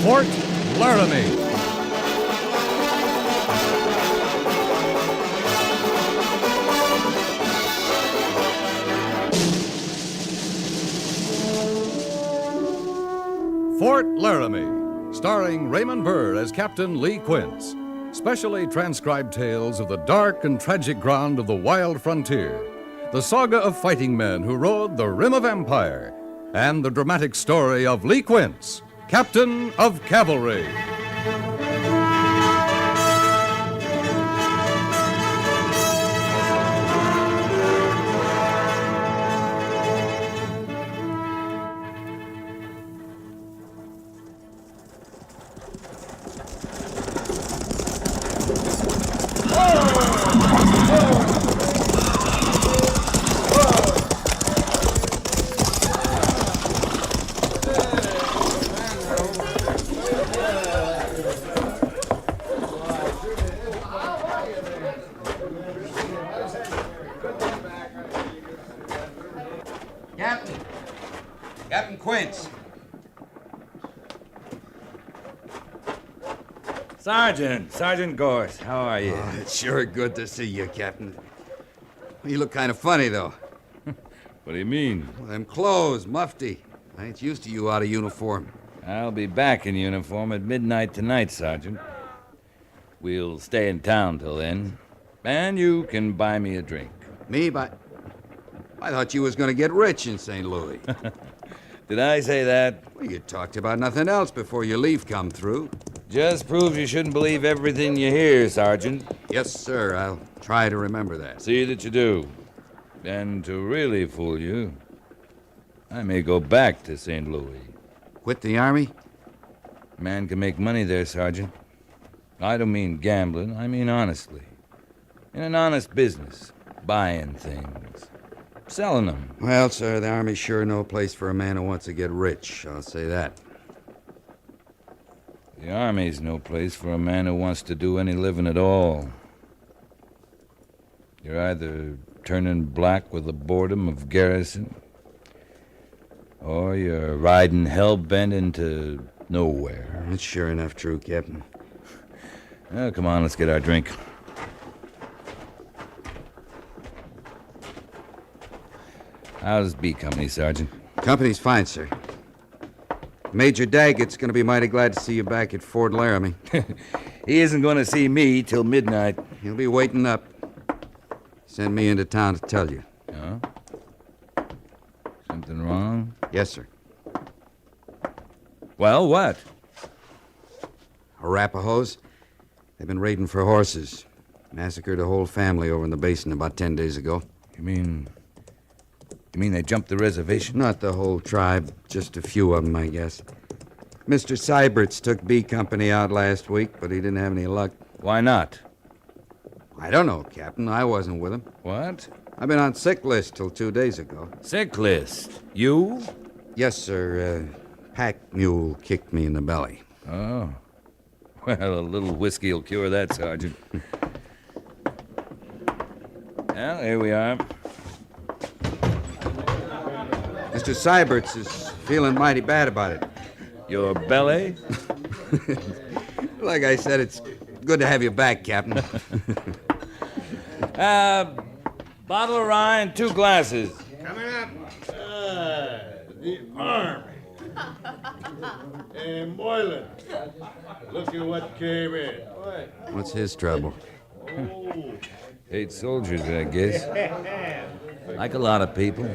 Fort Laramie. Fort Laramie, starring Raymond Burr as Captain Lee Quince. Specially transcribed tales of the dark and tragic ground of the wild frontier. The saga of fighting men who rode the rim of empire. And the dramatic story of Lee Quince, Captain of Cavalry. Captain Quince. Sergeant Gorse, how are you? Oh, it's sure good to see you, Captain. You look kind of funny, though. What do you mean? Well, them clothes, mufti. I ain't used to you out of uniform. I'll be back in uniform at midnight tonight, Sergeant. We'll stay in town till then, and you can buy me a drink. Me? I thought you was going to get rich in St. Louis. Did I say that? Well, you talked about nothing else before your leave come through. Just proves you shouldn't believe everything you hear, Sergeant. Yes, sir. I'll try to remember that. See that you do. And to really fool you, I may go back to St. Louis. Quit the Army? A man can make money there, Sergeant. I don't mean gambling. I mean honestly. In an honest business. Buying things. Selling them. Well, sir, the Army's sure no place for a man who wants to get rich. I'll say that. The Army's no place for a man who wants to do any living at all. You're either turning black with the boredom of garrison, or you're riding hell-bent into nowhere. That's sure enough true, Captain. Oh, come on, let's get our drink. How's B Company, Sergeant? Company's fine, sir. Major Daggett's going to be mighty glad to see you back at Fort Laramie. He isn't going to see me till midnight. He'll be waiting up. Send me into town to tell you. Oh? Something wrong? Yes, sir. Well, what? Arapahoes. They've been raiding for horses. Massacred a whole family over in the basin about 10 days ago. You mean they jumped the reservation? Not the whole tribe, just a few of them, I guess. Mr. Seibert's took B Company out last week, but he didn't have any luck. Why not? I don't know, Captain. I wasn't with him. What? I've been on sick list till 2 days ago. Sick list? You? Yes, sir. Pack mule kicked me in the belly. Oh. Well, a little whiskey will cure that, Sergeant. Well, here we are. Mr. Seibert's is feeling mighty bad about it. Your belly? Like I said, it's good to have you back, Captain. Bottle of rye and 2 glasses. Coming up. The Army. And Moylan. Look at what came in. What's his trouble? 8 soldiers, I guess. Like a lot of people.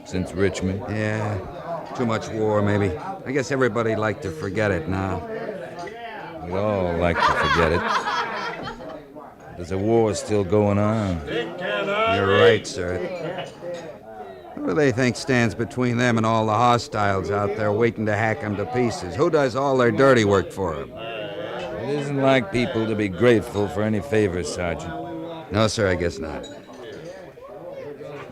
Since Richmond. Yeah, too much war, maybe. I guess everybody'd like to forget it now. We'd all like to forget it. There's a war still going on. You're right, sir. Who do they think stands between them and all the hostiles out there waiting to hack them to pieces? Who does all their dirty work for them? It isn't like people to be grateful for any favors, Sergeant. No, sir, I guess not.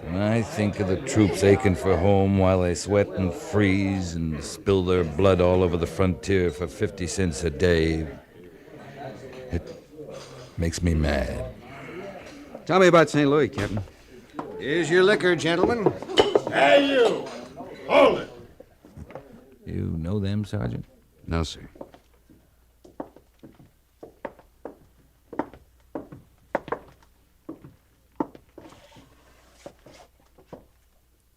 When I think of the troops aching for home while they sweat and freeze and spill their blood all over the frontier for 50 cents a day, it makes me mad. Tell me about St. Louis, Captain. Here's your liquor, gentlemen. Hey, you! Hold it! You know them, Sergeant? No, sir.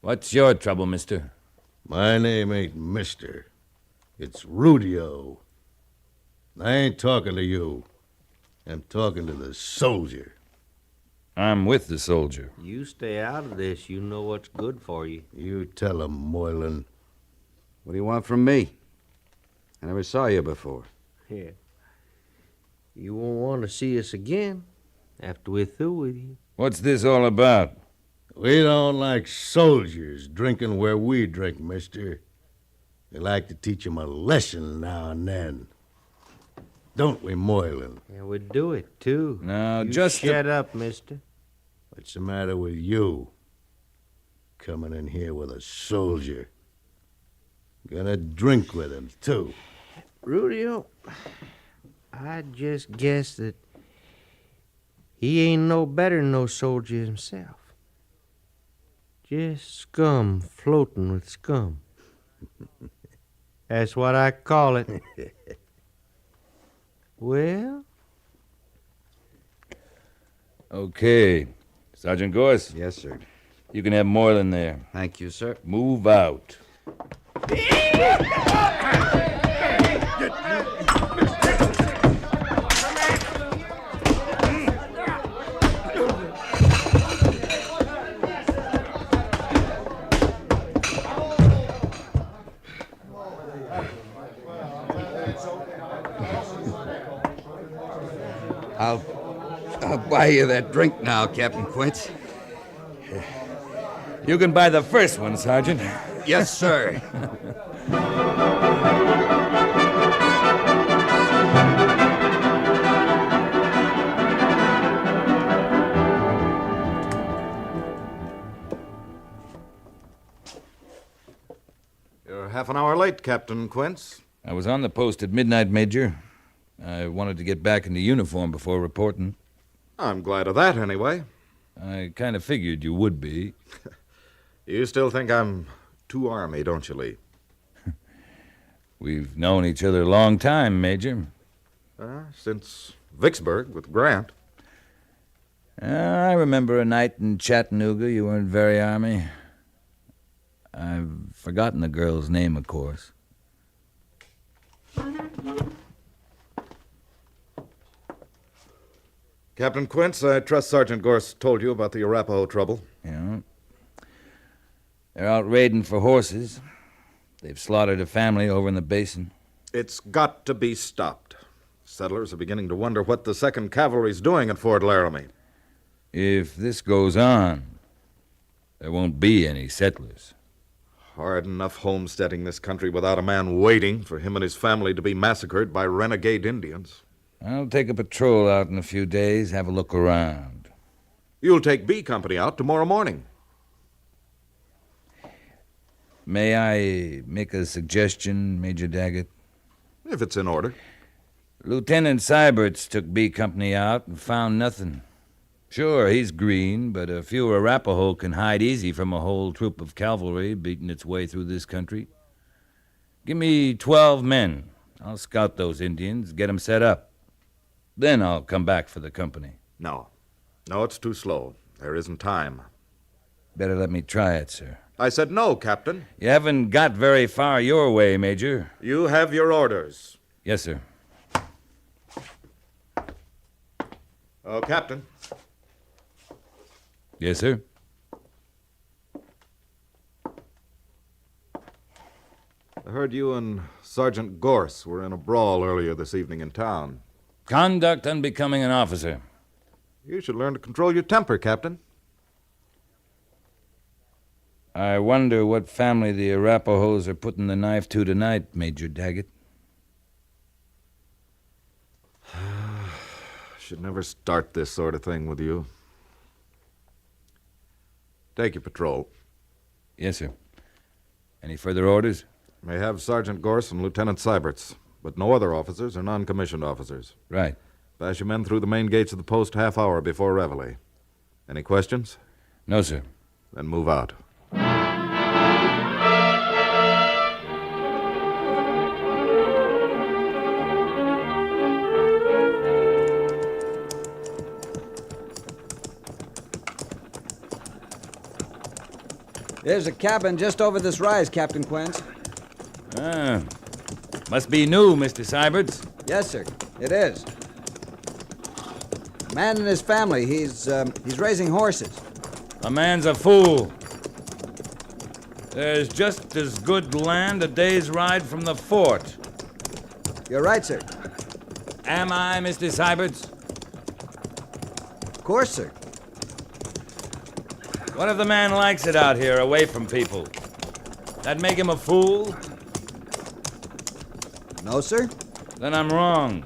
What's your trouble, mister? My name ain't Mister. It's Rudio. I ain't talking to you. I'm talking to the soldier. I'm with the soldier. You stay out of this. You know what's good for you. You tell him, Moylan. What do you want from me? I never saw you before. Yeah. You won't want to see us again after we're through with you. What's this all about? We don't like soldiers drinking where we drink, mister. We like to teach 'em a lesson now and then. Don't we, Moylan? Yeah, we do it, too. Now, You just shut up, mister. What's the matter with you? Coming in here with a soldier. Gonna drink with him, too. Rudio, I just guess that he ain't no better than no soldier himself. Just scum floating with scum. That's what I call it. Well? Okay. Sergeant Gorse, Yes, sir. you can have Moylan there. Thank you, sir. Move out. I'll buy you that drink now, Captain Quince. You can buy the first one, Sergeant. Yes, sir. You're half an hour late, Captain Quince. I was on the post at midnight, Major. I wanted to get back into uniform before reporting. I'm glad of that, anyway. I kind of figured you would be. You still think I'm too Army, don't you, Lee? We've known each other a long time, Major. Since Vicksburg with Grant. I remember a night in Chattanooga. You weren't very Army. I've forgotten the girl's name, of course. Captain Quince, I trust Sergeant Gorse told you about the Arapaho trouble. Yeah. They're out raiding for horses. They've slaughtered a family over in the basin. It's got to be stopped. Settlers are beginning to wonder what the 2nd Cavalry's doing at Fort Laramie. If this goes on, there won't be any settlers. Hard enough homesteading this country without a man waiting for him and his family to be massacred by renegade Indians. I'll take a patrol out in a few days, have a look around. You'll take B Company out tomorrow morning. May I make a suggestion, Major Daggett? If it's in order. Lieutenant Syberts took B Company out and found nothing. Sure, he's green, but a few Arapaho can hide easy from a whole troop of cavalry beating its way through this country. Give me 12 men. I'll scout those Indians, get them set up. Then I'll come back for the company. No. No, it's too slow. There isn't time. Better let me try it, sir. I said no, Captain. You haven't got very far your way, Major. You have your orders. Yes, sir. Oh, Captain. Yes, sir. I heard you and Sergeant Gorse were in a brawl earlier this evening in town. Conduct unbecoming an officer. You should learn to control your temper, Captain. I wonder what family the Arapahoes are putting the knife to tonight, Major Daggett. Should never start this sort of thing with you. Take your patrol. Yes, sir. Any further orders? May have Sergeant Gorse and Lieutenant Syberts, but no other officers or non-commissioned officers. Right. Pass your men through the main gates of the post half hour before reveille. Any questions? No, sir. Then move out. There's a cabin just over this rise, Captain Quince. Ah, must be new, Mr. Syberts. Yes, sir. It is. A man and his family. He's raising horses. A man's a fool. There's just as good land a day's ride from the fort. You're right, sir. Am I, Mr. Syberts? Of course, sir. What if the man likes it out here, away from people? That make him a fool? No, sir. Then I'm wrong.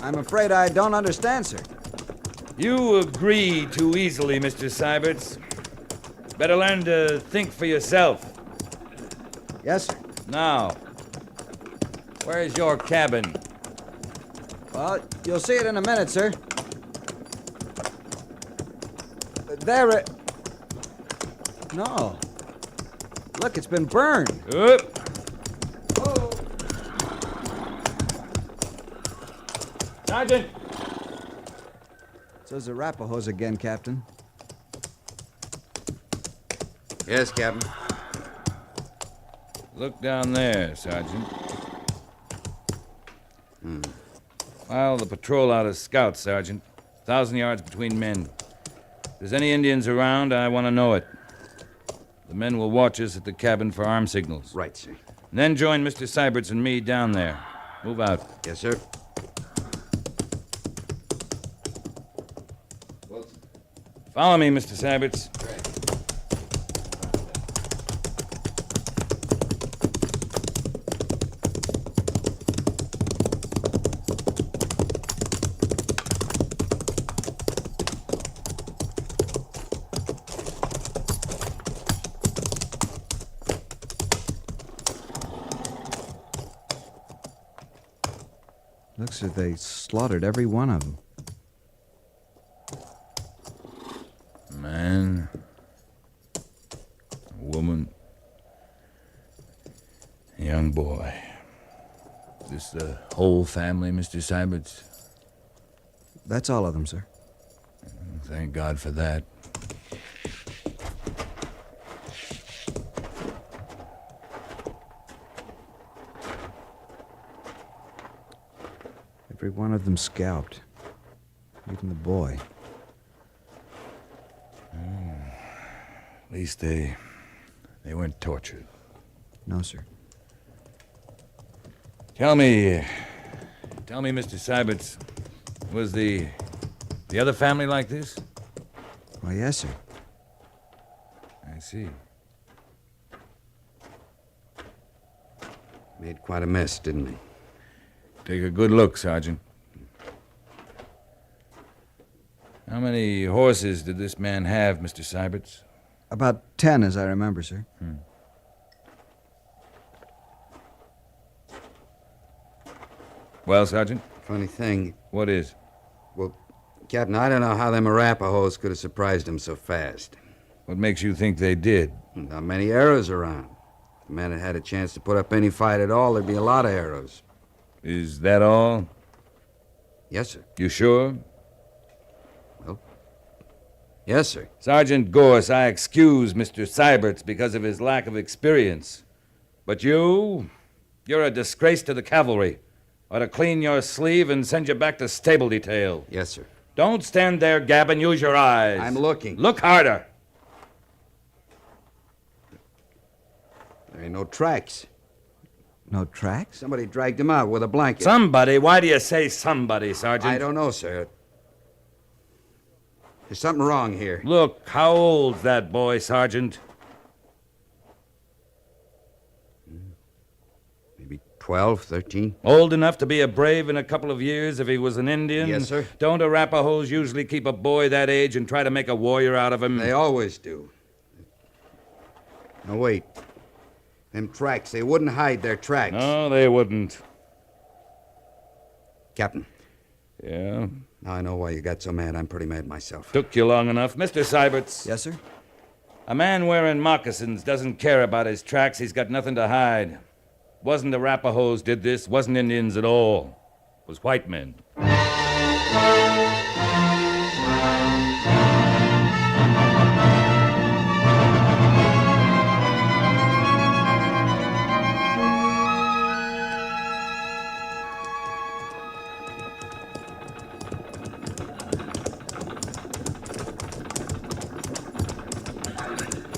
I'm afraid I don't understand, sir. You agree too easily, Mr. Syberts. Better learn to think for yourself. Yes, sir. Now, where's your cabin? Well, you'll see it in a minute, sir. There it... No. Look, it's been burned. Up. Oh. Sergeant! It's those Arapahoes again, Captain. Yes, Captain. Look down there, Sergeant. File the patrol out as scouts, Sergeant. 1,000 yards between men. If there's any Indians around, I want to know it. The men will watch us at the cabin for arm signals. Right, sir. And then join Mr. Syberts and me down there. Move out. Yes, sir. Follow me, Mr. Syberts. Looks as if they slaughtered every one of them. Man, a woman, a young boy. Is this the whole family, Mr. Syberts? That's all of them, sir. Thank God for that. Every one of them scalped. Even the boy. At least they weren't tortured. No, sir. Tell me, Mr. Syberts, was the other family like this? Why, yes, sir. I see. Made quite a mess, didn't he? Take a good look, Sergeant. How many horses did this man have, Mr. Syberts? About 10, as I remember, sir. Well, Sergeant? Funny thing. What is? Well, Captain, I don't know how them Arapahoes could have surprised him so fast. What makes you think they did? Not many arrows around. If the man had had a chance to put up any fight at all, there'd be a lot of arrows. Is that all? Yes, sir. You sure? Yes, sir. Sergeant Gorse, I excuse Mr. Syberts because of his lack of experience. But you're a disgrace to the cavalry. Ought to clean your sleeve and send you back to stable detail. Yes, sir. Don't stand there, gabbing. Use your eyes. I'm looking. Look harder. There ain't no tracks. No tracks? Somebody dragged him out with a blanket. Somebody? Why do you say somebody, Sergeant? I don't know, sir. There's something wrong here. Look, how old's that boy, Sergeant? Maybe 12, 13. Old enough to be a brave in a couple of years if he was an Indian? Yes, sir. Don't Arapahoes usually keep a boy that age and try to make a warrior out of him? They always do. Now, wait. Them tracks, they wouldn't hide their tracks. No, they wouldn't. Captain, Yeah? now I know why you got so mad. I'm pretty mad myself. Took you long enough. Mr. Syberts. Yes, sir? A man wearing moccasins doesn't care about his tracks. He's got nothing to hide. Wasn't the Arapahoes did this. Wasn't Indians at all. It was white men.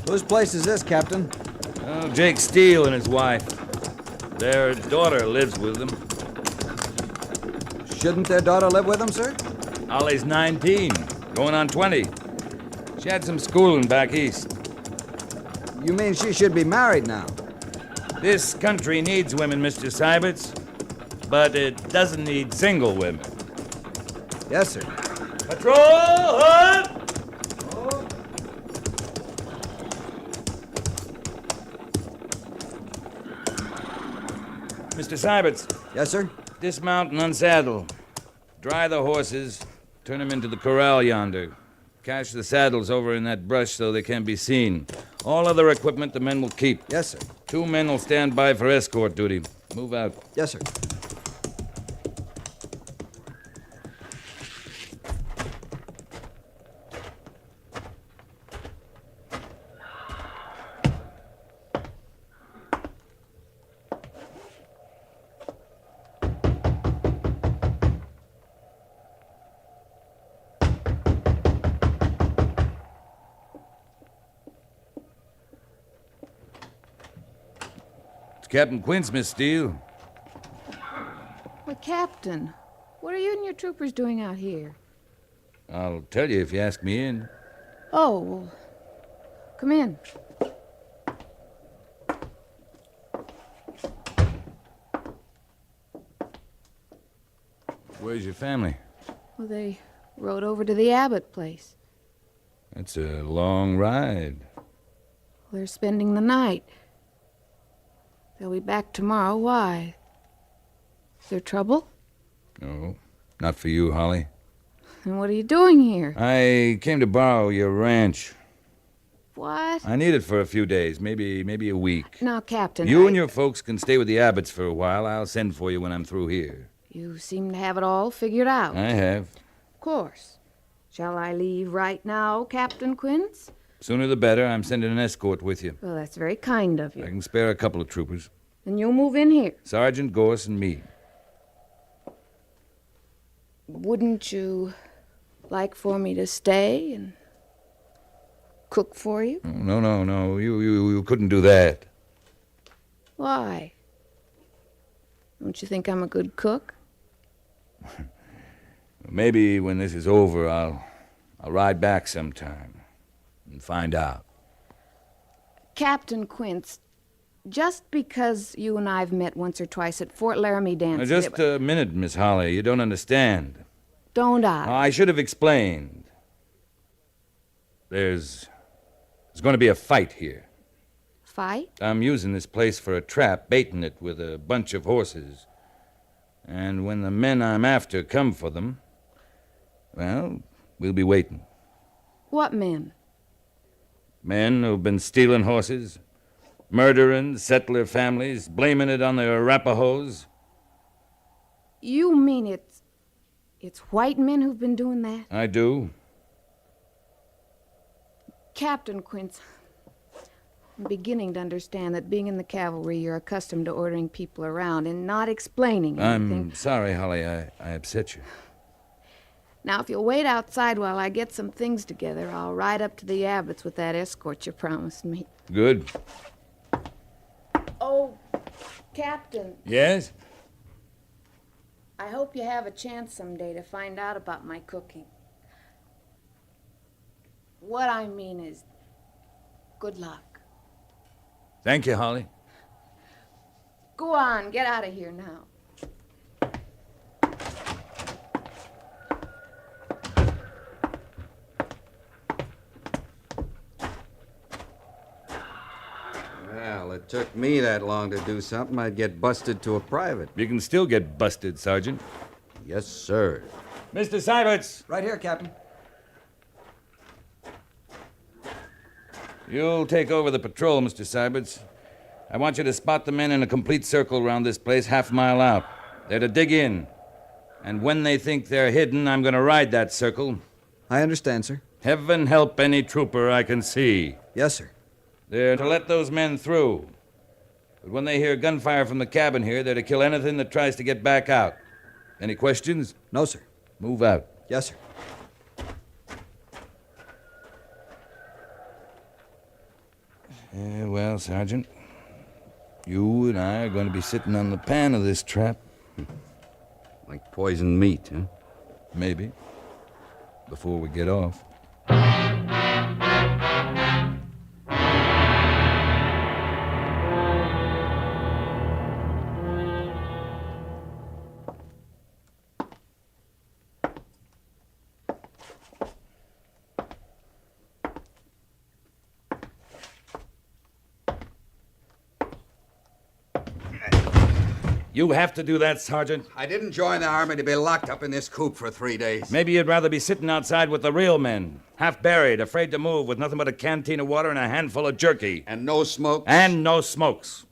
Whose place is this, Captain? Oh, Jake Steele and his wife. Their daughter lives with them. Shouldn't their daughter live with them, sir? Ollie's 19, going on 20. She had some schooling back east. You mean she should be married now? This country needs women, Mr. Seiberts, but it doesn't need single women. Yes, sir. Patrol! Up! Mr. Seiberts, Yes, sir? dismount and unsaddle. Dry the horses, turn them into the corral yonder. Cache the saddles over in that brush so they can't be seen. All other equipment the men will keep. Yes, sir. 2 men will stand by for escort duty. Move out. Yes, sir. It's Captain Quince, Miss Steele. Well, Captain, what are you and your troopers doing out here? I'll tell you if you ask me in. Oh, well, come in. Where's your family? Well, they rode over to the Abbott place. It's a long ride. They're spending the night. They'll be back tomorrow. Why? Is there trouble? No, not for you, Holly. And what are you doing here? I came to borrow your ranch. What? I need it for a few days, maybe a week. Now, Captain, You and your folks can stay with the Abbotts for a while. I'll send for you when I'm through here. You seem to have it all figured out. I have. Of course. Shall I leave right now, Captain Quince? Sooner the better. I'm sending an escort with you. Well, that's very kind of I you. can spare a couple of troopers. Then you'll move in here. Sergeant Gorse and me. Wouldn't you like for me to stay and cook for you? No. You couldn't do that. Why? Don't you think I'm a good cook? Maybe when this is over, I'll ride back sometime and find out. Captain Quince, just because you and I've met once or twice at Fort Laramie dance... Just a minute, Miss Holly. You don't understand. Don't I? I should have explained. There's going to be a fight here. Fight? I'm using this place for a trap, baiting it with a bunch of horses. And when the men I'm after come for them, well, we'll be waiting. What men? Men who've been stealing horses, murdering settler families, blaming it on the Arapahoes. You mean it's white men who've been doing that? I do. Captain Quince, I'm beginning to understand that being in the cavalry, you're accustomed to ordering people around and not explaining anything. I'm sorry, Holly. I upset you. Now, if you'll wait outside while I get some things together, I'll ride up to the Abbotts with that escort you promised me. Good. Oh, Captain, Yes? I hope you have a chance someday to find out about my cooking. What I mean is, good luck. Thank you, Holly. Go on, get out of here now. Well, it took me that long to do something. I'd get busted to a private. You can still get busted, Sergeant. Yes, sir. Mr. Seiberts, Right here, Captain. you'll take over the patrol, Mr. Seiberts. I want you to spot the men in a complete circle around this place, half a mile out. They're to dig in. And when they think they're hidden, I'm going to ride that circle. I understand, sir. Heaven help any trooper I can see. Yes, sir. They're to let those men through. But when they hear gunfire from the cabin here, they're to kill anything that tries to get back out. Any questions? No, sir. Move out. Yes, sir. Well, Sergeant, you and I are going to be sitting on the pan of this trap. Like poisoned meat, huh? Maybe. Before we get off. You have to do that, Sergeant. I didn't join the army to be locked up in this coop for 3 days. Maybe you'd rather be sitting outside with the real men, half buried, afraid to move, with nothing but a canteen of water and a handful of jerky. And no smoke? And no smokes.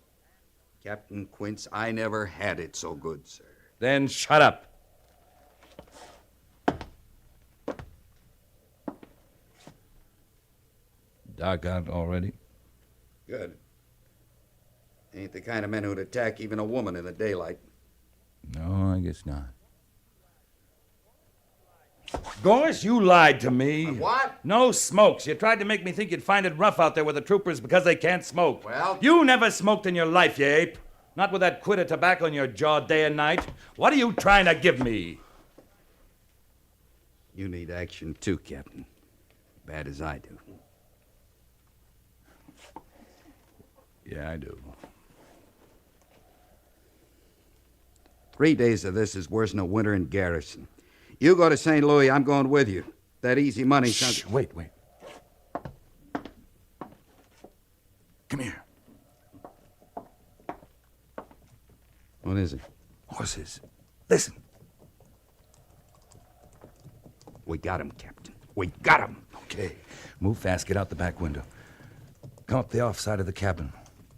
Captain Quince, I never had it so good, sir. Then shut up. Dark out already? Good. Ain't the kind of men who'd attack even a woman in the daylight. No, I guess not. Gorse, you lied to me. What? No smokes. You tried to make me think you'd find it rough out there with the troopers because they can't smoke. Well... You never smoked in your life, you ape. Not with that quid of tobacco in your jaw day and night. What are you trying to give me? You need action too, Captain. Bad as I do. Yeah, I do. 3 days of this is worse than a winter in garrison. You go to St. Louis, I'm going with you. That easy money... Shh, wait. Come here. What is it? Horses. Listen. We got him, Captain. We got him. Okay. Move fast. Get out the back window. Come up the off side of the cabin.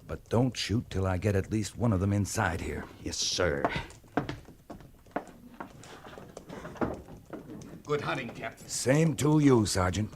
But don't shoot till I get at least one of them inside here. Yes, sir. Good hunting, Captain. Same to you, Sergeant.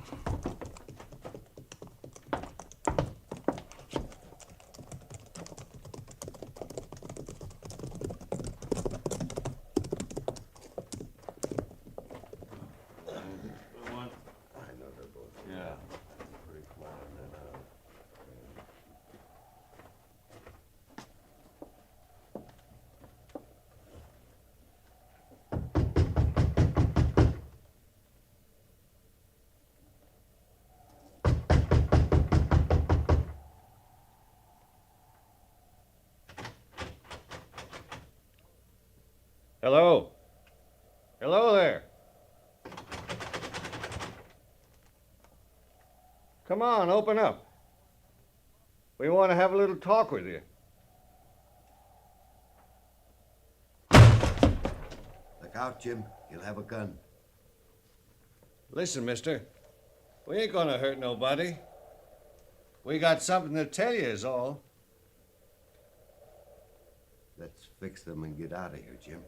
Hello? Hello there. Come on, open up. We want to have a little talk with you. Look out, Jim. You'll have a gun. Listen, mister. We ain't gonna hurt nobody. We got something to tell you is all. Let's fix them and get out of here, Jim.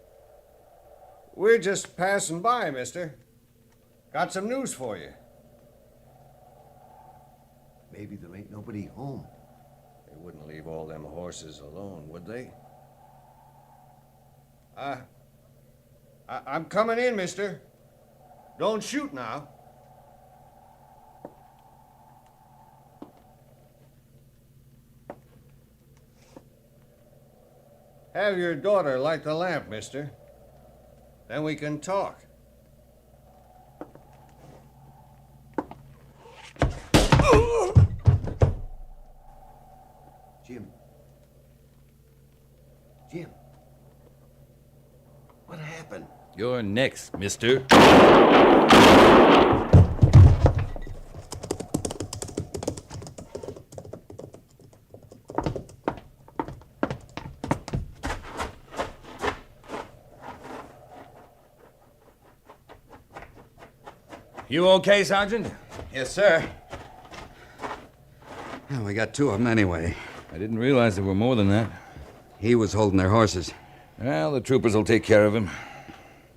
We're just passing by, mister. Got some news for you. Maybe there ain't nobody home. They wouldn't leave all them horses alone, would they? I'm coming in, mister. Don't shoot now. Have your daughter light the lamp, mister. Then we can talk. Jim. Jim. What happened? You're next, mister. You okay, Sergeant? Yes, sir. Well, we got 2 of them anyway. I didn't realize there were more than that. He was holding their horses. Well, the troopers will take care of him.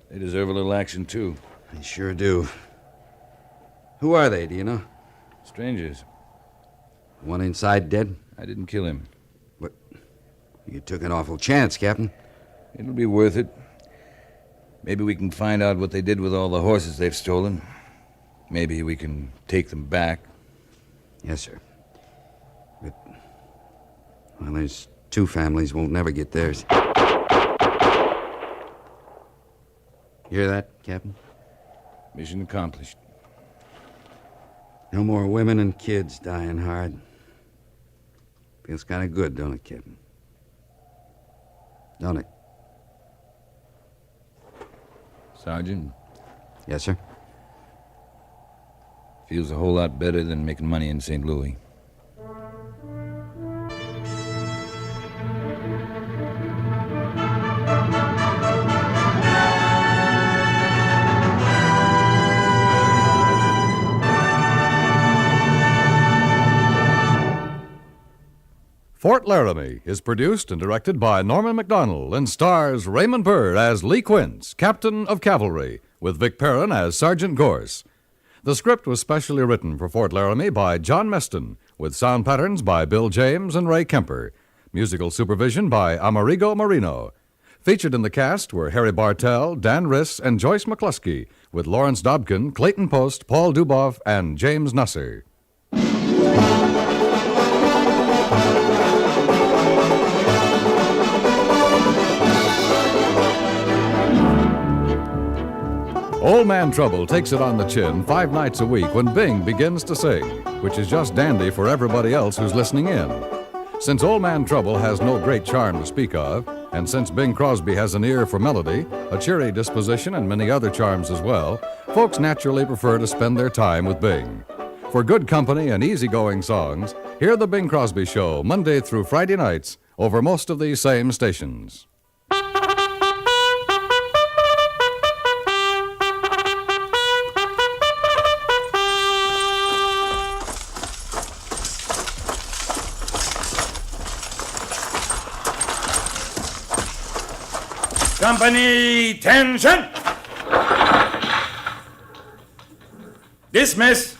They deserve a little action, too. They sure do. Who are they, do you know? Strangers. One inside dead? I didn't kill him. But you took an awful chance, Captain. It'll be worth it. Maybe we can find out what they did with all the horses they've stolen. Maybe we can take them back. Yes, sir. Well, there's two families won't never get theirs. You hear that, Captain? Mission accomplished. No more women and kids dying hard. Feels kind of good, don't it, Captain? Don't it? Sergeant, Yes, sir? feels a whole lot better than making money in St. Louis. Fort Laramie is produced and directed by Norman MacDonald and stars Raymond Burr as Lee Quince, Captain of Cavalry, with Vic Perrin as Sergeant Gorse. The script was specially written for Fort Laramie by John Meston, with sound patterns by Bill James and Ray Kemper. Musical supervision by Amerigo Marino. Featured in the cast were Harry Bartell, Dan Riss, and Joyce McCluskey, with Lawrence Dobkin, Clayton Post, Paul Duboff, and James Nusser. Old Man Trouble takes it on the chin 5 nights a week when Bing begins to sing, which is just dandy for everybody else who's listening in. Since Old Man Trouble has no great charm to speak of, and since Bing Crosby has an ear for melody, a cheery disposition, and many other charms as well, folks naturally prefer to spend their time with Bing. For good company and easygoing songs, hear The Bing Crosby Show Monday through Friday nights over most of these same stations. Company, tension! Dismiss!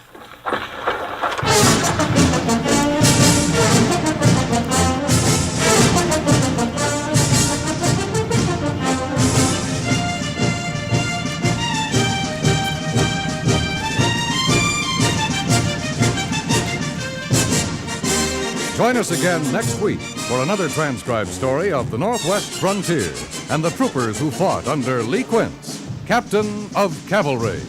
Join us again next week for another transcribed story of the Northwest frontier and the troopers who fought under Lee Quince, Captain of Cavalry.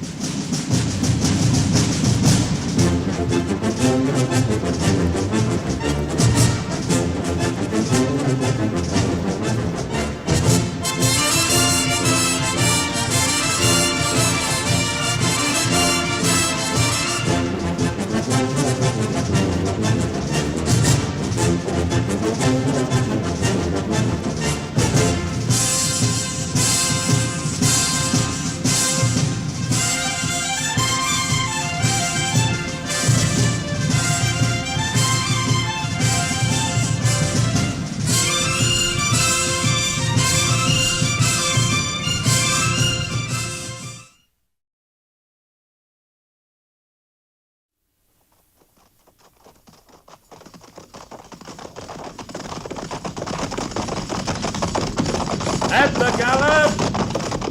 At the gallop!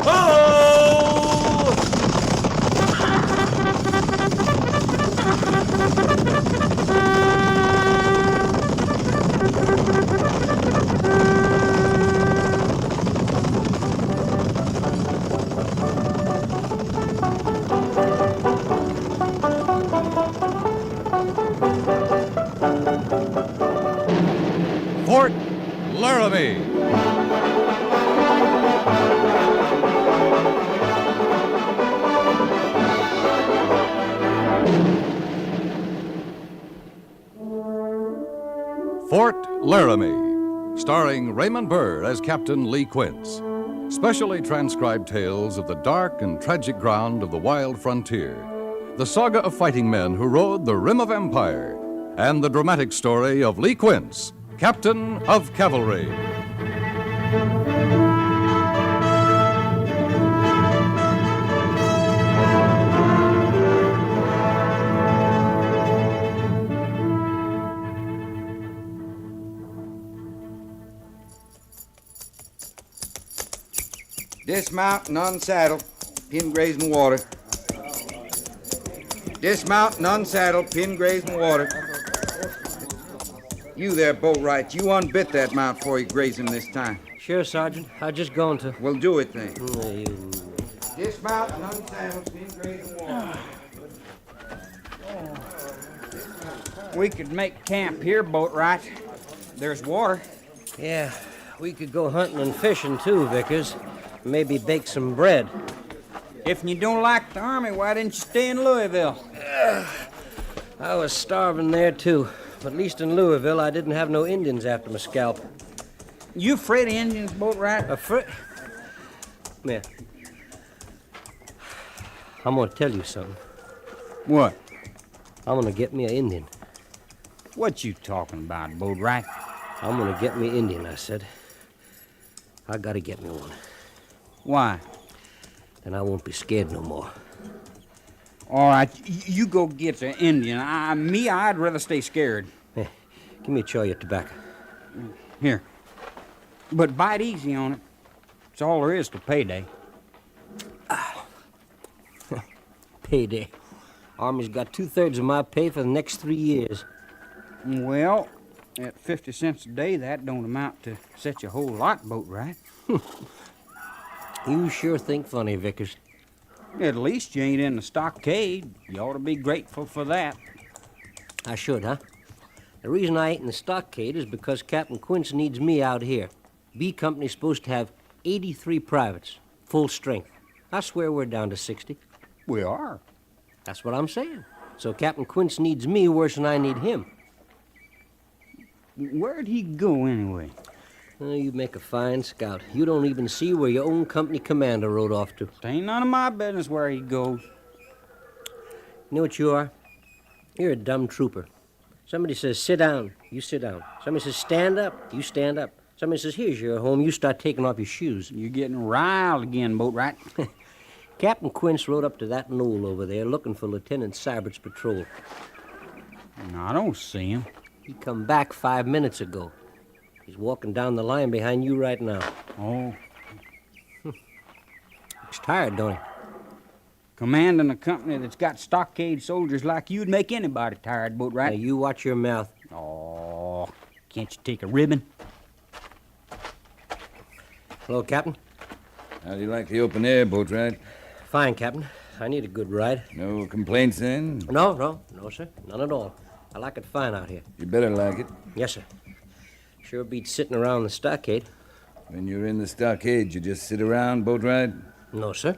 Oh! Fort Laramie. Fort Laramie, starring Raymond Burr as Captain Lee Quince. Specially transcribed tales of the dark and tragic ground of the wild frontier, the saga of fighting men who rode the rim of empire, and the dramatic story of Lee Quince, Captain of Cavalry. Dismount and unsaddle. Pin grazing water. Dismount and unsaddle. Pin grazing water. You there, Boatwright. You unbit that mount before you graze him this time. Sure, Sergeant. I just going to. Well, do it then. You... Dismount and unsaddle, steam graze and water. We could make camp here, Boatwright. There's water. Yeah, we could go hunting and fishing too, Vickers. Maybe bake some bread. If you don't like the Army, why didn't you stay in Louisville? I was starving there too. But at least in Louisville, I didn't have no Indians after my scalp. You afraid of Indians, Boatwright? Afraid? Come here. I'm gonna tell you something. What? I'm gonna get me an Indian. What you talking about, Boatwright? I'm gonna get me Indian, I said. I gotta get me one. Why? Then I won't be scared no more. All right, you go get the Indian. I'd rather stay scared. Hey, give me a chaw of your tobacco. Here. But bite easy on it. It's all there is to payday. Payday. Army's got 2/3 of my pay for the next 3 years. Well, at 50 cents a day, that don't amount to such a whole lot, Boatwright. You sure think funny, Vickers. At least you ain't in the stockade. You ought to be grateful for that. I should, huh? The reason I ain't in the stockade is because Captain Quince needs me out here. B Company's supposed to have 83 privates, full strength. I swear we're down to 60. We are. That's what I'm saying. So Captain Quince needs me worse than I need him. Where'd he go anyway? Oh, you make a fine scout. You don't even see where your own company commander rode off to. It ain't none of my business where he goes. You know what you are? You're a dumb trooper. Somebody says, sit down, you sit down. Somebody says, stand up, you stand up. Somebody says, here's your home, you start taking off your shoes. You're getting riled again, Boatwright. Captain Quince rode up to that knoll over there looking for Lieutenant Sybert's patrol. I don't see him. He come back 5 minutes ago. He's walking down the line behind you right now. Oh. Looks tired, don't he? Commanding a company that's got stockade soldiers like you'd make anybody tired, Boatwright. Now, you watch your mouth. Oh, can't you take a ribbon? Hello, Captain. How do you like the open air, Boatwright? Fine, Captain. I need a good ride. No complaints, then? No, sir. None at all. I like it fine out here. You better like it. Yes, sir. Sure beats sitting around the stockade. When you're in the stockade, you just sit around, Boatwright? No, sir.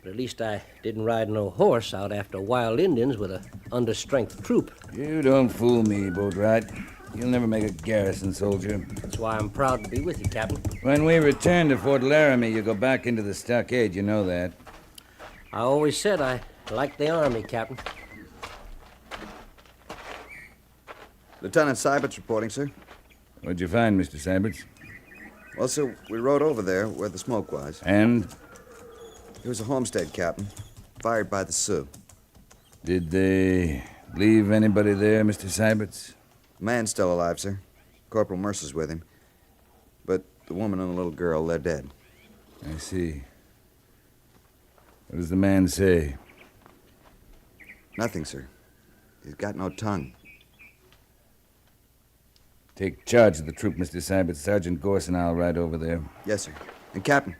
But at least I didn't ride no horse out after wild Indians with a understrength troop. You don't fool me, Boatwright. You'll never make a garrison soldier. That's why I'm proud to be with you, Captain. When we return to Fort Laramie, you go back into the stockade. You know that. I always said I liked the Army, Captain. Lieutenant Sybert's reporting, sir. What'd you find, Mr. Syberts? Well, sir, we rode over there where the smoke was. And? It was a homestead, Captain. Fired by the Sioux. Did they leave anybody there, Mr. Syberts? The man's still alive, sir. Corporal Mercer's with him. But the woman and the little girl, they're dead. I see. What does the man say? Nothing, sir. He's got no tongue. Take charge of the troop, Mr. Syberts. Sergeant Gorse and I'll ride over there. Yes, sir. And, Captain,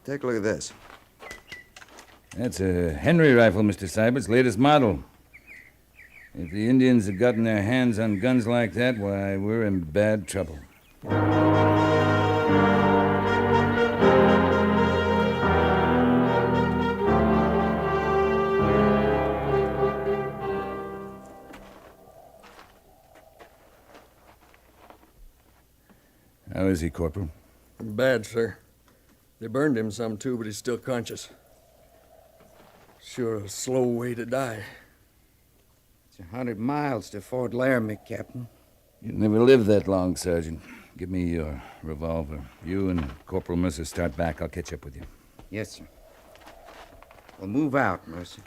take a look at this. That's a Henry rifle, Mr. Syberts, latest model. If the Indians had gotten their hands on guns like that, why, we're in bad trouble. How is he, Corporal? Bad, sir. They burned him some, too, but he's still conscious. Sure a slow way to die. It's 100 miles to Fort Laramie, Captain. You'll never live that long, Sergeant. Give me your revolver. You and Corporal Mercer start back. I'll catch up with you. Yes, sir. We'll move out, Mercer.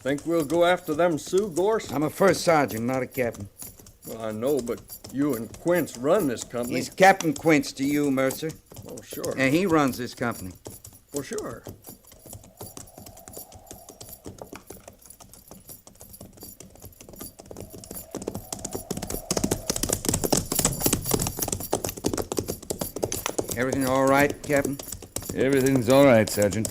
Think we'll go after them Sioux, Gorse? I'm a first sergeant, not a captain. Well, I know, but You and Quince run this company. He's Captain Quince to you, Mercer. Oh, sure. And he runs this company. For sure. Everything all right, Captain? Everything's all right, Sergeant.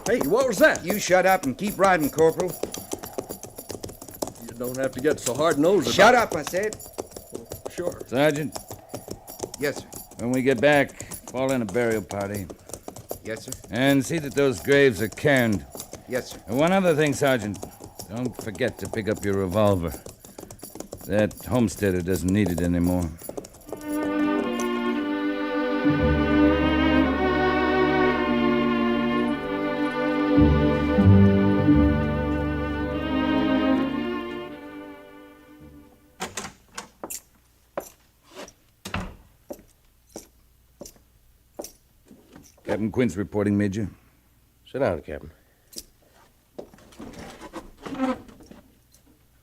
Hey, what was that? You shut up and keep riding, Corporal. You don't have to get so hard-nosed about Shut up, I said. Sure. Sergeant, Yes, sir. when we get back, fall in a burial party. Yes, sir. And see that those graves are cairned. Yes, sir. And one other thing, Sergeant. Don't forget to pick up your revolver. That homesteader doesn't need it anymore. Captain Quince reporting, Major. Sit down, Captain.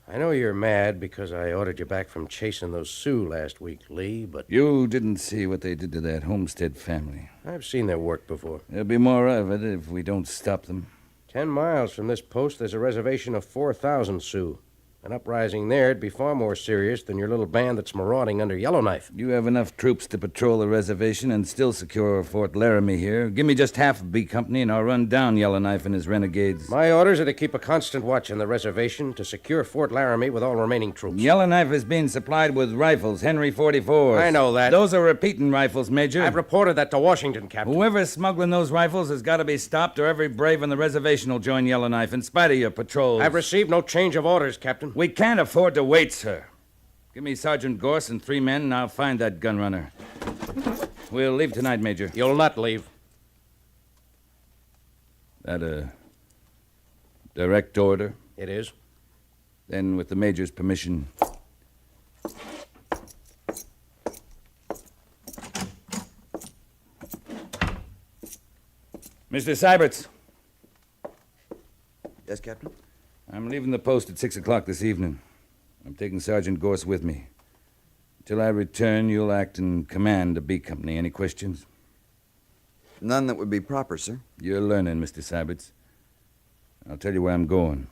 I know you're mad because I ordered you back from chasing those Sioux last week, Lee, but You didn't see what they did to that Homestead family. I've seen their work before. There'll be more of it if we don't stop them. 10 miles from this post, there's a reservation of 4,000 Sioux. An uprising there'd be far more serious than your little band that's marauding under Yellowknife. You have enough troops to patrol the reservation and still secure Fort Laramie here. Give me just half of B Company and I'll run down Yellowknife and his renegades. My orders are to keep a constant watch on the reservation to secure Fort Laramie with all remaining troops. Yellowknife is being supplied with rifles, Henry 44s. I know that. Those are repeating rifles, Major. I've reported that to Washington, Captain. Whoever's smuggling those rifles has got to be stopped or every brave on the reservation will join Yellowknife in spite of your patrols. I've received no change of orders, Captain. We can't afford to wait, sir. Give me Sergeant Gorse and 3 men, and I'll find that gun runner. We'll leave tonight, Major. You'll not leave. That a direct order? It is. Then, with the Major's permission... Mr. Syberts. Yes, Captain? I'm leaving the post at 6 o'clock this evening. I'm taking Sergeant Gorse with me. Until I return, you'll act in command of B Company. Any questions? None that would be proper, sir. You're learning, Mr. Syberts. I'll tell you where I'm going.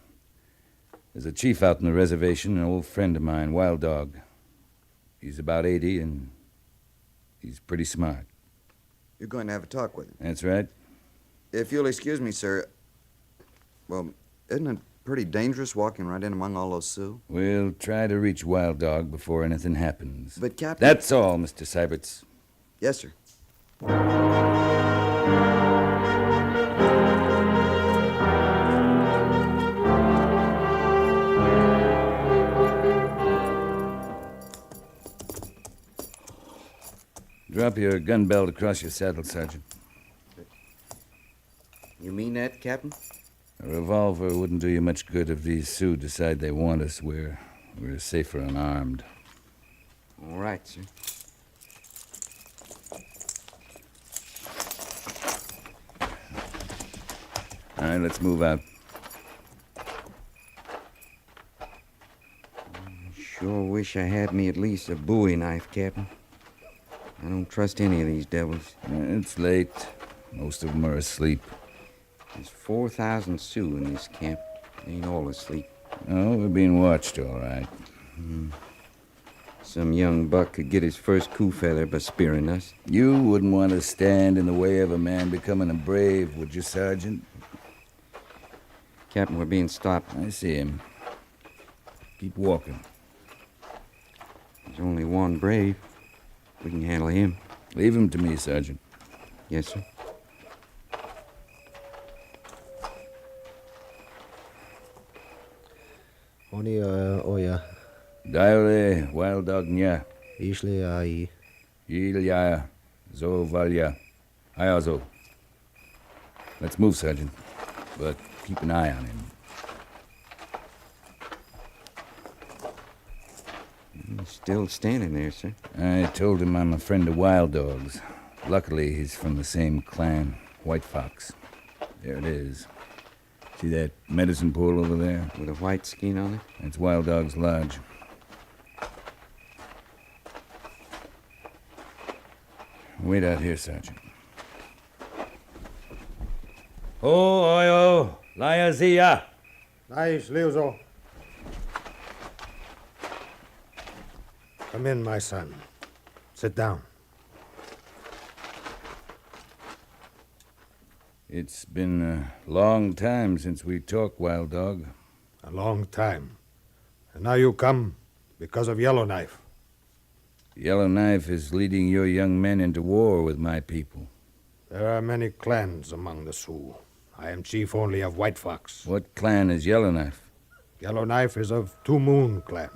There's a chief out on the reservation, an old friend of mine, Wild Dog. He's about 80, and he's pretty smart. You're going to have a talk with him. That's right. If you'll excuse me, sir. Well, isn't it pretty dangerous walking right in among all those Sioux? We'll try to reach Wild Dog before anything happens. But, Captain... That's all, Mr. Syberts. Yes, sir. Drop your gun belt across your saddle, Sergeant. You mean that, Captain? A revolver wouldn't do you much good if these Sioux decide they want us. We're safer unarmed. All right, sir. All right, let's move out. Sure wish I had me at least a Bowie knife, Captain. I don't trust any of these devils. It's late. Most of them are asleep. There's 4,000 Sioux in this camp. They ain't all asleep. Oh, we're being watched, all right. Some young buck could get his first coup feather by spearing us. You wouldn't want to stand in the way of a man becoming a brave, would you, Sergeant? Captain, we're being stopped. I see him. Keep walking. There's only one brave. We can handle him. Leave him to me, Sergeant. Yes, sir. Oni oya. Diale, Wild Dog Nya. Ishli ai. Ilya, Zo Valya. Ayazo. Let's move, Sergeant. But keep an eye on him. He's still standing there, sir. I told him I'm a friend of Wild Dog's. Luckily, he's from the same clan, White Fox. There it is. See that medicine pool over there? With a white skein on it? That's Wild Dog's lodge. Wait out here, Sergeant. Oyo, Layazia. Nice, Leozo. Come in, my son. Sit down. It's been a long time since we talked, Wild Dog. A long time. And now you come because of Yellowknife. Yellowknife is leading your young men into war with my people. There are many clans among the Sioux. I am chief only of White Fox. What clan is Yellowknife? Yellowknife is of Two Moon clan.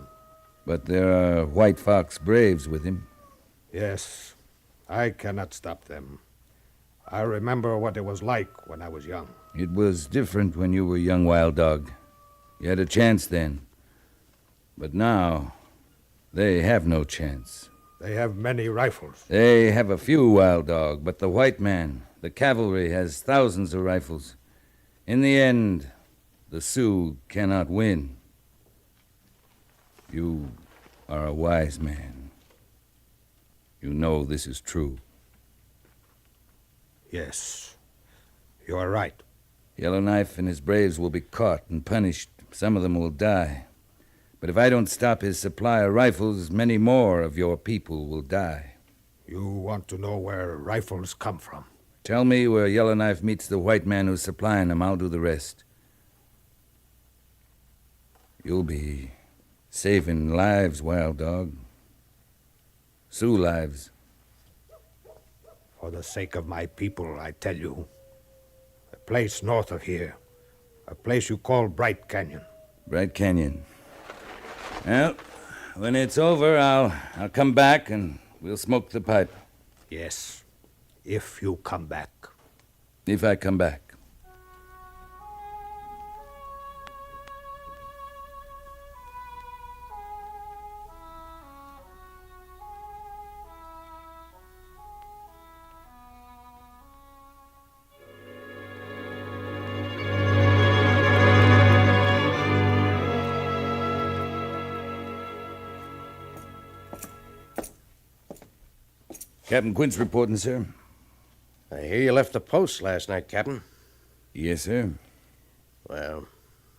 But there are White Fox braves with him. Yes, I cannot stop them. I remember what it was like when I was young. It was different when you were young, Wild Dog. You had a chance then. But now, they have no chance. They have many rifles. They have a few, Wild Dog, but the white man, the cavalry, has thousands of rifles. In the end, the Sioux cannot win. You are a wise man. You know this is true. Yes, you are right. Yellowknife and his braves will be caught and punished. Some of them will die. But if I don't stop his supply of rifles, many more of your people will die. You want to know where rifles come from? Tell me where Yellowknife meets the white man who's supplying them. I'll do the rest. You'll be saving lives, Wild Dog. Sioux lives. For the sake of my people, I tell you. A place north of here. A place you call Bright Canyon. Bright Canyon. Well, when it's over, I'll come back and we'll smoke the pipe. Yes, if you come back. If I come back. Captain Quince reporting, sir. I hear you left the post last night, Captain. Yes, sir. Well,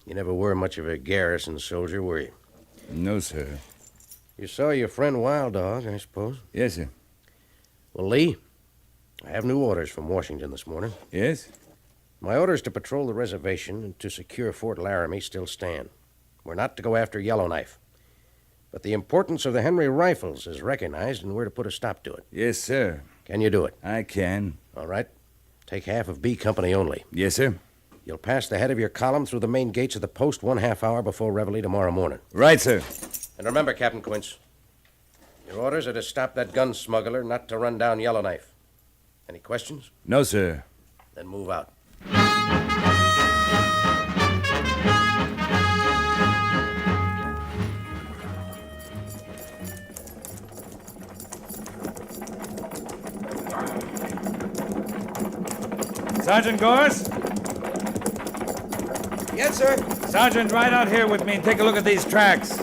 you never were much of a garrison soldier, were you? No, sir. You saw your friend Wild Dog, I suppose? Yes, sir. Well, Lee, I have new orders from Washington this morning. Yes? My orders to patrol the reservation and to secure Fort Laramie still stand. We're not to go after Yellowknife. But the importance of the Henry rifles is recognized, and we're to put a stop to it. Yes, sir. Can you do it? I can. All right. Take half of B Company only. Yes, sir. You'll pass the head of your column through the main gates of the post 1/2 hour before reveille tomorrow morning. Right, sir. And remember, Captain Quince, your orders are to stop that gun smuggler, not to run down Yellowknife. Any questions? No, sir. Then move out. Sergeant Gorse? Yes, sir. Sergeant, ride out here with me and take a look at these tracks.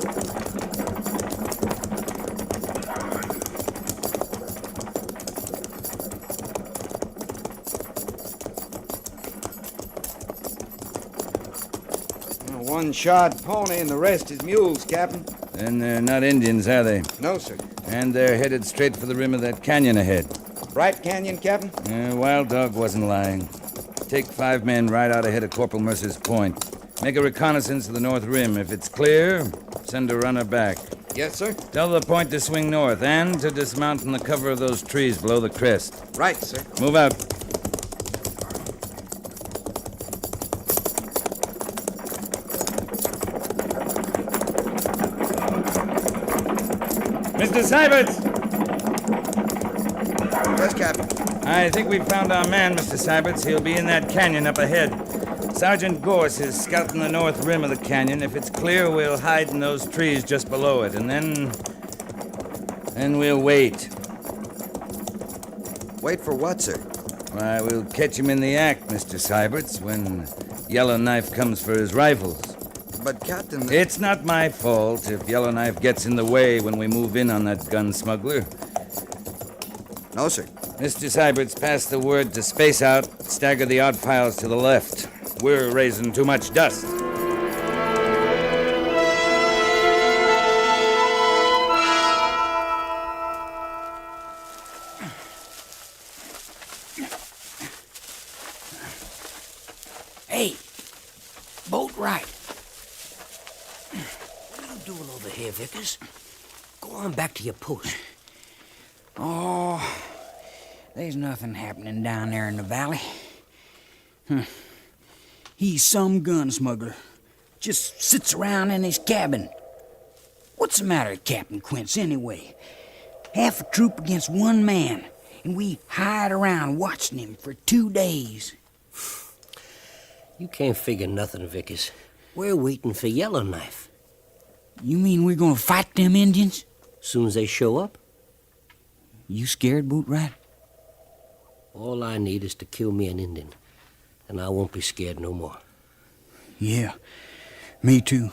One shod pony and the rest is mules, Captain. Then they're not Indians, are they? No, sir. And they're headed straight for the rim of that canyon ahead. Bright Canyon, Captain? Wild Dog wasn't lying. Take 5 men right out ahead of Corporal Mercer's point. Make a reconnaissance of the north rim. If it's clear, send a runner back. Yes, sir. Tell the point to swing north and to dismount in the cover of those trees below the crest. Right, sir. Move out. Mr. Syberts! Yes, Captain. I think we've found our man, Mr. Syberts. He'll be in that canyon up ahead. Sergeant Gorse is scouting the north rim of the canyon. If it's clear, we'll hide in those trees just below it, and then we'll wait. Wait for what, sir? Why, we'll catch him in the act, Mr. Syberts, when Yellowknife comes for his rifles. But, Captain... It's not my fault if Yellowknife gets in the way when we move in on that gun smuggler. No, sir. Mr. Syberts, pass the word to space out, stagger the odd files to the left. We're raising too much dust. Hey, boat right. What are you doing over here, Vickers? Go on back to your post. Oh, there's nothing happening down there in the valley. He's some gun smuggler. Just sits around in his cabin. What's the matter, Captain Quince, anyway? Half a troop against one man, and we hide around watching him for 2 days. You can't figure nothing, Vickers. We're waiting for Yellowknife. You mean we're gonna fight them Indians? Soon as they show up, You scared, Boatwright? all I need is to kill me an Indian, and I won't be scared no more. Yeah, me too.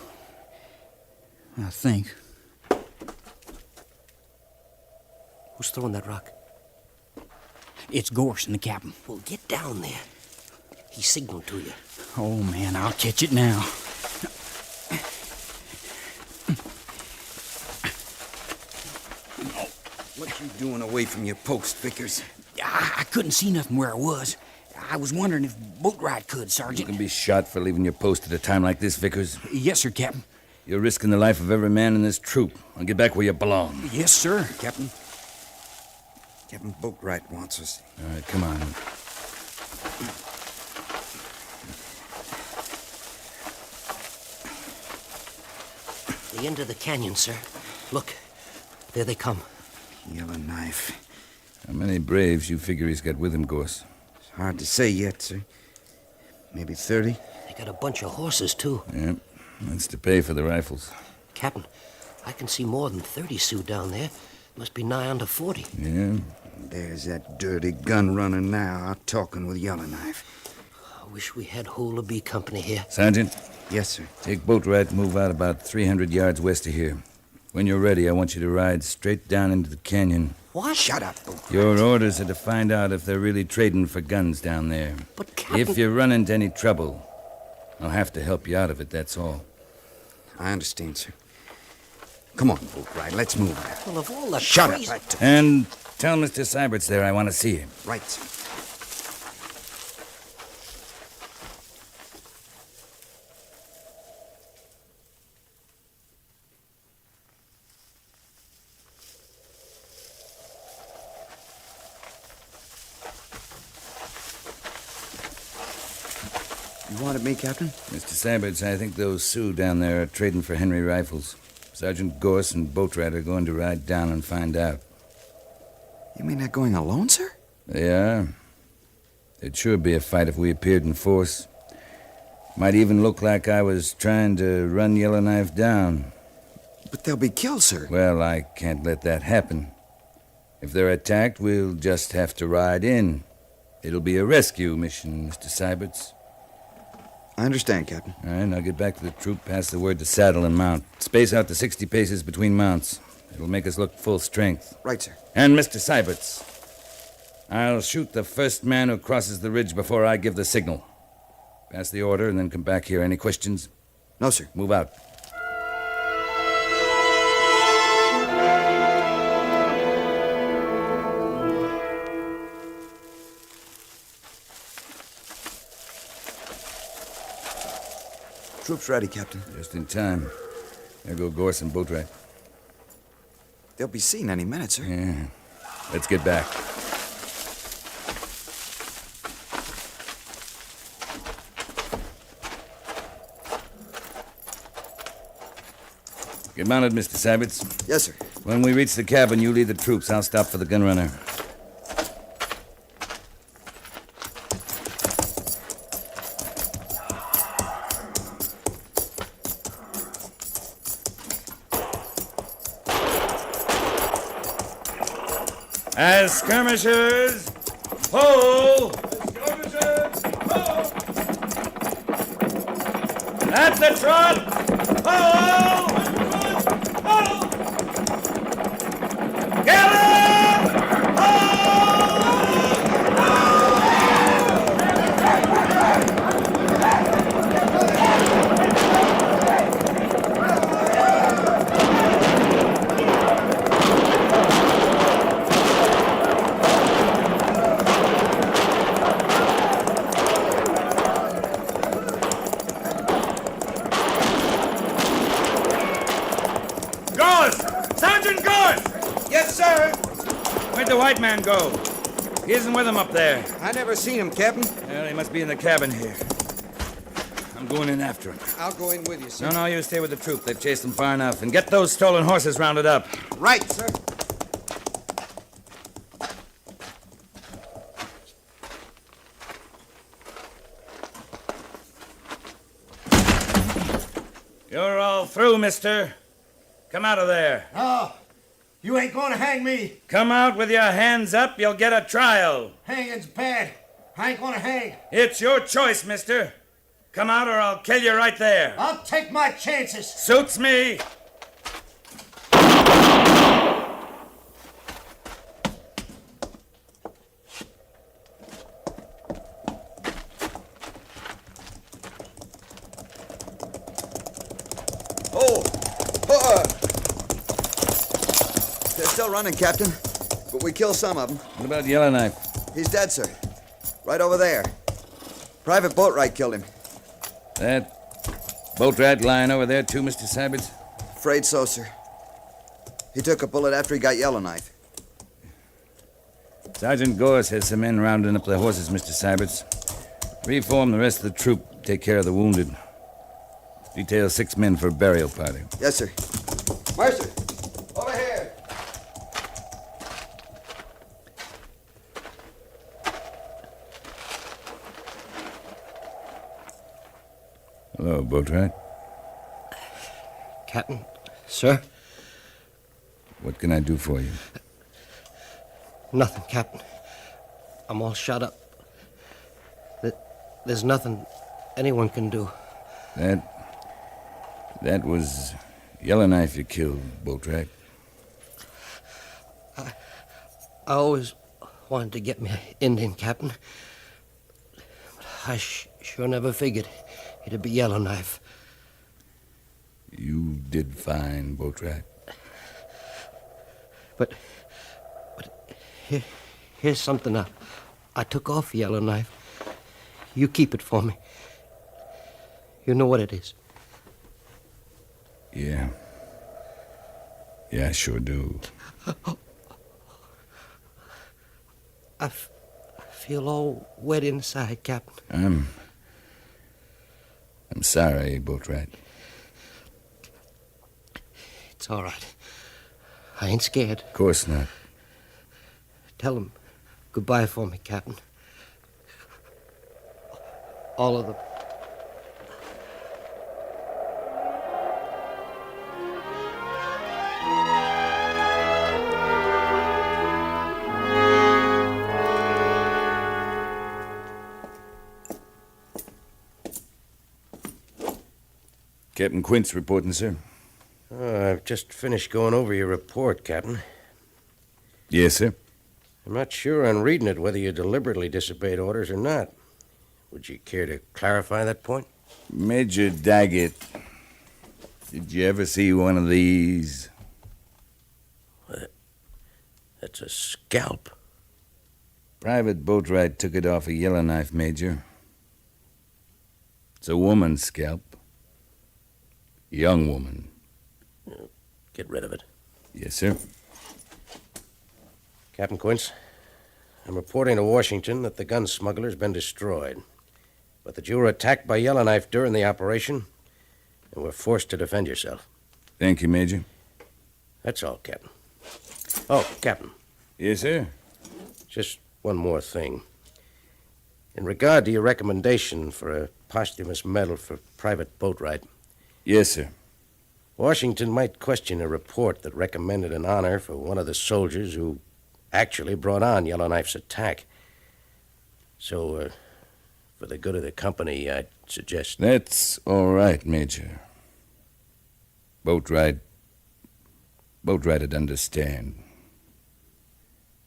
I think. Who's throwing that rock? It's Gorse and the captain. Well, get down there. He signaled to you. Oh, man, I'll catch it now. What you doing away from your post, Vickers? I couldn't see nothing where I was. I was wondering if Boatwright could, You Sergeant. can be shot for leaving your post at a time like this, Vickers. Yes, sir, Captain. You're risking the life of every man in this troop. I'll get back where you belong. Yes, sir, Captain. Captain Boatwright wants us. All right, come on. The end of the canyon, sir. Look, there they come. Yellowknife. How many braves you figure he's got with him, Gorse? It's hard to say yet, sir. Maybe 30. They got a bunch of horses, too. Yep, that's to pay for the rifles. Captain, I can see more than 30 Sioux down there. Must be nigh under 40. Yeah? There's that dirty gun runner now out talking with Yellowknife. I wish we had whole of B Company here. Sergeant? Yes, sir. Take Boatwright and move out about 300 yards west of here. When you're ready, I want you to ride straight down into the canyon. What? Shut up, Boatwright. Your orders are to find out if they're really trading for guns down there. But, Captain... If you run into any trouble, I'll have to help you out of it, that's all. I understand, sir. Come on, Boatwright, let's move out. Well, of all the Shut crazy... up. And tell Mr. Syberts there I want to see him. Right, sir. You wanted me, Captain? Mr. Syberts, I think those Sioux down there are trading for Henry rifles. Sergeant Gorse and Boatwright are going to ride down and find out. You mean they're going alone, sir? They are. It'd sure be a fight if we appeared in force. Might even look like I was trying to run Yellowknife down. But they'll be killed, sir. Well, I can't let that happen. If they're attacked, we'll just have to ride in. It'll be a rescue mission, Mr. Syberts. I understand, Captain. All right, now get back to the troop, pass the word to saddle and mount. Space out to 60 paces between mounts. It'll make us look full strength. Right, sir. And Mr. Syberts, I'll shoot the first man who crosses the ridge before I give the signal. Pass the order and then come back here. Any questions? No, sir. Move out. Troops ready, Captain. Just in time. There go Gorse and Boatwright. They'll be seen any minute, sir. Yeah. Let's get back. Get mounted, Mr. Syberts. Yes, sir. When we reach the cabin, you lead the troops. I'll stop for the gun runner. As skirmishers, pull! Skirmishers, pull! At the trot! Ho! Ho! Gallop! Sergeant Gorse! Yes, sir. Where'd the white man go? He isn't with him up there. I never seen him, Captain. Well, he must be in the cabin here. I'm going in after him. I'll go in with you, sir. No, you stay with the troop. They've chased him far enough. And get those stolen horses rounded up. Right, sir. You're all through, mister. Come out of there. No, you ain't gonna hang me. Come out with your hands up. You'll get a trial. Hanging's bad. I ain't gonna hang. It's your choice, mister. Come out or I'll kill you right there. I'll take my chances. Suits me. They're still running, Captain. But we killed some of them. What about Yellowknife? He's dead, sir. Right over there. Private Boatwright killed him. That boat rat lying over there, too, Mr. Sabbits? Afraid so, sir. He took a bullet after he got Yellowknife. Sergeant Gorse has some men rounding up the horses, Mr. Sabbits. Reform the rest of the troop. Take care of the wounded. Detail 6 men for a burial party. Yes, sir. Mercer, over here. Hello, Boatwright. Captain, sir? What can I do for you? Nothing, Captain. I'm all shut up. There's nothing anyone can do. That was Yellowknife you killed, Boatwright. I always wanted to get me an Indian, Captain. But I sure never figured it'd be Yellowknife. You did fine, Boatwright. But here's something I took off Yellowknife. You keep it for me. You know what it is. Yeah. Yeah, I sure do. I feel all wet inside, Captain. I'm sorry, Boatwright. It's all right. I ain't scared. Of course not. Tell him goodbye for me, Captain. All of them. Captain Quince reporting, sir. I've just finished going over your report, Captain. Yes, sir. I'm not sure on reading it whether you deliberately disobeyed orders or not. Would you care to clarify that point? Major Daggett, did you ever see one of these? That's a scalp. Private Boatwright took it off a Yellowknife, Major. It's a woman's scalp. Young woman. Get rid of it. Yes, sir. Captain Quince, I'm reporting to Washington that the gun smuggler's been destroyed, but that you were attacked by Yellowknife during the operation and were forced to defend yourself. Thank you, Major. That's all, Captain. Oh, Captain. Yes, sir? Just one more thing. In regard to your recommendation for a posthumous medal for Private Boatwright. Yes, sir. Washington might question a report that recommended an honor for one of the soldiers who actually brought on Yellowknife's attack. So, for the good of the company, I'd suggest. That's all right, Major. Boatwright'd understand.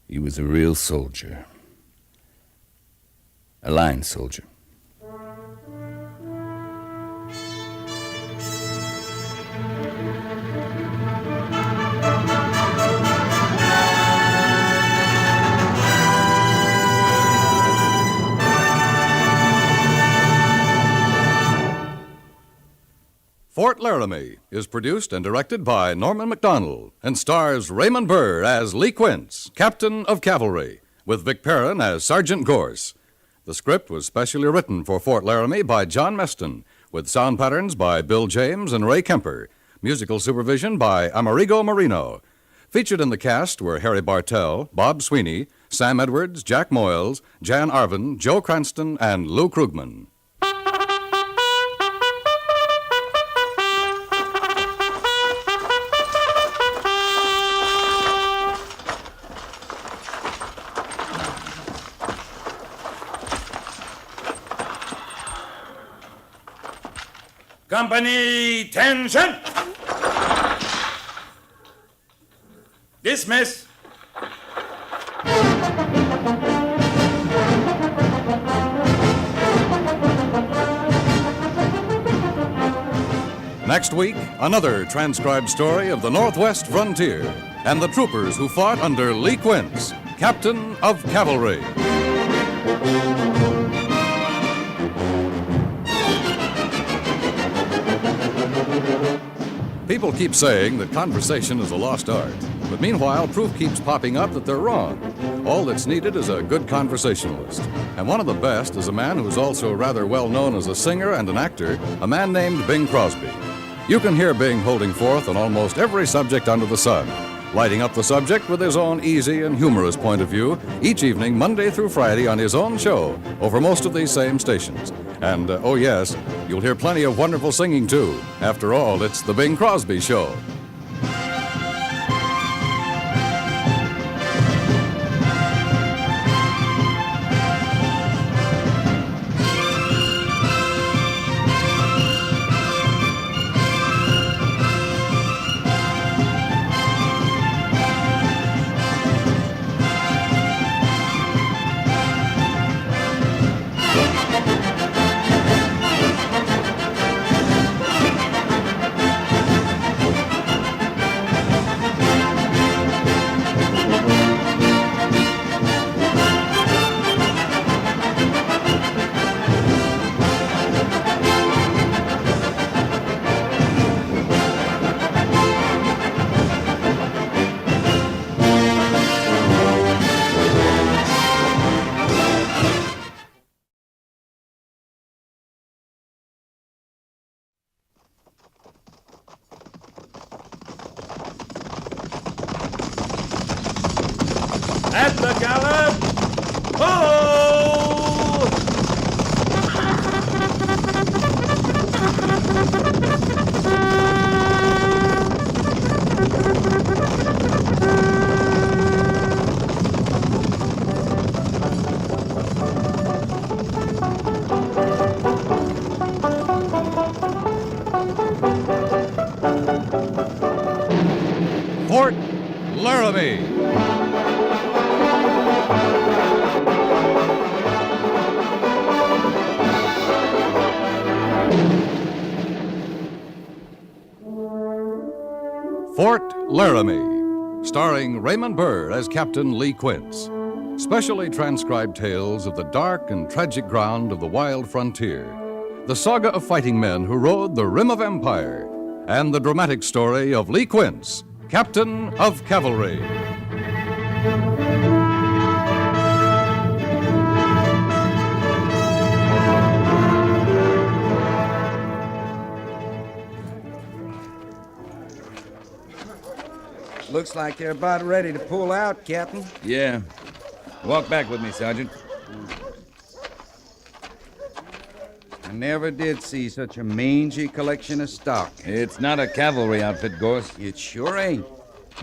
He was a real soldier. A line soldier. Fort Laramie is produced and directed by Norman MacDonald and stars Raymond Burr as Lee Quince, Captain of Cavalry, with Vic Perrin as Sergeant Gorse. The script was specially written for Fort Laramie by John Meston, with sound patterns by Bill James and Ray Kemper, musical supervision by Amerigo Marino. Featured in the cast were Harry Bartell, Bob Sweeney, Sam Edwards, Jack Moyles, Jan Arvin, Joe Cranston, and Lou Krugman. Company, tension! Dismiss! Next week, another transcribed story of the Northwest frontier and the troopers who fought under Lee Quince, Captain of Cavalry. People keep saying that conversation is a lost art, but meanwhile, proof keeps popping up that they're wrong. All that's needed is a good conversationalist. And one of the best is a man who's also rather well known as a singer and an actor, a man named Bing Crosby. You can hear Bing holding forth on almost every subject under the sun, lighting up the subject with his own easy and humorous point of view each evening, Monday through Friday, on his own show over most of these same stations. And, oh yes, you'll hear plenty of wonderful singing, too. After all, it's the Bing Crosby Show. At the gallop! Ho! Fort Laramie. Fort Laramie, starring Raymond Burr as Captain Lee Quince. Specially transcribed tales of the dark and tragic ground of the wild frontier, the saga of fighting men who rode the rim of empire, and the dramatic story of Lee Quince, Captain of Cavalry. Looks like they're about ready to pull out, Captain. Yeah. Walk back with me, Sergeant. I never did see such a mangy collection of stock. It's not a cavalry outfit, Gorse. It sure ain't.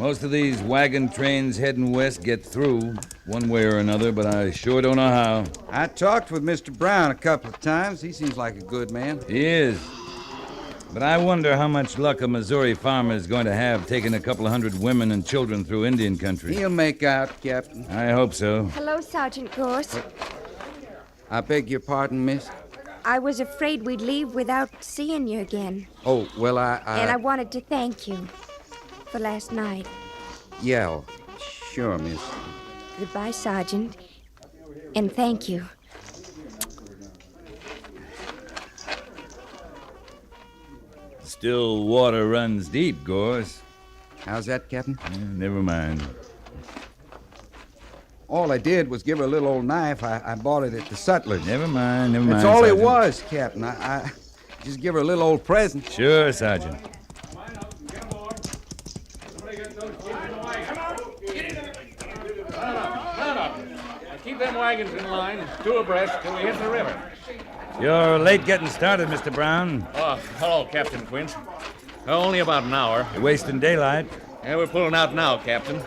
Most of these wagon trains heading west get through, one way or another, but I sure don't know how. I talked with Mr. Brown a couple of times. He seems like a good man. He is. But I wonder how much luck a Missouri farmer is going to have taking a couple of hundred women and children through Indian country. He'll make out, Captain. I hope so. Hello, Sergeant Gorse. I beg your pardon, miss? I was afraid we'd leave without seeing you again. Oh, well, And I wanted to thank you for last night. Yeah, oh, sure, miss. Goodbye, Sergeant. And thank you. Still water runs deep, Gorse. How's that, Captain? Never mind. All I did was give her a little old knife. I bought it at the sutler's. Never mind. That's all Sergeant. it was, Captain. I just give her a little old present. Sure, Sergeant. Keep them wagons in line, two abreast, till we hit the river. You're late getting started, Mr. Brown. Oh, hello, Captain Quince. Only about an hour. You're wasting daylight. Yeah, we're pulling out now, Captain.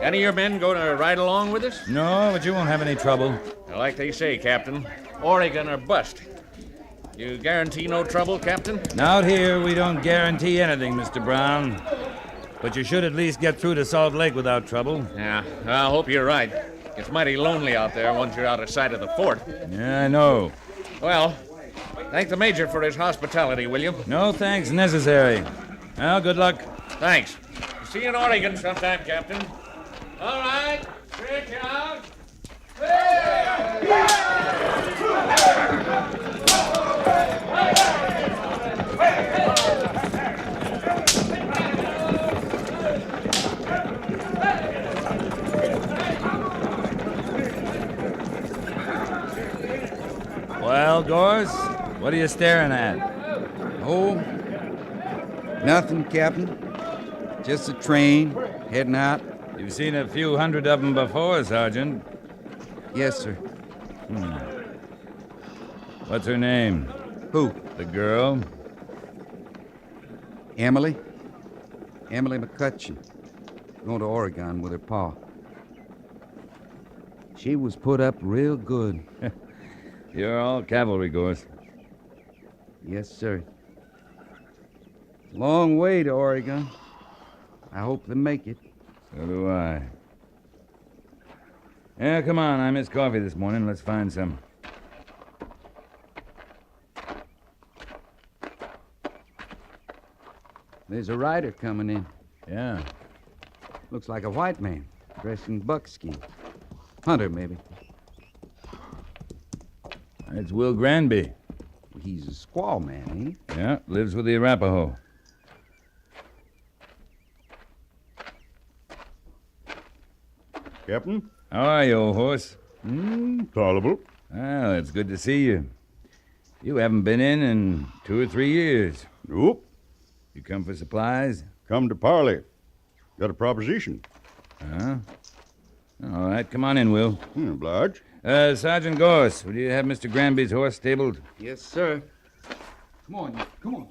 Any of your men going to ride along with us? No, but you won't have any trouble. Like they say, Captain, Oregon or bust. You guarantee no trouble, Captain? Out here, we don't guarantee anything, Mr. Brown. But you should at least get through to Salt Lake without trouble. Yeah, I hope you're right. It's mighty lonely out there once you're out of sight of the fort. Yeah, I know. Well, thank the Major for his hospitality, will you? No thanks necessary. Well, good luck. Thanks. See you in Oregon sometime, Captain. All right, stretch out. Well, Gorse, what are you staring at? Oh, nothing, Captain. Just a train heading out. You've seen a few hundred of them before, Sergeant. Yes, sir. What's her name? Who? The girl? Emily. Emily McCutcheon. Going to Oregon with her pa. She was put up real good. You're all cavalry, Gorse. Yes, sir. Long way to Oregon. I hope they make it. So do I. Yeah, come on. I missed coffee this morning. Let's find some. There's a rider coming in. Yeah. Looks like a white man, dressed in buckskin. Hunter, maybe. It's Will Granby. He's a squaw man, ain't he? Yeah, lives with the Arapaho. Captain? How are you, old horse? Tolerable. Well, it's good to see you. You haven't been in 2 or 3 years. Nope. You come for supplies? Come to parley. Got a proposition. Huh? All right, come on in, Will. Oblige. Sergeant Gorse, will you have Mr. Granby's horse stabled? Yes, sir. Come on, come on.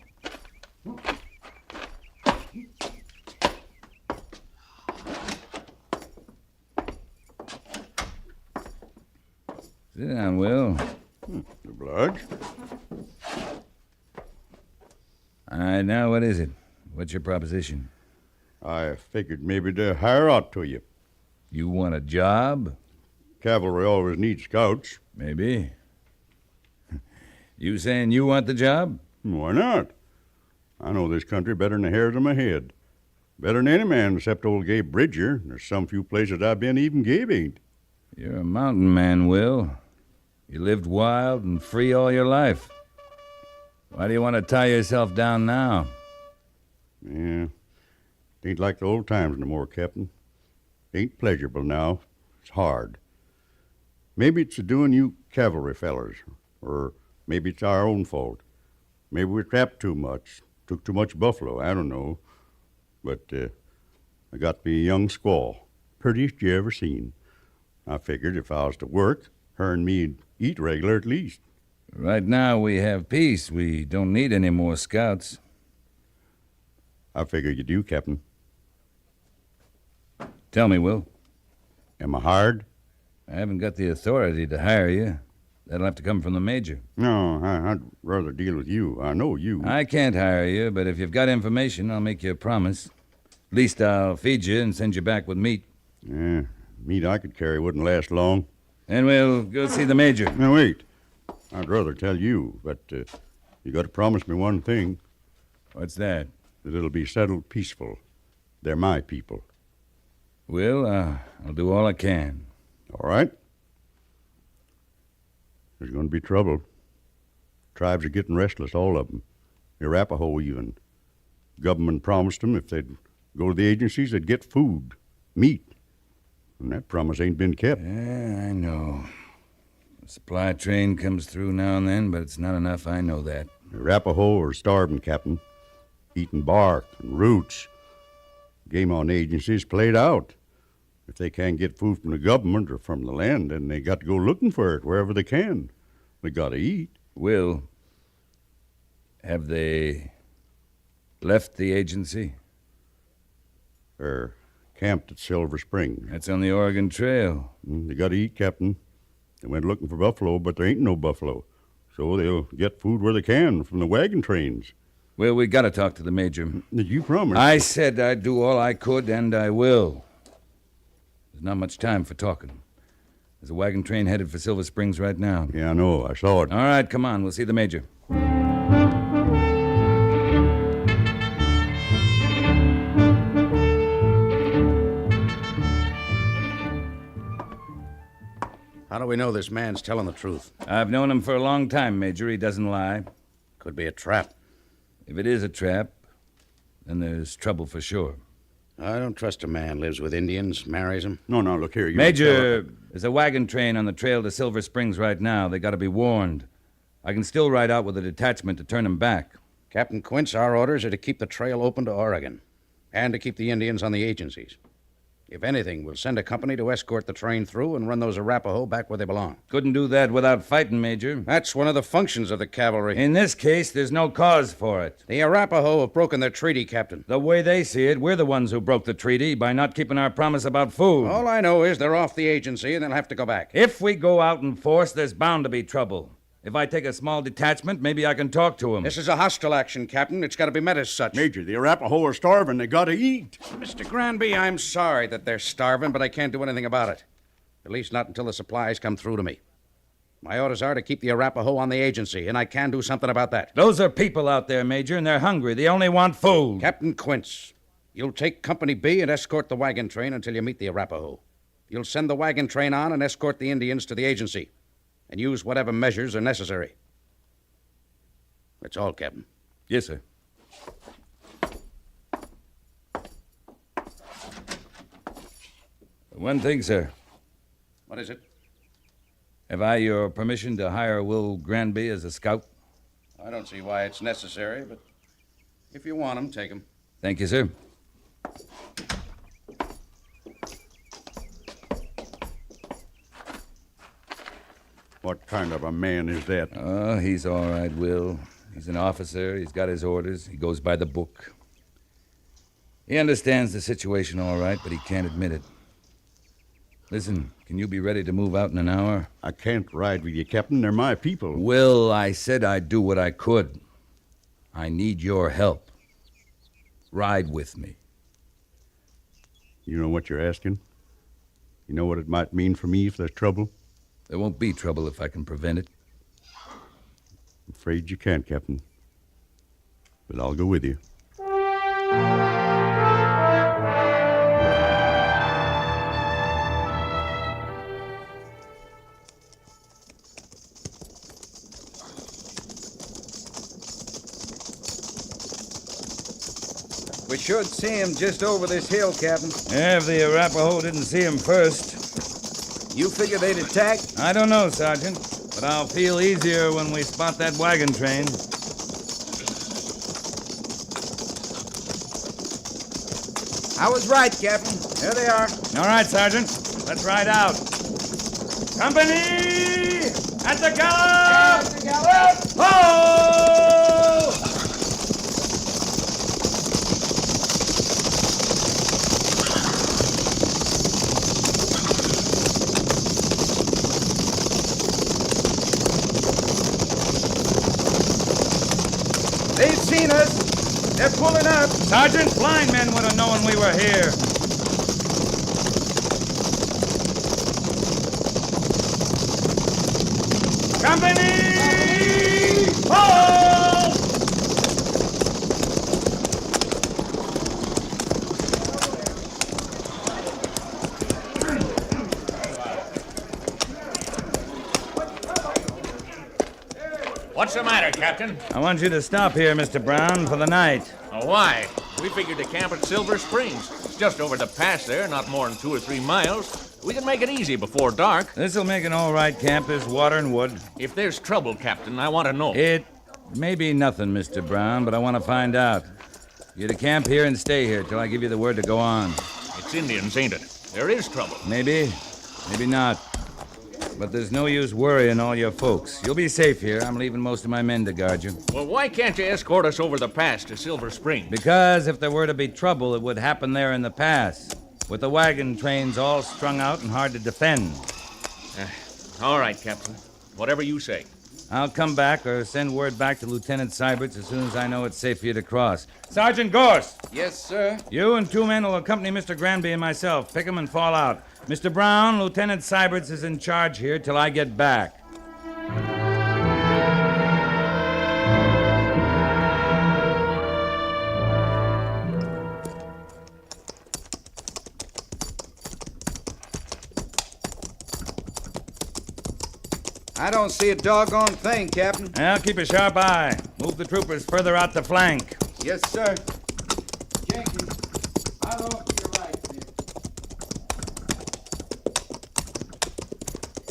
Sit down, Will. Oblige. All right, now what is it? What's your proposition? I figured maybe to hire out to you. You want a job? Cavalry always needs scouts. Maybe. You saying you want the job? Why not? I know this country better than the hairs on my head. Better than any man except old Gabe Bridger. There's some few places I've been even Gabe ain't. You're a mountain man, Will. You lived wild and free all your life. Why do you want to tie yourself down now? Yeah. It ain't like the old times no more, Captain. It ain't pleasurable now. It's hard. Maybe it's a doing you cavalry fellers, or maybe it's our own fault. Maybe we trapped too much, took too much buffalo, I don't know. But I got me a young squaw, prettiest you ever seen. I figured if I was to work, her and me'd eat regular at least. Right now we have peace. We don't need any more scouts. I figure you do, Captain. Tell me, Will. Am I hired? I haven't got the authority to hire you. That'll have to come from the major. No, I'd rather deal with you. I know you. I can't hire you, but if you've got information, I'll make you a promise. At least I'll feed you and send you back with meat. Yeah, meat I could carry wouldn't last long. Then we'll go see the major. Now, wait. I'd rather tell you, but you got to promise me one thing. What's that? That it'll be settled peaceful. They're my people. Well, I'll do all I can. All right. There's going to be trouble. Tribes are getting restless, all of them. The Arapaho even. Government promised them if they'd go to the agencies, they'd get food, meat. And that promise ain't been kept. Yeah, I know. The supply train comes through now and then, but it's not enough, I know that. The Arapaho are starving, Captain. Eating bark and roots. Game on agencies played out. If they can't get food from the government or from the land, then they got to go looking for it wherever they can. They got to eat. Will, have they left the agency? They're camped at Silver Spring. That's on the Oregon Trail. They got to eat, Captain. They went looking for buffalo, but there ain't no buffalo. So they'll get food where they can from the wagon trains. Well, we got to talk to the major. Did you promise? I said I'd do all I could, and I will. There's not much time for talking. There's a wagon train headed for Silver Springs right now. Yeah, I know. I saw it. All right, come on. We'll see the major. How do we know this man's telling the truth? I've known him for a long time, Major. He doesn't lie. Could be a trap. If it is a trap, then there's trouble for sure. I don't trust a man lives with Indians, marries them. No, look here. Major, there's a wagon train on the trail to Silver Springs right now. They got to be warned. I can still ride out with a detachment to turn them back. Captain Quince, our orders are to keep the trail open to Oregon and to keep the Indians on the agencies. If anything, we'll send a company to escort the train through and run those Arapaho back where they belong. Couldn't do that without fighting, Major. That's one of the functions of the cavalry. In this case, there's no cause for it. The Arapaho have broken their treaty, Captain. The way they see it, we're the ones who broke the treaty by not keeping our promise about food. All I know is they're off the agency and they'll have to go back. If we go out in force, there's bound to be trouble. If I take a small detachment, maybe I can talk to them. This is a hostile action, Captain. It's got to be met as such. Major, the Arapaho are starving. They got to eat. Mr. Granby, I'm sorry that they're starving, but I can't do anything about it. At least not until the supplies come through to me. My orders are to keep the Arapaho on the agency, and I can do something about that. Those are people out there, Major, and they're hungry. They only want food. Captain Quince, you'll take Company B and escort the wagon train until you meet the Arapaho. You'll send the wagon train on and escort the Indians to the agency, and use whatever measures are necessary. That's all, Captain. Yes, sir. One thing, sir. What is it? Have I your permission to hire Will Granby as a scout? I don't see why it's necessary, but if you want him, take him. Thank you, sir. What kind of a man is that? Oh, he's all right, Will. He's an officer. He's got his orders. He goes by the book. He understands the situation all right, but he can't admit it. Listen, can you be ready to move out in an hour? I can't ride with you, Captain. They're my people. Will, I said I'd do what I could. I need your help. Ride with me. You know what you're asking? You know what it might mean for me if there's trouble? There won't be trouble if I can prevent it. I'm afraid you can't, Captain. But I'll go with you. We should see him just over this hill, Captain. Yeah, if the Arapaho didn't see him first. You figure they'd attack? I don't know, Sergeant, but I'll feel easier when we spot that wagon train. I was right, Captain. There they are. All right, Sergeant. Let's ride out. Company! At the gallop! At the gallop! Ho! seen us. They're pulling up. Sergeant, blind men would have known we were here. Company! Hold! What's the matter, Captain? I want you to stop here, Mr. Brown, for the night. Oh, why? We figured to camp at Silver Springs. It's just over the pass there, not more than 2 or 3 miles. We can make it easy before dark. This'll make an all right camp. There's water and wood. If there's trouble, Captain, I want to know. It may be nothing, Mr. Brown, but I want to find out. You're to camp here and stay here till I give you the word to go on. It's Indians, ain't it? There is trouble. Maybe, maybe not. But there's no use worrying all your folks. You'll be safe here. I'm leaving most of my men to guard you. Well, why can't you escort us over the pass to Silver Springs? Because if there were to be trouble, it would happen there in the pass, with the wagon trains all strung out and hard to defend. All right, Captain. Whatever you say. I'll come back or send word back to Lieutenant Syberts as soon as I know it's safe for you to cross. Sergeant Gorst! Yes, sir. You and 2 men will accompany Mr. Granby and myself. Pick 'em and fall out. Mr. Brown, Lieutenant Syberts is in charge here till I get back. I don't see a doggone thing, Captain. Well, keep a sharp eye. Move the troopers further out the flank. Yes, sir. Jenkins, I'll off to your right,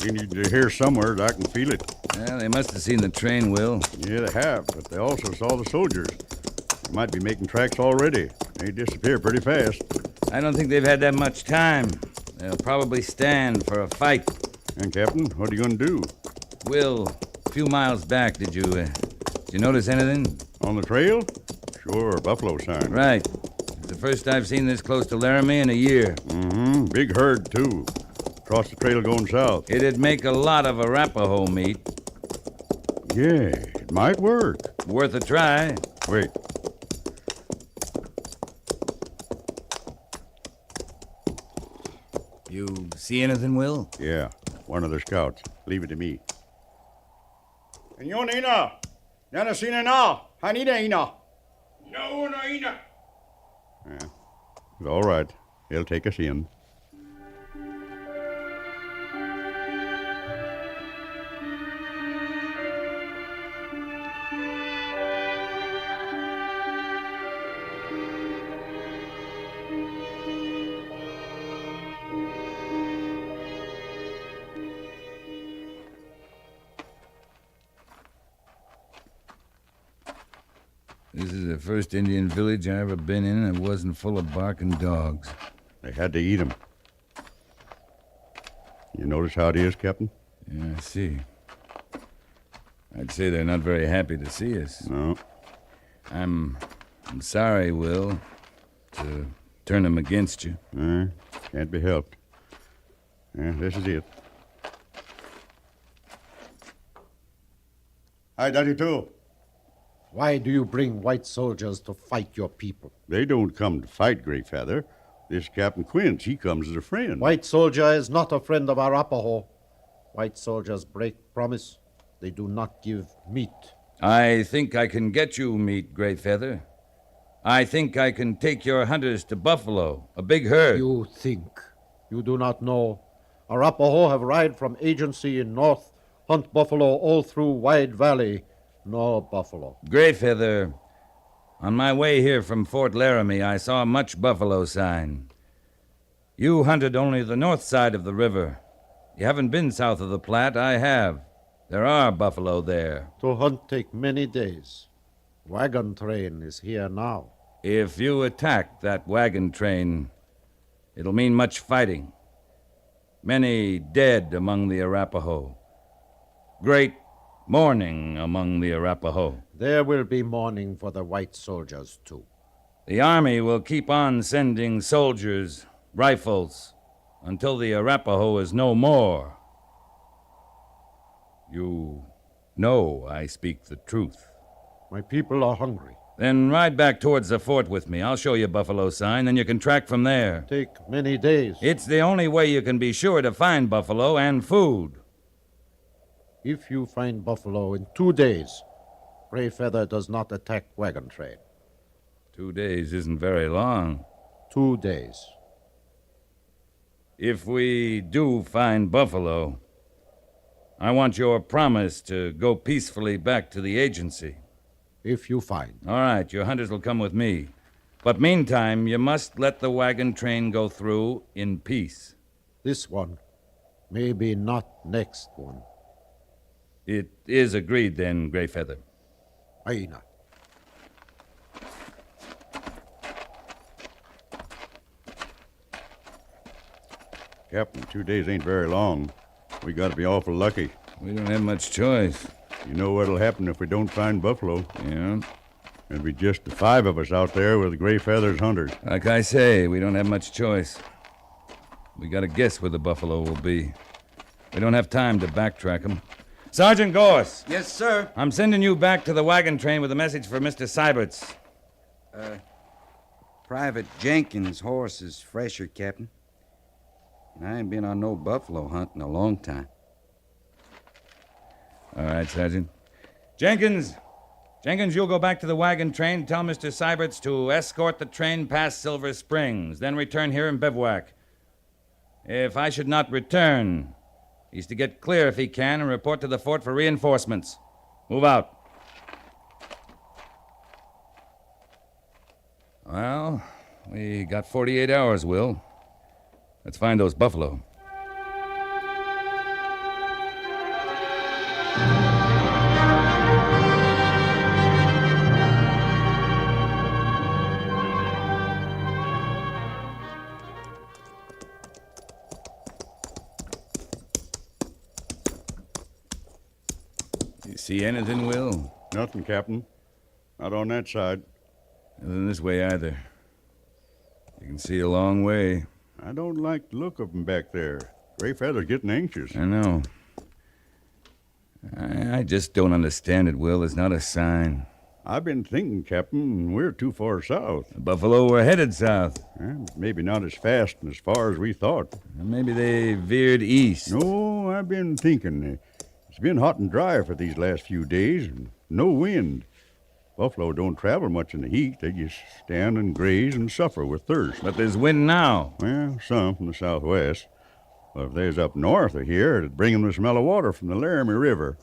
sir. You need to hear somewhere that I can feel it. Well, they must have seen the train, Will. Yeah, they have, but they also saw the soldiers. They might be making tracks already. They disappear pretty fast. I don't think they've had that much time. They'll probably stand for a fight. And, Captain, what are you going to do? Will, a few miles back, did you notice anything? On the trail? Sure, buffalo sign. Right. It's the first I've seen this close to Laramie in a year. Mm-hmm. Big herd, too. Across the trail going south. It'd make a lot of Arapaho meat. Yeah, it might work. Worth a try. Wait. You see anything, Will? Yeah, one of the scouts. Leave it to me. Yo nina, yana sina na, hanida ina. No, no, ina. Yeah, it's all right. He'll take us in. This is the first Indian village I ever been in that wasn't full of barking dogs. They had to eat 'em. You notice how it is, Captain? Yeah, I see. I'd say they're not very happy to see us. No. I'm sorry, Will, to turn them against you. Can't be helped. Yeah, this is it. Hi, Daddy, too. Why do you bring white soldiers to fight your people? They don't come to fight, Greyfeather. This Captain Quince, he comes as a friend. White soldier is not a friend of Arapaho. White soldiers break promise. They do not give meat. I think I can get you meat, Greyfeather. I think I can take your hunters to Buffalo, a big herd. You think. You do not know. Arapaho have ride from agency in north, hunt buffalo all through Wide Valley. No buffalo. Greyfeather, on my way here from Fort Laramie, I saw much buffalo sign. You hunted only the north side of the river. You haven't been south of the Platte. I have. There are buffalo there. To hunt take many days. Wagon train is here now. If you attack that wagon train, it'll mean much fighting. Many dead among the Arapaho. Great mourning among the Arapaho. There will be mourning for the white soldiers, too. The Army will keep on sending soldiers, rifles, until the Arapaho is no more. You know I speak the truth. My people are hungry. Then ride back towards the fort with me. I'll show you buffalo sign, then you can track from there. Take many days. It's the only way you can be sure to find buffalo and food. If you find buffalo in 2 days, Gray Feather does not attack wagon train. 2 days isn't very long. 2 days. If we do find buffalo, I want your promise to go peacefully back to the agency. If you find. All right, your hunters will come with me. But meantime, you must let the wagon train go through in peace. This one. Maybe not next one. It is agreed then, Greyfeather. Aina. Captain, 2 days ain't very long. We gotta be awful lucky. We don't have much choice. You know what'll happen if we don't find buffalo? Yeah? It'll be just the 5 of us out there with Gray Feather's hunters. Like I say, we don't have much choice. We gotta guess where the buffalo will be. We don't have time to backtrack them. Sergeant Gorse! Yes, sir. I'm sending you back to the wagon train with a message for Mr. Seibert's. Private Jenkins' horse is fresher, Captain. And I ain't been on no buffalo hunt in a long time. All right, Sergeant. Jenkins, you'll go back to the wagon train. Tell Mr. Seibert's to escort the train past Silver Springs, then return here and bivouac. If I should not return, he's to get clear if he can and report to the fort for reinforcements. Move out. Well, we got 48 hours, Will. Let's find those buffalo. You see anything, Will? Nothing, Captain. Not on that side. Nothing this way either. You can see a long way. I don't like the look of 'em back there. Gray Feather's getting anxious. I know. I just don't understand it, Will. It's not a sign. I've been thinking, Captain, we're too far south. The buffalo were headed south. Maybe not as fast and as far as we thought. Maybe they veered east. No, I've been thinking. It's been hot and dry for these last few days, and no wind. Buffalo don't travel much in the heat. They just stand and graze and suffer with thirst. But there's wind now. Well, some from the southwest. But if there's up north of here, it'd bring them the smell of water from the Laramie River.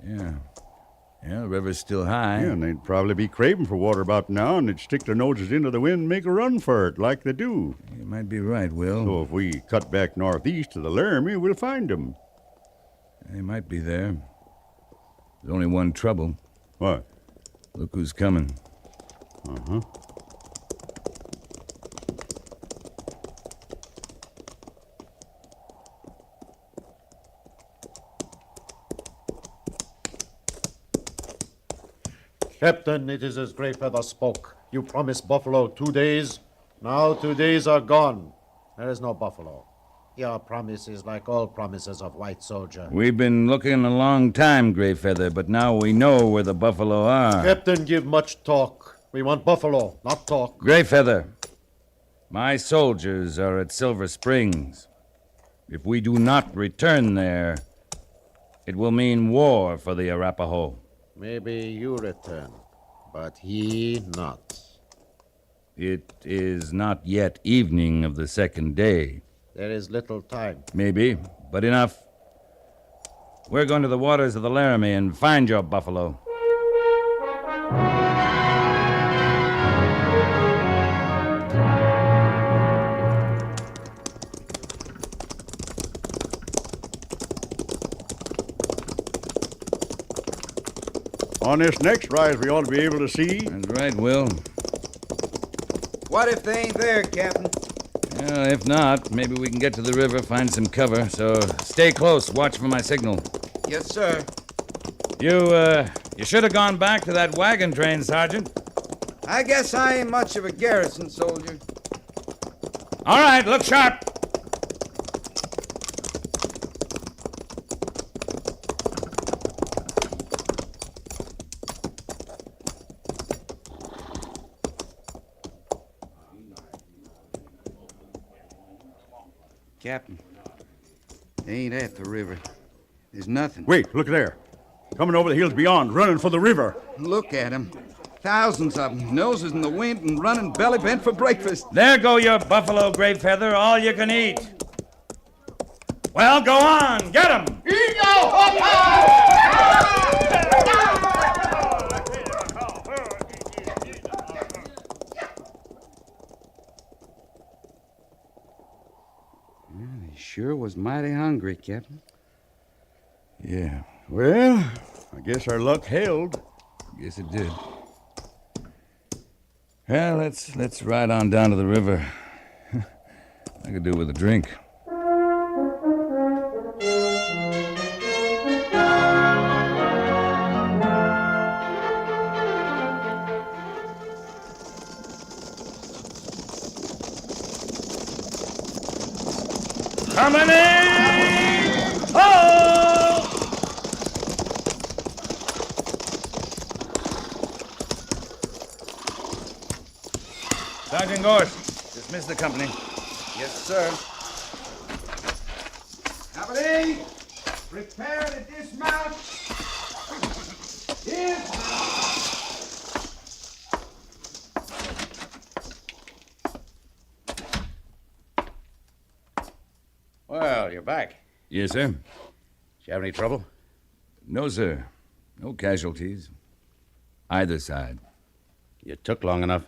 Yeah. Yeah, the river's still high. Yeah, and they'd probably be craving for water about now, and they'd stick their noses into the wind and make a run for it, like they do. You might be right, Will. So if we cut back northeast to the Laramie, we'll find them. They might be there. There's only one trouble. What? Look who's coming. Uh-huh. Captain, it is as Gray Feather spoke. You promised buffalo 2 days. Now 2 days are gone. There is no buffalo. Your promise is like all promises of white soldier. We've been looking a long time, Greyfeather, but now we know where the buffalo are. Captain, give much talk. We want buffalo, not talk. Greyfeather, my soldiers are at Silver Springs. If we do not return there, it will mean war for the Arapaho. Maybe you return, but he not. It is not yet evening of the second day. There is little time. Maybe, but enough. We're going to the waters of the Laramie and find your buffalo. On this next rise, we ought to be able to see. That's right, Will. What if they ain't there, Captain? If not, maybe we can get to the river, find some cover. So stay close. Watch for my signal. Yes, sir. You should have gone back to that wagon train, Sergeant. I guess I ain't much of a garrison soldier. All right, look sharp. Captain, they ain't at the river. There's nothing. Wait, look there. Coming over the hills beyond, running for the river. Look at 'em. Thousands of 'em, noses in the wind and running belly bent for breakfast. There go your buffalo, Gray Feather, all you can eat. Well, go on, get 'em! They sure was mighty hungry, Captain. Yeah. Well, I guess our luck held. Guess it did. Well, let's ride on down to the river. I could do with a drink. Coming in! Oh! Sergeant Gorse, dismiss the company. Yes, sir. Company, prepare to dismount. Well, you're back. Yes, sir. Did you have any trouble? No, sir. No casualties. Either side. You took long enough.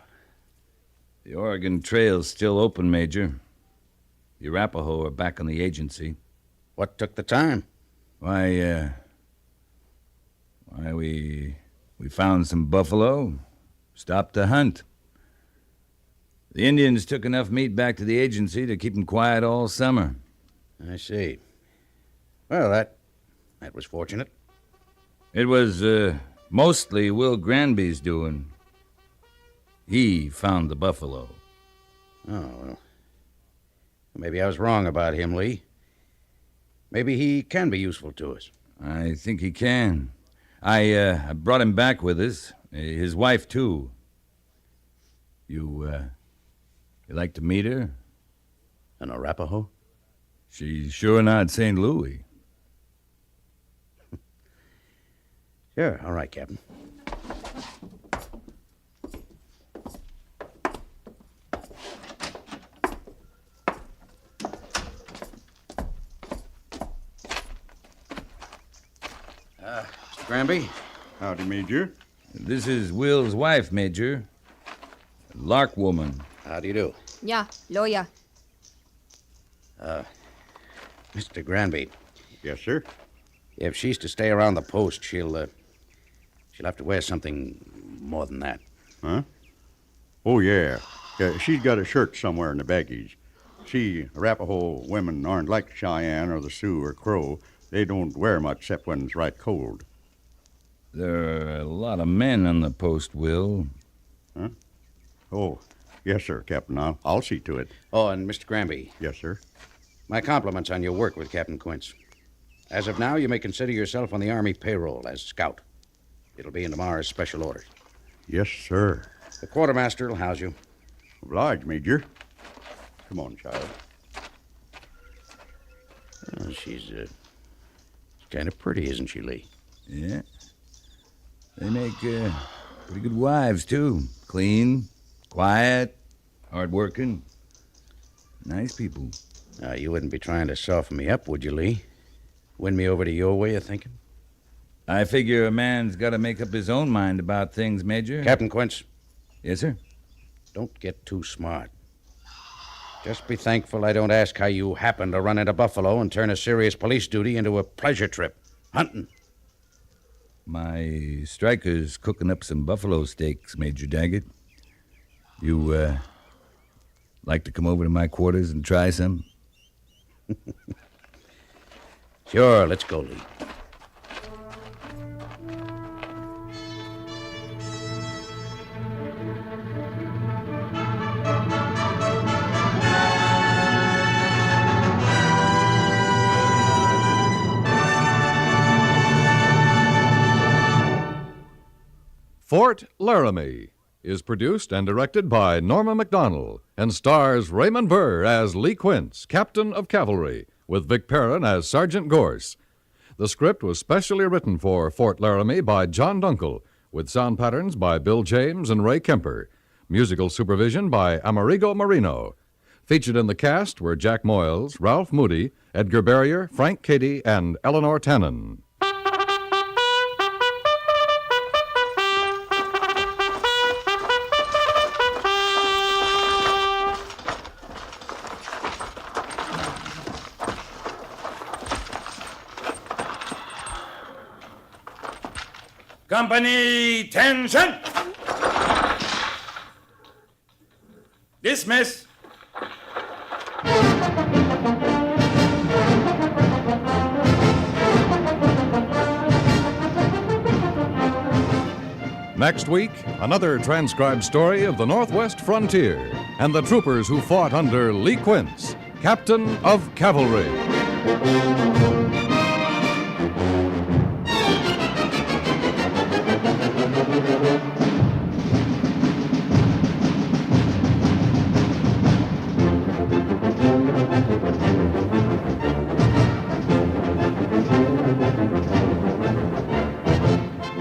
The Oregon Trail's still open, Major. The Arapaho are back on the agency. What took the time? Why, we found some buffalo, stopped the hunt. The Indians took enough meat back to the agency to keep them quiet all summer. I see. Well, that was fortunate. It was mostly Will Granby's doing. He found the buffalo. Oh, well. Maybe I was wrong about him, Lee. Maybe he can be useful to us. I think he can. I brought him back with us. His wife, too. You like to meet her? An Arapaho? She's sure not St. Louis. Sure, all right, Captain. Mr. Granby? Howdy, Major. This is Will's wife, Major. Lark woman. How do you do? Yeah, lawyer. Mr. Granby. Yes, sir. If she's to stay around the post, she'll have to wear something more than that. Huh? Oh, yeah. She's got a shirt somewhere in the baggage. See, Arapaho women aren't like Cheyenne or the Sioux or Crow. They don't wear much except when it's right cold. There are a lot of men on the post, Will. Huh? Oh, yes, sir, Captain. I'll see to it. Oh, and Mr. Granby. Yes, sir. My compliments on your work with Captain Quince. As of now, you may consider yourself on the Army payroll as scout. It'll be in tomorrow's special orders. Yes, sir. The quartermaster will house you. Obliged, Major. Come on, child. Oh, she's kind of pretty, isn't she, Lee? Yeah. They make pretty good wives, too. Clean, quiet, hard-working. Nice people. You wouldn't be trying to soften me up, would you, Lee? Win me over to your way of thinking? I figure a man's got to make up his own mind about things, Major. Captain Quince. Yes, sir? Don't get too smart. Just be thankful I don't ask how you happened to run into Buffalo and turn a serious police duty into a pleasure trip. Hunting. My striker's cooking up some buffalo steaks, Major Daggett. You, like to come over to my quarters and try some? Sure, let's go, Lee. Fort Laramie, is produced and directed by Norma MacDonald and stars Raymond Burr as Lee Quince, Captain of Cavalry, with Vic Perrin as Sergeant Gorse. The script was specially written for Fort Laramie by John Dunkel, with sound patterns by Bill James and Ray Kemper. Musical supervision by Amerigo Marino. Featured in the cast were Jack Moyles, Ralph Moody, Edgar Barrier, Frank Cady, and Eleanor Tannen. Company, tension! Dismiss! Next week, another transcribed story of the Northwest frontier and the troopers who fought under Lee Quince, Captain of Cavalry.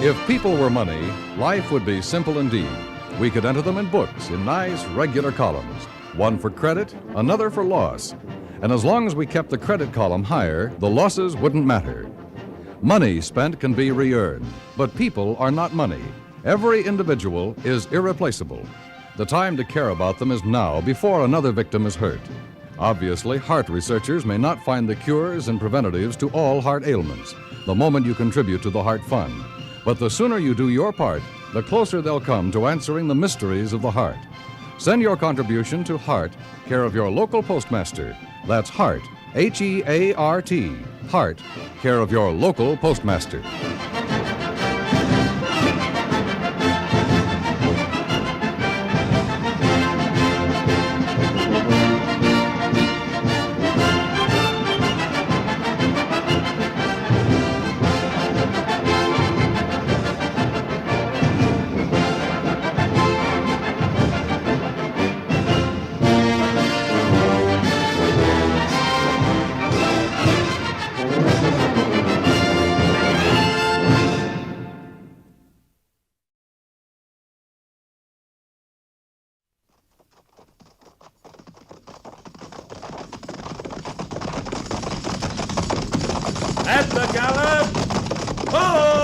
If people were money, life would be simple indeed. We could enter them in books in nice, regular columns, one for credit, another for loss. And as long as we kept the credit column higher, the losses wouldn't matter. Money spent can be re-earned, but people are not money. Every individual is irreplaceable. The time to care about them is now, before another victim is hurt. Obviously, heart researchers may not find the cures and preventatives to all heart ailments the moment you contribute to the Heart Fund. But the sooner you do your part, the closer they'll come to answering the mysteries of the heart. Send your contribution to Heart, care of your local postmaster. That's Heart, H-E-A-R-T, Heart, care of your local postmaster. At the gallop! Ho!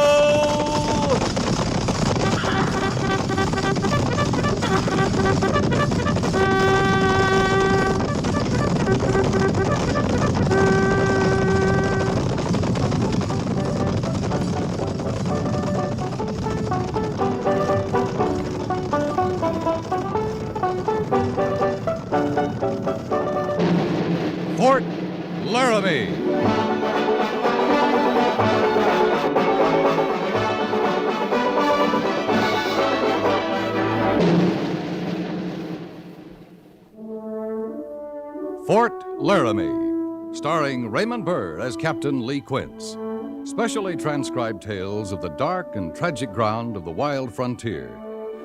Fort Laramie. Fort Laramie, starring Raymond Burr as Captain Lee Quince. Specially transcribed tales of the dark and tragic ground of the wild frontier.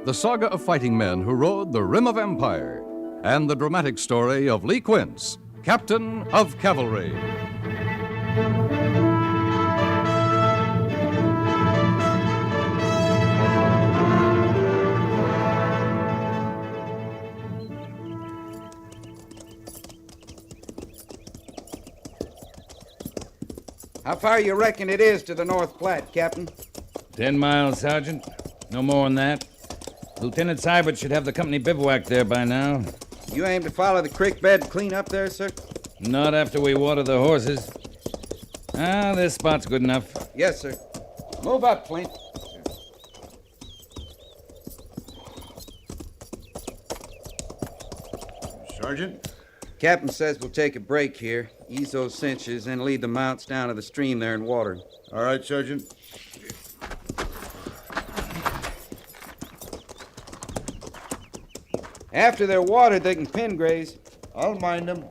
The saga of fighting men who rode the rim of empire. And the dramatic story of Lee Quince, Captain of Cavalry. How far you reckon it is to the North Platte, Captain? 10 miles, Sergeant. No more than that. Lieutenant Seibert should have the company bivouac there by now. You aim to follow the creek bed clean up there, sir? Not after we water the horses. This spot's good enough. Yes, sir. Move up, Flint. Sergeant? Captain says we'll take a break here, ease those cinches, and lead the mounts down to the stream there and water. All right, Sergeant. After they're watered, they can pen graze. I'll mind them.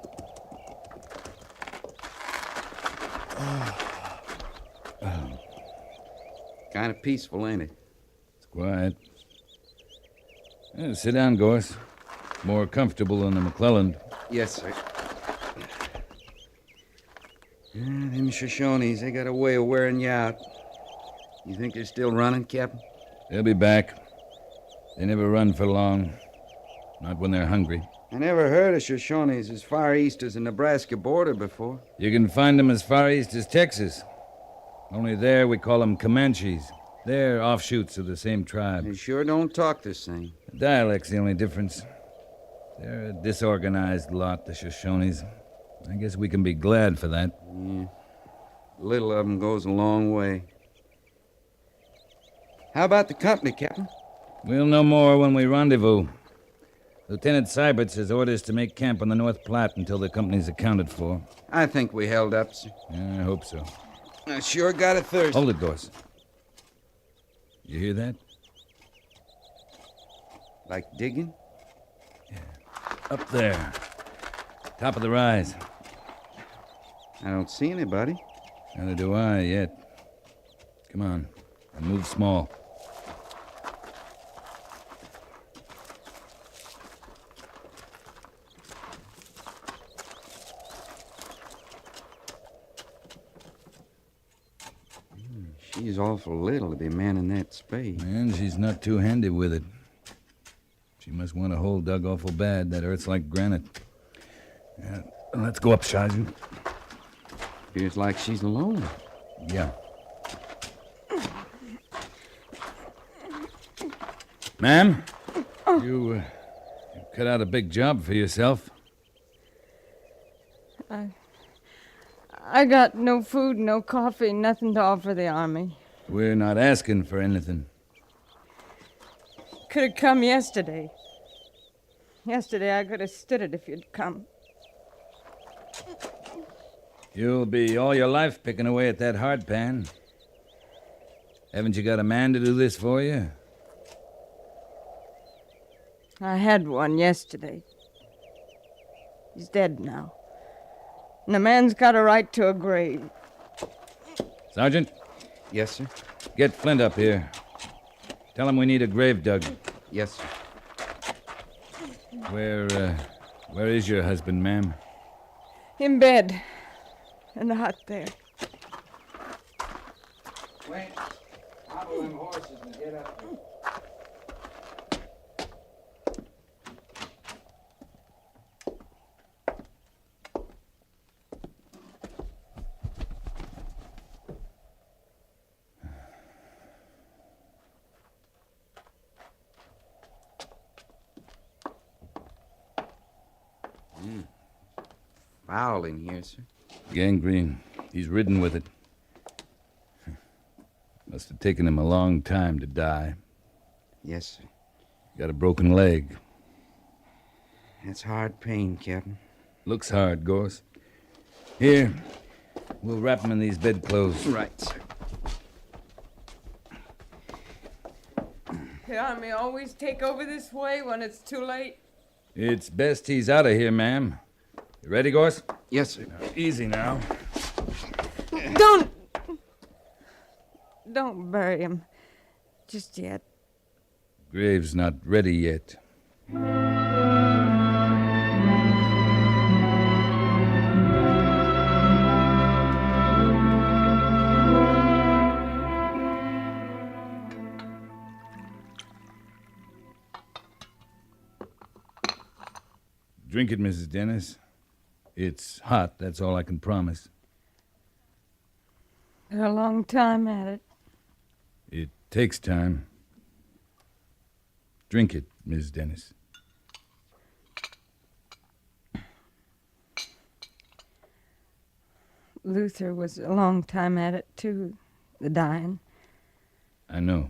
Kind of peaceful, ain't it? It's quiet. Yeah, sit down, Gorse. More comfortable than the McClelland. Yes, sir. Them Shoshones, they got a way of wearing you out. You think they're still running, Captain? They'll be back. They never run for long. Not when they're hungry. I never heard of Shoshones as far east as the Nebraska border before. You can find them as far east as Texas. Only there we call them Comanches. They're offshoots of the same tribe. They sure don't talk the same. The dialect's the only difference. They're a disorganized lot, the Shoshones. I guess we can be glad for that. Yeah. Little of them goes a long way. How about the company, Captain? We'll know more when we rendezvous. Lieutenant Seibert's has orders to make camp on the North Platte until the company's accounted for. I think we held up, sir. Yeah, I hope so. I sure got a thirst. Hold it, Gorse. You hear that? Like digging? Up there. Top of the rise. I don't see anybody. Neither do I yet. Come on. And move small. She's awful little to be manning that spade. And she's not too handy with it. She must want a hole dug awful bad. That earth's like granite. Yeah, let's go up, Shaju. Feels like she's alone. Yeah. Ma'am, you cut out a big job for yourself. I got no food, no coffee, nothing to offer the army. We're not asking for anything. Could have come yesterday. Yesterday I could have stood it if you'd come. You'll be all your life picking away at that hard pan. Haven't you got a man to do this for you? I had one yesterday. He's dead now. And a man's got a right to a grave. Sergeant? Yes, sir? Get Flint up here. Tell him we need a grave dug. Yes, sir. Where is your husband, ma'am? In bed. In the hut there. Wait. Hobble them horses and get up there. Foul in here, sir. Gangrene. He's ridden with it. Must have taken him a long time to die. Yes, sir. Got a broken leg. That's hard pain, Captain. Looks hard, Gorse. Here, we'll wrap him in these bedclothes. Right, sir. The army always take over this way when it's too late. It's best he's out of here, ma'am. You ready, Gorse? Yes, sir. Easy now. Don't bury him. Just yet. Grave's not ready yet. Drink it, Mrs. Dennis. It's hot, that's all I can promise. Been a long time at it. It takes time. Drink it, Miss Dennis. Luther was a long time at it, too, the dying. I know.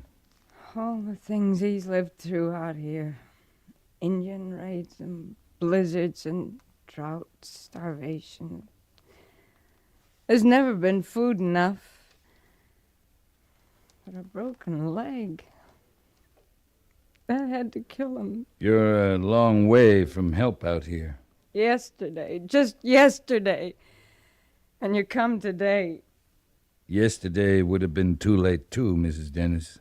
All the things he's lived through out here. Indian raids and blizzards and drought, starvation. There's never been food enough. But a broken leg. That had to kill him. You're a long way from help out here. Yesterday, just yesterday. And you come today. Yesterday would have been too late, too, Mrs. Dennis.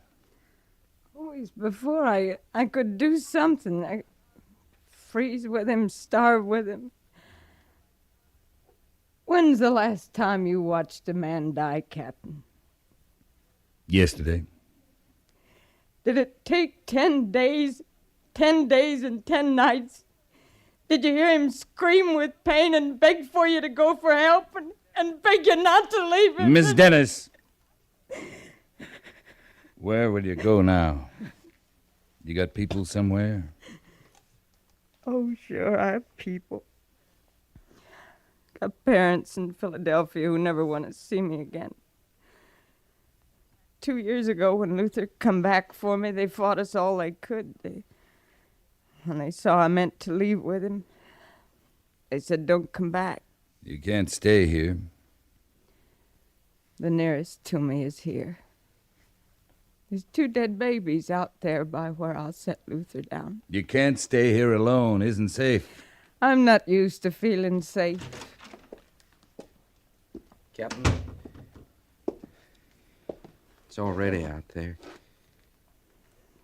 Oh, days before I could do something. I freeze with him, starve with him. When's the last time you watched a man die, Captain? Yesterday. Did it take 10 days? 10 days and 10 nights? Did you hear him scream with pain and beg for you to go for help and beg you not to leave him? Miss Dennis! Where will you go now? You got people somewhere? Oh, sure, I have people. Got parents in Philadelphia who never want to see me again. 2 years ago, when Luther come back for me, they fought us all they could. When they saw I meant to leave with him, they said, don't come back. You can't stay here. The nearest to me is here. There's 2 dead babies out there by where I'll set Luther down. You can't stay here alone. Isn't safe. I'm not used to feeling safe. Captain, it's already out there.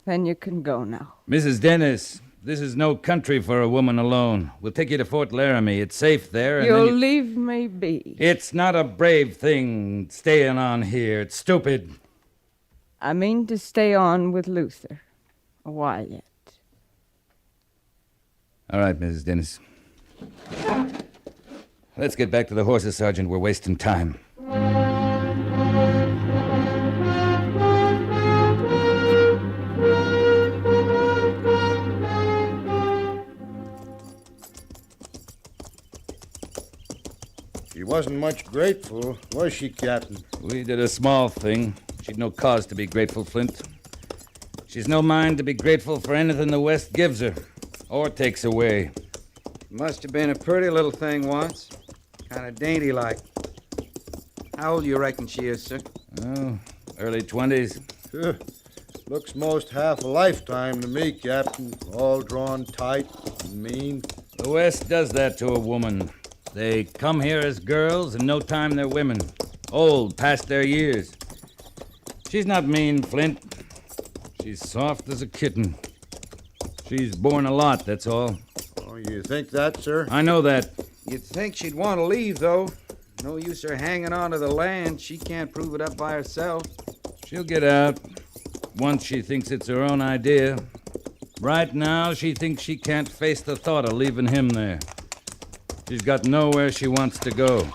Then you can go now. Mrs. Dennis, this is no country for a woman alone. We'll take you to Fort Laramie. It's safe there. And You'll leave me be. It's not a brave thing staying on here. It's stupid. I mean to stay on with Luther a while yet. All right, Mrs. Dennis. Let's get back to the horses, Sergeant. We're wasting time. She wasn't much grateful, was she, Captain? We did a small thing. She'd no cause to be grateful, Flint. She's no mind to be grateful for anything the West gives her or takes away. Must have been a pretty little thing once. Kind of dainty-like. How old you reckon she is, sir? Oh, early 20s. Looks most half a lifetime to me, Captain. All drawn tight and mean. The West does that to a woman. They come here as girls, and no time they're women. Old, past their years. She's not mean, Flint. She's soft as a kitten. She's borne a lot, that's all. Oh, you think that, sir? I know that. You'd think she'd want to leave, though. No use her hanging on to the land. She can't prove it up by herself. She'll get out once she thinks it's her own idea. Right now, she thinks she can't face the thought of leaving him there. She's got nowhere she wants to go.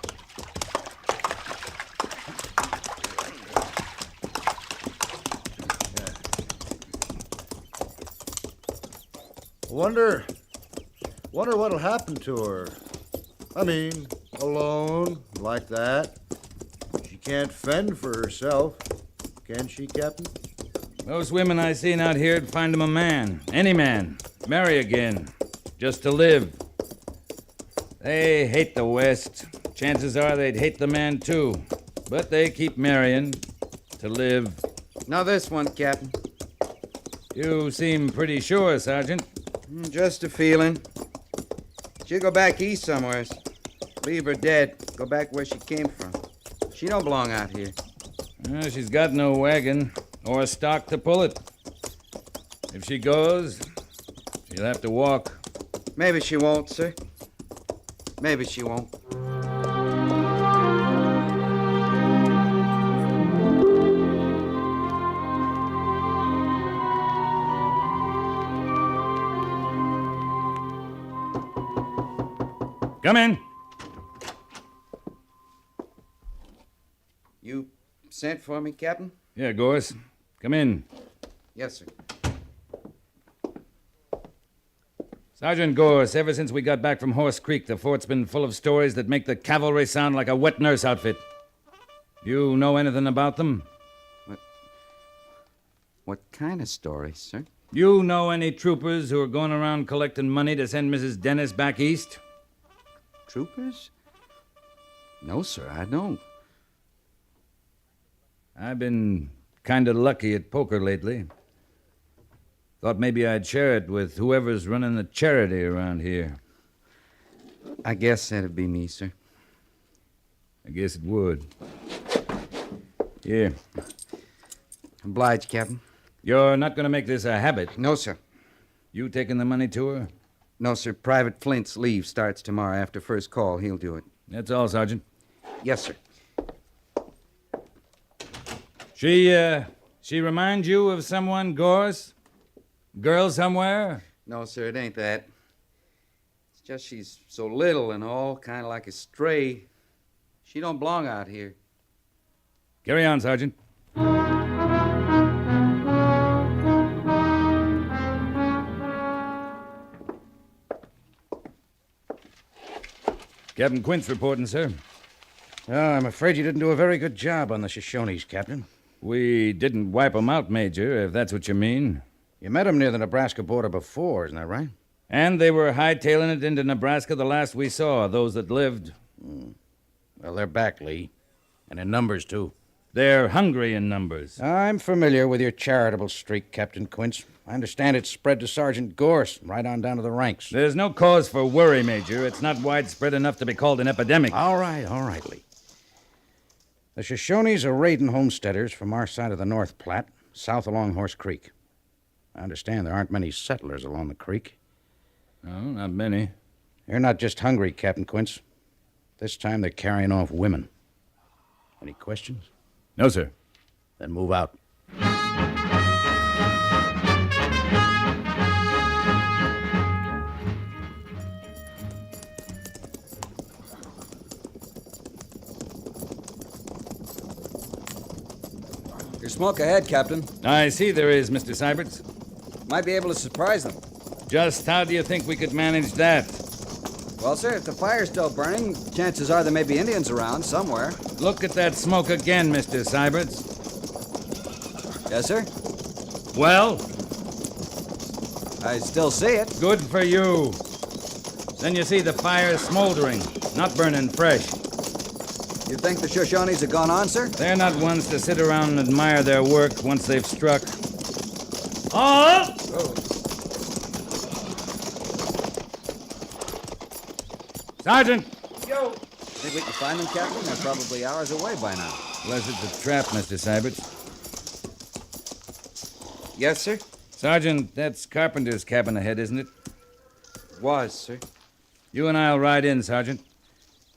Wonder what'll happen to her. I mean, alone, like that. She can't fend for herself, can she, Captain? Those women I seen out here'd find him a man, any man, marry again, just to live. They hate the West. Chances are they'd hate the man, too. But they keep marrying to live. Now this one, Captain. You seem pretty sure, Sergeant. Just a feeling. She'll go back east somewhere. Leave her dead. Go back where she came from. She don't belong out here. She's got no wagon or stock to pull it. If she goes, she'll have to walk. Maybe she won't, sir. Maybe she won't. Come in. You sent for me, Captain? Yeah, Gorse. Come in. Yes, sir. Sergeant Gorse, ever since we got back from Horse Creek, the fort's been full of stories that make the cavalry sound like a wet nurse outfit. You know anything about them? What kind of stories, sir? You know any troopers who are going around collecting money to send Mrs. Dennis back east? Troopers? No, sir, I don't. I've been kind of lucky at poker lately. Thought maybe I'd share it with whoever's running the charity around here. I guess that'd be me, sir. I guess it would. Here. Obliged, Captain. You're not going to make this a habit? No, sir. You taking the money to her? No, sir. Private Flint's leave starts tomorrow after first call. He'll do it. That's all, Sergeant. Yes, sir. She reminds you of someone, Gorse? Girl somewhere? No, sir, it ain't that. It's just she's so little and all, kind of like a stray. She don't belong out here. Carry on, Sergeant. Captain Quince reporting, sir. Oh, I'm afraid you didn't do a very good job on the Shoshones, Captain. We didn't wipe 'em out, Major, if that's what you mean. You met 'em near the Nebraska border before, isn't that right? And they were hightailing it into Nebraska the last we saw, those that lived. Well, they're back, Lee. And in numbers, too. They're hungry in numbers. I'm familiar with your charitable streak, Captain Quince. I understand it's spread to Sergeant Gorse, right on down to the ranks. There's no cause for worry, Major. It's not widespread enough to be called an epidemic. All right, Lee. The Shoshones are raiding homesteaders from our side of the North Platte, south along Horse Creek. I understand there aren't many settlers along the creek. No, not many. They're not just hungry, Captain Quince. This time they're carrying off women. Any questions? No, sir. Then move out. There's smoke ahead, Captain. I see there is, Mr. Syberts. Might be able to surprise them. Just how do you think we could manage that? Well, sir, if the fire's still burning, chances are there may be Indians around somewhere. Look at that smoke again, Mr. Syberts. Yes, sir? Well? I still see it. Good for you. Then you see the fire smoldering, not burning fresh. You think the Shoshones have gone on, sir? They're not ones to sit around and admire their work once they've struck. Oh! Sergeant! Yo! Think we can find them, Captain? They're probably hours away by now. Unless it's a trap, Mr. Syberts. Yes, sir? Sergeant, that's Carpenter's cabin ahead, isn't it? Was, sir. You and I'll ride in, Sergeant.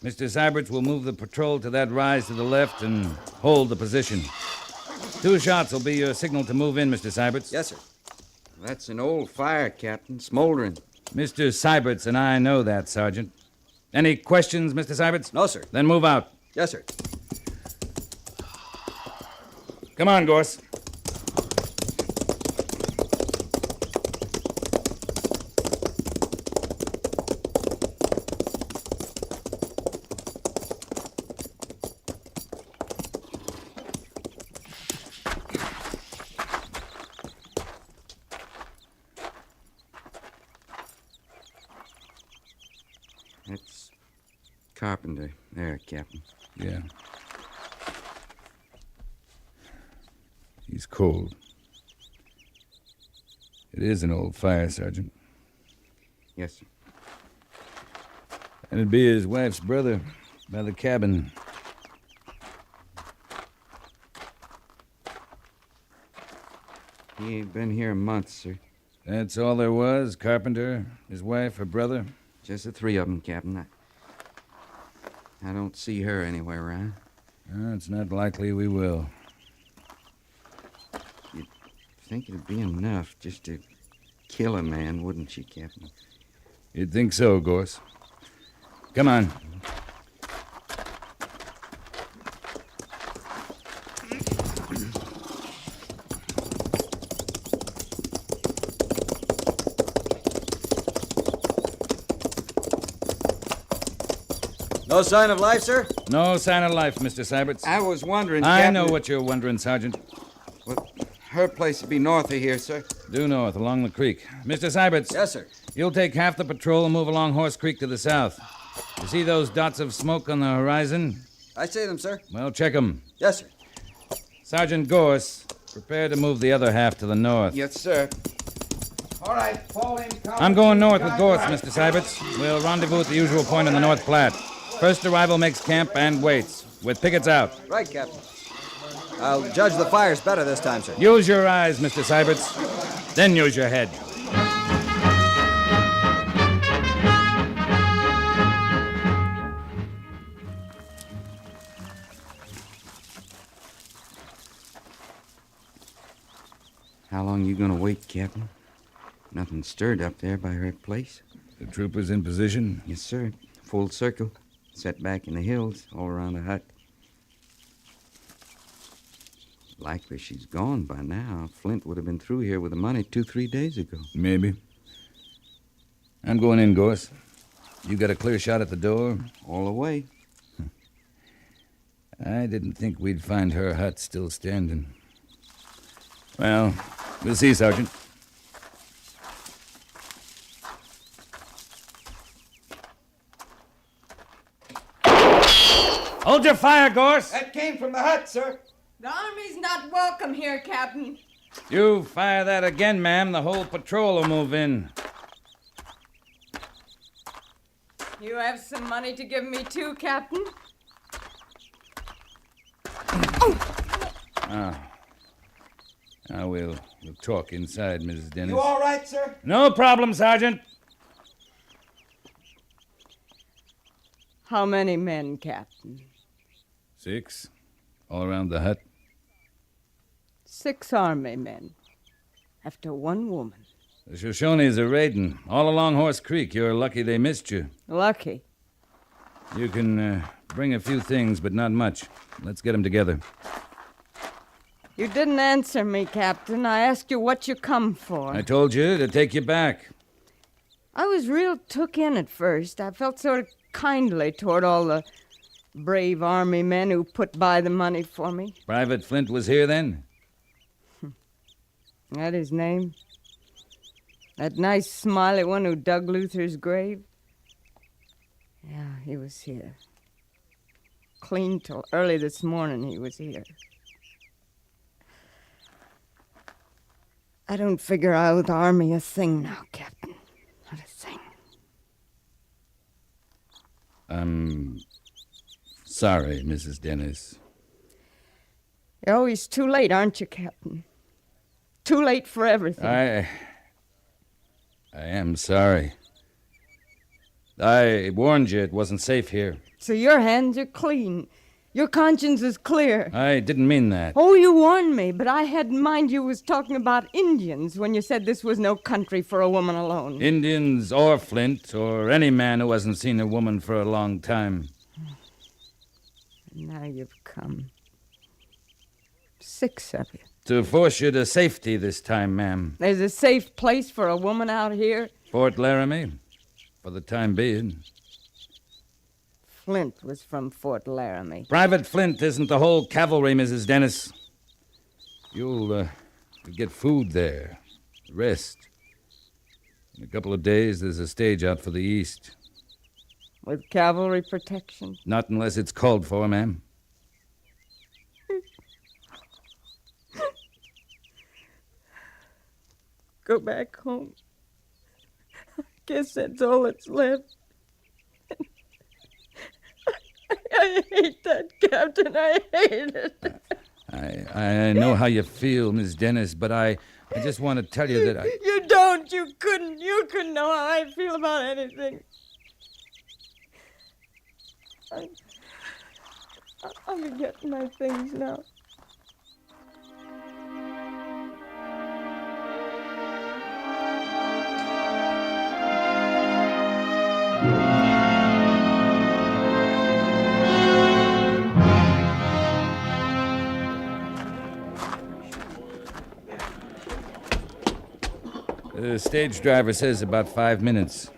Mr. Syberts will move the patrol to that rise to the left and hold the position. 2 shots will be your signal to move in, Mr. Syberts. Yes, sir. That's an old fire, Captain, smoldering. Mr. Syberts and I know that, Sergeant. Any questions, Mr. Syberts? No, sir. Then move out. Yes, sir. Come on, Gorse. That's Carpenter. There, Captain. Yeah. He's cold. It is an old fire, Sergeant. Yes, sir. And it'd be his wife's brother by the cabin. He ain't been here a month, sir. That's all there was? Carpenter, his wife, her brother? Just the 3 of them, Captain. I don't see her anywhere around. It's not likely we will. You'd think it'd be enough just to kill a man, wouldn't you, Captain? You'd think so, Gorse. Come on. No sign of life, sir? No sign of life, Mr. Syberts. I was wondering, I Captain... know what you're wondering, Sergeant. Well, her place would be north of here, sir. Due north, along the creek. Mr. Syberts. Yes, sir. You'll take half the patrol and move along Horse Creek to the south. You see those dots of smoke on the horizon? I see them, sir. Well, check them. Yes, sir. Sergeant Gorse, prepare to move the other half to the north. Yes, sir. All right, fall in. I'm going north with Gorse, Mr. Syberts. We'll rendezvous at the usual point on the North Platte. First arrival makes camp and waits, with pickets out. Right, Captain. I'll judge the fires better this time, sir. Use your eyes, Mr. Syberts. Then use your head. How long you gonna wait, Captain? Nothing stirred up there by her place. The troopers in position? Yes, sir. Full circle. Set back in the hills, all around the hut. Likely she's gone by now. Flint would have been through here with the money 2-3 days ago. Maybe. I'm going in, Gorse. You got a clear shot at the door? All the way. I didn't think we'd find her hut still standing. Well, we'll see, Sergeant. Hold your fire, Gorse! That came from the hut, sir. The Army's not welcome here, Captain. You fire that again, ma'am, the whole patrol will move in. You have some money to give me too, Captain? Now we'll talk inside, Mrs. Dennis. You all right, sir? No problem, Sergeant. How many men, Captain? 6, all around the hut. 6 Army men. After 1 woman. The Shoshones are raiding. All along Horse Creek. You're lucky they missed you. Lucky. You can bring a few things, but not much. Let's get them together. You didn't answer me, Captain. I asked you what you come for. I told you to take you back. I was real took in at first. I felt sort of kindly toward all the brave Army men who put by the money for me. Private Flint was here then? That his name? That nice smiley one who dug Luther's grave? Yeah, he was here. Clean till early this morning he was here. I don't figure I owe the Army a thing now, Captain. Not a thing. I'm sorry, Mrs. Dennis. You're always too late, aren't you, Captain? Too late for everything. I am sorry. I warned you it wasn't safe here. So your hands are clean. Your conscience is clear. I didn't mean that. Oh, you warned me, but I had in mind you was talking about Indians when you said this was no country for a woman alone. Indians or Flint or any man who hasn't seen a woman for a long time. And now you've come. 6 of you. To force you to safety this time, ma'am. There's a safe place for a woman out here? Fort Laramie, for the time being. Flint was from Fort Laramie. Private Flint isn't the whole cavalry, Mrs. Dennis. You'll get food there. Rest. In a couple of days, there's a stage out for the east. With cavalry protection? Not unless it's called for, ma'am. Go back home. I guess that's all that's left. I hate that, Captain. I hate it. I know how you feel, Miss Dennis, but I just want to tell you that I... You don't. You couldn't know how I feel about anything. I'll be getting my things now. The stage driver says about 5 minutes.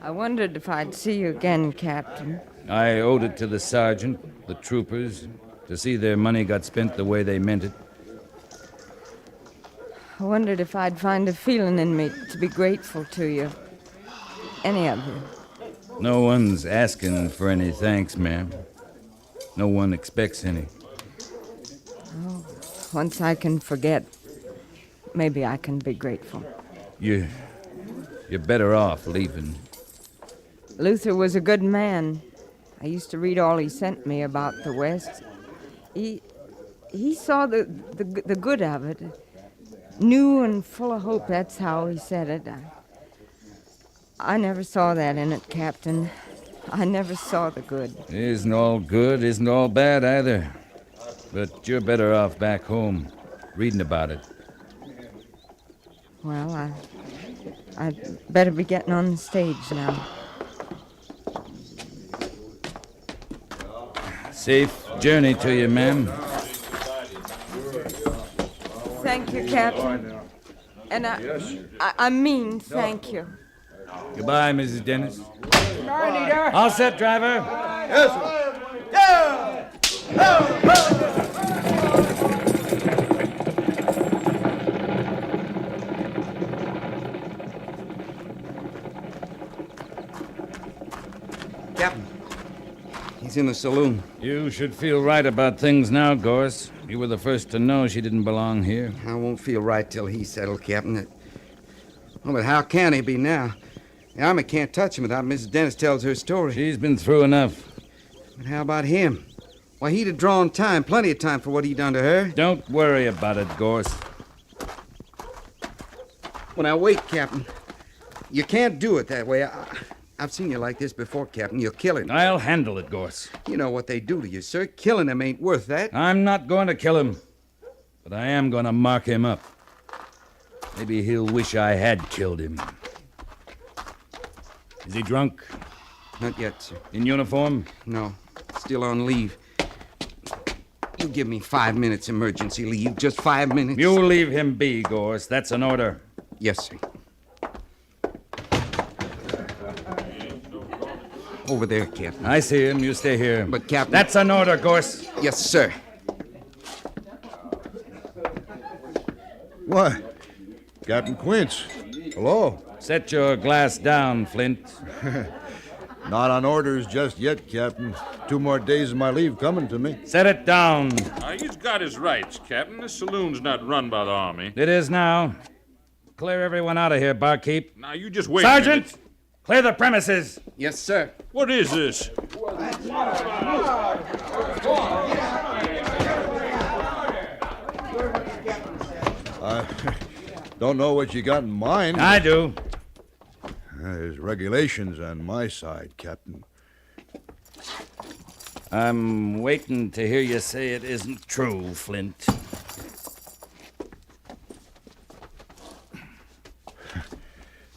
I wondered if I'd see you again, Captain. I owed it to the sergeant, the troopers, to see their money got spent the way they meant it. I wondered if I'd find a feeling in me to be grateful to you. Any of you. No one's asking for any thanks, ma'am. No one expects any. Oh, once I can forget, maybe I can be grateful. You're better off leaving. Luther was a good man. I used to read all he sent me about the West. He he saw the good of it. New and full of hope, that's how he said it. I never saw that in it, Captain. I never saw the good. Isn't all good, isn't all bad either. But you're better off back home, reading about it. Well, I'd better be getting on the stage now. Safe journey to you, ma'am. Thank you, Captain. And I mean thank you. Goodbye, Mrs. Dennis. Anita. All set, driver. Yes, sir. Yeah! Captain, he's in the saloon. You should feel right about things now, Gorse. You were the first to know she didn't belong here. I won't feel right till he's settled, Captain. Oh, but how can he be now? The Army can't touch him without Mrs. Dennis tells her story. She's been through enough. But how about him? Why, he'd have drawn time, plenty of time for what he'd done to her. Don't worry about it, Gorse. Well, now, wait, Captain. You can't do it that way. I've seen you like this before, Captain. You'll kill him. I'll handle it, Gorse. You know what they do to you, sir. Killing him ain't worth that. I'm not going to kill him, but I am going to mark him up. Maybe he'll wish I had killed him. Is he drunk? Not yet, sir. In uniform? No. Still on leave. You give me 5 minutes emergency leave. Just 5 minutes. You leave him be, Gorse. That's an order. Yes, sir. Over there, Captain. I see him. You stay here. But, Captain... That's an order, Gorse. Yes, sir. What? Captain Quince. Hello. Set your glass down, Flint. Not on orders just yet, Captain. 2 more days of my leave coming to me. Set it down. He's got his rights, Captain. This saloon's not run by the Army. It is now. Clear everyone out of here, barkeep. Now, you just wait Sergeant! a minute. Clear the premises. Yes, sir. What is this? I don't know what you got in mind. I do. There's regulations on my side, Captain. I'm waiting to hear you say it isn't true, Flint.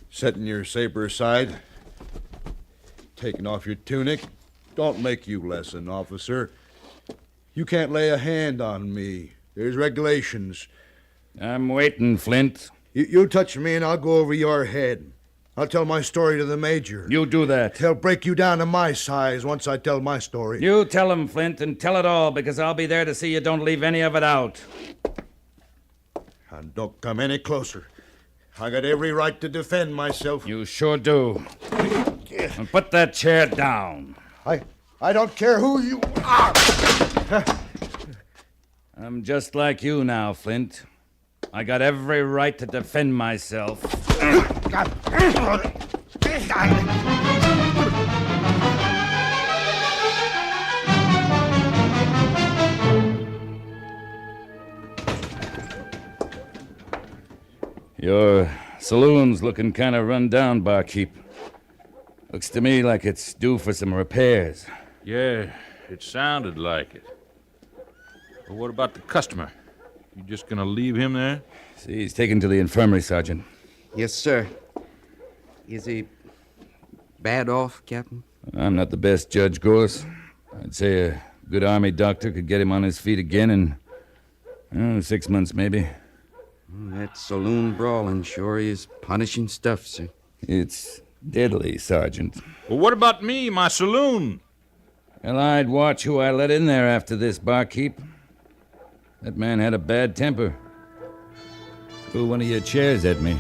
Setting your saber aside, taking off your tunic, don't make you less an officer. You can't lay a hand on me. There's regulations. I'm waiting, Flint. You touch me and I'll go over your head. I'll tell my story to the major. You do that. He'll break you down to my size once I tell my story. You tell him, Flint, and tell it all, because I'll be there to see you don't leave any of it out. And don't come any closer. I got every right to defend myself. You sure do. And put that chair down. I don't care who you are. I'm just like you now, Flint. I got every right to defend myself. Your saloon's looking kind of run down, barkeep. Looks to me like it's due for some repairs. Yeah, it sounded like it. But what about the customer? You just gonna leave him there? See, he's taken to the infirmary, Sergeant. Yes, sir. Is he bad off, Captain? I'm not the best judge, Gorse. I'd say a good Army doctor could get him on his feet again in 6 months, maybe. That saloon brawling sure is punishing stuff, sir. It's deadly, Sergeant. Well, what about me, my saloon? Well, I'd watch who I let in there after this, barkeep. That man had a bad temper. Threw one of your chairs at me.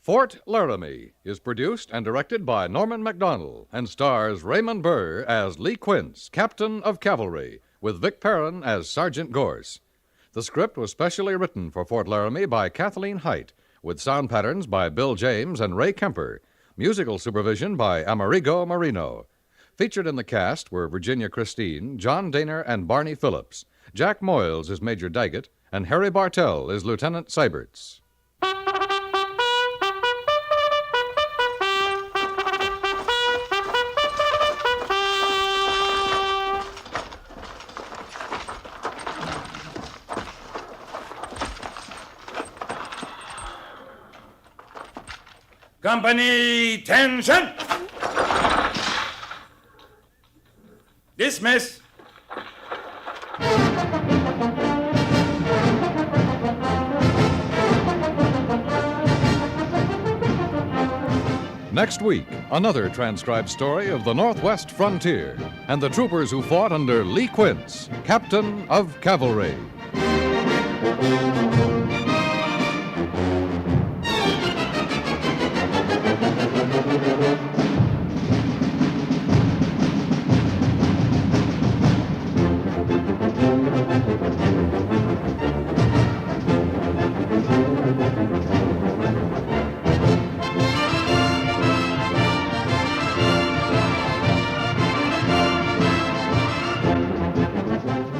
Fort Laramie is produced and directed by Norman MacDonald and stars Raymond Burr as Lee Quince, Captain of Cavalry, with Vic Perrin as Sergeant Gorse. The script was specially written for Fort Laramie by Kathleen Height, with sound patterns by Bill James and Ray Kemper, musical supervision by Amerigo Marino. Featured in the cast were Virginia Christine, John Daner, and Barney Phillips. Jack Moyles is Major Daggett, and Harry Bartell is Lieutenant Seiberts. Company, tension! Dismiss! Next week, another transcribed story of the Northwest frontier and the troopers who fought under Lee Quince, Captain of Cavalry.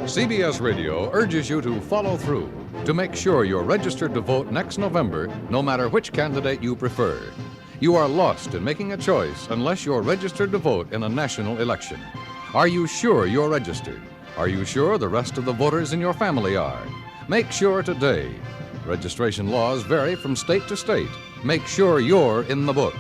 CBS Radio urges you to follow through, to make sure you're registered to vote next November, no matter which candidate you prefer. You are lost in making a choice unless you're registered to vote in a national election. Are you sure you're registered? Are you sure the rest of the voters in your family are? Make sure today. Registration laws vary from state to state. Make sure you're in the book.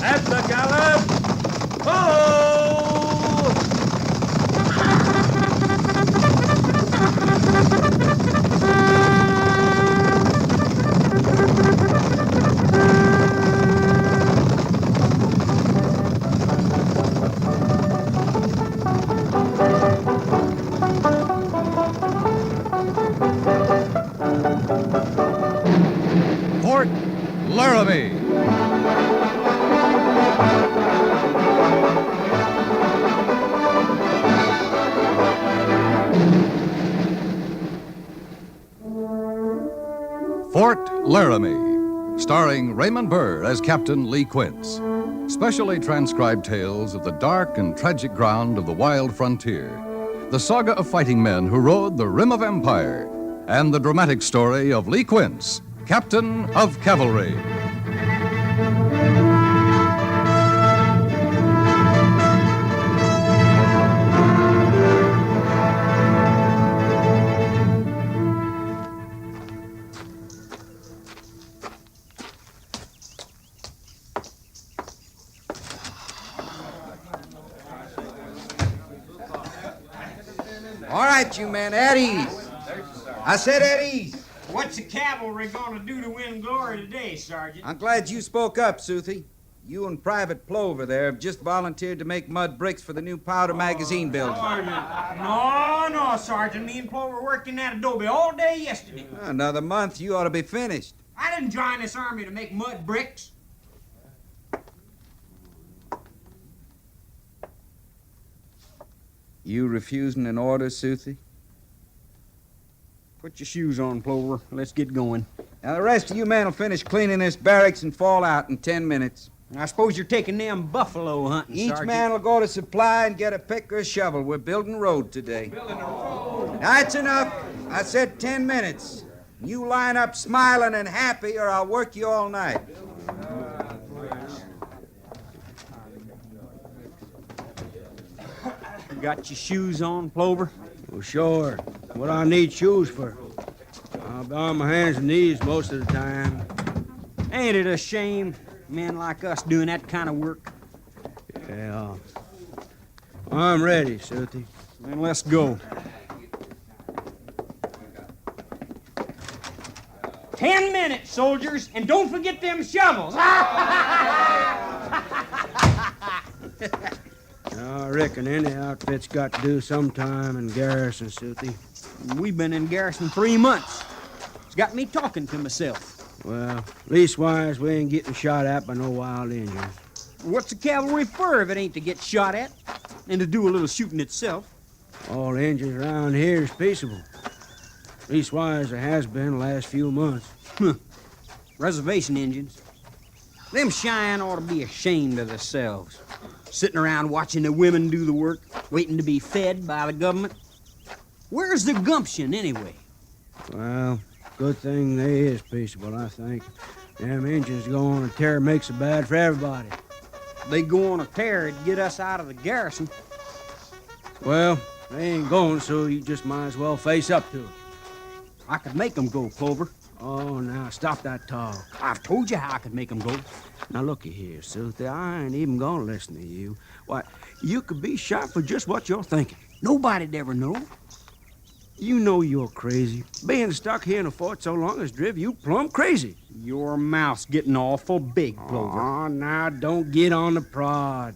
At the gallop! Ho! Fort Laramie. Fort Laramie, starring Raymond Burr as Captain Lee Quince. Specially transcribed tales of the dark and tragic ground of the wild frontier. The saga of fighting men who rode the rim of empire. And the dramatic story of Lee Quince, Captain of Cavalry. All right, you men, at ease. I said at ease. What's the cavalry gonna do to win glory today, Sergeant? I'm glad you spoke up, Soothie. You and Private Plover there have just volunteered to make mud bricks for the new powder magazine building. No, Sergeant. Me and Plover worked in that adobe all day yesterday. Another month, you ought to be finished. I didn't join this army to make mud bricks. You refusing an order, Soothie? Put your shoes on, Plover. Let's get going. Now, the rest of you men will finish cleaning this barracks and fall out in 10 minutes. I suppose you're taking them buffalo hunting, Each Sergeant. man will go to supply and get a pick or a shovel. We're building a road today. That's enough. I said 10 minutes. You line up smiling and happy, or I'll work you all night. Got your shoes on, Plover? Well, sure. What I need shoes for? I'll be on my hands and knees most of the time. Ain't it a shame, men like us doing that kind of work? Yeah. I'm ready, Sooty. Then let's go. 10 minutes, soldiers, and don't forget them shovels. I reckon any outfit's got to do some time in garrison, Sooty. We've been in garrison 3 months. It's got me talking to myself. Well, leastwise, we ain't getting shot at by no wild Indians. What's the cavalry for if it ain't to get shot at and to do a little shooting itself? All the Indians around here is peaceable. Leastwise, it has been the last few months. Reservation Indians. Them Cheyenne ought to be ashamed of themselves. Sitting around watching the women do the work, waiting to be fed by the government. Where's the gumption, anyway? Well, good thing they is peaceable, I think. Them Indians go on a tear makes it bad for everybody. They go on a tear to get us out of the garrison. Well, they ain't going, so you just might as well face up to it. I could make them go, Clover. Oh, now, stop that talk. I've told you how I could make them go. Now, looky here, Sooty, I ain't even gonna listen to you. Why, you could be shot for just what you're thinking. Nobody'd ever know. You know you're crazy. Being stuck here in a fort so long has driven you plumb crazy. Your mouth's getting awful big, Clover. Oh, now, don't get on the prod.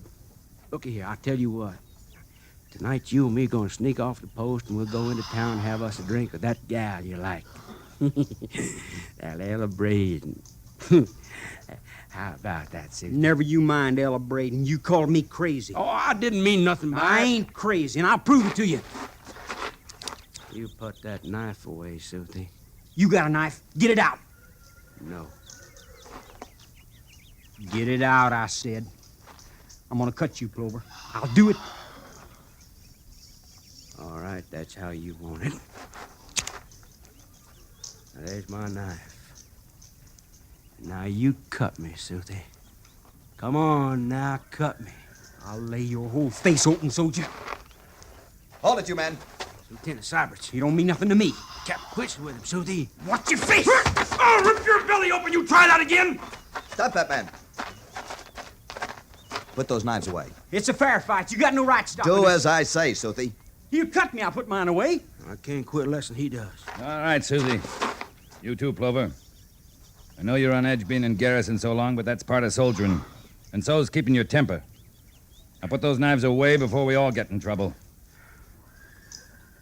Looky here, I'll tell you what. Tonight, you and me gonna sneak off the post, and we'll go into town and have us a drink with that gal you like. That Ella Braden. How about that, Susan? Never you mind, Ella Braden. You called me crazy. Oh, I didn't mean nothing by I it. ain't crazy, and I'll prove it to you. You put that knife away, Sooty. You got a knife? Get it out. No. Get it out, I said. I'm gonna cut you, Clover. I'll do it. All right, that's how you want it. Now, there's my knife. Now you cut me, Sooty. Come on, now cut me. I'll lay your whole face open, soldier. Hold it, you men. Lieutenant Syberts. You don't mean nothing to me. Captain Quince with him, Sooty. Watch your face! I'll rip your belly open. You try that again. Stop that man. Put those knives away. It's a fair fight. You got no right to stop Do me. as I say, Sooty. You cut me, I'll put mine away. I can't quit less than he does. All right, Susie. You too, Plover. I know you're on edge being in garrison so long, but that's part of soldiering. And so's keeping your temper. Now put those knives away before we all get in trouble.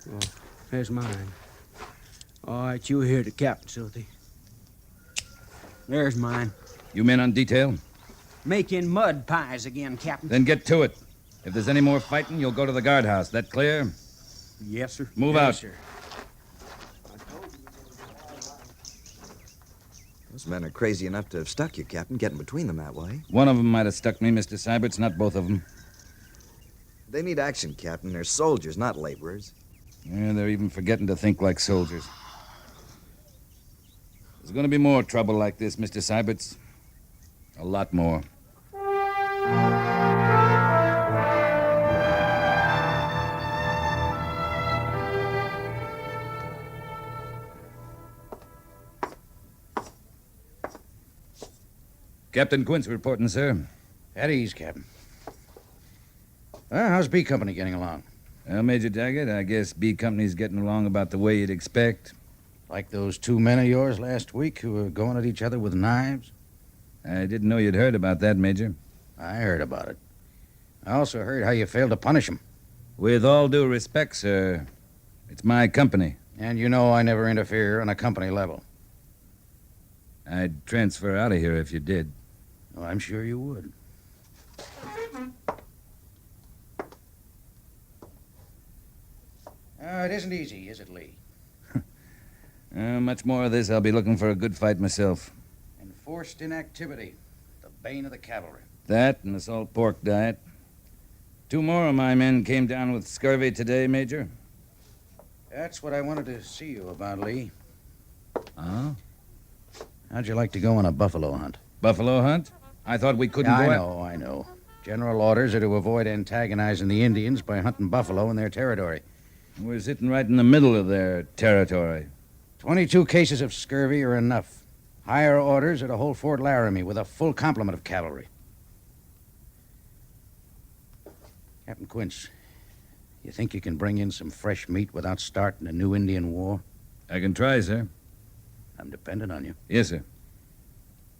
Well, there's mine. All right, you hear the captain, Sooty. There's mine. You men on detail? Making mud pies again, Captain. Then get to it. If there's any more fighting, you'll go to the guardhouse. That clear? Yes, sir. Move Yes, out. sir. Those men are crazy enough to have stuck you, Captain, getting between them that way. One of them might have stuck me, Mr. Syberts, not both of them. They need action, Captain. They're soldiers, not laborers. Yeah, they're even forgetting to think like soldiers. There's going to be more trouble like this, Mr. Syberts. A lot more. Captain Quince reporting, sir. At ease, Captain. How's B Company getting along? Well, Major Daggett, I guess B Company's getting along about the way you'd expect. Like those 2 men of yours last week who were going at each other with knives? I didn't know you'd heard about that, Major. I heard about it. I also heard how you failed to punish them. With all due respect, sir, it's my company. And you know I never interfere on a company level. I'd transfer out of here if you did. Oh, I'm sure you would. It isn't easy, is it, Lee? Much more of this, I'll be looking for a good fight myself. Enforced inactivity, the bane of the cavalry. That and the salt pork diet. 2 more of my men came down with scurvy today, Major. That's what I wanted to see you about, Lee. Huh? How'd you like to go on a buffalo hunt? Buffalo hunt? I thought we couldn't Yeah, go I know. General orders are to avoid antagonizing the Indians by hunting buffalo in their territory. We're sitting right in the middle of their territory. 22 cases of scurvy are enough. Higher orders are to hold Fort Laramie with a full complement of cavalry. Captain Quince, you think you can bring in some fresh meat without starting a new Indian war? I can try, sir. I'm dependent on you. Yes, sir.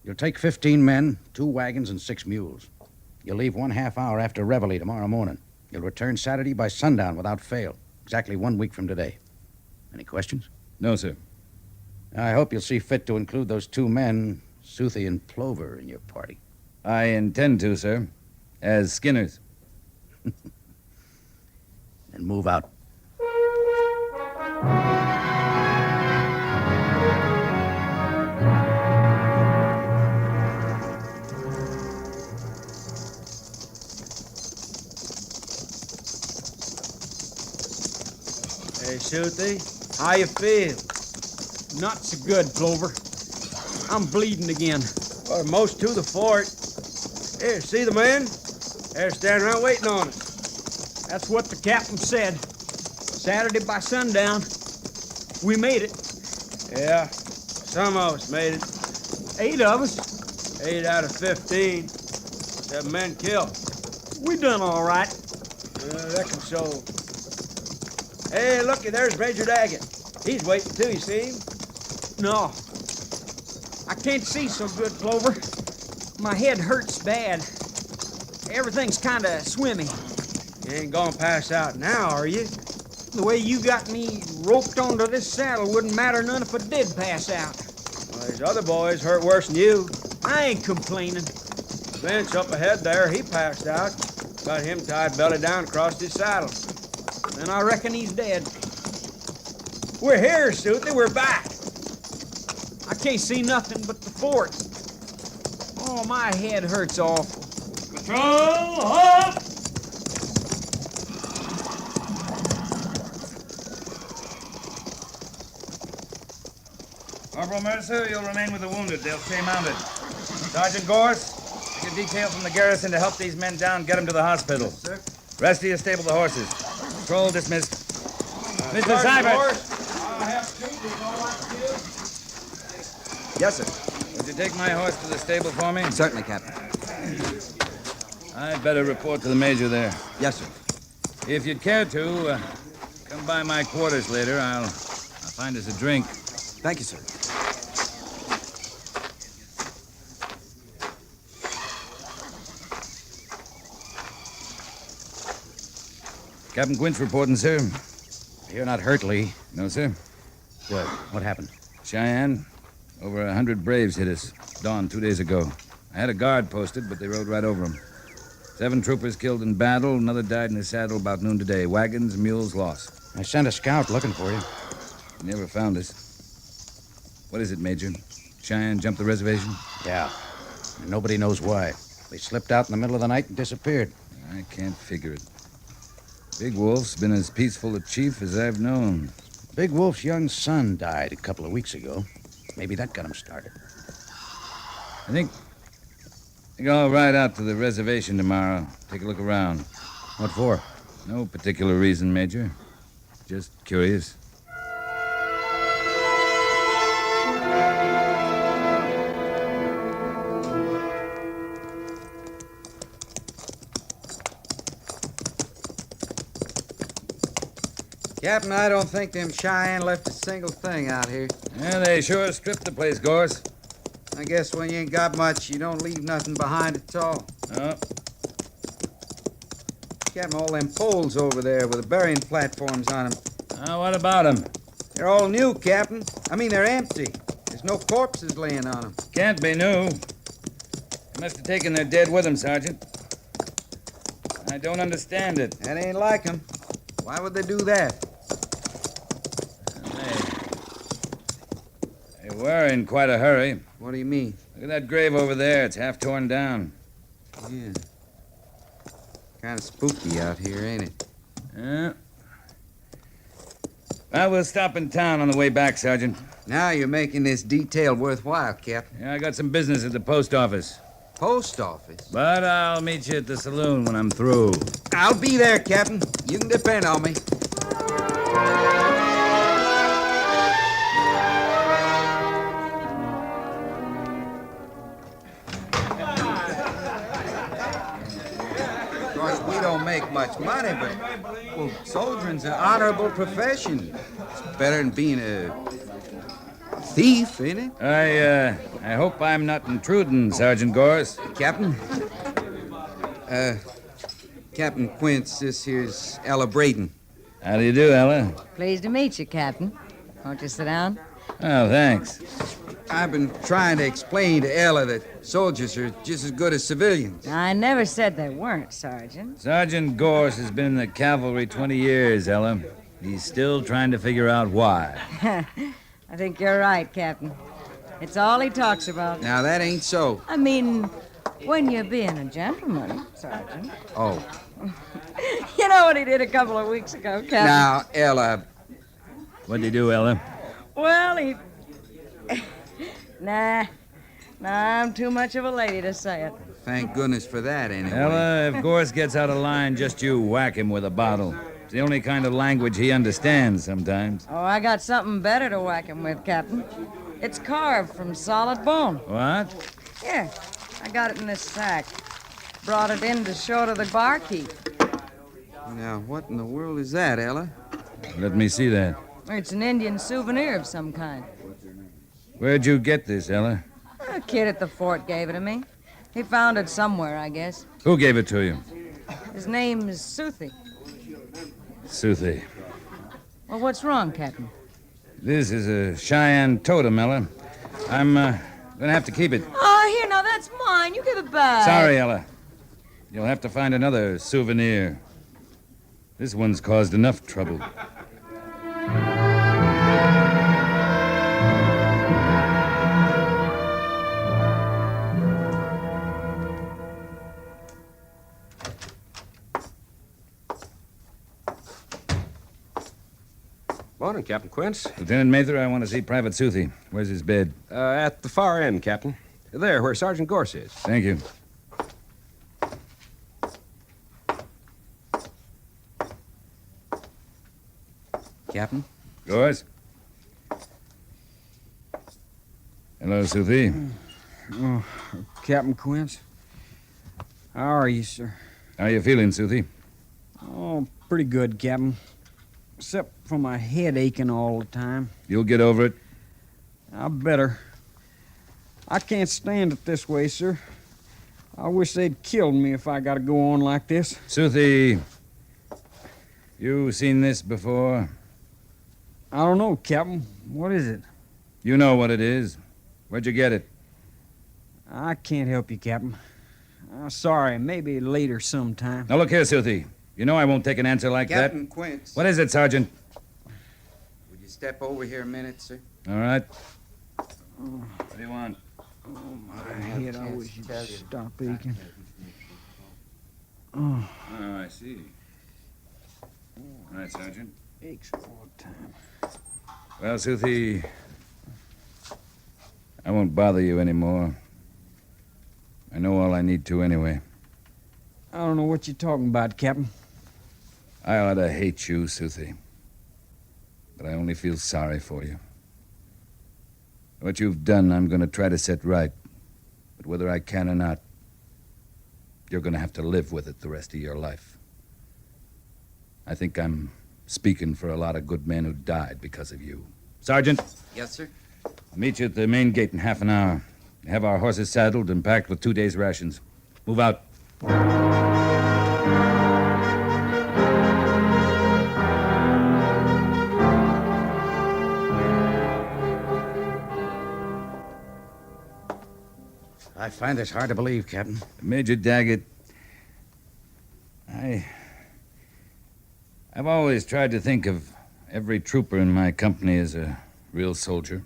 You'll take 15 men, 2 wagons, and 6 mules. You'll leave 1/2 hour after reveille tomorrow morning. You'll return Saturday by sundown without fail, exactly 1 week from today. Any questions? No, sir. I hope you'll see fit to include those 2 men, Soothie and Plover, in your party. I intend to, sir. As skinners. And move out. Hey, Soothie, how you feel? Not so good, Plover. I'm bleeding again. Or most to the fort. Here, see the men? They're standing around waiting on us. That's what the captain said. Saturday by sundown. We made it. Yeah, some of us made it. 8 of us. 8 out of 15. 7 men killed. We done all right. I reckon so. Hey, looky, there's Major Daggett. He's waiting too, you see him? No. I can't see so good, Plover. My head hurts bad. Everything's kind of swimmy. You ain't gonna pass out now, are you? The way you got me roped onto this saddle wouldn't matter none if I did pass out. Well, there's other boys hurt worse than you. I ain't complaining. Vince up ahead there, he passed out. Got him tied belly down across his saddle. And I reckon he's dead. We're here, Soothie. We're back. I can't see nothing but the fort. Oh, my head hurts awful. Patrol, halt! Corporal Mercer, you'll remain with the wounded. They'll stay mounted. Sergeant Gorse, take a detail from the garrison to help these men down, get them to the hospital. Yes, sir. Rest of you stable the horses. Patrol dismissed. Mr. Sergeant Seibert! Gorse, I have treatment all right to do. Yes, sir. Would you take my horse to the stable for me? Certainly, Captain. I'd better report to the major there. Yes, sir. If you'd care to, come by my quarters later. I'll find us a drink. Thank you, sir. Captain Quince reporting, sir. You're not hurt, Lee. No, sir. Good. What happened? Cheyenne. Over 100 Braves hit us. Dawn 2 days ago. I had a guard posted, but they rode right over them. 7 troopers killed in battle. Another died in his saddle about noon today. Wagons, mules lost. I sent a scout looking for you. He never found us. What is it, Major? Cheyenne jumped the reservation? Yeah. And nobody knows why. They slipped out in the middle of the night and disappeared. I can't figure it. Big Wolf's been as peaceful a chief as I've known. Big Wolf's young son died a couple of weeks ago. Maybe that got him started. I think I'll ride out to the reservation tomorrow. Take a look around. What for? No particular reason, Major. Just curious. Captain, I don't think them Cheyenne left a single thing out here. Yeah, they sure stripped the place, Gorse. I guess when you ain't got much, you don't leave nothing behind at all. Oh. Captain, all them poles over there with the burying platforms on them. What about them? They're all new, Captain. I mean, they're empty. There's no corpses laying on them. Can't be new. They must have taken their dead with them, Sergeant. I don't understand it. That ain't like them. Why would they do that? They were in quite a hurry. What do you mean? Look at that grave over there. It's half torn down. Yeah. Kind of spooky out here, ain't it? Yeah. Well, we'll stop in town on the way back, Sergeant. Now you're making this detail worthwhile, Captain. Yeah, I got some business at the post office. Post office? But I'll meet you at the saloon when I'm through. I'll be there, Captain. You can depend on me. Of course, we don't make much money, but, well, soldiering's an honorable profession. It's better than being a thief, ain't it? I hope I'm not intruding, Sergeant Gorse. Captain? Captain Quince, this here's Ella Braden. How do you do, Ella? Pleased to meet you, Captain. Won't you sit down? Oh, thanks. I've been trying to explain to Ella that soldiers are just as good as civilians. I never said they weren't, Sergeant. Sergeant Gorse has been in the cavalry 20 years, Ella. He's still trying to figure out why. I think you're right, Captain. It's all he talks about. Now, that ain't so. I mean, when you're being a gentleman, Sergeant. Oh. You know what he did a couple of weeks ago, Captain? Now, Ella. What'd he do, Ella? Well, he... Nah, I'm too much of a lady to say it. Thank goodness for that, anyway. Ella, if Gorse gets out of line, just you whack him with a bottle. It's the only kind of language he understands sometimes. Oh, I got something better to whack him with, Captain. It's carved from solid bone. What? Here, I got it in this sack. Brought it in to show to the barkeep. Now, what in the world is that, Ella? Let me see that. It's an Indian souvenir of some kind. Where'd you get this, Ella? A kid at the fort gave it to me. He found it somewhere, I guess. Who gave it to you? His name is Suthi. Suthi. Well, what's wrong, Captain? This is a Cheyenne totem, Ella. I'm gonna have to keep it. Oh, here, now, that's mine. You give it back. Sorry, Ella. You'll have to find another souvenir. This one's caused enough trouble. Morning, Captain Quince. Lieutenant Mather, I want to see Private Suthi. Where's his bed? At the far end, Captain. There, where Sergeant Gorse is. Thank you. Captain? Gorse? Hello, Suthi. Oh, Captain Quince. How are you, sir? How are you feeling, Suthi? Oh, pretty good, Captain. Except for my head aching all the time. You'll get over it. I better. I can't stand it this way, sir. I wish they'd killed me if I got to go on like this. Suthi, you seen this before? I don't know, Captain. What is it? You know what it is. Where'd you get it? I can't help you, Captain. Sorry, maybe later sometime. Now, look here, Suthi. You know I won't take an answer like Captain that. Quince. What is it, Sergeant? Would you step over here a minute, sir? All right. What do you want? Oh, my head, I wish you'd stop aching. Oh, I see. All right, Sergeant. Aches all the time. Well, Suthi, I won't bother you anymore. I know all I need to anyway. I don't know what you're talking about, Captain. I ought to hate you, Suthi. But I only feel sorry for you. What you've done, I'm going to try to set right. But whether I can or not, you're going to have to live with it the rest of your life. I think I'm speaking for a lot of good men who died because of you. Sergeant? Yes, sir? I'll meet you at the main gate in half an hour. Have our horses saddled and packed with 2 days' rations. Move out. I find this hard to believe, Captain. Major Daggett, I've always tried to think of every trooper in my company as a real soldier.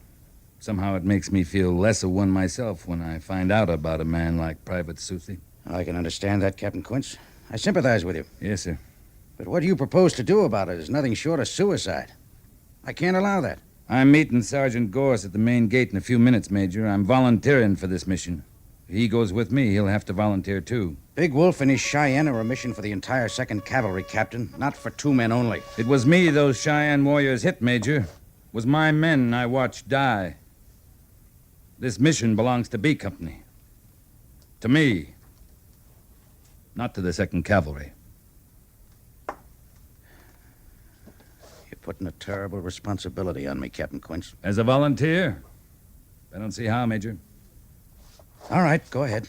Somehow it makes me feel less of one myself when I find out about a man like Private Suthi. I can understand that, Captain Quince. I sympathize with you. Yes, sir. But what you propose to do about it is nothing short of suicide. I can't allow that. I'm meeting Sergeant Gorse at the main gate in a few minutes, Major. I'm volunteering for this mission. he goes with me, he'll have to volunteer, too. Big Wolf and his Cheyenne are a mission for the entire 2nd Cavalry, Captain, not for 2 men only. It was me those Cheyenne warriors hit, Major. It was my men I watched die. This mission belongs to B Company. To me. Not to the 2nd Cavalry. You're putting a terrible responsibility on me, Captain Quince. As a volunteer? I don't see how, Major. All right, go ahead.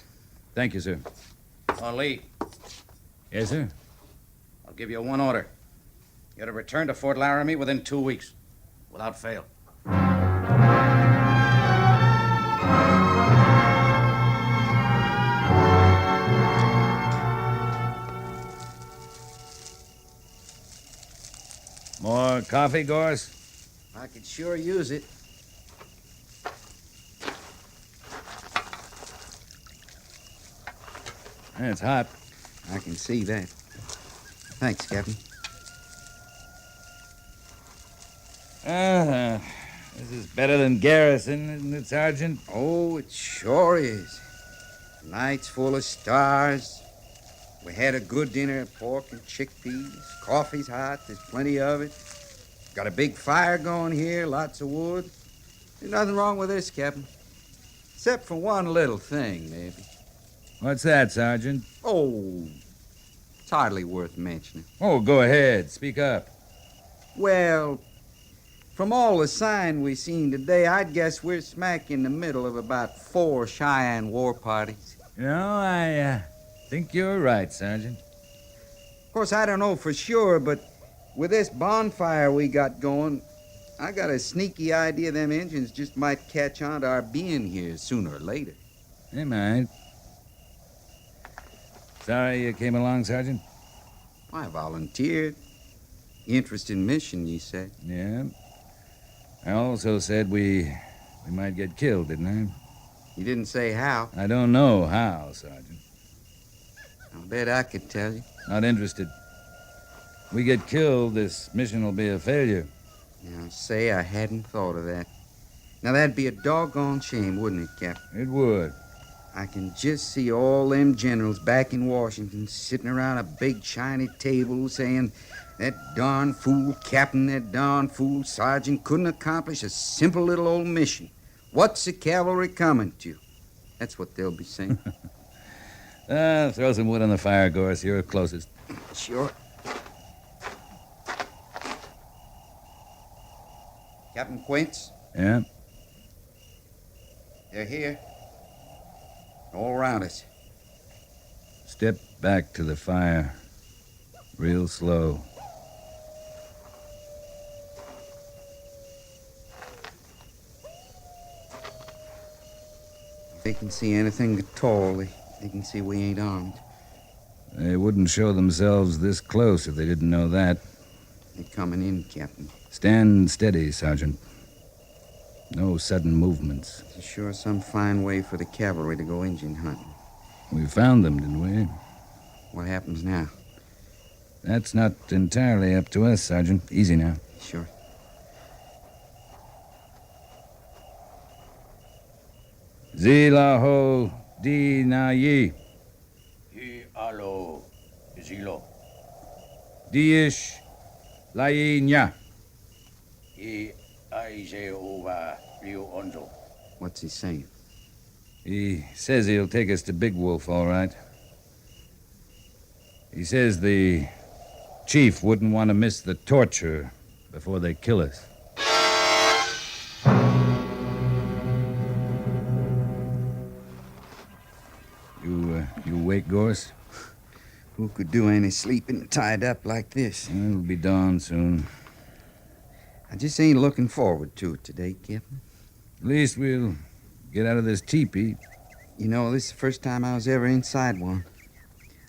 Thank you, sir. Oh, Lee, Yes, sir? I'll give you one order. You're to return to Fort Laramie within 2 weeks, without fail. More coffee, Gorse? I could sure use it. It's hot. I can see that. Thanks, Captain. This is better than Garrison, isn't it, Sergeant? Oh, it sure is. Night's full of stars. We had a good dinner of pork and chickpeas. Coffee's hot. There's plenty of it. Got a big fire going here, lots of wood. There's nothing wrong with this, Captain. Except for one little thing, maybe. What's that, Sergeant? Oh, it's hardly worth mentioning. Oh, go ahead. Speak up. Well, from all the sign we seen today, I'd guess we're smack in the middle of about 4 Cheyenne war parties. I think you're right, Sergeant. Of course, I don't know for sure, but with this bonfire we got going, I got a sneaky idea them Injuns just might catch on to our being here sooner or later. They might. Sorry you came along, Sergeant? I volunteered. Interesting mission, you said. Yeah. I also said we might get killed, didn't I? You didn't say how. I don't know how, Sergeant. I'll bet I could tell you. Not interested. We get killed, this mission will be a failure. Now, say I hadn't thought of that. Now, that'd be a doggone shame, wouldn't it, Captain? It would. I can just see all them generals back in Washington sitting around a big shiny table saying, that darn fool captain, that darn fool sergeant couldn't accomplish a simple little old mission. What's the cavalry coming to? That's what they'll be saying. Throw some wood on the fire, Gorse. You're closest. Sure. Captain Quince? Yeah? They're here. All around us. Step back to the fire. Real slow. If they can see anything at all, they can see we ain't armed. They wouldn't show themselves this close if they didn't know that. They're coming in, Captain. Stand steady, Sergeant. No sudden movements. It's sure some fine way for the cavalry to go Indian hunting. We found them, didn't we? What happens now? That's not entirely up to us, Sergeant. Easy now. Sure. Zilaho di na yi. Hi alo, zilo. Diish lai nya. Hi aize ova rio onzo. What's he saying? He says he'll take us to Big Wolf, all right. He says the chief wouldn't want to miss the torture before they kill us. You wake, Gorse? Who could do any sleeping tied up like this? It'll be dawn soon. I just ain't looking forward to it today, Captain. At least we'll get out of this teepee. You know, this is the first time I was ever inside one.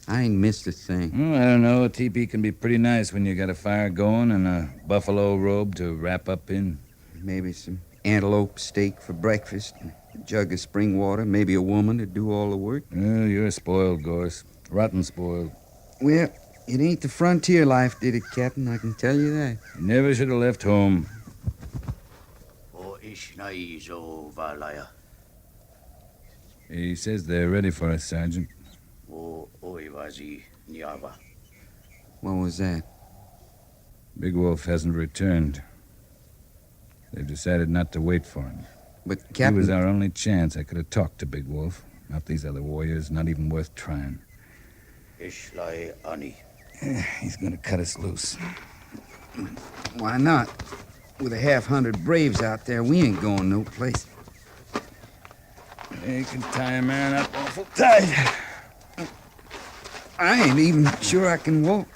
I ain't missed a thing. I don't know. A teepee can be pretty nice when you got a fire going and a buffalo robe to wrap up in. Maybe some antelope steak for breakfast, and a jug of spring water, maybe a woman to do all the work. Well, you're spoiled, Gorse. Rotten spoiled. Well, it ain't the frontier life, did it, Captain? I can tell you that. You never should have left home. O ishnaizo valaya. He says they're ready for us, Sergeant. What was that? Big Wolf hasn't returned. They've decided not to wait for him. But, He Captain... was our only chance. I could have talked to Big Wolf. Not these other warriors, not even worth trying. He's going to cut us loose. Why not? With 100 braves out there, we ain't going no place. You can tie a man up awful tight. I ain't even sure I can walk.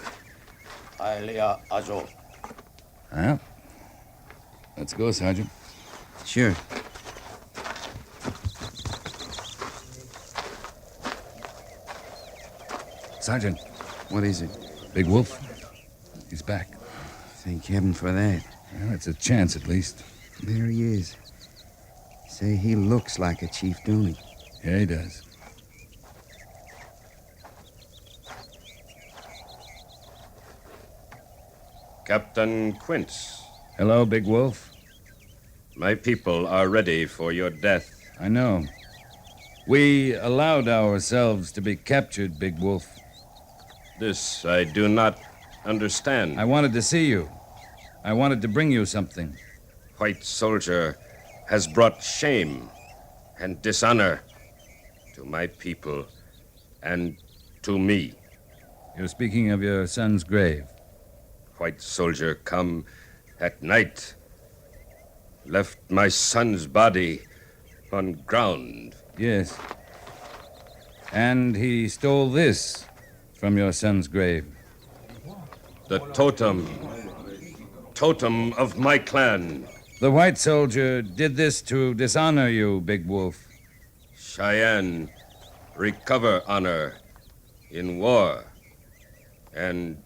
Well, let's go, Sergeant. Sure. Sergeant. What is it? Big Wolf. He's back. Thank heaven for that. Well, it's a chance, at least. There he is. Say, he looks like a chief, don't he? Yeah, he does. Captain Quince. Hello, Big Wolf. My people are ready for your death. I know. We allowed ourselves to be captured, Big Wolf. This I do not understand. I wanted to see you. I wanted to bring you something. White soldier has brought shame and dishonor to my people and to me. You're speaking of your son's grave. White soldier come at night, left my son's body on ground. Yes. And he stole this from your son's grave. The totem of my clan. The white soldier did this to dishonor you, Big Wolf. Cheyenne recover honor in war and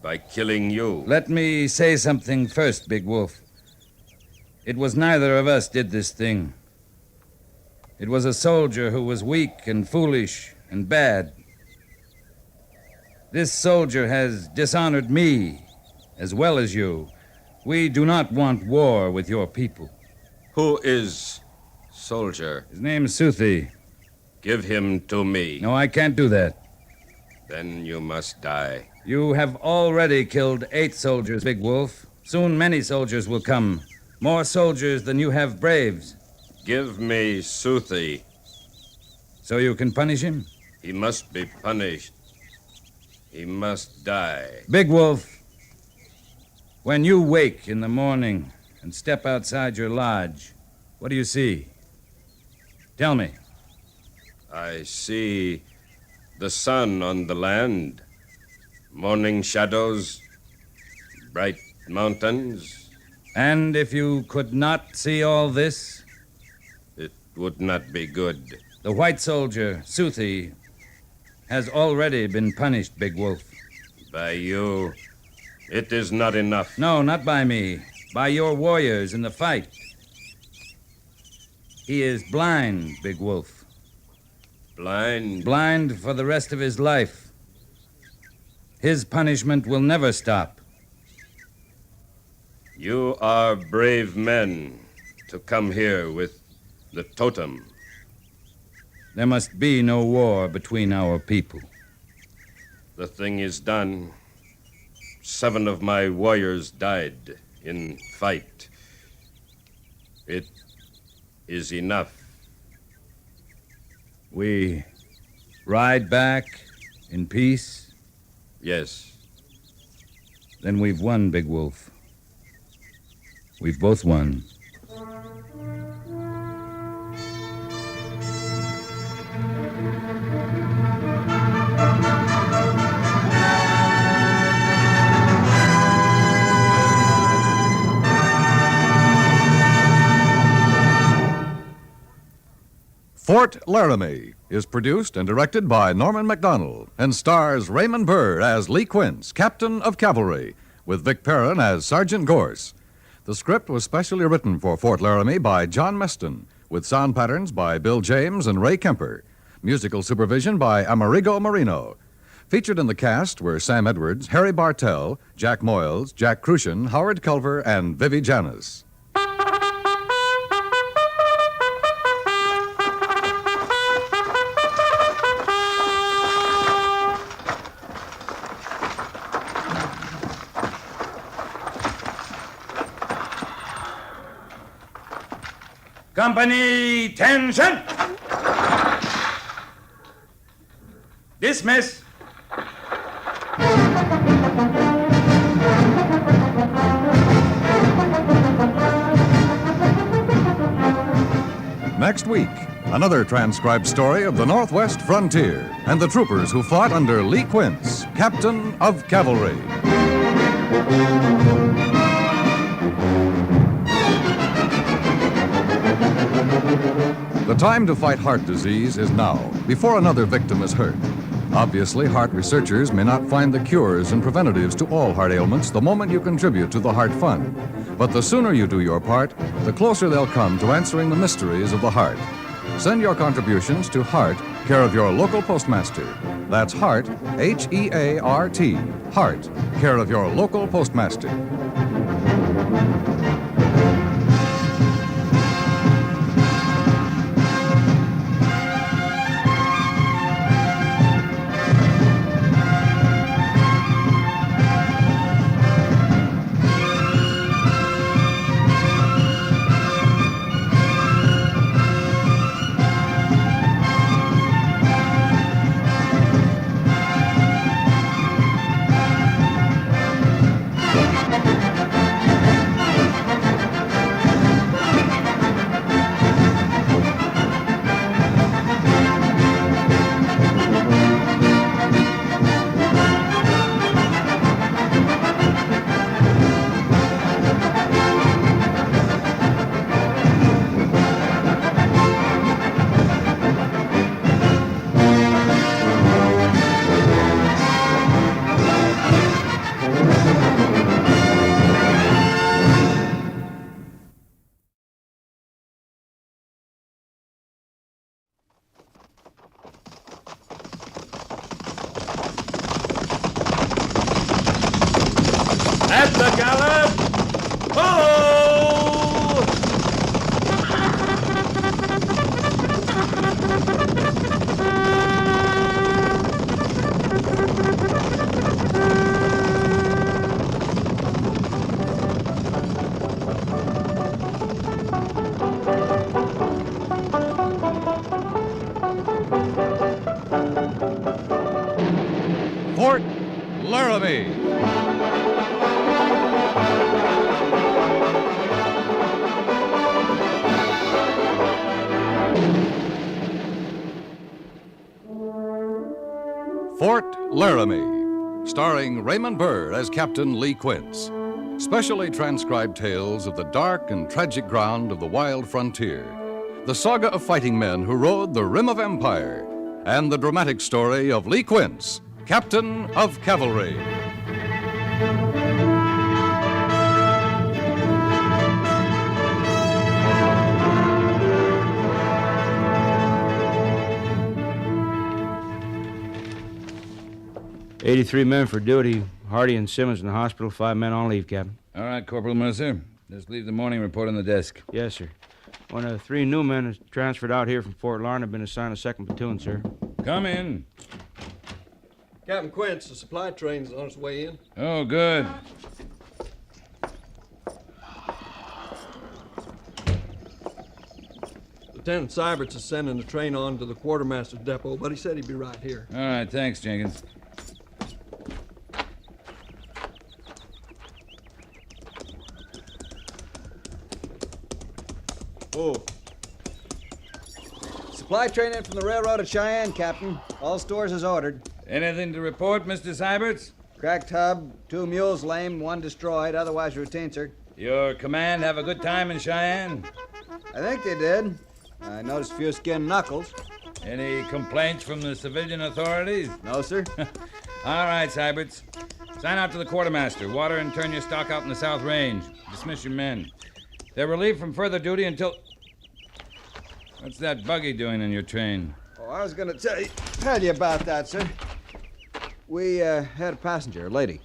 by killing you. Let me say something first, Big Wolf. It was neither of us did this thing. It was a soldier who was weak and foolish and bad. This soldier has dishonored me as well as you. We do not want war with your people. Who is soldier? His name's Suthi. Give him to me. No, I can't do that. Then you must die. You have already killed 8 soldiers, Big Wolf. Soon many soldiers will come. More soldiers than you have braves. Give me Suthi. So you can punish him? He must be punished. He must die. Big Wolf, when you wake in the morning and step outside your lodge, what do you see? Tell me. I see the sun on the land, morning shadows, bright mountains. And if you could not see all this? It would not be good. The white soldier, Suthi, has already been punished, Big Wolf. By you, it is not enough. No, not by me. By your warriors in the fight. He is blind, Big Wolf. Blind? Blind for the rest of his life. His punishment will never stop. You are brave men to come here with the totem. There must be no war between our people. The thing is done. 7 of my warriors died in fight. It is enough. We ride back in peace? Yes. Then we've won, Big Wolf. We've both won. Fort Laramie is produced and directed by Norman MacDonald and stars Raymond Burr as Lee Quince, Captain of Cavalry, with Vic Perrin as Sergeant Gorse. The script was specially written for Fort Laramie by John Meston, with sound patterns by Bill James and Ray Kemper. Musical supervision by Amerigo Marino. Featured in the cast were Sam Edwards, Harry Bartell, Jack Moyles, Jack Crucian, Howard Culver, and Vivi Janis. Company, tension! Dismiss! Next week, another transcribed story of the Northwest frontier and the troopers who fought under Lee Quince, Captain of Cavalry. The time to fight heart disease is now, before another victim is hurt. Obviously, heart researchers may not find the cures and preventatives to all heart ailments the moment you contribute to the Heart Fund. But the sooner you do your part, the closer they'll come to answering the mysteries of the heart. Send your contributions to Heart, care of your local postmaster. That's Heart, H-E-A-R-T, Heart, care of your local postmaster. At the gallop! Ho! Fort Laramie. Fort Laramie, starring Raymond Burr as Captain Lee Quince. Specially transcribed tales of the dark and tragic ground of the wild frontier. The saga of fighting men who rode the rim of empire. And the dramatic story of Lee Quince, Captain of Cavalry. "83 men for duty. Hardy and Simmons in the hospital. 5 men on leave, Captain." All right, Corporal Mercer. Just leave the morning report on the desk. Yes, sir. One of the 3 new men is transferred out here from Fort Laramie have been assigned a 2nd platoon, sir. Come in. Captain Quince, the supply train's on its way in. Oh, good. Lieutenant Syberts is sending the train on to the quartermaster's depot, but he said he'd be right here. All right, thanks, Jenkins. Oh. Supply train in from the railroad at Cheyenne, Captain. All stores is ordered. Anything to report, Mr. Syberts? Cracked hub, 2 mules lame, 1 destroyed, otherwise routine, sir. Your command have a good time in Cheyenne? I think they did. I noticed a few skinned knuckles. Any complaints from the civilian authorities? No, sir. All right, Syberts. Sign out to the quartermaster. Water and turn your stock out in the South Range. Dismiss your men. They're relieved from further duty until... What's that buggy doing in your train? Oh, I was going to tell you about that, sir. We had a passenger, a lady.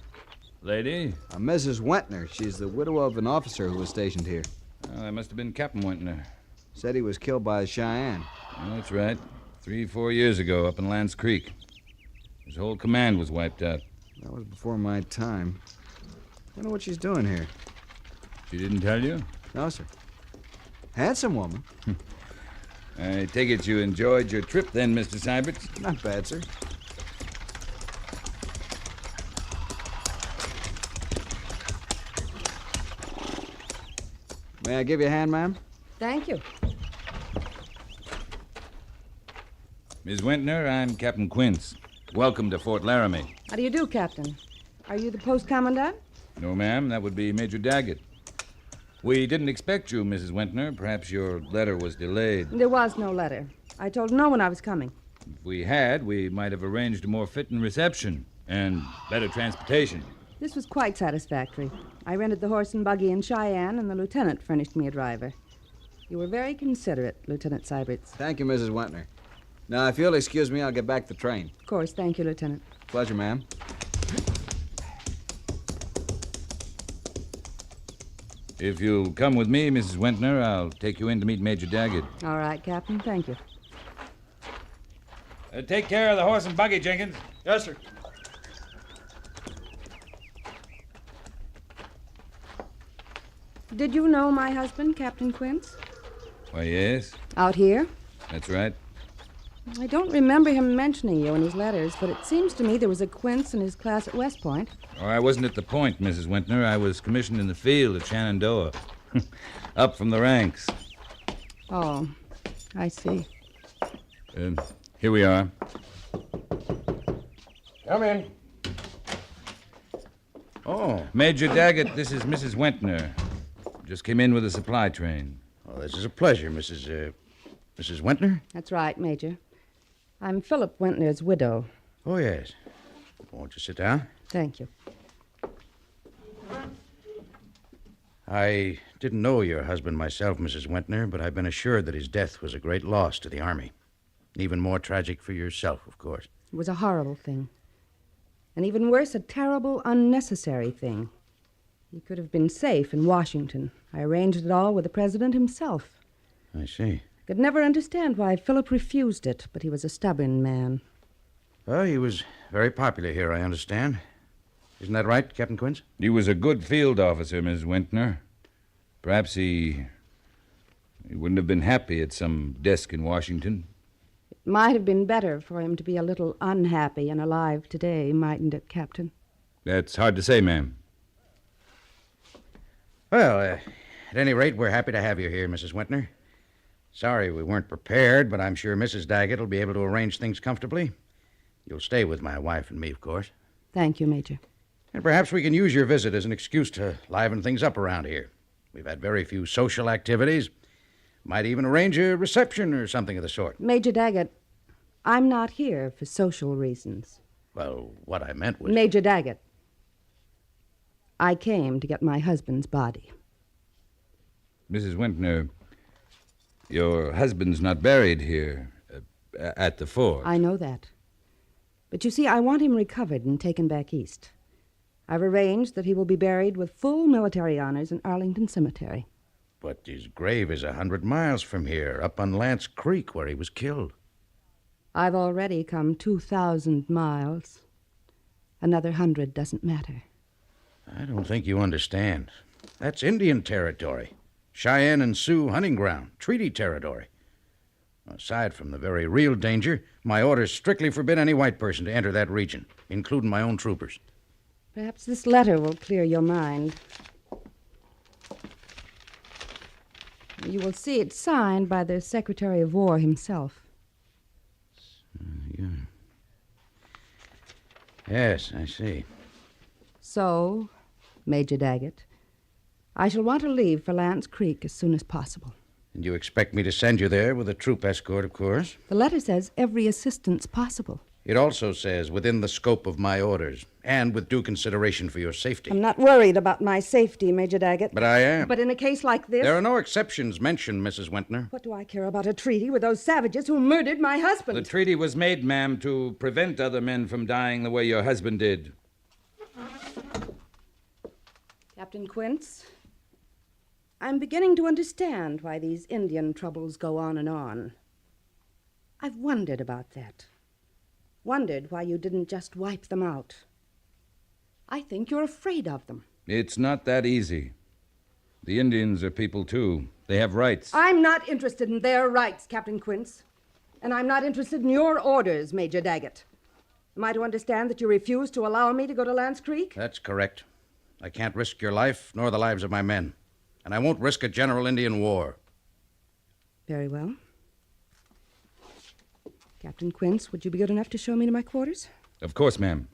Lady? Mrs. Wentner. She's the widow of an officer who was stationed here. Oh, that must have been Captain Wentner. Said he was killed by a Cheyenne. Oh, that's right. 3-4 years ago up in Lance Creek. His whole command was wiped out. That was before my time. Wonder what she's doing here. She didn't tell you? No, sir. Handsome woman. I take it you enjoyed your trip then, Mr. Syberts? Not bad, sir. May I give you a hand, ma'am? Thank you. Miss Wentner, I'm Captain Quince. Welcome to Fort Laramie. How do you do, Captain? Are you the post commandant? No, ma'am, that would be Major Daggett. We didn't expect you, Mrs. Wentner. Perhaps your letter was delayed. There was no letter. I told no one I was coming. If we had, we might have arranged a more fitting reception and better transportation. This was quite satisfactory. I rented the horse and buggy in Cheyenne, and the lieutenant furnished me a driver. You were very considerate, Lieutenant Syberts. Thank you, Mrs. Wentner. Now, if you'll excuse me, I'll get back to the train. Of course. Thank you, Lieutenant. Pleasure, ma'am. If you'll come with me, Mrs. Wentner, I'll take you in to meet Major Daggett. All right, Captain. Thank you. Take care of the horse and buggy, Jenkins. Yes, sir. Did you know my husband, Captain Quince? Why, yes. Out here? That's right. I don't remember him mentioning you in his letters, but it seems to me there was a Quince in his class at West Point. Oh, I wasn't at the point, Mrs. Wentner. I was commissioned in the field at Shenandoah. Up from the ranks. Oh, I see. Here we are. Come in. Oh. Major Daggett, this is Mrs. Wentner. Just came in with a supply train. Oh, this is a pleasure, Mrs. Wentner? That's right, Major. I'm Philip Wentner's widow. Oh, yes. Won't you sit down? Thank you. I didn't know your husband myself, Mrs. Wentner, but I've been assured that his death was a great loss to the Army. Even more tragic for yourself, of course. It was a horrible thing. And even worse, a terrible, unnecessary thing. He could have been safe in Washington. I arranged it all with the president himself. I see. I could never understand why Philip refused it, but he was a stubborn man. Well, he was very popular here, I understand. Isn't that right, Captain Quince? He was a good field officer, Miss Wentner. Perhaps he wouldn't have been happy at some desk in Washington. It might have been better for him to be a little unhappy and alive today, mightn't it, Captain? That's hard to say, ma'am. Well, at any rate, we're happy to have you here, Mrs. Wentner. Sorry we weren't prepared, but I'm sure Mrs. Daggett will be able to arrange things comfortably. You'll stay with my wife and me, of course. Thank you, Major. And perhaps we can use your visit as an excuse to liven things up around here. We've had very few social activities. Might even arrange a reception or something of the sort. Major Daggett, I'm not here for social reasons. Well, what I meant was... Major Daggett, I came to get my husband's body. Mrs. Wentner, your husband's not buried here at the fort. I know that. But you see, I want him recovered and taken back east. I've arranged that he will be buried with full military honors in Arlington Cemetery. But his grave is 100 miles from here, up on Lance Creek, where he was killed. I've already come 2,000 miles. Another 100 doesn't matter. I don't think you understand. That's Indian territory. Cheyenne and Sioux hunting ground, treaty territory. Aside from the very real danger, my orders strictly forbid any white person to enter that region, including my own troopers. Perhaps this letter will clear your mind. You will see it signed by the Secretary of War himself. Yeah. Yes, I see. So, Major Daggett, I shall want to leave for Lance Creek as soon as possible. And you expect me to send you there with a troop escort, of course? The letter says every assistance possible. It also says within the scope of my orders and with due consideration for your safety. I'm not worried about my safety, Major Daggett. But I am. But in a case like this... There are no exceptions mentioned, Mrs. Wentner. What do I care about a treaty with those savages who murdered my husband? The treaty was made, ma'am, to prevent other men from dying the way your husband did. Captain Quince, I'm beginning to understand why these Indian troubles go on and on. I've wondered about that. Wondered why you didn't just wipe them out. I think you're afraid of them. It's not that easy. The Indians are people, too. They have rights. I'm not interested in their rights, Captain Quince. And I'm not interested in your orders, Major Daggett. Am I to understand that you refuse to allow me to go to Lance Creek? That's correct. I can't risk your life nor the lives of my men. And I won't risk a general Indian war. Very well. Captain Quince, would you be good enough to show me to my quarters? Of course, ma'am.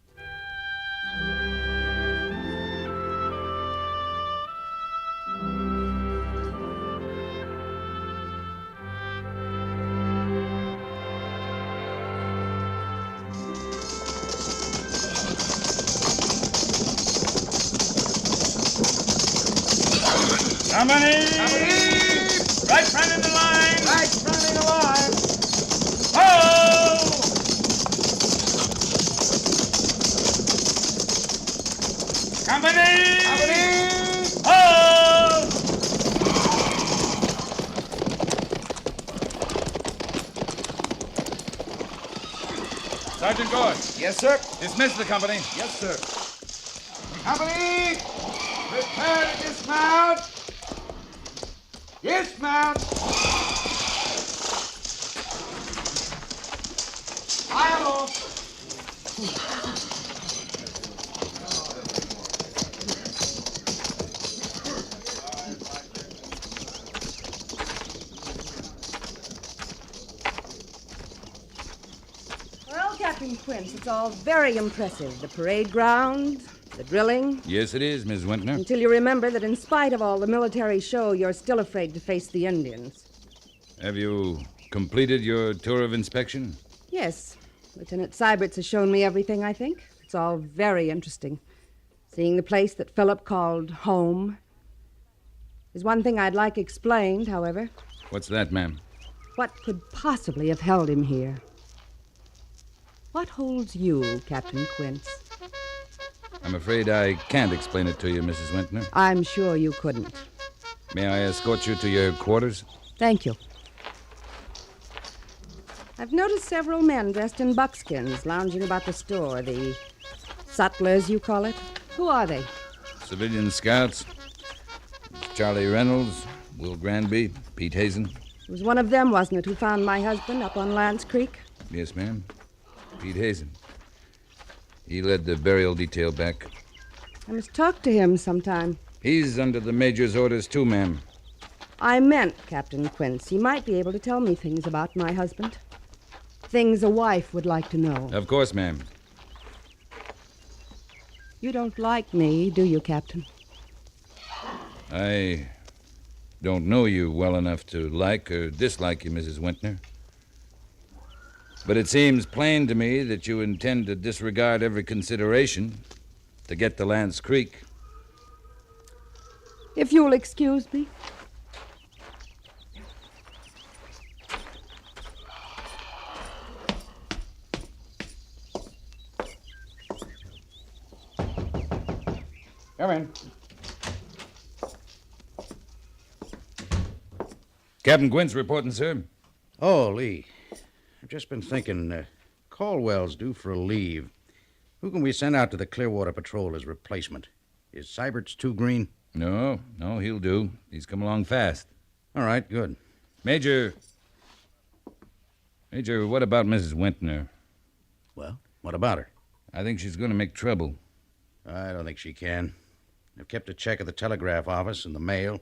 Company! Right front in the line! Right front in the line! Ho! Company! Ho! Sergeant Gorse. Yes, sir. Dismiss the company. Yes, sir. Company! Prepare to dismount! Dismount! Fire off! Well, Captain Quince, it's all very impressive. The parade ground, the drilling. Yes, it is, Miss Wintner. Until you remember that in spite of all the military show, you're still afraid to face the Indians. Have you completed your tour of inspection? Yes. Lieutenant Seibert's has shown me everything, I think. It's all very interesting. Seeing the place that Philip called home. There's one thing I'd like explained, however. What's that, ma'am? What could possibly have held him here? What holds you, Captain Quince? I'm afraid I can't explain it to you, Mrs. Wintner. I'm sure you couldn't. May I escort you to your quarters? Thank you. I've noticed several men dressed in buckskins lounging about the store. The sutlers, you call it. Who are they? Civilian scouts. Charlie Reynolds, Will Granby, Pete Hazen. It was one of them, wasn't it, who found my husband up on Lance Creek? Yes, ma'am. Pete Hazen. He led the burial detail back. I must talk to him sometime. He's under the major's orders, too, ma'am. I meant, Captain Quince, he might be able to tell me things about my husband. Things a wife would like to know. Of course, ma'am. You don't like me, do you, Captain? I don't know you well enough to like or dislike you, Mrs. Wintner. But it seems plain to me that you intend to disregard every consideration to get to Lance Creek. If you'll excuse me. Come in. Captain Quince reporting, sir. Oh, Lee. I've just been thinking, Caldwell's due for a leave. Who can we send out to the Clearwater Patrol as replacement? Is Seibert's too green? No, he'll do. He's come along fast. All right, good. Major, what about Mrs. Wintner? Well, what about her? I think she's going to make trouble. I don't think she can. I've kept a check at the telegraph office and the mail.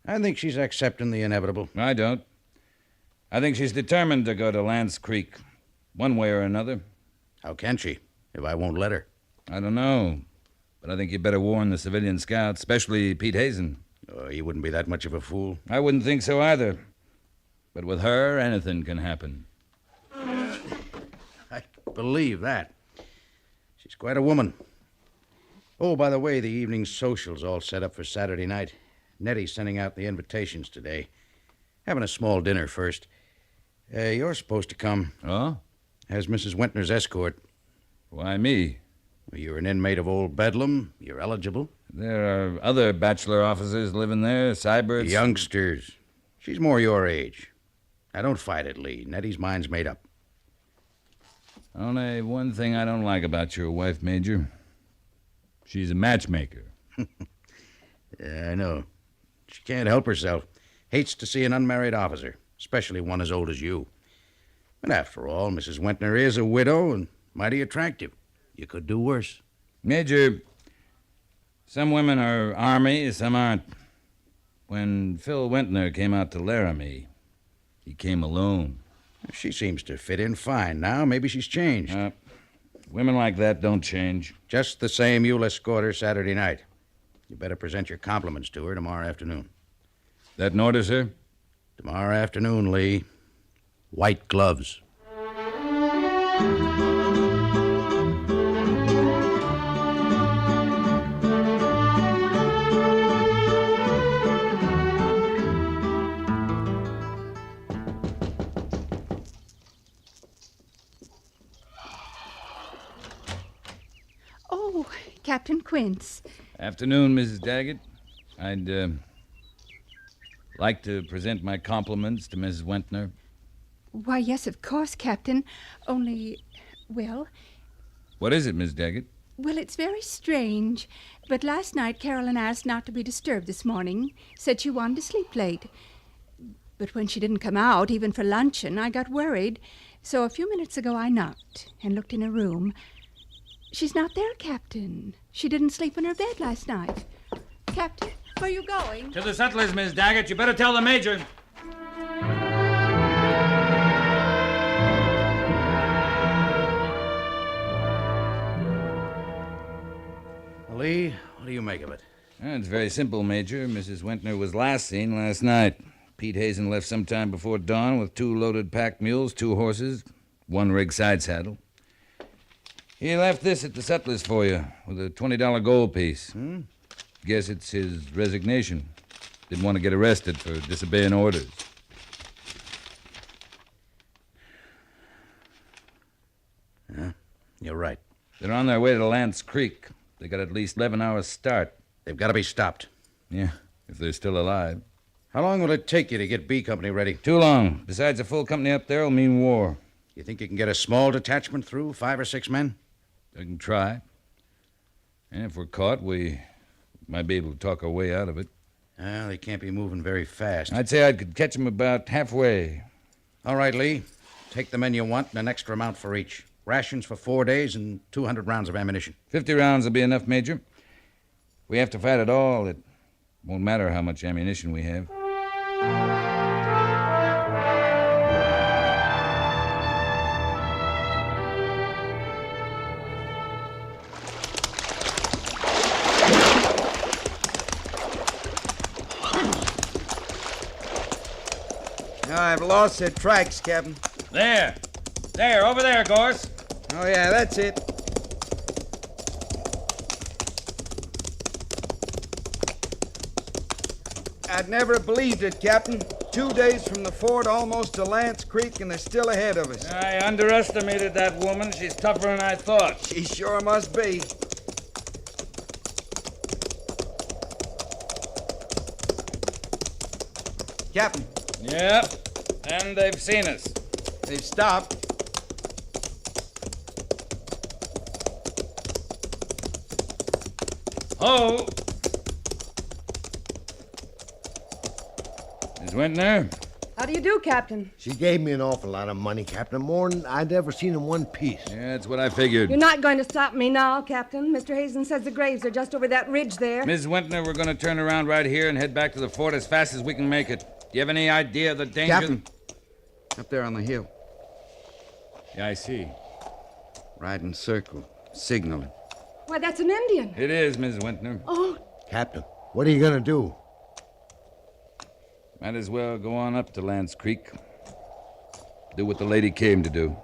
I think she's accepting the inevitable. I don't. I think she's determined to go to Lance Creek, one way or another. How can she, if I won't let her? I don't know, but I think you better warn the civilian scouts, especially Pete Hazen. Oh, he wouldn't be that much of a fool. I wouldn't think so either. But with her, anything can happen. I believe that. She's quite a woman. Oh, by the way, the evening social's all set up for Saturday night. Nettie's sending out the invitations today. Having a small dinner first. You're supposed to come. Oh? As Mrs. Wintner's escort. Why me? Well, you're an inmate of Old Bedlam. You're eligible. There are other bachelor officers living there, Seibert's. Youngsters. She's more your age. Now, don't fight it, Lee. Nettie's mind's made up. Only one thing I don't like about your wife, Major. She's a matchmaker. Yeah, I know. She can't help herself. Hates to see an unmarried officer, especially one as old as you. But after all, Mrs. Wentner is a widow and mighty attractive. You could do worse. Major, some women are Army, some aren't. When Phil Wentner came out to Laramie, he came alone. She seems to fit in fine now. Maybe she's changed. Women like that don't change. Just the same, you'll escort her Saturday night. You better present your compliments to her tomorrow afternoon. That an order, sir? Tomorrow afternoon, Lee. White gloves. Oh, Captain Quince. Afternoon, Mrs. Daggett. I'd like to present my compliments to Mrs. Wentner. Why, yes, of course, Captain. Only, well... What is it, Miss Daggett? Well, it's very strange. But last night, Carolyn asked not to be disturbed this morning. Said she wanted to sleep late. But when she didn't come out, even for luncheon, I got worried. So a few minutes ago, I knocked and looked in her room. She's not there, Captain. She didn't sleep in her bed last night. Captain, where are you going? To the settlers, Miss Daggett. You better tell the Major. Lee, what do you make of it? It's very simple, Major. Mrs. Wentner was last seen last night. Pete Hazen left sometime before dawn with 2 loaded pack mules, 2 horses, 1 rig side saddle. He left this at the settlers for you with a $20 gold piece. Guess it's his resignation. Didn't want to get arrested for disobeying orders. Yeah, you're right. They're on their way to Lance Creek. They got at least 11 hours start. They've got to be stopped. Yeah, if they're still alive. How long will it take you to get B Company ready? Too long. Besides, a full company up there will mean war. You think you can get a small detachment through, 5 or 6 men? I can try. And if we're caught, we might be able to talk our way out of it. Well, they can't be moving very fast. I'd say I could catch them about halfway. All right, Lee. Take the men you want and an extra amount for each. Rations for 4 days and 200 rounds of ammunition. 50 rounds will be enough, Major. If we have to fight at all, it won't matter how much ammunition we have. I've lost their tracks, Captain. There, over there, Gorse. Oh, yeah, that's it. I'd never believed it, Captain. 2 days from the fort, almost to Lance Creek, and they're still ahead of us. I underestimated that woman. She's tougher than I thought. She sure must be. Captain. Yep, and they've seen us. They've stopped. Ho! Miss Wentner? How do you do, Captain? She gave me an awful lot of money, Captain. More than I'd ever seen in one piece. Yeah, that's what I figured. You're not going to stop me now, Captain. Mr. Hazen says the graves are just over that ridge there. Miss Wentner, we're going to turn around right here and head back to the fort as fast as we can make it. Do you have any idea of the danger? Captain, up there on the hill. Yeah, I see. Riding circle, signaling. Why, that's an Indian. It is, Miss Wentner. Oh. Captain, what are you going to do? Might as well go on up to Lance Creek. Do what the lady came to do.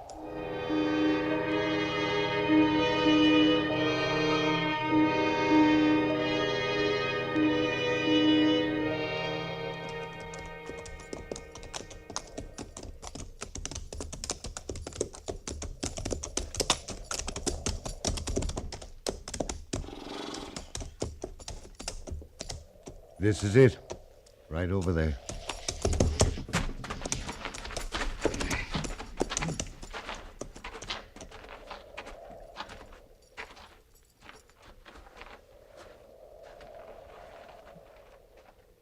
This is it. Right over there.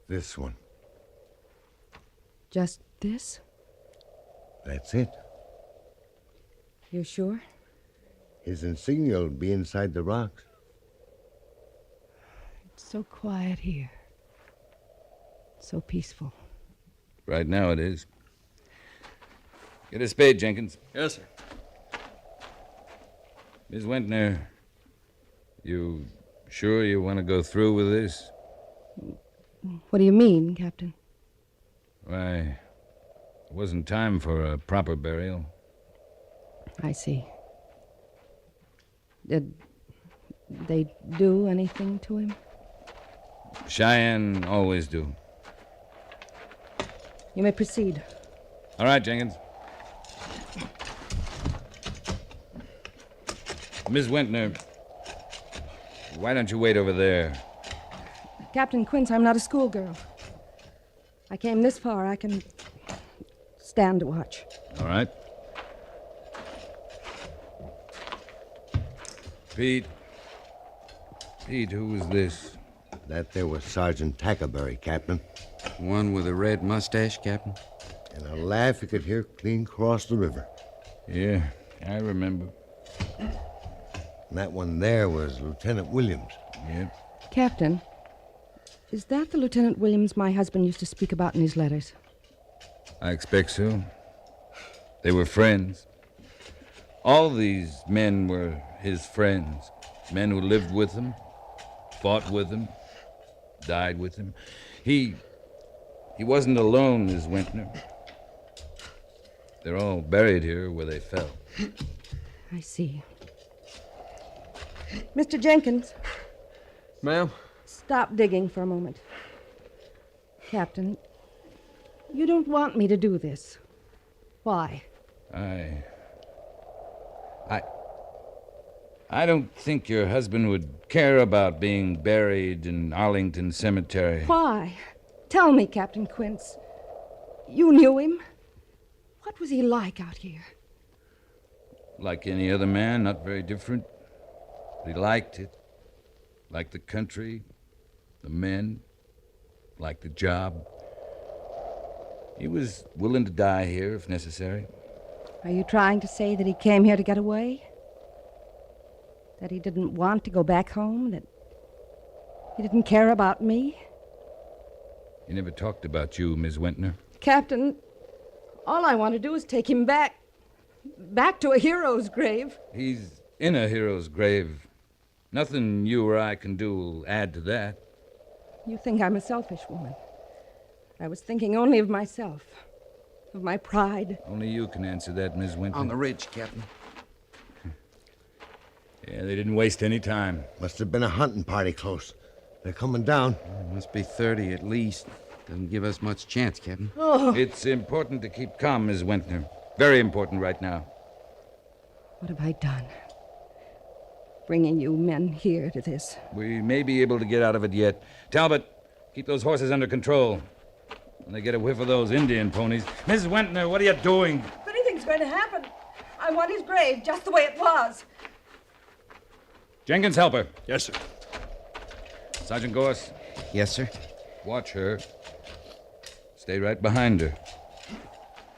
This one. Just this? That's it. You sure? His insignia will be inside the rocks. It's so quiet here. So peaceful. Right now it is. Get a spade, Jenkins. Yes, sir. Miss Wentner, you sure you want to go through with this? What do you mean, Captain? Why, it wasn't time for a proper burial. I see. Did they do anything to him? Cheyenne always do. You may proceed. All right, Jenkins. Miss Wentner, why don't you wait over there? Captain Quince, I'm not a schoolgirl. I came this far. I can stand to watch. All right. Pete, who was this? That there was Sergeant Tackleberry, Captain. One with a red mustache, Captain? And a laugh you could hear clean across the river. Yeah, I remember. And that one there was Lieutenant Williams. Yep. Captain, is that the Lieutenant Williams my husband used to speak about in his letters? I expect so. They were friends. All these men were his friends. Men who lived with him, fought with him, died with him. He wasn't alone, Miss Wentner. They're all buried here where they fell. I see. Mr. Jenkins. Ma'am? Stop digging for a moment. Captain, you don't want me to do this. Why? I don't think your husband would care about being buried in Arlington Cemetery. Why? Tell me, Captain Quince. You knew him. What was he like out here? Like any other man, not very different. But he liked it. Liked the country, the men, liked the job. He was willing to die here if necessary. Are you trying to say that he came here to get away? That he didn't want to go back home? That he didn't care about me? He never talked about you, Miss Wentner. Captain, all I want to do is take him back to a hero's grave. He's in a hero's grave. Nothing you or I can do will add to that. You think I'm a selfish woman. I was thinking only of myself, of my pride. Only you can answer that, Miss Wentner. On the ridge, Captain. Yeah, they didn't waste any time. Must have been a hunting party close. They're coming down. Must be 30 at least. Doesn't give us much chance, Captain. Oh. It's important to keep calm, Miss Wentner. Very important right now. What have I done? Bringing you men here to this. We may be able to get out of it yet. Talbot, keep those horses under control. When they get a whiff of those Indian ponies. Miss Wentner, what are you doing? If anything's going to happen, I want his grave just the way it was. Jenkins, help her. Yes, sir. Sergeant Gorse. Yes, sir. Watch her. Stay right behind her.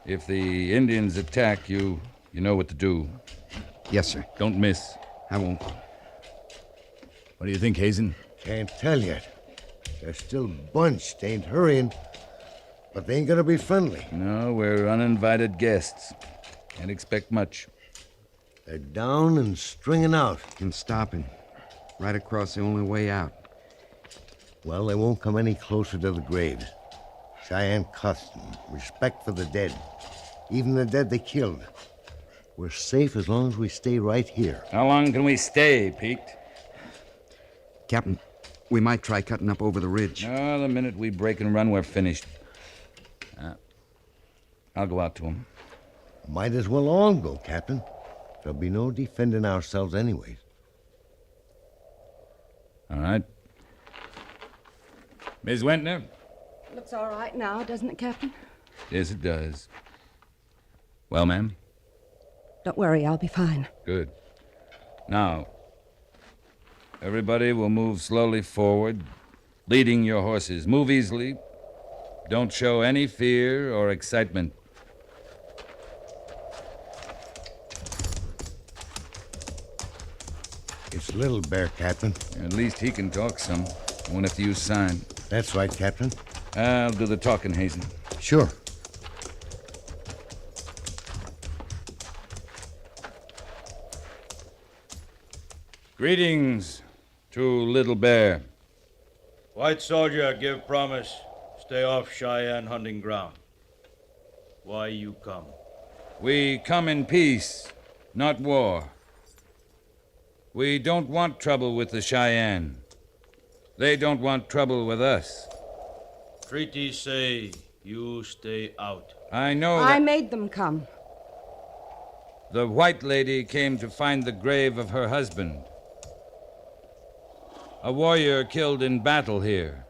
If the Indians attack you, you know what to do. Yes, sir. Don't miss. I won't. What do you think, Hazen? Can't tell yet. They're still bunched, ain't hurrying. But they ain't gonna be friendly. No, we're uninvited guests. Can't expect much. They're down and stringing out. And stopping. Right across the only way out. Well, they won't come any closer to the graves. Cheyenne custom, respect for the dead. Even the dead they killed. We're safe as long as we stay right here. How long can we stay, Pete? Captain, we might try cutting up over the ridge. No, the minute we break and run, we're finished. I'll go out to him. Might as well all go, Captain. There'll be no defending ourselves anyways. All right. Miss Wentner? Looks all right now, doesn't it, Captain? Yes, it does. Well, ma'am? Don't worry, I'll be fine. Good. Now, everybody will move slowly forward, leading your horses. Move easily. Don't show any fear or excitement. It's Little Bear, Captain. At least he can talk some. Won't have to use sign. That's right, Captain. I'll do the talking, Hazen. Sure. Greetings to Little Bear. White soldier give promise, stay off Cheyenne hunting ground. Why you come? We come in peace, not war. We don't want trouble with the Cheyenne. They don't want trouble with us. Treaties say you stay out. I know I that made them come. the white lady came to find the grave of her husband. A warrior killed in battle here.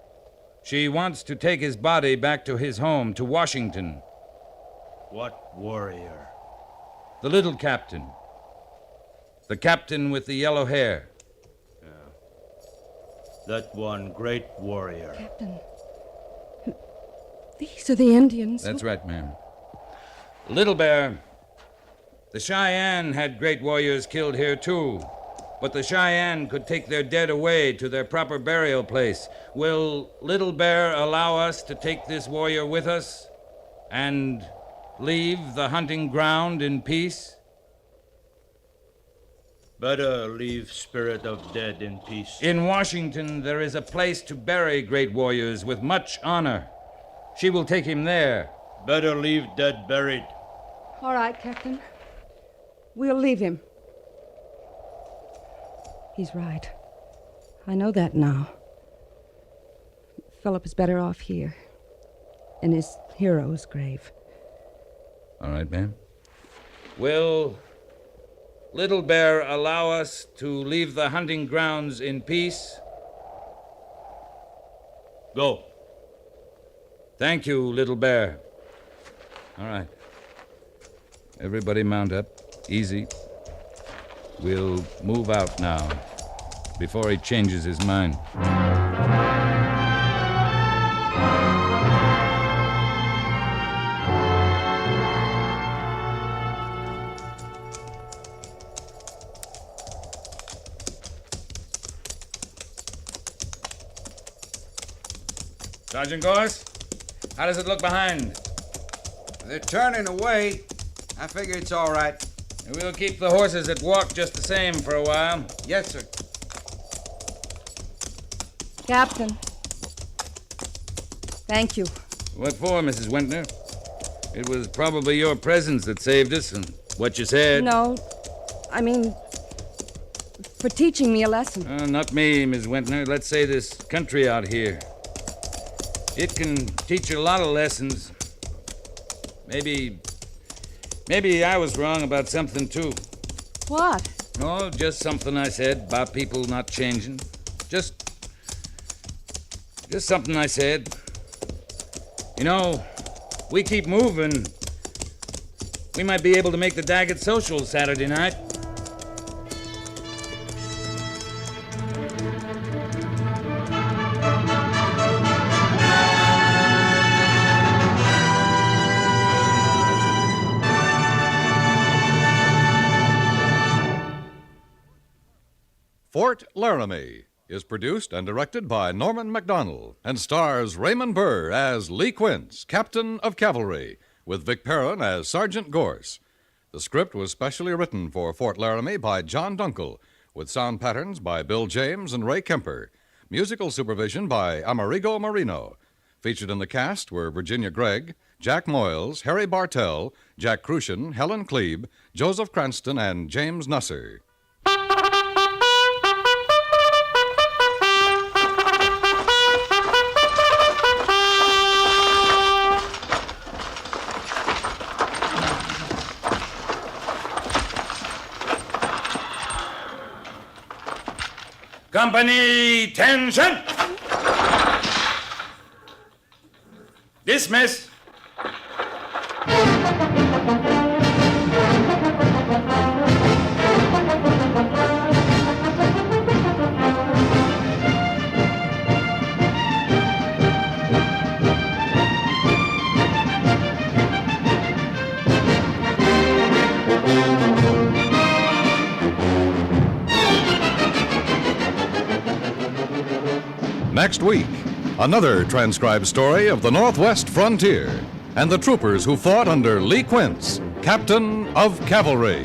She wants to take his body back to his home, to Washington. What warrior? The little captain. The captain with the yellow hair. That one great warrior. Captain, these are the Indians. That's right, ma'am. Little Bear, the Cheyenne had great warriors killed here, too. But the Cheyenne could take their dead away to their proper burial place. Will Little Bear allow us to take this warrior with us and leave the hunting ground in peace? Better leave spirit of dead in peace. In Washington, there is a place to bury great warriors with much honor. She will take him there. Better leave dead buried. All right, Captain. We'll leave him. He's right. I know that now. Philip is better off here, in his hero's grave. All right, ma'am. Will Little Bear allow us to leave the hunting grounds in peace? Go. Thank you, Little Bear. All right. Everybody mount up. Easy. We'll move out now, before he changes his mind. Sergeant Gorse, how does it look behind? They're turning away. I figure it's all right. We'll keep the horses at walk just the same for a while. Yes, sir. Captain. Thank you. What for, Mrs. Wentner? It was probably your presence that saved us and what you said. No, I mean, for teaching me a lesson. Not me, Miss Wentner. Let's say this country out here. It can teach you a lot of lessons. Maybe I was wrong about something, too. What? Oh, just something I said about people not changing. Just something I said. You know, we keep moving. We might be able to make the Daggett Social Saturday night. Fort Laramie is produced and directed by Norman MacDonald and stars Raymond Burr as Lee Quince, Captain of Cavalry, with Vic Perrin as Sergeant Gorse. The script was specially written for Fort Laramie by John Dunkel, with sound patterns by Bill James and Ray Kemper. Musical supervision by Amerigo Marino. Featured in the cast were Virginia Gregg, Jack Moyles, Harry Bartell, Jack Crucian, Helen Klebe, Joseph Cranston, and James Nusser. Company, tension! Dismiss! Next week, another transcribed story of the Northwest frontier and the troopers who fought under Lee Quince, Captain of Cavalry.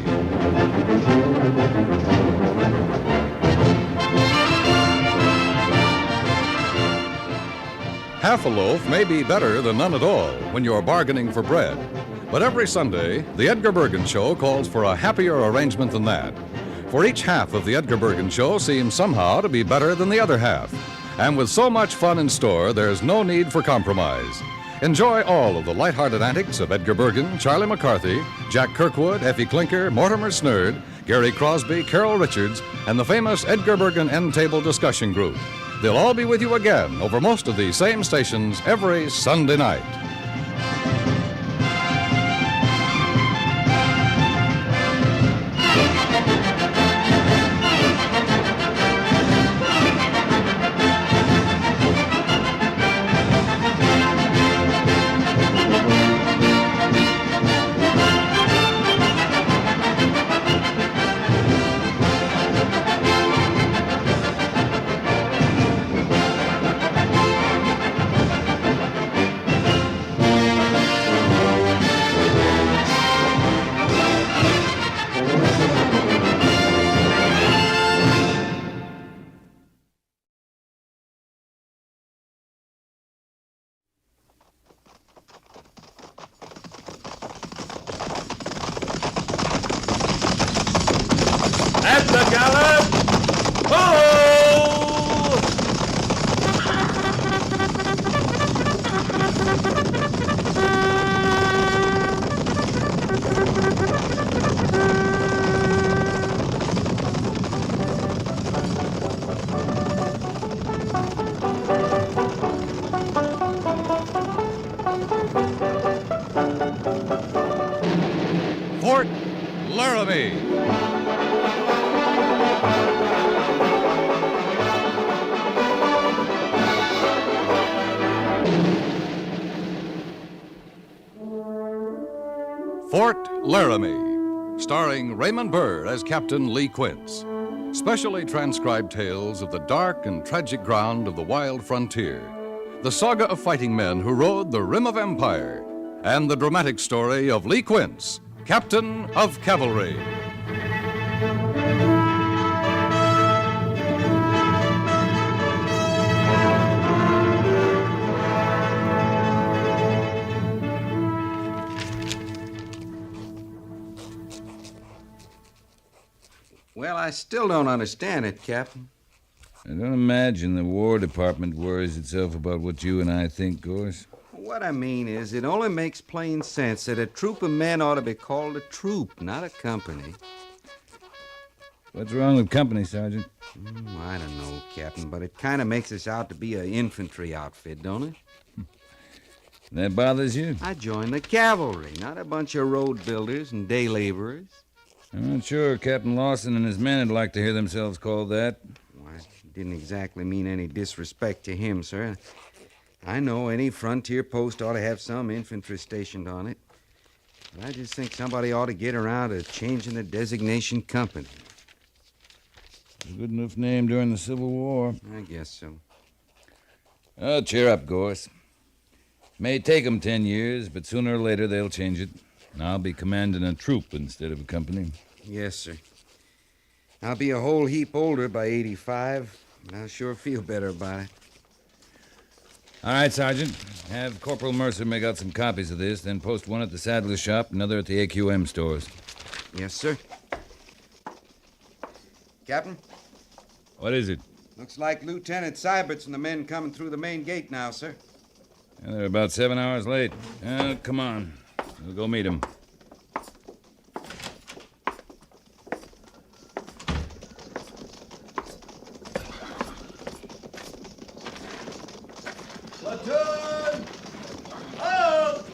Half a loaf may be better than none at all when you're bargaining for bread. But every Sunday, the Edgar Bergen Show calls for a happier arrangement than that. For each half of the Edgar Bergen Show seems somehow to be better than the other half. And with so much fun in store, there's no need for compromise. Enjoy all of the lighthearted antics of Edgar Bergen, Charlie McCarthy, Jack Kirkwood, Effie Clinker, Mortimer Snerd, Gary Crosby, Carol Richards, and the famous Edgar Bergen End Table Discussion Group. They'll all be with you again over most of these same stations every Sunday night. At the gallop! Ho! Fort Laramie. Fort Laramie, starring Raymond Burr as Captain Lee Quince. Specially transcribed tales of the dark and tragic ground of the wild frontier, the saga of fighting men who rode the rim of empire, and the dramatic story of Lee Quince, Captain of Cavalry. Well, I still don't understand it, Captain. I don't imagine the War Department worries itself about what you and I think, Gorse. What I mean is, it only makes plain sense that a troop of men ought to be called a troop, not a company. What's wrong with company, Sergeant? I don't know, Captain, but it kind of makes us out to be an infantry outfit, don't it? That bothers you? I joined the cavalry, not a bunch of road builders and day laborers. I'm not sure Captain Lawson and his men would like to hear themselves called that. Well, I didn't exactly mean any disrespect to him, sir. I know any frontier post ought to have some infantry stationed on it. But I just think somebody ought to get around to changing the designation company. A good enough name during the Civil War. I guess so. Oh, cheer up, Gorse. May take 'em 10 years, but sooner or later they'll change it. I'll be commanding a troop instead of a company. Yes, sir. I'll be a whole heap older by 85, but I'll sure feel better about it. All right, Sergeant. Have Corporal Mercer make out some copies of this, then post one at the saddler's shop, another at the AQM stores. Yes, sir. Captain? What is it? Looks like Lieutenant Sybert's and the men coming through the main gate now, sir. Yeah, they're about 7 hours late. Come on. We'll go meet them. Platoon! Out!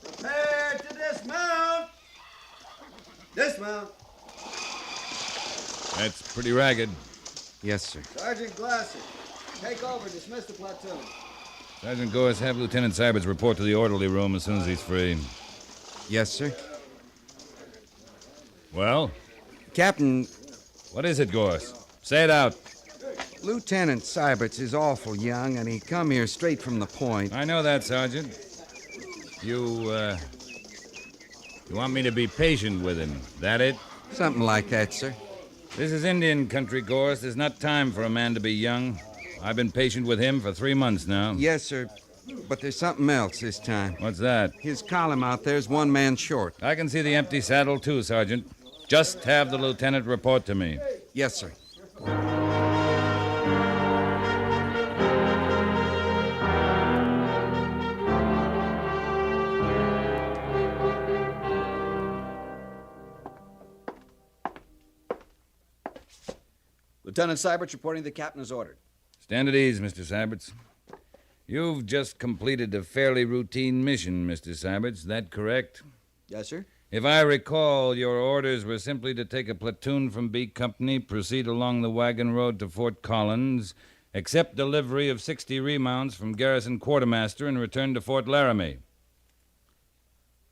Prepare to dismount! Dismount! That's pretty ragged. Yes, sir. Sergeant Glasser, take over. Dismiss the platoon. Sergeant Gorse, have Lieutenant Syberts report to the orderly room as soon as he's free. Yes, sir. Well? Captain... What is it, Gorse? Say it out. Lieutenant Syberts is awful young, and he come here straight from the point. I know that, Sergeant. You want me to be patient with him, that it? Something like that, sir. This is Indian country, Gorse. There's not time for a man to be young. I've been patient with him for 3 months now. Yes, sir. But there's something else this time. What's that? His column out there's one man short. I can see the empty saddle, too, Sergeant. Just have the lieutenant report to me. Yes, sir. Lieutenant Syberts reporting the captain is ordered. Stand at ease, Mr. Syberts. You've just completed a fairly routine mission, Mr. Syberts. Is that correct? Yes, sir. If I recall, your orders were simply to take a platoon from B Company, proceed along the wagon road to Fort Collins, accept delivery of 60 remounts from Garrison Quartermaster, and return to Fort Laramie.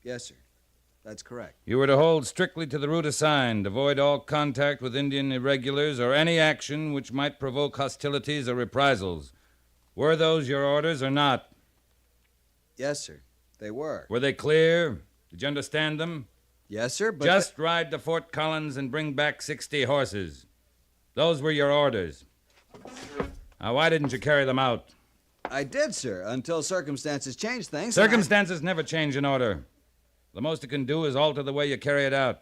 Yes, sir. That's correct. You were to hold strictly to the route assigned, avoid all contact with Indian irregulars or any action which might provoke hostilities or reprisals. Were those your orders or not? Yes, sir. They were. Were they clear? Did you understand them? Yes, sir, but... Just ride to Fort Collins and bring back 60 horses. Those were your orders. Now, why didn't you carry them out? I did, sir, until circumstances changed things. Circumstances never change an order. The most you can do is alter the way you carry it out.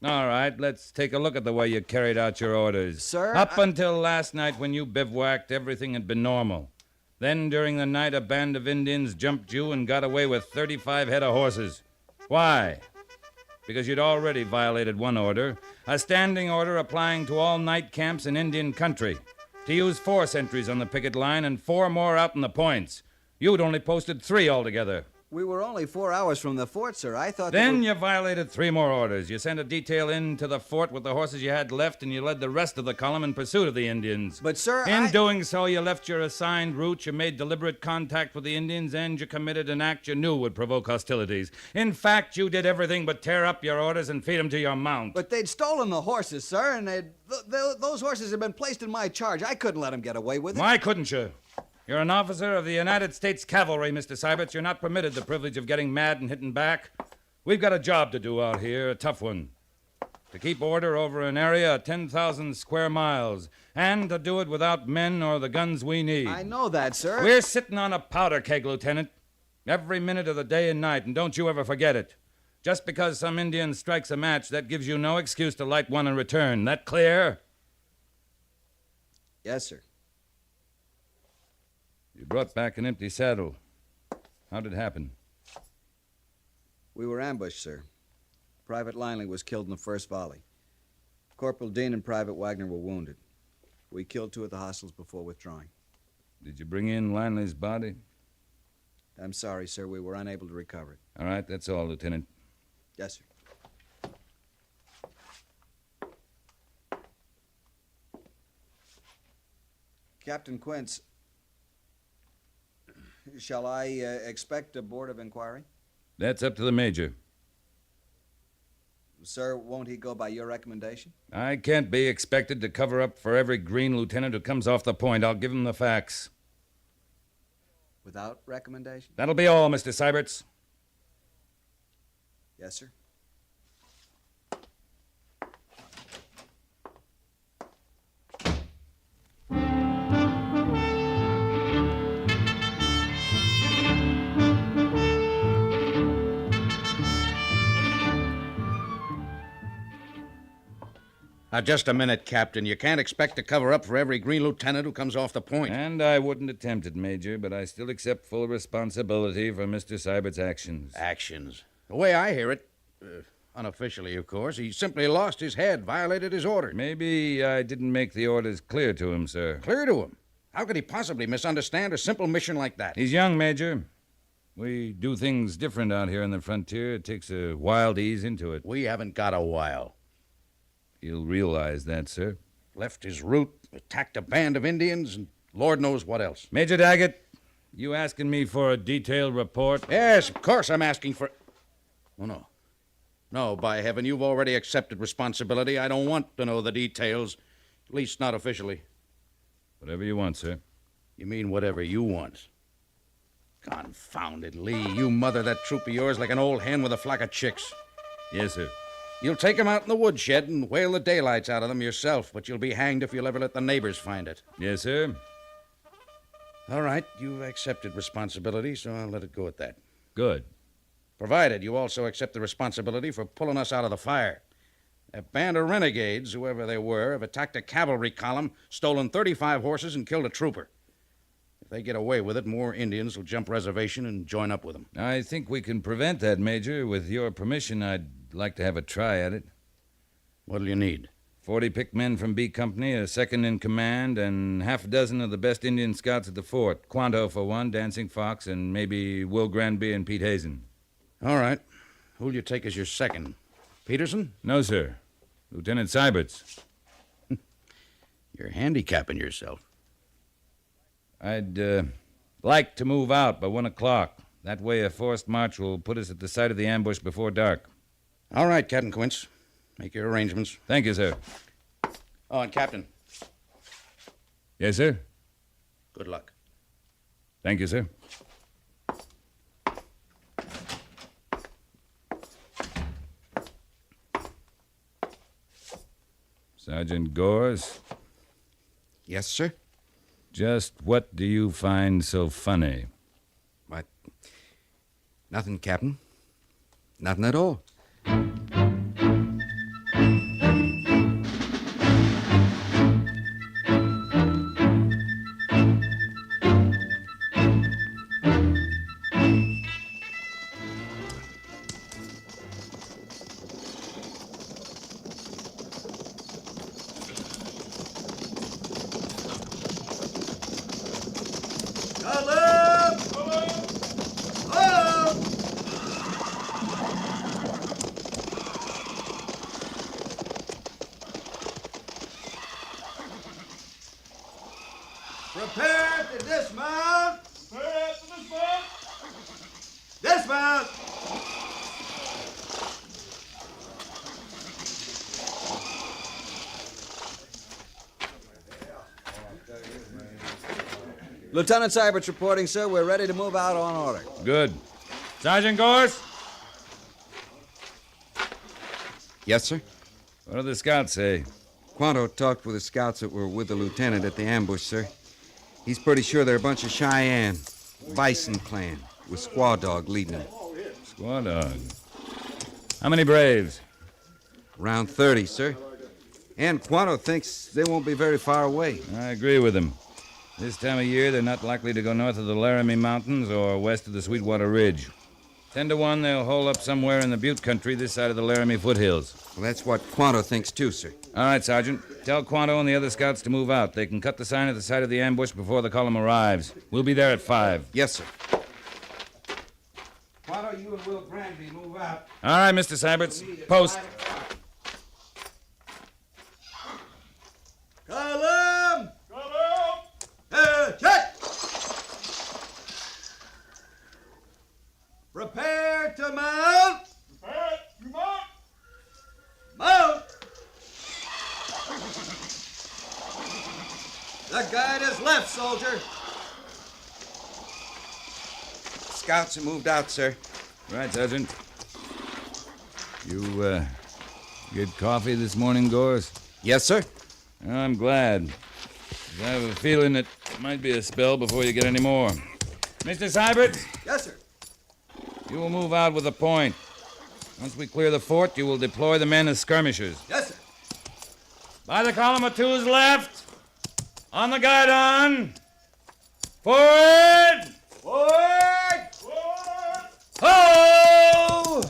All right, let's take a look at the way you carried out your orders. Sir, Up until last night when you bivouacked, everything had been normal. Then, during the night, a band of Indians jumped you and got away with 35 head of horses. Why? Because you'd already violated one order, a standing order applying to all night camps in Indian country, to use 4 sentries on the picket line and 4 more out in the points. You'd only posted 3 altogether. We were only 4 hours from the fort, sir. I thought... Then you violated 3 more orders. You sent a detail into the fort with the horses you had left, and you led the rest of the column in pursuit of the Indians. But, sir, In doing so, you left your assigned route, you made deliberate contact with the Indians, and you committed an act you knew would provoke hostilities. In fact, you did everything but tear up your orders and feed them to your mount. But they'd stolen the horses, sir, and those horses had been placed in my charge. I couldn't let them get away with it. Why couldn't you? You're an officer of the United States Cavalry, Mr. Syberts. You're not permitted the privilege of getting mad and hitting back. We've got a job to do out here, a tough one. To keep order over an area of 10,000 square miles, and to do it without men or the guns we need. I know that, sir. We're sitting on a powder keg, Lieutenant, every minute of the day and night, and don't you ever forget it. Just because some Indian strikes a match, that gives you no excuse to light one in return. That clear? Yes, sir. You brought back an empty saddle. How did it happen? We were ambushed, sir. Private Linley was killed in the first volley. Corporal Dean and Private Wagner were wounded. We killed 2 of the hostiles before withdrawing. Did you bring in Linley's body? I'm sorry, sir. We were unable to recover it. All right, that's all, Lieutenant. Yes, sir. Captain Quince, shall I expect a board of inquiry? That's up to the Major. Sir, won't he go by your recommendation? I can't be expected to cover up for every green lieutenant who comes off the point. I'll give him the facts. Without recommendation? That'll be all, Mr. Syberts. Yes, sir. Now, just a minute, Captain. You can't expect to cover up for every green lieutenant who comes off the point. And I wouldn't attempt it, Major, but I still accept full responsibility for Mr. Sybert's actions. Actions? The way I hear it, unofficially, of course, he simply lost his head, violated his orders. Maybe I didn't make the orders clear to him, sir. Clear to him? How could he possibly misunderstand a simple mission like that? He's young, Major. We do things different out here on the frontier. It takes a while to ease into it. We haven't got a while. He'll realize that, sir. Left his route, attacked a band of Indians, and Lord knows what else. Major Daggett, you asking me for a detailed report? Yes, of course I'm asking for... Oh, no. No, by heaven, you've already accepted responsibility. I don't want to know the details, at least not officially. Whatever you want, sir. You mean whatever you want? Confounded Lee, you mother that troop of yours like an old hen with a flock of chicks. Yes, sir. You'll take 'em out in the woodshed and whale the daylights out of them yourself, but you'll be hanged if you'll ever let the neighbors find it. Yes, sir. All right, you've accepted responsibility, so I'll let it go at that. Good. Provided you also accept the responsibility for pulling us out of the fire. A band of renegades, whoever they were, have attacked a cavalry column, stolen 35 horses, and killed a trooper. If they get away with it, more Indians will jump reservation and join up with them. I think we can prevent that, Major. With your permission, I'd like to have a try at it. What'll you need? 40 picked men from B Company, a second in command, and half a dozen of the best Indian scouts at the fort. Quanto for one, Dancing Fox, and maybe Will Granby and Pete Hazen. All right. Who'll you take as your second? Peterson? No, sir. Lieutenant Seiberts. You're handicapping yourself. I'd like to move out by 1 o'clock. That way a forced march will put us at the site of the ambush before dark. All right, Captain Quince. Make your arrangements. Thank you, sir. Oh, and Captain. Yes, sir? Good luck. Thank you, sir. Sergeant Gores? Yes, sir? Just what do you find so funny? What? Nothing, Captain. Nothing at all. Prepare to dismount! Prepare to dismount! Dismount! Lieutenant Seiberts reporting, sir. We're ready to move out on order. Good. Sergeant Gores? Yes, sir? What do the scouts say? Quanto talked with the scouts that were with the lieutenant at the ambush, sir. He's pretty sure they're a bunch of Cheyenne, Bison clan, with Squaw Dog leading them. Squaw Dog. How many braves? Around 30, sir. And Quanto thinks they won't be very far away. I agree with him. This time of year, they're not likely to go north of the Laramie Mountains or west of the Sweetwater Ridge. 10 to 1, they'll hole up somewhere in the Butte country this side of the Laramie foothills. Well, that's what Quanto thinks too, sir. All right, Sergeant. Tell Quanto and the other scouts to move out. They can cut the sign at the site of the ambush before the column arrives. We'll be there at 5. Yes, sir. Quanto, you and Will Granby move out. All right, Mr. Seiberts. Post. Column! Column! Check! Prepare to mount! Prepare to mount! Mount! The guide is left, soldier. Scouts have moved out, sir. Right, Sergeant. You, get coffee this morning, Gores? Yes, sir. I'm glad. I have a feeling it might be a spell before you get any more. Mr. Seiberts? Yes, sir. You will move out with a point. Once we clear the fort, you will deploy the men as skirmishers. Yes, sir. By the column of 2's left. On the guidon. Forward! Forward! Ho!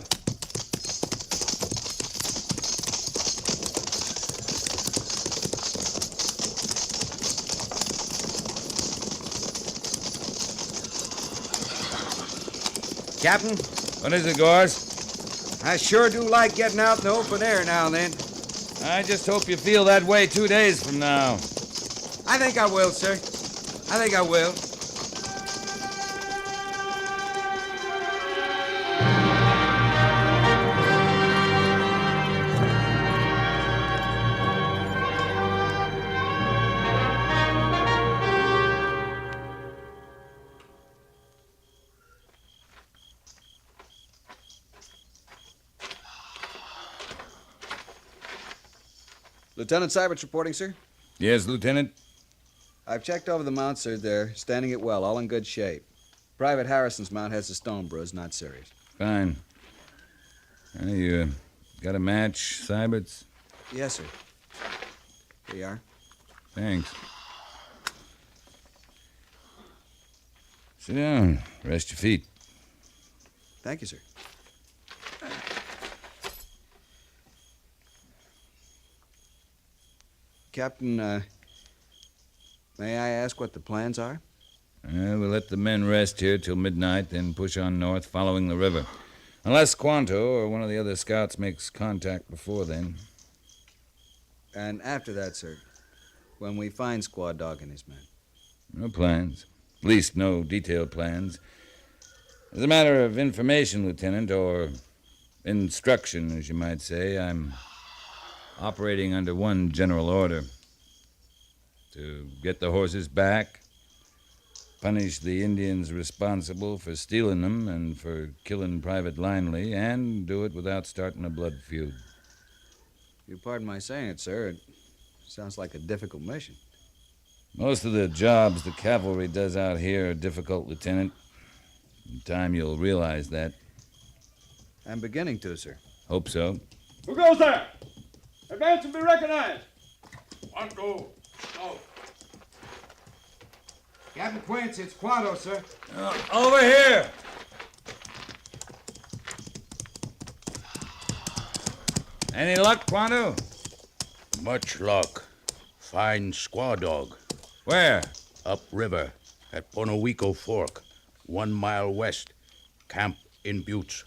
Captain? What is it, Gores? I sure do like getting out in the open air now and then. I just hope you feel that way 2 days from now. I think I will, sir. I think I will. Lieutenant Sybert's reporting, sir. Yes, Lieutenant? I've checked over the mounts, sir. They're standing it well, all in good shape. Private Harrison's mount has a stone bruise, not serious. Fine. You got a match, Syberts? Yes, sir. Here you are. Thanks. Sit down. Rest your feet. Thank you, sir. Captain, may I ask what the plans are? We'll let the men rest here till midnight, then push on north following the river. Unless Quanto or one of the other scouts makes contact before then. And after that, sir, when we find Squaw Dog and his men? No plans. At least no detailed plans. As a matter of information, Lieutenant, or instruction, as you might say, I'm operating under one general order. To get the horses back, punish the Indians responsible for stealing them and for killing Private Linley, and do it without starting a blood feud. You pardon my saying it, sir. It sounds like a difficult mission. Most of the jobs the cavalry does out here are difficult, Lieutenant. In time you'll realize that. I'm beginning to, sir. Hope so. Who goes there? Advance and be recognized. One, go. Go. Captain Quince, it's Quanto, sir. Over here! Any luck, Quanto? Much luck. Fine squaw dog. Where? Upriver at Ponowico Fork, 1 mile west. Camp in Buttes.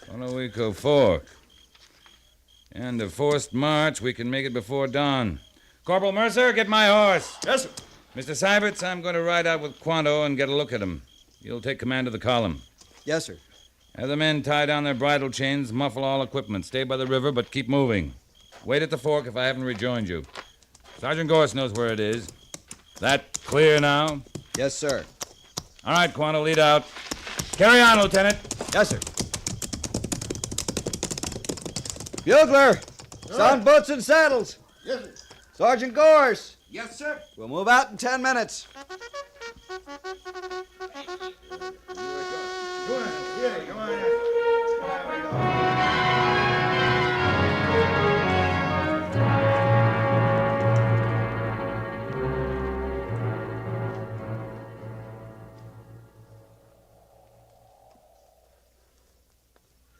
Ponowico Fork. And a forced march, we can make it before dawn. Corporal Mercer, get my horse. Yes, sir. Mr. Syberts, I'm going to ride out with Quanto and get a look at him. You'll take command of the column. Yes, sir. Have the men tie down their bridle chains, muffle all equipment. Stay by the river, but keep moving. Wait at the fork if I haven't rejoined you. Sergeant Gorse knows where it is. That clear now? Yes, sir. All right, Quanto, lead out. Carry on, Lieutenant. Yes, sir. Bugler! Sound boots and saddles. Yes, sir. Sergeant Gorse! Yes, sir. We'll move out in 10 minutes.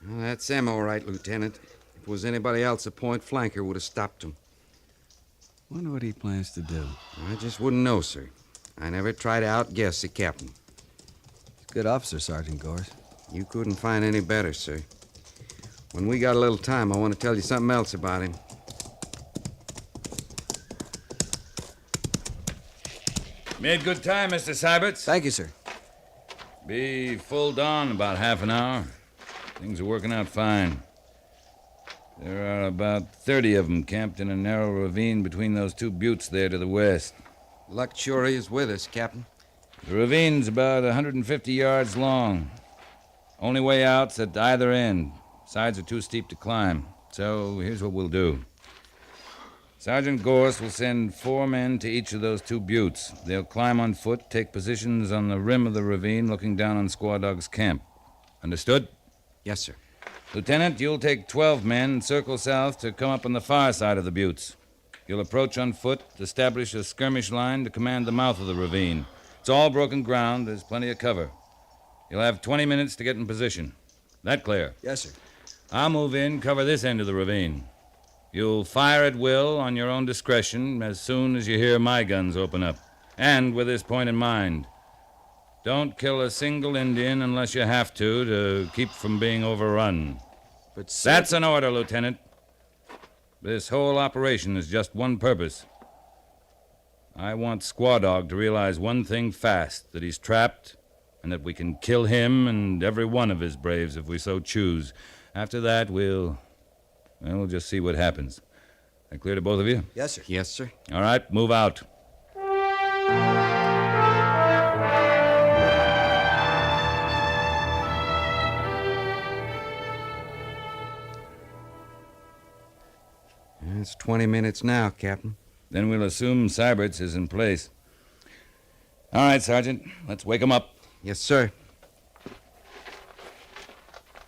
Well, that's them, all right, Lieutenant. If it was anybody else, a point flanker would have stopped him. Wonder what he plans to do. I just wouldn't know, sir. I never try to outguess the captain. He's a good officer, Sergeant Gorse. You couldn't find any better, sir. When we got a little time, I want to tell you something else about him. Made good time, Mr. Syberts. Thank you, sir. Be full dawn in about half an hour. Things are working out fine. There are about 30 of them camped in a narrow ravine between those two buttes there to the west. Luck sure is with us, Captain. The ravine's about 150 yards long. Only way out's at either end. Sides are too steep to climb. So here's what we'll do. Sergeant Gorse will send 4 men to each of those 2 buttes. They'll climb on foot, take positions on the rim of the ravine looking down on Squaw Dog's camp. Understood? Yes, sir. Lieutenant, you'll take 12 men and circle south to come up on the far side of the buttes. You'll approach on foot, establish a skirmish line to command the mouth of the ravine. It's all broken ground. There's plenty of cover. You'll have 20 minutes to get in position. That clear? Yes, sir. I'll move in, cover this end of the ravine. You'll fire at will on your own discretion as soon as you hear my guns open up. And with this point in mind, don't kill a single Indian unless you have to keep from being overrun. But That's an order, Lieutenant. This whole operation has just one purpose. I want Squaw Dog to realize one thing fast, that he's trapped, and that we can kill him and every one of his braves if we so choose. After that, we'll just see what happens. That clear to both of you? Yes, sir. Yes, sir. All right, move out. It's 20 minutes now, Captain. Then we'll assume Syberts is in place. All right, Sergeant. Let's wake him up. Yes, sir.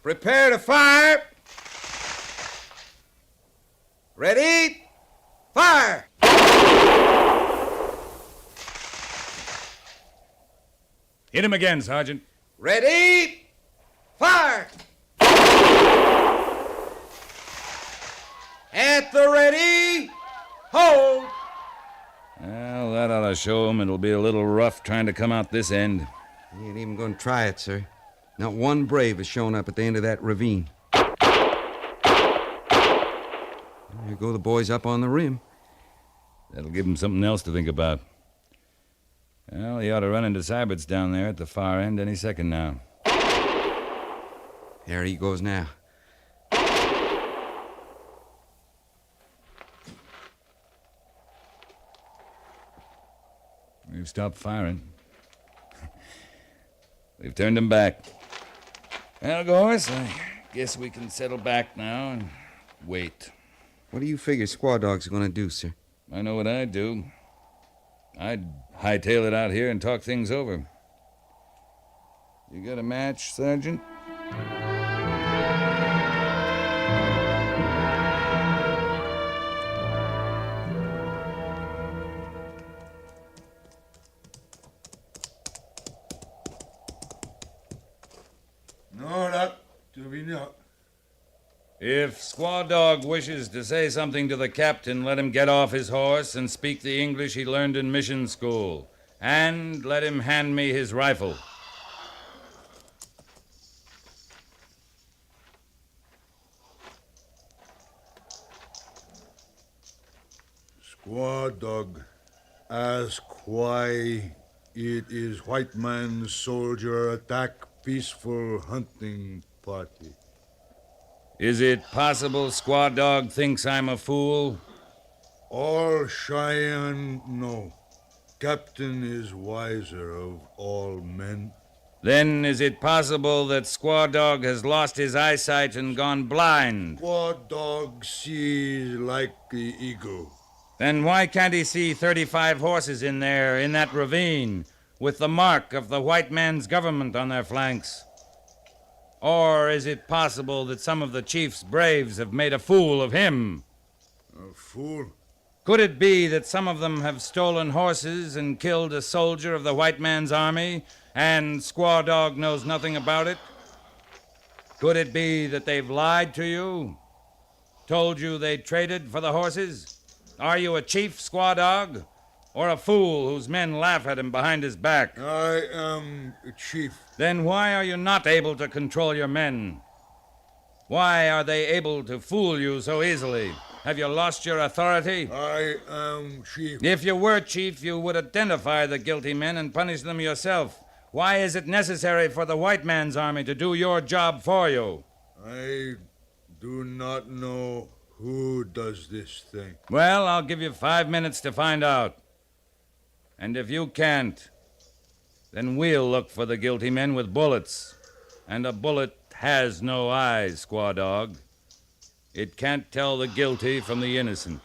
Prepare to fire. Ready? Fire! Hit him again, Sergeant. Ready? Fire! At the ready, hold! Well, that ought to show him it'll be a little rough trying to come out this end. He ain't even going to try it, sir. Not one brave has shown up at the end of that ravine. Here go the boys up on the rim. That'll give him something else to think about. Well, he ought to run into Syberts down there at the far end any second now. There he goes now. We've stopped firing. We've turned him back. Well, Gorse, I guess we can settle back now and wait. What do you figure Squaw Dog's going to do, sir? I know what I'd do. I'd hightail it out here and talk things over. You got a match, Sergeant? No, that to be not. If Squaw Dog wishes to say something to the captain, let him get off his horse and speak the English he learned in mission school. And let him hand me his rifle. Squaw Dog, ask why it is white man's soldier attack peaceful hunting party. Is it possible Squaw Dog thinks I'm a fool? All Cheyenne know. Captain is wiser of all men. Then is it possible that Squaw Dog has lost his eyesight and gone blind? Squaw Dog sees like the eagle. Then why can't he see 35 horses in there, in that ravine, with the mark of the white man's government on their flanks? Or is it possible that some of the chief's braves have made a fool of him? A fool? Could it be that some of them have stolen horses and killed a soldier of the white man's army, and Squaw Dog knows nothing about it? Could it be that they've lied to you? Told you they traded for the horses? Are you a chief, Squaw Dog? Or a fool whose men laugh at him behind his back? I am a chief. Then why are you not able to control your men? Why are they able to fool you so easily? Have you lost your authority? I am chief. If you were chief, you would identify the guilty men and punish them yourself. Why is it necessary for the white man's army to do your job for you? I do not know who does this thing. Well, I'll give you 5 minutes to find out. And if you can't, then we'll look for the guilty men with bullets. And a bullet has no eyes, Squaw Dog. It can't tell the guilty from the innocent.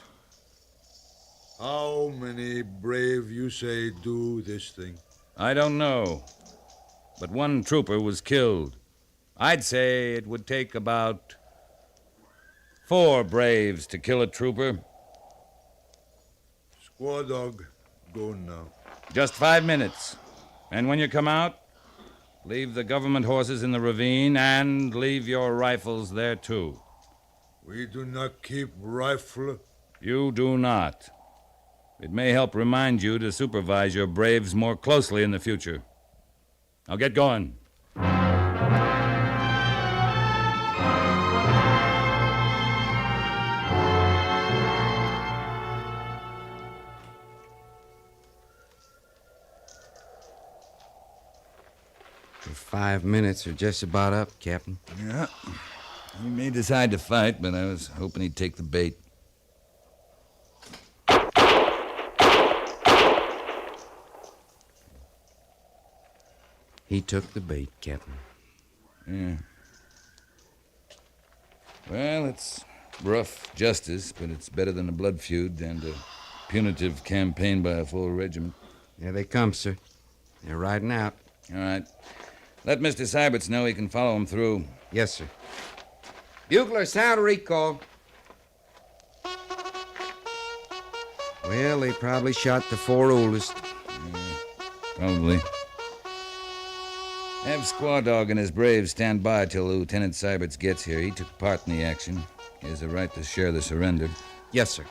How many brave you say do this thing? I don't know, but one trooper was killed. I'd say it would take about 4 braves to kill a trooper. Squaw Dog, go now. Just 5 minutes. And when you come out, leave the government horses in the ravine and leave your rifles there, too. We do not keep rifle. You do not. It may help remind you to supervise your braves more closely in the future. Now get going. The 5 minutes are just about up, Captain. Yeah. He may decide to fight, but I was hoping he'd take the bait. He took the bait, Captain. Yeah. Well, it's Rough justice, but it's better than a blood feud and a punitive campaign by a full regiment. There they come, sir. They're riding out. All right. Let Mr. Syberts know he can follow him through. Yes, sir. Bugler, sound a recall. Well, they probably shot the 4 oldest. Probably. Have Squaw Dog and his braves stand by till Lieutenant Syberts gets here. He took part in the action. He has a right to share the surrender. Yes, sir.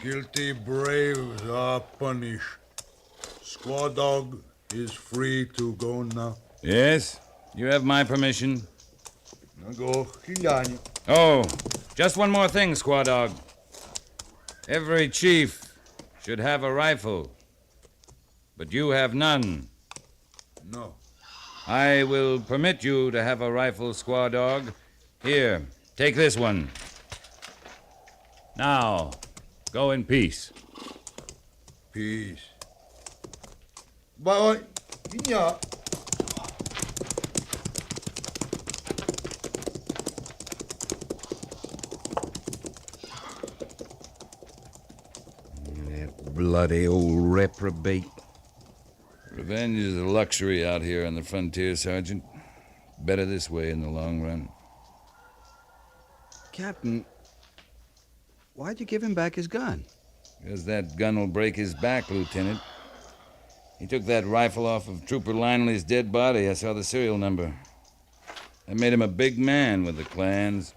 Guilty braves are punished. Squaw Dog is free to go now. Yes? You have my permission. Now go. Hilani. Oh, just one more thing, Squaw Dog. Every chief should have a rifle, but you have none. No. I will permit you to have a rifle, Squaw Dog. Here, take this one. Now, go in peace. Peace. Bye. Yeah. Bloody old reprobate. Revenge is a luxury out here on the frontier, Sergeant. Better this way in the long run. Captain, why'd you give him back his gun? Because that gun will break his back, Lieutenant. He took that rifle off of Trooper Linley's dead body. I saw the serial number. That made him a big man with the clans.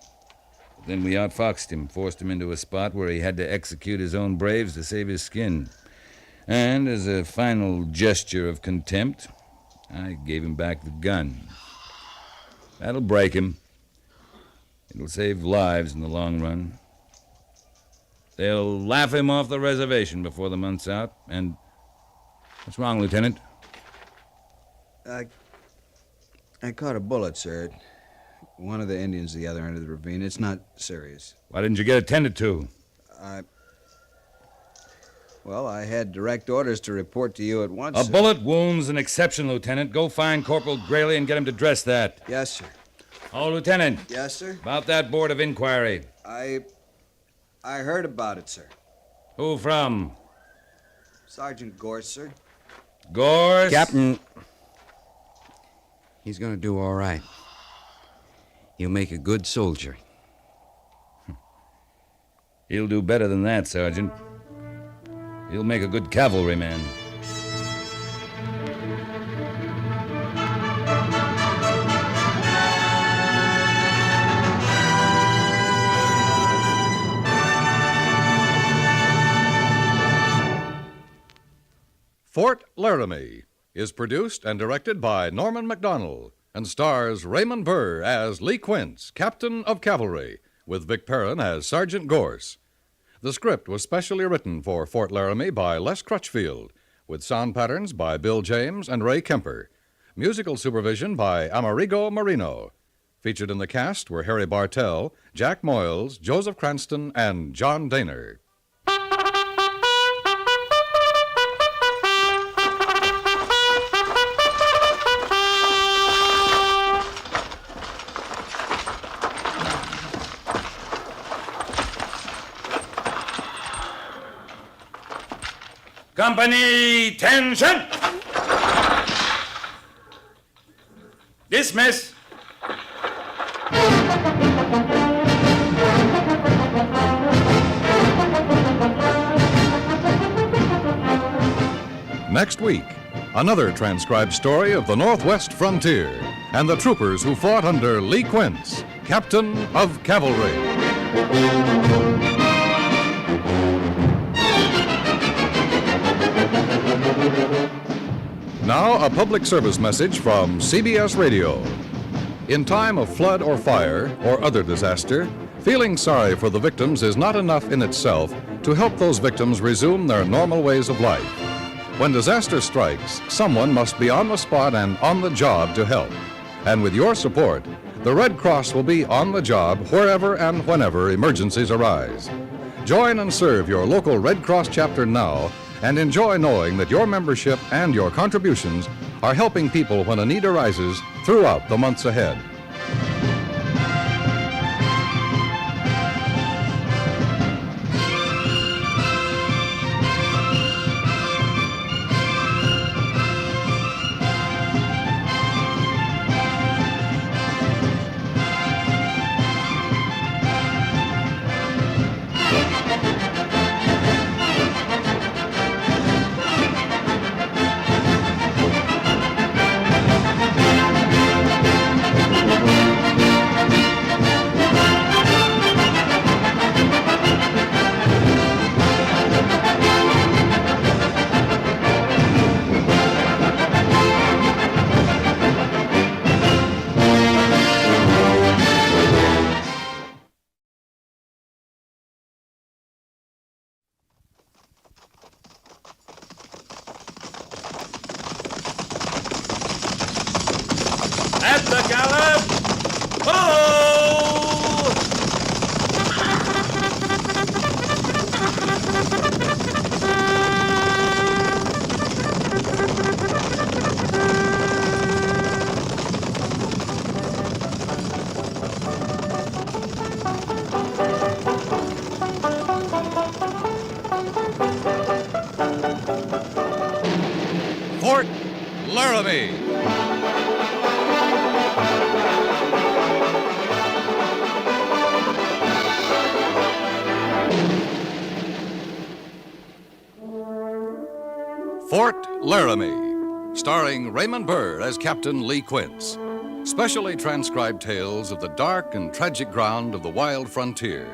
Then we outfoxed him, forced him into a spot where he had to execute his own braves to save his skin. And as a final gesture of contempt, I gave him back the gun. That'll break him. It'll save lives in the long run. They'll laugh him off the reservation before the month's out, and... What's wrong, Lieutenant? I caught a bullet, sir. One of the Indians at the other end of the ravine. It's not serious. Why didn't you get attended to? Well, I had direct orders to report to you at once. A bullet wound's an exception, Lieutenant. Go find Corporal Grayley and get him to dress that. Yes, sir. Oh, Lieutenant. Yes, sir? About that board of inquiry. I heard about it, sir. Who from? Sergeant Gorse, sir. Gorse? Captain, he's going to do all right. He'll make a good soldier. He'll do better than that, Sergeant. He'll make a good cavalryman. Fort Laramie is produced and directed by Norman MacDonald and stars Raymond Burr as Lee Quince, Captain of Cavalry, with Vic Perrin as Sergeant Gorse. The script was specially written for Fort Laramie by Les Crutchfield, with sound patterns by Bill James and Ray Kemper. Musical supervision by Amerigo Marino. Featured in the cast were Harry Bartell, Jack Moyles, Joseph Cranston, and John Daner. Company, tension! Dismiss! Next week, another transcribed story of the Northwest frontier and the troopers who fought under Lee Quince, Captain of Cavalry. Now, a public service message from CBS Radio. In time of flood or fire or other disaster, feeling sorry for the victims is not enough in itself to help those victims resume their normal ways of life. When disaster strikes, someone must be on the spot and on the job to help. And with your support, the Red Cross will be on the job wherever and whenever emergencies arise. Join and serve your local Red Cross chapter now and enjoy knowing that your membership and your contributions are helping people when a need arises throughout the months ahead. At the gallop! Ho! Fort Laramie. Fort Laramie, starring Raymond Burr as Captain Lee Quince. Specially transcribed tales of the dark and tragic ground of the wild frontier,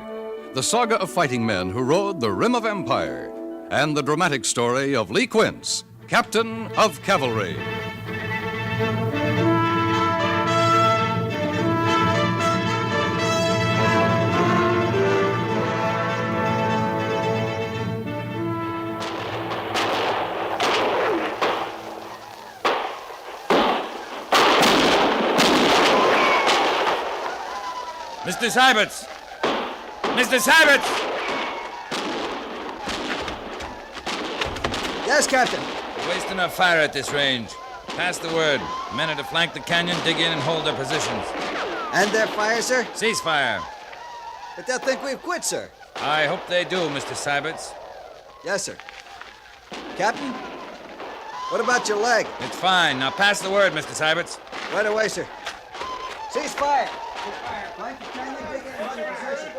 the saga of fighting men who rode the rim of empire, and the dramatic story of Lee Quince, Captain of Cavalry. Mr. Syberts! Mr. Syberts! Yes, Captain. We're wasting our fire at this range. Pass the word. Men are to flank the canyon, dig in, and hold their positions. And their fire, sir? Cease fire. But they'll think we've quit, sir. I hope they do, Mr. Syberts. Yes, sir. Captain, what about your leg? It's fine. Now pass the word, Mr. Syberts. Right away, sir. Cease fire. Flank the canyon, dig in, and hold your position.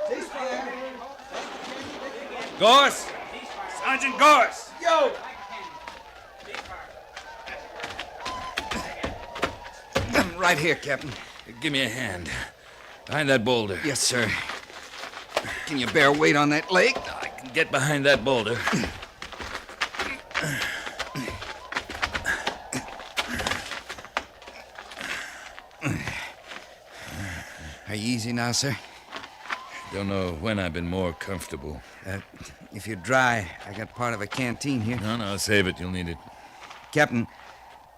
Cease fire. Gorse! Sergeant Gorse! Yo! Right here, Captain. Give me a hand. Behind that boulder. Yes, sir. Can you bear weight on that leg? I can get behind that boulder. Are you easy now, sir? Don't know when I've been more comfortable. If you're dry, I got part of a canteen here. No, save it. You'll need it. Captain,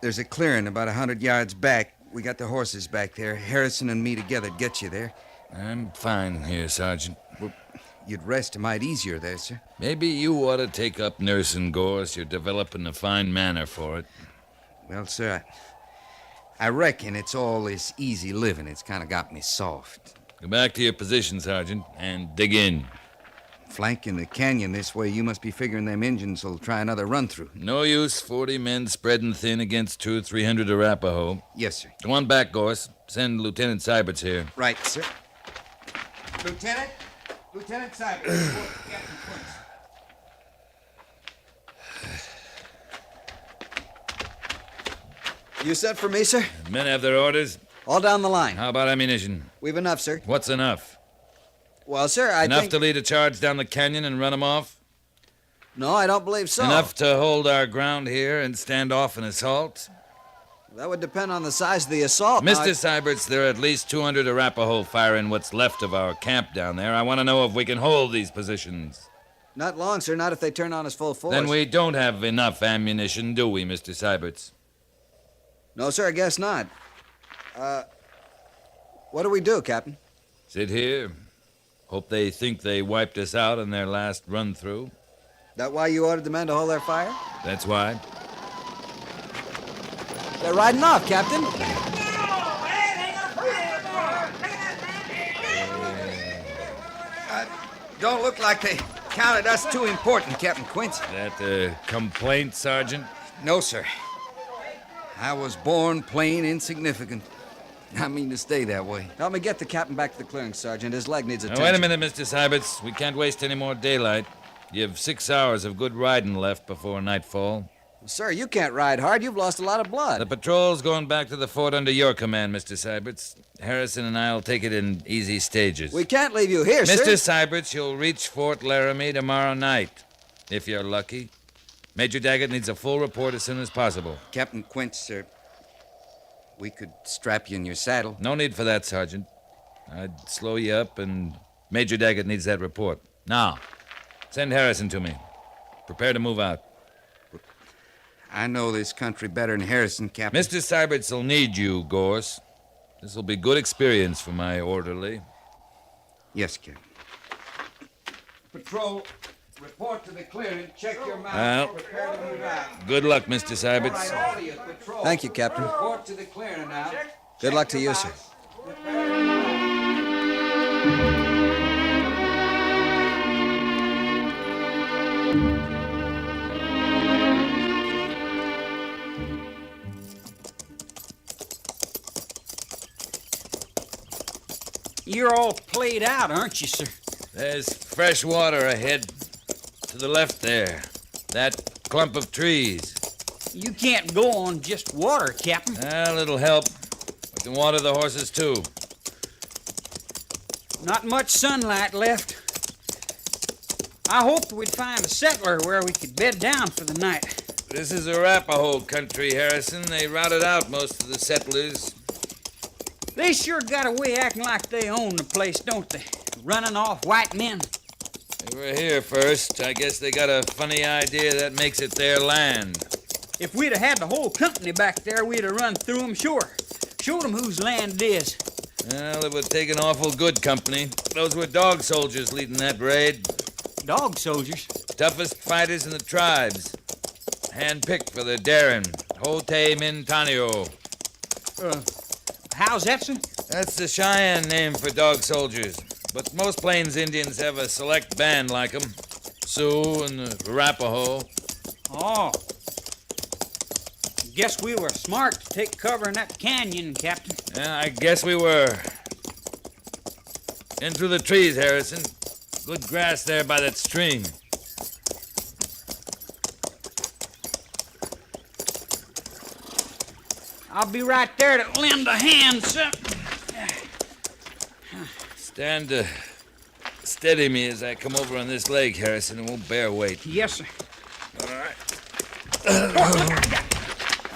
there's a clearing about 100 yards back. We got the horses back there. Harrison and me together get you there. I'm fine here, Sergeant. Well, you'd rest a mite easier there, sir. Maybe you ought to take up nursing, Gorse. You're developing a fine manner for it. Well, sir, I reckon it's all this easy living. It's kind of got me soft. Go back to your position, Sergeant, and dig in. Flanking the canyon this way, you must be figuring them Injuns will try another run-through. No use 40 men spreading thin against 200 or 300 Arapaho. Yes, sir. Go on back, Gorse. Send Lieutenant Syberts here. Right, sir. Lieutenant Syberts. Captain Quince. You sent for me, sir? Men have their orders. All down the line. How about ammunition? We've enough, sir. What's enough? Well, sir, I Enough think... to lead a charge down the canyon and run them off? No, I don't believe so. Enough to hold our ground here and stand off an assault? That would depend on the size of the assault. Mr. Syberts, there are at least 200 Arapaho firing what's left of our camp down there. I want to know if we can hold these positions. Not long, sir. Not if they turn on us full force. Then we don't have enough ammunition, do we, Mr. Syberts? No, sir, I guess not. What do we do, Captain? Sit here. Hope they think they wiped us out in their last run-through. That why you ordered the men to hold their fire? That's why. They're riding off, Captain. Don't look like they counted us too important, Captain Quince. That a complaint, Sergeant? No, sir. I was born plain insignificant. I mean to stay that way. Help me get the captain back to the clearing, Sergeant. His leg needs Now, attention. wait a minute, Mr. Syberts. We can't waste any more daylight. You have 6 hours of good riding left before nightfall. Sir, you can't ride hard. You've lost a lot of blood. The patrol's going back to the fort under your command, Mr. Syberts. Harrison and I'll take it in easy stages. We can't leave you here, sir. Mr. Syberts, you'll reach Fort Laramie tomorrow night, if you're lucky. Major Daggett needs a full report as soon as possible. Captain Quince, sir, we could strap you in your saddle. No need for that, Sergeant. I'd slow you up, and Major Daggett needs that report. Now, send Harrison to me. Prepare to move out. I know this country better than Harrison, Captain. Mr. Syberts will need you, Gorse. This will be good experience for my orderly. Yes, Captain. Patrol, report to the clearing. Check your mouth. Well, Prepare to move out. good luck, Mr. Syberts. All of you, patrol. Thank you, Captain. Report to the clearing now. Good luck to you, sir. You're all played out, aren't you, sir? There's fresh water ahead. To the left there. That clump of trees. You can't go on just water, Captain. A little help. We can water the horses, too. Not much sunlight left. I hoped we'd find a settler where we could bed down for the night. This is Arapaho country, Harrison. They routed out most of the settlers. They sure got a way acting like they own the place, don't they? Running off white men. They were here first. I guess they got a funny idea that makes it their land. If we'd have had the whole company back there, we'd have run through them, sure. Showed them whose land it is. Well, it would take an awful good company. Those were dog soldiers leading that raid. Dog soldiers? Toughest fighters in the tribes. Hand-picked for their daring. Hote Mintanio. How's that, sir? That's the Cheyenne name for dog soldiers. But most Plains Indians have a select band like 'em. Sioux and the Arapaho. Oh. Guess we were smart to take cover in that canyon, Captain. Yeah, I guess we were. In through the trees, Harrison. Good grass there by that stream. I'll be right there to lend a hand, sir. Stand to steady me as I come over on this leg, Harrison. It won't bear weight. Yes, sir. All right.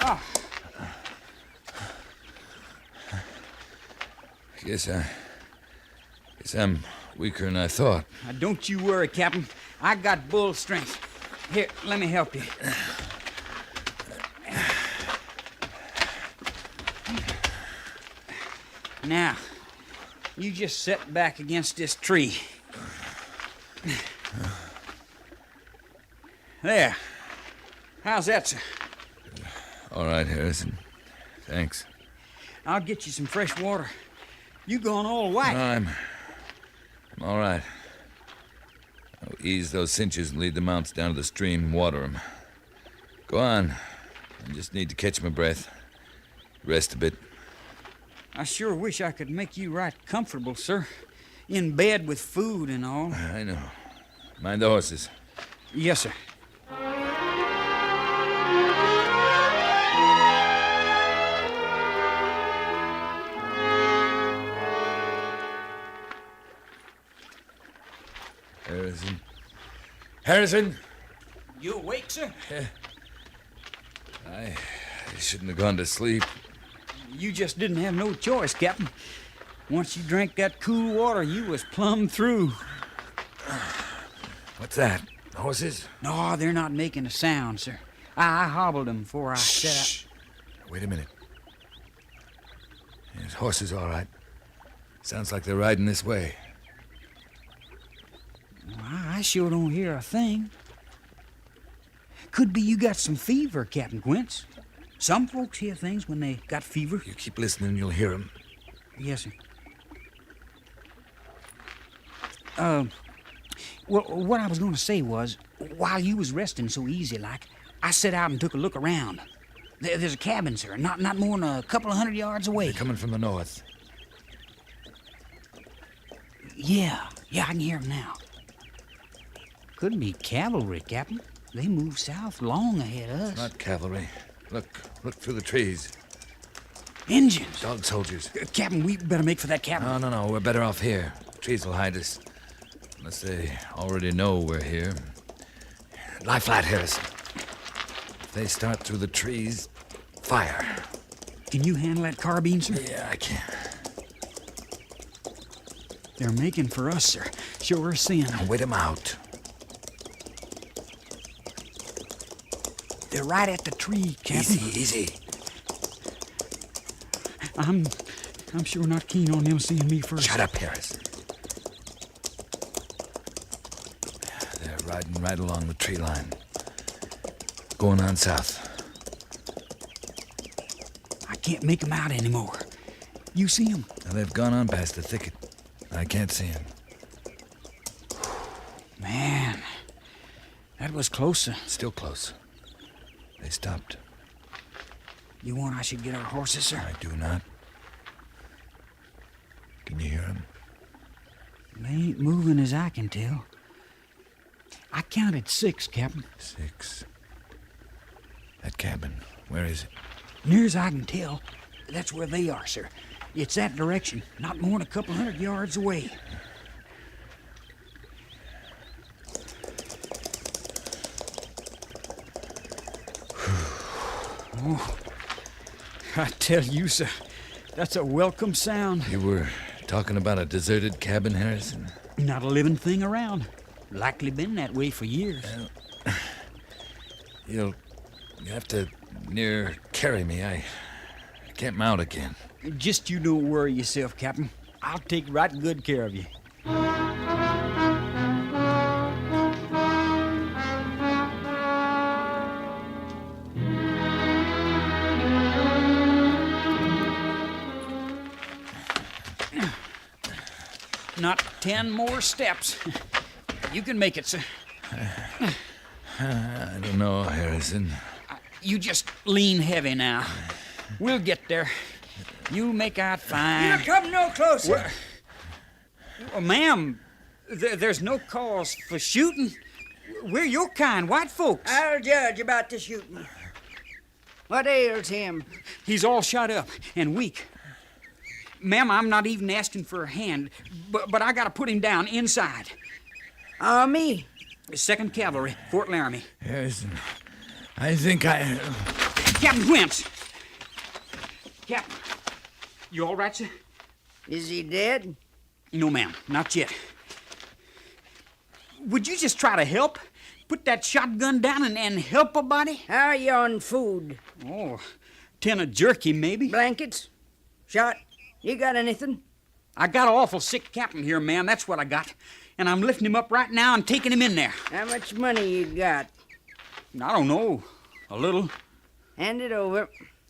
Oh. Guess I'm weaker than I thought. Now, don't you worry, Captain. I got bull strength. Here, let me help you. Now, you just sit back against this tree. There. How's that, sir? All right, Harrison. Thanks. I'll get you some fresh water. You going all white. No, I'm all right. I'll ease those cinches and lead the mounts down to the stream and water them. Go on. I just need to catch my breath. Rest a bit. I sure wish I could make you right comfortable, sir. In bed with food and all. I know. Mind the horses. Yes, sir. Harrison. Harrison! You awake, sir? I shouldn't have gone to sleep. You just didn't have no choice, Captain. Once you drank that cool water, you was plumb through. What's that? Horses? No, they're not making a sound, sir. I hobbled them before I set up. Wait a minute. There's horses, all right. Sounds like they're riding this way. I sure don't hear a thing. Could be you got some fever, Captain Quince. Some folks hear things when they got fever. You keep listening, you'll hear him. Yes, sir. Well, what I was going to say was, while you was resting so easy like, I set out and took a look around. There's a cabin, sir, not more than a couple of 100 yards away. They're coming from the north. Yeah, I can hear them now. Could be cavalry, Captain. They move south long ahead of us. It's not cavalry. Look through the trees. Indians. Dog soldiers. Captain, we better make for that cabin. No, we're better off here. Trees will hide us. Unless they already know we're here. Lie flat, Harrison. If they start through the trees, fire. Can you handle that carbine, sir? Yeah, I can. They're making for us, sir. Sure as sin. Now wait them out. They're right at the tree, Captain. Easy. I'm sure not keen on them seeing me first. Shut up, Harrison. They're riding right along the tree line. Going on south. I can't make them out anymore. You see them? Now, they've gone on past the thicket. I can't see them. Man, that was closer. Still close. They stopped. You want I should get our horses, sir? I do not. Can you hear them? They ain't moving as I can tell. I counted 6, Captain. 6. That cabin, where is it? Near as I can tell, that's where they are, sir. It's that direction, not more than a couple 100 yards away. Oh, I tell you, sir, that's a welcome sound. You were talking about a deserted cabin, Harrison? Not a living thing around. Likely been that way for years. Well, you'll have to near carry me. I can't mount again. Just you don't worry yourself, Captain. I'll take right good care of you. Not 10 more steps. You can make it, sir. I don't know, Harrison. You just lean heavy now. We'll get there. You'll make out fine. You come no closer. Well, ma'am, there's no cause for shooting. We're your kind, white folks. I'll judge about the shooting. What ails him? He's all shot up and weak. Ma'am, I'm not even asking for a hand, but I gotta put him down inside. Army? 2nd Cavalry, Fort Laramie. Harrison, I think I... Captain Quince! Captain, you all right, sir? Is he dead? No, ma'am, not yet. Would you just try to help? Put that shotgun down and help a body? How are you on food? Oh, 10 of jerky, maybe. Blankets? Shot? You got anything? I got an awful sick captain here, ma'am. That's what I got. And I'm lifting him up right now and taking him in there. How much money you got? I don't know. A little. Hand it over.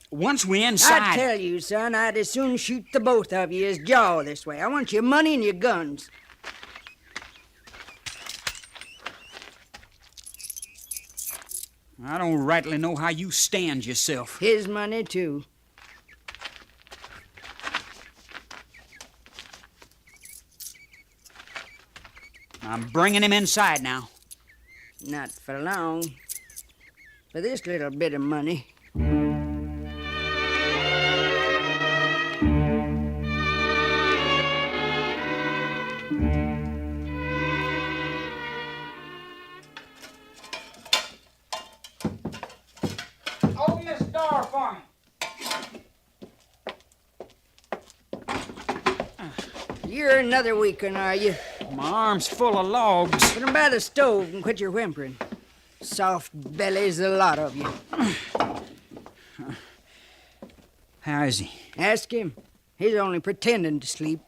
Once we inside... I tell you, son, I'd as soon shoot the both of you as jaw this way. I want your money and your guns. I don't rightly know how you stand yourself. His money, too. I'm bringing him inside now. Not for long. For this little bit of money. Open this door for me. You're another weak one, are you? My arm's full of logs. Put 'em by the stove and quit your whimpering. Soft bellies, the lot of you. How is he? Ask him. He's only pretending to sleep.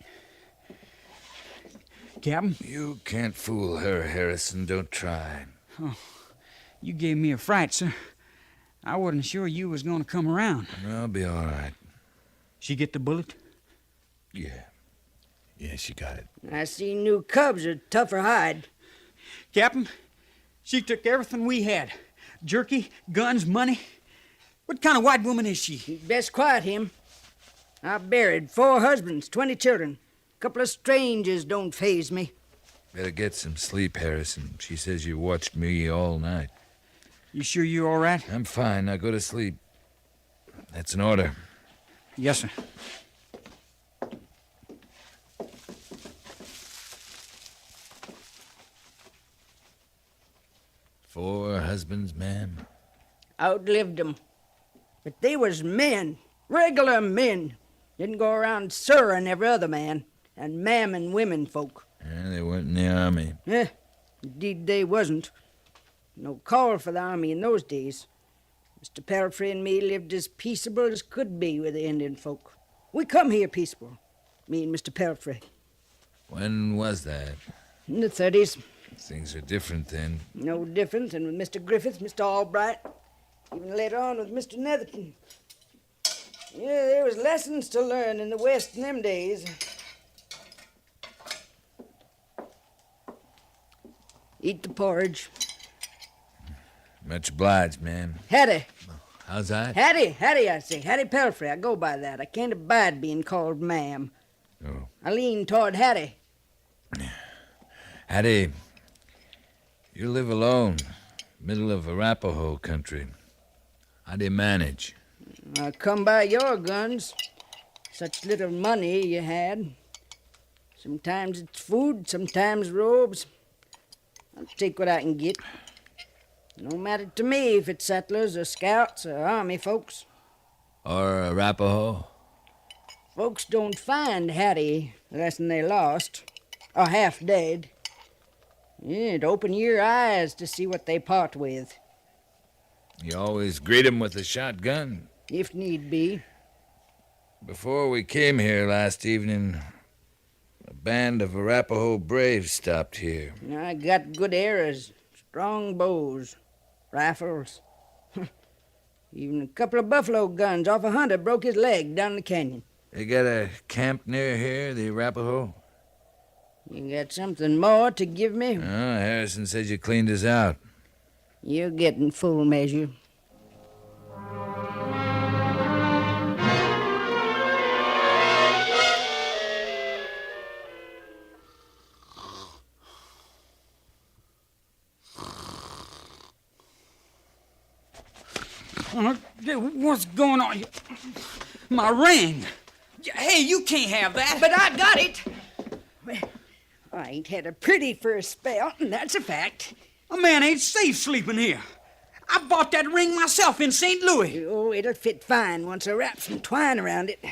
Captain? You can't fool her, Harrison. Don't try. Oh, you gave me a fright, sir. I wasn't sure you was going to come around. I'll be all right. She get the bullet? Yeah. Yeah, she got it. I see new cubs are tougher hide. Captain, she took everything we had. Jerky, guns, money. What kind of white woman is she? You'd best quiet him. I've buried 4 husbands, 20 children. A couple of strangers don't faze me. Better get some sleep, Harrison. She says you watched me all night. You sure you're all right? I'm fine. Now go to sleep. That's an order. Yes, sir. Four husbands, ma'am? Outlived 'em. But they was men, regular men. Didn't go around sirring every other man and mamming women folk. Yeah, they weren't in the army. Indeed they wasn't. No call for the army in those days. Mr. Pelfrey and me lived as peaceable as could be with the Indian folk. We come here peaceable, me and Mr. Pelfrey. When was that? In the 30s. Things are different then. No different than with Mr. Griffith, Mr. Albright, even later on with Mr. Netherton. Yeah, there was lessons to learn in the West in them days. Eat the porridge. Much obliged, ma'am. Hattie. How's that? Hattie, I say. Hattie Pelfrey. I go by that. I can't abide being called ma'am. Oh. I lean toward Hattie. Hattie, you live alone, middle of Arapaho country. How do you manage? I come by your guns. Such little money you had. Sometimes it's food, sometimes robes. I'll take what I can get. No matter to me if it's settlers or scouts or army folks. Or Arapaho? Folks don't find Hattie less'n they lost, or half dead. Yeah, it'd open your eyes to see what they part with. You always greet 'em with a shotgun? If need be. Before we came here last evening, a band of Arapaho braves stopped here. I got good arrows, strong bows, rifles. Even a couple of buffalo guns off a hunter broke his leg down the canyon. They got a camp near here, the Arapaho? You got something more to give me? Oh, Harrison says you cleaned us out. You're getting full measure. What's going on? My ring. Hey, you can't have that. But I got it. Well, I ain't had a pretty for a spell, and that's a fact. A man ain't safe sleeping here. I bought that ring myself in St. Louis. Oh, it'll fit fine once I wrap some twine around it.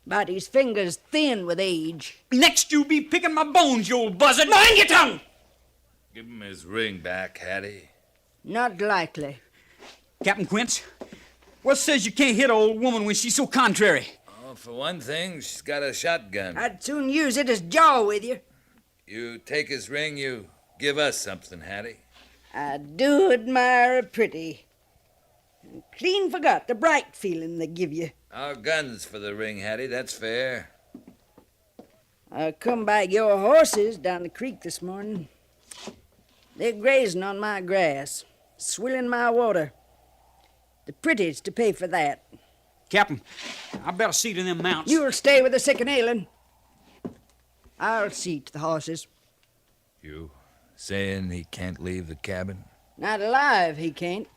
Body's fingers thin with age. Next you'll be picking my bones, you old buzzard. Mind your tongue! Give him his ring back, Hattie. Not likely. Captain Quince, what says you can't hit an old woman when she's so contrary? Oh, for one thing, she's got a shotgun. I'd soon use it as jaw with you. You take his ring, you give us something, Hattie. I do admire a pretty. I clean forgot the bright feeling they give you. Our guns for the ring, Hattie, that's fair. I come by your horses down the creek this morning. They're grazing on my grass, swilling my water. The pretty's to pay for that. Captain, I better see to them mounts. You'll stay with the sick and ailing. I'll see to the horses. You saying he can't leave the cabin? Not alive, he can't.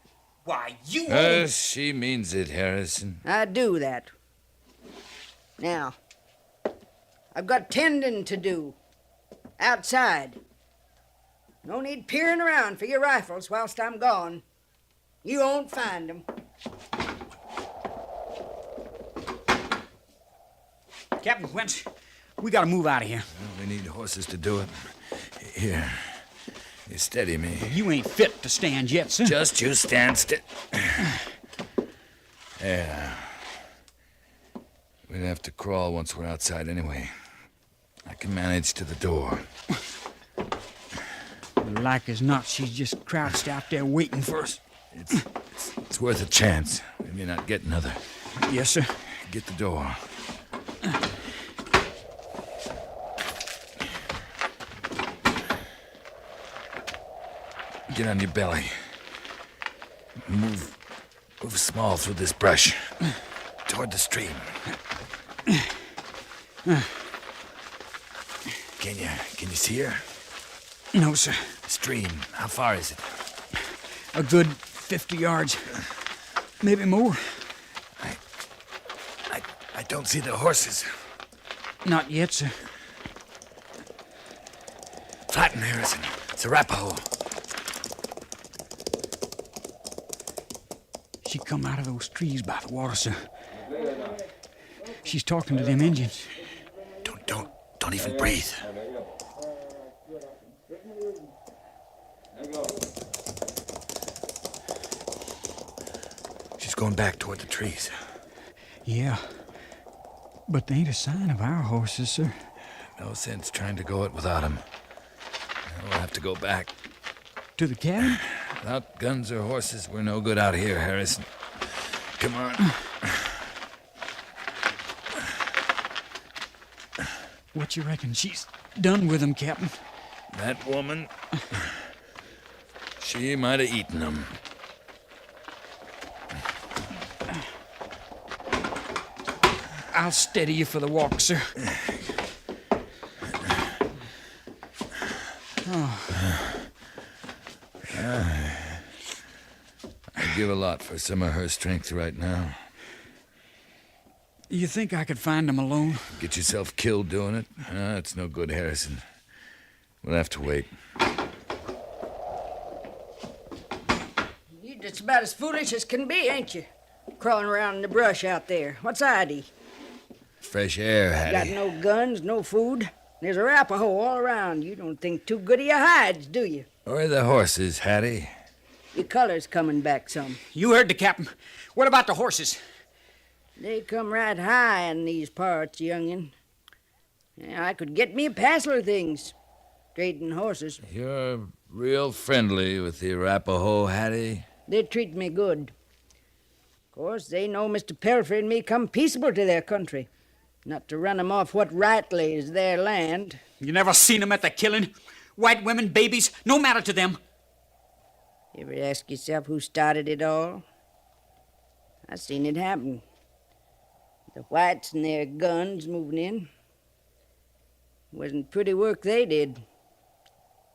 Why, you... She means it, Harrison. I do that. Now, I've got tending to do. Outside. No need peering around for your rifles whilst I'm gone. You won't find them. Captain Quince, we gotta move out of here. Well, we need horses to do it. Here. You steady me. You ain't fit to stand yet, sir. Just you stand still. Yeah. We'd have to crawl once we're outside anyway. I can manage to the door. Like as not, she's just crouched out there waiting for us. It's worth a chance. We may not get another. Yes, sir. Get the door. Get on your belly. Move small through this brush. Toward the stream. Can you see her? No, sir. Stream, how far is it? A good 50 yards. Maybe more. I don't see the horses. Not yet, sir. Flatten, Harrison. It's Arapaho. She come out of those trees by the water, sir. She's talking to them Indians. Don't even breathe. She's going back toward the trees. Yeah. But there ain't a sign of our horses, sir. No sense trying to go it without them. We'll have to go back. To the cabin? Without guns or horses, we're no good out here, Harrison. Come on. What you reckon? She's done with them, Captain. That woman, she might have eaten them. I'll steady you for the walk, sir. I'd give a lot for some of her strength right now. You think I could find them alone? Get yourself killed doing it? It's no good, Harrison. We'll have to wait. You're just about as foolish as can be, ain't you? Crawling around in the brush out there. What's ID? Fresh air, Hattie. Got no guns, no food. There's Arapaho all around. You don't think too good of your hides, do you? Where are the horses, Hattie? Your color's coming back some. You heard the captain. What about the horses? They come right high in these parts, youngin'. Yeah, I could get me a passel of things. Trading horses. You're real friendly with the Arapaho, Hattie. They treat me good. Of course, they know Mr. Pelfrey and me come peaceable to their country. Not to run 'em off what rightly is their land. You never seen 'em at the killing? White women, babies, no matter to them. You ever ask yourself who started it all? I seen it happen. The whites and their guns moving in. Wasn't pretty work they did.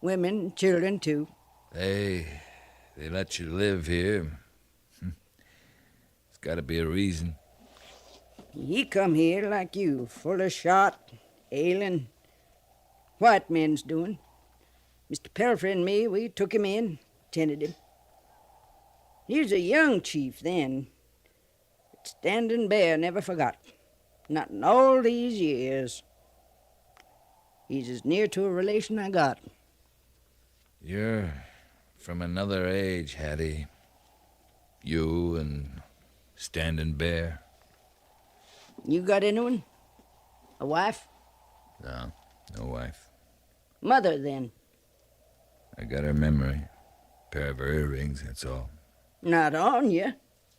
Women and children, too. They let you live here. There's got to be a reason. He come here like you, full of shot, ailing. White men's doing. Mr. Pelfrey and me, we took him in, tended him. He was a young chief then. But Standing Bear never forgot. Not in all these years. He's as near to a relation I got. You're from another age, Hattie. You and Standing Bear. You got anyone? A wife? No wife. Mother, then? I got her memory. Pair of her earrings, that's all. Not on you.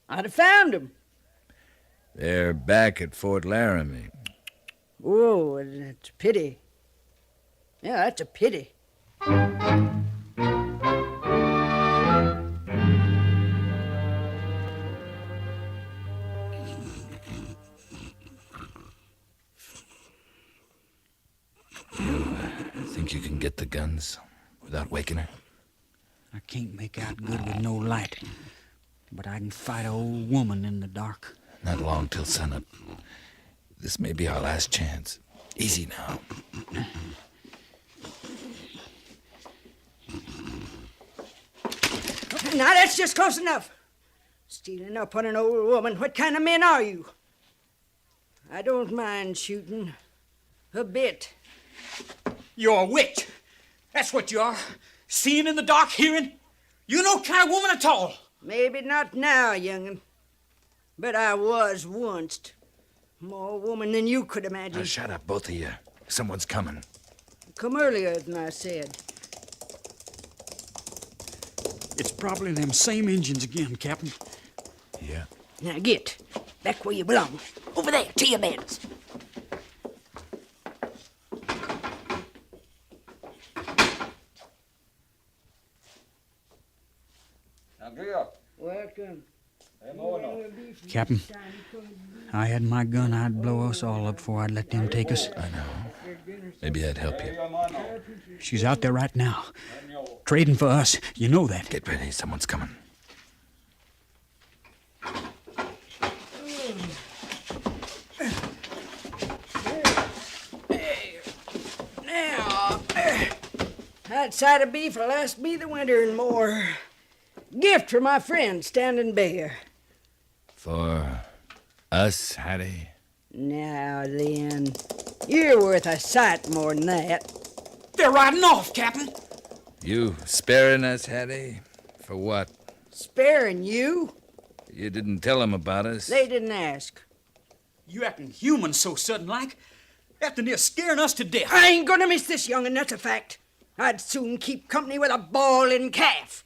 I'd have found 'em. They're back at Fort Laramie. Oh, that's a pity. Yeah, that's a pity. You think you can get the guns without waking her? I can't make out good with no light. But I can fight an old woman in the dark. Not long till sunup. This may be our last chance. Easy now. Now, that's just close enough. Stealing up on an old woman. What kind of men are you? I don't mind shooting. A bit. You're a witch. That's what you are. Seeing in the dark, hearing. You no kind of woman at all. Maybe not now, young'un. But I was once. More woman than you could imagine. Now shut up, both of you. Someone's coming. Come earlier than I said. It's probably them same Injuns again, Captain. Yeah. Now get back where you belong. Over there, to your beds. Welcome. Captain, I had my gun, I'd blow us all up before I'd let them take us. I know. Maybe I'd help you. She's out there right now, trading for us. You know that. Get ready. Someone's coming. Now, that side of beef will last me the winter and more. Gift for my friend standing bear. For us, Hattie? Now then, you're worth a sight more than that. They're riding off, Captain. You sparing us, Hattie? For what? Sparing you? You didn't tell them about us. They didn't ask. You acting human so sudden-like. After near scaring us to death. I ain't gonna miss this young'un, that's a fact. I'd soon keep company with a bawling calf.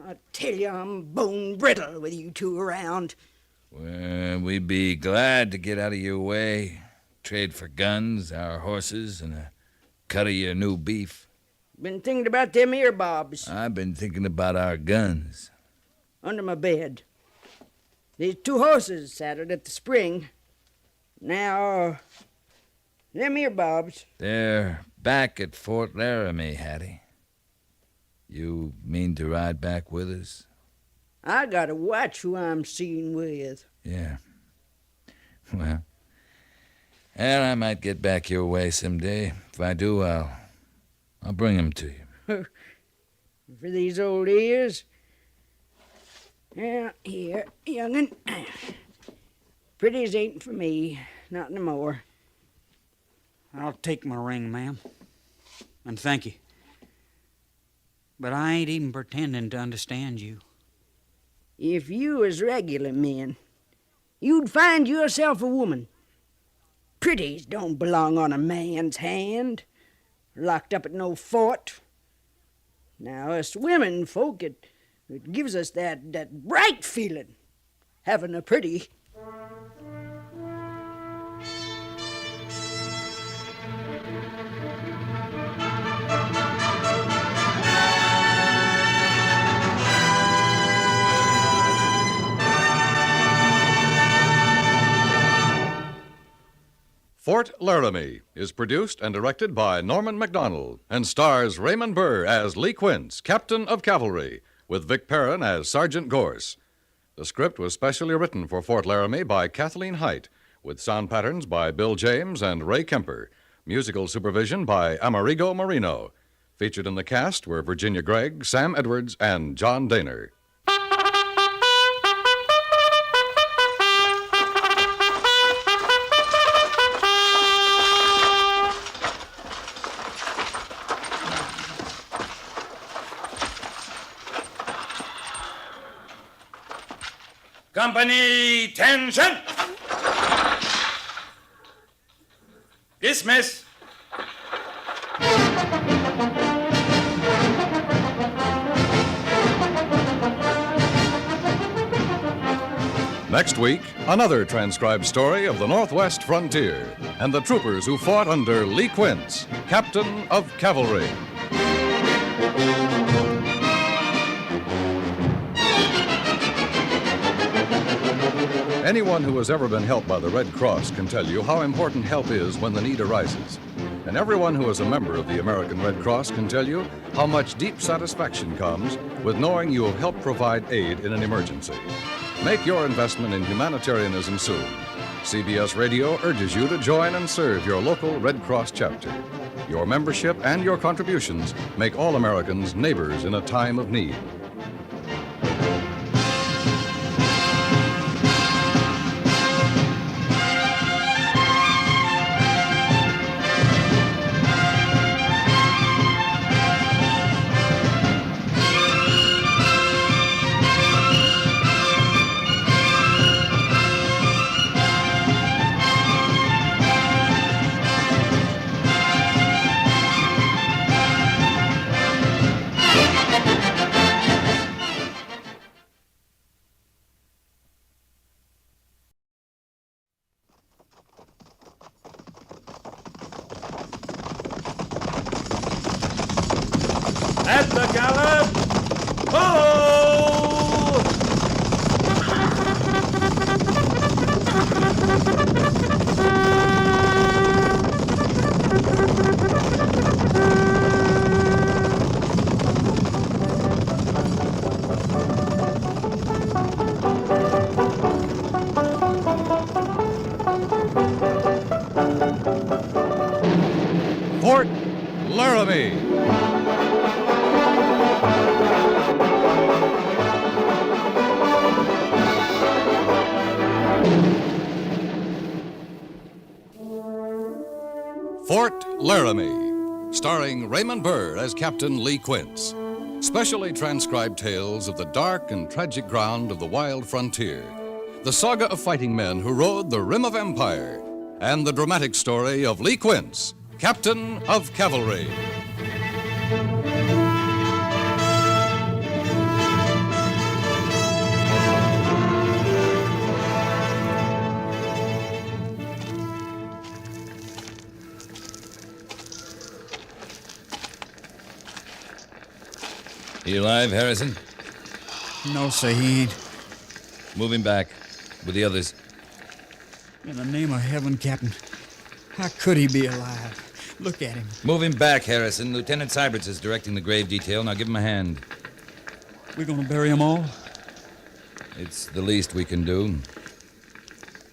I tell you, I'm bone brittle with you two around. Well, we'd be glad to get out of your way. Trade for guns, our horses, and a cut of your new beef. Been thinking about them ear bobs. I've been thinking about our guns. Under my bed. These two horses saddled at the spring. Now, them ear bobs. They're back at Fort Laramie, Hattie. You mean to ride back with us? I gotta watch who I'm seen with. Yeah. Well, I might get back your way someday. If I do, I'll bring 'em to you. For these old ears? Yeah, here, young'un. Pretties ain't for me, not no more. I'll take my ring, ma'am. And thank you. But I ain't even pretending to understand you. If you was regular men, you'd find yourself a woman. Pretties don't belong on a man's hand, locked up at no fort. Now, us women folk, it gives us that bright feeling, having a pretty. Fort Laramie is produced and directed by Norman MacDonald and stars Raymond Burr as Lee Quince, Captain of Cavalry, with Vic Perrin as Sergeant Gorse. The script was specially written for Fort Laramie by Kathleen Height, with sound patterns by Bill James and Ray Kemper, musical supervision by Amerigo Marino. Featured in the cast were Virginia Gregg, Sam Edwards, and John Daner. Company, tension! Dismiss! Next week, another transcribed story of the Northwest frontier and the troopers who fought under Lee Quince, Captain of Cavalry. Anyone who has ever been helped by the Red Cross can tell you how important help is when the need arises. And everyone who is a member of the American Red Cross can tell you how much deep satisfaction comes with knowing you have helped provide aid in an emergency. Make your investment in humanitarianism soon. CBS Radio urges you to join and serve your local Red Cross chapter. Your membership and your contributions make all Americans neighbors in a time of need. At the gallop! Ho! Fort Laramie. Fort Laramie, starring Raymond Burr as Captain Lee Quince. Specially transcribed tales of the dark and tragic ground of the wild frontier. The saga of fighting men who rode the rim of empire. And the dramatic story of Lee Quince, Captain of Cavalry. You alive, Harrison? No, sir, he ain't. Move him back with the others. In the name of heaven, Captain, how could he be alive? Look at him. Move him back, Harrison. Lieutenant Syberts is directing the grave detail. Now give him a hand. We gonna bury them all? It's the least we can do.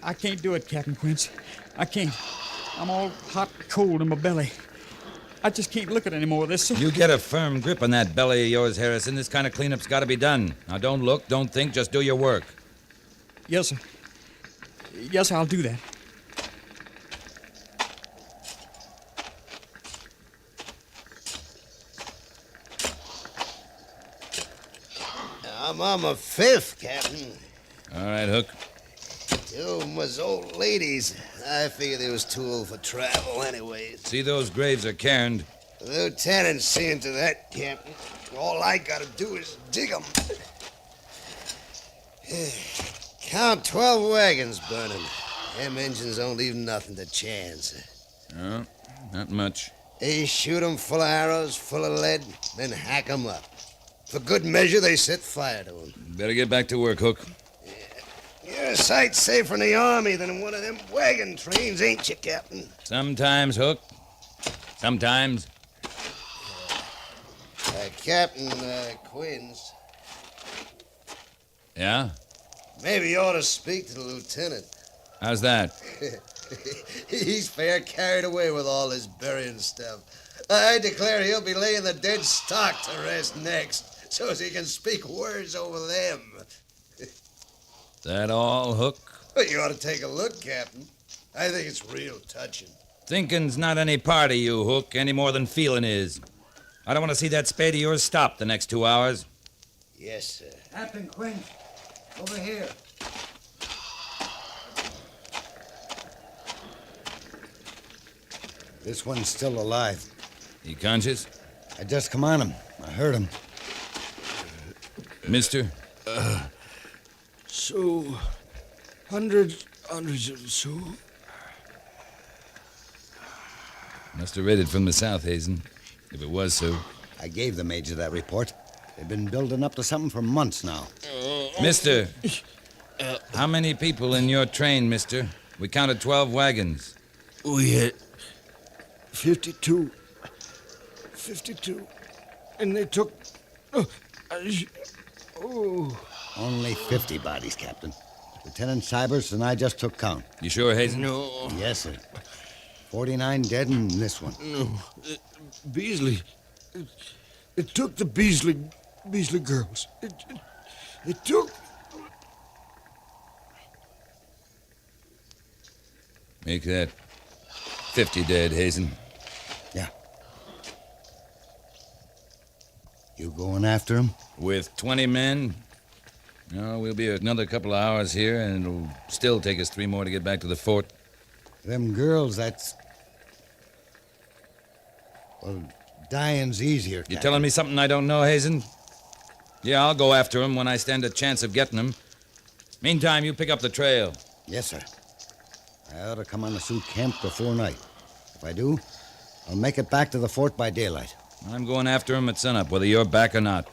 I can't do it, Captain Quince. I can't. I'm all hot and cold in my belly. I just can't look at any more of this, sir. You get a firm grip on that belly of yours, Harrison. This kind of cleanup's got to be done. Now, don't look, don't think, just do your work. Yes, sir. Yes, sir, I'll do that. I'm on my fifth, Captain. All right, Hook. Two of them was old ladies. I figured they was too old for travel anyways. See, those graves are cairned. The lieutenant's seeing to that, Captain. All I gotta do is dig them. Count 12 wagons burning. Them engines don't leave nothing to chance. No, not much. They shoot 'em full of arrows, full of lead, then hack 'em up. For good measure, they set fire to 'em. Better get back to work, Hook. You're a sight safer in the army than in one of them wagon trains, ain't you, Captain? Sometimes, Hook. Sometimes. Captain Quince. Yeah? Maybe you ought to speak to the lieutenant. How's that? He's fair carried away with all this burying stuff. I declare he'll be laying the dead stock to rest next, so as he can speak words over them. That all, Hook? Well, you ought to take a look, Captain. I think it's real touching. Thinking's not any part of you, Hook, any more than feeling is. I don't want to see that spade of yours stop the next 2 hours. Yes, sir. Captain Quince, over here. This one's still alive. He conscious? I just come on him. I heard him. Mister? Sioux. Hundreds of Sioux. Must have raided from the south, Hazen. If it was so. I gave the major that report. They've been building up to something for months now. Mister, how many people in your train, mister? We counted 12 wagons. We had 52. 52. And they took... Only 50 bodies, Captain. Lieutenant Syberts and I just took count. You sure, Hazen? No. Yes, sir. 49 dead in this one. No. Beasley. It took the Beasley girls. It took... Make that 50 dead, Hazen. Yeah. You going after him? With 20 men? No, we'll be another couple of hours here, and it'll still take us 3 more to get back to the fort. Them girls, that's... Well, dying's easier, You Captain. telling me something I don't know, Hazen? Yeah, I'll go after him when I stand a chance of getting him. Meantime, you pick up the trail. Yes, sir. I ought to come on the Sioux camp before night. If I do, I'll make it back to the fort by daylight. I'm going after him at sunup, whether you're back or not.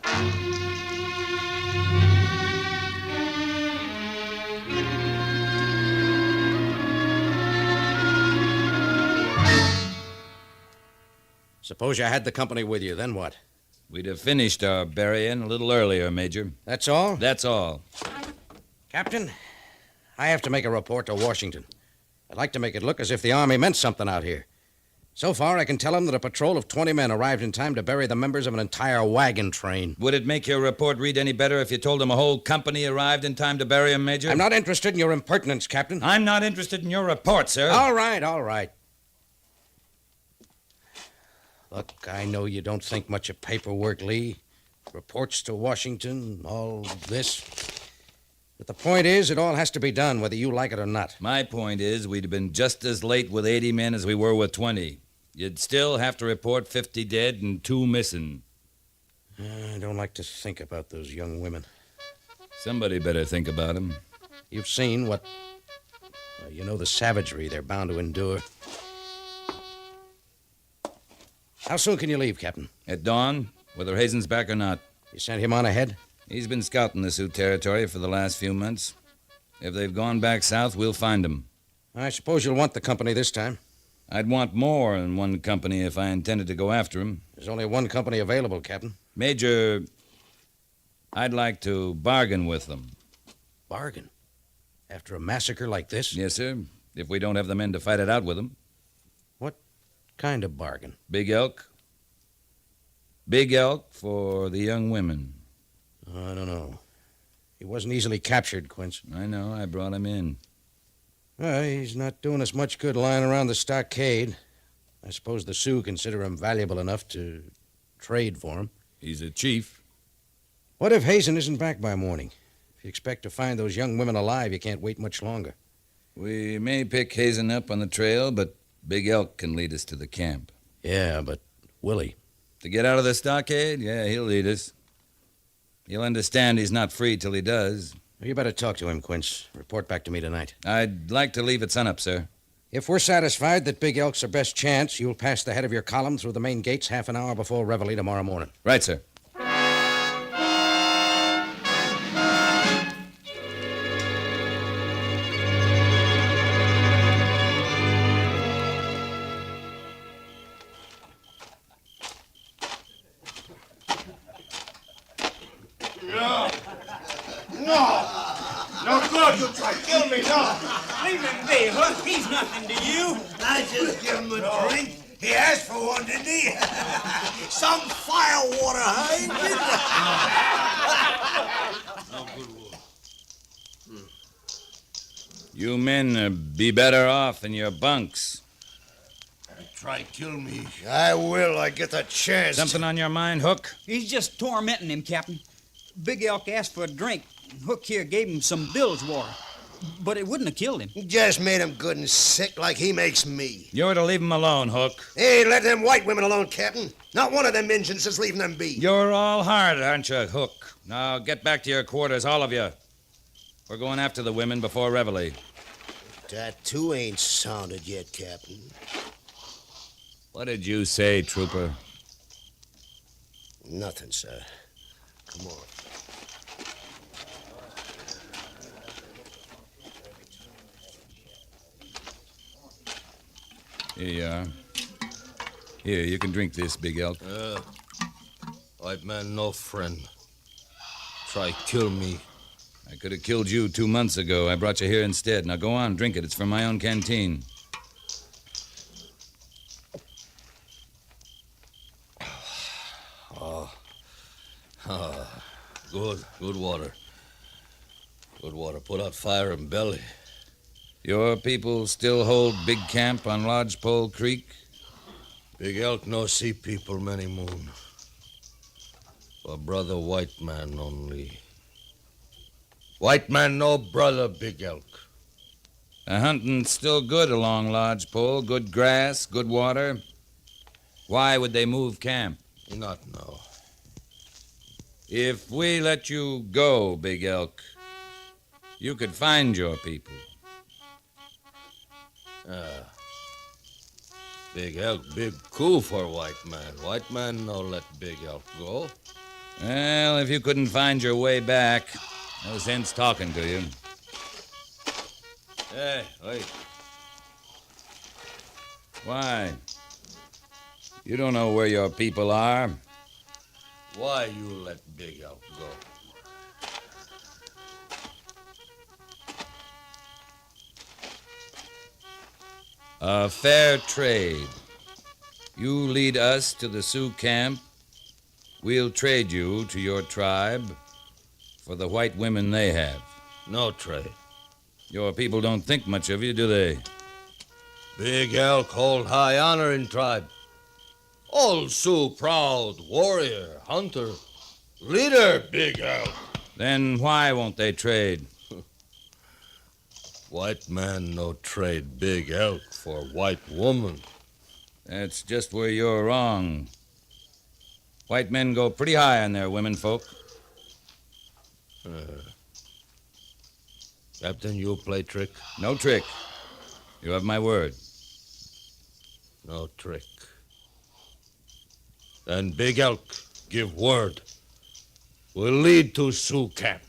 Suppose you had the company with you, then what? We'd have finished our burying a little earlier, Major. That's all? That's all. Captain, I have to make a report to Washington. I'd like to make it look as if the Army meant something out here. So far, I can tell them that a patrol of 20 men arrived in time to bury the members of an entire wagon train. Would it make your report read any better if you told them a whole company arrived in time to bury him, Major? I'm not interested in your impertinence, Captain. I'm not interested in your report, sir. All right, all right. Look, I know you don't think much of paperwork, Lee. Reports to Washington, all this. But the point is, it all has to be done, whether you like it or not. My point is, we'd have been just as late with 80 men as we were with 20. You'd still have to report 50 dead and 2 missing. I don't like to think about those young women. Somebody better think about them. You've seen what... Well, you know the savagery they're bound to endure. How soon can you leave, Captain? At dawn, whether Hazen's back or not. You sent him on ahead? He's been scouting the Sioux Territory for the last few months. If they've gone back south, we'll find them. I suppose you'll want the company this time. I'd want more than one company if I intended to go after him. There's only one company available, Captain. Major, I'd like to bargain with them. Bargain? After a massacre like this? Yes, sir. If we don't have the men to fight it out with them. What kind of bargain? Big elk. Big elk for the young women. I don't know. He wasn't easily captured, Quince. I know. I brought him in. Well, he's not doing us much good lying around the stockade. I suppose the Sioux consider him valuable enough to trade for him. He's a chief. What if Hazen isn't back by morning? If you expect to find those young women alive, you can't wait much longer. We may pick Hazen up on the trail, but Big Elk can lead us to the camp. Yeah, but Willie? To get out of the stockade? Yeah, he'll lead us. He'll understand he's not free till he does. You better talk to him, Quince. Report back to me tonight. I'd like to leave at sunup, sir. If we're satisfied that Big Elk's our best chance, you'll pass the head of your column through the main gates half an hour before reveille tomorrow morning. Right, sir. No good. You try to kill me, no. Leave him be, Hook. He's nothing to you. I just give him a drink. He asked for one, didn't he? Some firewater, You men be better off in your bunks. Try kill me. I will. I get the chance. Something on your mind, Hook? He's just tormenting him, Captain. Big Elk asked for a drink. Hook here gave him some bilge water. But it wouldn't have killed him. Just made him good and sick like he makes me. You're to leave him alone, Hook. Hey, let them white women alone, Captain. Not one of them Injuns is leaving them be. You're all hard, aren't you, Hook? Now get back to your quarters, all of you. We're going after the women before reveille. That too ain't sounded yet, Captain. What did you say, trooper? Nothing, sir. Come on. Here you are. Here, you can drink this, Big Elk. White man no friend. Try kill me. I could have killed you 2 months ago. I brought you here instead. Now go on, drink it. It's from my own canteen. Good water. Good water. Put out fire in belly. Your people still hold big camp on Lodgepole Creek? Big Elk no see people many moon. For brother white man only. White man no brother Big Elk. The hunting's still good along Lodgepole. Good grass, good water. Why would they move camp? Not know. If we let you go, Big Elk, you could find your people. Big Elk, big coup for white man. White man no let Big Elk go. Well, if you couldn't find your way back, no sense talking to you. Hey, wait. Why? You don't know where your people are. Why you let Big Elk go? A fair trade. You lead us to the Sioux camp. We'll trade you to your tribe for the white women they have. No trade. Your people don't think much of you, do they? Big Elk hold high honor in tribe. Old Sioux proud, warrior, hunter, leader, Big Elk. Then why won't they trade? White man no trade Big Elk for white woman. That's just where you're wrong. White men go pretty high on their women folk. Captain, you play trick? No trick. You have my word. No trick. Then Big Elk give word. We'll lead to Sioux camp.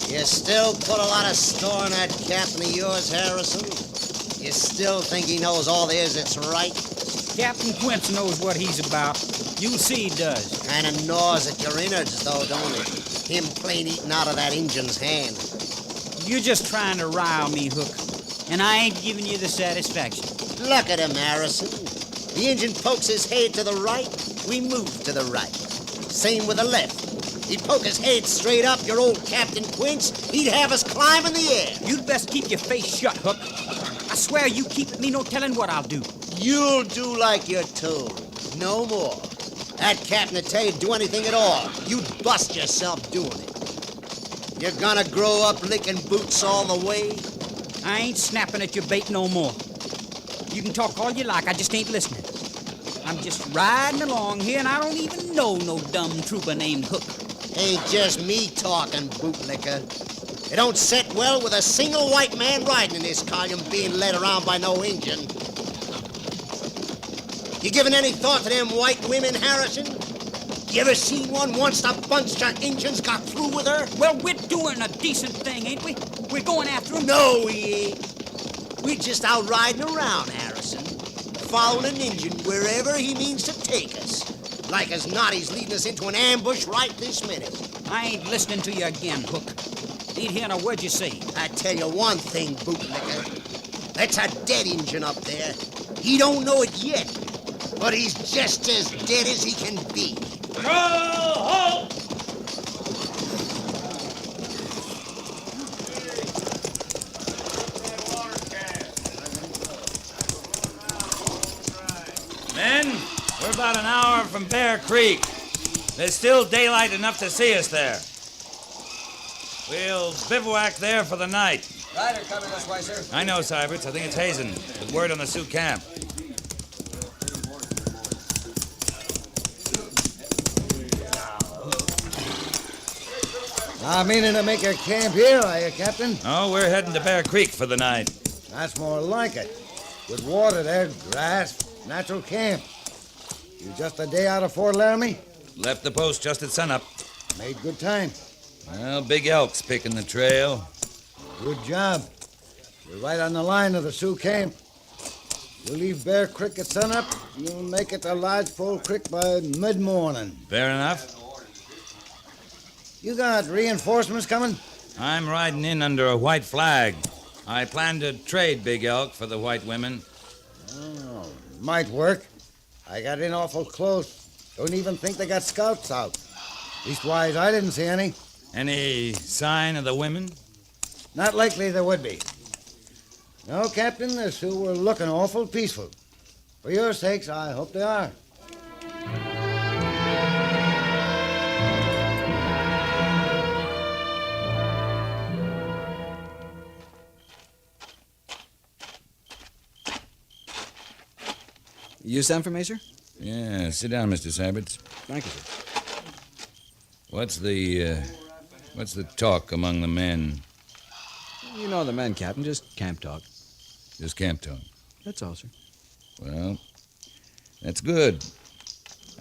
You still put a lot of store in that captain of yours, Harrison? You still think he knows all there is that's right? Captain Quince knows what he's about. You'll see he does. Kinda gnaws at your innards, though, don't it? Him plain eating out of that Injun's hand. You're just trying to rile me, Hook. And I ain't giving you the satisfaction. Look at him, Harrison. The Injun pokes his head to the right, we move to the right. Same with the left. He'd poke his head straight up, your old Captain Quince. He'd have us climb in the air. You'd best keep your face shut, Hook. I swear you keep at me no telling what I'll do. You'll do like you're told. No more. That captain would tell you to do anything at all. You'd bust yourself doing it. You're gonna grow up licking boots all the way? I ain't snapping at your bait no more. You can talk all you like, I just ain't listening. I'm just riding along here, and I don't even know no dumb trooper named Hook. Ain't just me talking, bootlicker. It don't set well with a single white man riding in this column being led around by no Injun. You giving any thought to them white women, Harrison? You ever seen one once the bunch of Injuns got through with her? Well, we're doing a decent thing, ain't we? We're going after them. No, we ain't. We're just out riding around, Harrison. Following an Injun wherever he means to take us. Like as not, he's leading us into an ambush right this minute. I ain't listening to you again, Hook. Ain't hearing a word you say. I tell you one thing, bootlicker. That's a dead Injun up there. He don't know it yet, but he's just as dead as he can be. Halt! Men, we're about an hour from Bear Creek. There's still daylight enough to see us there. We'll bivouac there for the night. Ryder coming this way, sir. I know, Syberts. I think it's Hazen, with word on the Sioux camp. Not meaning to make a camp here, are you, Captain? Oh, we're heading to Bear Creek for the night. That's more like it. With water there, grass, natural camp. You just a day out of Fort Laramie? Left the post just at sunup. Made good time. Well, Big Elk's picking the trail. Good job. You're right on the line of the Sioux camp. You leave Bear Creek at sunup, you'll make it to Lodgepole Creek by mid-morning. Fair enough. You got reinforcements coming? I'm riding in under a white flag. I plan to trade Big Elk for the white women. Oh, might work. I got in awful close. Don't even think they got scouts out. Leastwise, I didn't see any. Any sign of the women? Not likely there would be. No, Captain, the Sioux were looking awful peaceful. For your sakes, I hope they are. You sent for me, sir? Yeah, sit down, Mr. Syberts. Thank you, sir. What's the talk among the men? You know the men, Captain. Just camp talk. Just camp talk? That's all, sir. Well, that's good.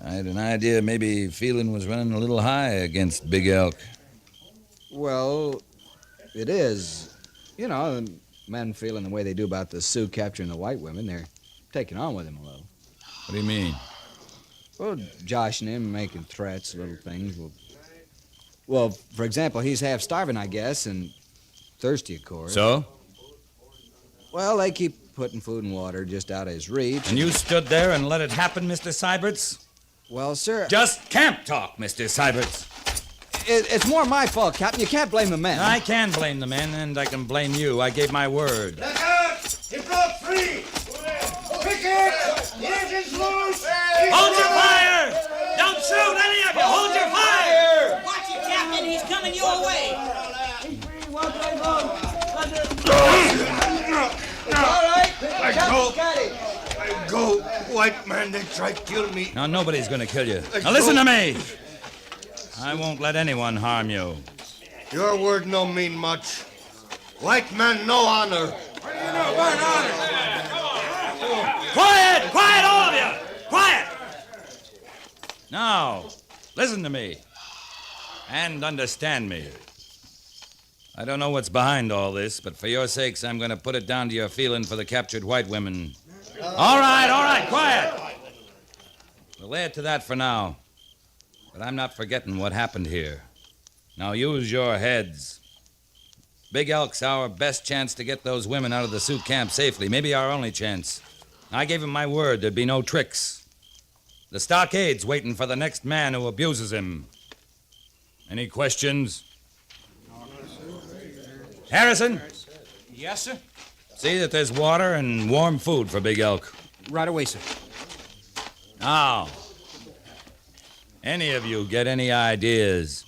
I had an idea maybe feeling was running a little high against Big Elk. Well, it is. You know, the men feeling the way they do about the Sioux capturing the white women, they're taking on with him a little. What do you mean? Well, joshing him, making threats, little things. Well, for example, he's half starving, I guess, and thirsty, of course. So? Well, they keep putting food and water just out of his reach. And you stood there and let it happen, Mr. Syberts? Well, sir... Just camp talk, Mr. Syberts. It's more my fault, Captain. You can't blame the men. I can blame the men, and I can blame you. I gave my word. Look out! He broke free! Pick it! The engine's loose! Hold your fire! Don't shoot, any of you! Hold your fire! Watch it, Captain. He's coming your way. Let go. White man, they try to kill me. Now, nobody's gonna kill you. Now, listen to me. I won't let anyone harm you. Your word no mean much. White man, no honor. Quiet! Quiet, all of you! Quiet! Now, listen to me. And understand me. I don't know what's behind all this, but for your sakes, I'm going to put it down to your feeling for the captured white women. All right, quiet! We'll lay it to that for now. But I'm not forgetting what happened here. Now use your heads. Big Elk's our best chance to get those women out of the Sioux camp safely. Maybe our only chance. I gave him my word there'd be no tricks. The stockade's waiting for the next man who abuses him. Any questions? Harrison? Yes, sir? See that there's water and warm food for Big Elk. Right away, sir. Now, any of you get any ideas,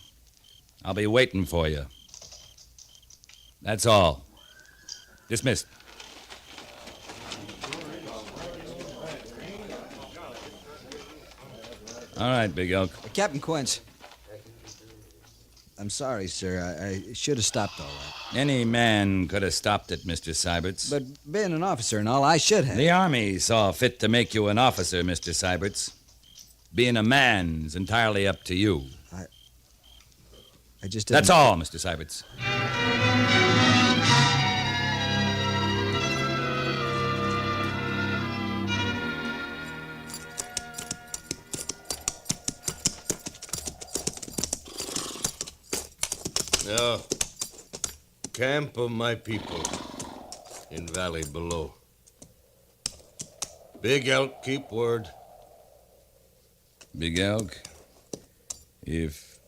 I'll be waiting for you. That's all. Dismissed. All right, Big Elk. Captain Quince. I'm sorry, sir. I should have stopped all that. Any man could have stopped it, Mr. Syberts. But being an officer and all, I should have. The Army saw fit to make you an officer, Mr. Syberts. Being a man's entirely up to you. I just didn't... That's all, Mr. Syberts. Now, camp of my people in valley below. Big Elk, keep word. Big Elk, if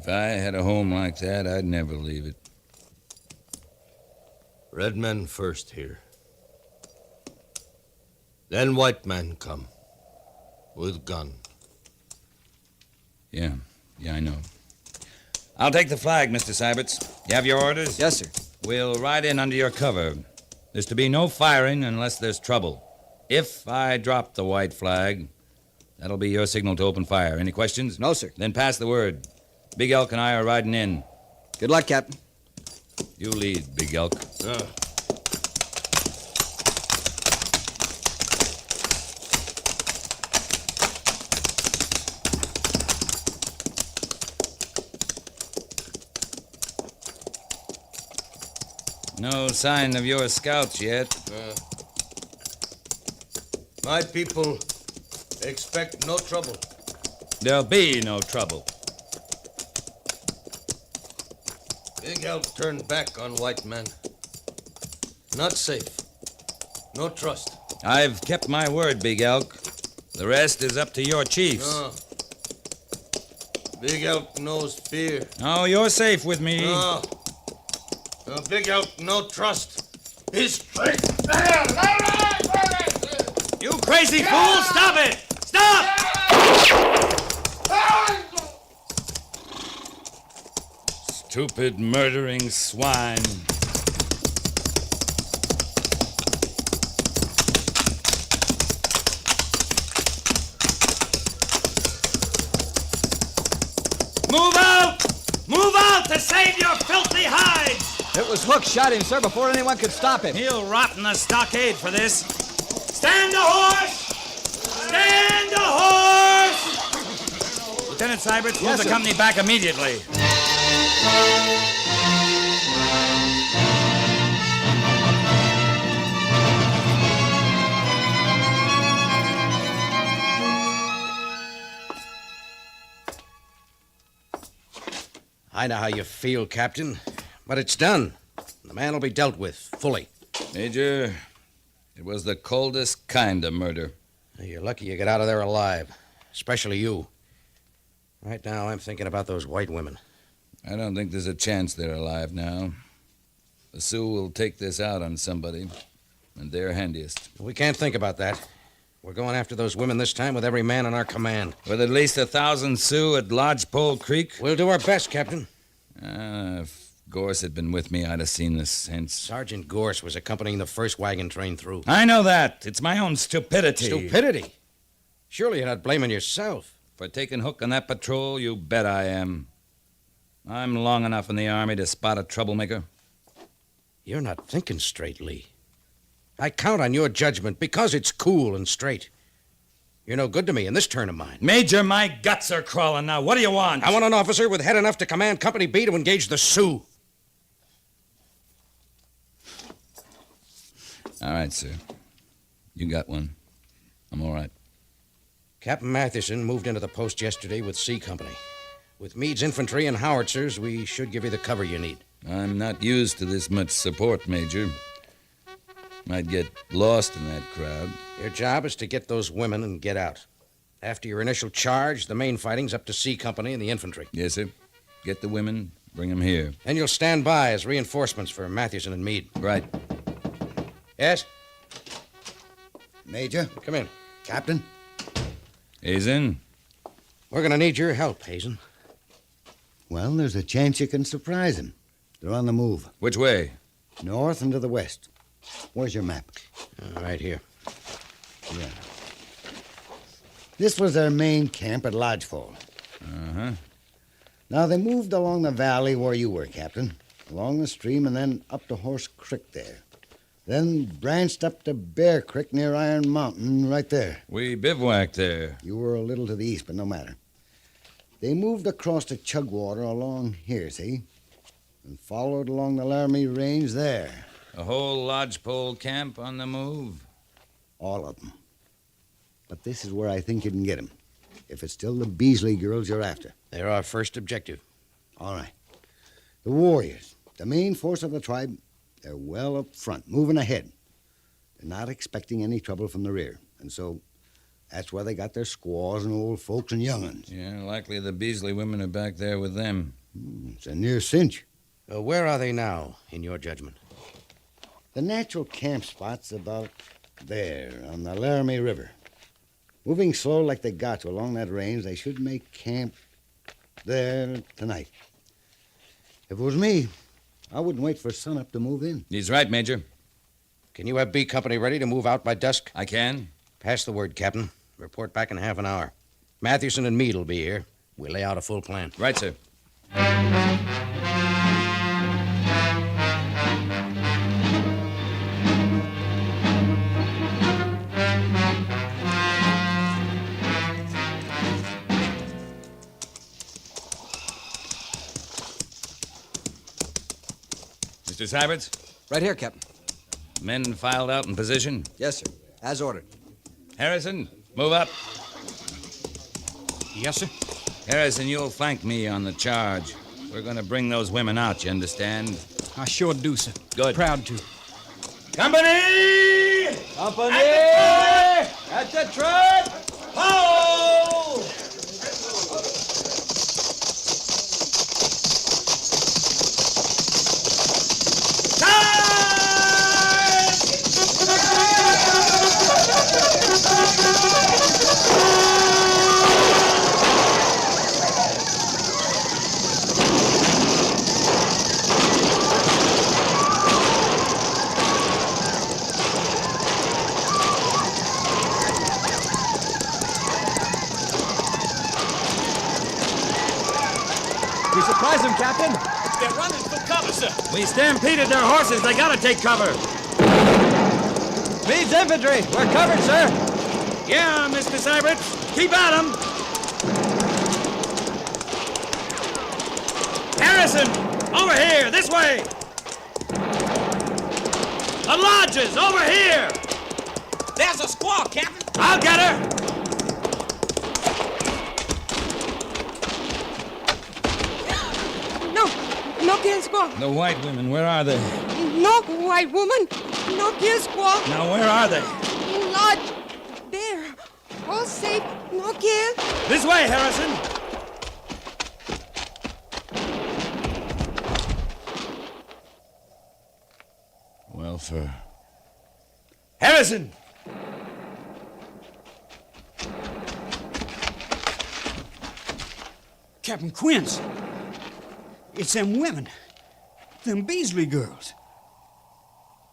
I had a home like that, I'd never leave it. Red men first here. Then white men come. With gun. Yeah, I know. I'll take the flag, Mr. Syberts. You have your orders? Yes, sir. We'll ride in under your cover. There's to be no firing unless there's trouble. If I drop the white flag, that'll be your signal to open fire. Any questions? No, sir. Then pass the word. Big Elk and I are riding in. Good luck, Captain. You lead, Big Elk. No sign of your scouts yet. My people expect no trouble. There'll be no trouble. Big Elk turned back on white men. Not safe. No trust. I've kept my word, Big Elk. The rest is up to your chiefs. No. Big Elk knows fear. No, you're safe with me. No. No, Big Elk, no trust. His strength. You crazy fool! Stop it! Stop! Stupid, murdering swine. to save your filthy hides! It was Hook shot him, sir, before anyone could stop him. He'll rot in the stockade for this. Stand a horse! Stand a horse! Lieutenant Seiberts, move the company back immediately. I know how you feel, Captain, but it's done. The man will be dealt with fully. Major, it was the coldest kind of murder. You're lucky you get out of there alive, especially you. Right now, I'm thinking about those white women. I don't think there's a chance they're alive now. The Sioux will take this out on somebody, and they're handiest. We can't think about that. We're going after those women this time with every man in our command. With at least 1,000 Sioux at Lodgepole Creek? We'll do our best, Captain. If Gorse had been with me, I'd have seen this since. Sergeant Gorse was accompanying the first wagon train through. I know that. It's my own stupidity. Stupidity? Surely you're not blaming yourself. For taking Hook on that patrol, you bet I am. I'm long enough in the Army to spot a troublemaker. You're not thinking straight, Lee. I count on your judgment because it's cool and straight. You're no good to me in this turn of mine. Major, my guts are crawling now. What do you want? I want an officer with head enough to command Company B to engage the Sioux. All right, sir. You got one. I'm all right. Captain Mathewson moved into the post yesterday with C Company. With Meade's infantry and howitzers, we should give you the cover you need. I'm not used to this much support, Major. I'd get lost in that crowd. Your job is to get those women and get out. After your initial charge, the main fighting's up to C Company and the infantry. Yes, sir. Get the women, bring them here. Then you'll stand by as reinforcements for Mathewson and Meade. Right. Yes? Major? Come in. Captain? Hazen? We're going to need your help, Hazen. Well, there's a chance you can surprise him. They're on the move. Which way? North and to the west. Where's your map? Right here. Yeah. This was their main camp at Lodgepole. Uh-huh. Now, they moved along the valley where you were, Captain. Along the stream and then up to Horse Creek there. Then branched up to Bear Creek near Iron Mountain right there. We bivouacked there. You were a little to the east, but no matter. They moved across to Chugwater along here, see? And followed along the Laramie Range there. A whole lodgepole camp on the move? All of them. But this is where I think you can get them. If it's still the Beasley girls you're after. They're our first objective. All right. The warriors, the main force of the tribe, they're well up front, moving ahead. They're not expecting any trouble from the rear. And so that's where they got their squaws and old folks and young'uns. Yeah, likely the Beasley women are back there with them. It's a near cinch. Where are they now, in your judgment? The natural camp spot's about there, on the Laramie River. Moving slow like they got to along that range, they should make camp there tonight. If it was me, I wouldn't wait for sunup to move in. He's right, Major. Can you have B Company ready to move out by dusk? I can. Pass the word, Captain. Report back in half an hour. Mathewson and Meade will be here. We'll lay out a full plan. Right, sir. Mr. Seiberts? Right here, Captain. Men filed out in position? Yes, sir. As ordered. Harrison, move up. Yes, sir. Harrison, you'll flank me on the charge. We're going to bring those women out, you understand? I sure do, sir. Good. Proud to. Company! Company! At the trot! Ho! We surprised them, Captain. They're running for cover, sir. We stampeded their horses. They gotta take cover. Leeds infantry. We're covered, sir. Yeah, Mr. Seibert. Keep at them. Harrison, over here, this way. The lodges, over here. There's a squaw, Captain. I'll get her. No kill squaw. The white women, where are they? No white woman. No kill squaw. Now, where are they? Lodge. There. All safe. No kill. This way, Harrison. Well, for... Harrison! Captain Quince. It's them women. Them Beasley girls.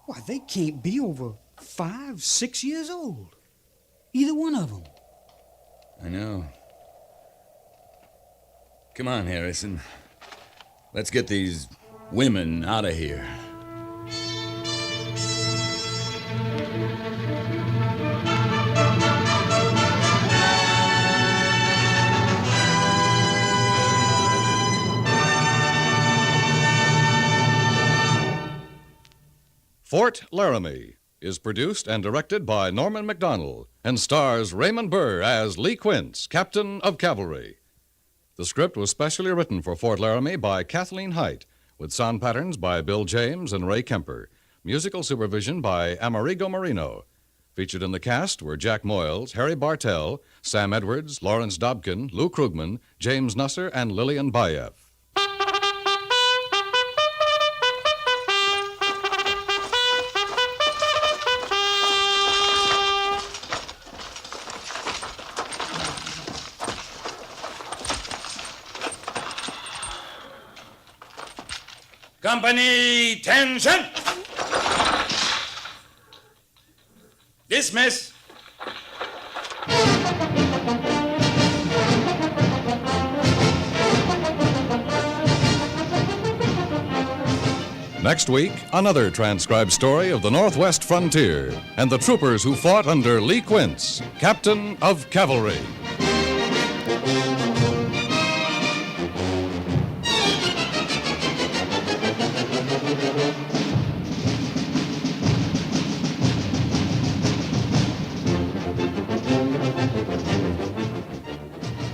Why, they can't be over 5, 6 years old. Either one of them. I know. Come on, Harrison. Let's get these women out of here. Fort Laramie is produced and directed by Norman MacDonald and stars Raymond Burr as Lee Quince, Captain of Cavalry. The script was specially written for Fort Laramie by Kathleen Height, with sound patterns by Bill James and Ray Kemper, musical supervision by Amerigo Marino. Featured in the cast were Jack Moyles, Harry Bartell, Sam Edwards, Lawrence Dobkin, Lou Krugman, James Nusser, and Lillian Bayev. Company, tension! Dismiss. Next week, another transcribed story of the Northwest frontier and the troopers who fought under Lee Quince, Captain of Cavalry.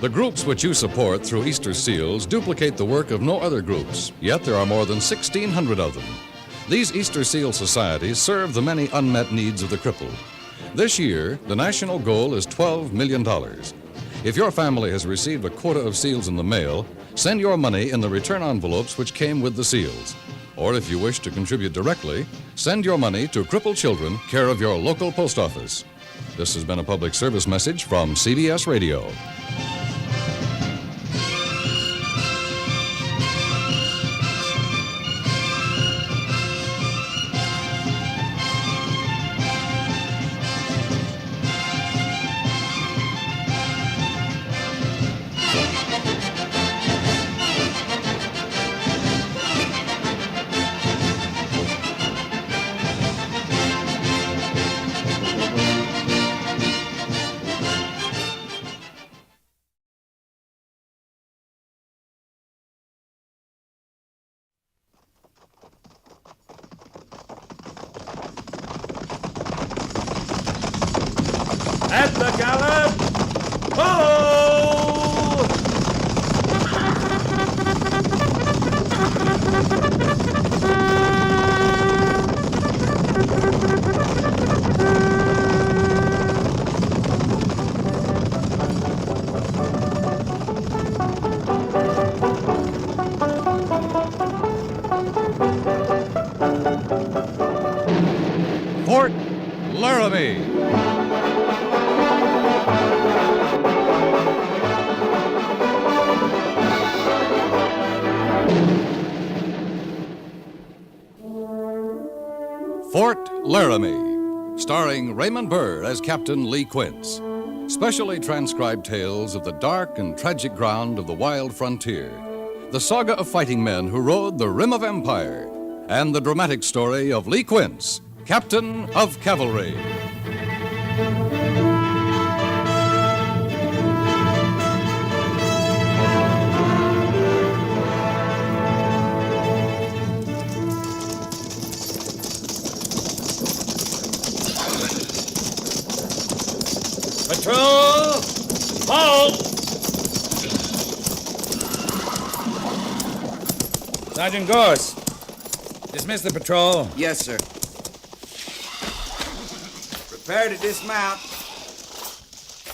The groups which you support through Easter Seals duplicate the work of no other groups, yet there are more than 1,600 of them. These Easter Seal societies serve the many unmet needs of the crippled. This year, the national goal is $12 million. If your family has received a quota of seals in the mail, send your money in the return envelopes which came with the seals. Or if you wish to contribute directly, send your money to Crippled Children, care of your local post office. This has been a public service message from CBS Radio. At the gallop! Follow! Fort Laramie. Fort Laramie, starring Raymond Burr as Captain Lee Quince. Specially transcribed tales of the dark and tragic ground of the wild frontier. the saga of fighting men who rode the rim of empire, and the dramatic story of Lee Quince, Captain of Cavalry. Patrol! Halt! Sergeant Gorse, dismiss the patrol. Yes, sir. Prepare to dismount.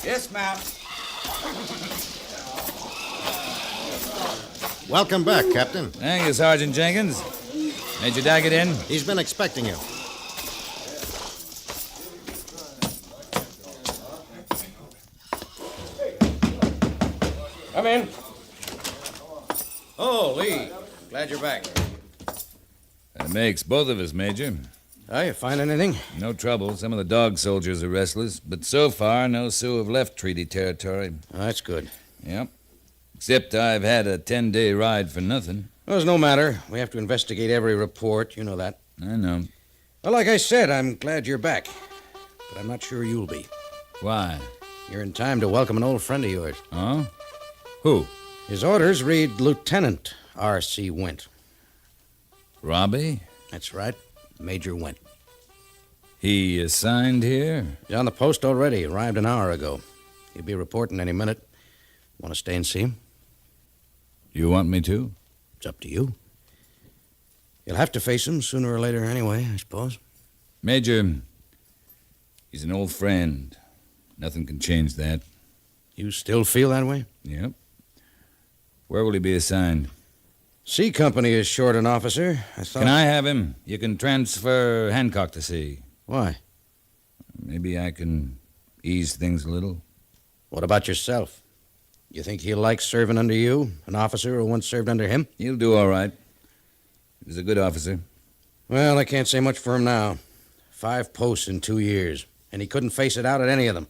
Dismount. Welcome back, Captain. Thank you, Sergeant Jenkins. Major Daggett in? He's been expecting you. Come in. Oh, Lee. Glad you're back. That makes both of us, Major. Oh, you find anything? No trouble. Some of the dog soldiers are restless, but so far, no Sioux have left treaty territory. Oh, that's good. Yep. Except I've had a 10-day ride for nothing. Well, it's no matter. We have to investigate every report. You know that. I know. Well, like I said, I'm glad you're back. But I'm not sure you'll be. Why? You're in time to welcome an old friend of yours. Oh? Who? His orders read Lieutenant R.C. Went. Robbie? That's right. Major Went. He assigned here? He's on the post already. Arrived an hour ago. He'll be reporting any minute. Want to stay and see him? You want me to? It's up to you. You'll have to face him sooner or later anyway, I suppose. Major, he's an old friend. Nothing can change that. You still feel that way? Yep. Where will he be assigned? C Company is short an officer. I thought... Can I have him? You can transfer Hancock to C. Why? Maybe I can ease things a little. What about yourself? You think he'll like serving under you? An officer who once served under him? He'll do all right. He's a good officer. Well, I can't say much for him now. 5 posts in 2 years, and he couldn't face it out at any of them.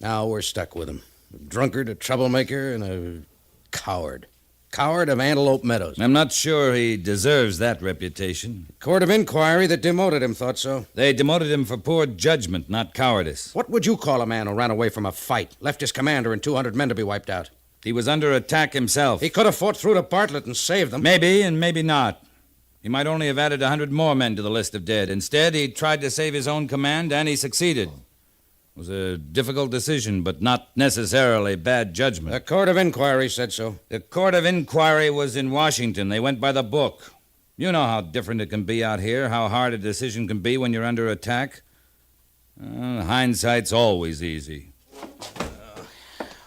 Now we're stuck with him. A drunkard, a troublemaker, and a coward. Coward of Antelope Meadows. I'm not sure he deserves that reputation. Court of inquiry that demoted him thought so. They demoted him for poor judgment, not cowardice. What would you call a man who ran away from a fight, left his commander and 200 men to be wiped out? He was under attack himself. He could have fought through to Bartlett and saved them. Maybe, and maybe not. He might only have added 100 more men to the list of dead. Instead, he tried to save his own command, and he succeeded. It was a difficult decision, but not necessarily bad judgment. The Court of Inquiry said so. The Court of Inquiry was in Washington. They went by the book. You know how different it can be out here, how hard a decision can be when you're under attack. Hindsight's always easy.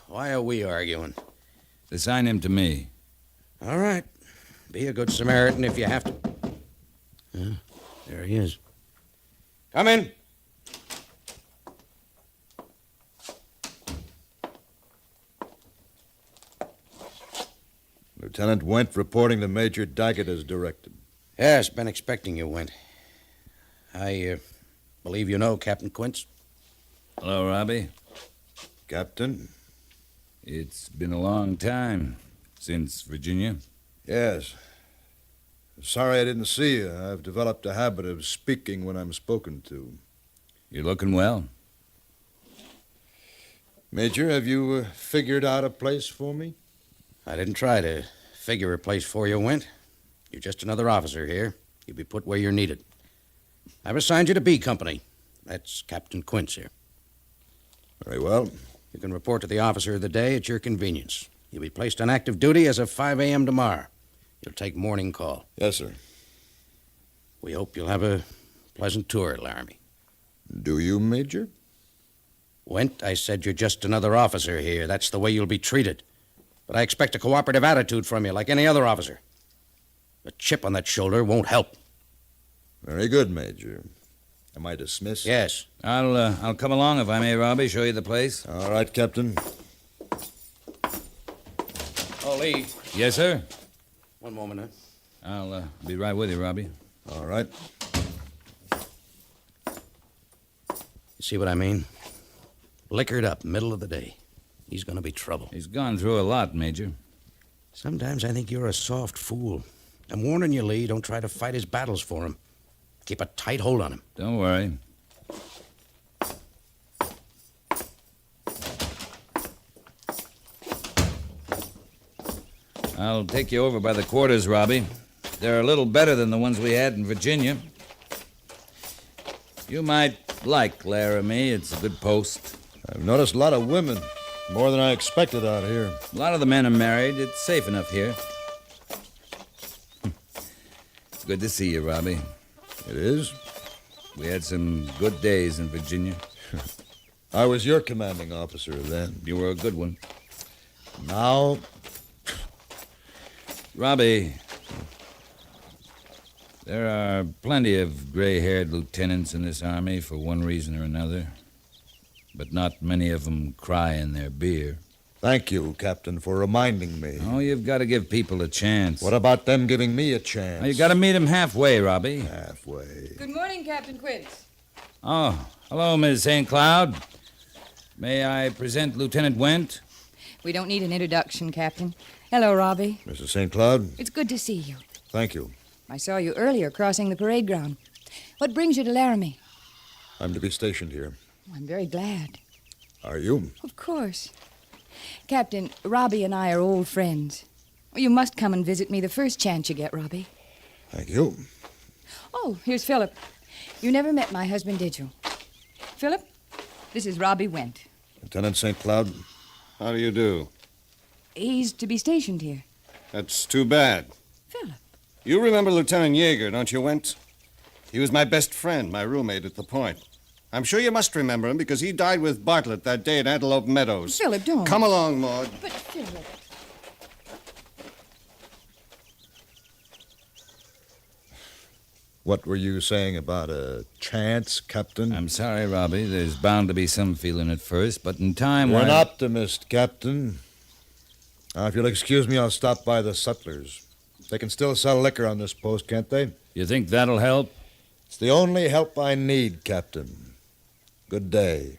Why are we arguing? Assign him to me. All right. Be a good Samaritan if you have to. There he is. Come in. Lieutenant Went reporting to Major Daggett as directed. Yes, been expecting you, Went. I believe you know Captain Quince. Hello, Robbie. Captain? It's been a long time since Virginia. Yes. Sorry I didn't see you. I've developed a habit of speaking when I'm spoken to. You're looking well. Major, have you figured out a place for me? I didn't try to figure a place for you, Went. You're just another officer here. You'll be put where you're needed. I've assigned you to B Company. That's Captain Quince here. Very well. You can report to the officer of the day at your convenience. You'll be placed on active duty as of 5 a.m. tomorrow. You'll take morning call. Yes, sir. We hope you'll have a pleasant tour at Laramie. Do you, Major? Went, I said you're just another officer here. That's the way you'll be treated. But I expect a cooperative attitude from you, like any other officer. A chip on that shoulder won't help. Very good, Major. Am I dismissed? Yes. I'll come along if I may, Robbie. Show you the place. All right, Captain. Oh, Lee. Yes, sir. One moment, huh? I'll be right with you, Robbie. All right. You see what I mean? Liquored up, middle of the day. He's going to be trouble. He's gone through a lot, Major. Sometimes I think you're a soft fool. I'm warning you, Lee. Don't try to fight his battles for him. Keep a tight hold on him. Don't worry. I'll take you over by the quarters, Robbie. They're a little better than the ones we had in Virginia. You might like Laramie. It's a good post. I've noticed a lot of women. More than I expected out here. A lot of the men are married. It's safe enough here. It's good to see you, Robbie. It is? We had some good days in Virginia. I was your commanding officer then. You were a good one. Now... Robbie, there are plenty of gray-haired lieutenants in this army for one reason or another. But not many of them cry in their beer. Thank you, Captain, for reminding me. Oh, you've got to give people a chance. What about them giving me a chance? Oh, you got to meet them halfway, Robbie. Halfway. Good morning, Captain Quince. Oh, hello, Miss St. Cloud. May I present Lieutenant Went? We don't need an introduction, Captain. Hello, Robbie. Mrs. St. Cloud? It's good to see you. Thank you. I saw you earlier crossing the parade ground. What brings you to Laramie? I'm to be stationed here. I'm very glad. Are you? Of course. Captain, Robbie and I are old friends. You must come and visit me the first chance you get, Robbie. Thank you. Oh, here's Philip. You never met my husband, did you? Philip, this is Robbie Went. Lieutenant St. Cloud. How do you do? He's to be stationed here. That's too bad. Philip. You remember Lieutenant Yeager, don't you, Went? He was my best friend, my roommate at the point. I'm sure you must remember him because he died with Bartlett that day at Antelope Meadows. Philip, don't. Come along, Maud. But, Philip... What were you saying about a chance, Captain? I'm sorry, Robbie. There's bound to be some feeling at first, but in time... You're an optimist, Captain. Now, if you'll excuse me, I'll stop by the Sutlers. They can still sell liquor on this post, can't they? You think that'll help? It's the only help I need, Captain. Good day.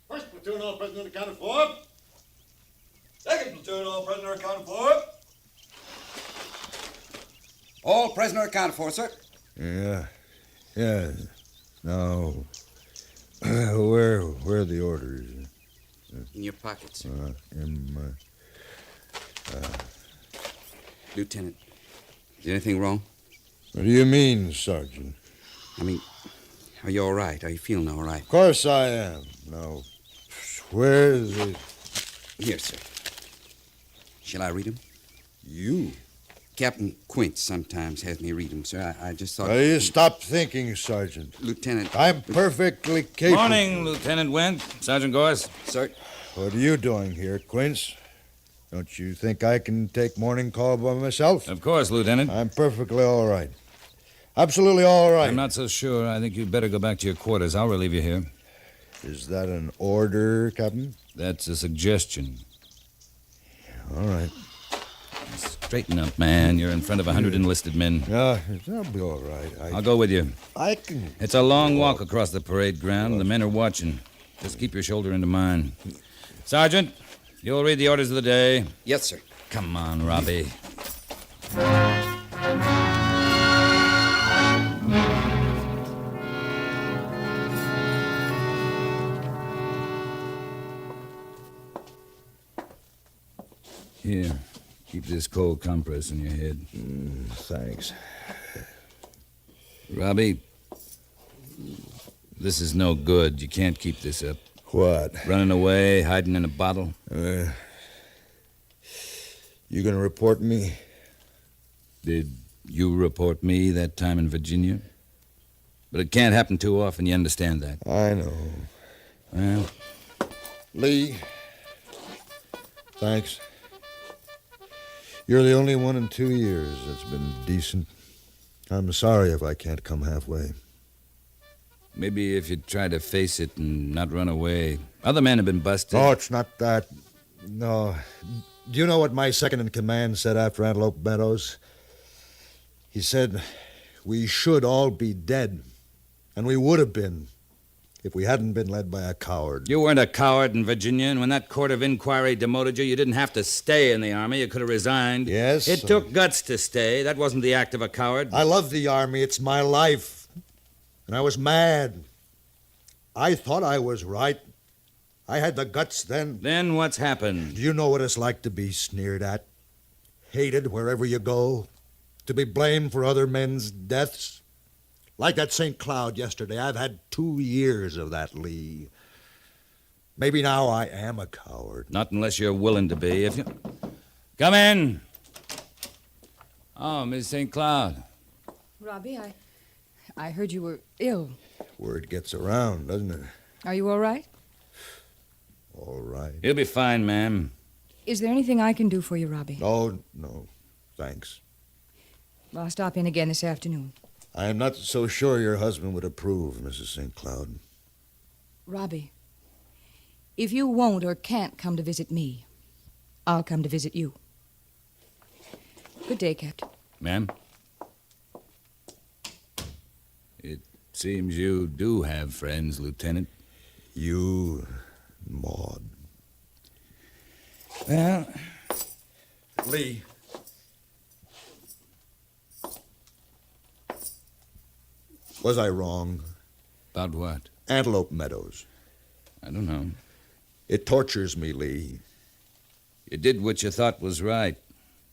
First platoon, all present accounted for. Second platoon, all present accounted for. All prisoner accounted for, sir. Yeah. Now, where are the orders? In your pockets. Lieutenant, is there anything wrong? What do you mean, Sergeant? I mean, are you all right? Are you feeling all right? Of course I am. Now, where is it? Here, sir. Shall I read him? You? Captain Quince sometimes has me read them, sir. I just thought... Now, you stop thinking, Sergeant. Lieutenant... I'm perfectly capable... Morning, Lieutenant Went. Sergeant Gorse. Sir? What are you doing here, Quince? Don't you think I can take morning call by myself? Of course, Lieutenant. I'm perfectly all right. Absolutely all right. I'm not so sure. I think you'd better go back to your quarters. I'll relieve you here. Is that an order, Captain? That's a suggestion. All right. Straighten up, man. You're in front of 100 enlisted men. Yeah, I'll be all right. I'll go with you. I can... It's a long walk across the parade ground. The men are watching. Just keep your shoulder into mine. Sergeant, you'll read the orders of the day. Yes, sir. Come on, Robbie. Here, keep this cold compress in your head. Thanks. Robbie, this is no good. You can't keep this up. What? Running away, hiding in a bottle. You gonna report me? Did you report me that time in Virginia? But it can't happen too often, you understand that? I know. Well... Lee, thanks. You're the only one in 2 years that's been decent. I'm sorry if I can't come halfway. Maybe if you'd try to face it and not run away. Other men have been busted. Oh, it's not that. No. Do you know what my second in command said after Antelope Meadows? He said we should all be dead, and we would have been if we hadn't been led by a coward. You weren't a coward in Virginia, and when that court of inquiry demoted you, you didn't have to stay in the Army. You could have resigned. Yes? It took guts to stay. That wasn't the act of a coward. I love the Army. It's my life. And I was mad. I thought I was right. I had the guts then. Then what's happened? Do you know what it's like to be sneered at? Hated wherever you go? To be blamed for other men's deaths? Like that St. Cloud yesterday. I've had 2 years of that, Lee. Maybe now I am a coward. Not unless you're willing to be. If you... Come in. Oh, Miss St. Cloud. Robbie, I heard you were ill. Word gets around, doesn't it? Are you all right? All right. You'll be fine, ma'am. Is there anything I can do for you, Robbie? Oh, no. Thanks. Well, I'll stop in again this afternoon. I am not so sure your husband would approve, Mrs. St. Cloud. Robbie, if you won't or can't come to visit me, I'll come to visit you. Good day, Captain. Ma'am? It seems you do have friends, Lieutenant. You, Maud. Well... Lee. Was I wrong? About what? Antelope Meadows. I don't know. It tortures me, Lee. You did what you thought was right.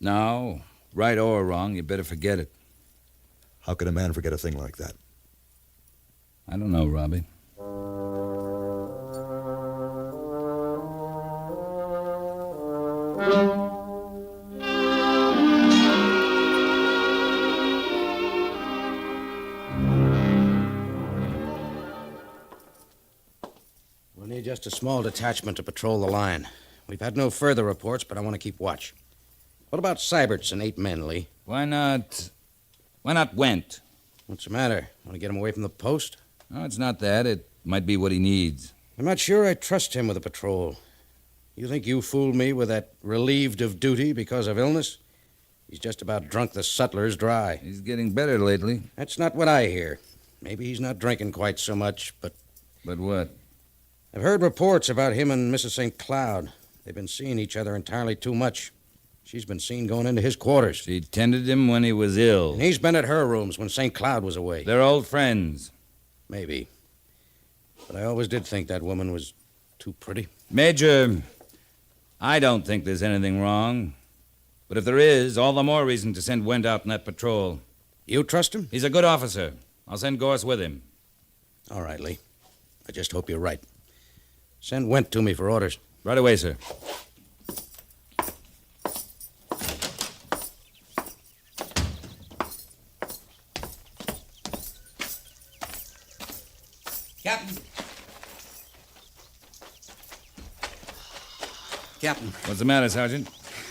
Now, right or wrong, you better forget it. How can a man forget a thing like that? I don't know, Robbie. We'll need just a small detachment to patrol the line. We've had no further reports, but I want to keep watch. What about Syberts and 8 men, Lee? Why not Went? What's the matter? Want to get him away from the post? No, it's not that. It might be what he needs. I'm not sure I trust him with the patrol. You think you fooled me with that relieved of duty because of illness? He's just about drunk the sutlers dry. He's getting better lately. That's not what I hear. Maybe he's not drinking quite so much, but... But what? I've heard reports about him and Mrs. St. Cloud. They've been seeing each other entirely too much. She's been seen going into his quarters. She tended him when he was ill. And he's been at her rooms when St. Cloud was away. They're old friends. Maybe. But I always did think that woman was too pretty. Major, I don't think there's anything wrong. But if there is, all the more reason to send Went out on that patrol. You trust him? He's a good officer. I'll send Gorse with him. All right, Lee. I just hope you're right. Send Went to me for orders. Right away, sir. Captain. Captain. What's the matter, Sergeant?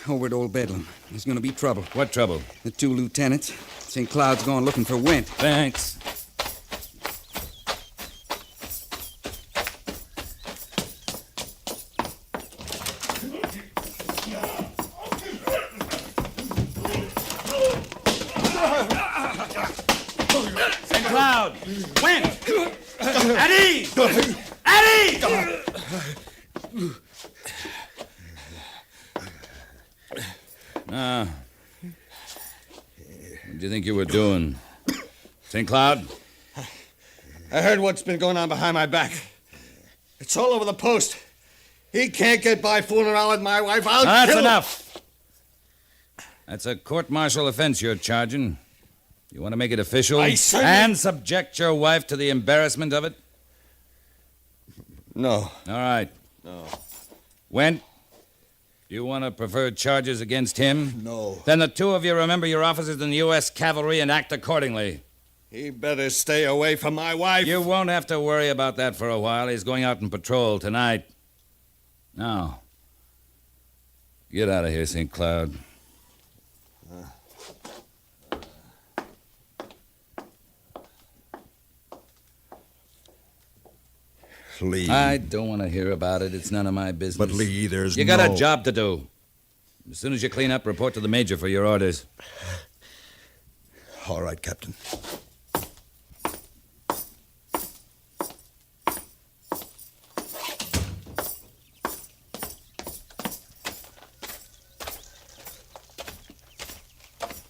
Over at Old Bedlam. There's going to be trouble. What trouble? The 2 lieutenants. St. Cloud's gone looking for Went. Thanks. St. Cloud! Went! Eddie! Eddie! What do you think you were doing? St. Cloud? I heard what's been going on behind my back. It's all over the post. He can't get by fooling around with my wife. I'll That's kill him. enough. That's a court-martial offense you're charging. You want to make it official? I certainly... And subject your wife to the embarrassment of it? No. All right. No. Went? Do you want to prefer charges against him? No. Then the 2 of you remember your officers in the U.S. Cavalry and act accordingly. He better stay away from my wife. You won't have to worry about that for a while. He's going out on patrol tonight. Now, get out of here, St. Cloud. Lee. I don't want to hear about it. It's none of my business. But, Lee, there's You got a job to do. As soon as you clean up, report to the major for your orders. All right, Captain.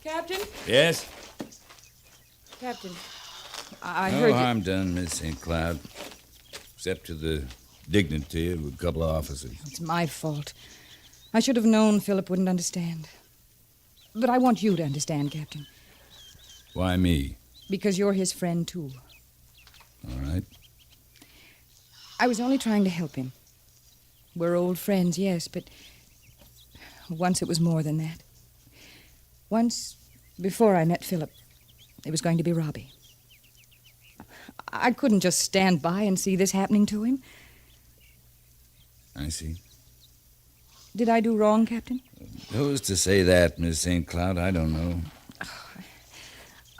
Captain? Yes? Captain, I No heard you... harm done, Miss St. Cloud. Except to the dignity of a couple of officers. It's my fault. I should have known Philip wouldn't understand. But I want you to understand, Captain. Why me? Because you're his friend, too. All right. I was only trying to help him. We're old friends, yes, but once it was more than that. Once, before I met Philip, it was going to be Robbie. I couldn't just stand by and see this happening to him. I see. Did I do wrong, Captain? Who's to say that, Miss St. Cloud? I don't know.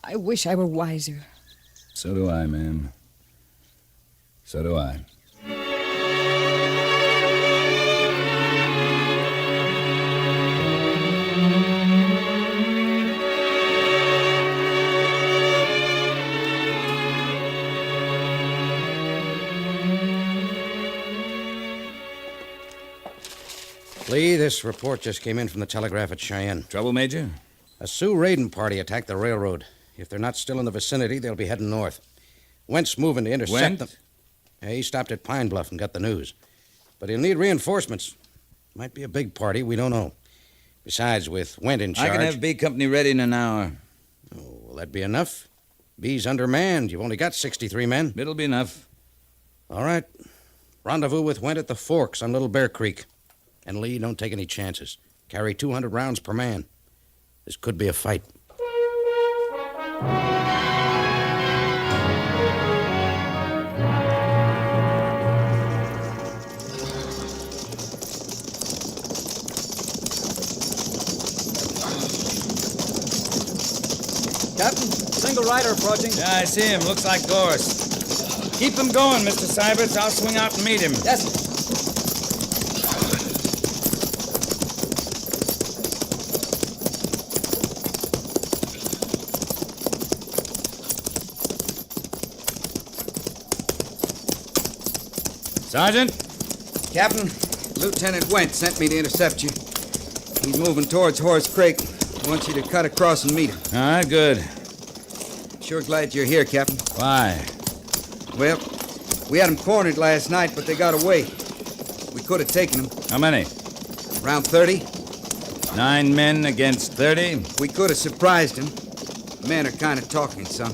I wish I were wiser. So do I, ma'am. So do I. Lee, this report just came in from the telegraph at Cheyenne. Trouble, Major? A Sioux raiding party attacked the railroad. If they're not still in the vicinity, they'll be heading north. Went's moving to intercept them. Yeah, he stopped at Pine Bluff and got the news. But he'll need reinforcements. Might be a big party, we don't know. Besides, with Went in charge... I can have B Company ready in an hour. Oh, will that be enough? B's undermanned. You've only got 63 men. It'll be enough. All right. Rendezvous with Went at the Forks on Little Bear Creek. And Lee, don't take any chances. Carry 200 rounds per man. This could be a fight. Captain, single rider approaching. Yeah, I see him. Looks like Gorse. Keep him going, Mr. Syberts. I'll swing out and meet him. Yes, sir. Sergeant? Captain, Lieutenant Went sent me to intercept you. He's moving towards Horse Creek. He wants you to cut across and meet him. All right, good. Sure glad you're here, Captain. Why? Well, we had them cornered last night, but they got away. We could have taken them. How many? Around 30. 9 men against 30? We could have surprised them. The men are kind of talking some.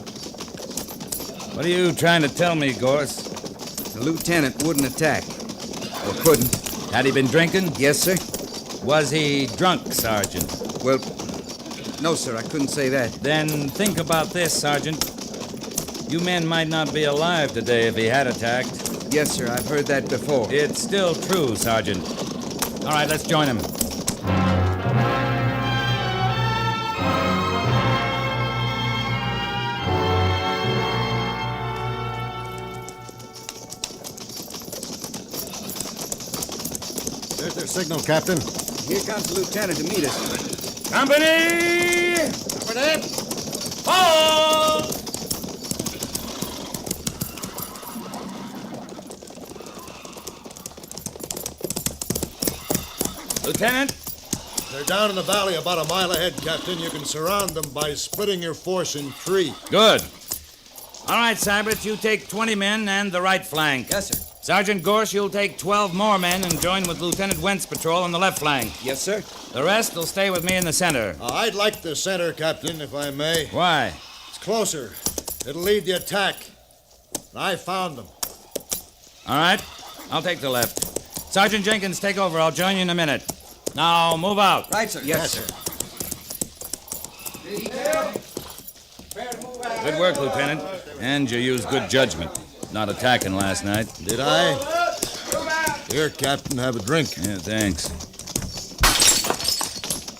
What are you trying to tell me, Gorse? The lieutenant wouldn't attack. Or couldn't. Had he been drinking? Yes, sir. Was he drunk, Sergeant? Well, no, sir, I couldn't say that. Then think about this, Sergeant. You men might not be alive today if he had attacked. Yes, sir, I've heard that before. It's still true, Sergeant. All right, let's join him. There's their signal, Captain. Here comes the lieutenant to meet us. Company! Company! Hold! Lieutenant? They're down in the valley about a mile ahead, Captain. You can surround them by splitting your force in 3. Good. All right, Syberts, you take 20 men and the right flank. Yes, sir. Sergeant Gorse, you'll take 12 more men and join with Lieutenant Went's patrol on the left flank. Yes, sir. The rest will stay with me in the center. I'd like the center, Captain, if I may. Why? It's closer. It'll lead the attack. I found them. All right, I'll take the left. Sergeant Jenkins, take over. I'll join you in a minute. Now, move out. Right, sir. Yes, sir. Good work, Lieutenant. And you used good judgment. Not attacking last night. Did I? Here, Captain, have a drink. Yeah, thanks.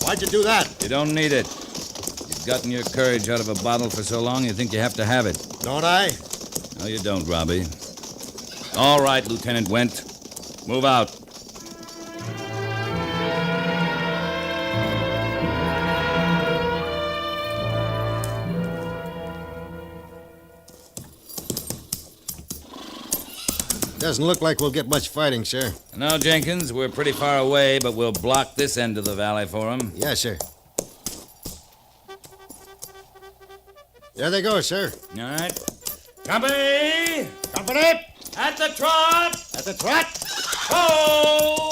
Why'd you do that? You don't need it. You've gotten your courage out of a bottle for so long you think you have to have it. Don't I? No, you don't, Robbie. All right, Lieutenant Went. Move out. Doesn't look like we'll get much fighting, sir. No, Jenkins, we're pretty far away, but we'll block this end of the valley for them. Yes, sir. There they go, sir. All right. Company! Company! At the trot! At the trot! Go!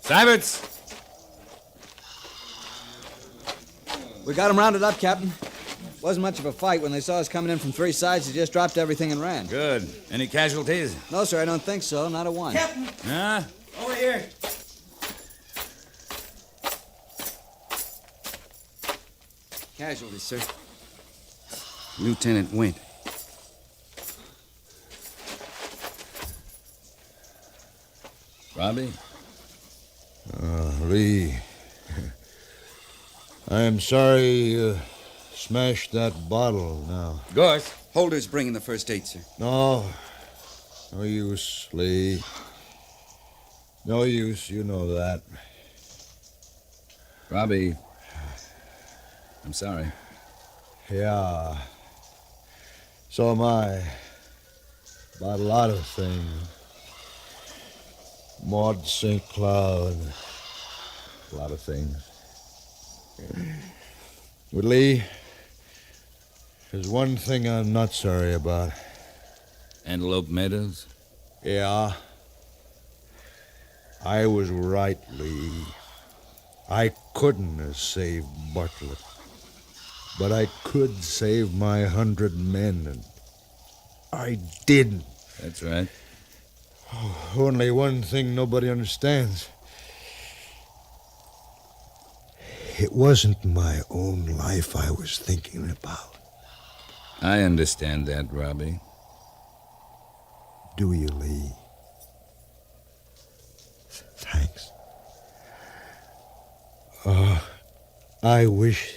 Syberts! We got them rounded up, Captain. Wasn't much of a fight. When they saw us coming in from three sides, they just dropped everything and ran. Good. Any casualties? No, sir, I don't think so. Not a one. Captain! Huh? Over here. Casualties, sir. Lieutenant Wint. Robbie? Lee. I am sorry you smashed that bottle now. Gorse. Holder's bringing the first aid, sir. No. No use, Lee. No use, you know that. Robbie. I'm sorry. Yeah. So am I. About a lot of things. Maud St. Cloud. A lot of things. But Lee, there's one thing I'm not sorry about. Antelope Meadows? Yeah. I was right, Lee. I couldn't have saved Bartlett. But I could save my 100 men, and I didn't. That's right. Oh, only one thing nobody understands. It wasn't my own life I was thinking about. I understand that, Robbie. Do you, Lee? Thanks. I wish...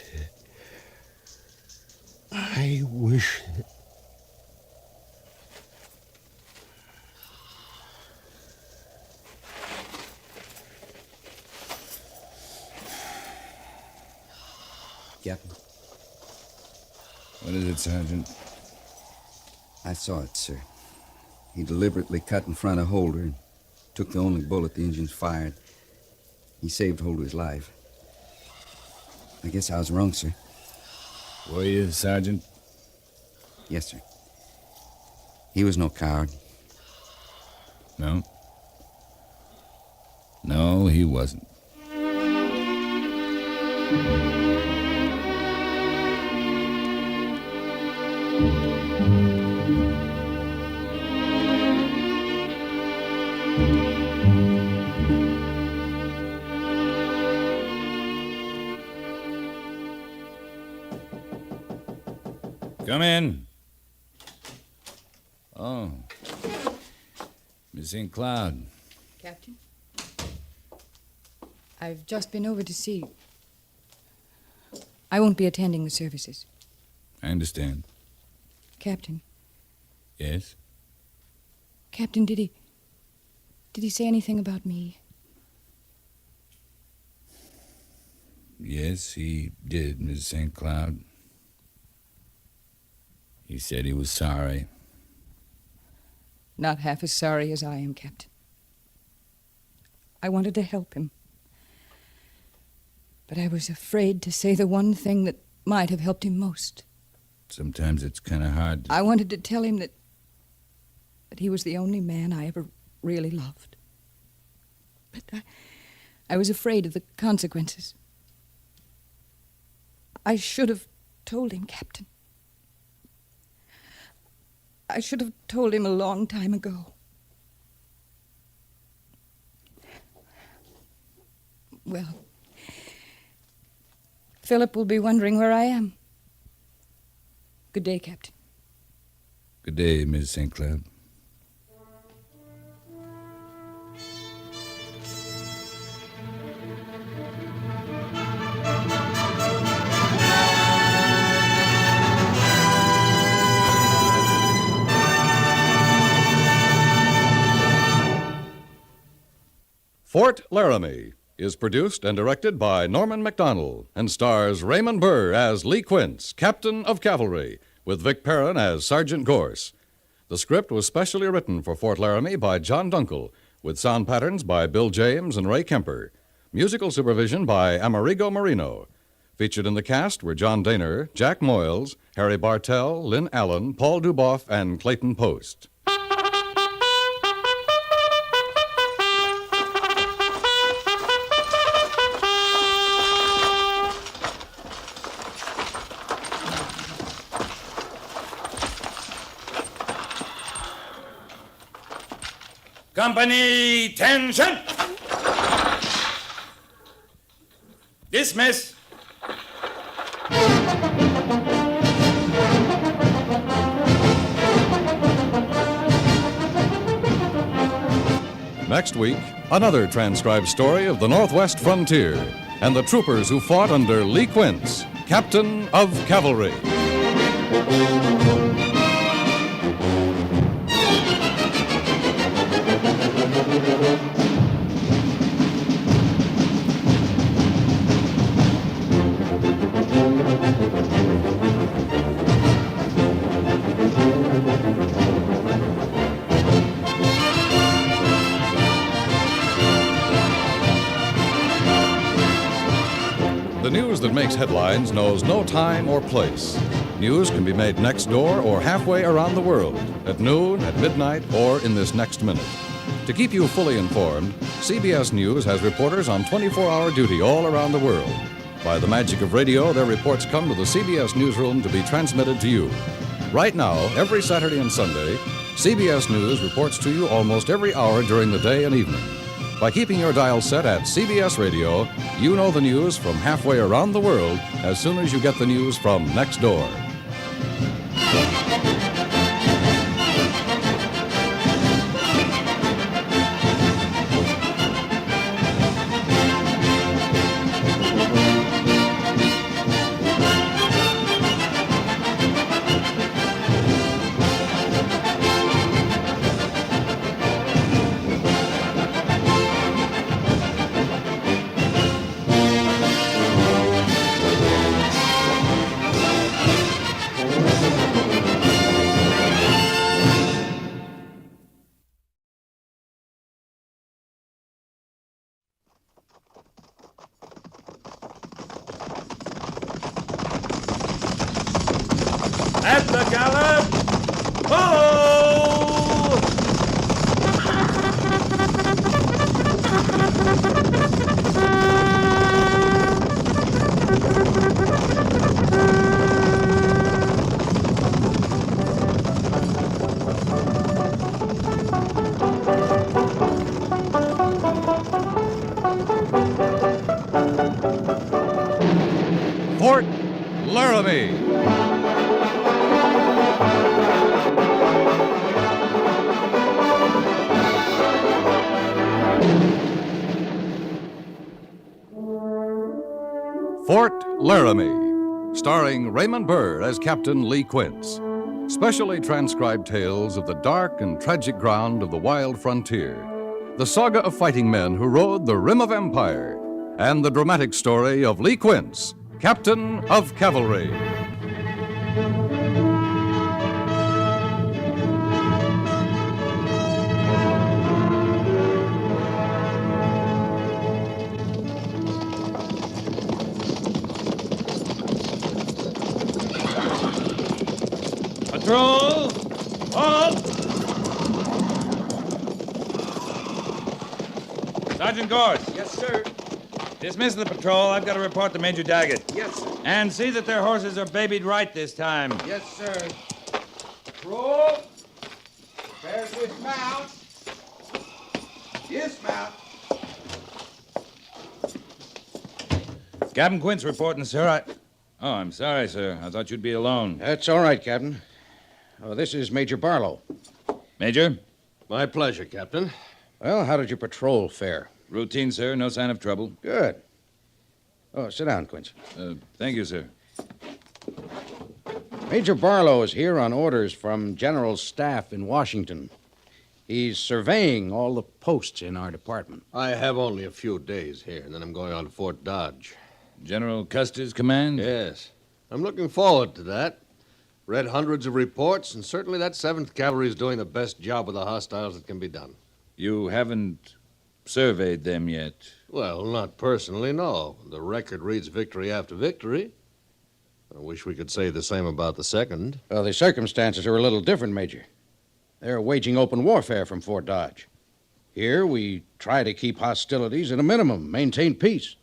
Captain, What is it, Sergeant? I saw it, sir. He deliberately cut in front of Holder and took the only bullet the engines fired. He saved Holder's life. I guess I was wrong, sir. Were you, Sergeant? Yes, sir. He was no coward. No. No, he wasn't. Come in. Oh. Miss St. Cloud. Captain? I've just been over to see. I won't be attending the services. I understand. Captain. Yes? Captain, did he say anything about me? Yes, he did, Miss St. Cloud. He said he was sorry. Not half as sorry as I am, Captain. I wanted to help him. But I was afraid to say the one thing that might have helped him most. Sometimes it's kind of hard to... I wanted to tell him that he was the only man I ever really loved. But I was afraid of the consequences. I should have told him, Captain. I should have told him a long time ago. Well, Philip will be wondering where I am. Good day, Captain. Good day, Miss St. Cloud. Fort Laramie is produced and directed by Norman MacDonald and stars Raymond Burr as Lee Quince, Captain of Cavalry, with Vic Perrin as Sergeant Gorse. The script was specially written for Fort Laramie by John Dunkel, with sound patterns by Bill James and Ray Kemper. Musical supervision by Amerigo Marino. Featured in the cast were John Daner, Jack Moyles, Harry Bartell, Lynn Allen, Paul Duboff, and Clayton Post. Company, tension! Dismiss! Next week, another transcribed story of the Northwest frontier and the troopers who fought under Lee Quince, Captain of Cavalry. The news that makes headlines knows no time or place. News can be made next door or halfway around the world, at noon, at midnight, or in this next minute. To keep you fully informed, CBS News has reporters on 24-hour duty all around the world. By the magic of radio, their reports come to the CBS newsroom to be transmitted to you. Right now, every Saturday and Sunday, CBS News reports to you almost every hour during the day and evening. By keeping your dial set at CBS Radio, you know the news from halfway around the world as soon as you get the news from next door. At the gallop! Follow! Fort Laramie. Fort Laramie, starring Raymond Burr as Captain Lee Quince. Specially transcribed tales of the dark and tragic ground of the wild frontier, the saga of fighting men who rode the rim of empire, and the dramatic story of Lee Quince, Captain of Cavalry. Patrol! Halt! Sergeant Gorse. Yes, sir. Dismiss the patrol. I've got to report to Major Daggett. Yes, sir. And see that their horses are babied right this time. Yes, sir. Patrol. Prepare to dismount. Dismount. Captain Quince reporting, sir. Oh, I'm sorry, sir. I thought you'd be alone. That's all right, Captain. Oh, this is Major Barlow. Major? My pleasure, Captain. Well, how did your patrol fare? Routine, sir. No sign of trouble. Good. Oh, sit down, Quince. Thank you, sir. Major Barlow is here on orders from General Staff in Washington. He's surveying all the posts in our department. I have only a few days here, and then I'm going on to Fort Dodge. General Custer's command? Yes. I'm looking forward to that. Read hundreds of reports, and certainly that 7th Cavalry is doing the best job with the hostiles that can be done. You haven't surveyed them yet? Well, not personally, no. The record reads victory after victory. I wish we could say the same about the 2nd. Well, the circumstances are a little different, Major. They're waging open warfare from Fort Dodge. Here, we try to keep hostilities at a minimum, maintain peace.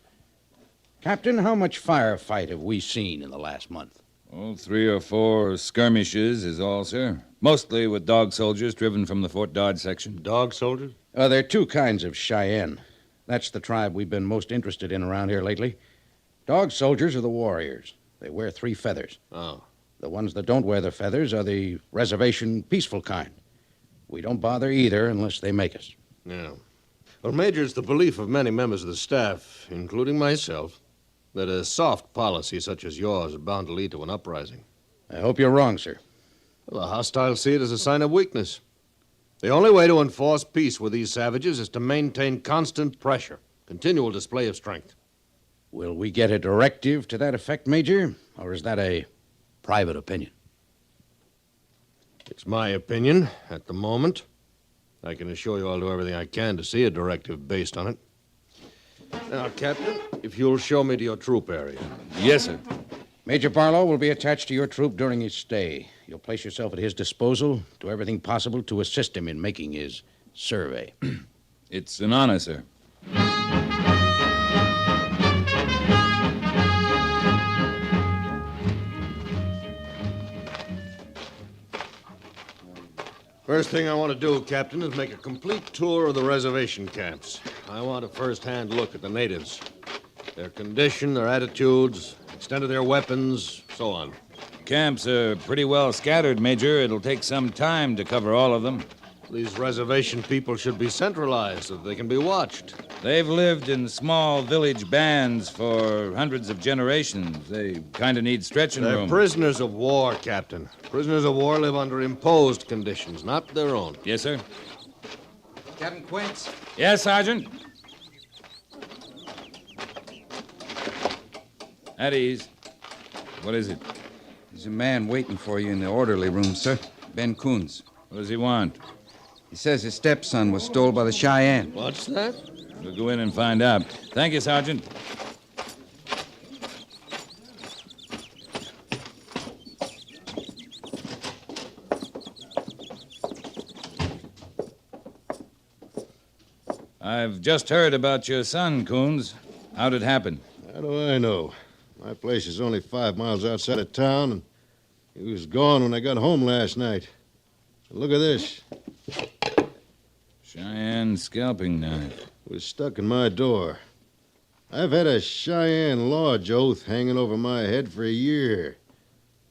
Captain, how much firefight have we seen in the last month? Oh, 3 or 4 skirmishes is all, sir. Mostly with dog soldiers driven from the Fort Dodge section. Dog soldiers? There are 2 kinds of Cheyenne. That's the tribe we've been most interested in around here lately. Dog soldiers are the warriors. They wear 3 feathers. Oh. The ones that don't wear the feathers are the reservation peaceful kind. We don't bother either unless they make us. Yeah. Well, Major, it's the belief of many members of the staff, including myself, that a soft policy such as yours is bound to lead to an uprising. I hope you're wrong, sir. Well, the hostiles see it as a sign of weakness. The only way to enforce peace with these savages is to maintain constant pressure, continual display of strength. Will we get a directive to that effect, Major? Or is that a private opinion? It's my opinion at the moment. I can assure you I'll do everything I can to see a directive based on it. Now, Captain, if you'll show me to your troop area. Yes, sir. Major Barlow will be attached to your troop during his stay. You'll place yourself at his disposal, do everything possible to assist him in making his survey. It's an honor, sir. First thing I want to do, Captain, is make a complete tour of the reservation camps. I want a first-hand look at the natives. Their condition, their attitudes, extent of their weapons, so on. Camps are pretty well scattered, Major. It'll take some time to cover all of them. These reservation people should be centralized so that they can be watched. They've lived in small village bands for hundreds of generations. They kind of need stretching They're room. prisoners of war, Captain. Prisoners of war live under imposed conditions, not their own. Yes, sir. Captain Quince? Yes, Sergeant? At ease. What is it? There's a man waiting for you in the orderly room, sir. Ben Coons. What does he want? He says his stepson was stole by the Cheyenne. What's that? We'll go in and find out. Thank you, Sergeant. I've just heard about your son, Coons. How'd it happen? How do I know? My place is only 5 miles outside of town, and he was gone when I got home last night. Look at this. Cheyenne scalping knife. It was stuck in my door. I've had a Cheyenne lodge oath hanging over my head for a year.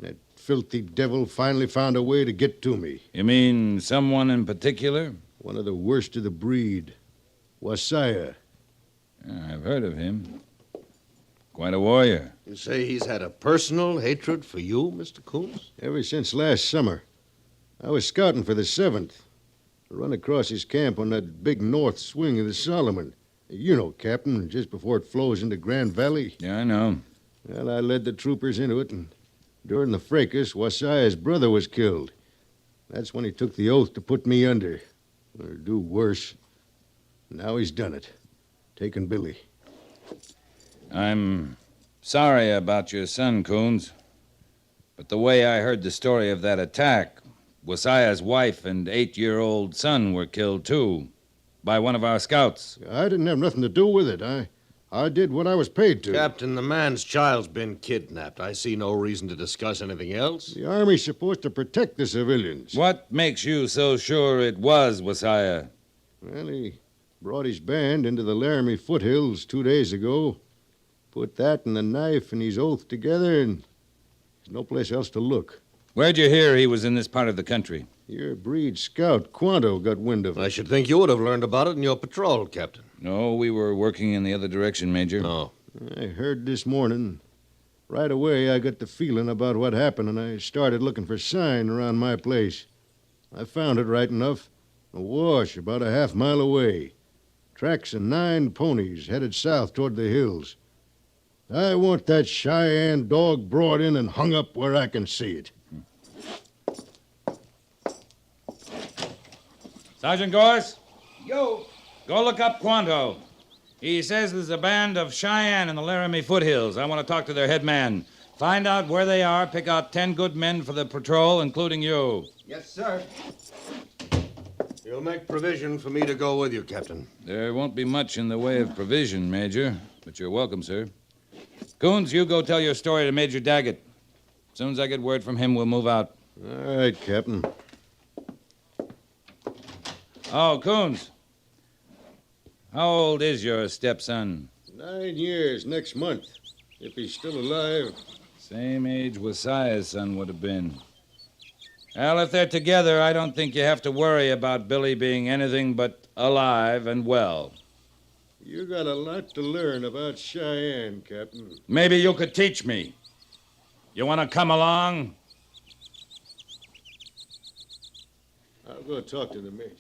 That filthy devil finally found a way to get to me. You mean someone in particular? One of the worst of the breed. Wasaya. I've heard of him. Quite a warrior. You say he's had a personal hatred for you, Mr. Coons? Ever since last summer. I was scouting for the 7th. I run across his camp on that big north swing of the Solomon. You know, Captain, just before it flows into Grand Valley. Yeah, I know. Well, I led the troopers into it, and during the fracas, Wasaya's brother was killed. That's when he took the oath to put me under, or do worse. Now he's done it. Taken Billy. I'm sorry about your son, Coons. But the way I heard the story of that attack, Wasaya's wife and 8-year-old son were killed, too, by one of our scouts. I didn't have nothing to do with it. I did what I was paid to. Captain, the man's child's been kidnapped. I see no reason to discuss anything else. The Army's supposed to protect the civilians. What makes you so sure it was Wasaya? Well, he brought his band into the Laramie foothills 2 days ago. Put that and the knife and his oath together, and there's no place else to look. Where'd you hear he was in this part of the country? Your breed scout, Quanto, got wind of it. I should think you would have learned about it in your patrol, Captain. No, we were working in the other direction, Major. No. I heard this morning. Right away, I got the feeling about what happened, and I started looking for sign around my place. I found it right enough. A wash about a half-mile away. Tracks of 9 ponies headed south toward the hills. I want that Cheyenne dog brought in and hung up where I can see it. Sergeant Gorse? Yo. Go look up Quanto. He says there's a band of Cheyenne in the Laramie foothills. I want to talk to their head man. Find out where they are, pick out 10 good men for the patrol, including you. Yes, sir. You'll make provision for me to go with you, Captain. There won't be much in the way of provision, Major, but you're welcome, sir. Coons, you go tell your story to Major Daggett. As soon as I get word from him, we'll move out. All right, Captain. Oh, Coons. How old is your stepson? 9 years next month, if he's still alive. Same age Wasiah's son would have been. Well, if they're together, I don't think you have to worry about Billy being anything but alive and well. You got a lot to learn about Cheyenne, Captain. Maybe you could teach me. You want to come along? I'll go talk to the major.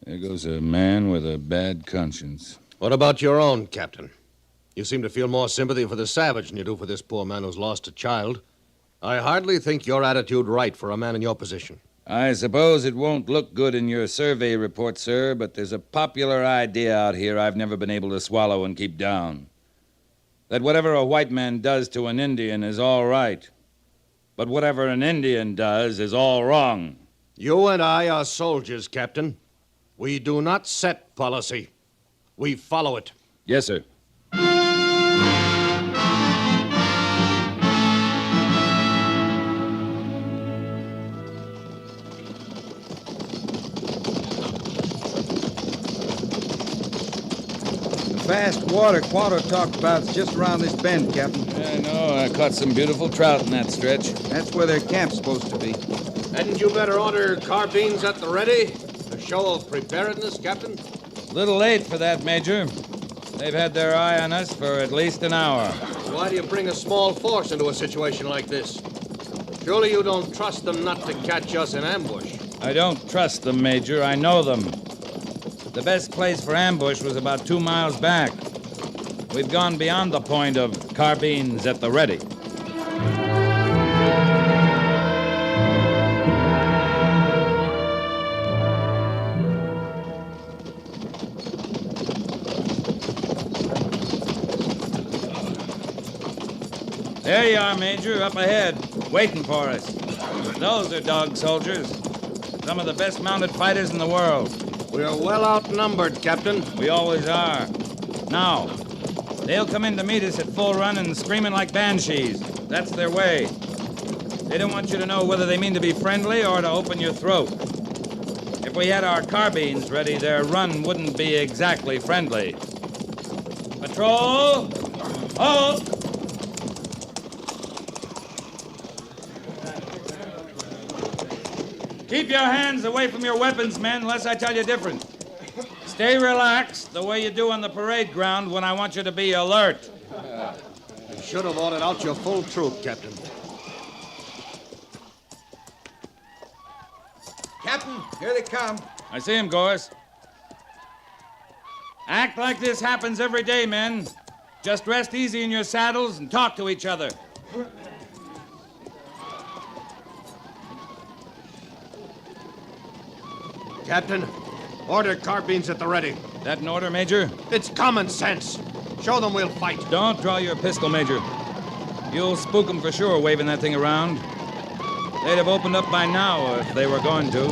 There goes a man with a bad conscience. What about your own, Captain? You seem to feel more sympathy for the savage than you do for this poor man who's lost a child. I hardly think your attitude right for a man in your position. I suppose it won't look good in your survey report, sir, but there's a popular idea out here I've never been able to swallow and keep down. That whatever a white man does to an Indian is all right, but whatever an Indian does is all wrong. You and I are soldiers, Captain. We do not set policy. We follow it. Yes, sir. Fast water Quanto talked about is just around this bend, Captain. I know. I caught some beautiful trout in that stretch. That's where their camp's supposed to be. Hadn't you better order carbines at the ready? A show of preparedness, Captain? Little late for that, Major. They've had their eye on us for at least an hour. Why do you bring a small force into a situation like this? Surely you don't trust them not to catch us in ambush. I don't trust them, Major. I know them. The best place for ambush was about 2 miles back. We've gone beyond the point of carbines at the ready. There you are, Major, up ahead, waiting for us. Those are dog soldiers. Some of the best mounted fighters in the world. We're well outnumbered, Captain. We always are. Now, they'll come in to meet us at full run and screaming like banshees. That's their way. They don't want you to know whether they mean to be friendly or to open your throat. If we had our carbines ready, their run wouldn't be exactly friendly. Patrol! Halt! Keep your hands away from your weapons, men, unless I tell you different. Stay relaxed, the way you do on the parade ground when I want you to be alert. You should have ordered out your full troop, Captain. Captain, here they come. I see him, Gorse. Act like this happens every day, men. Just rest easy in your saddles and talk to each other. Captain, order carbines at the ready. That an order, Major? It's common sense. Show them we'll fight. Don't draw your pistol, Major. You'll spook them for sure, waving that thing around. They'd have opened up by now if they were going to.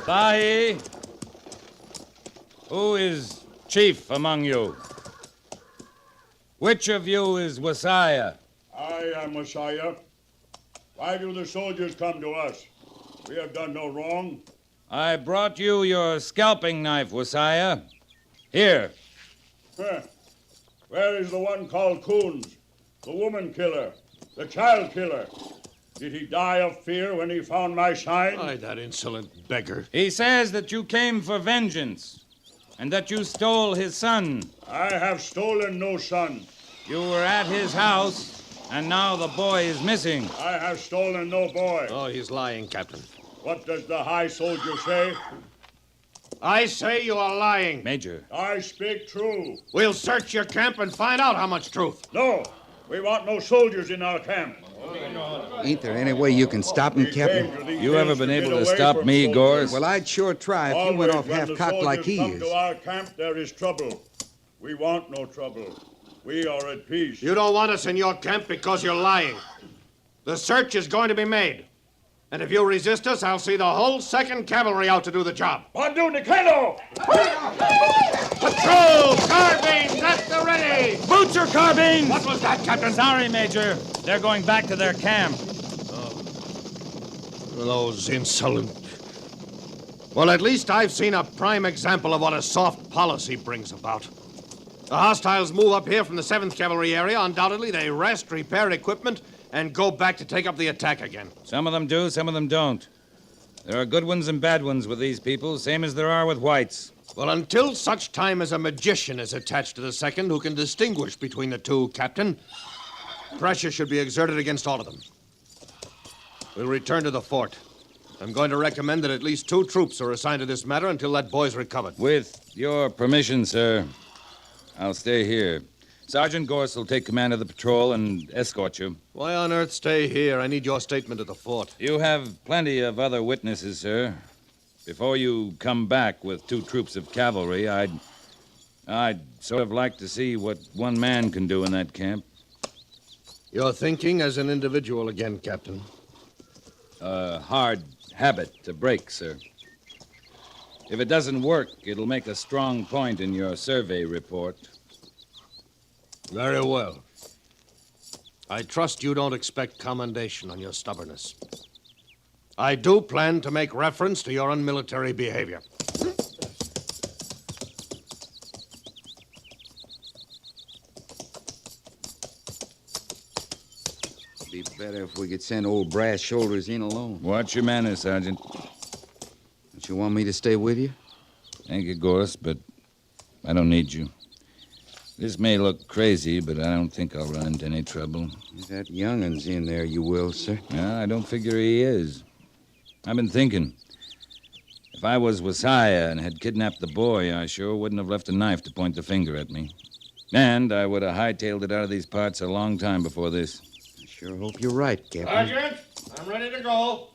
Sahi. Who is chief among you. Which of you is Messiah? I am Messiah. Why do the soldiers come to us? We have done no wrong. I brought you your scalping knife, Messiah. Here. Huh. Where is the one called Coons? The woman killer? The child killer? Did he die of fear when he found my sign? Why, that insolent beggar. He says that you came for vengeance and that you stole his son. I have stolen no son. You were at his house, and now the boy is missing. I have stolen no boy. Oh, he's lying, Captain. What does the high soldier say? I say you are lying. Major. I speak true. We'll search your camp and find out how much truth. No, we want no soldiers in our camp. Ain't there any way you can stop him, Captain? You ever been able to stop me, Gorse? Well, I'd sure try if you went off half-cocked like he come is. to our camp, there is trouble. We want no trouble. We are at peace. You don't want us in your camp because you're lying. The search is going to be made. And if you resist us, I'll see the whole 2nd Cavalry out to do the job. Bandu Nikeno! Patrol! Carbines at the ready! Boots your carbines! What was that, Captain? Sorry, Major. They're going back to their camp. Those insolent... Well, at least I've seen a prime example of what a soft policy brings about. The hostiles move up here from the 7th Cavalry area. Undoubtedly, they rest, repair equipment, and go back to take up the attack again. Some of them do, some of them don't. There are good ones and bad ones with these people, same as there are with whites. Well, until such time as a magician is attached to the 2nd who can distinguish between the two, Captain, pressure should be exerted against all of them. We'll return to the fort. I'm going to recommend that at least 2 troops are assigned to this matter until that boy's recovered. With your permission, sir, I'll stay here. Sergeant Gorse will take command of the patrol and escort you. Why on earth stay here? I need your statement at the fort. You have plenty of other witnesses, sir. Before you come back with 2 troops of cavalry, I'd sort of like to see what one man can do in that camp. You're thinking as an individual again, Captain. A hard habit to break, sir. If it doesn't work, it'll make a strong point in your survey report. Very well. I trust you don't expect commendation on your stubbornness. I do plan to make reference to your unmilitary behavior. Be better if we could send old Brass Shoulders in alone. Watch your manners, Sergeant. Don't you want me to stay with you? Thank you, Gorse, but I don't need you. This may look crazy, but I don't think I'll run into any trouble. If that youngin's in there, you will, sir. I don't figure he is. I've been thinking. If I was Messiah and had kidnapped the boy, I sure wouldn't have left a knife to point the finger at me. And I would have hightailed it out of these parts a long time before this. I sure hope you're right, Captain. Sergeant, I'm ready to go.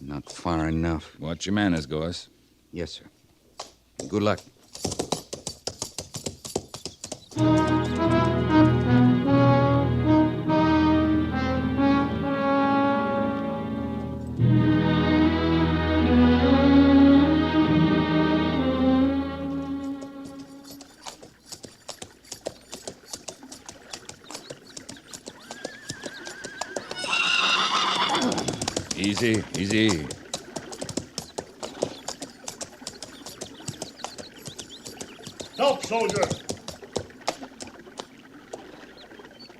Not far enough. Watch your manners, Gorse. Yes, sir. Good luck. Easy, easy. Stop, soldier!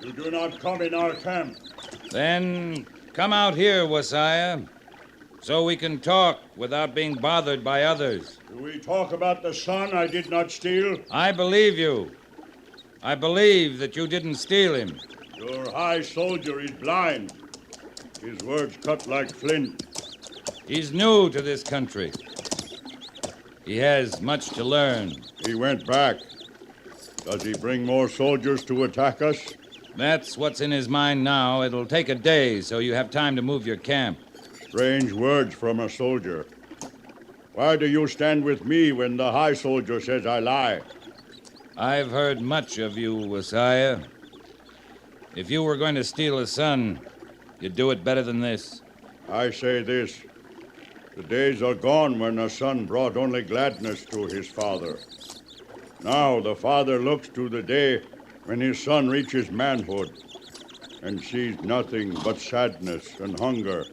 You do not come in our camp. Then come out here, Messiah, so we can talk without being bothered by others. Do we talk about the son I did not steal? I believe you. I believe that you didn't steal him. Your high soldier is blind. His words cut like flint. He's new to this country. He has much to learn. He went back. Does he bring more soldiers to attack us? That's what's in his mind now. It'll take a day, so you have time to move your camp. Strange words from a soldier. Why do you stand with me when the high soldier says I lie? I've heard much of you, Messiah. If you were going to steal a son, you'd do it better than this. I say this. The days are gone when a son brought only gladness to his father. Now the father looks to the day when his son reaches manhood and sees nothing but sadness and hunger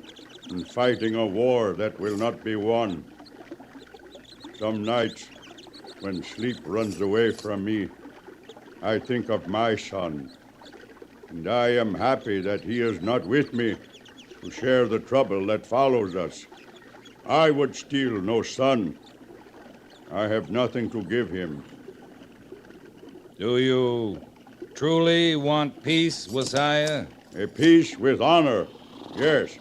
and fighting a war that will not be won. Some nights, when sleep runs away from me, I think of my son, and I am happy that he is not with me to share the trouble that follows us. I would steal no son. I have nothing to give him. Do you truly want peace, Wasiah? A peace with honor, yes.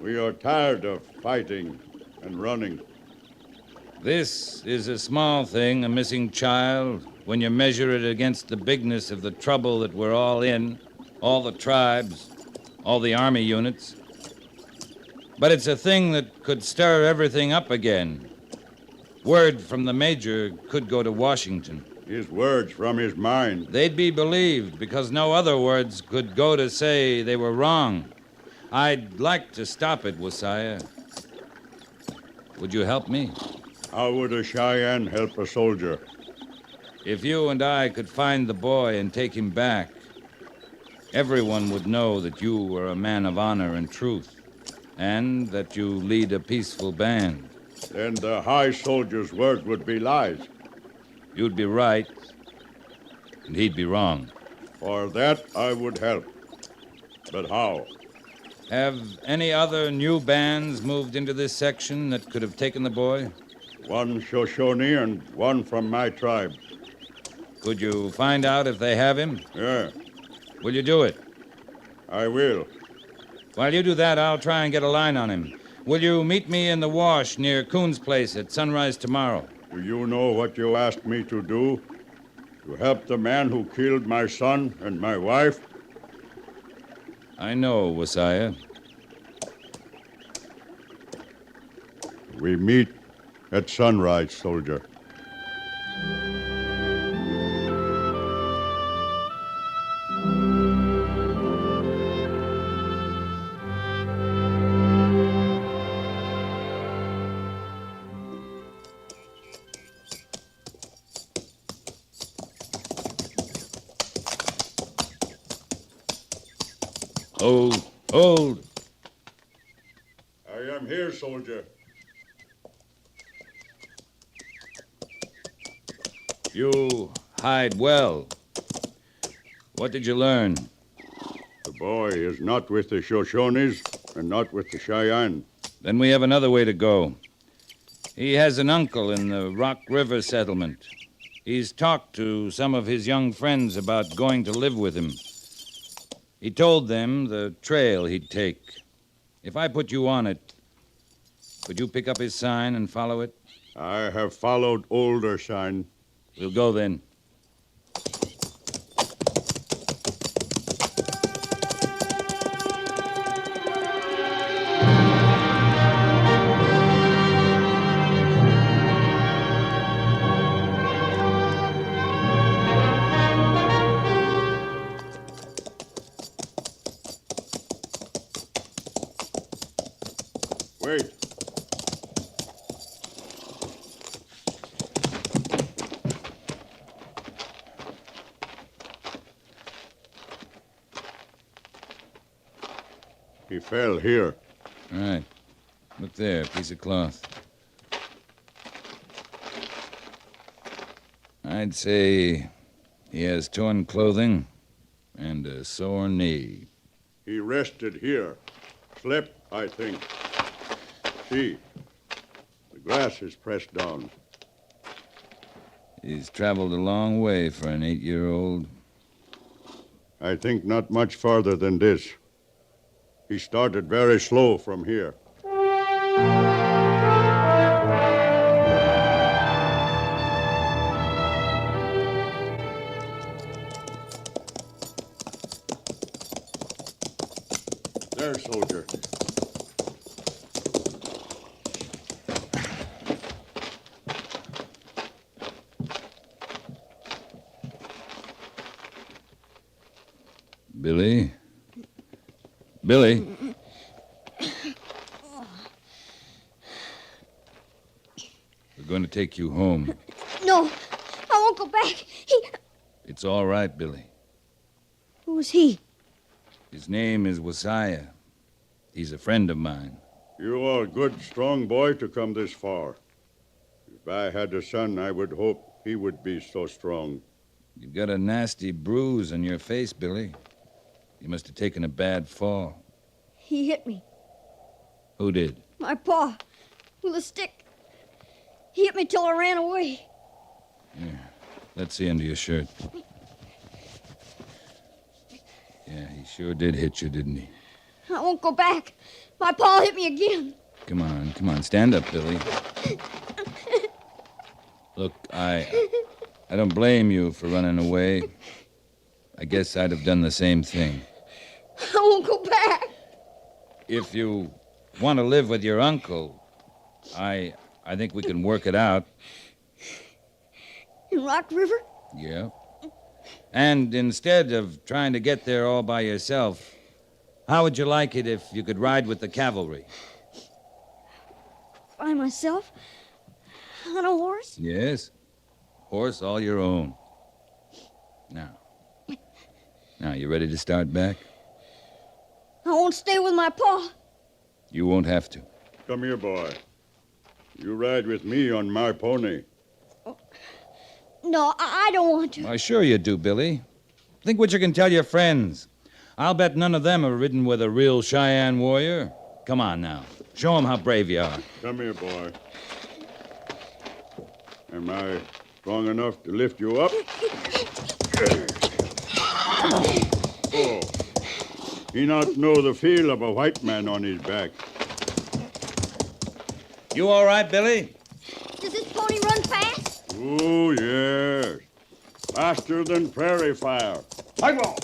We are tired of fighting and running. This is a small thing, a missing child, when you measure it against the bigness of the trouble that we're all in, all the tribes, all the army units. But it's a thing that could stir everything up again. Word from the major could go to Washington. His words from his mind. They'd be believed because no other words could go to say they were wrong. I'd like to stop it, Wasiah. Would you help me? How would a Cheyenne help a soldier? If you and I could find the boy and take him back, everyone would know that you were a man of honor and truth, and that you lead a peaceful band. Then the high soldier's word would be lies. You'd be right, and he'd be wrong. For that I would help. But how? Have any other new bands moved into this section that could have taken the boy? One Shoshone and one from my tribe. Could you find out if they have him? Yeah. Will you do it? I will. While you do that, I'll try and get a line on him. Will you meet me in the wash near Coon's place at sunrise tomorrow? Do you know what you asked me to do? To help the man who killed my son and my wife? I know, Wasiah. We meet at sunrise, soldier. Hold. I am here, soldier. You hide well. What did you learn? The boy is not with the Shoshones and not with the Cheyenne. Then we have another way to go. He has an uncle in the Rock River settlement. He's talked to some of his young friends about going to live with him. He told them the trail he'd take. If I put you on it, could you pick up his sign and follow it? I have followed older sign. We'll go then. Wait. He fell here. All right. Look there, piece of cloth. I'd say he has torn clothing and a sore knee. He rested here. Slept, I think. See, the grass is pressed down. He's traveled a long way for an 8-year-old. I think not much farther than this. He started very slow from here. There, soldier. Billy? Billy? We're going to take you home. No, I won't go back. It's all right, Billy. Who was he? His name is Wasiah. He's a friend of mine. You are a good, strong boy to come this far. If I had a son, I would hope he would be so strong. You've got a nasty bruise on your face, Billy. You must have taken a bad fall. He hit me. Who did? My paw. With a stick. He hit me till I ran away. Here, let's see under your shirt. Yeah, he sure did hit you, didn't he? I won't go back. My paw hit me again. Come on. Stand up, Billy. Look, I don't blame you for running away. I guess I'd have done the same thing. I won't go back. If you want to live with your uncle, I think we can work it out. In Rock River? Yeah. And instead of trying to get there all by yourself, how would you like it if you could ride with the cavalry? By myself? On a horse? Yes. Horse all your own. Now, you ready to start back? I won't stay with my paw. You won't have to. Come here, boy. You ride with me on my pony. No, I don't want to. Why, sure you do, Billy. Think what you can tell your friends. I'll bet none of them have ridden with a real Cheyenne warrior. Come on now. Show them how brave you are. Come here, boy. Am I strong enough to lift you up? Oh. He not know the feel of a white man on his back. You all right, Billy? Does this pony run fast? Oh, yes. Faster than prairie fire. I go.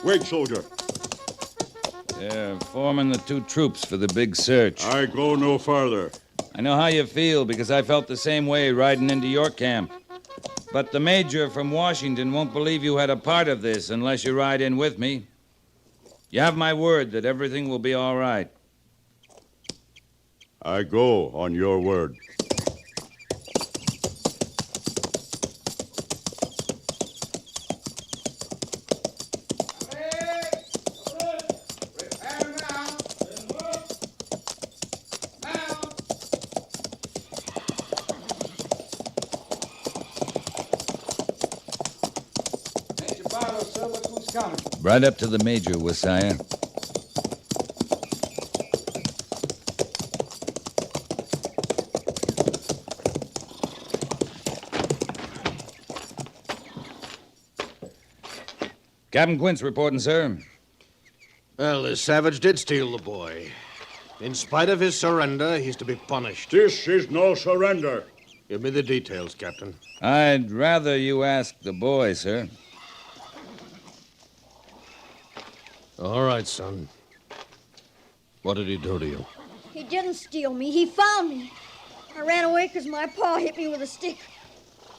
Wait, soldier. They're forming the two troops for the big search. I go no farther. I know how you feel because I felt the same way riding into your camp. But the major from Washington won't believe you had a part of this unless you ride in with me. You have my word that everything will be all right. I go on your word. Right up to the major, Wasiah. Captain Quince reporting, sir. Well, this savage did steal the boy. In spite of his surrender, he's to be punished. This is no surrender. Give me the details, Captain. I'd rather you ask the boy, sir. All right, son. What did he do to you? He didn't steal me. He found me. I ran away because my paw hit me with a stick.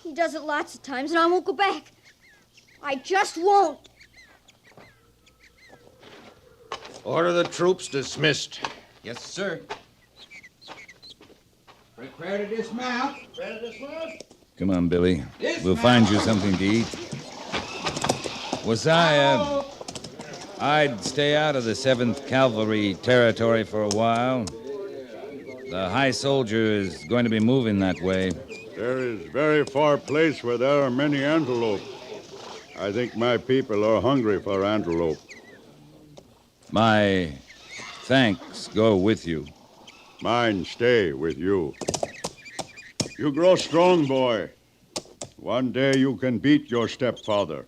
He does it lots of times, and I won't go back. I just won't. Order the troops dismissed. Yes, sir. Prepare to dismount. Come on, Billy. We'll find you something to eat. Wasiah, I'd stay out of the 7th Cavalry Territory for a while. The high soldier is going to be moving that way. There is very far place where there are many antelope. I think my people are hungry for antelope. My thanks go with you. Mine stay with you. You grow strong, boy. One day you can beat your stepfather.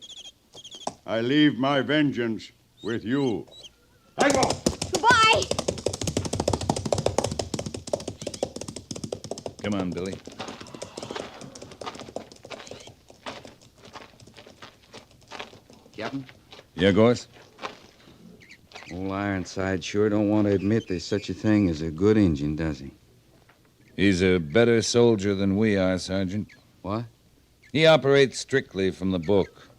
I leave my vengeance with you. I go. Goodbye. Come on, Billy. Captain? Yeah, Gorse? Old Ironside sure don't want to admit there's such a thing as a good Injun, does he? He's a better soldier than we are, Sergeant. What? He operates strictly from the book.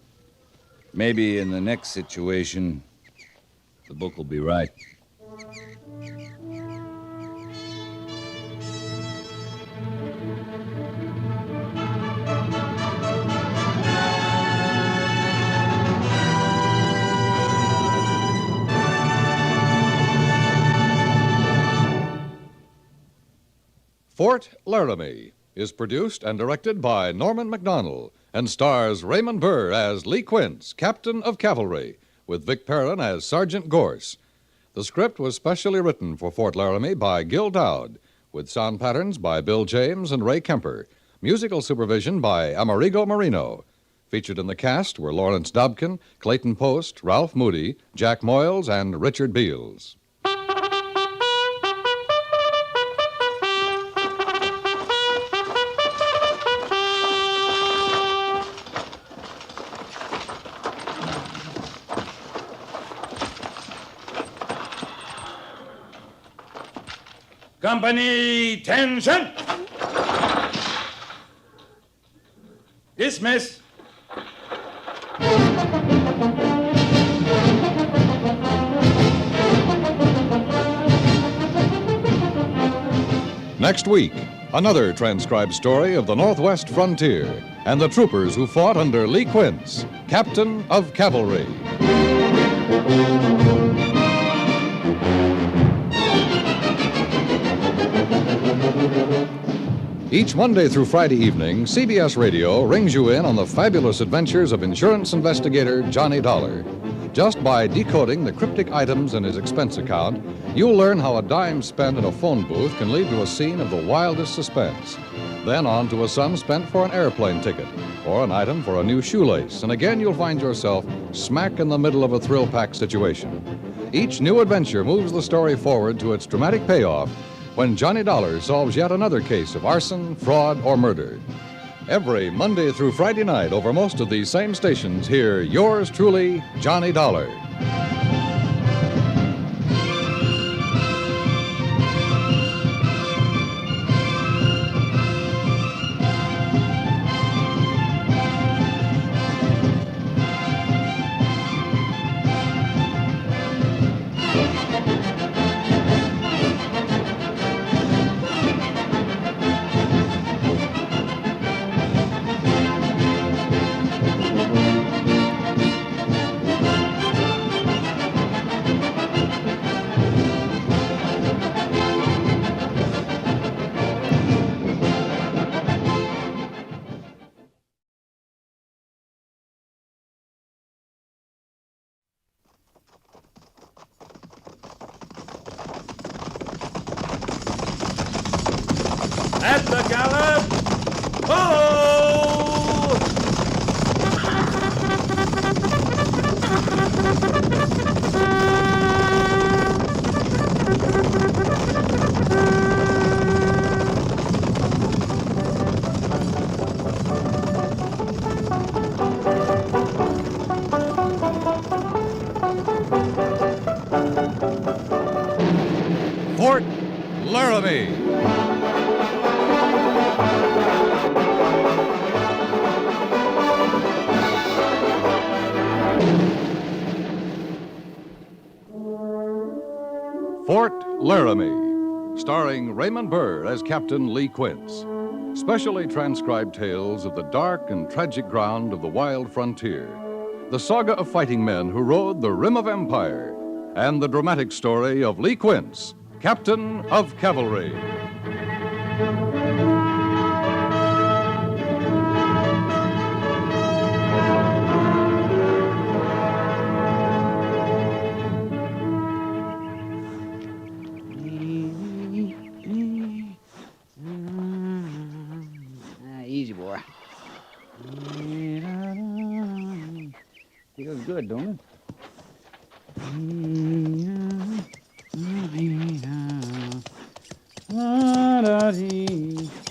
Maybe in the next situation, the book will be right. Fort Laramie is produced and directed by Norman MacDonald and stars Raymond Burr as Lee Quince, Captain of Cavalry, with Vic Perrin as Sergeant Gorse. The script was specially written for Fort Laramie by Gil Dowd, with sound patterns by Bill James and Ray Kemper, musical supervision by Amerigo Marino. Featured in the cast were Lawrence Dobkin, Clayton Post, Ralph Moody, Jack Moyles, and Richard Beals. Company, tension! Dismiss. Next week, another transcribed story of the Northwest frontier and the troopers who fought under Lee Quince, Captain of Cavalry. Each Monday through Friday evening, CBS Radio rings you in on the fabulous adventures of insurance investigator Johnny Dollar. Just by decoding the cryptic items in his expense account, you'll learn how a dime spent in a phone booth can lead to a scene of the wildest suspense. Then on to a sum spent for an airplane ticket or an item for a new shoelace, and again you'll find yourself smack in the middle of a thrill-packed situation. Each new adventure moves the story forward to its dramatic payoff when Johnny Dollar solves yet another case of arson, fraud, or murder. Every Monday through Friday night over most of these same stations, hear yours truly, Johnny Dollar. At the gallop! Oh! Fort Laramie. Fort Laramie, starring Raymond Burr as Captain Lee Quince. Specially transcribed tales of the dark and tragic ground of the wild frontier, the saga of fighting men who rode the rim of empire, and the dramatic story of Lee Quince, Captain of Cavalry. Easy, boy. Feels good, don't it?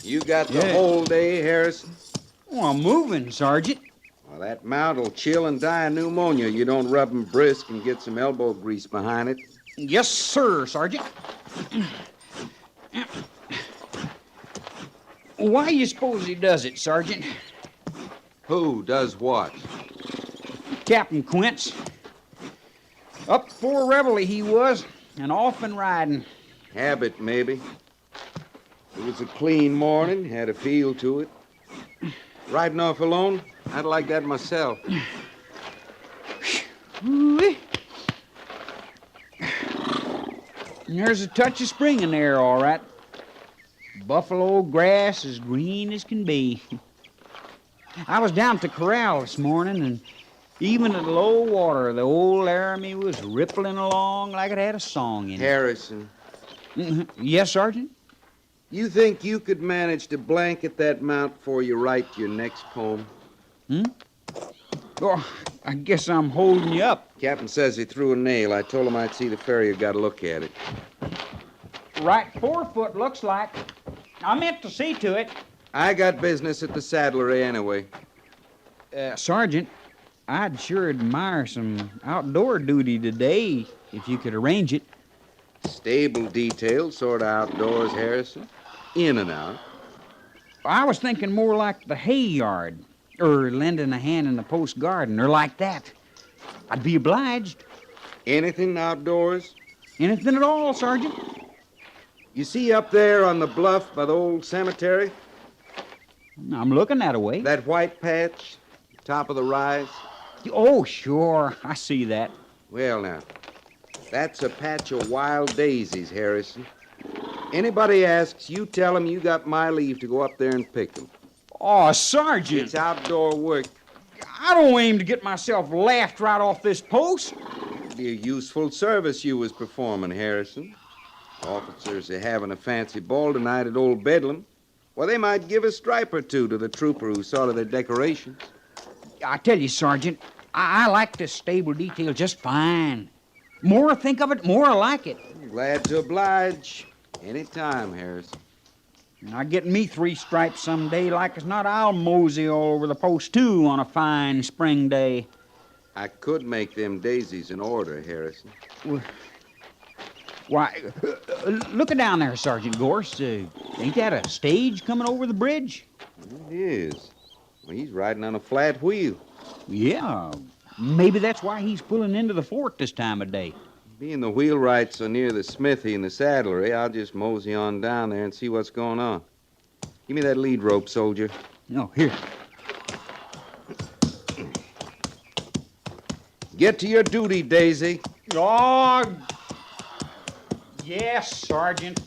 You got the whole day, Harrison? Oh, I'm moving, Sergeant. Well, that mount will chill and die of pneumonia. You don't rub 'em brisk and get some elbow grease behind it. Yes, sir, Sergeant. Why you suppose he does it, Sergeant? Who does what? Captain Quince. Up before reveille he was, and off and riding. Habit, maybe. It was a clean morning, had a feel to it. Riding off alone? I'd like that myself. Ooh-wee. There's a touch of spring in there, all right. Buffalo grass as green as can be. I was down at the corral this morning, and even at low water, the old Laramie was rippling along like it had a song in it. Harrison. Yes, Sergeant? You think you could manage to blanket that mount before you write your next poem? Oh, I guess I'm holding you up. Captain says he threw a nail. I told him I'd see the farrier got a look at it. Right forefoot, looks like. I meant to see to it. I got business at the saddlery anyway. Sergeant, I'd sure admire some outdoor duty today, if you could arrange it. Stable details, sort of outdoors, Harrison. In and out. I was thinking more like the hay yard, or lending a hand in the post garden, or like that. I'd be obliged. Anything outdoors? Anything at all, Sergeant. You see up there on the bluff by the old cemetery? I'm looking that way. That white patch, top of the rise? Oh, sure. I see that. Well, now, that's a patch of wild daisies, Harrison. Anybody asks, you tell them you got my leave to go up there and pick them. Oh, Sergeant. It's outdoor work. I don't aim to get myself laughed right off this post. It'd be a useful service you was performing, Harrison. Officers are having a fancy ball tonight at Old Bedlam. Well, they might give a stripe or two to the trooper who saw to their decorations. I tell you, Sergeant, I like this stable detail just fine. More I think of it, more I like it. Glad to oblige. Any time, Harrison. Now, getting me 3 stripes someday, like as not, I'll mosey all over the post, too, on a fine spring day. I could make them daisies in order, Harrison. Why, look down there, Sergeant Gorse. Ain't that a stage coming over the bridge? It is. Well, he's riding on a flat wheel. Yeah, maybe that's why he's pulling into the fort this time of day. Being the wheelwright so near the smithy and the saddlery, I'll just mosey on down there and see what's going on. Give me that lead rope, soldier. No, here. Get to your duty, Daisy. Oh, yes, Sergeant.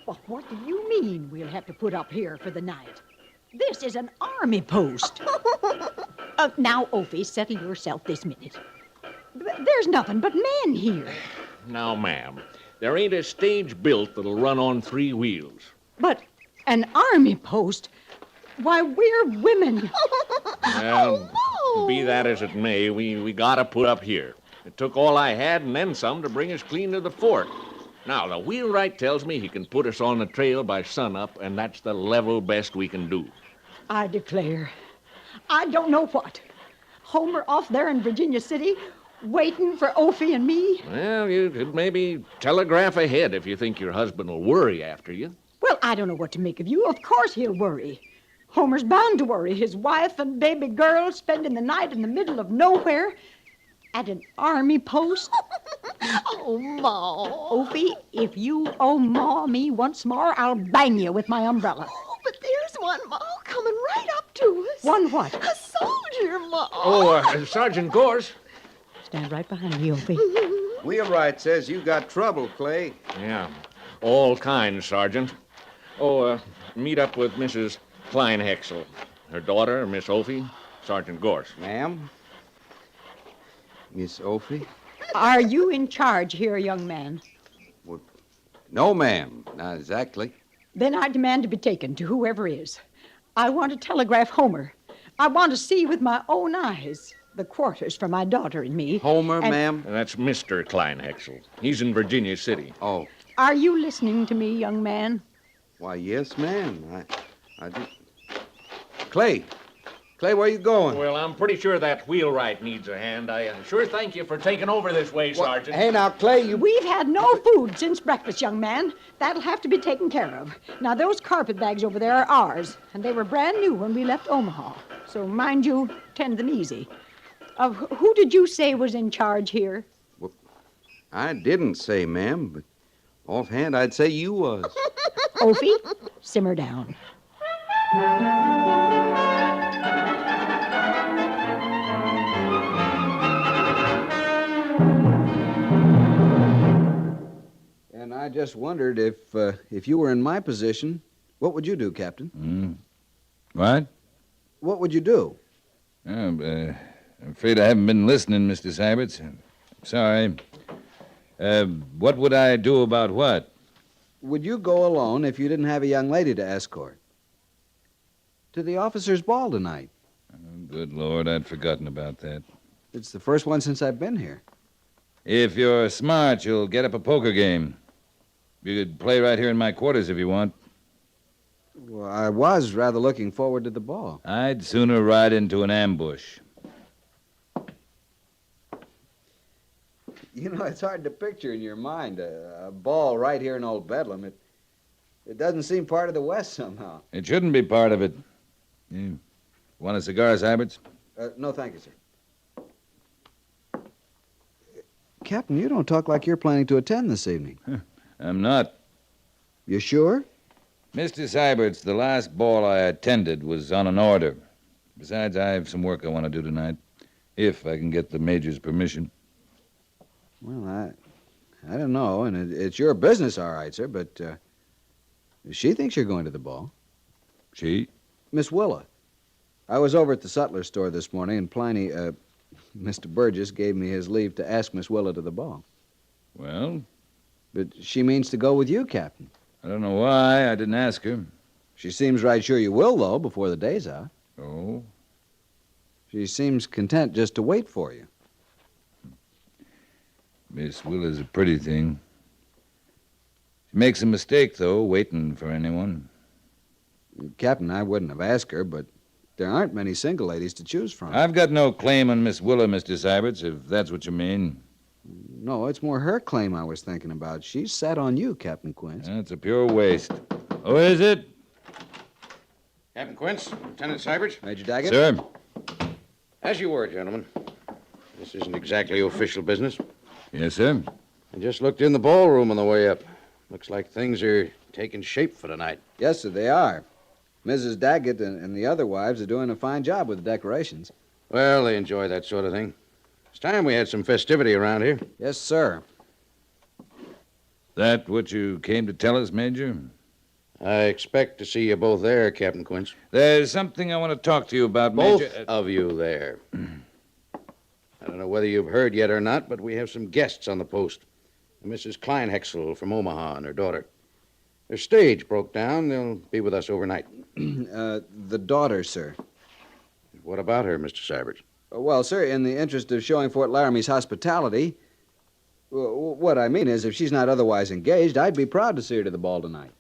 But what do you mean we'll have to put up here for the night? This is an army post. Now, Opie, settle yourself this minute. There's nothing but men here. Now, ma'am, there ain't a stage built that'll run on 3 wheels. But an army post? Why, we're women. Well, be that as it may, we gotta put up here. It took all I had and then some to bring us clean to the fort. Now, the wheelwright tells me he can put us on the trail by sunup, and that's the level best we can do. I declare, I don't know what. Homer off there in Virginia City, waiting for Opie and me? Well, you could maybe telegraph ahead if you think your husband will worry after you. Well, I don't know what to make of you. Of course he'll worry. Homer's bound to worry. His wife and baby girl spending the night in the middle of nowhere at an army post. Oh, Ma. Opie, if you Ma me once more, I'll bang you with my umbrella. Oh, but there's one, Ma, coming right up to us. One what? A soldier, Ma. Oh, Sergeant Gorse. Stand right behind me, Opie. Wheelwright says you got trouble, Clay. Yeah, all kinds, Sergeant. Oh, meet up with Mrs. Kleinhexel. Her daughter, Miss Opie, Sergeant Gorse. Ma'am? Miss Opie? Are you in charge here, young man? No, ma'am. Not exactly. Then I demand to be taken to whoever is. I want to telegraph Homer. I want to see with my own eyes the quarters for my daughter and me. Homer, ma'am? That's Mr. Kleinhexel. He's in Virginia City. Oh. Are you listening to me, young man? Why, yes, ma'am. I do. Clay, Clay, where you going? Well, I'm pretty sure that wheelwright needs a hand. I sure thank you for taking over this way, Sergeant. Hey, now, Clay, We've had no food since breakfast, young man. That'll have to be taken care of. Now, those carpet bags over there are ours, and they were brand new when we left Omaha. So, mind you, tend them easy. Who did you say was in charge here? Well, I didn't say, ma'am, but offhand, I'd say you was. Opie, simmer down. And I just wondered if you were in my position, what would you do, Captain? What? What would you do? I'm afraid I haven't been listening, Mr. Syberts. I'm sorry. What would I do about what? Would you go alone if you didn't have a young lady to escort? To the officers' ball tonight. Oh, good Lord, I'd forgotten about that. It's the first one since I've been here. If you're smart, you'll get up a poker game. You could play right here in my quarters if you want. Well, I was rather looking forward to the ball. I'd sooner ride into an ambush. You know, it's hard to picture in your mind a ball right here in Old Bedlam. It doesn't seem part of the West somehow. It shouldn't be part of it. You want a cigar, Syberts? No, thank you, sir. Captain, you don't talk like you're planning to attend this evening. I'm not. You sure? Mr. Syberts, the last ball I attended was on an order. Besides, I have some work I want to do tonight, if I can get the Major's permission. Well, I don't know, and it's your business, all right, sir, but she thinks you're going to the ball. She? Miss Willa. I was over at the sutler store this morning, and Pliny, Mr. Burgess gave me his leave to ask Miss Willa to the ball. Well? But she means to go with you, Captain. I don't know why. I didn't ask her. She seems right sure you will, though, before the day's out. Oh? She seems content just to wait for you. Miss Willa's a pretty thing. She makes a mistake, though, waiting for anyone. Captain, I wouldn't have asked her, but there aren't many single ladies to choose from. I've got no claim on Miss Willa, Mr. Syberts, if that's what you mean. No, it's more her claim I was thinking about. She's set on you, Captain Quince. That's a pure waste. Oh, is it? Captain Quince, Lieutenant Syberts. Major Daggett? Sir. As you were, gentlemen. This isn't exactly official business. Yes, sir. I just looked in the ballroom on the way up. Looks like things are taking shape for tonight. Yes, sir, they are. Mrs. Daggett and the other wives are doing a fine job with the decorations. Well, they enjoy that sort of thing. It's time we had some festivity around here. Yes, sir. That what you came to tell us, Major? I expect to see you both there, Captain Quince. There's something I want to talk to you about, Both Major. of you there. I don't know whether you've heard yet or not, but we have some guests on the post. Mrs. Kleinhexel from Omaha and her daughter. Their stage broke down. They'll be with us overnight. The daughter, sir. What about her, Mr. Syberts? Well, sir, in the interest of showing Fort Laramie's hospitality, what I mean is, if she's not otherwise engaged, I'd be proud to see her to the ball tonight.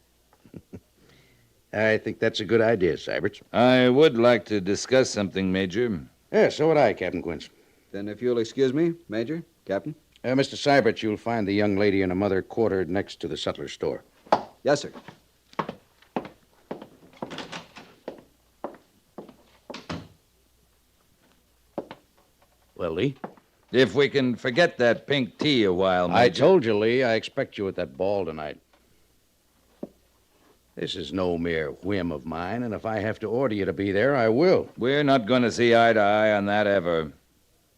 I think that's a good idea, Syberts. I would like to discuss something, Major. Yeah, so would I, Captain Quince. Then if you'll excuse me, Major, Captain. Mr. Syberts, you'll find the young lady and her mother quartered next to the sutler store. Yes, sir. Well, Lee? If we can forget that pink tea a while, Major. I told you, Lee, I expect you at that ball tonight. This is no mere whim of mine, and if I have to order you to be there, I will. We're not going to see eye to eye on that ever.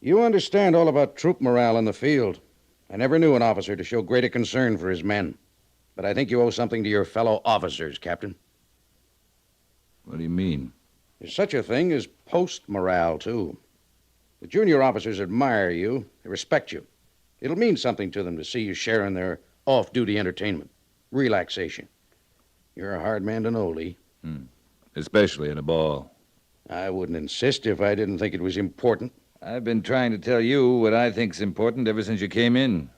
You understand all about troop morale in the field. I never knew an officer to show greater concern for his men. But I think you owe something to your fellow officers, Captain. What do you mean? There's such a thing as post morale, too. The junior officers admire you, they respect you. It'll mean something to them to see you sharing their off-duty entertainment, relaxation. You're a hard man to know, Lee. Especially in a ball. I wouldn't insist if I didn't think it was important. I've been trying to tell you what I think's important ever since you came in.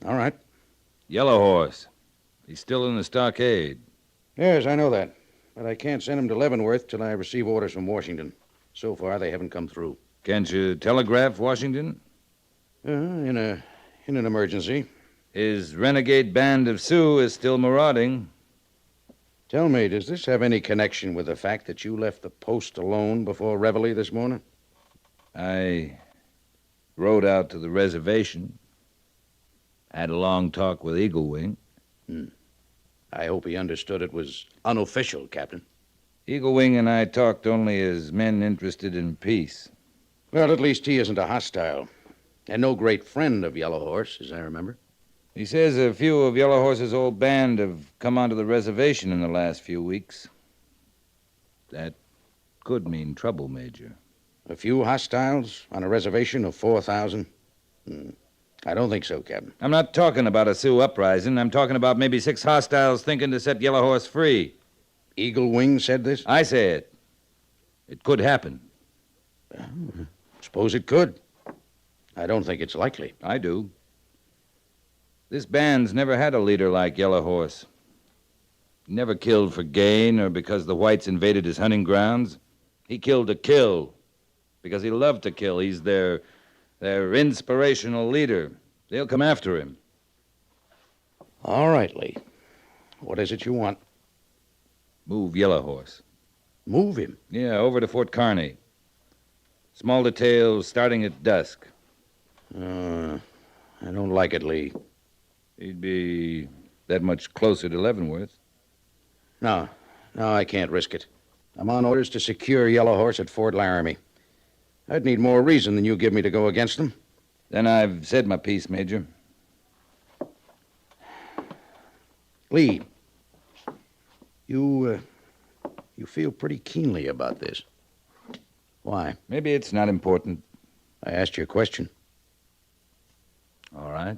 All right. Yellow Horse. He's still in the stockade. Yes, I know that. But I can't send him to Leavenworth till I receive orders from Washington. So far, they haven't come through. Can't you telegraph Washington? In an emergency. His renegade band of Sioux is still marauding. Tell me, does this have any connection with the fact that you left the post alone before Reveille this morning? I rode out to the reservation. Had a long talk with Eagle Wing. I hope he understood it was unofficial, Captain. Eagle Wing and I talked only as men interested in peace. Well, at least he isn't a hostile. And no great friend of Yellow Horse, as I remember. He says a few of Yellow Horse's old band have come onto the reservation in the last few weeks. That could mean trouble, Major. A few hostiles on a reservation of 4,000? I don't think so, Captain. I'm not talking about a Sioux uprising. I'm talking about maybe 6 hostiles thinking to set Yellow Horse free. Eagle Wing said this? I say it. It could happen. Suppose it could. I don't think it's likely. I do. This band's never had a leader like Yellow Horse. He never killed for gain or because the whites invaded his hunting grounds. He killed to kill because he loved to kill. He's their inspirational leader. They'll come after him. All right, Lee. What is it you want? Move Yellow Horse. Move him? Yeah, over to Fort Kearney. Small details starting at dusk. I don't like it, Lee. He'd be that much closer to Leavenworth. No, I can't risk it. I'm on orders to secure Yellow Horse at Fort Laramie. I'd need more reason than you give me to go against them. Then I've said my piece, Major. Lee, you feel pretty keenly about this. Why? Maybe it's not important. I asked you a question. All right.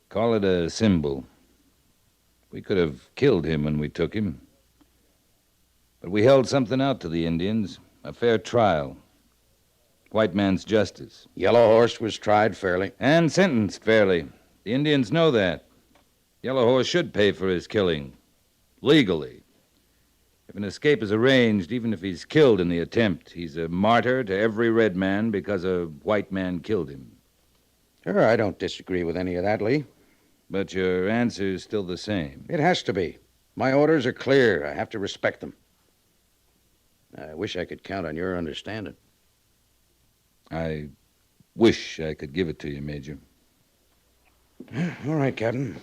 Call it a symbol. We could have killed him when we took him. But we held something out to the Indians. A fair trial. White man's justice. Yellow Horse was tried fairly. And sentenced fairly. The Indians know that. Yellow Horse should pay for his killing. Legally. If an escape is arranged, even if he's killed in the attempt, he's a martyr to every red man because a white man killed him. Sure, I don't disagree with any of that, Lee. But your answer's still the same. It has to be. My orders are clear. I have to respect them. I wish I could count on your understanding. I wish I could give it to you, Major. All right, Captain.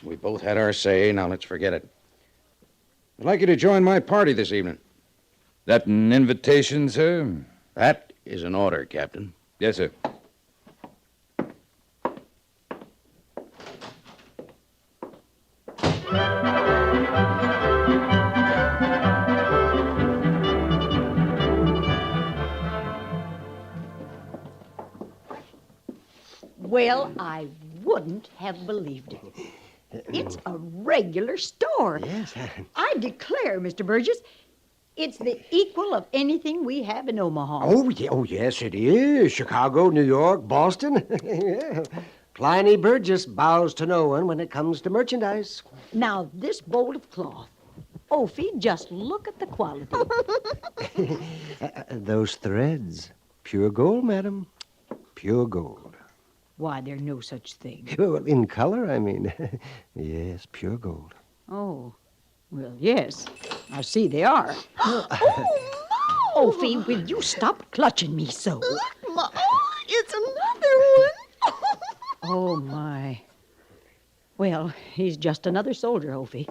We both had our say. Now let's forget it. I'd like you to join my party this evening. That an invitation, sir? That is an order, Captain. Yes, sir. Well, I wouldn't have believed it. It's a regular store. Yes. I declare, Mr. Burgess, it's the equal of anything we have in Omaha. Oh, yes, it is. Chicago, New York, Boston. Yeah. Pliny Burgess bows to no one when it comes to merchandise. Now, this bowl of cloth. Ophi, just look at the quality. Those threads. Pure gold, madam. Pure gold. Why, there's no such thing. Well, in color, I mean. Yes, pure gold. Oh, well, yes. I see they are. Oh, Ophi, will you stop clutching me so? Look, Ma, it's another one. Oh, my. Well, he's just another soldier, Ophi.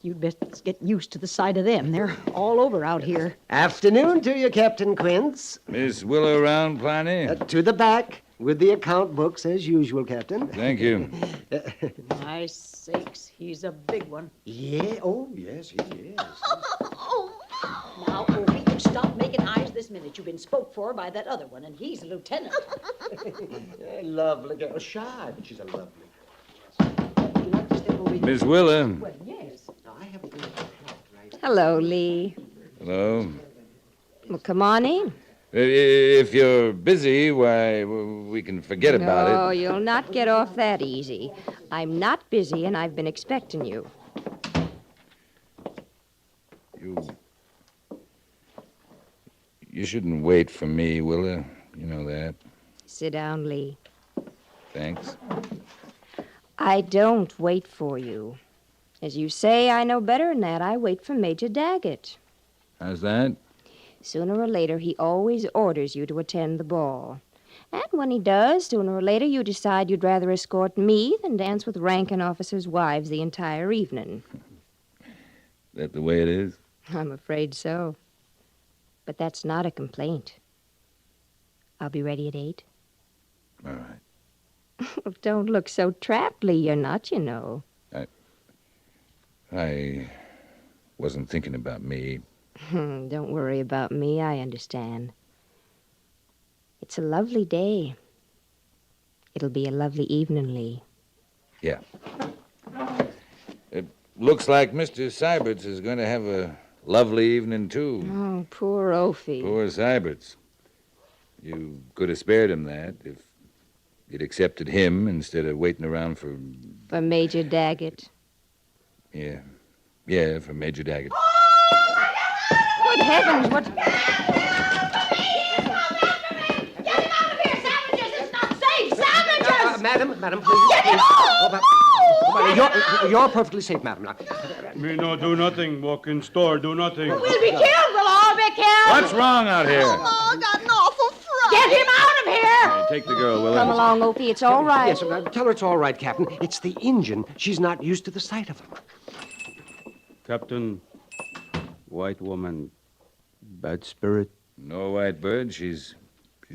You'd best get used to the sight of them. They're all over out here. Afternoon to you, Captain Quince. Miss Willow around, Pliny? To the back, with the account books as usual, Captain. Thank you. My sakes, he's a big one. Yeah, oh, yes, he is. Now, Ophi, you stop making eyes this minute. You've been spoke for by that other one, and he's a lieutenant. Lovely girl. Shy, but she's a lovely Miss Willa. Well, yes. I have a good Hello, Lee. Hello. Well, come on in. If you're busy, why, we can forget about it. No, you'll not get off that easy. I'm not busy, and I've been expecting you. You shouldn't wait for me, Willa. You know that. Sit down, Lee. Thanks. I don't wait for you. As you say, I know better than that. I wait for Major Daggett. How's that? Sooner or later, he always orders you to attend the ball. And when he does, sooner or later, you decide you'd rather escort me than dance with ranking officers' wives the entire evening. That the way it is? I'm afraid so. But that's not a complaint. I'll be ready at 8. All right. Don't look so trapped, Lee. You're not, you know. I wasn't thinking about me. Don't worry about me. I understand. It's a lovely day. It'll be a lovely evening, Lee. Yeah. It looks like Mr. Syberts is going to have a lovely evening, too. Oh, poor Ophi. Poor Syberts. You could have spared him that if you'd accepted him instead of waiting around for... For Major Daggett. Yeah. Yeah, for Major Daggett. Good heavens, what... Madam, please. Get him off! You're perfectly safe, madam. Me no do nothing. Walk in store, do nothing. We'll be killed. We'll all be killed. What's wrong out here? Oh, I got an awful fright. Get him out of here. Hey, take the girl, Willa. Come along, Ophi. It's all right. Yes, tell her it's all right, Captain. It's the Injun. She's not used to the sight of him. Captain, white woman, bad spirit. No white bird. She's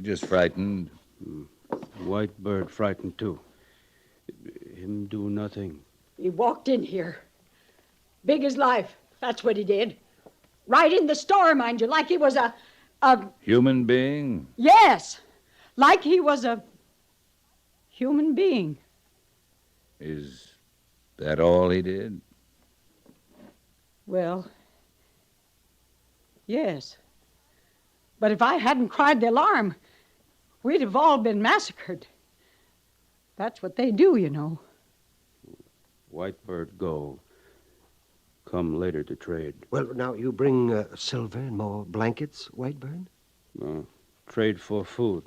just frightened. White bird frightened, too. Him do nothing. He walked in here. Big as life. That's what he did. Right in the store, mind you, like he was a Human being? Yes. Like he was a human being. Is that all he did? Well, yes. But if I hadn't cried the alarm, we'd have all been massacred. That's what they do, you know. White bird go. Come later to trade. Well, now, you bring silver and more blankets, white bird? Trade for food.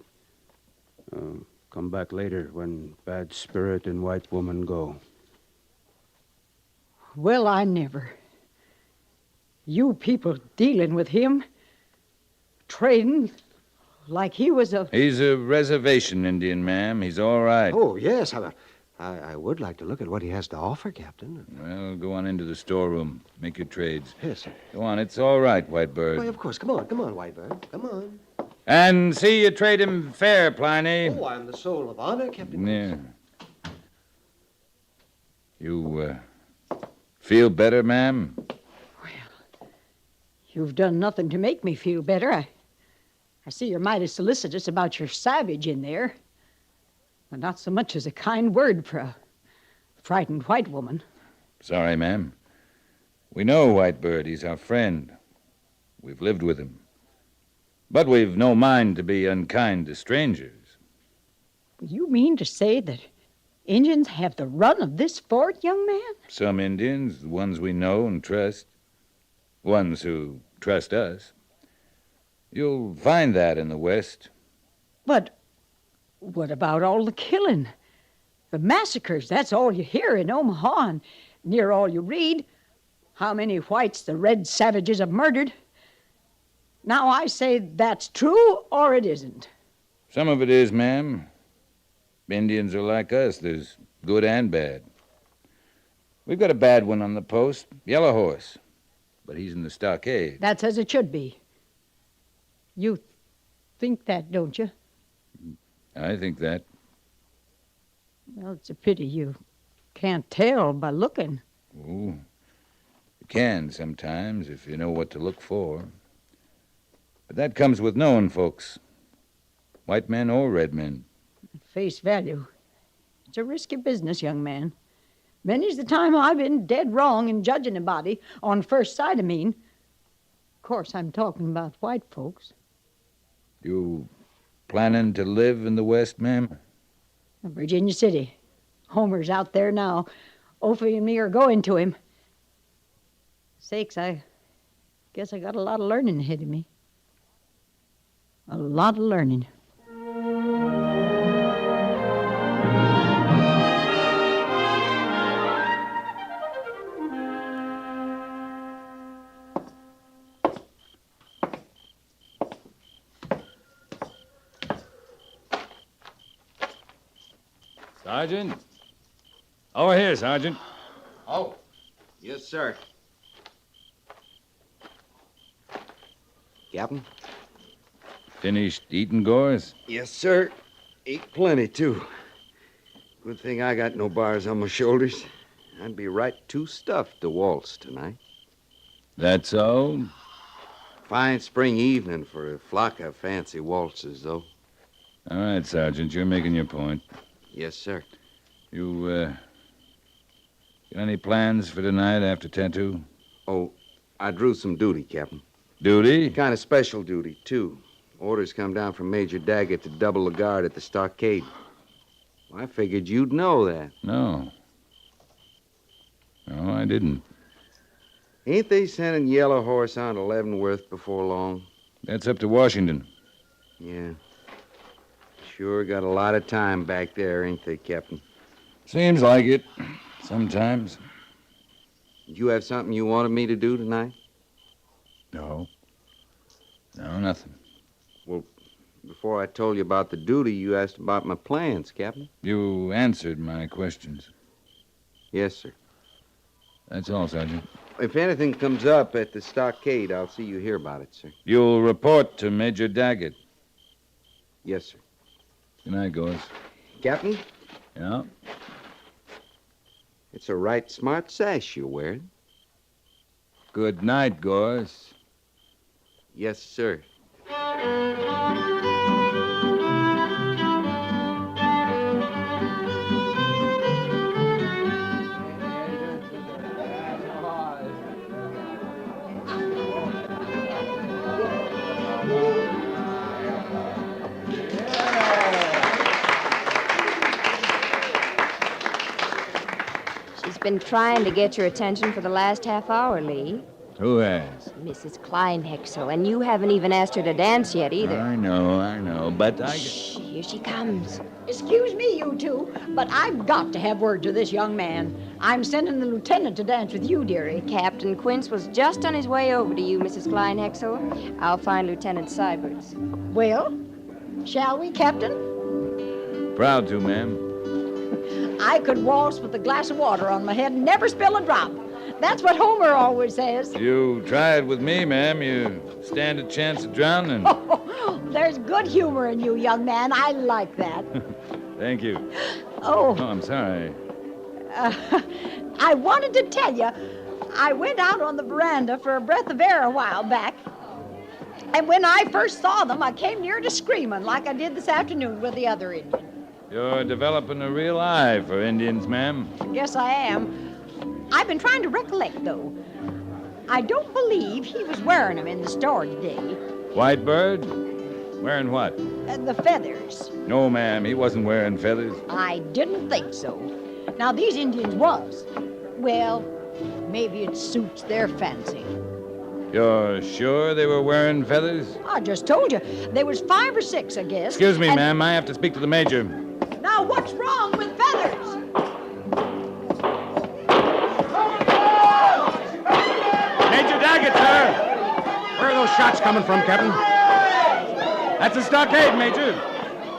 Come back later when bad spirit and white woman go. Well, I never. You people dealing with him, trading like he was a... He's a reservation Indian, ma'am. He's all right. Oh, yes. I would like to look at what he has to offer, Captain. Well, go on into the storeroom. Make your trades. Yes, sir. Go on. It's all right, White Bird. Why, of course. Come on, white bird. Come on. And see you trade him fair, Pliny. Oh, I'm the soul of honor, Captain. Yeah. You, feel better, ma'am? You've done nothing to make me feel better. I see you're mighty solicitous about your savage in there. But not so much as a kind word for a frightened white woman. Sorry, ma'am. We know White Bird. He's our friend. We've lived with him. But we've no mind to be unkind to strangers. You mean to say that Indians have the run of this fort, young man? Some Indians, the ones we know and trust. Ones who trust us. You'll find that in the West. But what about all the killing? The massacres, that's all you hear in Omaha and near all you read. How many whites the red savages have murdered. Now I say that's true or it isn't. Some of it is, ma'am. Indians are like us. There's good and bad. We've got a bad one on the post, Yellow Horse. But he's in the stockade. That's as it should be. You think that, don't you? I think that. Well, it's a pity you can't tell by looking. Oh, you can sometimes if you know what to look for. But that comes with knowing folks. White men or red men. At face value. It's a risky business, young man. Many's the time I've been dead wrong in judging a body, on first sight, I mean. Of course, I'm talking about white folks. You planning to live in the West, ma'am? Virginia City. Homer's out there now. Ophi and me are going to him. Sakes, I guess I got a lot of learning ahead of me. A lot of learning. Sergeant? Over here, Sergeant. Oh, yes, sir. Captain? Finished eating, Gores? Yes, sir. Ate plenty, too. Good thing I got no bars on my shoulders. I'd be right too stuffed to waltz tonight. That's so? Fine spring evening for a flock of fancy waltzes, though. All right, Sergeant, you're making your point. Yes, sir. You, got any plans for tonight after tattoo? Oh, I drew some duty, Captain. Duty? Kind of special duty, too. Orders come down from Major Daggett to double the guard at the stockade. I figured you'd know that. No. No, I didn't. Ain't they sending Yellow Horse on to Leavenworth before long? That's up to Washington. Yeah. Sure got a lot of time back there, ain't they, Captain? Seems like it. Sometimes. Did you have something you wanted me to do tonight? No. No, nothing. Well, before I told you about the duty, you asked about my plans, Captain. You answered my questions. Yes, sir. That's all, Sergeant. If anything comes up at the stockade, I'll see you hear about it, sir. You'll report to Major Daggett. Yes, sir. Good night, Gores. Captain? Yeah? It's a right smart sash you're wearing. Good night, Gores. Yes, sir. She's been trying to get your attention for the last half hour, Lee. Who has? Mrs. Kleinhexel, and you haven't even asked her to dance yet either. I know, but I... Shh, here she comes. Excuse me, you two, but I've got to have word to this young man. I'm sending the lieutenant to dance with you, dearie. Captain Quince was just on his way over to you, Mrs. Kleinhexel. I'll find Lieutenant Syberts. Well, shall we, Captain? Proud to, ma'am. I could waltz with a glass of water on my head and never spill a drop. That's what Homer always says. You try it with me, ma'am. You stand a chance of drowning. There's good humor in you, young man. I like that. Thank you. Oh. Oh, I'm sorry. I wanted to tell you, I went out on the veranda for a breath of air a while back. And when I first saw them, I came near to screaming like I did this afternoon with the other Indian. You're developing a real eye for Indians, ma'am. Yes, I am. I've been trying to recollect, though. I don't believe he was wearing them in the store today. White bird? Wearing what? The feathers. No, ma'am, he wasn't wearing feathers. I didn't think so. Now, these Indians was. Well, maybe it suits their fancy. You're sure they were wearing feathers? I just told you. There was 5 or 6, I guess. Excuse me, ma'am. I have to speak to the major. Now, what's wrong with feathers? Major Daggett, sir! Where are those shots coming from, Captain? That's a stockade, Major.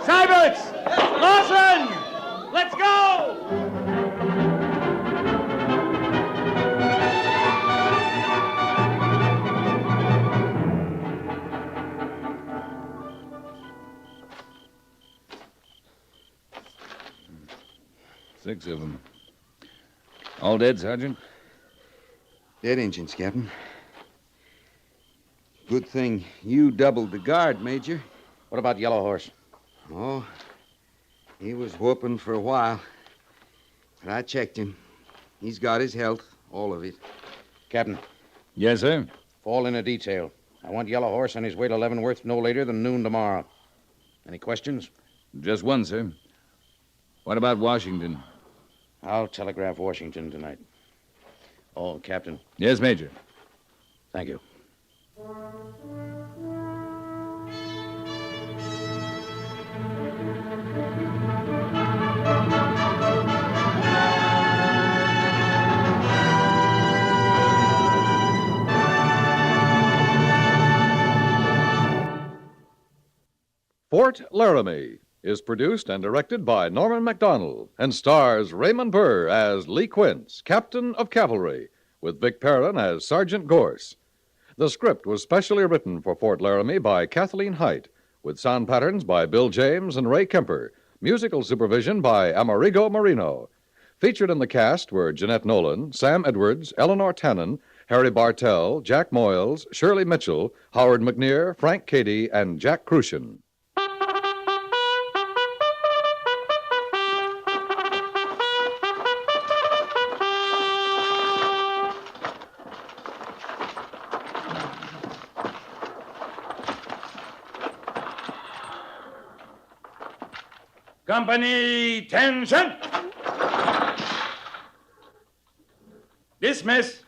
Syberts! Lawson! Let's go! Six of them. All dead, Sergeant? Dead Injuns, Captain. Good thing you doubled the guard, Major. What about Yellow Horse? Oh, he was whooping for a while. But I checked him. He's got his health, all of it. Captain. Yes, sir? Fall in a detail. I want Yellow Horse on his way to Leavenworth no later than noon tomorrow. Any questions? Just one, sir. What about Washington? I'll telegraph Washington tonight. Oh, Captain. Yes, Major. Thank you. Fort Laramie is produced and directed by Norman MacDonald and stars Raymond Burr as Lee Quince, Captain of Cavalry, with Vic Perrin as Sergeant Gorse. The script was specially written for Fort Laramie by Kathleen Height, with sound patterns by Bill James and Ray Kemper, musical supervision by Amerigo Marino. Featured in the cast were Jeanette Nolan, Sam Edwards, Eleanor Tannen, Harry Bartell, Jack Moyles, Shirley Mitchell, Howard McNear, Frank Cady, and Jack Crucian. Company, tension! Dismiss.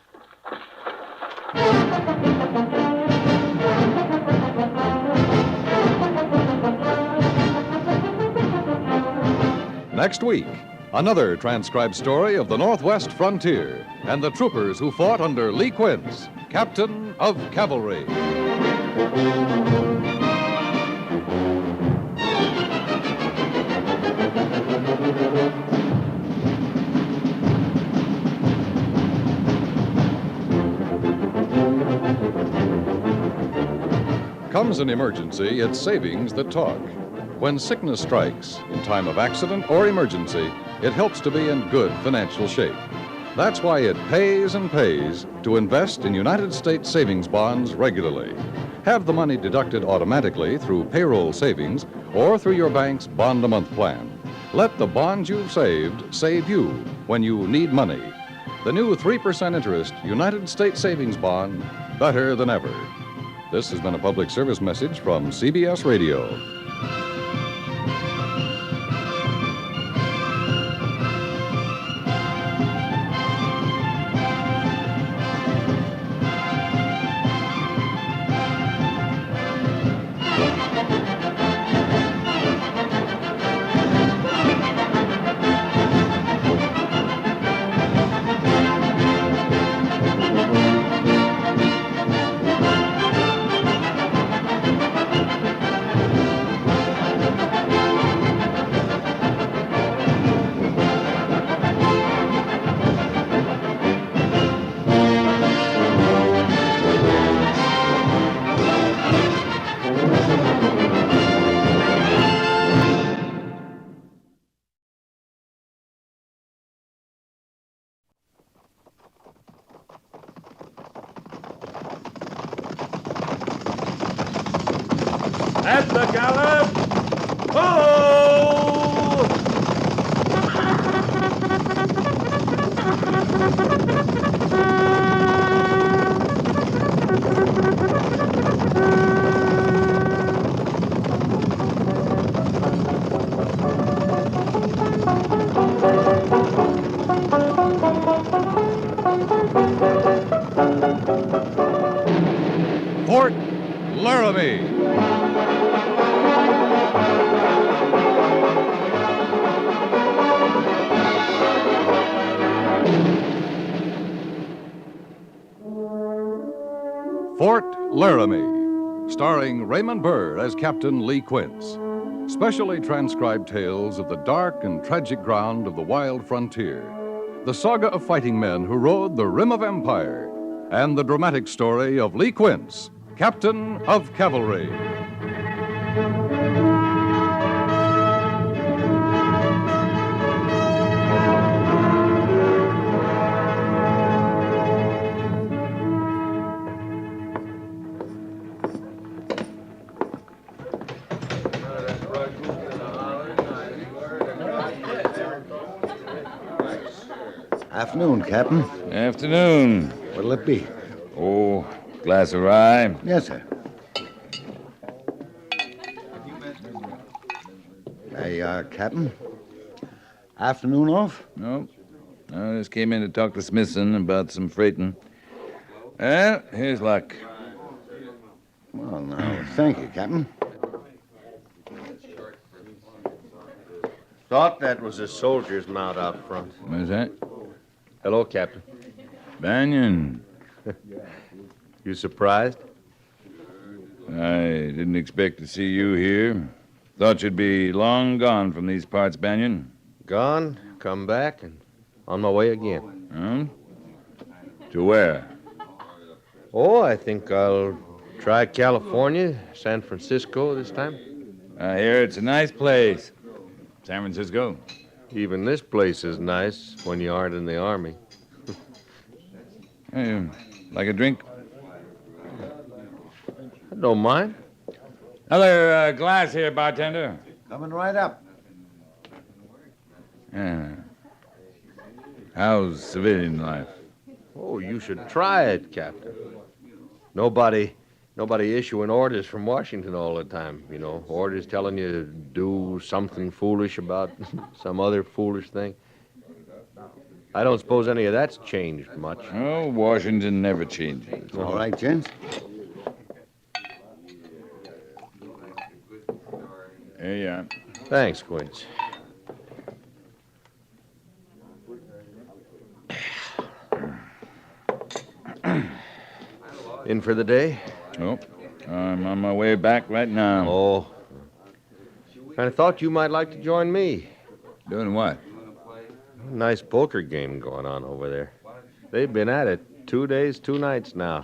Next week, another transcribed story of the Northwest frontier and the troopers who fought under Lee Quince, Captain of Cavalry. Comes an emergency, it's savings that talk. When sickness strikes, in time of accident or emergency, it helps to be in good financial shape. That's why it pays and pays to invest in United States savings bonds regularly. Have the money deducted automatically through payroll savings or through your bank's bond-a-month plan. Let the bonds you've saved save you when you need money. The new 3% interest United States savings bond, better than ever. This has been a public service message from CBS Radio. At the gallop! Ho! Fort Laramie. Fort Laramie, starring Raymond Burr as Captain Lee Quince. Specially transcribed tales of the dark and tragic ground of the wild frontier. The saga of fighting men who rode the rim of empire. And the dramatic story of Lee Quince, Captain of Cavalry. Afternoon, Captain. Afternoon. What'll it be? Oh, glass of rye. Yes, sir. Hey, Captain. Afternoon off? No. I just came in to talk to Smithson about some freighting. Well, here's luck. Well, now, thank you, Captain. Thought that was a soldier's mount out front. What's that? Hello, Captain. Banyan. You surprised? I didn't expect to see you here. Thought you'd be long gone from these parts, Banyan. Gone, come back, and on my way again. To where? Oh, I think I'll try California, San Francisco this time. I hear it's a nice place. San Francisco. Even this place is nice when you aren't in the Army. Hey, like a drink? I don't mind. Another glass here, bartender. Coming right up. Yeah. How's civilian life? Oh, you should try it, Captain. Nobody issuing orders from Washington all the time, you know. Orders telling you to do something foolish about some other foolish thing. I don't suppose any of that's changed much. Oh, Washington never changes. All right, gents. Here you are. Thanks, Quince. In for the day? Oh, I'm on my way back right now. Oh. I thought you might like to join me. Doing what? Nice poker game going on over there. They've been at it 2 days, 2 nights now.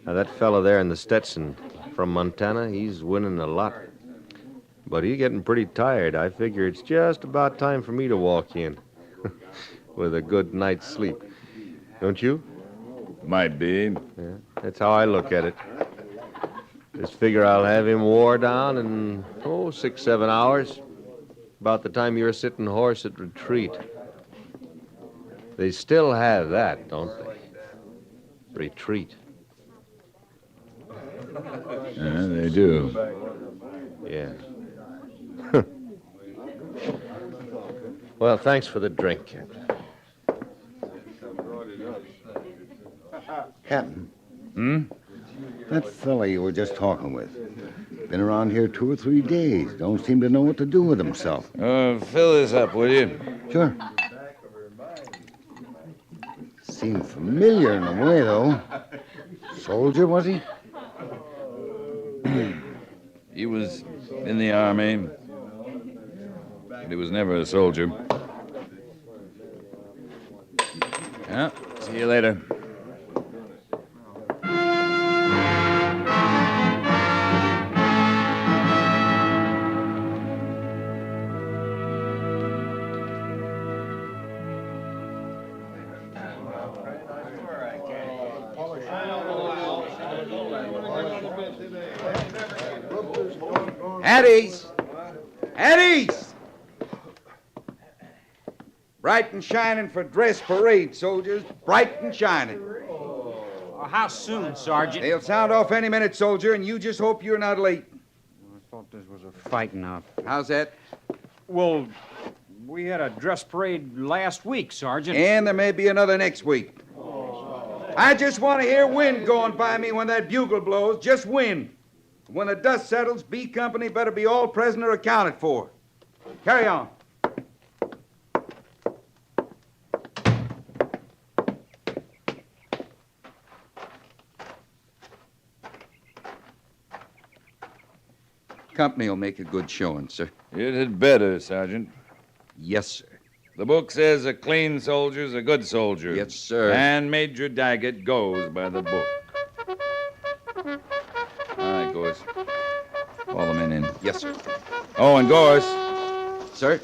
Now, that fellow there in the Stetson from Montana, he's winning a lot. But he's getting pretty tired. I figure it's just about time for me to walk in with a good night's sleep. Don't you? Might be. Yeah, that's how I look at it. Just figure I'll have him wore down in, 6, 7 hours. About the time you're sitting horse at retreat. They still have that, don't they? Retreat. Yeah, they do. Yeah. Well, thanks for the drink, Captain. Captain. That fella you were just talking with. Been around here 2 or 3 days. Don't seem to know what to do with himself. Fill this up, will you? Sure. Seemed familiar in a way, though. Soldier, was he? He was in the Army. But he was never a soldier. Yeah, see you later. Addies! Addies! Bright and shining for dress parade, soldiers. Bright and shining. How soon, Sergeant? They'll sound off any minute, soldier, and you just hope you're not late. I thought this was a fighting out. How's that? Well, we had a dress parade last week, Sergeant. And there may be another next week. I just want to hear wind going by me when that bugle blows. Just wind. When the dust settles, B Company better be all present or accounted for. Carry on. Company will make a good showing, sir. It had better, Sergeant. Yes, sir. The book says a clean soldier's a good soldier. Yes, sir. And Major Daggett goes by the book. All right, Gorse. Call the men in. Yes, sir. Oh, and Gorse. Sir?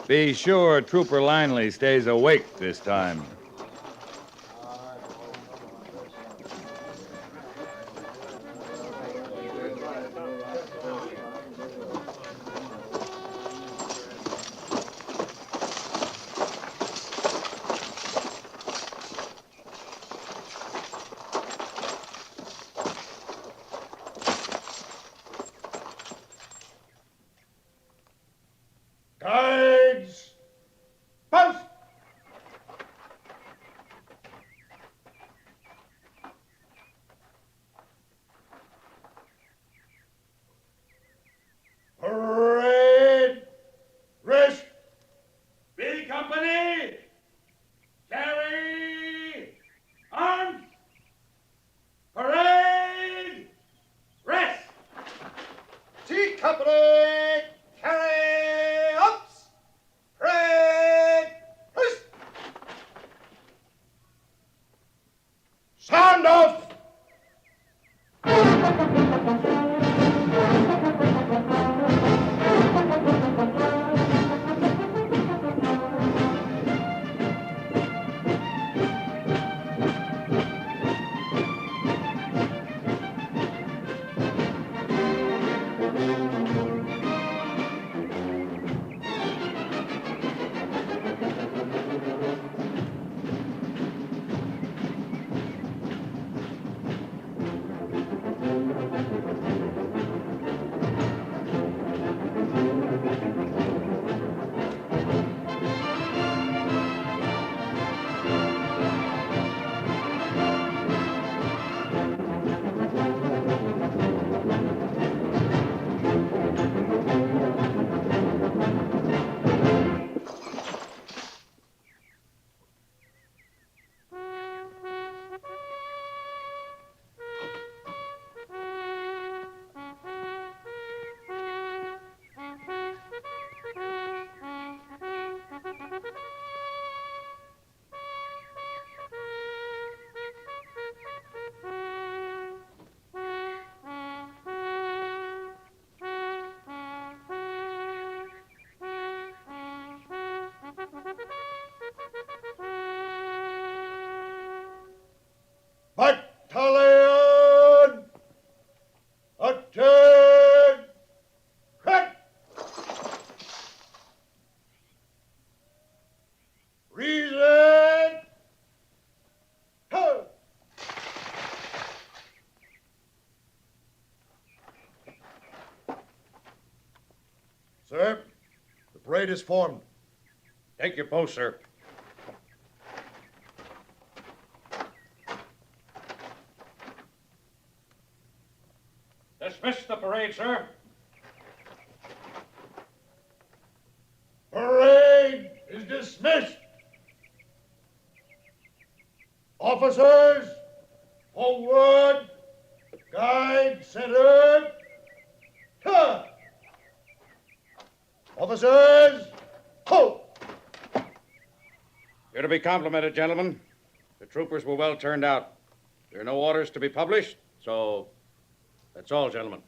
Be sure Trooper Linley stays awake this time. Guards! Post! Sir, the parade is formed. Take your post, sir. Dismiss the parade, sir. Parade is dismissed. Officers, forward. Guide, center. Turn. Officers, halt. You're to be complimented, gentlemen. The troopers were well turned out. There are no orders to be published, so that's all, gentlemen.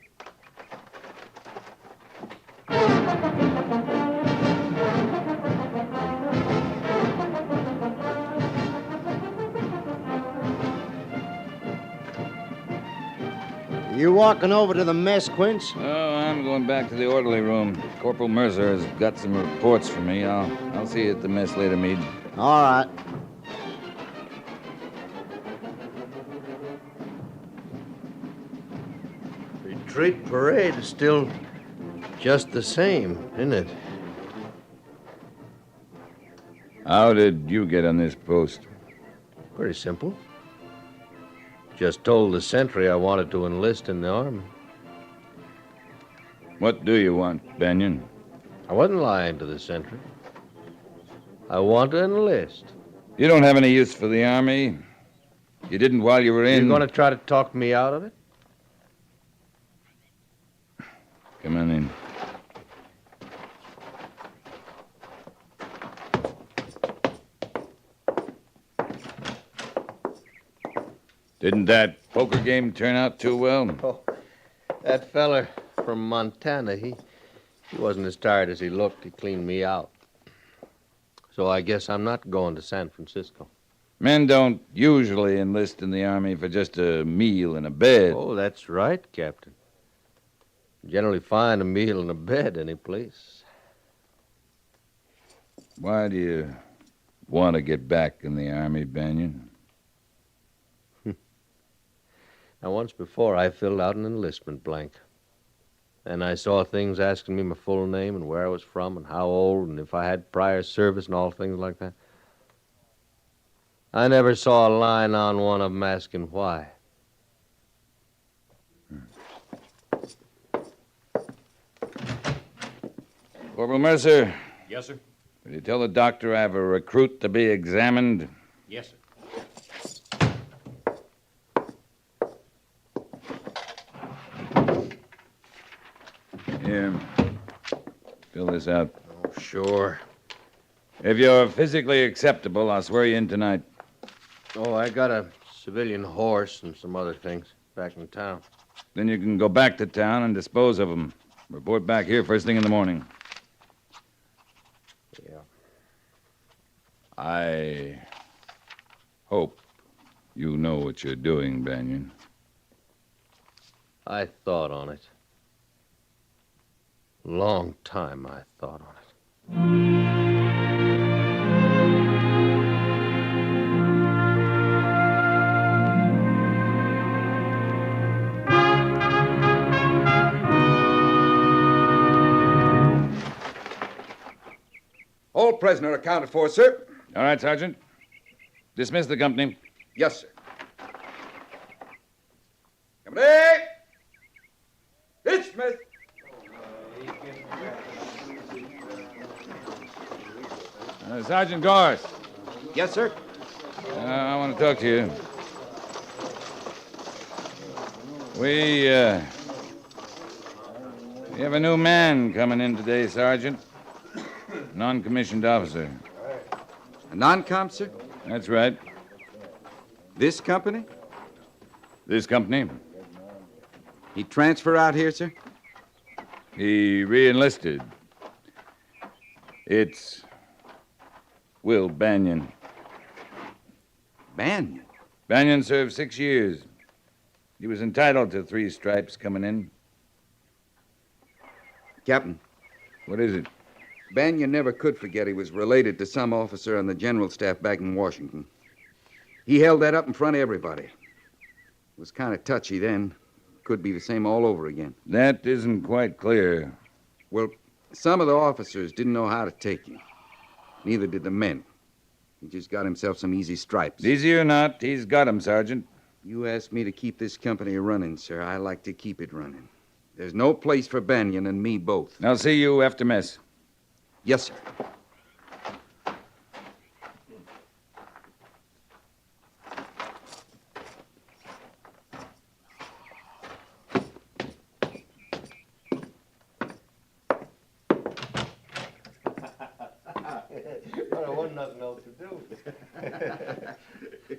You walking over to the mess, Quince? Oh, I'm going back to the orderly room. Corporal Mercer has got some reports for me. I'll see you at the mess later, Meade. All right. Retreat parade is still just the same, isn't it? How did you get on this post? Pretty simple. Just told the sentry I wanted to enlist in the Army. What do you want, Banyan? I wasn't lying to the sentry. I want to enlist. You don't have any use for the Army. You didn't while you were in. You going to try to talk me out of it? Come on in. Didn't that poker game turn out too well? Oh, that feller from Montana, he wasn't as tired as he looked. He cleaned me out. So I guess I'm not going to San Francisco. Men don't usually enlist in the Army for just a meal and a bed. Oh, that's right, Captain. Generally find a meal and a bed any place. Why do you want to get back in the Army, Banyan? Now, once before, I filled out an enlistment blank. And I saw things asking me my full name and where I was from and how old and if I had prior service and all things like that. I never saw a line on one of them asking why. Corporal Mercer. Yes, sir. Will you tell the doctor I have a recruit to be examined? Yes, sir. Here. Fill this out. Oh, sure. If you're physically acceptable, I'll swear you in tonight. Oh, I got a civilian horse and some other things back in town. Then you can go back to town and dispose of them. Report back here first thing in the morning. Yeah. I hope you know what you're doing, Banyan. I thought on it. Long time I thought on it. All prisoner accounted for, sir. All right, Sergeant. Dismiss the company. Yes, sir. Company! Dismiss! Sergeant Gorse. Yes, sir. I want to talk to you. We have a new man coming in today, Sergeant. Non-commissioned officer. A non-com, sir? That's right. This company? This company. He transfer out here, sir? He re-enlisted. It's Will Banyan. Banyan? Banyan served 6 years. He was entitled to 3 stripes coming in. Captain. What is it? Banyan never could forget he was related to some officer on the general staff back in Washington. He held that up in front of everybody. It was kind of touchy then. Could be the same all over again. That isn't quite clear. Well, Some of the officers didn't know how to take him. Neither did the men. He just got himself some easy stripes. Easy or not, he's got 'em, Sergeant. You asked me to keep this company running, sir. I like to keep it running. There's no place for Banyan and me both. I'll see you after mess. Yes, sir. Well, there wasn't nothing else to do.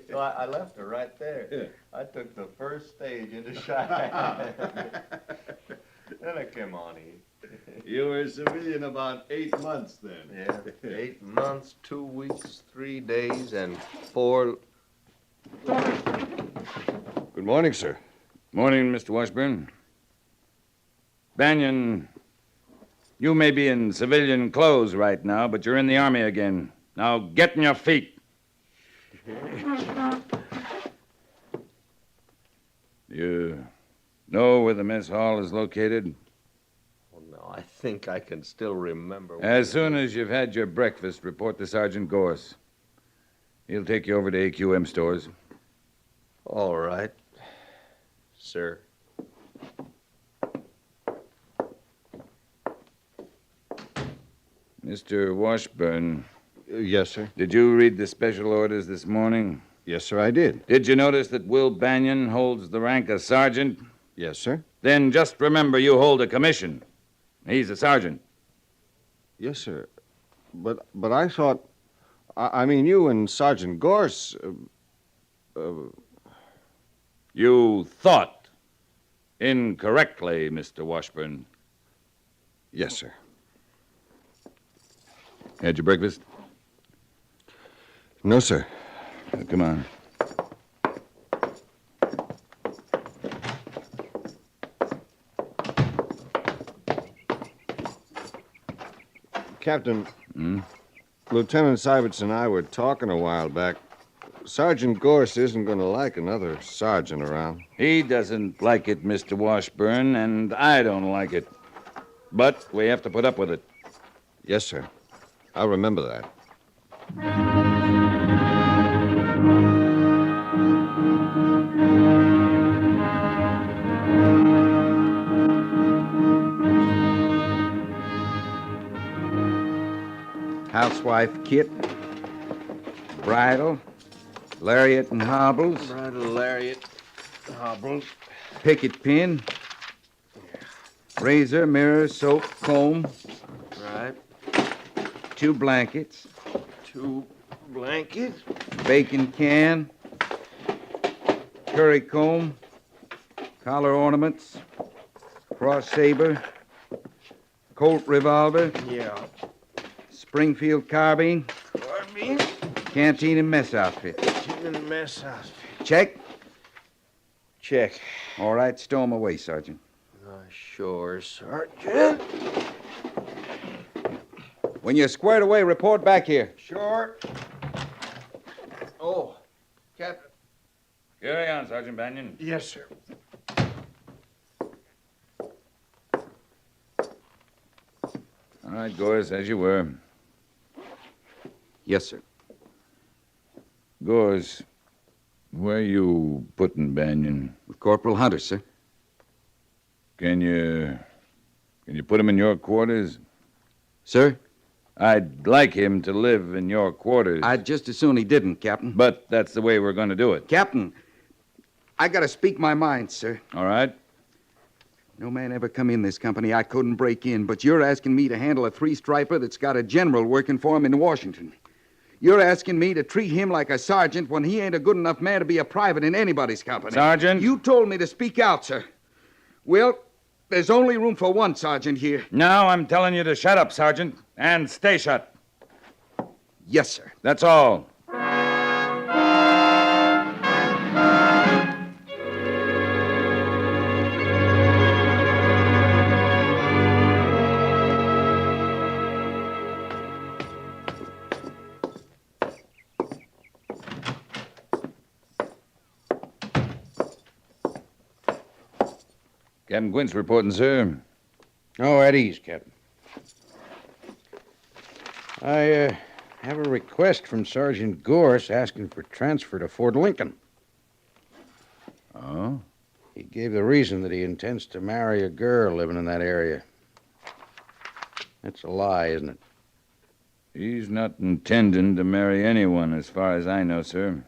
So I left her right there. I took the first stage into Cheyenne. Then I came on east. You were a civilian about 8 months then. Yeah, 8 months, 2 weeks, 3 days, and 4... Good morning, sir. Morning, Mr. Washburn. Banyan, you may be in civilian clothes right now, but you're in the Army again. Now get on your feet. You know where the mess hall is located? Oh, no, I think I can still remember. As soon as you've had your breakfast, report to Sergeant Gorse. He'll take you over to AQM stores. All right, sir. Mr. Washburn. Yes, sir. Did you read the special orders this morning? Yes, sir, I did. Did you notice that Will Banyan holds the rank of sergeant? Yes, sir. Then just remember you hold a commission. He's a sergeant. Yes, sir. But I thought... I mean, you and Sergeant Gorse... You thought incorrectly, Mr. Washburn. Yes, sir. Had your breakfast? No, sir. Come on. Captain, Lieutenant Seiberts and I were talking a while back. Sergeant Gorse isn't going to like another sergeant around. He doesn't like it, Mr. Washburn, and I don't like it. But we have to put up with it. Yes, sir. I'll remember that. Housewife kit, bridle, lariat and hobbles, Bridle, lariat, hobbles. picket pin, razor, mirror, soap, comb, Right. 2 blankets, 2 blankets. bacon can, curry comb, collar ornaments, cross saber, Colt revolver, Yeah. Springfield carbine, Carbine. canteen and mess outfit. In the mess house. Check? Check. All right, stow 'em away, Sergeant. Sure, Sergeant. When you're squared away, report back here. Sure. Oh, Captain. Carry on, Sergeant Banyan. Yes, sir. All right, Gorse, as you were. Yes, sir. Gorse, where you putting Banyan? With Corporal Hunter, sir. Can you put him in your quarters? Sir? I'd like him to live in your quarters. I'd just as soon he didn't, Captain. But that's the way we're going to do it. Captain, I gotta speak my mind, sir. All right? No man ever come in this company I couldn't break in, but you're asking me to handle a 3-striper that's got a general working for him in Washington. You're asking me to treat him like a sergeant when he ain't a good enough man to be a private in anybody's company. Sergeant? You told me to speak out, sir. Well, there's only room for one sergeant here. Now I'm telling you to shut up, Sergeant, and stay shut. Yes, sir. That's all. Captain Quince reporting, sir. Oh, at ease, Captain. I have a request from Sergeant Gorse asking for transfer to Fort Lincoln. Oh? He gave the reason that he intends to marry a girl living in that area. That's a lie, isn't it? He's not intending to marry anyone, as far as I know, sir.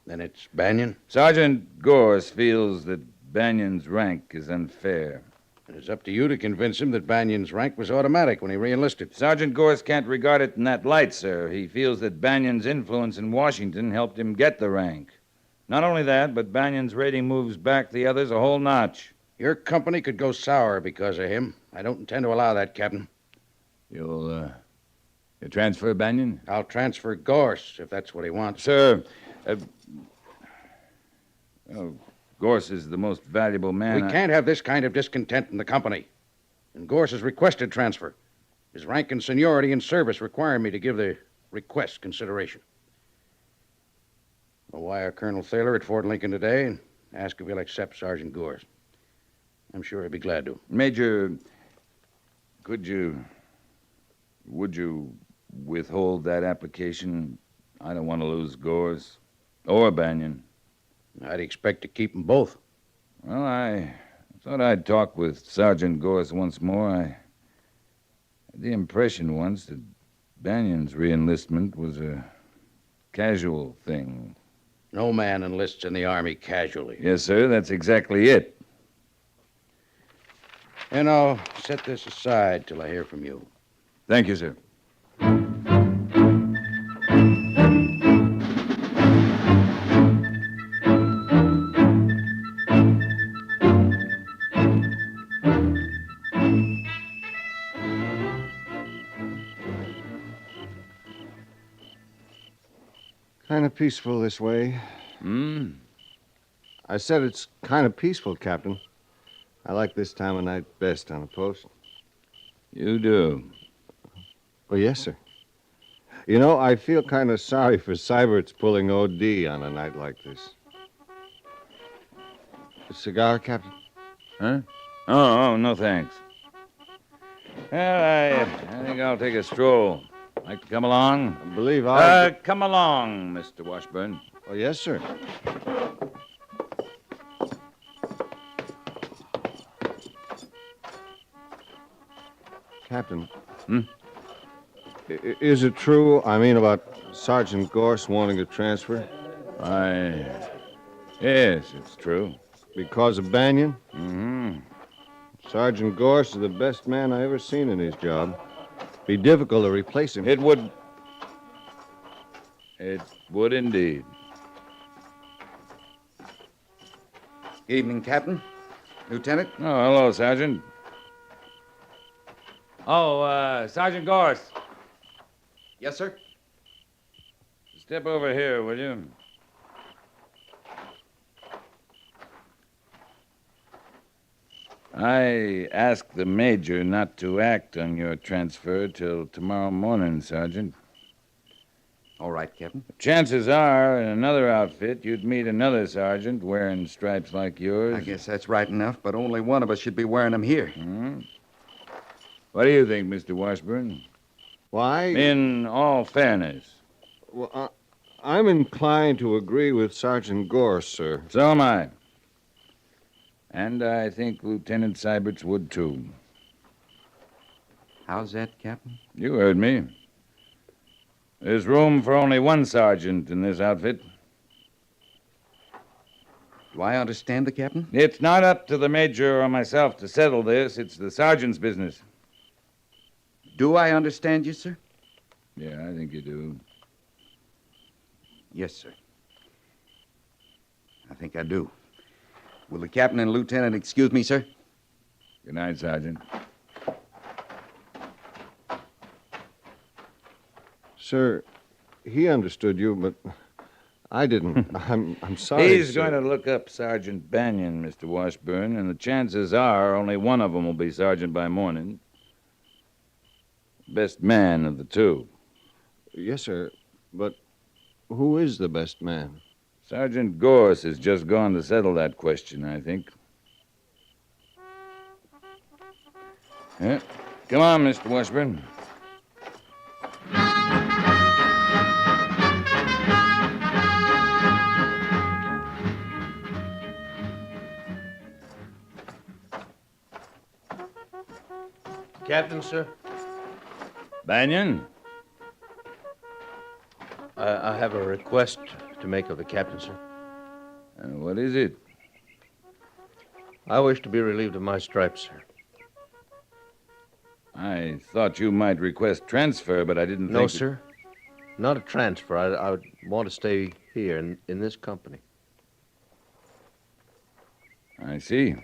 Then it's Banyan? Sergeant Gorse feels that Banyan's rank is unfair. And it's up to you to convince him that Banyan's rank was automatic when he re-enlisted. Sergeant Gorse can't regard it in that light, sir. He feels that Banyan's influence in Washington helped him get the rank. Not only that, but Banyan's rating moves back the others a whole notch. Your company could go sour because of him. I don't intend to allow that, Captain. You'll transfer Banyan? I'll transfer Gorse, if that's what he wants. Sir, Gorse is the most valuable man. We can't have this kind of discontent in the company. And Gorse has requested transfer. His rank and seniority in service require me to give the request consideration. I'll wire Colonel Thaler at Fort Lincoln today and ask if he'll accept Sergeant Gorse. I'm sure he'll be glad to. Major, would you withhold that application? I don't want to lose Gorse or Banyan. I'd expect to keep them both. Well, I thought I'd talk with Sergeant Gorse once more. I had the impression once that Banyan's re-enlistment was a casual thing. No man enlists in the Army casually. Yes, sir, that's exactly it. And I'll set this aside till I hear from you. Thank you, sir. Kind of peaceful this way. I said it's kind of peaceful, Captain. I like this time of night best on a post. You do? Oh, yes, sir. You know, I feel kind of sorry for Sybert's pulling OD on a night like this. A cigar, Captain? Huh? Oh, no, thanks. Well, I think I'll take a stroll. Like to come along? I believe I'll... Come along, Mr. Washburn. Oh, yes, sir. Captain. Is it true, about Sergeant Gorse wanting a transfer? Yes, it's true. Because of Banyan? Mm-hmm. Sergeant Gorse is the best man I ever seen in his job. Be difficult to replace him. It would indeed. Evening, Captain. Lieutenant? Oh, hello, Sergeant. Oh, Sergeant Gorse. Yes, sir? Step over here, will you? I asked the Major not to act on your transfer till tomorrow morning, Sergeant. All right, Captain. Chances are, in another outfit, you'd meet another sergeant wearing stripes like yours. I guess that's right enough, but only one of us should be wearing them here. Hmm? What do you think, Mr. Washburn? Why? In all fairness. Well, I'm inclined to agree with Sergeant Gorse, sir. So am I. And I think Lieutenant Syberts would, too. How's that, Captain? You heard me. There's room for only one sergeant in this outfit. Do I understand the Captain? It's not up to the Major or myself to settle this. It's the sergeant's business. Do I understand you, sir? Yeah, I think you do. Yes, sir. I think I do. Will the captain and lieutenant excuse me, sir? Good night, Sergeant. Sir, he understood you, but I didn't. I'm sorry. He's going to look up Sergeant Banyan, Mr. Washburn, and the chances are only one of them will be sergeant by morning. Best man of the two. Yes, sir. But who is the best man? Sergeant Gorse has just gone to settle that question, I think. Yeah. Come on, Mr. Washburn. Captain, sir? Banyan? I have a request to make of the captain, sir. What is it? I wish to be relieved of my stripes, sir. I thought you might request transfer, but I didn't think... No, sir. Not a transfer. I would want to stay here in this company. I see.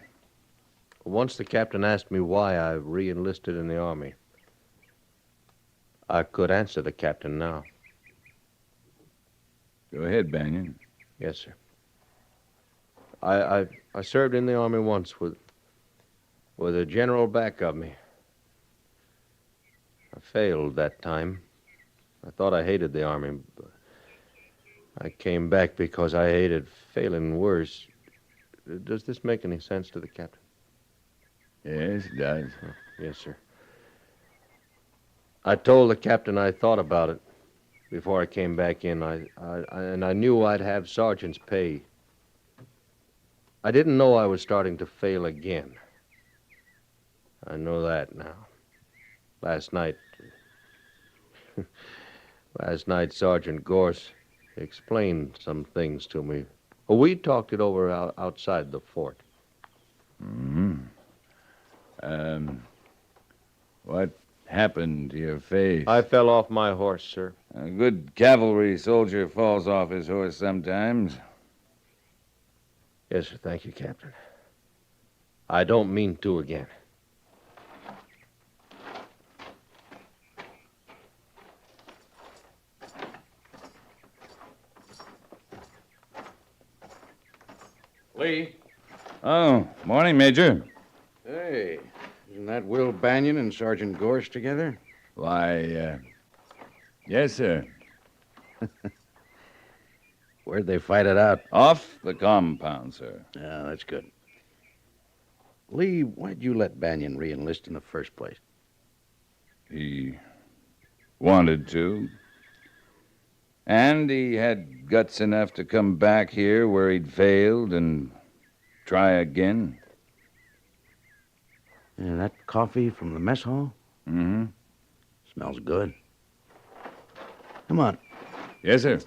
Once the captain asked me why I re-enlisted in the Army. I could answer the captain now. Go ahead, Banyan. Yes, sir. I served in the Army once with a general back of me. I failed that time. I thought I hated the Army, but I came back because I hated failing worse. Does this make any sense to the captain? Yes, it does. Yes, sir. I told the captain I thought about it before I came back in. I knew I'd have sergeant's pay. I didn't know I was starting to fail again. I know that now. Last night, Sergeant Gorse explained some things to me. Well, we talked it over outside the fort. Mm-hmm. What happened to your face? I fell off my horse, sir. A good cavalry soldier falls off his horse sometimes. Yes, sir. Thank you, Captain. I don't mean to again. Lee. Oh, morning, Major. Hey, isn't that Will Banyan and Sergeant Gorse together? Why, yes, sir. Where'd they fight it out? Off the compound, sir. Yeah, that's good. Lee, why'd you let Banyan re-enlist in the first place? He wanted to. And he had guts enough to come back here where he'd failed and try again. Yeah, that coffee from the mess hall? Mm-hmm. Smells good. Come on. Yes, sir.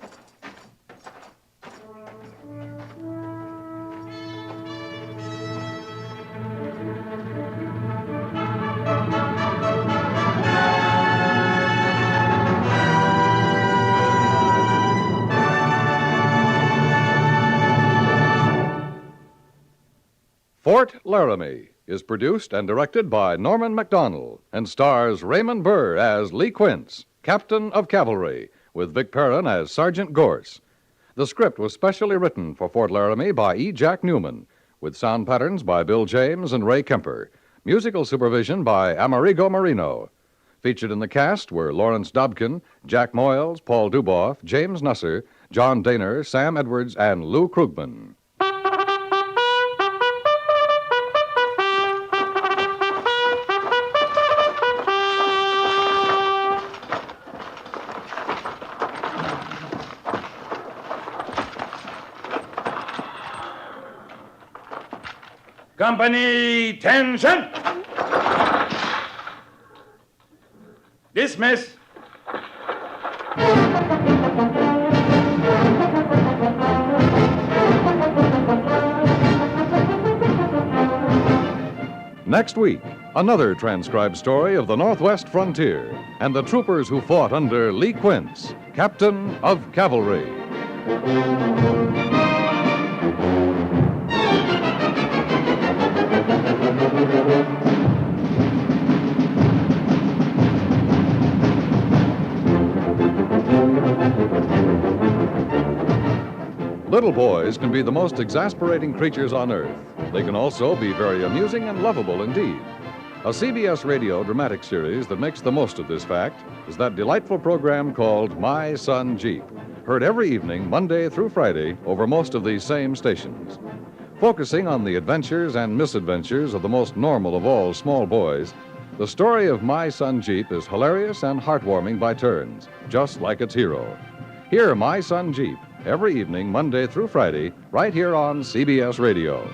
Fort Laramie is produced and directed by Norman MacDonald and stars Raymond Burr as Lee Quince, Captain of Cavalry, with Vic Perrin as Sergeant Gorse. The script was specially written for Fort Laramie by E. Jack Newman, with sound patterns by Bill James and Ray Kemper. Musical supervision by Amerigo Marino. Featured in the cast were Lawrence Dobkin, Jack Moyles, Paul Duboff, James Nusser, John Daner, Sam Edwards, and Lou Krugman. Company, tension! Dismiss. Next week, another transcribed story of the Northwest frontier and the troopers who fought under Lee Quince, Captain of Cavalry. Little boys can be the most exasperating creatures on earth. They can also be very amusing and lovable indeed. A CBS radio dramatic series that makes the most of this fact is that delightful program called My Son Jeep, heard every evening, Monday through Friday, over most of these same stations. Focusing on the adventures and misadventures of the most normal of all small boys, the story of My Son Jeep is hilarious and heartwarming by turns, just like its hero. Hear My Son Jeep every evening, Monday through Friday, right here on CBS Radio.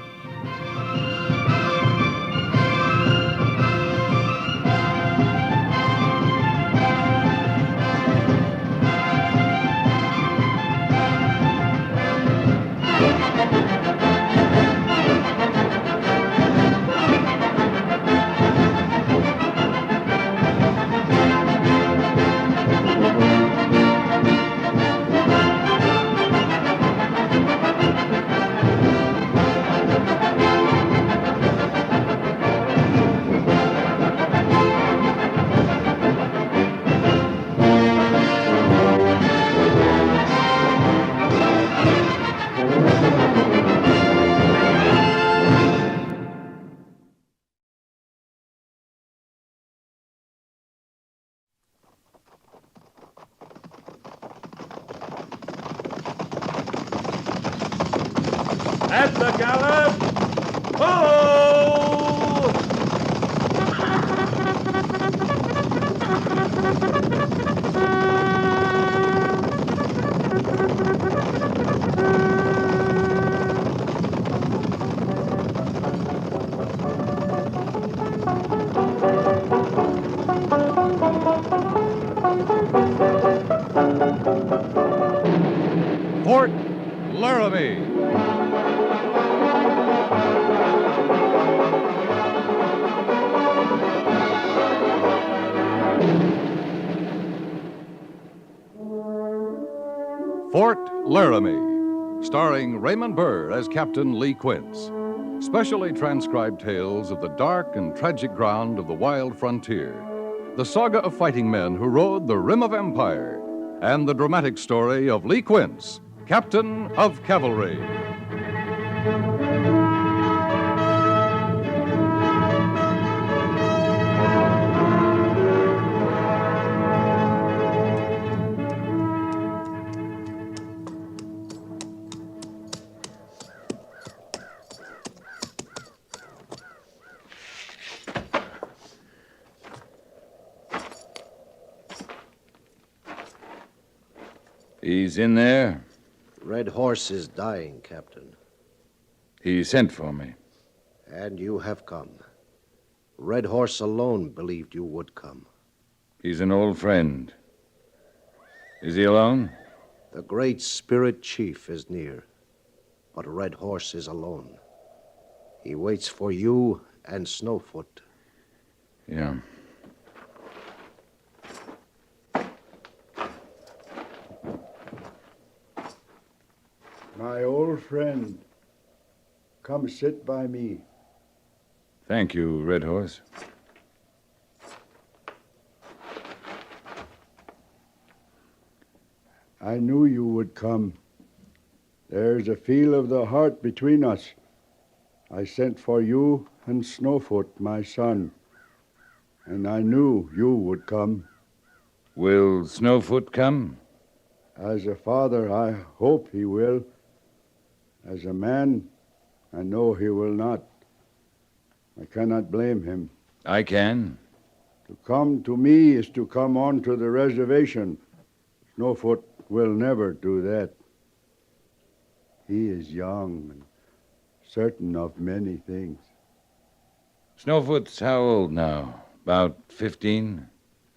gallop! Oh! Fort Laramie. Fort Laramie, starring Raymond Burr as Captain Lee Quince. Specially transcribed tales of the dark and tragic ground of the wild frontier, the saga of fighting men who rode the rim of empire, and the dramatic story of Lee Quince, Captain of Cavalry. He's in there? Red Horse is dying, Captain. He sent for me. And you have come. Red Horse alone believed you would come. He's an old friend. Is he alone? The great spirit chief is near, but Red Horse is alone. He waits for you and Snowfoot. Yeah. My old friend, come sit by me. Thank you, Red Horse. I knew you would come. There's a feel of the heart between us. I sent for you and Snowfoot, my son, and I knew you would come. Will Snowfoot come? As a father, I hope he will. As a man, I know he will not. I cannot blame him. I can. To come to me is to come on to the reservation. Snowfoot will never do that. He is young and certain of many things. Snowfoot's how old now? About 15?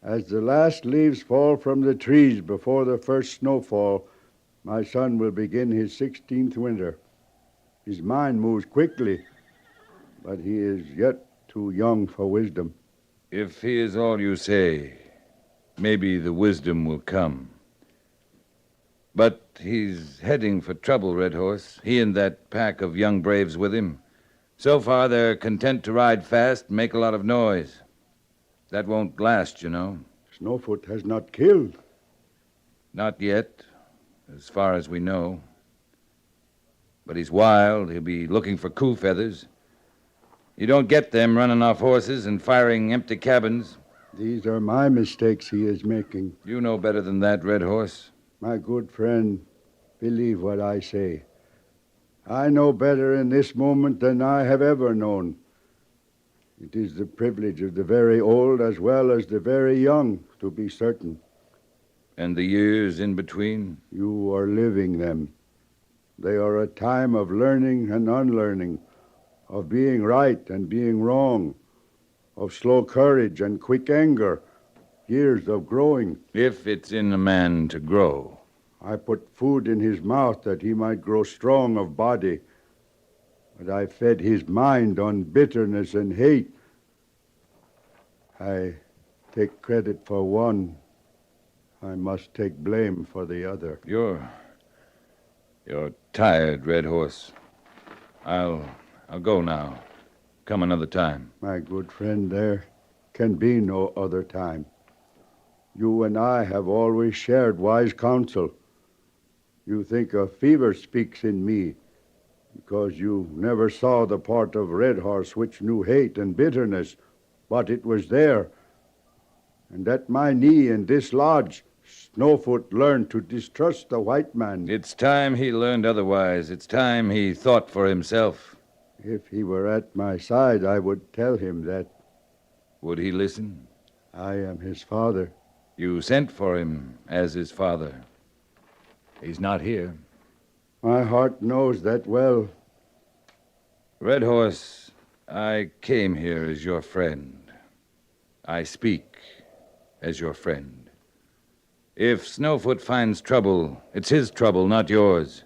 As the last leaves fall from the trees before the first snowfall, my son will begin his 16th winter. His mind moves quickly, but he is yet too young for wisdom. If he is all you say, maybe the wisdom will come. But he's heading for trouble, Red Horse. He and that pack of young braves with him. So far, they're content to ride fast and make a lot of noise. That won't last, you know. Snowfoot has not killed. Not yet, as far as we know. But he's wild. He'll be looking for coup feathers. You don't get them running off horses and firing empty cabins. These are my mistakes he is making. You know better than that, Red Horse. My good friend, believe what I say. I know better in this moment than I have ever known. It is the privilege of the very old as well as the very young to be certain. And the years in between? You are living them. They are a time of learning and unlearning, of being right and being wrong, of slow courage and quick anger, years of growing. If it's in a man to grow. I put food in his mouth that he might grow strong of body, but I fed his mind on bitterness and hate. I take credit for one. I must take blame for the other. You're tired, Red Horse. I'll go now. Come another time. My good friend, there can be no other time. You and I have always shared wise counsel. You think a fever speaks in me because you never saw the part of Red Horse which knew hate and bitterness, but it was there. And at my knee in this lodge, Snowfoot learned to distrust the white man. It's time he learned otherwise. It's time he thought for himself. If he were at my side, I would tell him that. Would he listen? I am his father. You sent for him as his father. He's not here. My heart knows that well. Red Horse, I came here as your friend. I speak as your friend. If Snowfoot finds trouble, it's his trouble, not yours.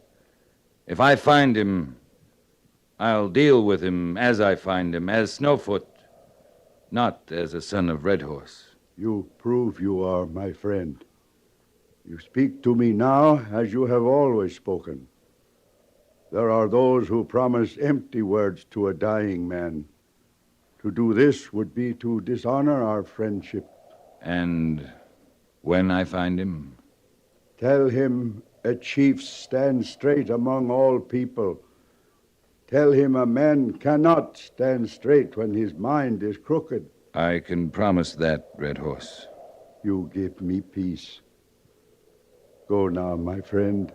If I find him, I'll deal with him as I find him, as Snowfoot, not as a son of Red Horse. You prove you are my friend. You speak to me now as you have always spoken. There are those who promise empty words to a dying man. To do this would be to dishonor our friendship. And when I find him? Tell him a chief stands straight among all people. Tell him a man cannot stand straight when his mind is crooked. I can promise that, Red Horse. You give me peace. Go now, my friend.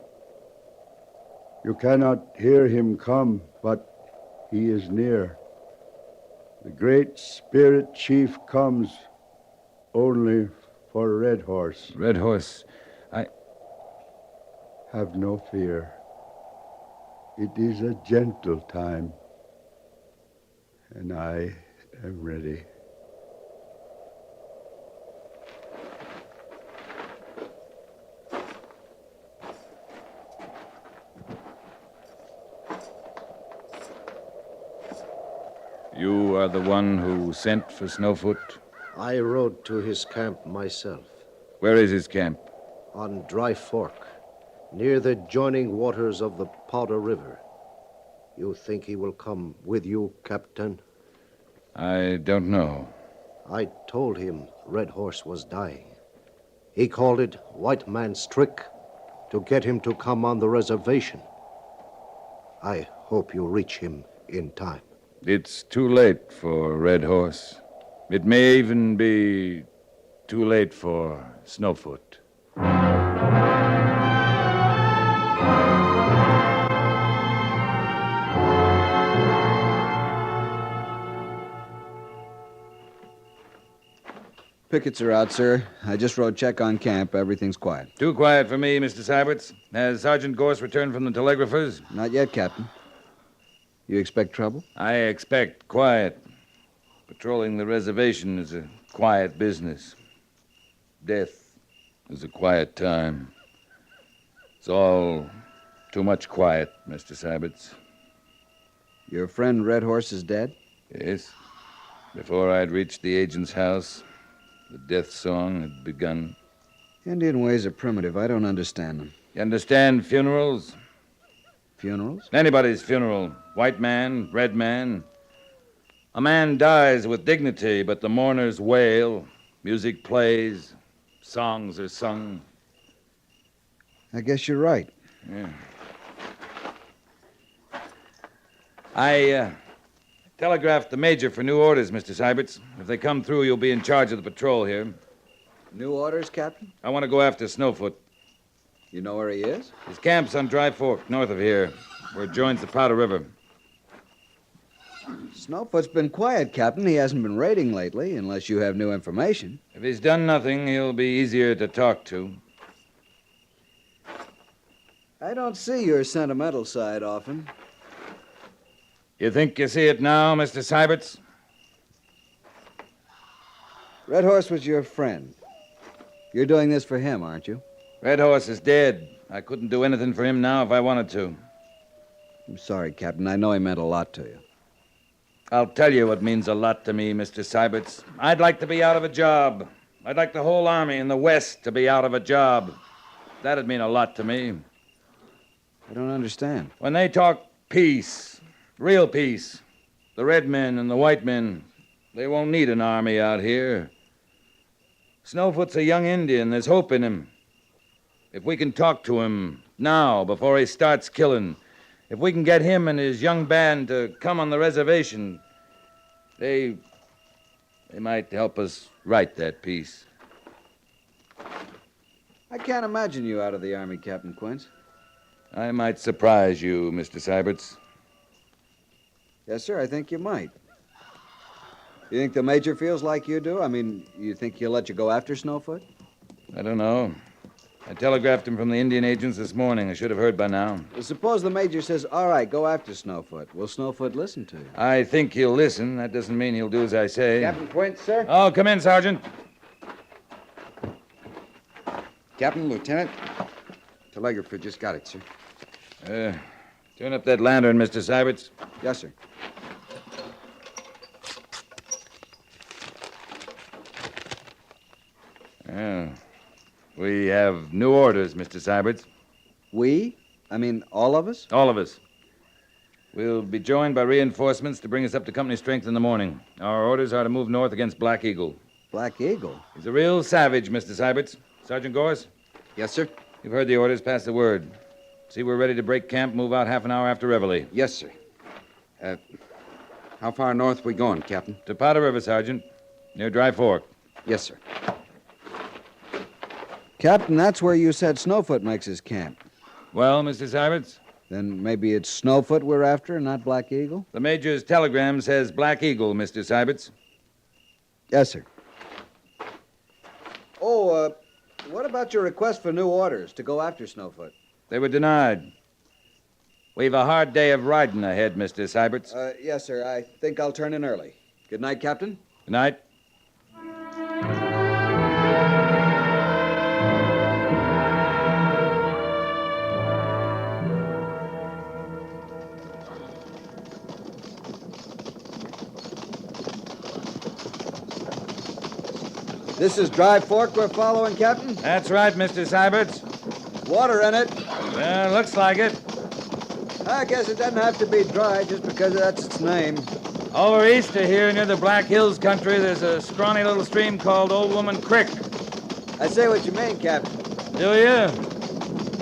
You cannot hear him come, but he is near. The great spirit chief comes only for Red Horse. Red Horse, Have no fear. It is a gentle time, and I am ready. You are the one who sent for Snowfoot? I rode to his camp myself. Where is his camp? On Dry Fork, near the joining waters of the Powder River. You think he will come with you, Captain? I don't know. I told him Red Horse was dying. He called it white man's trick to get him to come on the reservation. I hope you reach him in time. It's too late for Red Horse. It may even be too late for Snowfoot. Pickets are out, sir. I just rode check on camp. Everything's quiet. Too quiet for me, Mr. Syberts. Has Sergeant Gorse returned from the telegraphers? Not yet, Captain. You expect trouble? I expect quiet. Patrolling the reservation is a quiet business. Death is a quiet time. It's all too much quiet, Mr. Syberts. Your friend Red Horse is dead? Yes. Before I'd reached the agent's house, the death song had begun. Indian ways are primitive. I don't understand them. You understand funerals? Funerals? Anybody's funeral. White man, red man. A man dies with dignity, but the mourners wail. Music plays. Songs are sung. I guess you're right. Yeah. I telegraphed the major for new orders, Mr. Syberts. If they come through, you'll be in charge of the patrol here. New orders, Captain? I want to go after Snowfoot. You know where he is? His camp's on Dry Fork, north of here, where it joins the Powder River. Snowfoot's been quiet, Captain. He hasn't been raiding lately, unless you have new information. If he's done nothing, he'll be easier to talk to. I don't see your sentimental side often. You think you see it now, Mr. Syberts? Red Horse was your friend. You're doing this for him, aren't you? Red Horse is dead. I couldn't do anything for him now if I wanted to. I'm sorry, Captain. I know he meant a lot to you. I'll tell you what means a lot to me, Mr. Syberts. I'd like to be out of a job. I'd like the whole army in the West to be out of a job. That'd mean a lot to me. I don't understand. When they talk peace, real peace, the red men and the white men, they won't need an army out here. Snowfoot's a young Indian. There's hope in him. If we can talk to him now, before he starts killing, if we can get him and his young band to come on the reservation, they might help us write that peace. I can't imagine you out of the Army, Captain Quince. I might surprise you, Mr. Syberts. Yes, sir, I think you might. You think the Major feels like you do? I mean, you think he'll let you go after Snowfoot? I don't know. I telegraphed him from the Indian agents this morning. I should have heard by now. Well, suppose the Major says, all right, go after Snowfoot. Will Snowfoot listen to you? I think he'll listen. That doesn't mean he'll do as I say. Captain Quince, sir? Oh, come in, Sergeant. Captain, Lieutenant. Telegrapher just got it, sir. Turn up that lantern, Mr. Syberts. Yes, sir. We have new orders, Mr. Syberts. We? I mean, all of us? All of us. We'll be joined by reinforcements to bring us up to company strength in the morning. Our orders are to move north against Black Eagle. Black Eagle? He's a real savage, Mr. Syberts. Sergeant Gorse? Yes, sir. You've heard the orders. Pass the word. See, we're ready to break camp, move out half an hour after reveille. Yes, sir. How far north we going, Captain? To Powder River, Sergeant. Near Dry Fork. Yes, sir. Captain, that's where you said Snowfoot makes his camp. Well, Mr. Syberts? Then maybe it's Snowfoot we're after and not Black Eagle? The Major's telegram says Black Eagle, Mr. Syberts. Yes, sir. Oh, what about your request for new orders to go after Snowfoot? They were denied. We've a hard day of riding ahead, Mr. Syberts. Yes, sir. I think I'll turn in early. Good night, Captain. Good night. This is Dry Fork we're following, Captain? That's right, Mr. Syberts. Water in it. Looks like it. I guess it doesn't have to be dry just because that's its name. Over east of here, near the Black Hills country, there's a scrawny little stream called Old Woman Creek. I say what you mean, Captain. Do you?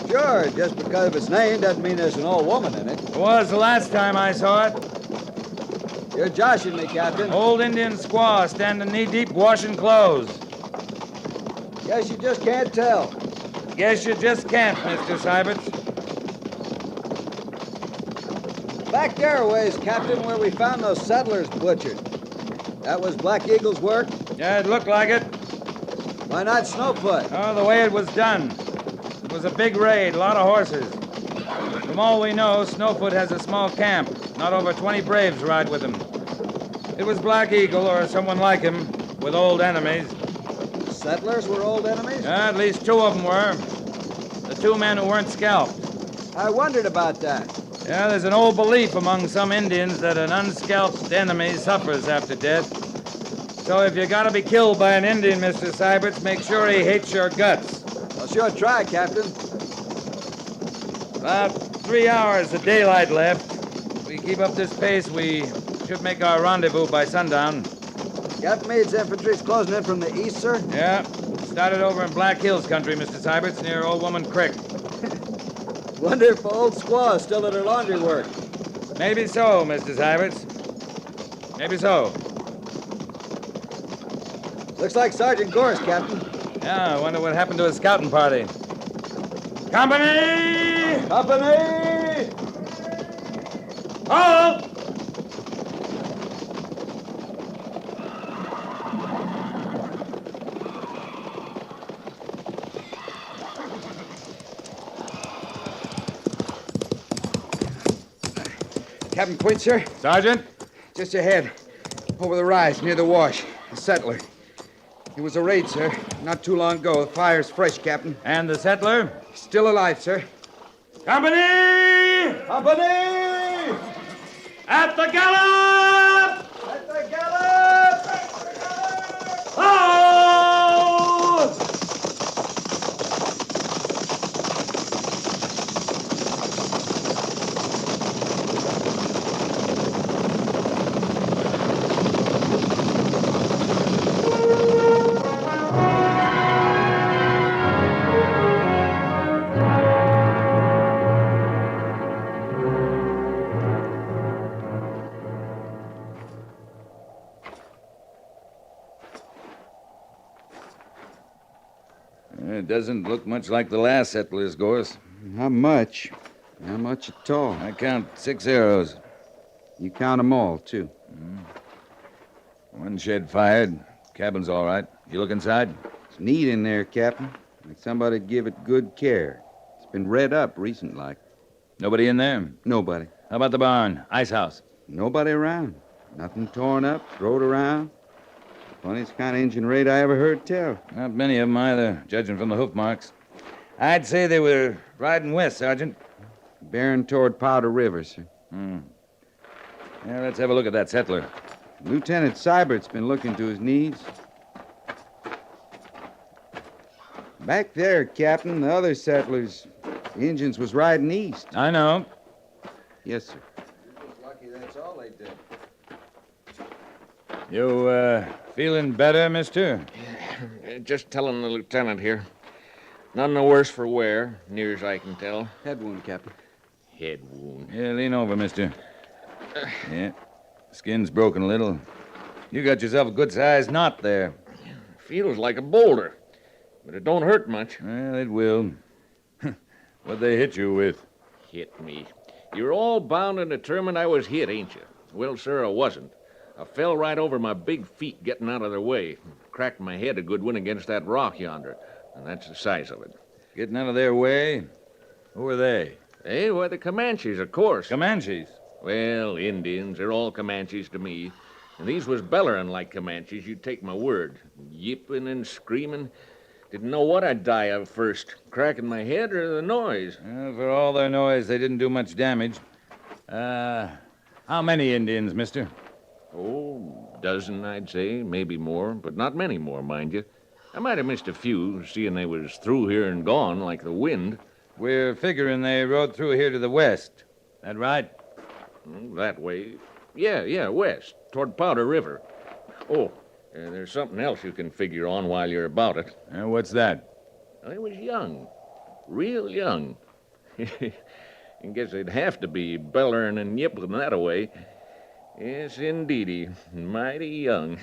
Sure, just because of its name doesn't mean there's an old woman in it. It was the last time I saw it. You're joshing me, Captain. Old Indian squaw standing knee-deep washing clothes. Guess you just can't tell. Guess you just can't, Mr. Syberts. Back there a ways, Captain, where we found those settlers butchered. That was Black Eagle's work? Yeah, it looked like it. Why not Snowfoot? Oh, the way it was done. It was a big raid, a lot of horses. From all we know, Snowfoot has a small camp. Not over 20 braves ride with him. It was Black Eagle or someone like him with old enemies. Settlers were old enemies? Yeah, at least two of them were. The two men who weren't scalped. I wondered about that. Yeah, there's an old belief among some Indians that an unscalped enemy suffers after death. So if you gotta be killed by an Indian, Mr. Syberts, make sure he hates your guts. I'll sure try, Captain. About 3 hours of daylight left. If we keep up this pace, we should make our rendezvous by sundown. Captain Meade's infantry's closing in from the east, sir? Yeah. Started over in Black Hills country, Mr. Syberts, near Old Woman Creek. Wonder if old squaw's still at her laundry work. Maybe so, Mr. Syberts. Maybe so. Looks like Sergeant Gorse, Captain. Yeah, I wonder what happened to his scouting party. Company! Company! Halt! Captain Quince, sir? Sergeant? Just ahead. Over the rise, near the wash. A settler. It was a raid, sir. Not too long ago. The fire's fresh, Captain. And the settler? Still alive, sir. Company! Company! At the gallop! At the gallop! Ho! It doesn't look much like the last settlers, Gorse. Not much. Not much at all. I count 6 arrows. You count 'em all, too. One shed fired. Cabin's all right. You look inside? It's neat in there, Captain. Like somebody give it good care. It's been redd up recent like. Nobody in there? Nobody. How about the barn? Ice house? Nobody around. Nothing torn up, throwed around. Funniest kind of engine raid I ever heard tell. Not many of them either, judging from the hoof marks. I'd say they were riding west, Sergeant. Bearing toward Powder River, sir. Yeah, let's have a look at that settler. Lieutenant Seibert's been looking to his needs. Back there, Captain, the other settlers, the Indians was riding east. I know. Yes, sir. Lucky that's all they did. You, feeling better, mister? Just telling the lieutenant here. None the worse for wear, near as I can tell. Head wound, Captain. Head wound. Yeah, lean over, mister. Yeah. Skin's broken a little. You got yourself a good-sized knot there. Feels like a boulder, but it don't hurt much. Well, it will. What'd they hit you with? Hit me. You're all bound and determined I was hit, ain't you? Well, sir, I wasn't. I fell right over my big feet getting out of their way. Cracked my head a good one against that rock yonder, and that's the size of it. Getting out of their way? Who are they? They were the Comanches, of course. Comanches? Well, Indians, they're all Comanches to me. And these was bellering like Comanches, you'd take my word. Yipping and screaming. Didn't know what I'd die of first, cracking my head or the noise. Well, for all their noise, they didn't do much damage. How many Indians, mister? Oh, dozen, I'd say, maybe more, but not many more, mind you. I might have missed a few, seeing they was through here and gone like the wind. We're figuring they rode through here to the west. That right? That way. Yeah, west, toward Powder River. Oh, there's something else you can figure on while you're about it. What's that? They was young. Real young. I guess they'd have to be bellering and yipping that way. Yes, indeedy. Mighty young.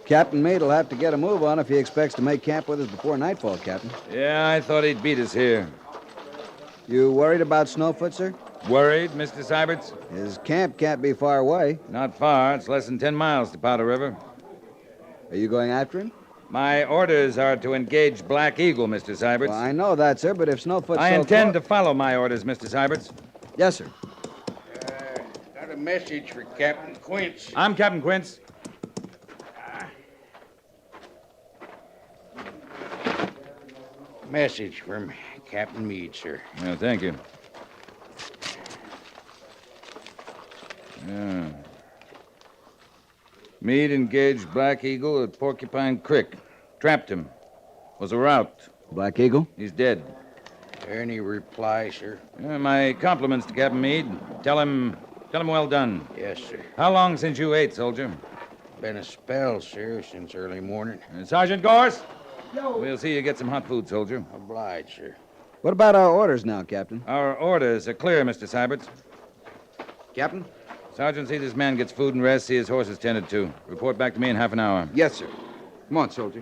Captain Meade'll have to get a move on if he expects to make camp with us before nightfall, Captain. Yeah, I thought he'd beat us here. You worried about Snowfoot, sir? Worried, Mr. Seiberts? His camp can't be far away. Not far. It's less than 10 miles to Powder River. Are you going after him? My orders are to engage Black Eagle, Mr. Seiberts. Well, I know that, sir, but if Snowfoot's I intend to follow my orders, Mr. Seiberts. Yes, sir. Got a message for Captain Quince. I'm Captain Quince. Message from Captain Meade, sir. Well, thank you. Yeah. Meade engaged Black Eagle at Porcupine Creek. Trapped him. Was a rout. Black Eagle? He's dead. Any reply, sir? My compliments to Captain Meade. Tell him well done. Yes, sir. How long since you ate, soldier? Been a spell, sir, since early morning. Sergeant Gorse? We'll see you get some hot food, soldier. Obliged, sir. What about our orders now, Captain? Our orders are clear, Mr. Seiberts. Captain? Sergeant, see this man gets food and rest, see his horses tended to. Report back to me in half an hour. Yes, sir. Come on, soldier.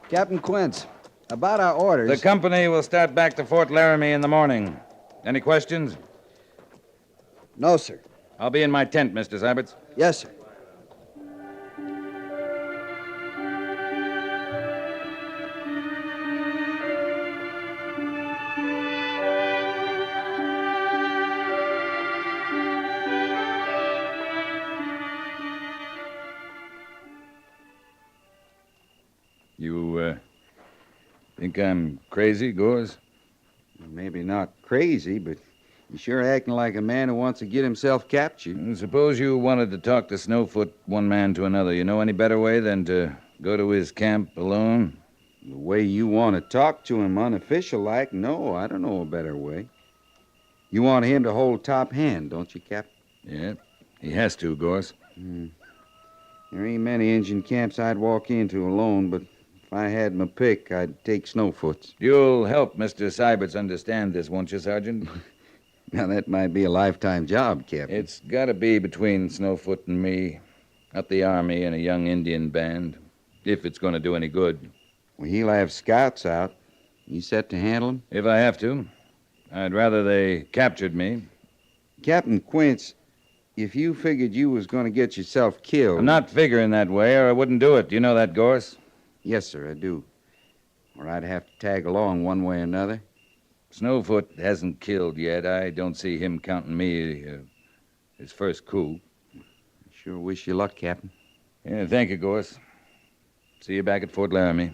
Captain Quince, about our orders... The company will start back to Fort Laramie in the morning. Any questions? No, sir. I'll be in my tent, Mr. Seiberts. Yes, sir. You, think I'm crazy, Gorse? Maybe not crazy, but you're sure acting like a man who wants to get himself captured. Suppose you wanted to talk to Snowfoot one man to another. You know any better way than to go to his camp alone? The way you want to talk to him unofficial-like? No, I don't know a better way. You want him to hold top hand, don't you, Cap? Yeah, he has to, Gorse. There ain't many Indian camps I'd walk into alone, but If I had my pick, I'd take Snowfoot's. You'll help Mr. Syberts understand this, won't you, Sergeant? Now, that might be a lifetime job, Captain. It's got to be between Snowfoot and me, not the Army and a young Indian band, if it's going to do any good. Well, he'll have scouts out. You set to handle him? If I have to. I'd rather they captured me. Captain Quince, if you figured you was going to get yourself killed... I'm not figuring that way, or I wouldn't do it. You know that, Gorse? Yes, sir, I do. Or I'd have to tag along one way or another. Snowfoot hasn't killed yet. I don't see him counting me his first coup. Sure wish you luck, Captain. Yeah, thank you, Gorse. See you back at Fort Laramie.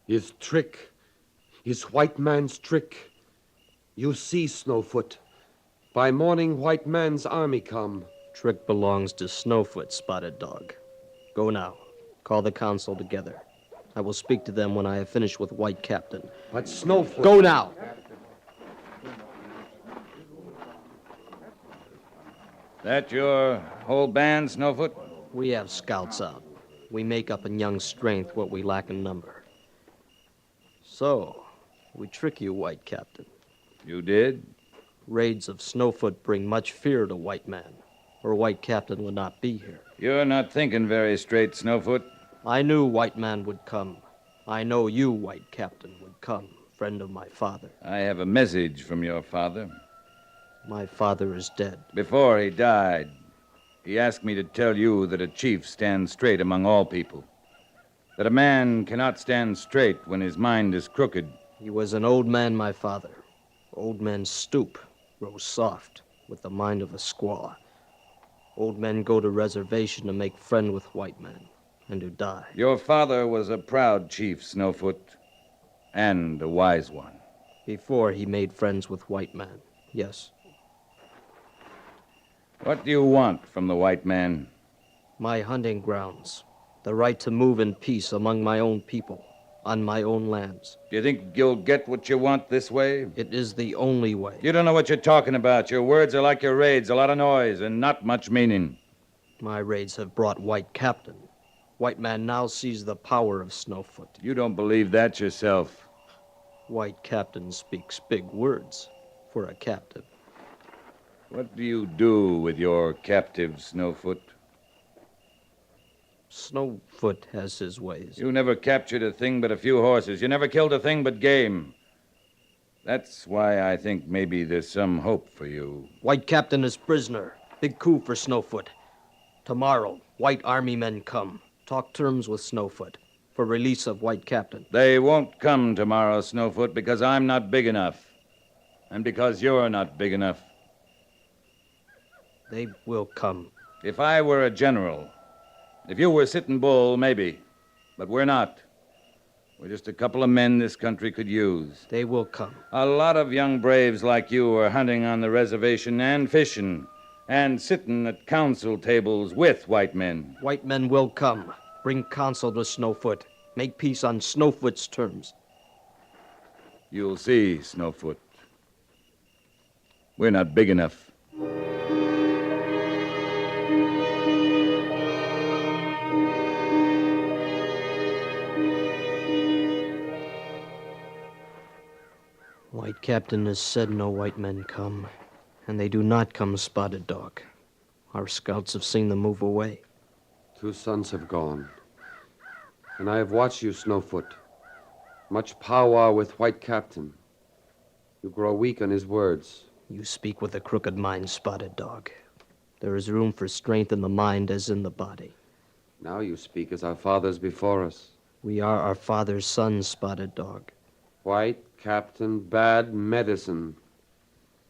His trick. His white man's trick. You see, Snowfoot. By morning, white man's army come. Trick belongs to Snowfoot, Spotted Dog. Go now. Call the council together. I will speak to them when I have finished with White Captain. But Snowfoot... Go now! That your whole band, Snowfoot? We have scouts out. We make up in young strength what we lack in number. So, we trick you, White Captain. You did? Raids of Snowfoot bring much fear to White Man, or White Captain would not be here. You're not thinking very straight, Snowfoot. I knew White Man would come. I know you, White Captain, would come, friend of my father. I have a message from your father. My father is dead. Before he died, he asked me to tell you that a chief stands straight among all people. That a man cannot stand straight when his mind is crooked. He was an old man, my father. Old men stoop, grow soft, with the mind of a squaw. Old men go to reservation to make friend with white men, and to die. Your father was a proud chief, Snowfoot, and a wise one. Before he made friends with white man, yes. What do you want from the white man? My hunting grounds. The right to move in peace among my own people, on my own lands. Do you think you'll get what you want this way? It is the only way. You don't know what you're talking about. Your words are like your raids, a lot of noise and not much meaning. My raids have brought White Captain. White man now sees the power of Snowfoot. You don't believe that yourself. White Captain speaks big words for a captive. What do you do with your captive, Snowfoot? Snowfoot has his ways. You never captured a thing but a few horses. You never killed a thing but game. That's why I think maybe there's some hope for you. White Captain is prisoner. Big coup for Snowfoot. Tomorrow, white army men come. Talk terms with Snowfoot for release of White Captain. They won't come tomorrow, Snowfoot, because I'm not big enough. And because you're not big enough. They will come. If I were a general, if you were Sitting Bull, maybe. But we're not. We're just a couple of men this country could use. They will come. A lot of young braves like you are hunting on the reservation and fishing and sitting at council tables with white men. White men will come. Bring counsel to Snowfoot. Make peace on Snowfoot's terms. You'll see, Snowfoot. We're not big enough. White Captain has said no white men come, and they do not come, Spotted Dog. Our scouts have seen them move away. 2 sons have gone, and I have watched you, Snowfoot. Much powwow with White Captain. You grow weak on his words. You speak with a crooked mind, Spotted Dog. There is room for strength in the mind as in the body. Now you speak as our fathers before us. We are our father's sons, Spotted Dog. White Captain, bad medicine.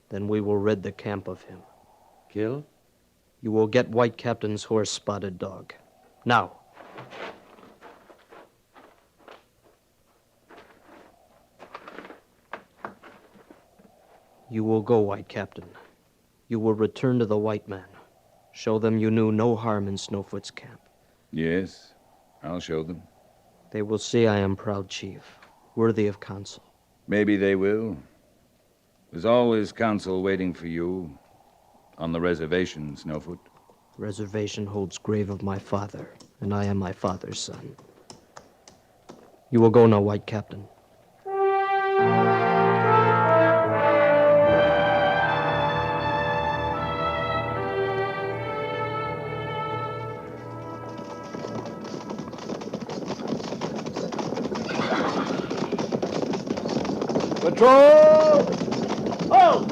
Then we will rid the camp of him. Kill? You will get White Captain's horse, Spotted Dog. Now. You will go, White Captain. You will return to the white man. Show them you knew no harm in Snowfoot's camp. Yes, I'll show them. They will see I am proud chief, worthy of counsel. Maybe they will. There's always counsel waiting for you on the reservation, Snowfoot. Reservation holds grave of my father, and I am my father's son. You will go now, White Captain. Patrol! Oh!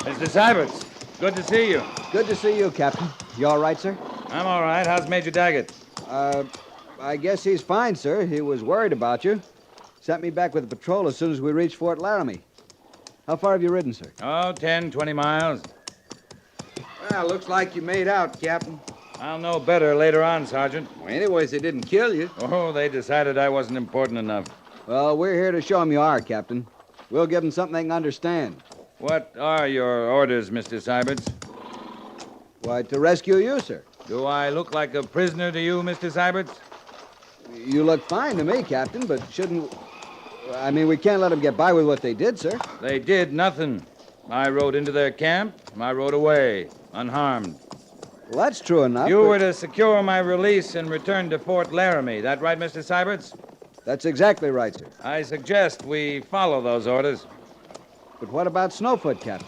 Mr. Syberts, good to see you. Good to see you, Captain. You all right, sir? I'm all right. How's Major Daggett? I guess he's fine, sir. He was worried about you. Sent me back with a patrol as soon as we reached Fort Laramie. How far have you ridden, sir? Oh, 10, 20 miles. Well, looks like you made out, Captain. I'll know better later on, Sergeant. Well, anyways, they didn't kill you. Oh, they decided I wasn't important enough. Well, we're here to show them you are, Captain. We'll give them something they can understand. What are your orders, Mr. Syberts? Why, to rescue you, sir. Do I look like a prisoner to you, Mr. Syberts? You look fine to me, Captain, but shouldn't... I mean, we can't let them get by with what they did, sir. They did nothing. I rode into their camp. I rode away, unharmed. Well, that's true enough. You were to secure my release and return to Fort Laramie. That right, Mr. Syberts? That's exactly right, sir. I suggest we follow those orders. But what about Snowfoot, Captain?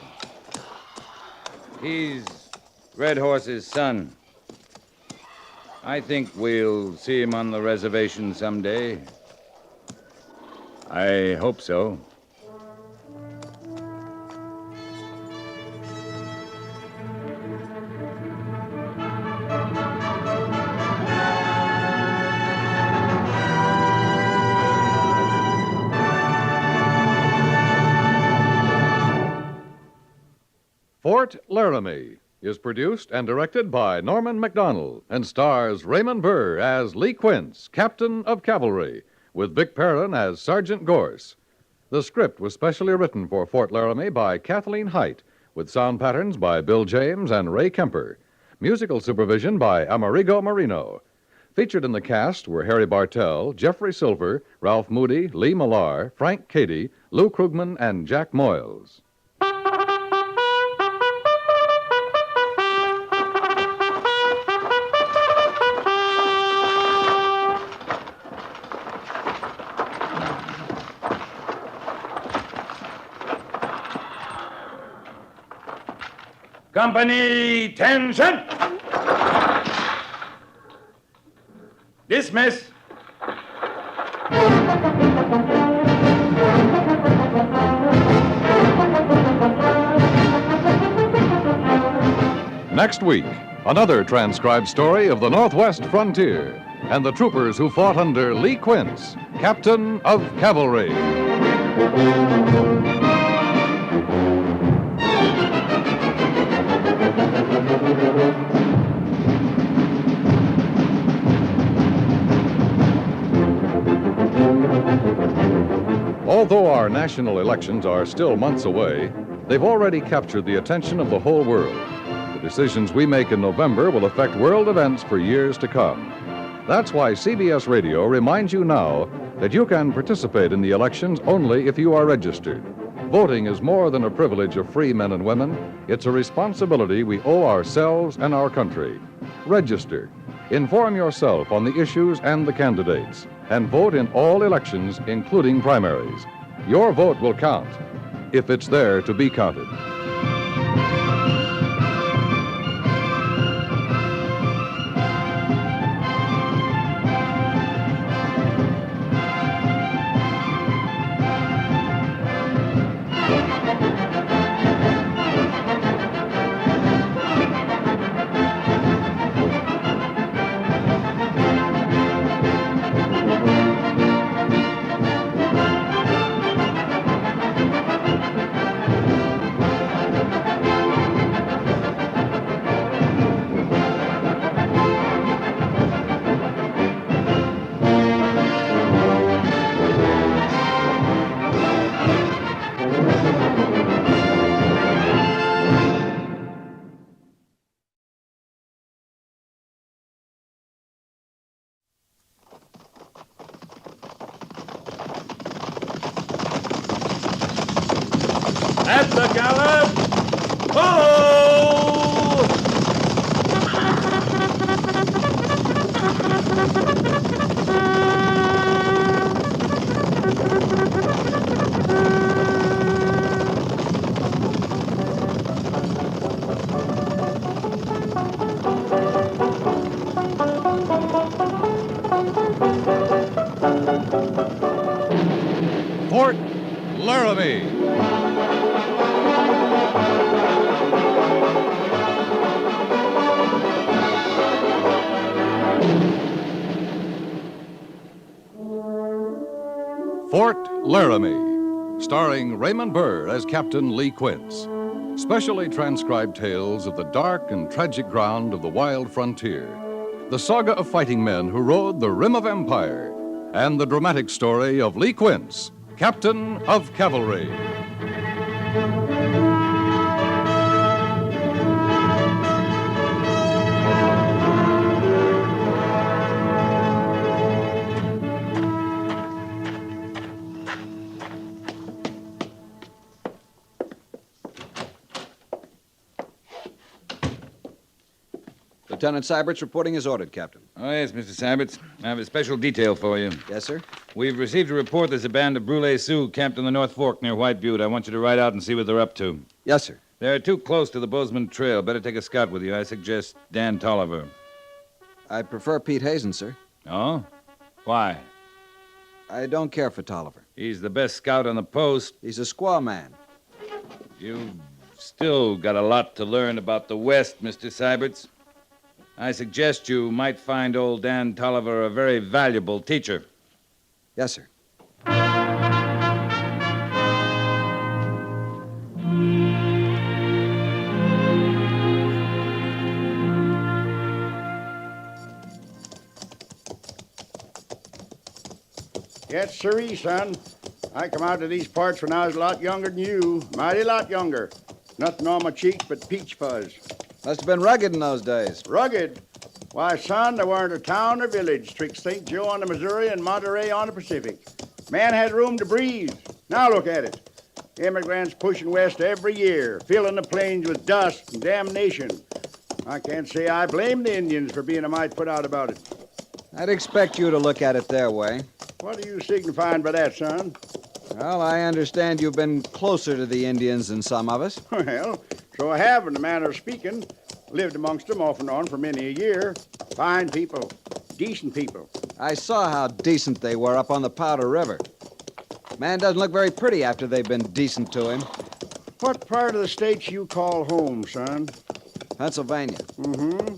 He's Red Horse's son. I think we'll see him on the reservation someday. I hope so. Fort Laramie is produced and directed by Norman MacDonald and stars Raymond Burr as Lee Quince, Captain of Cavalry, with Vic Perrin as Sergeant Gorse. The script was specially written for Fort Laramie by Kathleen Height, with sound patterns by Bill James and Ray Kemper. Musical supervision by Amerigo Marino. Featured in the cast were Harry Bartell, Jeffrey Silver, Ralph Moody, Lee Millar, Frank Cady, Lou Krugman, and Jack Moyles. Company, tension! Dismiss. Next week, another transcribed story of the Northwest frontier and the troopers who fought under Lee Quince, Captain of Cavalry. Although our national elections are still months away, they've already captured the attention of the whole world. The decisions we make in November will affect world events for years to come. That's why CBS Radio reminds you now that you can participate in the elections only if you are registered. Voting is more than a privilege of free men and women. It's a responsibility we owe ourselves and our country. Register. Inform yourself on the issues and the candidates, and vote in all elections, including primaries. Your vote will count, if it's there to be counted. At the gallop! Follow! Fort Laramie. Fort Laramie, starring Raymond Burr as Captain Lee Quince. Specially transcribed tales of the dark and tragic ground of the wild frontier. The saga of fighting men who rode the rim of empire. And the dramatic story of Lee Quince, Captain of Cavalry. Lieutenant Sybert's reporting is ordered, Captain. Oh, yes, Mr. Syberts. I have a special detail for you. Yes, sir? We've received a report there's a band of Brule Sioux camped on the North Fork near White Butte. I want you to ride out and see what they're up to. Yes, sir. They're too close to the Bozeman Trail. Better take a scout with you. I suggest Dan Tolliver. I prefer Pete Hazen, sir. Oh? Why? I don't care for Tolliver. He's the best scout on the post. He's a squaw man. You've still got a lot to learn about the West, Mr. Syberts. I suggest you might find old Dan Tolliver a very valuable teacher. Yes, sir. Yes, sirree, son. I come out to these parts when I was a lot younger than you. Mighty lot younger. Nothing on my cheeks but peach fuzz. Must have been rugged in those days. Rugged? Why, son, there weren't a town or village twixt St. Joe on the Missouri and Monterey on the Pacific. Man had room to breathe. Now look at it. Immigrants pushing west every year, filling the plains with dust and damnation. I can't say I blame the Indians for being a mite put out about it. I'd expect you to look at it their way. What are you signifying by that, son? Well, I understand you've been closer to the Indians than some of us. Well, so I have, in a manner of speaking. Lived amongst them off and on for many a year. Fine people. Decent people. I saw how decent they were up on the Powder River. Man doesn't look very pretty after they've been decent to him. What part of the state you call home, son? Pennsylvania. Mm-hmm.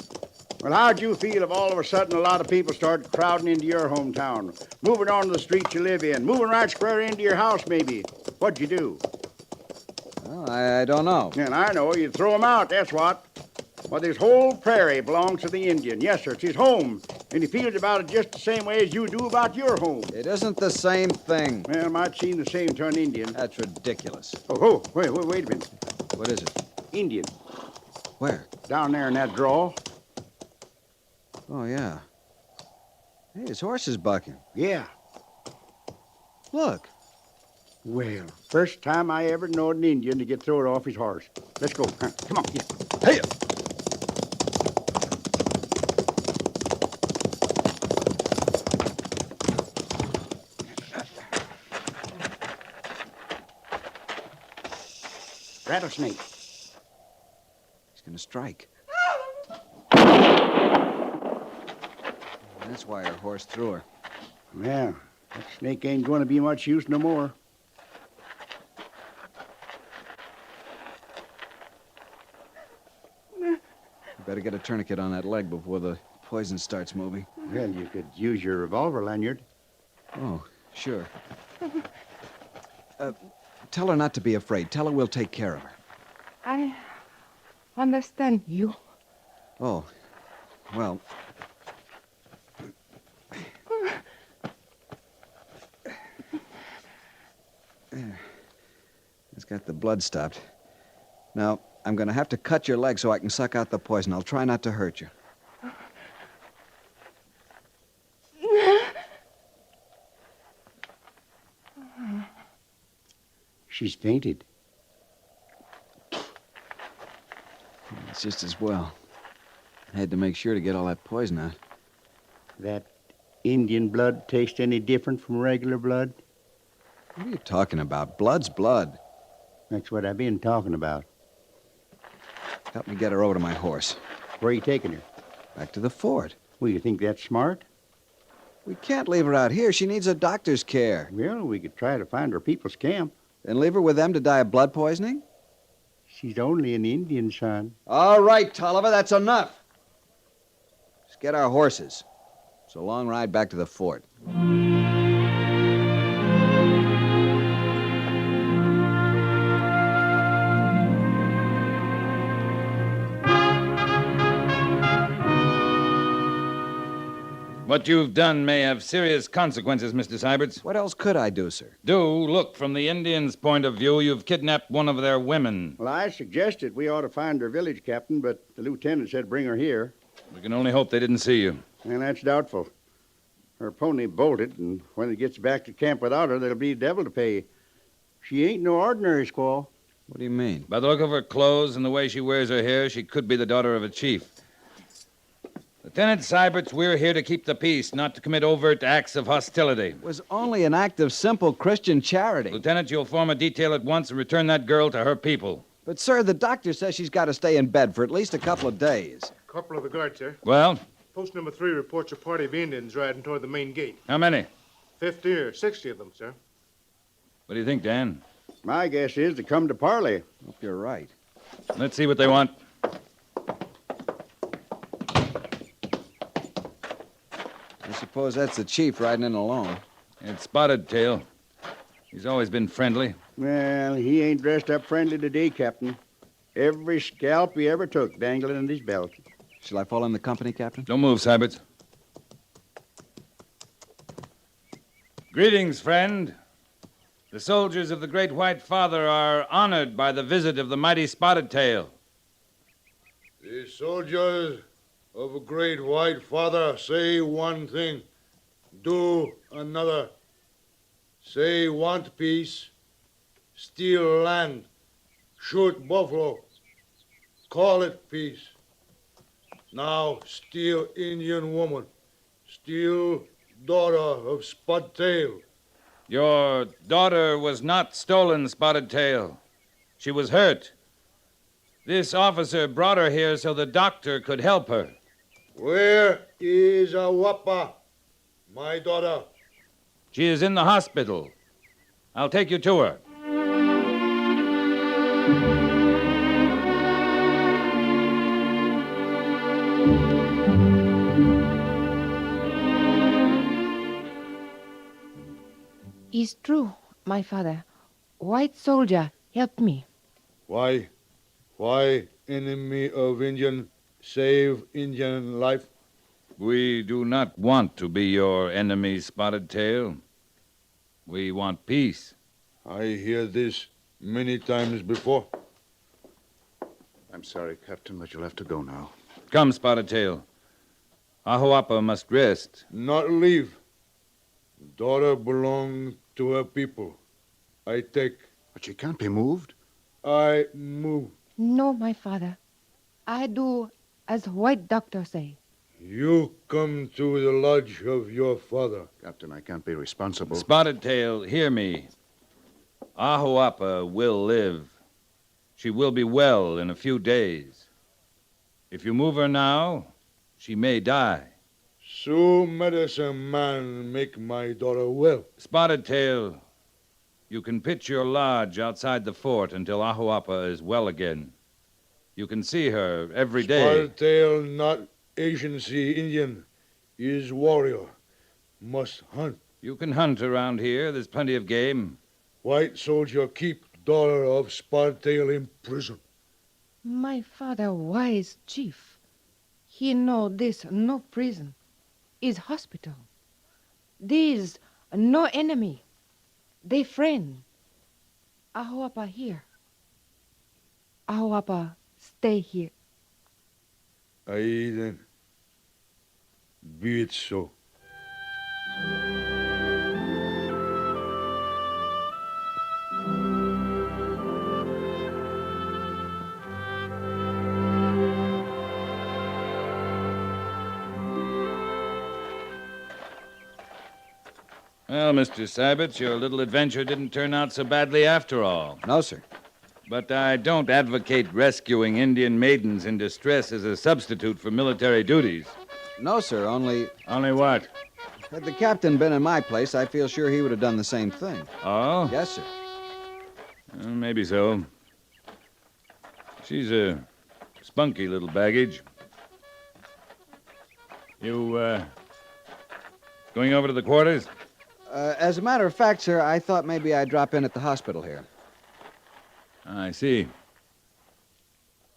Well, how'd you feel if all of a sudden a lot of people started crowding into your hometown, moving onto the streets you live in, moving right square into your house, maybe? What'd you do? Well, I don't know. And I know. You'd throw them out, that's what. Well, this whole prairie belongs to the Indian. Yes, sir, it's his home. And he feels about it just the same way as you do about your home. It isn't the same thing. Well, it might seem the same to an Indian. That's ridiculous. Oh, wait a minute. What is it? Indian. Where? Down there in that draw. Oh, yeah. Hey, his horse is bucking. Yeah. Look. Well, first time I ever knowed an Indian to get thrown off his horse. Let's go. Come on. Yeah. Hey! Rattlesnake. He's gonna strike. That's why her horse threw her. Yeah, that snake ain't going to be much use no more. You better get a tourniquet on that leg before the poison starts moving. Well, you could use your revolver lanyard. Oh, sure. Tell her not to be afraid. Tell her we'll take care of her. I understand you. Oh, well. There. It's got the blood stopped. Now, I'm going to have to cut your leg so I can suck out the poison. I'll try not to hurt you. She's fainted. It's just as well. I had to make sure to get all that poison out. That Indian blood taste any different from regular blood? What are you talking about? Blood's blood. That's what I've been talking about. Help me get her over to my horse. Where are you taking her? Back to the fort. Well, you think that's smart? We can't leave her out here. She needs a doctor's care. Well, we could try to find her people's camp. Then leave her with them to die of blood poisoning? She's only an Indian, son. All right, Tolliver, that's enough. Let's get our horses. It's a long ride back to the fort. What you've done may have serious consequences, Mr. Syberts. What else could I do, sir? Look, from the Indians' point of view, you've kidnapped one of their women. Well, I suggested we ought to find her village, Captain, but the lieutenant said bring her here. We can only hope they didn't see you. And that's doubtful. Her pony bolted, and when it gets back to camp without her, there'll be devil to pay. She ain't no ordinary squaw. What do you mean? By the look of her clothes and the way she wears her hair, she could be the daughter of a chief. Lieutenant Syberts, we're here to keep the peace, not to commit overt acts of hostility. It was only an act of simple Christian charity. Lieutenant, you'll form a detail at once and return that girl to her people. But, sir, the doctor says she's got to stay in bed for at least a couple of days. Corporal of the guard, sir. Well? Post number 3 reports a party of Indians riding toward the main gate. How many? 50 or 60 of them, sir. What do you think, Dan? My guess is to come to parley. Hope you're right. Let's see what they want. I suppose that's the chief riding in alone. It's Spotted Tail. He's always been friendly. Well, he ain't dressed up friendly today, Captain. Every scalp he ever took dangling in his belt. Shall I fall in the company, Captain? Don't move, Syberts. Greetings, friend. The soldiers of the Great White Father are honored by the visit of the mighty Spotted Tail. The soldiers of a great white father say one thing, do another. Say want peace, steal land, shoot buffalo, call it peace. Now steal Indian woman, steal daughter of Spotted Tail. Your daughter was not stolen, Spotted Tail. She was hurt. This officer brought her here so the doctor could help her. Where is Awapa, my daughter? She is in the hospital. I'll take you to her. It's true, my father. White soldier, help me. Why enemy of Indian save Indian life? We do not want to be your enemy, Spotted Tail. We want peace. I hear this many times before. I'm sorry, Captain, but you'll have to go now. Come, Spotted Tail. Ahuapa must rest. Not leave. Daughter belong to her people. I take. But she can't be moved. I move. No, my father. I do as white doctor say. You come to the lodge of your father. Captain, I can't be responsible. Spotted Tail, hear me. Ahuapa will live. She will be well in a few days. If you move her now, she may die. So medicine man make my daughter well. Spotted Tail, you can pitch your lodge outside the fort until Ahuapa is well again. You can see her every day. Spotted Tail not agency Indian. Is warrior. Must hunt. You can hunt around here. There's plenty of game. White soldier keep daughter of Spotted Tail in prison. My father wise chief. He know this no prison. Is hospital. These no enemy. They friend. Ahuapa here. Ahuapa stay here. Aye then. Be it so. Well, Mr. Syberts, your little adventure didn't turn out so badly after all. No, sir. But I don't advocate rescuing Indian maidens in distress as a substitute for military duties. No, sir, only... Only what? Had the captain been in my place, I feel sure he would have done the same thing. Oh? Yes, sir. Maybe so. She's a spunky little baggage. You, going over to the quarters? As a matter of fact, sir, I thought maybe I'd drop in at the hospital here. I see.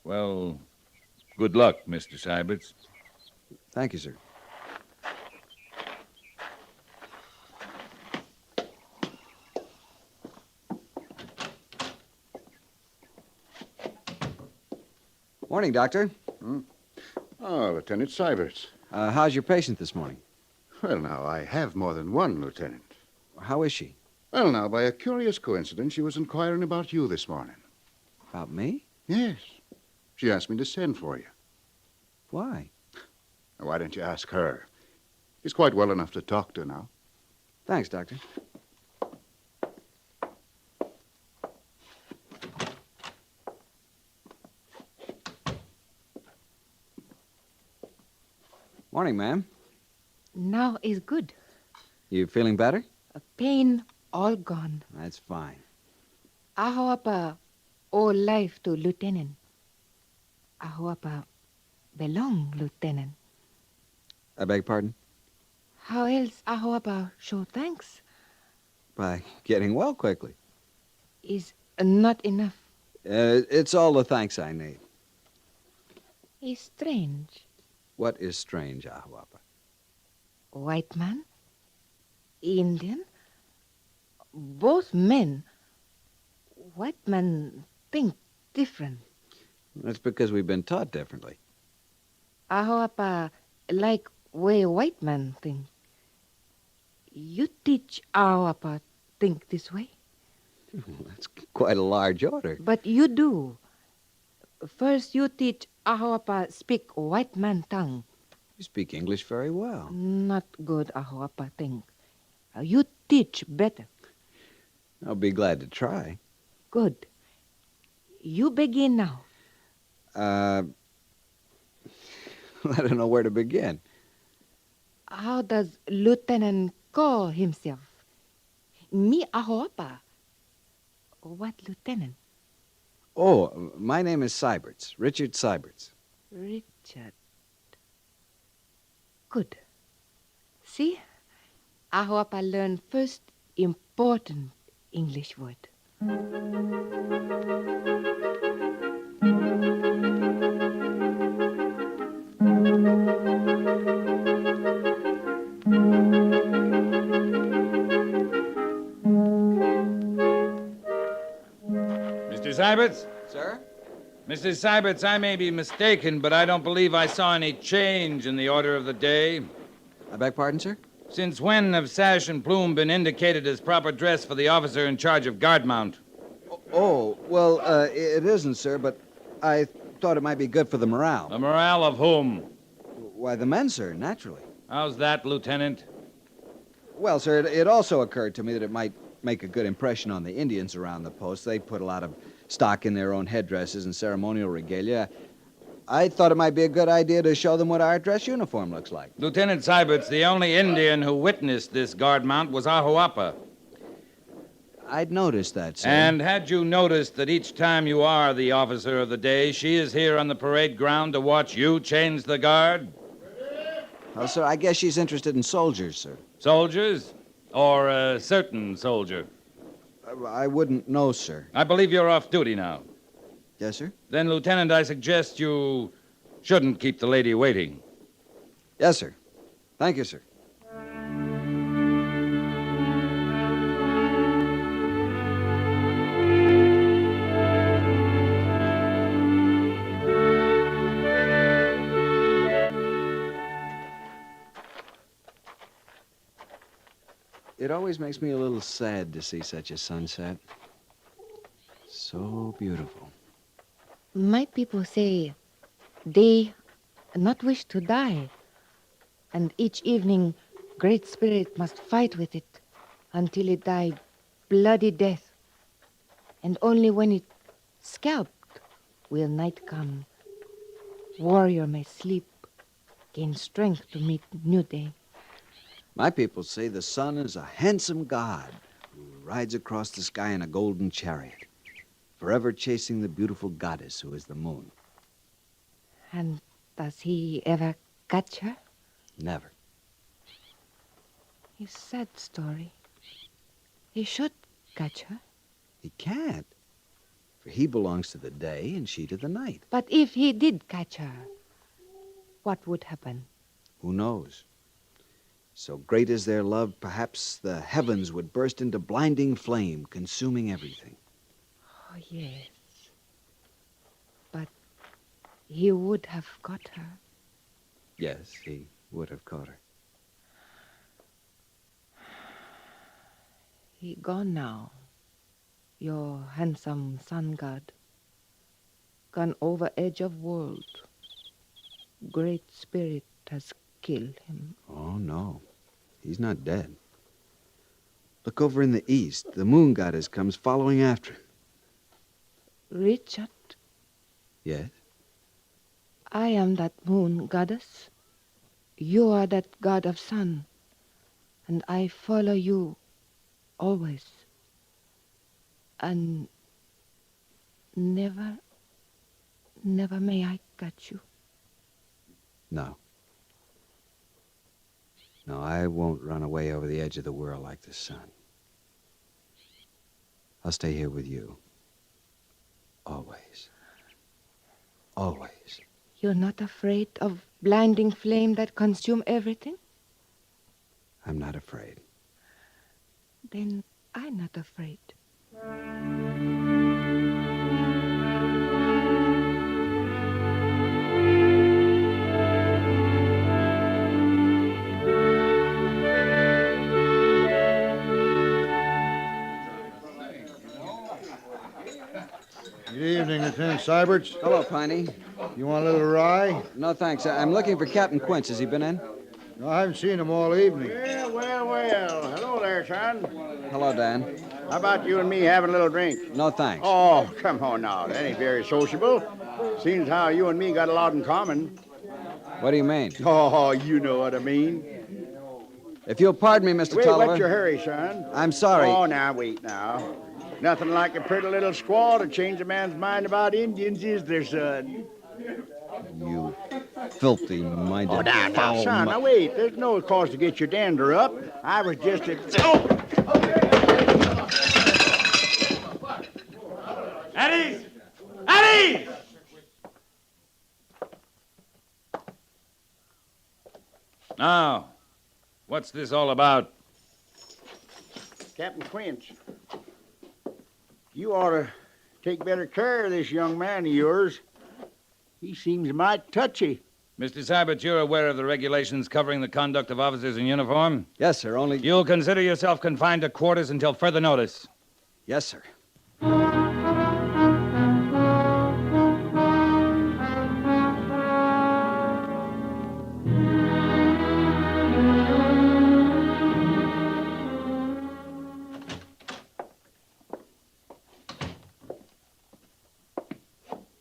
Well, good luck, Mr. Syberts. Thank you, sir. Morning, Doctor. Oh, Lieutenant Syberts. How's your patient this morning? Well, now, I have more than one, Lieutenant. How is she? Well, now, by a curious coincidence, she was inquiring about you this morning. About me? Yes. She asked me to send for you. Why? Now, why don't you ask her? She's quite well enough to talk to now. Thanks, Doctor. Morning, ma'am. Now is good. You feeling better? Pain all gone. That's fine. Ahoapa all life to Lieutenant. Ahoapa belong, Lieutenant. I beg pardon? How else Ahoapa show thanks? By getting well quickly. Is not enough. It's all the thanks I need. Is strange. What is strange, Ahuapa? White man, Indian, both men. White men think different. That's because we've been taught differently. Ahoapa like way white man think. You teach Ahoapa think this way? That's quite a large order. But you do. First you teach Ahoapa speak white man tongue. You speak English very well. Not good, Ahoapa think. You teach better. I'll be glad to try. Good. You begin now. I don't know where to begin. How does Lieutenant call himself? Me, Ahoapa. What lieutenant? Oh, my name is Syberts, Richard Syberts. Richard. Good. See? Ahoapa learn first important English word. Mr. Syberts? Sir? Mrs. Syberts, I may be mistaken, but I don't believe I saw any change in the order of the day. I beg pardon, sir? Since when have sash and plume been indicated as proper dress for the officer in charge of guard mount? Oh, well, it isn't, sir, but I thought it might be good for the morale. The morale of whom? Why, the men, sir, naturally. How's that, Lieutenant? Well, sir, it also occurred to me that it might make a good impression on the Indians around the post. They put a lot of stock in their own headdresses and ceremonial regalia. I thought it might be a good idea to show them what our dress uniform looks like. Lieutenant Syberts, the only Indian who witnessed this guard mount was Ahuapa. I'd noticed that, sir. And had you noticed that each time you are the officer of the day, she is here on the parade ground to watch you change the guard? Well, sir, I guess she's interested in soldiers, sir. Soldiers? Or a certain soldier? I wouldn't know, sir. I believe you're off duty now. Yes, sir? Then, Lieutenant, I suggest you shouldn't keep the lady waiting. Yes, sir. Thank you, sir. It always makes me a little sad to see such a sunset. So beautiful. My people say they not wish to die, and each evening Great Spirit must fight with it until it die bloody death. And only when it scalped will night come. Warrior may sleep, gain strength to meet new day. My people say the sun is a handsome god who rides across the sky in a golden chariot, forever chasing the beautiful goddess who is the moon. And does he ever catch her? Never. A sad story. He should catch her. He can't, for he belongs to the day and she to the night. But if he did catch her, what would happen? Who knows? So great is their love, perhaps the heavens would burst into blinding flame, consuming everything. Oh, yes. But he would have caught her. Yes, he would have caught her. He gone now, your handsome sun god. Gone over edge of world. Great spirit has killed him. Oh, no. He's not dead. Look over in the east. The moon goddess comes following after him. Richard, Yes? I am that moon goddess. You are that god of sun. And I follow you always. And never may I catch you. No. No, I won't run away over the edge of the world like the sun. I'll stay here with you. Always. Always. You're not afraid of blinding flame that consume everything? I'm not afraid. Then I'm not afraid. Good evening, Lieutenant Syberts. Hello, Piney. You want a little rye? No, thanks. I'm looking for Captain Quince. Has he been in? No, I haven't seen him all evening. Well. Hello there, son. Hello, Dan. How about you and me having a little drink? No, thanks. Oh, come on now. That ain't very sociable. Seems how you and me got a lot in common. What do you mean? Oh, you know what I mean. If you'll pardon me, Mr. Wait, Tolliver. what's your hurry, son? I'm sorry. Oh, now, wait now. Nothing like a pretty little squaw to change a man's mind about Indians, is there, son? You filthy-minded Oh, now, foul son, now wait. There's no cause to get your dander up. I was just At ease! At ease! Now, what's this all about? Captain Quince, you ought to take better care of this young man of yours. He seems mighty touchy. Mr. Sybert, you're aware of the regulations covering the conduct of officers in uniform? Yes, sir, only... You'll consider yourself confined to quarters until further notice. Yes, sir.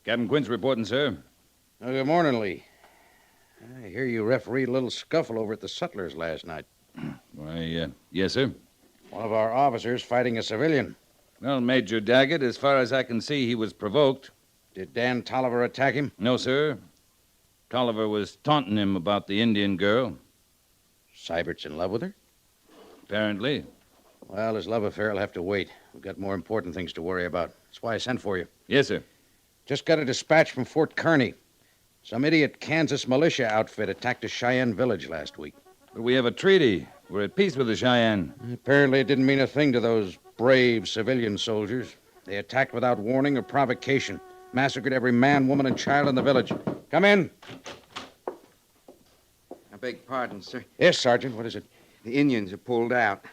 Captain Quince reporting, sir. Good morning, Lee. I hear you refereed a little scuffle over at the Sutlers last night. Why, yes, sir. One of our officers fighting a civilian. Well, Major Daggett, as far as I can see, he was provoked. Did Dan Tolliver attack him? No, sir. Tolliver was taunting him about the Indian girl. Sybert's in love with her? Apparently. Well, his love affair will have to wait. We've got more important things to worry about. That's why I sent for you. Yes, sir. Just got a dispatch from Fort Kearney. Some idiot Kansas militia outfit attacked a Cheyenne village last week. But we have a treaty. We're at peace with the Cheyenne. Apparently it didn't mean a thing to those brave civilian soldiers. They attacked without warning or provocation. Massacred every man, woman, and child in the village. Come in. I beg pardon, sir. Yes, Sergeant. What is it? The Indians have pulled out.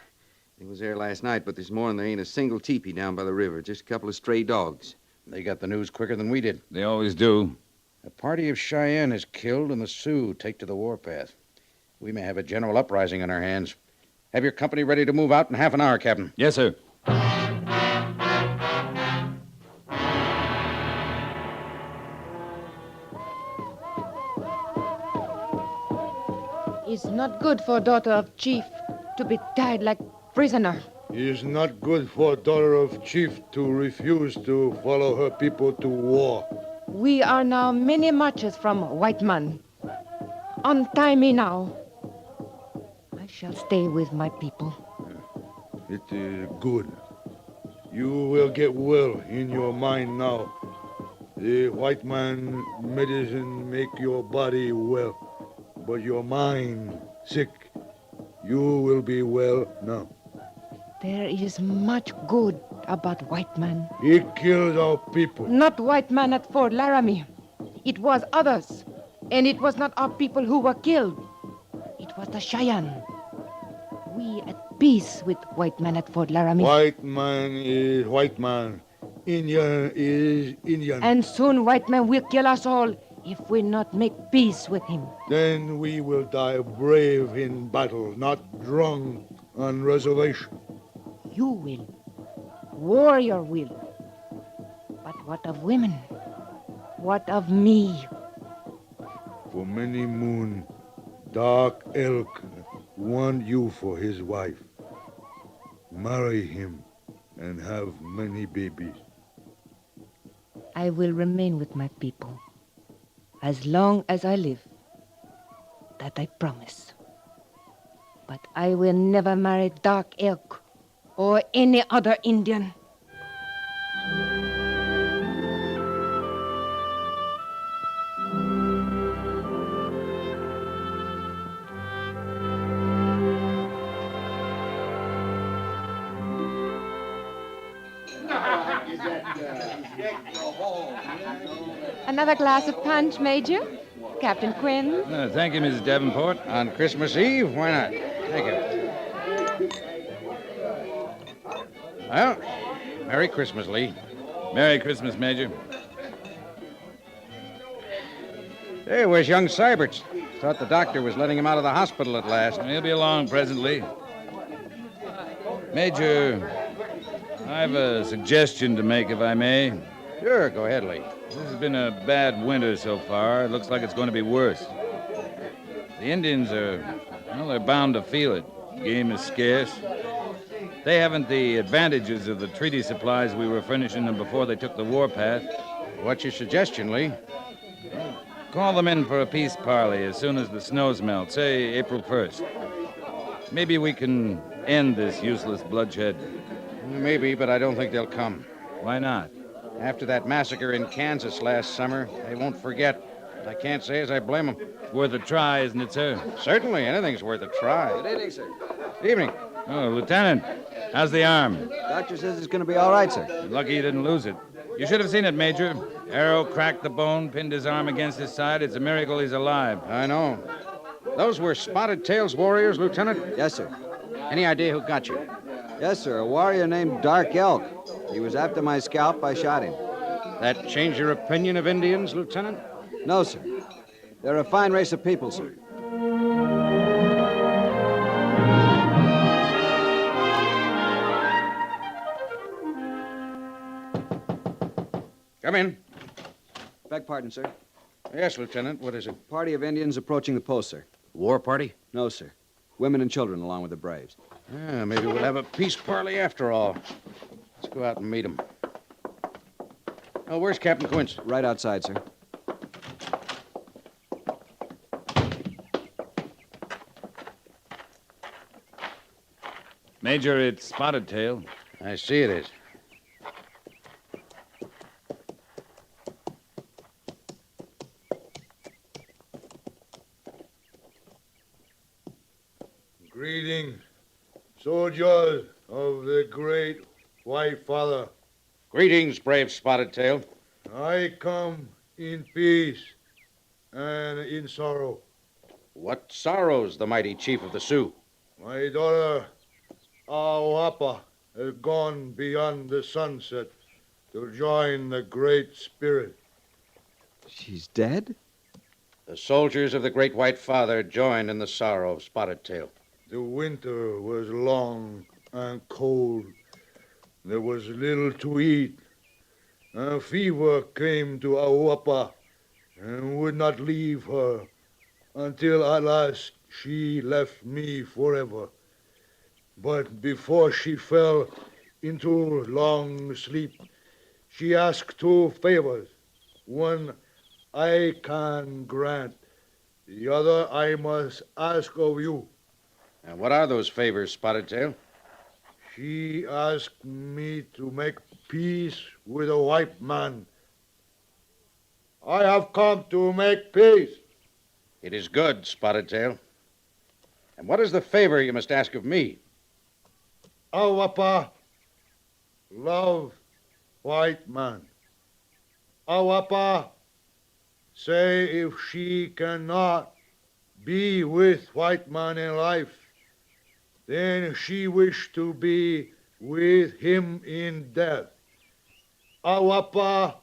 They was there last night, but this morning there ain't a single teepee down by the river. Just a couple of stray dogs. They got the news quicker than we did. They always do. A party of Cheyenne is killed and the Sioux take to the warpath. We may have a general uprising on our hands. Have your company ready to move out in half an hour, Captain. Yes, sir. It's not good for daughter of chief to be tied like prisoner. It is not good for daughter of chief to refuse to follow her people to war. We are now many marches from white man. Untie me now. I shall stay with my people. It is good. You will get well in your mind now. The white man medicine make your body well, but your mind sick. You will be well now. There is much good about white man. He killed our people. Not white man at Fort Laramie. It was others. And it was not our people who were killed. It was the Cheyenne. We at peace with white man at Fort Laramie. White man is white man. Indian is Indian. And soon white man will kill us all if we not make peace with him. Then we will die brave in battle, not drunk on reservation. You will. Warrior will. But what of women? What of me? For many moon, Dark Elk want you for his wife. Marry him and have many babies. I will remain with my people as long as I live. That I promise. But I will never marry Dark Elk or any other Indian. Another glass of punch, Major? Captain Quinn? Thank you, Mrs. Davenport. On Christmas Eve? Why not? Thank you. Well, Merry Christmas, Lee. Merry Christmas, Major. Hey, where's young Syberts? Thought the doctor was letting him out of the hospital at last. He'll be along presently. Major, I have a suggestion to make, if I may. Sure, go ahead, Lee. This has been a bad winter so far. It looks like it's going to be worse. The Indians are, well, they're bound to feel it. Game is scarce. They haven't the advantages of the treaty supplies we were furnishing them before they took the warpath. What's your suggestion, Lee? Call them in for a peace parley as soon as the snows melt, say April 1st. Maybe we can end this useless bloodshed. Maybe, but I don't think they'll come. Why not? After that massacre in Kansas last summer, they won't forget. I can't say as I blame them. It's worth a try, isn't it, sir? Certainly, anything's worth a try. Good evening, sir. Evening. Oh, Lieutenant, how's the arm? Doctor says it's going to be all right, sir. You're lucky you didn't lose it. You should have seen it, Major. Arrow cracked the bone, pinned his arm against his side. It's a miracle he's alive. I know. Those were Spotted Tail's warriors, Lieutenant? Yes, sir. Any idea who got you? Yes, sir. A warrior named Dark Elk. He was after my scalp. I shot him. That change your opinion of Indians, Lieutenant? No, sir. They're a fine race of people, sir. Come in. Beg pardon, sir. Yes, Lieutenant. What is it? Party of Indians approaching the post, sir. War party? No, sir. Women and children along with the braves. Yeah, maybe we'll have a peace parley after all. Let's go out and meet them. Oh, where's Captain Quince? Right outside, sir. Major, it's Spotted Tail. I see it is. Greeting, soldiers of the great white father. Greetings, brave Spotted Tail. I come in peace and in sorrow. What sorrows the mighty chief of the Sioux? My daughter, Awapa, has gone beyond the sunset to join the Great Spirit. She's dead? The soldiers of the great white father join in the sorrow of Spotted Tail. The winter was long and cold. There was little to eat. A fever came to Awapa and would not leave her until at last she left me forever. But before she fell into long sleep, she asked two favors. One I can grant, the other I must ask of you. And what are those favors, Spotted Tail? She asked me to make peace with a white man. I have come to make peace. It is good, Spotted Tail. And what is the favor you must ask of me? Awapa love white man. Awapa say if she cannot be with white man in life, then she wish to be with him in death. Awapa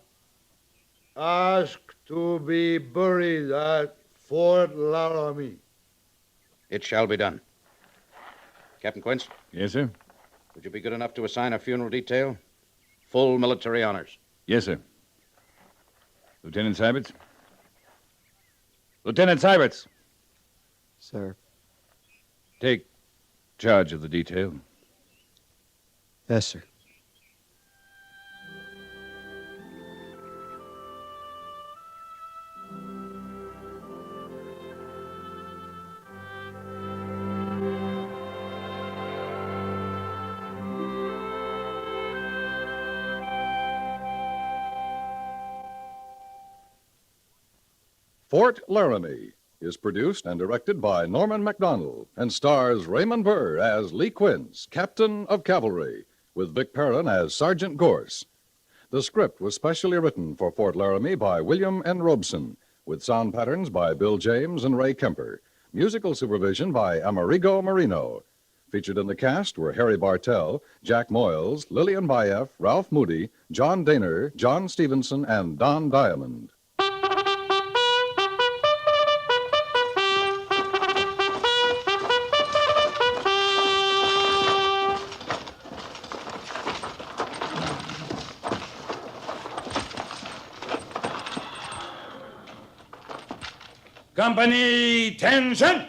ask to be buried at Fort Laramie. It shall be done. Captain Quince? Yes, sir? Would you be good enough to assign a funeral detail? Full military honors. Yes, sir. Lieutenant Syberts? Lieutenant Syberts! Sir. Take charge of the detail. Yes, sir. Fort Laramie is produced and directed by Norman MacDonald and stars Raymond Burr as Lee Quince, Captain of Cavalry, with Vic Perrin as Sergeant Gorse. The script was specially written for Fort Laramie by William N. Robeson, with sound patterns by Bill James and Ray Kemper, musical supervision by Amerigo Marino. Featured in the cast were Harry Bartell, Jack Moyles, Lillian Baeff, Ralph Moody, John Daner, John Stevenson, and Don Diamond. Company, tension!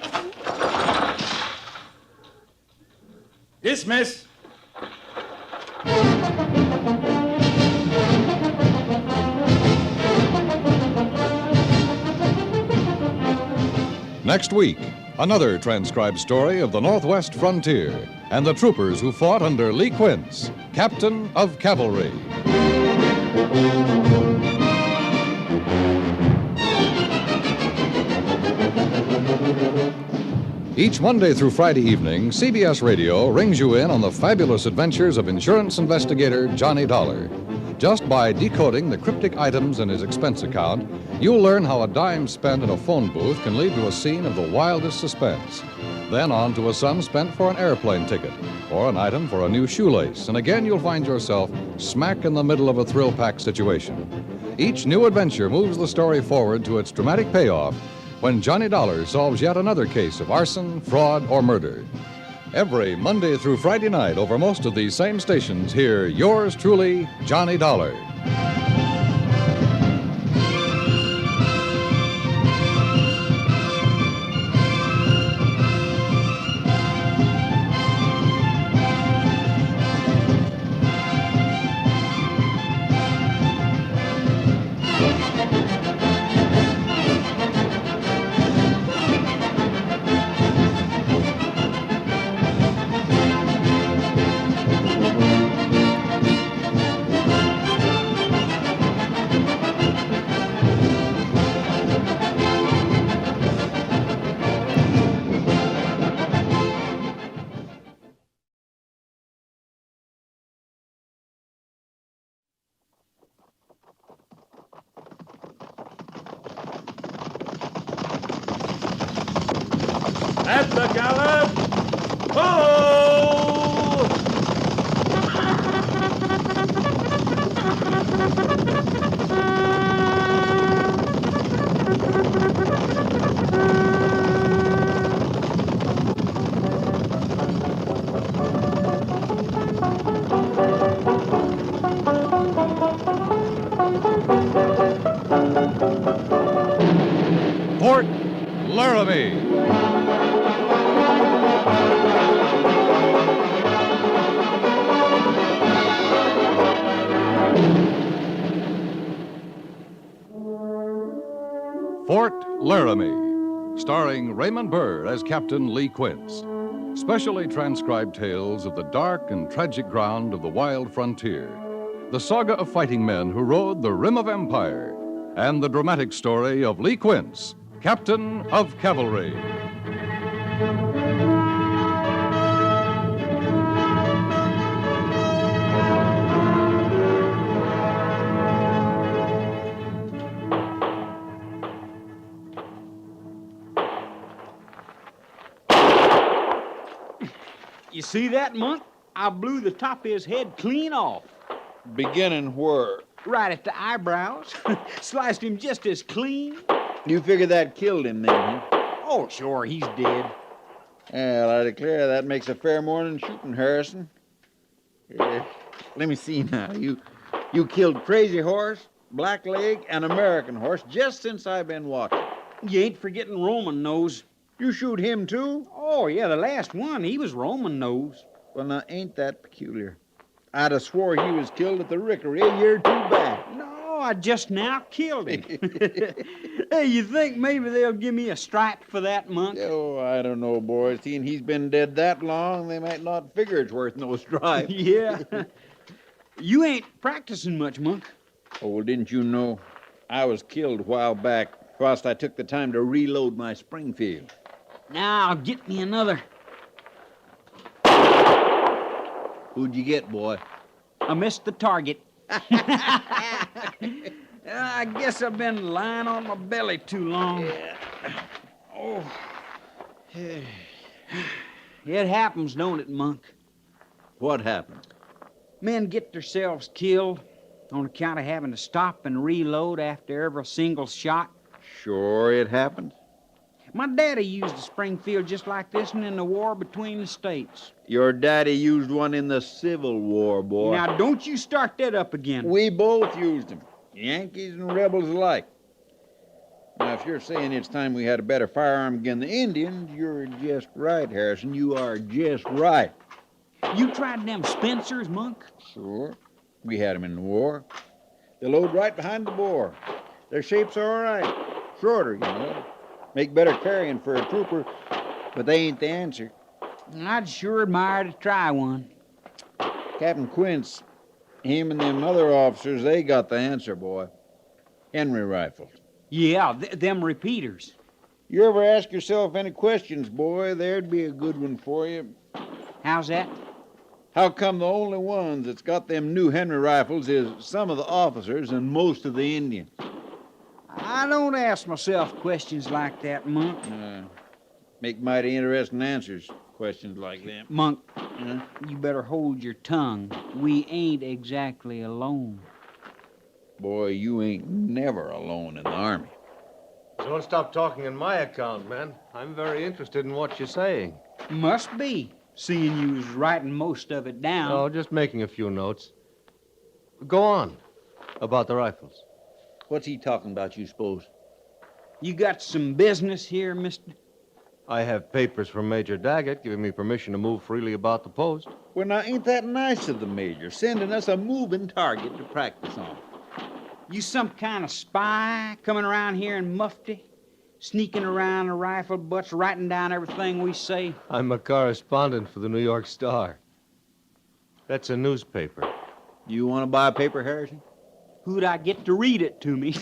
Dismiss. Next week, another transcribed story of the Northwest frontier and the troopers who fought under Lee Quince, Captain of Cavalry. Each Monday through Friday evening, CBS Radio rings you in on the fabulous adventures of insurance investigator Johnny Dollar. Just by decoding the cryptic items in his expense account, you'll learn how a dime spent in a phone booth can lead to a scene of the wildest suspense. Then on to a sum spent for an airplane ticket or an item for a new shoelace, and again you'll find yourself smack in the middle of a thrill-packed situation. Each new adventure moves the story forward to its dramatic payoff when Johnny Dollar solves yet another case of arson, fraud, or murder. Every Monday through Friday night over most of these same stations, hear yours truly, Johnny Dollar. At the gallop! Ho! Fort Laramie, starring Raymond Burr as Captain Lee Quince. Specially transcribed tales of the dark and tragic ground of the wild frontier. The saga of fighting men who rode the rim of empire. And the dramatic story of Lee Quince, Captain of Cavalry. You see that, Monk? I blew the top of his head clean off. Beginning where? Right at the eyebrows. Sliced him just as clean. You figure that killed him then, huh? Oh, sure, he's dead. Well, I declare that makes a fair morning shooting, Harrison. Let me see now. You killed Crazy Horse, Blackleg, and American Horse just since I've been watching. You ain't forgetting Roman Nose. You shoot him, too? Oh, yeah, the last one, he was Roman Nose. Well, now, ain't that peculiar? I'd have swore he was killed at the Rickery a year or two back. No, I just now killed him. Hey, you think maybe they'll give me a stripe for that, Monk? Oh, I don't know, boy. Seeing he's been dead that long, they might not figure it's worth no stripe. Yeah. You ain't practicing much, Monk. Oh, well, didn't you know? I was killed a while back whilst I took the time to reload my Springfield. Now, get me another. Who'd you get, boy? I missed the target. I guess I've been lying on my belly too long. Yeah. Oh. It happens, don't it, Monk? What happened? Men get themselves killed on account of having to stop and reload after every single shot. Sure it happened. My daddy used a Springfield just like this one in the war between the states. Your daddy used one in the Civil War, boy. Now, don't you start that up again. We both used them, Yankees and rebels alike. Now, if you're saying it's time we had a better firearm against the Indians, you're just right, Harrison. You are just right. You tried them Spencers, Monk? Sure. We had them in the war. They load right behind the bore. Their shapes are all right. Shorter, you know. Make better carrying for a trooper, but they ain't the answer. I'd sure admire to try one. Captain Quince, him and them other officers, they got the answer, boy. Henry rifles. Yeah, them repeaters. You ever ask yourself any questions, boy, there'd be a good one for you. How's that? How come the only ones that's got them new Henry rifles is some of the officers and most of the Indians? I don't ask myself questions like that, Monk. Make mighty interesting answers, questions like that. Monk, you better hold your tongue. We ain't exactly alone. Boy, you ain't never alone in the Army. Don't stop talking on my account, man. I'm very interested in what you're saying. Must be, seeing you was writing most of it down. Oh, just making a few notes. Go on, about the rifles. What's he talking about, you suppose? You got some business here, mister? I have papers from Major Daggett giving me permission to move freely about the post. Well, now, ain't that nice of the Major, sending us a moving target to practice on? You some kind of spy coming around here in mufti? Sneaking around the rifle butts, writing down everything we say? I'm a correspondent for the New York Star. That's a newspaper. You want to buy a paper, Harrison? Who'd I get to read it to me?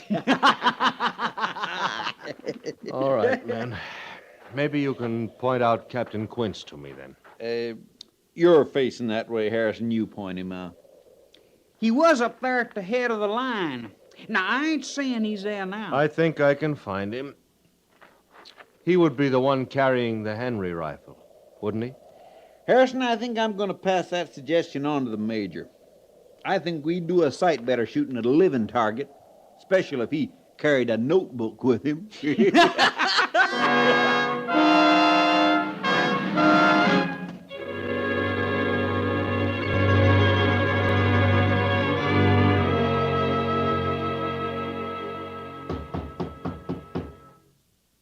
All right, man. Maybe you can point out Captain Quince to me, then. You're facing that way, Harrison. You point him out. He was up there at the head of the line. Now, I ain't saying he's there now. I think I can find him. He would be the one carrying the Henry rifle, wouldn't he? Harrison, I think I'm going to pass that suggestion on to the Major. I think we'd do a sight better shooting at a living target, especially if he carried a notebook with him.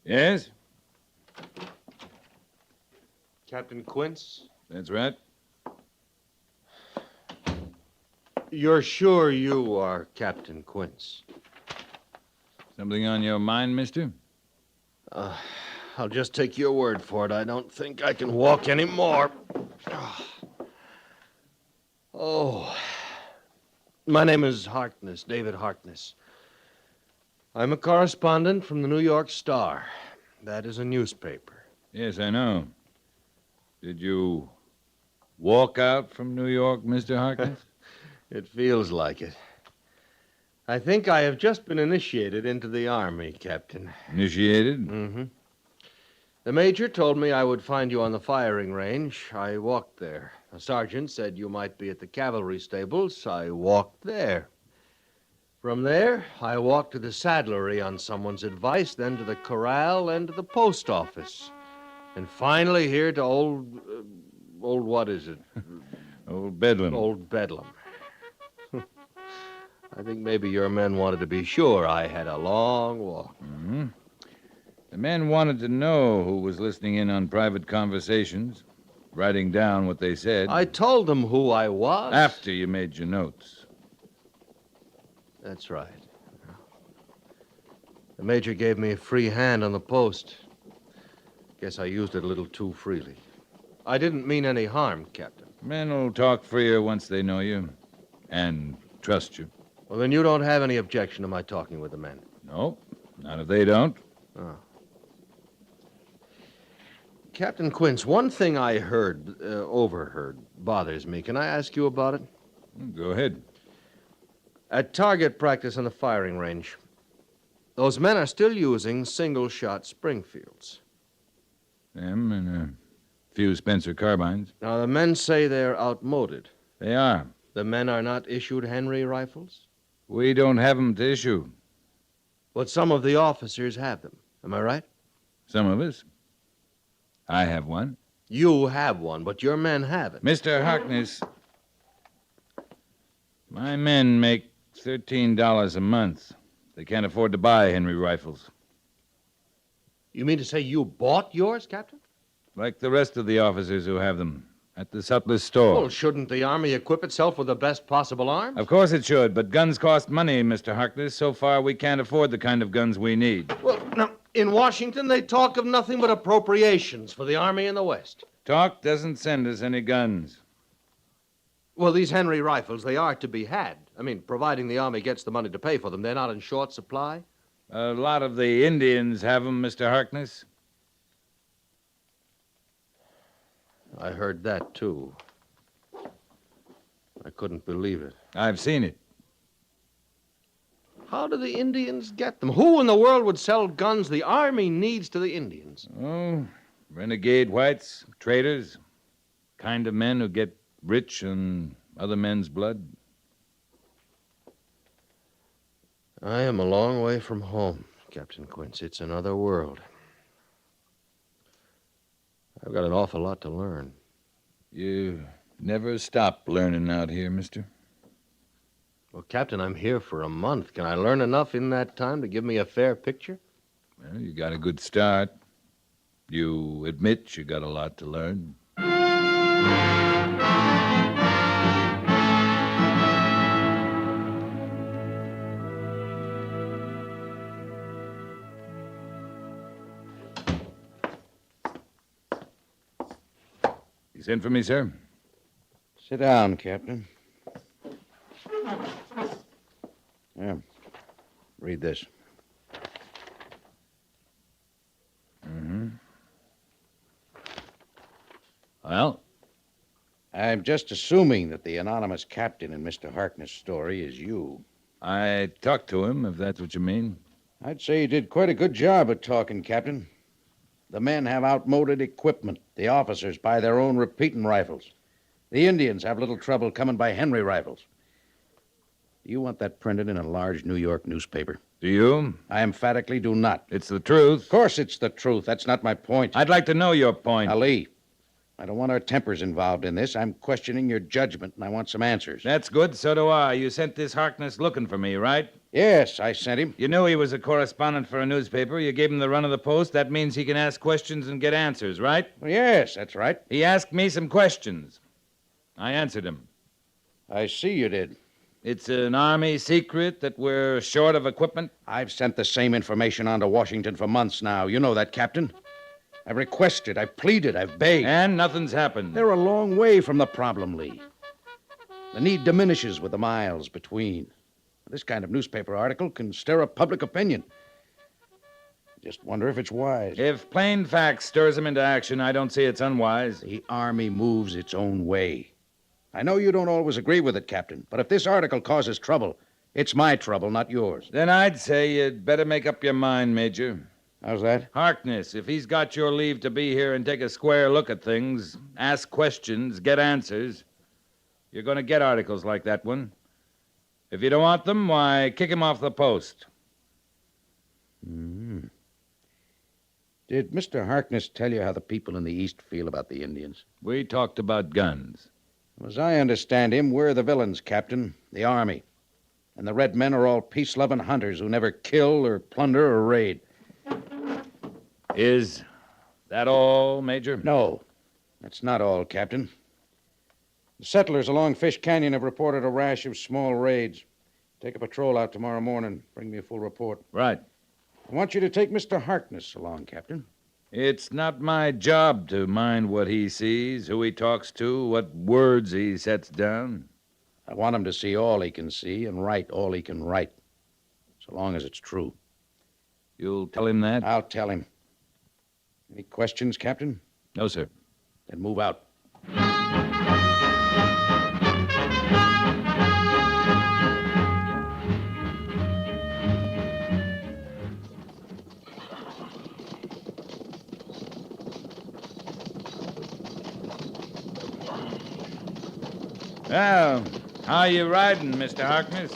Yes? Captain Quince? That's right. You're sure you are Captain Quince? Something on your mind, mister? I'll just take your word for it. I don't think I can walk anymore. Oh. My name is Harkness, David Harkness. I'm a correspondent from the New York Star. That is a newspaper. Yes, I know. Did you walk out from New York, Mr. Harkness? It feels like it. I think I have just been initiated into the Army, Captain. Initiated? Mm-hmm. The major told me I would find you on the firing range. I walked there. A sergeant said you might be at the cavalry stables. I walked there. From there, I walked to the saddlery on someone's advice, then to the corral, and to the post office. And finally here to old what is it? Old Bedlam. Old Bedlam. I think maybe your men wanted to be sure I had a long walk. Mm-hmm. The men wanted to know who was listening in on private conversations, writing down what they said. I told them who I was. After you made your notes. That's right. The major gave me a free hand on the post. Guess I used it a little too freely. I didn't mean any harm, Captain. Men will talk freer once they know you and trust you. Well, then you don't have any objection to my talking with the men? No, not if they don't. Oh. Captain Quince, one thing I overheard, bothers me. Can I ask you about it? Go ahead. At target practice on the firing range, those men are still using single-shot Springfields. Them and a few Spencer carbines. Now, the men say they're outmoded. They are. The men are not issued Henry rifles? We don't have them to issue. But some of the officers have them. Am I right? Some of us. I have one. You have one, but your men haven't. Mr. Harkness, my men make $13 a month. They can't afford to buy Henry rifles. You mean to say you bought yours, Captain? Like the rest of the officers who have them. At the sutler's store. Well, shouldn't the Army equip itself with the best possible arms? Of course it should, but guns cost money, Mr. Harkness. So far, we can't afford the kind of guns we need. Well, now, in Washington, they talk of nothing but appropriations for the Army in the West. Talk doesn't send us any guns. Well, these Henry rifles, they are to be had. I mean, providing the Army gets the money to pay for them, they're not in short supply? A lot of the Indians have them, Mr. Harkness. I heard that, too. I couldn't believe it. I've seen it. How do the Indians get them? Who in the world would sell guns the Army needs to the Indians? Oh, renegade whites, traitors, kind of men who get rich on other men's blood. I am a long way from home, Captain Quince. It's another world. I've got an awful lot to learn. You never stop learning out here, mister. Well, Captain, I'm here for a month. Can I learn enough in that time to give me a fair picture? Well, you got a good start. You admit you got a lot to learn. You sent for me, sir? Sit down, Captain. Yeah. Read this. Mm-hmm. Well? I'm just assuming that the anonymous captain in Mr. Harkness' story is you. I talked to him, if that's what you mean. I'd say you did quite a good job of talking, Captain. The men have outmoded equipment. The officers buy their own repeating rifles. The Indians have little trouble coming by Henry rifles. Do you want that printed in a large New York newspaper? Do you? I emphatically do not. It's the truth. Of course it's the truth. That's not my point. I'd like to know your point. Now, Lee, I don't want our tempers involved in this. I'm questioning your judgment, and I want some answers. That's good. So do I. You sent this Harkness looking for me, right? Yes, I sent him. You knew he was a correspondent for a newspaper. You gave him the run of the post. That means he can ask questions and get answers, right? Well, yes, that's right. He asked me some questions. I answered him. I see you did. It's an Army secret that we're short of equipment? I've sent the same information on to Washington for months now. You know that, Captain. I've requested, I've pleaded, I've begged. And nothing's happened. They're a long way from the problem, Lee. The need diminishes with the miles between. This kind of newspaper article can stir up public opinion. Just wonder if it's wise. If plain facts stirs them into action, I don't see it's unwise. The Army moves its own way. I know you don't always agree with it, Captain, but if this article causes trouble, it's my trouble, not yours. Then I'd say you'd better make up your mind, Major. How's that? Harkness, if he's got your leave to be here and take a square look at things, ask questions, get answers, you're going to get articles like that one. If you don't want them, why, kick him off the post. Mm-hmm. Did Mr. Harkness tell you how the people in the East feel about the Indians? We talked about guns. As I understand him, we're the villains, Captain, the Army. And the red men are all peace-loving hunters who never kill or plunder or raid. Is that all, Major? No, that's not all, Captain. The settlers along Fish Canyon have reported a rash of small raids. Take a patrol out tomorrow morning. Bring me a full report. Right. I want you to take Mr. Harkness along, Captain. It's not my job to mind what he sees, who he talks to, what words he sets down. I want him to see all he can see and write all he can write, so long as it's true. You'll tell him that? I'll tell him. Any questions, Captain? No, sir. Then move out. Well, how you riding, Mr. Harkness?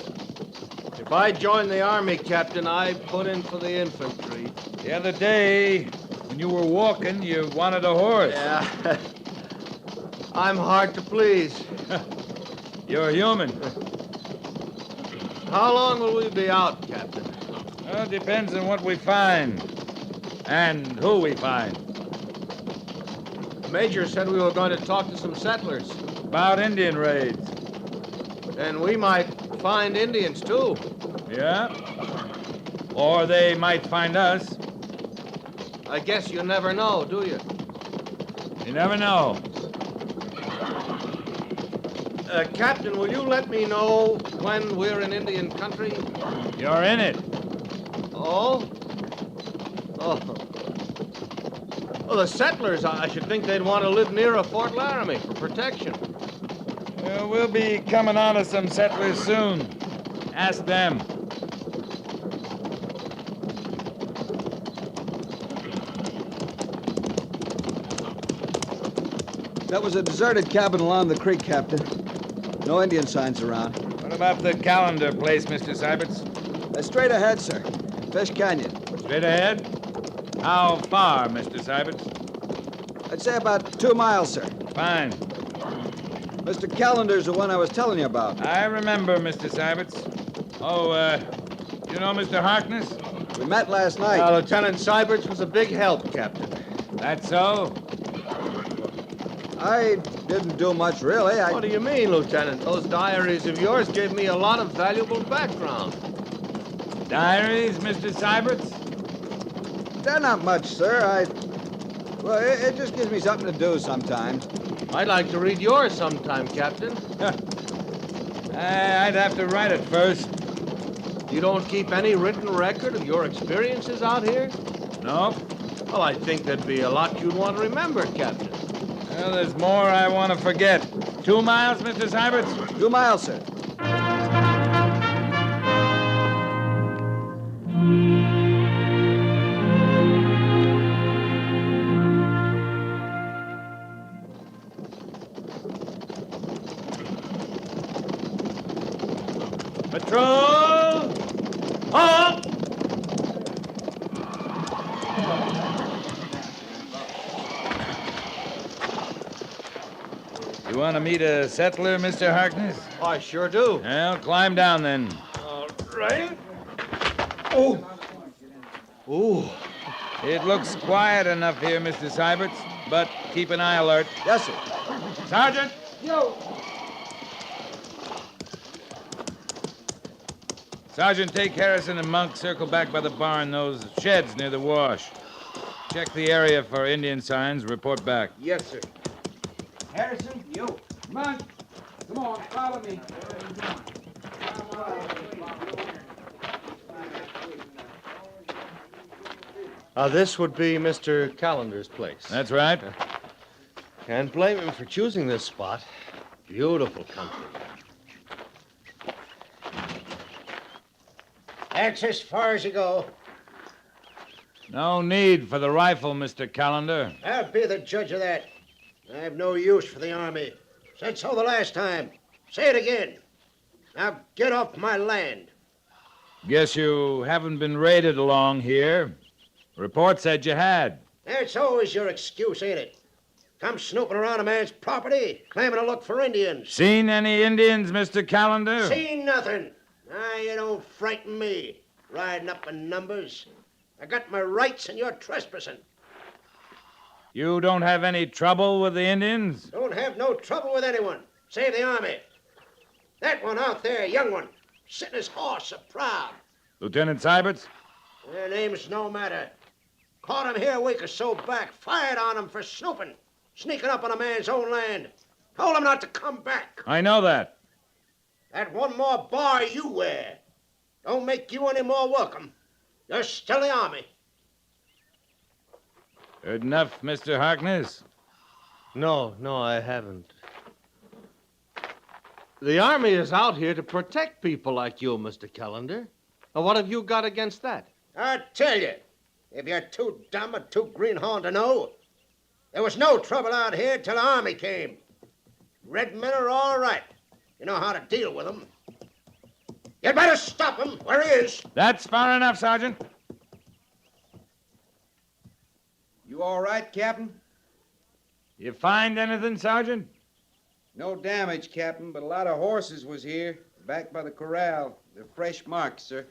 If I join the Army, Captain, I put in for the infantry. The other day, when you were walking, you wanted a horse. Yeah. I'm hard to please. You're human. How long will we be out, Captain? Well, it depends on what we find and who we find. The Major said we were going to talk to some settlers. About Indian raids. And we might find Indians, too. Yeah? Or they might find us. I guess you never know, do you? You never know. Captain, will you let me know when we're in Indian country? You're in it. Oh? Oh. Well, the settlers, I should think they'd want to live near a Fort Laramie for protection. We'll be coming on to some settlers soon. Ask them. That was a deserted cabin along the creek, Captain. No Indian signs around. What about the calendar place, Mr. Syberts? Straight ahead, sir. Fish Canyon. Straight ahead? How far, Mr. Syberts? I'd say about 2 miles, sir. Fine. Mr. Calendar's the one I was telling you about. I remember, Mr. Syberts. Oh, you know Mr. Harkness? We met last night. Lieutenant Syberts was a big help, Captain. That's so? I didn't do much, really. What do you mean, Lieutenant? Those diaries of yours gave me a lot of valuable background. Diaries, Mr. Syberts? They're not much, sir. Well, it just gives me something to do sometimes. I'd like to read yours sometime, Captain. I'd have to write it first. You don't keep any written record of your experiences out here? No. Well, I think there'd be a lot you'd want to remember, Captain. Well, there's more I want to forget. 2 miles, Mr. Syberts? 2 miles, sir. Patrol! Halt! You want to meet a settler, Mr. Harkness? I sure do. Well, climb down then. All right. Oh. Ooh. It looks quiet enough here, Mr. Syberts, but keep an eye alert. Yes, sir. Sergeant! Yo. Sergeant, take Harrison and Monk, circle back by the barn, those sheds near the wash. Check the area for Indian signs, report back. Yes, sir. Harrison, you. Monk, come on, follow me. This would be Mr. Callender's place. That's right. Can't blame him for choosing this spot. Beautiful country. That's as far as you go. No need for the rifle, Mr. Callender. I'll be the judge of that. I've no use for the Army. Said so the last time. Say it again. Now get off my land. Guess you haven't been raided along here. Report said you had. That's always your excuse, ain't it? Come snooping around a man's property, claiming to look for Indians. Seen any Indians, Mr. Callender? Seen nothing. Now, you don't frighten me, riding up in numbers. I got my rights and you're trespassing. You don't have any trouble with the Indians? Don't have no trouble with anyone, save the Army. That one out there, young one, sitting his horse so proud. Lieutenant Syberts? Their name's no matter. Caught him here a week or so back, fired on him for snooping, sneaking up on a man's own land. Told him not to come back. I know that. That one more bar you wear don't make you any more welcome. You're still the Army. Heard enough, Mr. Harkness? No, I haven't. The Army is out here to protect people like you, Mr. Callender. Now, what have you got against that? I tell you, if you're too dumb or too greenhorn to know, there was no trouble out here till the Army came. Red men are all right. You know how to deal with them. You'd better stop him where he is. That's far enough, Sergeant. You all right, Captain? You find anything, Sergeant? No damage, Captain, but a lot of horses was here, back by the corral. They're fresh marks, sir.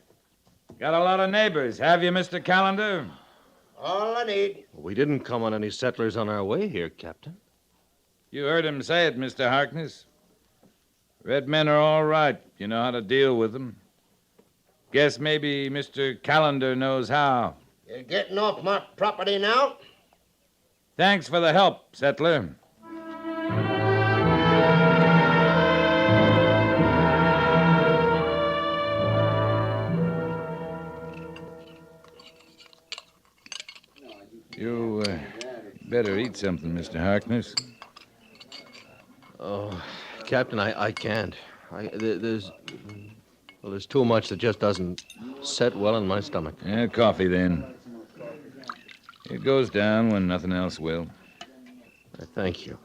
Got a lot of neighbors, have you, Mr. Callender? All I need. We didn't come on any settlers on our way here, Captain. You heard him say it, Mr. Harkness. Red men are all right. You know how to deal with them. Guess maybe Mr. Callender knows how. You're getting off my property now? Thanks for the help, settler. You better eat something, Mr. Harkness. Oh, Captain, I can't. There's too much that just doesn't set well in my stomach. Yeah, coffee then. It goes down when nothing else will. Thank you.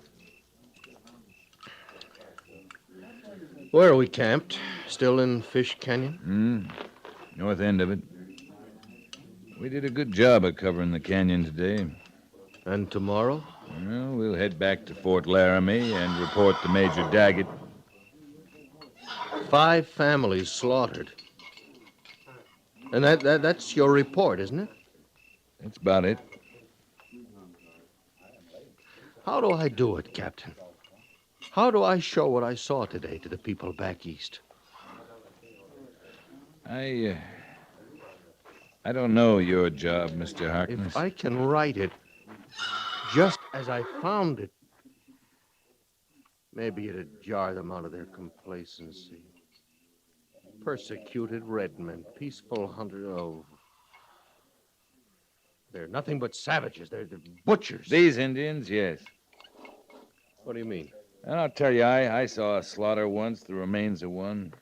Where are we camped? Still in Fish Canyon? North end of it. We did a good job of covering the canyon today. And tomorrow? Well, we'll head back to Fort Laramie and report to Major Daggett. 5 families slaughtered. And that's your report, isn't it? That's about it. How do I do it, Captain? How do I show what I saw today to the people back east? I don't know your job, Mr. Harkness. If I can write it just as I found it, maybe it'd jar them out of their complacency. Persecuted red men, peaceful hunters. Oh, they're nothing but savages. They're butchers. These Indians, yes. What do you mean? And I'll tell you, I saw a slaughter once, the remains of one.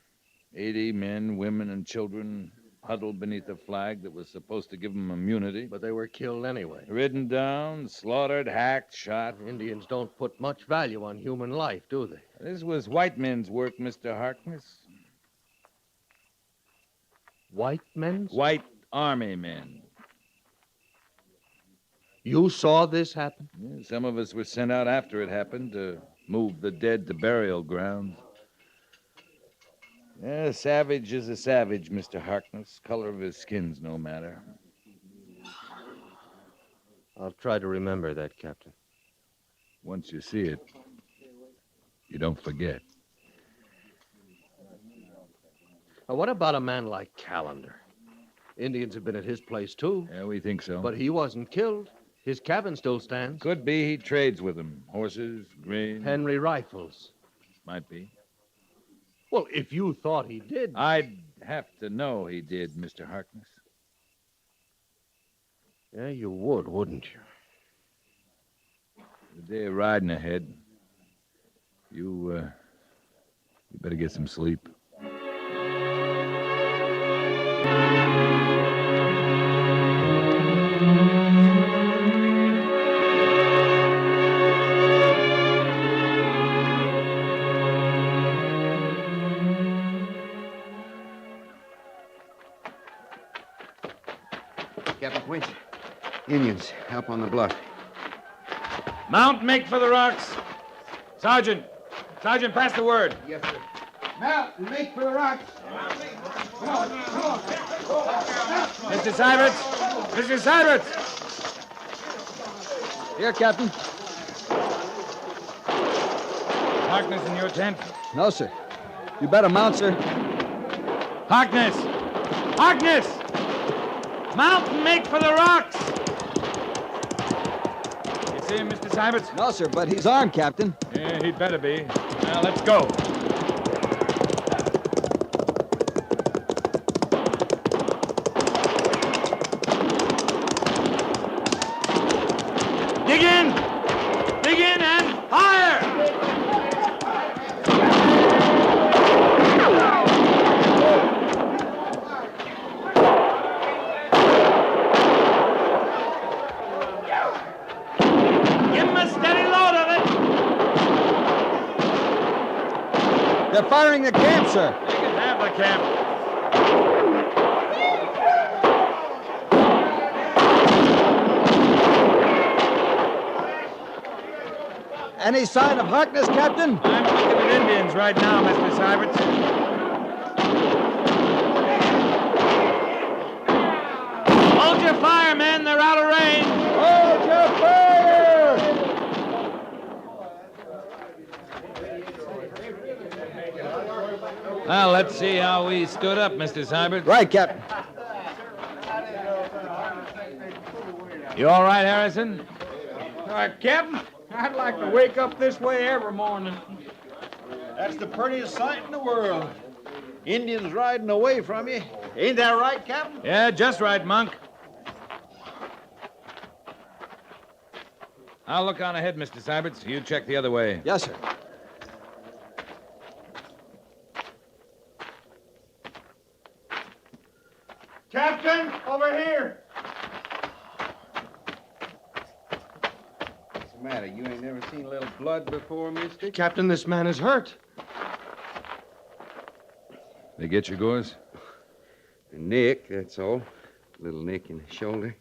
80 men, women, and children huddled beneath a flag that was supposed to give them immunity. But they were killed anyway. Ridden down, slaughtered, hacked, shot. Indians don't put much value on human life, do they? This was white men's work, Mr. Harkness. White men's? White Army men. You saw this happen? Yeah, some of us were sent out after it happened to move the dead to burial grounds. Yeah, a savage is a savage, Mr. Harkness. Color of his skin's no matter. I'll try to remember that, Captain. Once you see it, you don't forget. Now, what about a man like Callender? Indians have been at his place, too. Yeah, we think so. But he wasn't killed. His cabin still stands. Could be he trades with them. Horses, grain. Henry rifles. Might be. Well, if you thought he did... I'd have to know he did, Mr. Harkness. Yeah, you would, wouldn't you? The day of riding ahead. You better get some sleep. Captain Quince, Indians up on the bluff. Mount and make for the rocks. Sergeant, pass the word. Yes, sir. Mount and make for the rocks. Come on. Mr. Syberts! Mr. Syberts! Here, Captain. Harkness in your tent? No, sir. You better mount, sir. Harkness! Mount and make for the rocks! You see him, Mr. Syberts? No, sir, but he's armed, Captain. Yeah, he'd better be. Now, let's go. Dig in and fire! Give him a steady load of it! They're firing the camp, sir. They can have the camp. Any sign of Harkness, Captain? I'm looking at Indians right now, Mr. Syberts. Hold your fire, men. They're out of range. Hold your fire! Well, let's see how we stood up, Mr. Syberts. Right, Captain. You all right, Harrison? Captain, I'd like to wake up this way every morning. That's the prettiest sight in the world. Indians riding away from you. Ain't that right, Captain? Yeah, just right, Monk. I'll look on ahead, Mr. Syberts. You check the other way. Yes, sir. Captain, over here. What's the matter? You ain't never seen a little blood before, mister? Captain, this man is hurt. They get your gores? A nick, that's all. A little nick in the shoulder.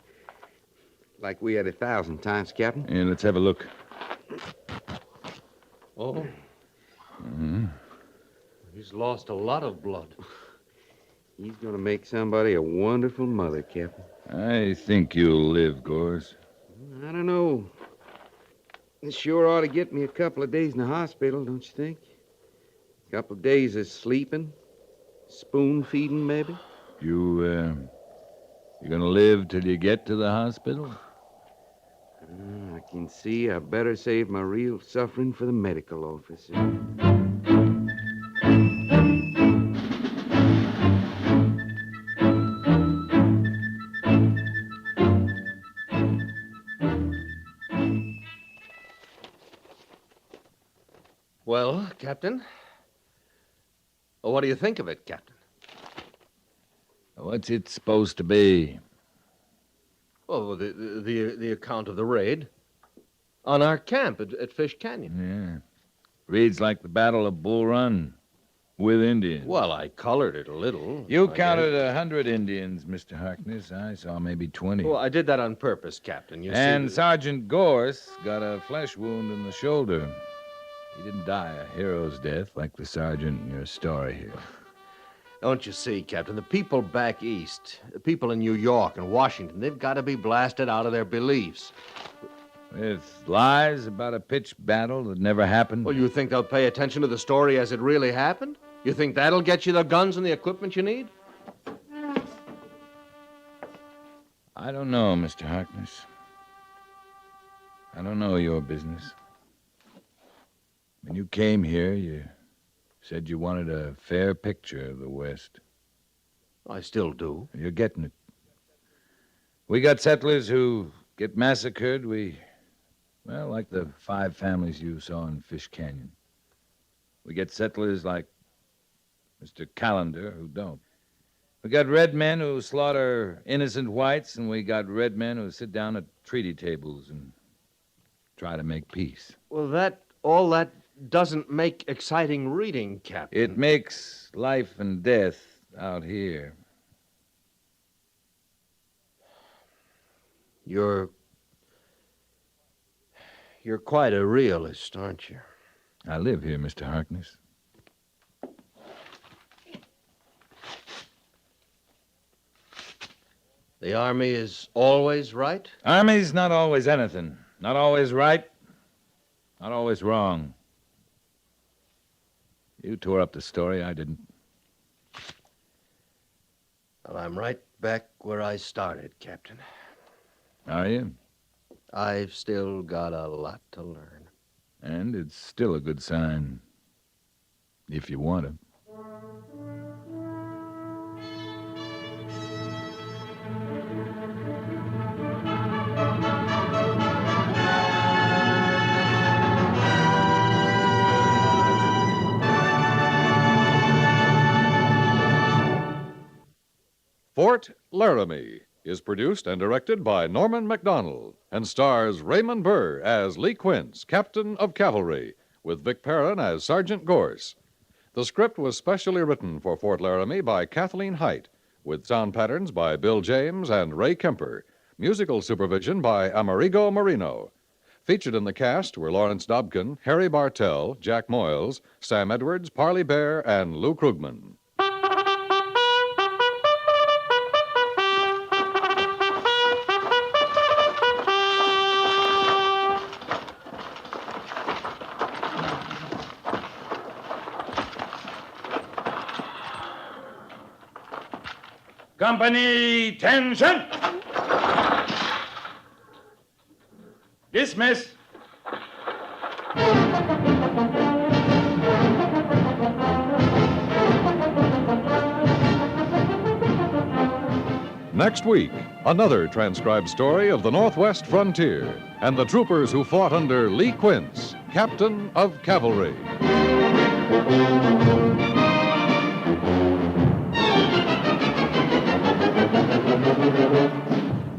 Like we had 1,000 times, Captain. Yeah, let's have a look. Oh, Mm-hmm. he's lost a lot of blood. He's gonna make somebody a wonderful mother, Captain. I think you'll live, Gores. I don't know. This sure ought to get me a couple of days in the hospital, don't you think? A couple of days of sleeping, spoon feeding, maybe. You gonna live till you get to the hospital? I can see I better save my real suffering for the medical officer. Well, Captain? What do you think of it, Captain? What's it supposed to be? Oh, the account of the raid on our camp at Fish Canyon. Yeah. Reads like the Battle of Bull Run with Indians. Well, I colored it a little. You counted 100 Indians, Mr. Harkness. I saw maybe 20. Well, I did that on purpose, Captain. You and see, Sergeant Gorse got a flesh wound in the shoulder. He didn't die a hero's death like the sergeant in your story here. Don't you see, Captain? The people back east, the people in New York and Washington, they've got to be blasted out of their beliefs. With lies about a pitched battle that never happened? Well, you think they'll pay attention to the story as it really happened? You think that'll get you the guns and the equipment you need? I don't know, Mr. Harkness. I don't know your business. When you came here, you said you wanted a fair picture of the West. I still do. You're getting it. We got settlers who get massacred. Well, like the 5 families you saw in Fish Canyon. We get settlers like Mr. Callender who don't. We got red men who slaughter innocent whites, and we got red men who sit down at treaty tables and try to make peace. Well, all that doesn't make exciting reading, Captain. It makes life and death out here. You're quite a realist, aren't you? I live here, Mr. Harkness. The Army is always right? Army's not always anything. Not always right. Not always wrong. You tore up the story. I didn't. Well, I'm right back where I started, Captain. Are you? I've still got a lot to learn. And it's still a good sign. If you want to. Fort Laramie is produced and directed by Norman MacDonald and stars Raymond Burr as Lee Quince, Captain of Cavalry, with Vic Perrin as Sergeant Gorse. The script was specially written for Fort Laramie by Kathleen Height, with sound patterns by Bill James and Ray Kemper, musical supervision by Amerigo Marino. Featured in the cast were Lawrence Dobkin, Harry Bartell, Jack Moyles, Sam Edwards, Parley Bear, and Lou Krugman. Company, tension! Dismiss. Next week, another transcribed story of the Northwest frontier and the troopers who fought under Lee Quince, Captain of Cavalry.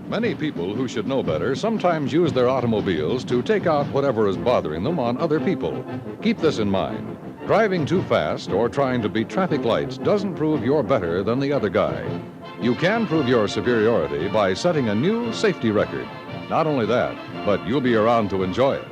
Many people who should know better sometimes use their automobiles to take out whatever is bothering them on other people. Keep this in mind. Driving too fast or trying to beat traffic lights doesn't prove you're better than the other guy. You can prove your superiority by setting a new safety record. Not only that, but you'll be around to enjoy it.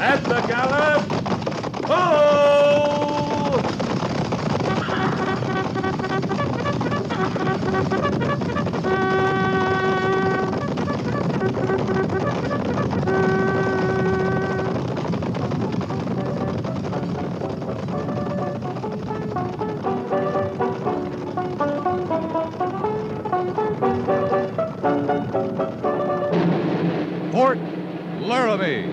At the gallop! Ho! Fort Laramie.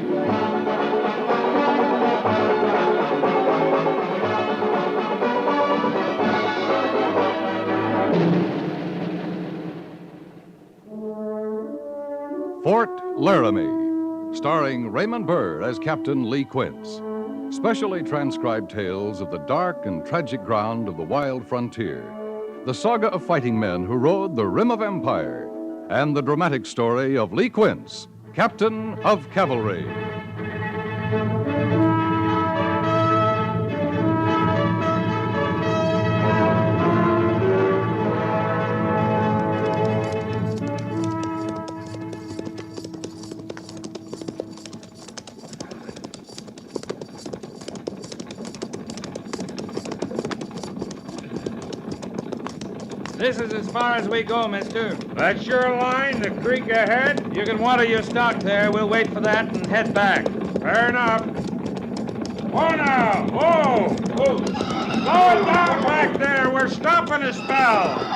Fort Laramie, starring Raymond Burr as Captain Lee Quince. Specially transcribed tales of the dark and tragic ground of the wild frontier. The saga of fighting men who rode the rim of empire. And the dramatic story of Lee Quince, Captain of Cavalry. This is as far as we go, mister. That's your line, the creek ahead? You can water your stock there. We'll wait for that and head back. Fair enough. Whoa now! Whoa! Whoa! Slow it down back there. We're stopping a spell.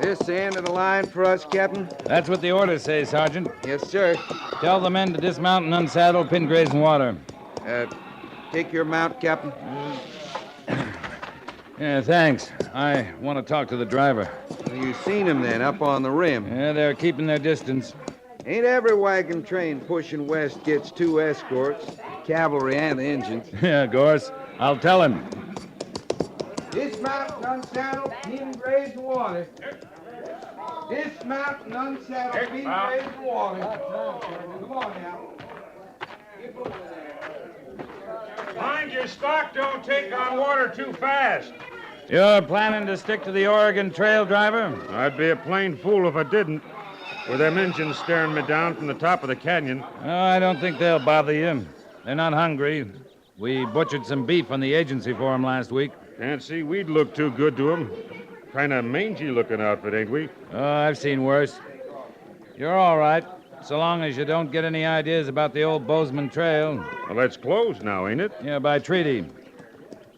This the end of the line for us, Captain? That's what the orders say, Sergeant. Yes, sir. Tell the men to dismount and unsaddle, pin graze and water. Take your mount, Captain. Yeah, thanks. I want to talk to the driver. You seen him then, up on the rim. Yeah, they're keeping their distance. Ain't every wagon train pushing west gets 2 escorts, cavalry and the engines. Yeah, of course. I'll tell him. Dismount and unsaddle, pin graze and water. Dismount and unsaddle, pin graze and water. Come on now. Mind your stock don't take on water too fast. You're planning to stick to the Oregon Trail, driver? I'd be a plain fool if I didn't. With them engines staring me down from the top of the canyon. Oh, I don't think they'll bother you. They're not hungry. We butchered some beef on the agency for them last week. Can't see we'd look too good to them. Kind of mangy-looking outfit, ain't we? Oh, I've seen worse. You're all right, so long as you don't get any ideas about the old Bozeman Trail. Well, that's closed now, ain't it? Yeah, by treaty.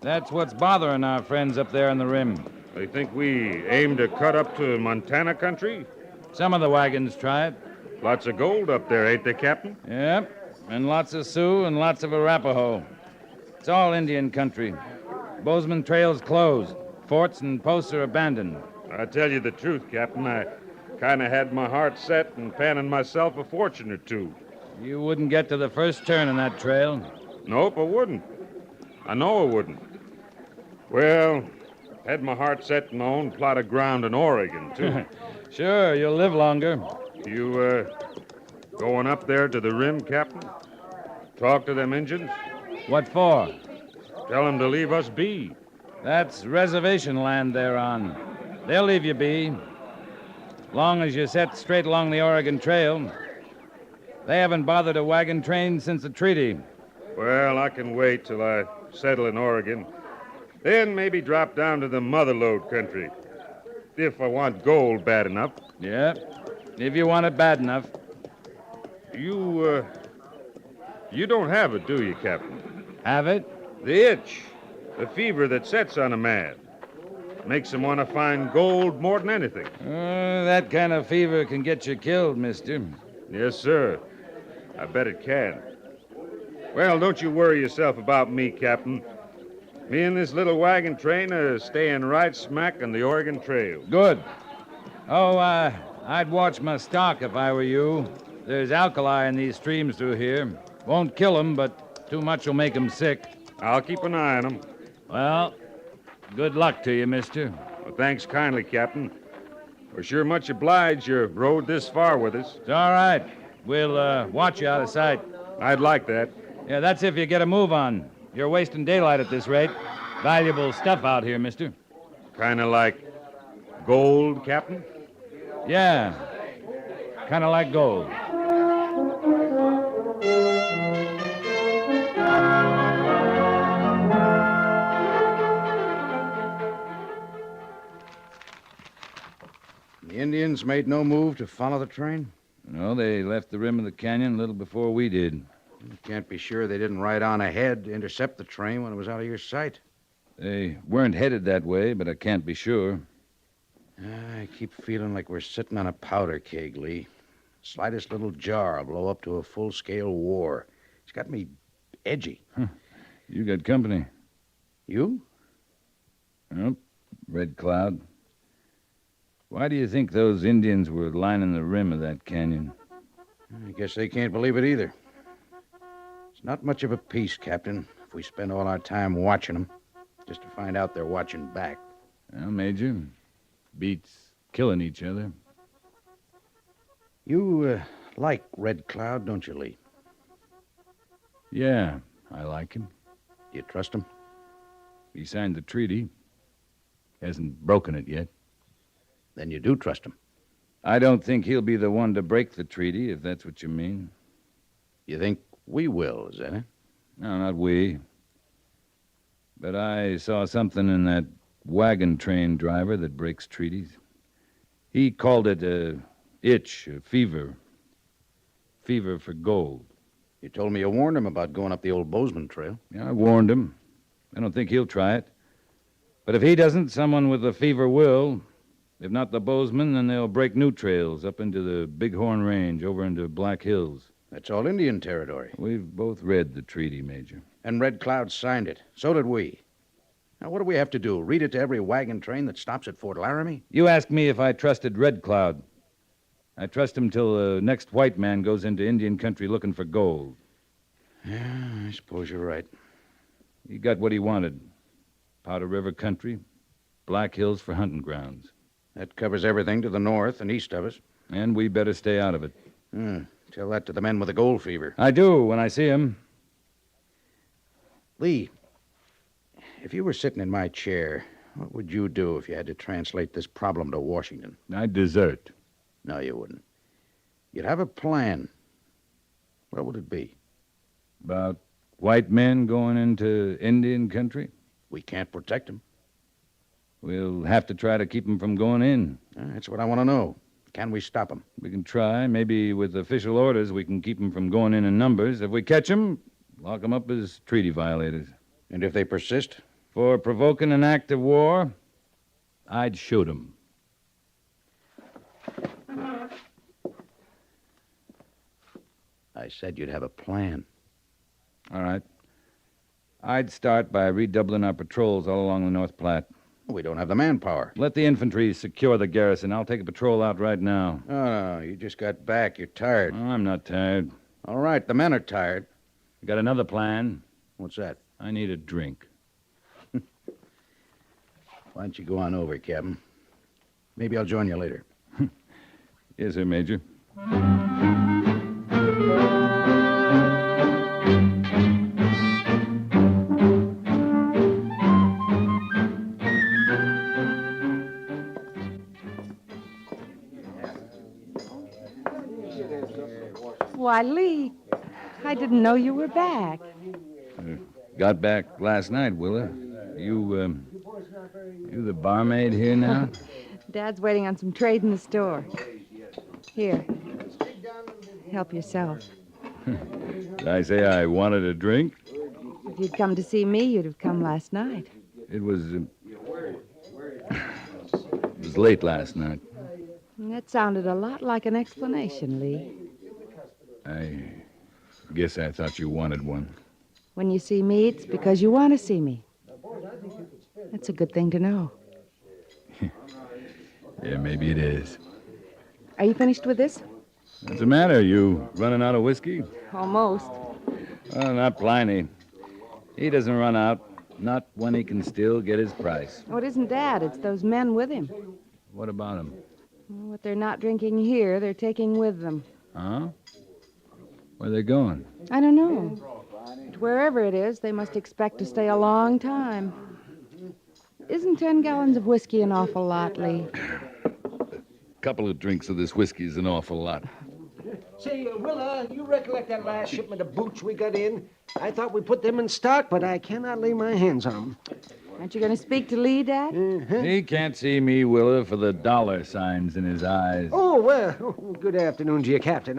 That's what's bothering our friends up there on the rim. They think we aim to cut up to Montana country? Some of the wagons try it. Lots of gold up there, ain't there, Captain? Yep, and lots of Sioux and lots of Arapaho. It's all Indian country. Bozeman Trail's closed. Forts and posts are abandoned. I tell you the truth, Captain. I kind of had my heart set and panning myself a fortune or two. You wouldn't get to the first turn in that trail. Nope, I wouldn't. I know I wouldn't. Well, had my heart set in my own plot of ground in Oregon, too. Sure, you'll live longer. You, going up there to the rim, Captain? Talk to them Injuns? What for? Tell them to leave us be. That's reservation land they're on. They'll leave you be. Long as you set straight along the Oregon Trail. They haven't bothered a wagon train since the treaty. Well, I can wait till I settle in Oregon. Then maybe drop down to the motherlode country. If I want gold bad enough. Yeah, if you want it bad enough. You don't have it, do you, Captain? Have it? The itch. The fever that sets on a man. Makes him want to find gold more than anything. That kind of fever can get you killed, mister. Yes, sir. I bet it can. Well, don't you worry yourself about me, Captain. Me and this little wagon train are staying right smack on the Oregon Trail. Good. Oh, I'd watch my stock if I were you. There's alkali in these streams through here. Won't kill 'em, but too much will make 'em sick. I'll keep an eye on 'em. Well, good luck to you, mister. Well, thanks kindly, Captain. We're sure much obliged you rode this far with us. It's all right. We'll watch you out of sight. I'd like that. Yeah, that's if you get a move on. You're wasting daylight at this rate. Valuable stuff out here, mister. Kind of like gold, Captain? Yeah, kind of like gold. The Indians made no move to follow the train? Well, they left the rim of the canyon a little before we did. You can't be sure they didn't ride on ahead to intercept the train when it was out of your sight. They weren't headed that way, but I can't be sure. I keep feeling like we're sitting on a powder keg, Lee. Slightest little jar will blow up to a full-scale war. It's got me edgy. You got company. You? Yep, Red Cloud. Why do you think those Indians were lining the rim of that canyon? I guess they can't believe it either. It's not much of a peace, Captain, if we spend all our time watching them, just to find out they're watching back. Well, Major, beats killing each other. You like Red Cloud, don't you, Lee? Yeah, I like him. You trust him? He signed the treaty. Hasn't broken it yet. Then you do trust him. I don't think he'll be the one to break the treaty, if that's what you mean. You think we will, is that it? No, not we. But I saw something in that wagon train driver that breaks treaties. He called it a itch, a fever. Fever for gold. You told me you warned him about going up the old Bozeman Trail. Yeah, I warned him. I don't think he'll try it. But if he doesn't, someone with a fever will. If not the Bozeman, then they'll break new trails up into the Bighorn Range, over into Black Hills. That's all Indian territory. We've both read the treaty, Major. And Red Cloud signed it. So did we. Now, what do we have to do? Read it to every wagon train that stops at Fort Laramie? You asked me if I trusted Red Cloud. I trust him till the next white man goes into Indian country looking for gold. Yeah, I suppose you're right. He got what he wanted. Powder River country, Black Hills for hunting grounds. That covers everything to the north and east of us. And we better stay out of it. Tell that to the men with the gold fever. I do, when I see him. Lee, if you were sitting in my chair, what would you do if you had to translate this problem to Washington? I'd desert. No, you wouldn't. You'd have a plan. What would it be? About white men going into Indian country? We can't protect them. We'll have to try to keep them from going in. That's what I want to know. Can we stop them? We can try. Maybe with official orders, we can keep them from going in numbers. If we catch them, lock them up as treaty violators. And if they persist? For provoking an act of war, I'd shoot them. I said you'd have a plan. All right. I'd start by redoubling our patrols all along the North Platte. We don't have the manpower. Let the infantry secure the garrison. I'll take a patrol out right now. Oh, you just got back. You're tired. Oh, I'm not tired. All right, the men are tired. I got another plan. What's that? I need a drink. Why don't you go on over, Captain? Maybe I'll join you later. Yes, sir, Major. Why, Lee, I didn't know you were back. Got back last night, Willa. You the barmaid here now? Dad's waiting on some trade in the store. Here. Help yourself. Did I say I wanted a drink? If you'd come to see me, you'd have come last night. It was late last night. That sounded a lot like an explanation, Lee. I guess I thought you wanted one. When you see me, it's because you want to see me. That's a good thing to know. Yeah, maybe it is. Are you finished with this? What's the matter? You running out of whiskey? Almost. Well, not Pliny. He doesn't run out. Not when he can still get his price. Oh, it isn't Dad. It's those men with him. What about him? What they're not drinking here, they're taking with them. Huh? Where are they going? I don't know. But wherever it is, they must expect to stay a long time. Isn't 10 gallons of whiskey an awful lot, Lee? A couple of drinks of this whiskey is an awful lot. Say, Willa, you recollect that last shipment of boots we got in? I thought we put them in stock, but I cannot lay my hands on them. Aren't you going to speak to Lee, Dad? He can't see me, Willa, for the dollar signs in his eyes. Oh, well, good afternoon to you, Captain.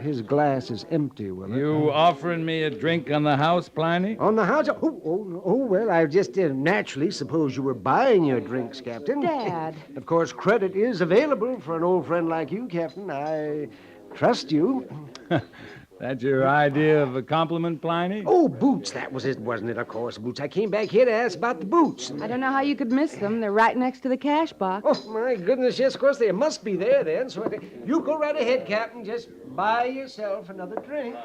His glass is empty, Willard. You offering me a drink on the house, Pliny? On the house? Well, I just naturally suppose you were buying your drinks, Captain. Dad. Of course, credit is available for an old friend like you, Captain. I trust you. That's your idea of a compliment, Pliny? Oh, boots. That was it, wasn't it? Of course, boots. I came back here to ask about the boots. I don't know how you could miss them. They're right next to the cash box. Oh, my goodness, yes, of course, they must be there then. So you go right ahead, Captain. Just buy yourself another drink.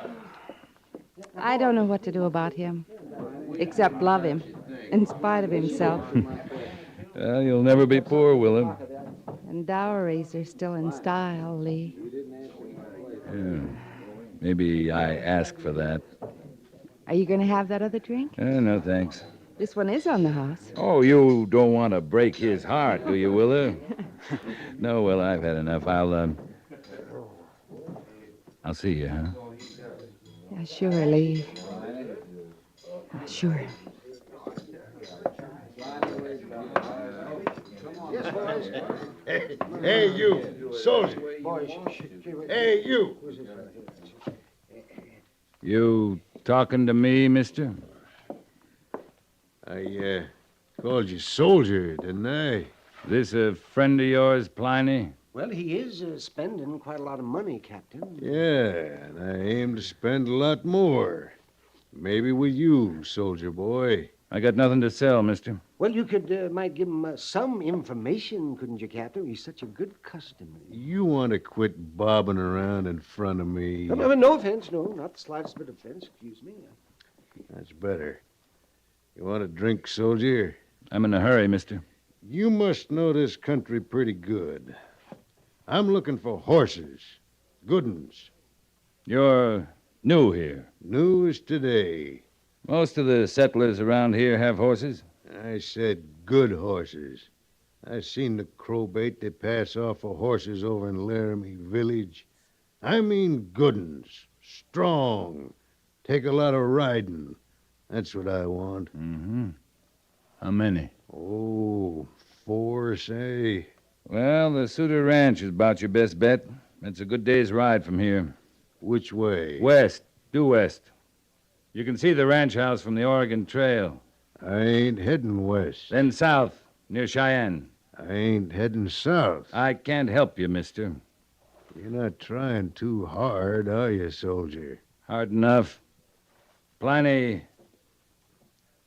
I don't know what to do about him, except love him, in spite of himself. Well, you'll never be poor, Willem. And dowries are still in style, Lee. Yeah. Maybe I ask for that. Are you going to have that other drink? No, thanks. This one is on the house. Oh, you don't want to break his heart, do you, Willa? No, well, I've had enough. I'll see you, huh? Yeah, sure, Lee. Sure. Yes, boys. Hey, you, soldier. Hey, you. You talking to me, mister? I called you soldier, didn't I? This a friend of yours, Pliny? Well, he is spending quite a lot of money, Captain. Yeah, and I aim to spend a lot more. Maybe with you, soldier boy. I got nothing to sell, mister. Well, you might give him some information, couldn't you, Captain? He's such a good customer. You want to quit bobbing around in front of me? No offense, no, not the slightest bit of offense. Excuse me. That's better. You want a drink, soldier? I'm in a hurry, mister. You must know this country pretty good. I'm looking for horses. Good uns. You're new here. New as today. Most of the settlers around here have horses. I said good horses. I seen the crowbait they pass off for horses over in Laramie village. I mean good uns. Strong. Take a lot of riding. That's what I want. Mm-hmm. How many? Oh, 4, say. Well, the Suter Ranch is about your best bet. It's a good day's ride from here. Which way? West. Due west. You can see the ranch house from the Oregon Trail. I ain't heading west. Then south, near Cheyenne. I ain't heading south. I can't help you, mister. You're not trying too hard, are you, soldier? Hard enough. Pliny,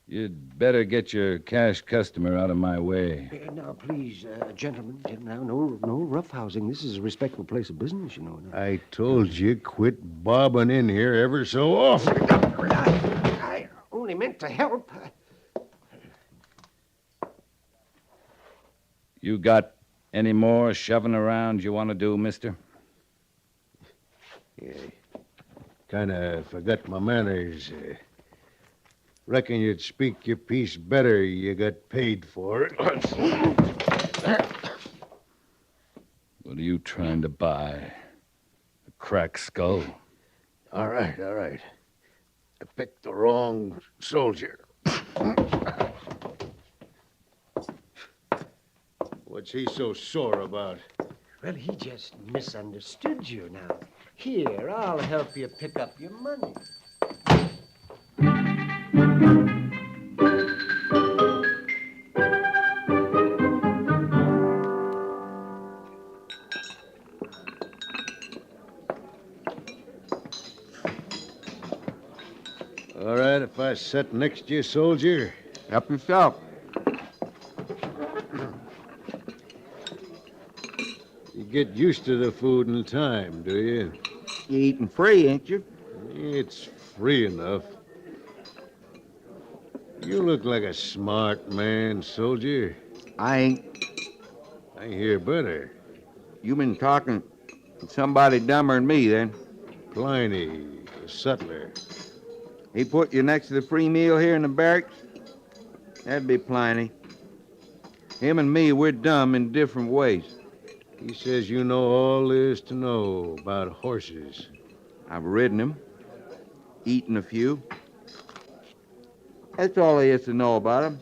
you'd better get your cash customer out of my way. Now, please, gentlemen, now, no roughhousing. This is a respectable place of business, you know. I told you, quit bobbing in here ever so often. I only meant to help. You got any more shoving around you want to do, mister? Yeah. Kind of forgot my manners. Reckon you'd speak your piece better. You got paid for it. What are you trying to buy? A cracked skull? All right. I picked the wrong soldier. What's he so sore about? Well, he just misunderstood you now. Here, I'll help you pick up your money. All right, if I sit next to you, soldier. Help yourself. You get used to the food in time, do you? You eating free, ain't you? It's free enough. You look like a smart man, soldier. I ain't. I hear better. You been talking to somebody dumber than me, then. Pliny, the sutler. He put you next to the free meal here in the barracks? That'd be Pliny. Him and me, we're dumb in different ways. He says you know all there is to know about horses. I've ridden them, eaten a few. That's all there is to know about them.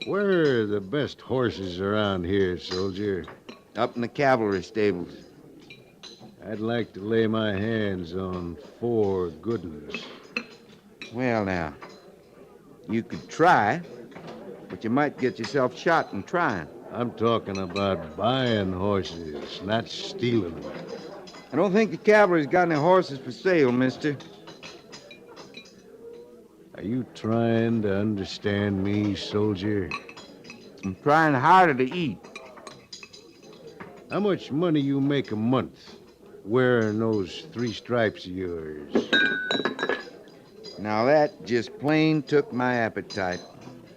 Where are the best horses around here, soldier? Up in the cavalry stables. I'd like to lay my hands on 4 good ones. Well, now, you could try, but you might get yourself shot in trying. I'm talking about buying horses, not stealing them. I don't think the cavalry's got any horses for sale, mister. Are you trying to understand me, soldier? I'm trying harder to eat. How much money you make a month wearing those 3 stripes of yours? Now that just plain took my appetite.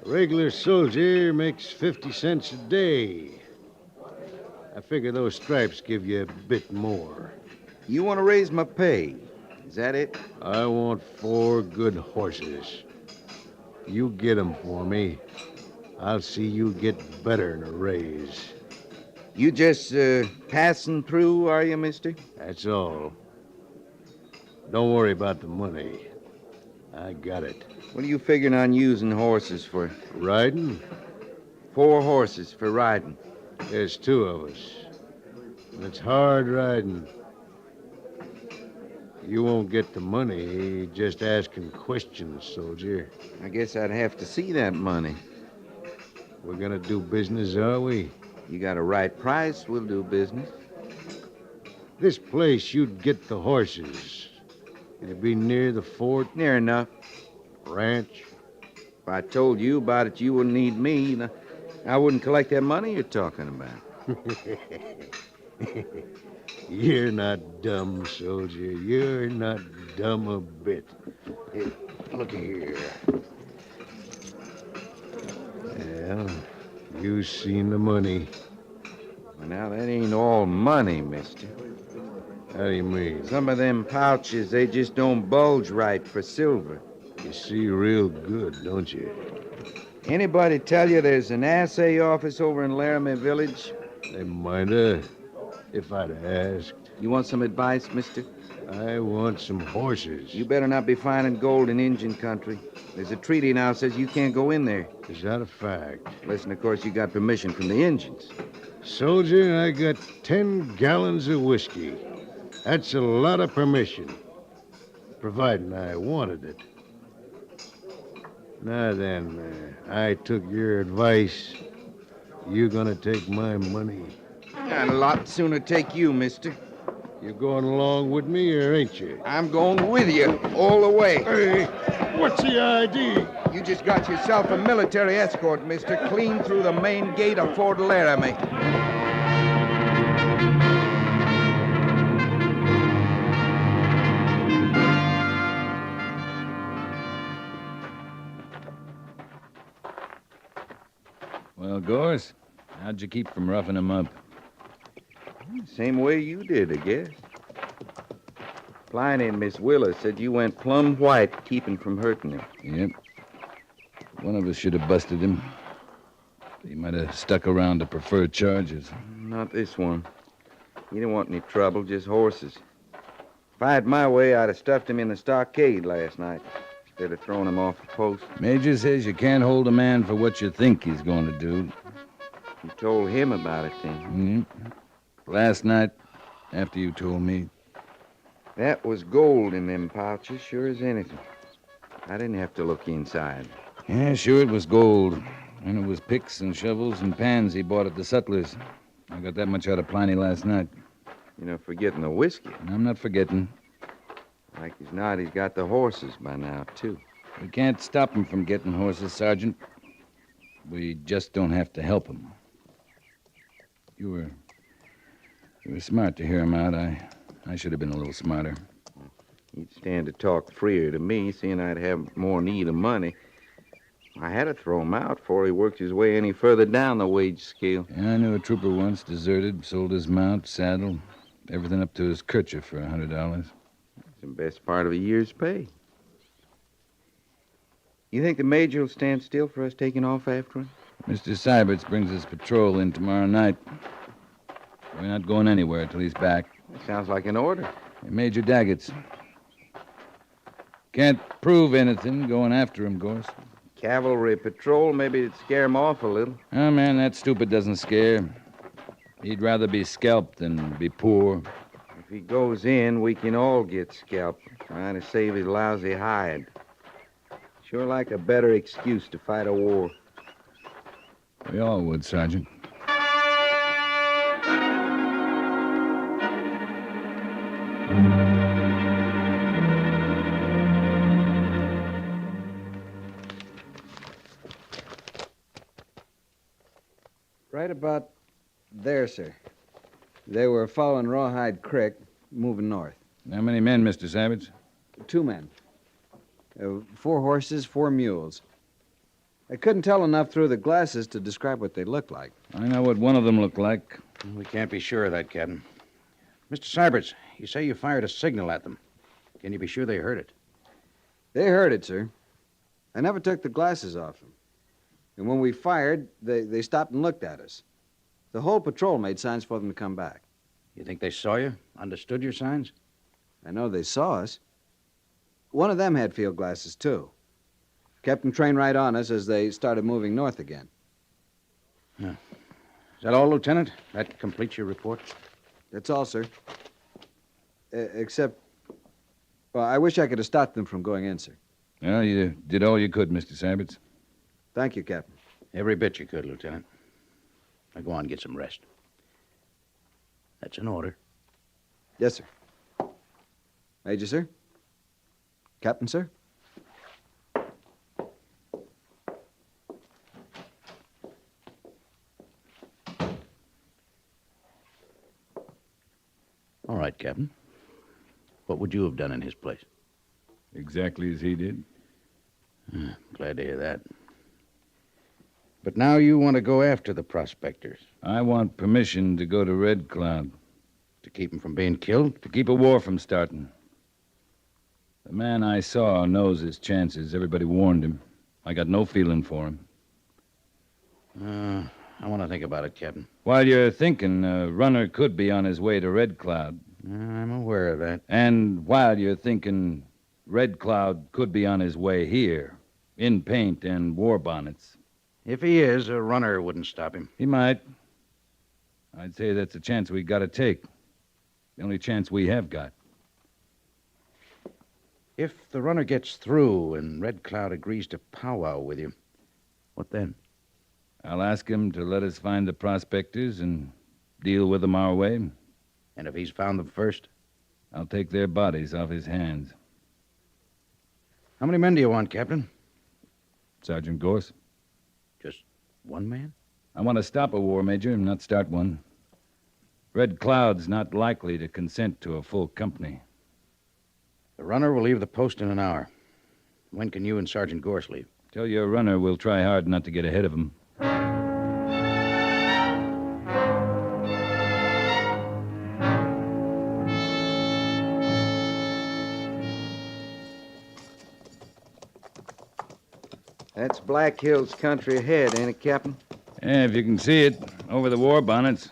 A regular soldier makes 50 cents a day. I figure those stripes give you a bit more. You want to raise my pay? Is that it? I want 4 good horses. You get 'em for me. I'll see you get better than a raise. You just passing through, are you, mister? That's all. Don't worry about the money. I got it. What are you figuring on using horses for? Riding? 4 horses for riding. There's 2 of us. And it's hard riding. You won't get the money just asking questions, soldier. I guess I'd have to see that money. We're gonna do business, are we? You got a right price, we'll do business. This place, you'd get the horses. It'd be near the fort. Near enough. Ranch. If I told you about it, you wouldn't need me. I wouldn't collect that money you're talking about. You're not dumb, soldier. You're not dumb a bit. Hey, look here. Well, you seen the money. Well, now, that ain't all money, mister. How do you mean? Some of them pouches, they just don't bulge right for silver. You see real good, don't you? Anybody tell you there's an assay office over in Laramie Village? They might have, if I'd asked. You want some advice, mister? I want some horses. You better not be finding gold in Indian country. There's a treaty now says you can't go in there. Is that a fact? Listen, of course, you got permission from the Indians. Soldier, I got 10 gallons of whiskey. That's a lot of permission. Providing I wanted it. Now then, I took your advice. You gonna take my money? I'd a lot sooner take you, mister. You going along with me, or ain't you? I'm going with you, all the way. Hey, what's the idea? You just got yourself a military escort, mister, clean through the main gate of Fort Laramie. Well, Gorse, how'd you keep from roughing him up? Same way you did, I guess. Pliny and Miss Willis said you went plumb white keeping from hurting him. Yep. One of us should have busted him. He might have stuck around to prefer charges. Not this one. He didn't want any trouble, just horses. If I had my way, I'd have stuffed him in the stockade last night instead of throwing him off the post. Major says you can't hold a man for what you think he's going to do. You told him about it, then? Last night, after you told me. That was gold in them pouches, sure as anything. I didn't have to look inside. Yeah, sure it was gold. And it was picks and shovels and pans he bought at the Sutler's. I got that much out of Pliny last night. You're not forgetting the whiskey. I'm not forgetting. Like as not, he's got the horses by now, too. We can't stop him from getting horses, Sergeant. We just don't have to help him. You were smart to hear him out. I should have been a little smarter. He'd stand to talk freer to me, seeing I'd have more need of money. I had to throw him out before he worked his way any further down the wage scale. Yeah, I knew a trooper once, deserted, sold his mount, saddle, everything up to his kerchief for $100. It's the best part of a year's pay. You think the major will stand still for us taking off after him? Mr. Syberts brings his patrol in tomorrow night. We're not going anywhere till he's back. That sounds like an order. Hey, Major Daggett's. Can't prove anything going after him, Gorse. Cavalry patrol, maybe it'd scare him off a little. Oh, man, that stupid doesn't scare. He'd rather be scalped than be poor. If he goes in, we can all get scalped, trying to save his lousy hide. Sure like a better excuse to fight a war. We all would, Sergeant. Right about there, sir. They were following Rawhide Creek, moving north. How many men, Mr. Savage? 2 men. 4 horses, 4 mules. I couldn't tell enough through the glasses to describe what they looked like. I know what one of them looked like. We can't be sure of that, Captain. Mr. Syberts, you say you fired a signal at them. Can you be sure they heard it? They heard it, sir. I never took the glasses off them. And when we fired, they stopped and looked at us. The whole patrol made signs for them to come back. You think they saw you? Understood your signs? I know they saw us. One of them had field glasses, too. Kept them trained right on us as they started moving north again. Yeah. Is that all, Lieutenant? That completes your report? That's all, sir. Except, well, I wish I could have stopped them from going in, sir. Well, you did all you could, Mr. Savage. Thank you, Captain. Every bit you could, Lieutenant. Now go on and get some rest. That's an order. Yes, sir. Major, sir? Captain, sir? All right, Captain. What would you have done in his place? Exactly as he did. Glad to hear that. But now you want to go after the prospectors. I want permission to go to Red Cloud. To keep them from being killed? To keep a war from starting. The man I saw knows his chances. Everybody warned him. I got no feeling for him. I want to think about it, Captain. While you're thinking, a runner could be on his way to Red Cloud. I'm aware of that. And while you're thinking, Red Cloud could be on his way here, in paint and war bonnets. If he is, a runner wouldn't stop him. He might. I'd say that's a chance we got to take. The only chance we have got. If the runner gets through and Red Cloud agrees to powwow with you, what then? I'll ask him to let us find the prospectors and deal with them our way. And if he's found them first? I'll take their bodies off his hands. How many men do you want, Captain? Sergeant Gorse. Just one man? I want to stop a war, Major, not start one. Red Cloud's not likely to consent to a full company. The runner will leave the post in an hour. When can you and Sergeant Gorse leave? Tell your runner we'll try hard not to get ahead of him. That's Black Hills country ahead, ain't it, Captain? Yeah, if you can see it, over the war bonnets.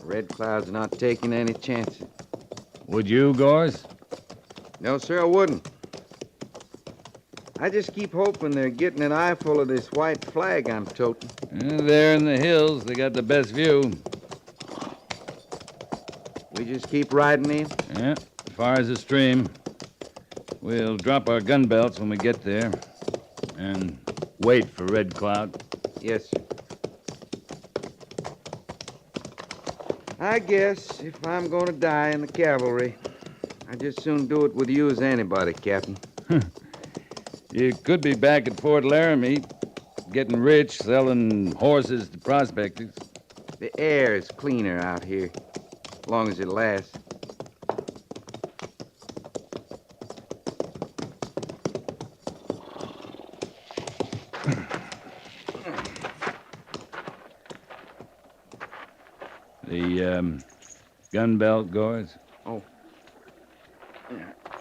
Red Cloud's not taking any chances. Would you, Gorse? No, sir, I wouldn't. I just keep hoping they're getting an eyeful of this white flag I'm toting. There in the hills, they got the best view. We just keep riding in? Yeah, as far as the stream. We'll drop our gun belts when we get there. And wait for Red Cloud. Yes, sir. I guess if I'm going to die in the cavalry, I'd just soon do it with you as anybody, Captain. You could be back at Fort Laramie, getting rich, selling horses to prospectors. The air is cleaner out here, as long as it lasts. The gun belt, Gorse? Oh.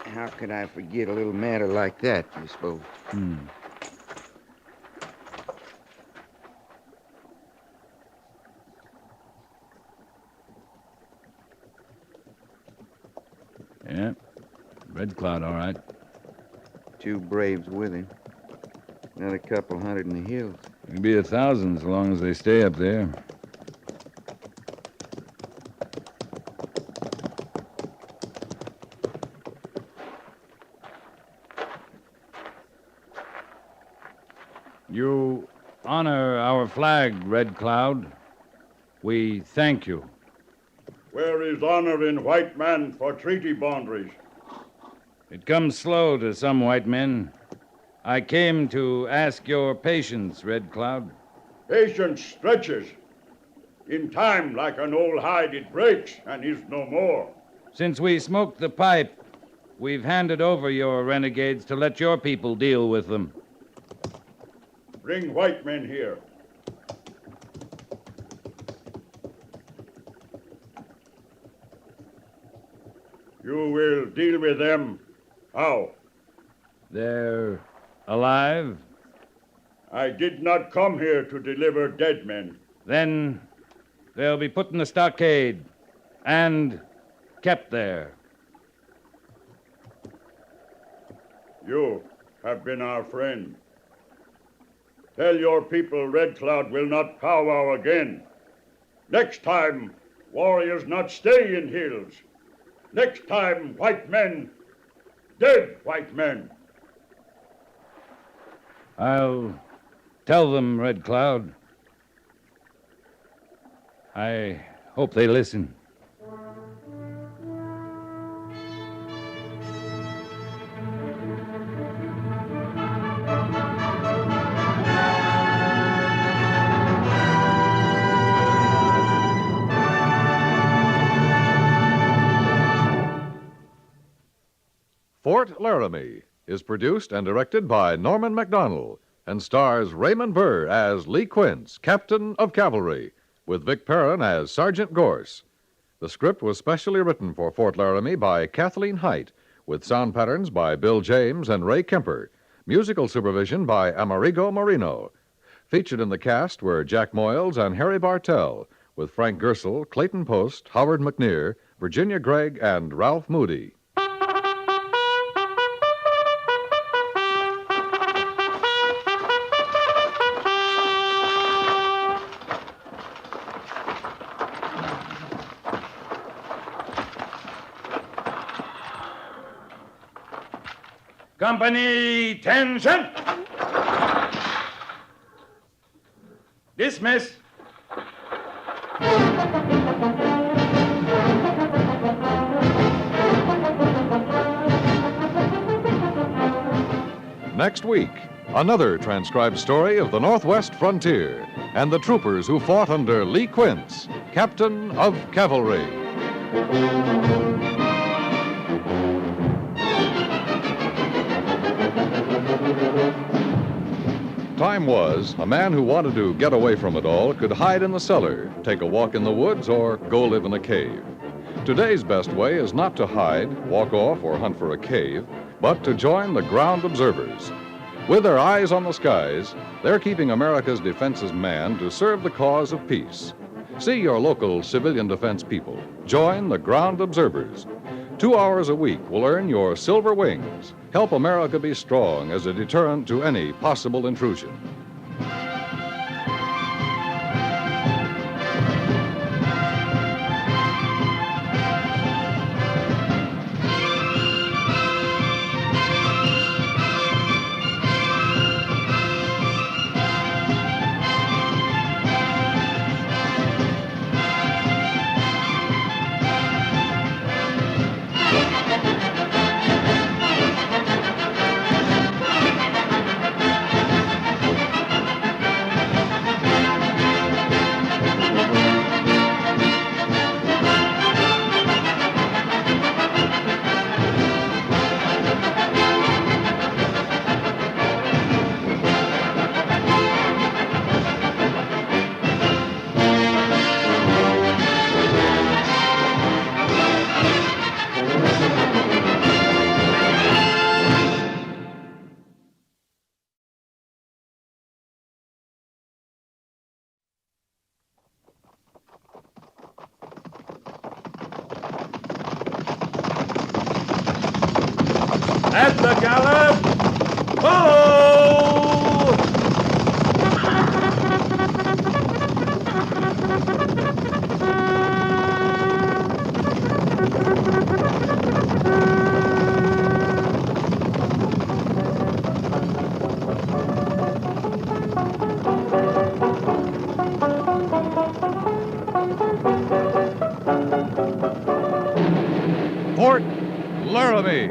How could I forget a little matter like that, you suppose? Yeah. Red Cloud, all right. 2 braves with him. Not a couple hundred in the hills. Maybe 1,000 as long as they stay up there. You honor our flag, Red Cloud. We thank you. Where is honor in white man for treaty boundaries? It comes slow to some white men. I came to ask your patience, Red Cloud. Patience stretches. In time, like an old hide, it breaks and is no more. Since we smoked the pipe, we've handed over your renegades to let your people deal with them. Bring white men here. You will deal with them. How? They're alive? I did not come here to deliver dead men. Then they'll be put in the stockade and kept there. You have been our friend. Tell your people Red Cloud will not powwow again. Next time, warriors not stay in hills. Next time, white men, dead white men. I'll tell them, Red Cloud. I hope they listen. Fort Laramie is produced and directed by Norman MacDonald and stars Raymond Burr as Lee Quince, Captain of Cavalry, with Vic Perrin as Sergeant Gorse. The script was specially written for Fort Laramie by Kathleen Height, with sound patterns by Bill James and Ray Kemper, musical supervision by Amerigo Marino. Featured in the cast were Jack Moyles and Harry Bartell, with Frank Gersel, Clayton Post, Howard McNear, Virginia Gregg, and Ralph Moody. Company, tension! Dismiss. Next week, another transcribed story of the Northwest frontier and the troopers who fought under Lee Quince, Captain of Cavalry. Time was, a man who wanted to get away from it all could hide in the cellar, take a walk in the woods, or go live in a cave. Today's best way is not to hide, walk off, or hunt for a cave, but to join the ground observers. With their eyes on the skies, they're keeping America's defenses manned to serve the cause of peace. See your local civilian defense people. Join the ground observers. 2 hours a week will earn your silver wings. Help America be strong as a deterrent to any possible intrusion. At the gallop! Follow! Laramie.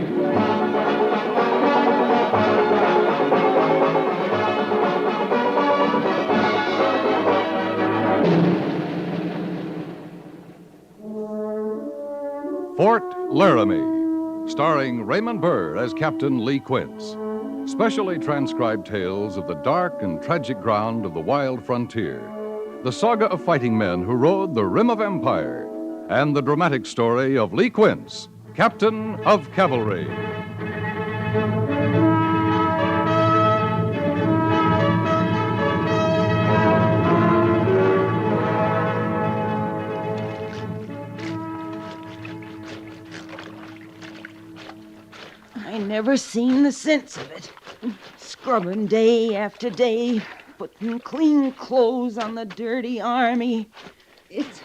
Fort Laramie, starring Raymond Burr as Captain Lee Quince. Specially transcribed tales of the dark and tragic ground of the wild frontier. The saga of fighting men who rode the rim of empire. And the dramatic story of Lee Quince, Captain of Cavalry. I never seen the sense of it. Scrubbing day after day, putting clean clothes on the dirty army. It's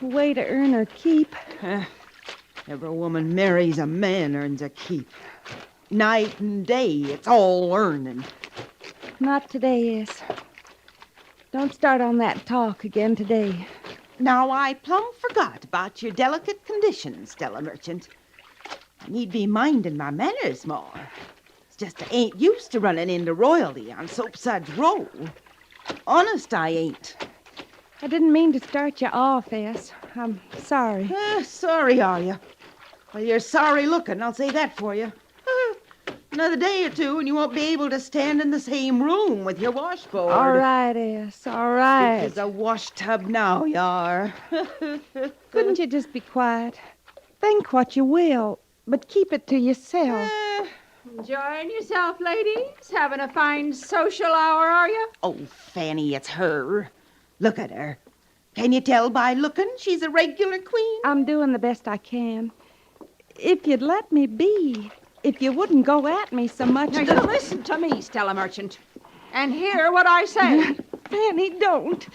a way to earn her keep. Every woman marries a man earns a keep. Night and day, it's all earning. Not today, Is. Don't start on that talk again today. Now, I plumb forgot about your delicate condition, Stella Merchant. I need be minding my manners more. It's just I ain't used to running into royalty on Soapsuds Row. Honest, I ain't. I didn't mean to start you off, Es. I'm sorry. Sorry, are you? Well, you're sorry looking, I'll say that for you. Another day or two and you won't be able to stand in the same room with your washboard. All right, Es, all right. There's a wash tub now, you are. Couldn't you just be quiet? Think what you will, but keep it to yourself. Enjoying yourself, ladies? Having a fine social hour, are you? Oh, Fanny, it's her. Look at her. Can you tell by looking she's a regular queen? I'm doing the best I can. If you'd let me be, if you wouldn't go at me so much... Now, you listen to me, Stella Merchant, and hear what I say. Fanny, don't.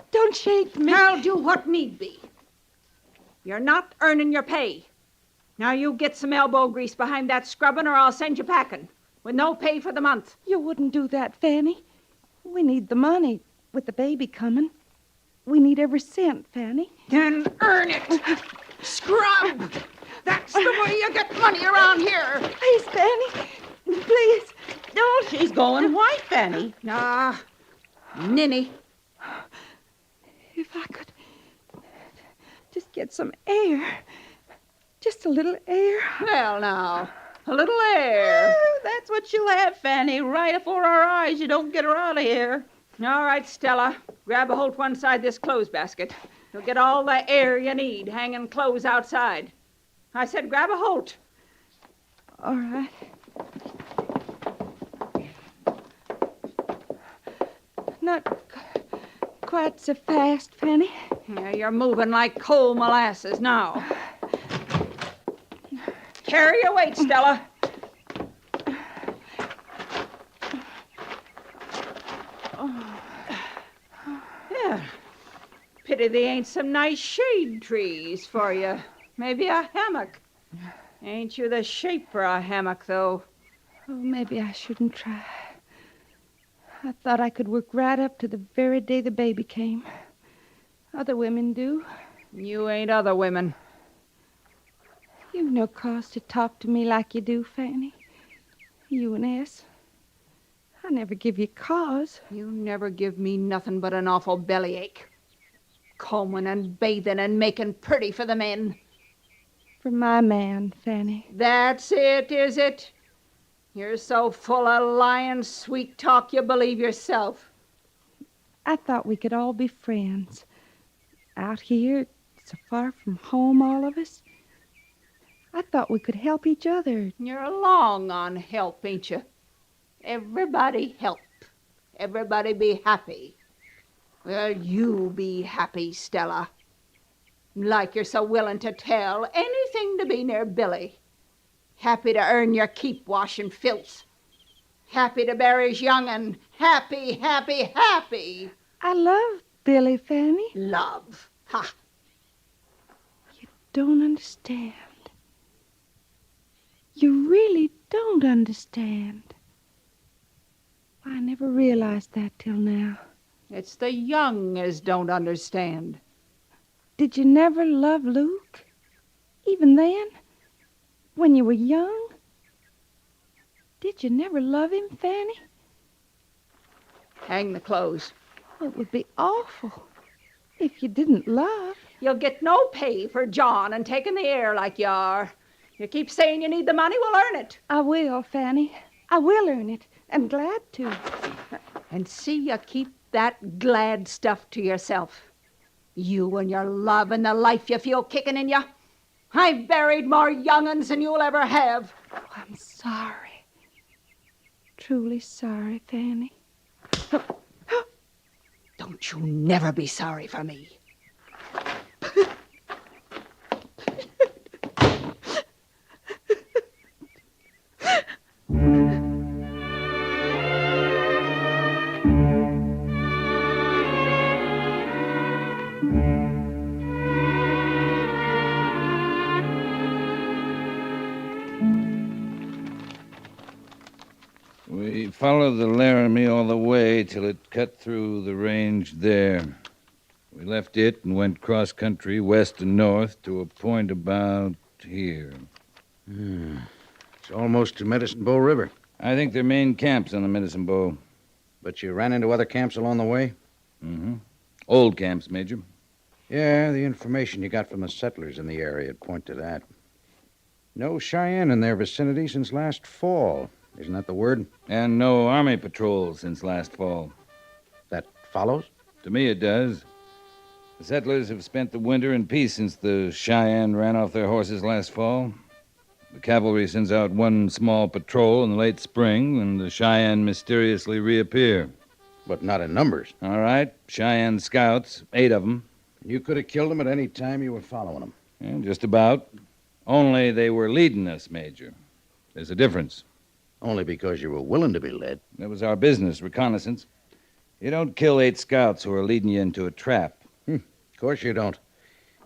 Don't shake me. I'll do what need be. You're not earning your pay. Now you get some elbow grease behind that scrubbing or I'll send you packing with no pay for the month. You wouldn't do that, Fanny. We need the money with the baby coming. We need every cent, Fanny. Then earn it. Scrub. That's the way you get money around here. Please, Fanny. Please, don't. She's going white, Fanny. Nah, ninny. If I could just get some air. Just a little air. Well, now, a little air. Oh, that's what you'll have, Fanny, right before our eyes. You don't get her out of here. All right, Stella. Grab a hold one side this clothes basket. You'll get all the air you need hanging clothes outside. I said grab a hold. All right. Not quite so fast, Fanny. Yeah, you're moving like cold molasses now. Carry your weight, Stella. Yeah. Pity they ain't some nice shade trees for you. Maybe a hammock. Ain't you the shape for a hammock, though? Oh, maybe I shouldn't try. I thought I could work right up to the very day the baby came. Other women do. You ain't other women. You've no cause to talk to me like you do, Fanny. You and S. I never give you cause. You never give me nothing but an awful bellyache. Combing and bathing and making pretty for the men. For my man, Fanny. That's it, is it? You're so full of lying sweet talk you believe yourself. I thought we could all be friends. Out here, so far from home, all of us. I thought we could help each other. You're long on help, ain't you? Everybody help. Everybody be happy. Well, you be happy, Stella. Like you're so willing to tell anything to be near Billy. Happy to earn your keep washing filth. Happy to bear his young'un. Happy, happy, happy. I love Billy, Fanny. Love. Ha! You don't understand. You really don't understand. I never realized that till now. It's the young as don't understand. Did you never love Luke? Even then? when you were young? Did you never love him, Fanny? Hang the clothes. It would be awful if you didn't love. You'll get no pay for John and taking the air like you are. You keep saying you need the money, we'll earn it. I will, Fanny. I will earn it, and glad to. And see you keep that glad stuff to yourself. You and your love and the life you feel kicking in you. I've buried more young'uns than you'll ever have. Oh, I'm sorry. Truly sorry, Fanny. Don't you never be sorry for me. We followed the Laramie all the way till it cut through the range there. We left it and went cross-country, west and north, to a point about here. It's almost to Medicine Bow River. I think their main camp's on the Medicine Bow. But you ran into other camps along the way? Mm-hmm. Old camps, Major. Yeah, the information you got from the settlers in the area would point to that. No Cheyenne in their vicinity since last fall. Isn't that the word? And no Army patrol since last fall. That follows? To me, it does. The settlers have spent the winter in peace since the Cheyenne ran off their horses last fall. The cavalry sends out one small patrol in the late spring, and the Cheyenne mysteriously reappear. But not in numbers. All right. Cheyenne scouts, 8 of them. You could have killed them at any time you were following them. Yeah, just about. Only they were leading us, Major. There's a difference. Only because you were willing to be led. That was our business, reconnaissance. You don't kill 8 scouts who are leading you into a trap. Of course you don't.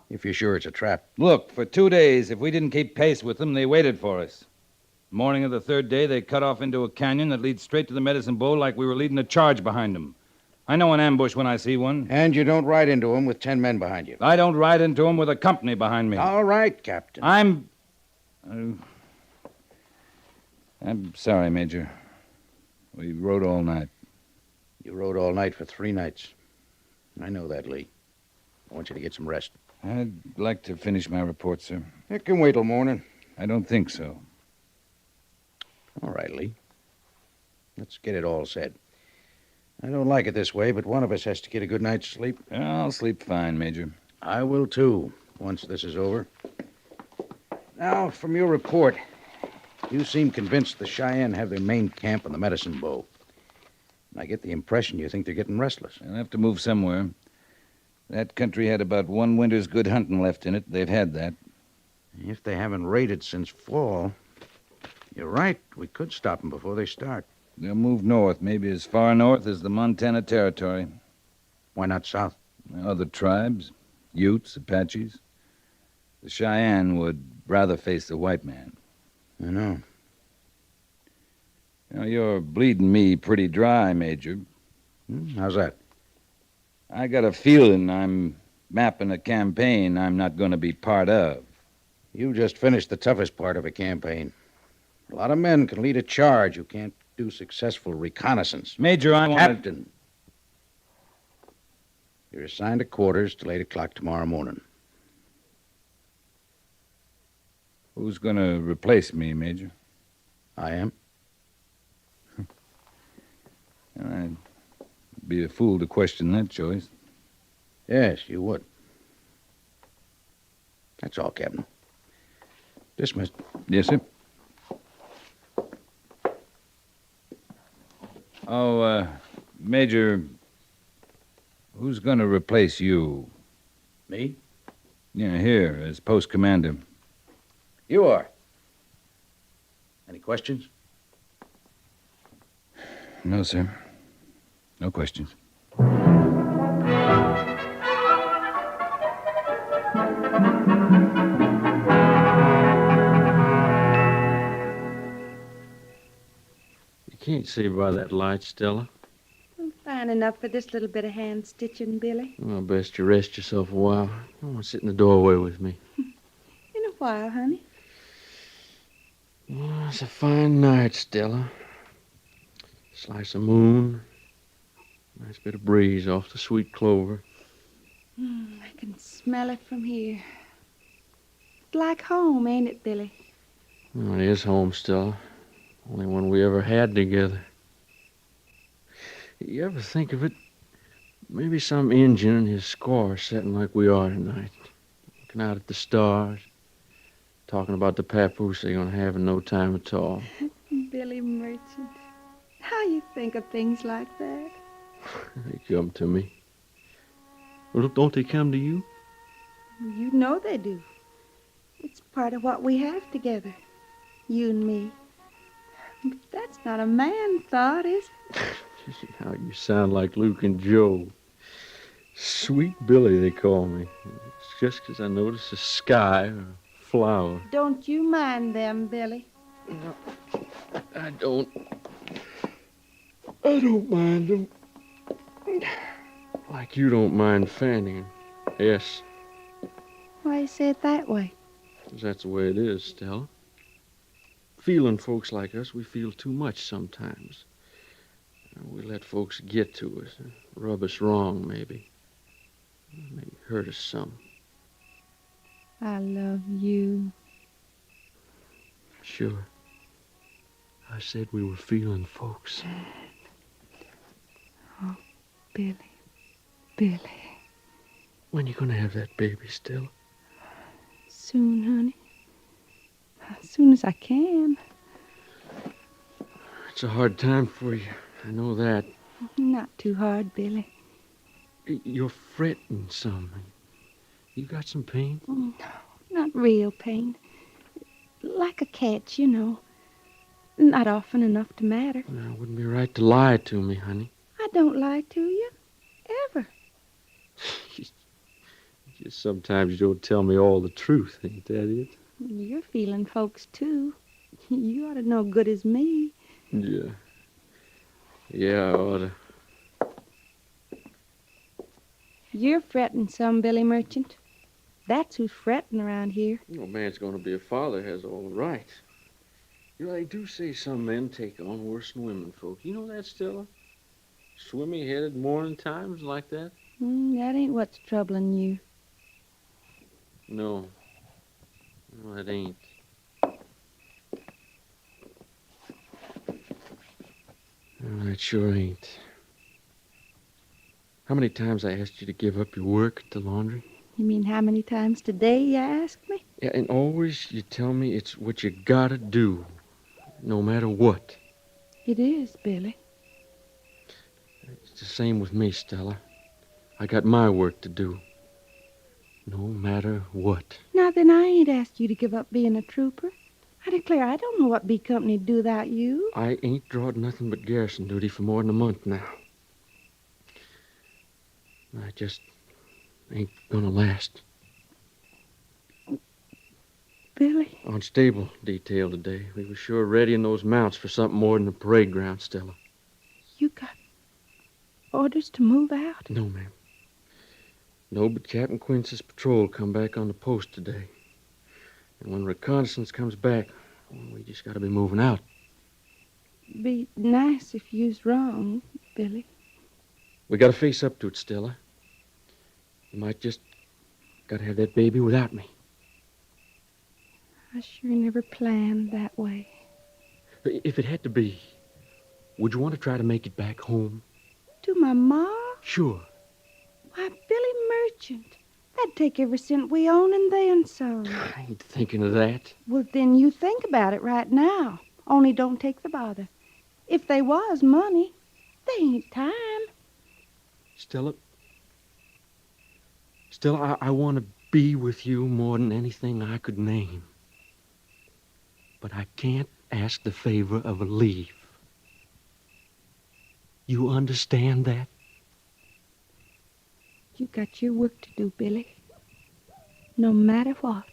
If you're sure it's a trap. Look, for 2 days, if we didn't keep pace with them, they waited for us. Morning of the 3rd day, they cut off into a canyon that leads straight to the Medicine Bow like we were leading a charge behind them. I know an ambush when I see one. And you don't ride into them with 10 men behind you. I don't ride into them with a company behind me. All right, Captain. I'm sorry, Major. We rode all night. You rode all night for 3 nights. I know that, Lee. I want you to get some rest. I'd like to finish my report, sir. It can wait till morning. I don't think so. All right, Lee. Let's get it all said. I don't like it this way, but one of us has to get a good night's sleep. I'll sleep fine, Major. I will, too, once this is over. Now, from your report, you seem convinced the Cheyenne have their main camp on the Medicine Bow. And I get the impression you think they're getting restless. They'll have to move somewhere. That country had about 1 winter's good hunting left in it. They've had that. If they haven't raided since fall, you're right. We could stop them before they start. They'll move north, maybe as far north as the Montana Territory. Why not south? Other tribes, Utes, Apaches. The Cheyenne would rather face the white man. I know. You know, you're bleeding me pretty dry, Major. How's that? I got a feeling I'm mapping a campaign I'm not going to be part of. You just finished the toughest part of a campaign. A lot of men can lead a charge who can't do successful reconnaissance. Major, I want Captain. You're assigned to quarters till 8 o'clock tomorrow morning. Who's going to replace me, Major? I am. I'd be a fool to question that choice. Yes, you would. That's all, Captain. Dismissed. Yes, sir. Oh, Major, who's going to replace you? Me? Yeah, here, as post commander. You are. Any questions? No, sir. No questions. You can't see by that light, Stella. Fine enough for this little bit of hand stitching, Billy. Well, best you rest yourself a while. I want to sit in the doorway with me. In a while, honey. It's a fine night, Stella. Slice of moon. Nice bit of breeze off the sweet clover. I can smell it from here. It's like home, ain't it, Billy? Well, it is home, Stella. Only one we ever had together. You ever think of it? Maybe some Injun and his squaw are sitting like we are tonight, looking out at the stars, talking about the papoose they're going to have in no time at all. Billy Merchant. How you think of things like that? They come to me. Well, don't they come to you? You know they do. It's part of what we have together, you and me. But that's not a man thought, is it? Now you sound like Luke and Joe. Sweet Billy, they call me. It's just 'cause I notice a sky or a flower. Don't you mind them, Billy. No, I don't. I don't mind them. Like you don't mind Fanny. Yes, Why you say it that way? 'cause that's the way it is, Stella. Feeling folks like us, we feel too much sometimes. We let folks get to us, rub us wrong, maybe. Maybe hurt us some. I love you. Sure. I said we were feeling folks. Oh, Billy. Billy. When you gonna have that baby, Stella? Soon, honey. As soon as I can. It's a hard time for you. I know that. Not too hard, Billy. You're fretting some. You got some pain? No, not real pain. Like a catch, you know. Not often enough to matter. Well, it wouldn't be right to lie to me, honey. I don't lie to you. Ever. Just sometimes you don't tell me all the truth, ain't that it? You're feeling folks, too. You ought to know good as me. Yeah. Yeah, I oughta. You're fretting some, Billy Merchant. That's who's fretting around here. No man's gonna be a father has all the right. You know, they do say some men take on worse than women folk. You know that, Stella? Swimmy-headed morning times like that? That ain't what's troubling you. No. No, it ain't. No, it sure ain't. How many times I asked you to give up your work at the laundry? You mean how many times today you ask me? Yeah, and always you tell me it's what you gotta do, no matter what. It is, Billy. It's the same with me, Stella. I got my work to do, no matter what. Now then, I ain't asked you to give up being a trooper. I declare I don't know what B Company'd do without you. I ain't drawed nothing but garrison duty for more than a month now. I just ain't gonna last. Billy? On stable detail today, we were sure ready in those mounts for something more than a parade ground, Stella. You got orders to move out? No, ma'am. No, but Captain Quince's patrol come back on the post today. And when reconnaissance comes back, well, we just gotta be moving out. Be nice if you's wrong, Billy. We gotta face up to it, Stella. You might just gotta have that baby without me. I sure never planned that way. If it had to be, would you want to try to make it back home? To my ma? Sure. Why, Billy Merchant. That'd take every cent we own and then some. I ain't thinking of that. Well, then you think about it right now. Only don't take the bother. If they was money, they ain't time. Stella, I want to be with you more than anything I could name. But I can't ask the favor of a leave. You understand that? You got your work to do, Billy. No matter what.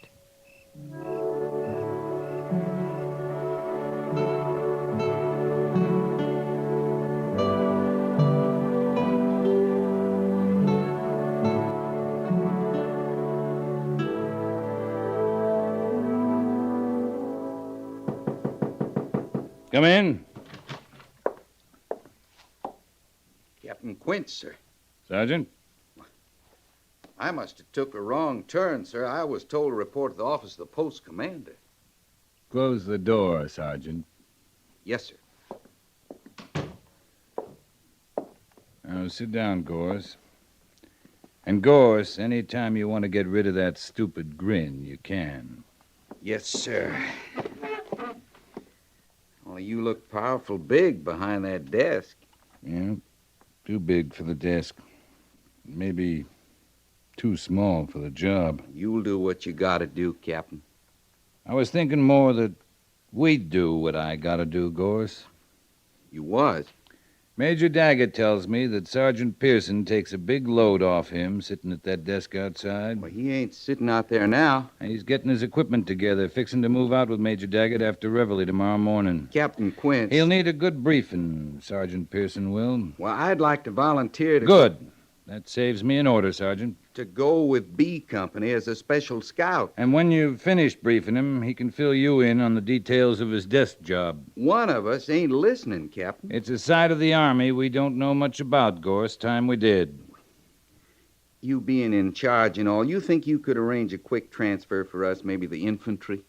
Come in. Captain Quince, sir. Sergeant? I must have took a wrong turn, sir. I was told to report to the office of the post commander. Close the door, Sergeant. Yes, sir. Now, sit down, Gorse. And, Gorse, any time you want to get rid of that stupid grin, you can. Yes, sir. Only you look powerful big behind that desk. Yeah, too big for the desk. Maybe too small for the job. You'll do what you gotta do, Captain. I was thinking more that we'd do what I gotta do, Gorse. You was? Major Daggett tells me that Sergeant Pearson takes a big load off him sitting at that desk outside. Well, he ain't sitting out there now. And he's getting his equipment together, fixing to move out with Major Daggett after reveille tomorrow morning. Captain Quince. He'll need a good briefing, Sergeant Pearson will. Well, I'd like to volunteer to... Good. That saves me an order, Sergeant. To go with B Company as a special scout. And when you've finished briefing him, he can fill you in on the details of his desk job. One of us ain't listening, Captain. It's a side of the Army we don't know much about, Gorse. Time we did. You being in charge and all, you think you could arrange a quick transfer for us, maybe the infantry?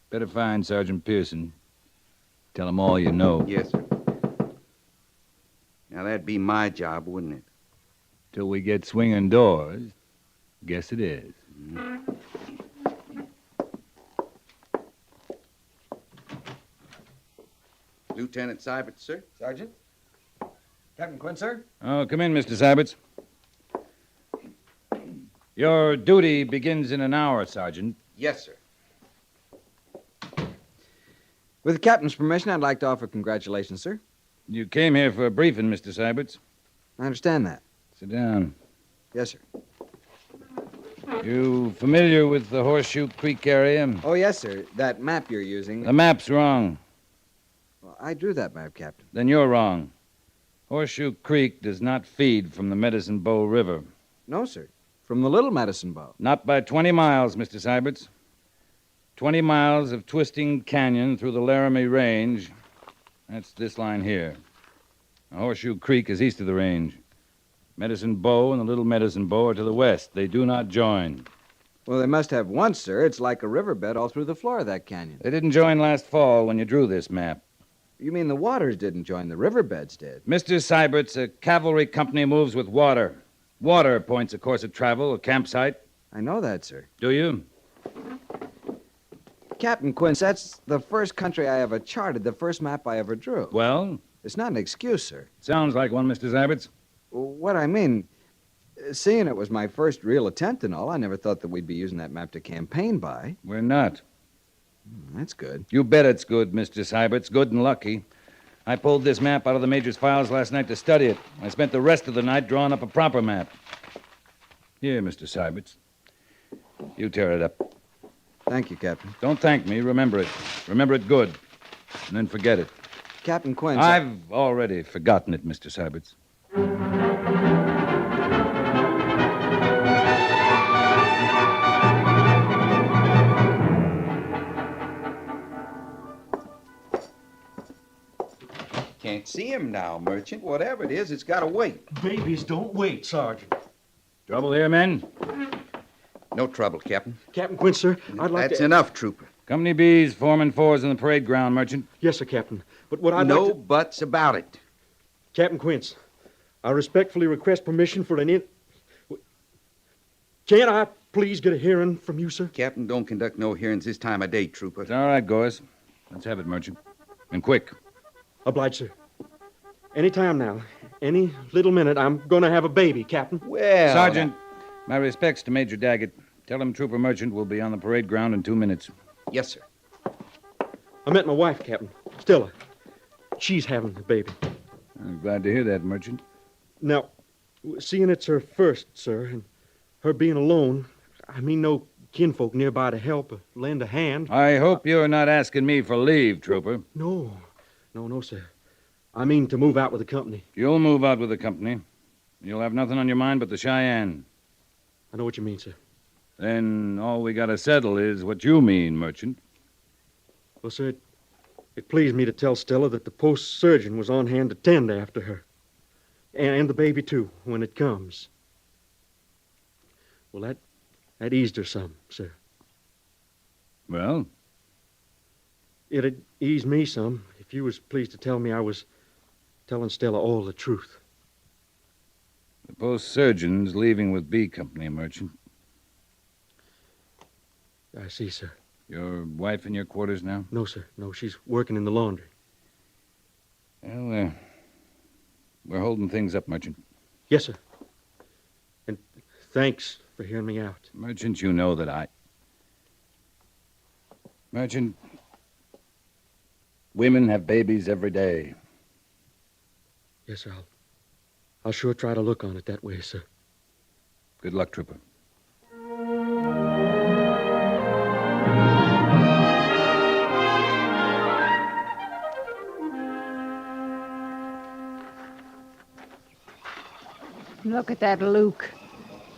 Better find Sergeant Pearson. Tell him all you know. Yes, sir. Now, that'd be my job, wouldn't it? Till we get swinging doors. Guess it is. Lieutenant Seibert, sir. Sergeant? Captain Quince, sir? Oh, come in, Mr. Syberts. Your duty begins in an hour, Sergeant. Yes, sir. With the captain's permission, I'd like to offer congratulations, sir. You came here for a briefing, Mr. Syberts. I understand that. Sit down. Yes, sir. You familiar with the Horseshoe Creek area? Oh, yes, sir. That map you're using... The map's wrong. Well, I drew that map, Captain. Then you're wrong. Horseshoe Creek does not feed from the Medicine Bow River. No, sir. From the Little Medicine Bow. Not by 20 miles, Mr. Syberts. 20 miles of twisting canyon through the Laramie Range. That's this line here. Now, Horseshoe Creek is east of the range. Medicine Bow and the Little Medicine Bow are to the west. They do not join. Well, they must have once, sir. It's like a riverbed all through the floor of that canyon. They didn't join last fall when you drew this map. You mean the waters didn't join, the riverbeds did? Mr. Syberts, a cavalry company moves with water. Water points a course of travel, a campsite. I know that, sir. Do you? Captain Quince, that's the first country I ever charted, the first map I ever drew. Well? It's not an excuse, sir. Sounds like one, Mr. Syberts. What I mean, seeing it was my first real attempt and all, I never thought that we'd be using that map to campaign by. We're not. That's good. You bet it's good, Mr. Syberts. Good and lucky. I pulled this map out of the Major's files last night to study it. I spent the rest of the night drawing up a proper map. Here, Mr. Syberts. You tear it up. Thank you, Captain. Don't thank me. Remember it. Remember it good. And then forget it. Captain Quince... I've already forgotten it, Mr. Syberts. Can't see him now, Merchant. Whatever it is, it's got to wait. Babies don't wait, Sergeant. Trouble here, men? No trouble, Captain. Captain Quince, sir, I'd like That's to... enough, Trooper. Company B's forming fours in the parade ground, Merchant. Yes, sir, Captain. But what I'd No like to... buts about it. Captain Quince, I respectfully request permission for an Can't I please get a hearing from you, sir? Captain, don't conduct no hearings this time of day, Trooper. It's all right, Gorse. Let's have it, Merchant. And quick. Obliged, sir. Any time now, any little minute, I'm going to have a baby, Captain. Well... Sergeant, my respects to Major Daggett. Tell him Trooper Merchant will be on the parade ground in 2 minutes. Yes, sir. I met my wife, Captain. Stella. She's having the baby. I'm glad to hear that, Merchant. Now, seeing it's her first, sir, and her being alone, I mean no kinfolk nearby to help or lend a hand. I hope you're not asking me for leave, Trooper. No, sir. I mean to move out with the company. You'll move out with the company. You'll have nothing on your mind but the Cheyenne. I know what you mean, sir. Then all we gotta settle is what you mean, Merchant. Well, sir, It pleased me to tell Stella that the post surgeon was on hand to tend after her. And the baby, too, when it comes. Well, that eased her some, sir. Well? It'd ease me some if you was pleased to tell me I was telling Stella all the truth. The post surgeon's leaving with B Company, Merchant. I see, sir. Your wife in your quarters now? No, sir. No, she's working in the laundry. Well, we're holding things up, Merchant. Yes, sir. And thanks for hearing me out. Merchant, you know that Merchant, women have babies every day. Yes, sir. I'll sure try to look on it that way, sir. Good luck, Trooper. Look at that Luke.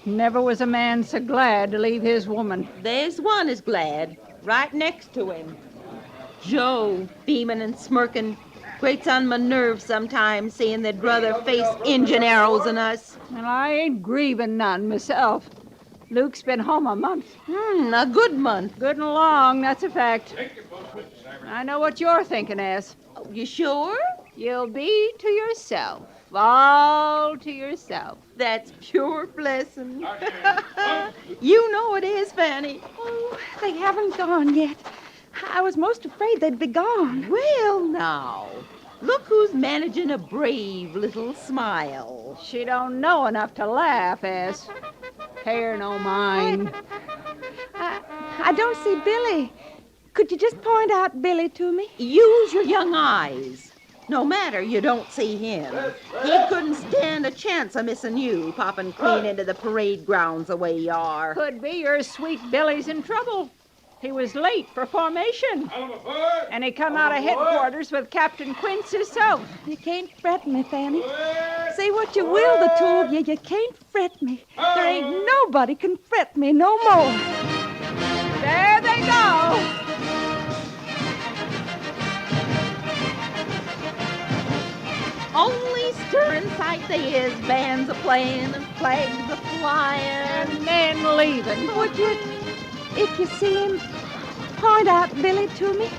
Never was a man so glad to leave his woman. There's one is glad, right next to him. Joe, beaming and smirking, grates on my nerves sometimes seeing that brother face Injun arrows in us. And I ain't grieving none myself. Luke's been home a month. A good month. Good and long, that's a fact. I know what you're thinking, Ass. Oh, you sure? You'll be to yourself. All to yourself. That's pure blessing. You know it is, Fanny. Oh, they haven't gone yet. I was most afraid they'd be gone. Well, now, look who's managing a brave little smile. She don't know enough to laugh, Ass. Pay her no mind. I don't see Billy. Could you just point out Billy to me? Use your young eyes. No matter you don't see him. He couldn't stand a chance of missing you, popping clean into the parade grounds the way you are. Could be your sweet Billy's in trouble. He was late for formation. And he come out of headquarters with Captain Quince himself. You can't fret me, Fanny. Say what you will, the two of you, you can't fret me. There ain't nobody can fret me no more. There they go. Only stirring sight they is, bands a-playing and flags a-flying. And men leaving. Would you, if you see him, point out Billy to me?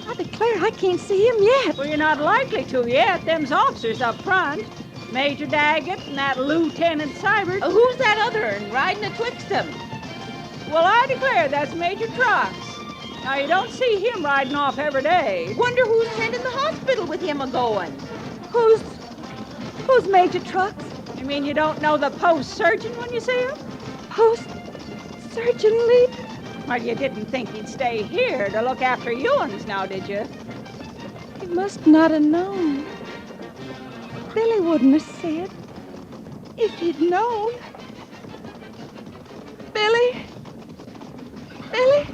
I declare I can't see him yet. Well, you're not likely to yet. Them's officers up front. Major Daggett and that Lieutenant Seibert. Who's that other one riding atwixt them? Well, I declare that's Major Trucks. Now, you don't see him riding off every day. Wonder who's tending the hospital with him a-going. Who's Major Trucks? You mean you don't know the post surgeon when you see him? Post Surgeon Lee? Well, you didn't think he'd stay here to look after Ewans now, did you? He must not have known. Billy wouldn't have said. If he'd known. Billy? Billy?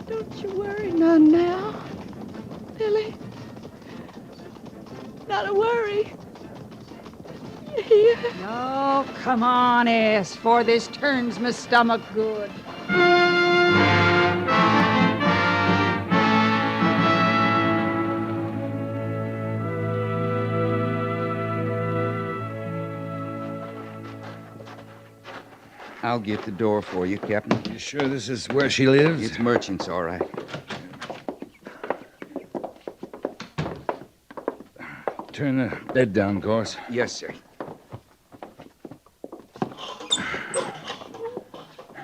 Don't you worry none now. Billy? Not a worry. You hear? Oh, come on, Ass, for this turns my stomach good. I'll get the door for you, Captain. You sure this is where she lives? It's Merchant's, all right. Turn the bed down, Gorse. Yes, sir.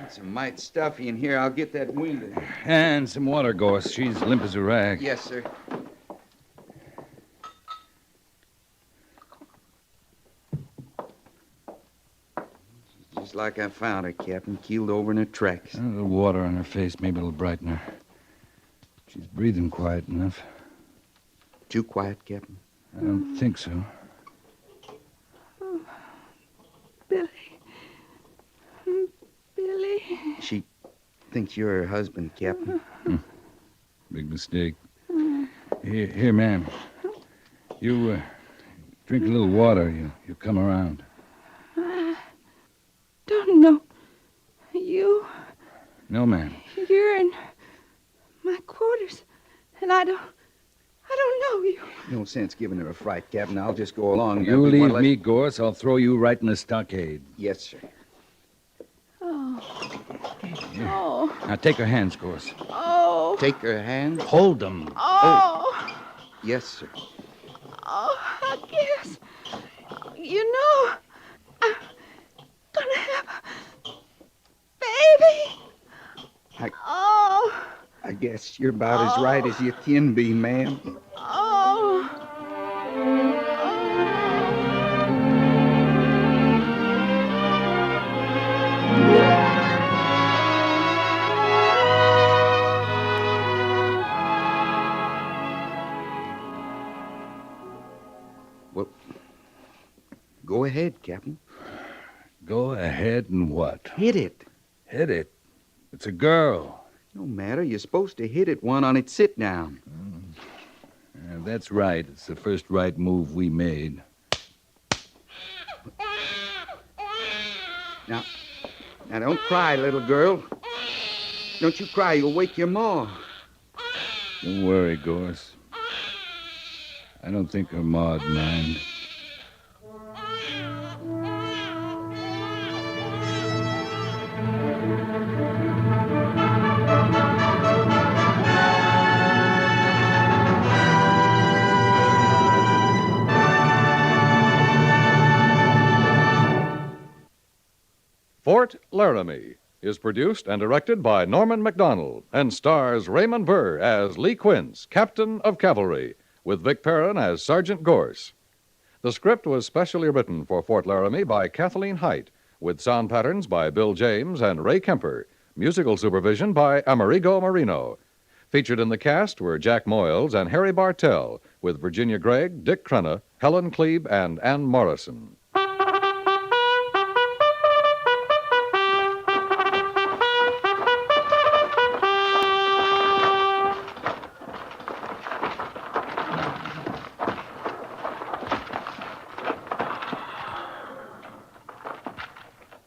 It's a mite stuffy in here. I'll get that window. And some water, Gorse. She's limp as a rag. Yes, sir. Just like I found her, Captain, keeled over in her tracks. A little water on her face. Maybe it'll brighten her. She's breathing quiet enough. Too quiet, Captain? I don't think so. Oh, Billy. Billy. She thinks you're her husband, Captain. Big mistake. Here, ma'am. You drink a little water. You come around. I don't know. You. No, ma'am. You're in orders, and I don't know you. No sense giving her a fright, Captain. I'll just go along. You leave me, Gorse. I'll throw you right in the stockade. Yes, sir. Oh. Oh. Now take her hands, Gorse. Oh. Take her hand. Hold them. Oh. Yes, sir. Oh, I guess. You know, I'm gonna have a baby. I guess you're about as right as you can be, ma'am. Oh. Well, go ahead, Captain. Go ahead and what? Hit it. Hit it? It's a girl. No matter. You're supposed to hit it one on its sit-down. Yeah, that's right. It's the first right move we made. Now, don't cry, little girl. Don't you cry. You'll wake your ma. Don't worry, Gorse. I don't think her ma'd mind. Fort Laramie is produced and directed by Norman MacDonald and stars Raymond Burr as Lee Quince, Captain of Cavalry, with Vic Perrin as Sergeant Gorse. The script was specially written for Fort Laramie by Kathleen Height, with sound patterns by Bill James and Ray Kemper, musical supervision by Amerigo Marino. Featured in the cast were Jack Moyles and Harry Bartell, with Virginia Gregg, Dick Crenna, Helen Klebe, and Ann Morrison.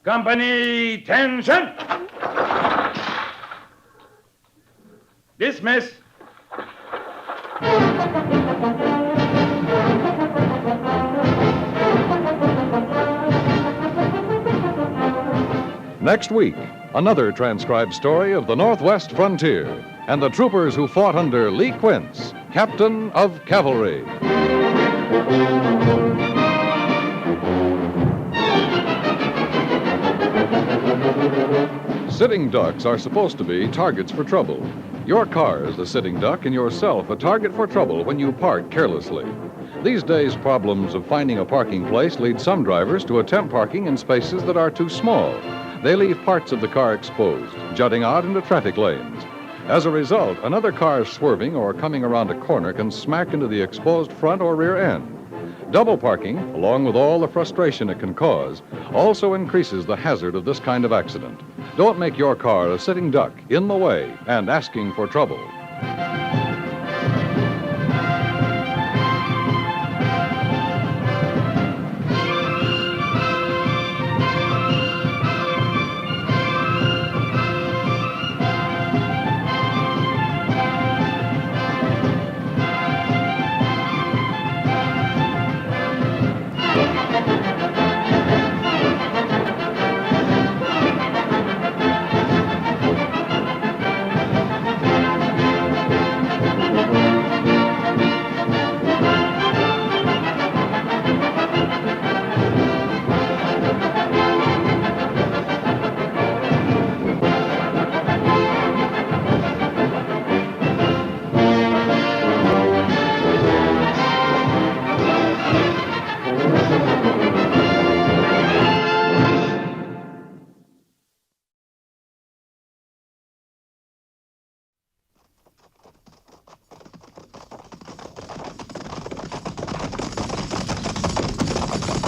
Company, tension! Dismiss. Next week, another transcribed story of the Northwest frontier and the troopers who fought under Lee Quince, Captain of Cavalry. Sitting ducks are supposed to be targets for trouble. Your car is a sitting duck and yourself a target for trouble when you park carelessly. These days, problems of finding a parking place lead some drivers to attempt parking in spaces that are too small. They leave parts of the car exposed, jutting out into traffic lanes. As a result, another car swerving or coming around a corner can smack into the exposed front or rear end. Double parking, along with all the frustration it can cause, also increases the hazard of this kind of accident. Don't make your car a sitting duck in the way and asking for trouble.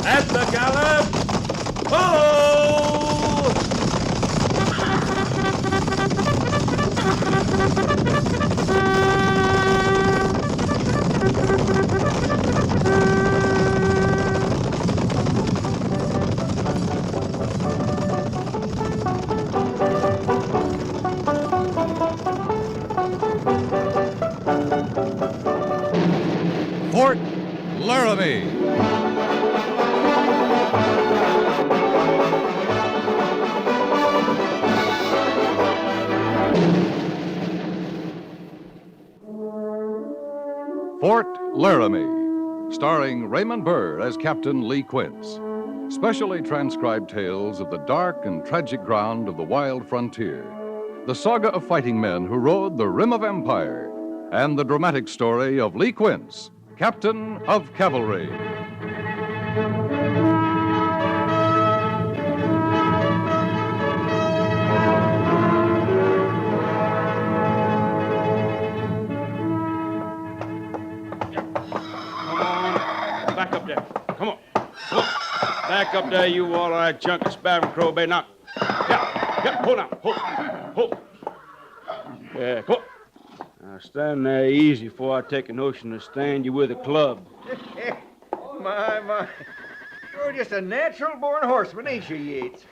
At the gallop! Oh! Fort Laramie. Fort Laramie, starring Raymond Burr as Captain Lee Quince. Specially transcribed tales of the dark and tragic ground of the wild frontier. The saga of fighting men who rode the rim of empire. And the dramatic story of Lee Quince, Captain of Cavalry. Back up there. Come on. Back up there, you wall-eyed chunk of spavined crowbait. Now, yeah, hold on. Hold. Yeah, come on. Now, stand there easy before I take a notion to stand you with a club. My. You're just a natural-born horseman, ain't you, Yates?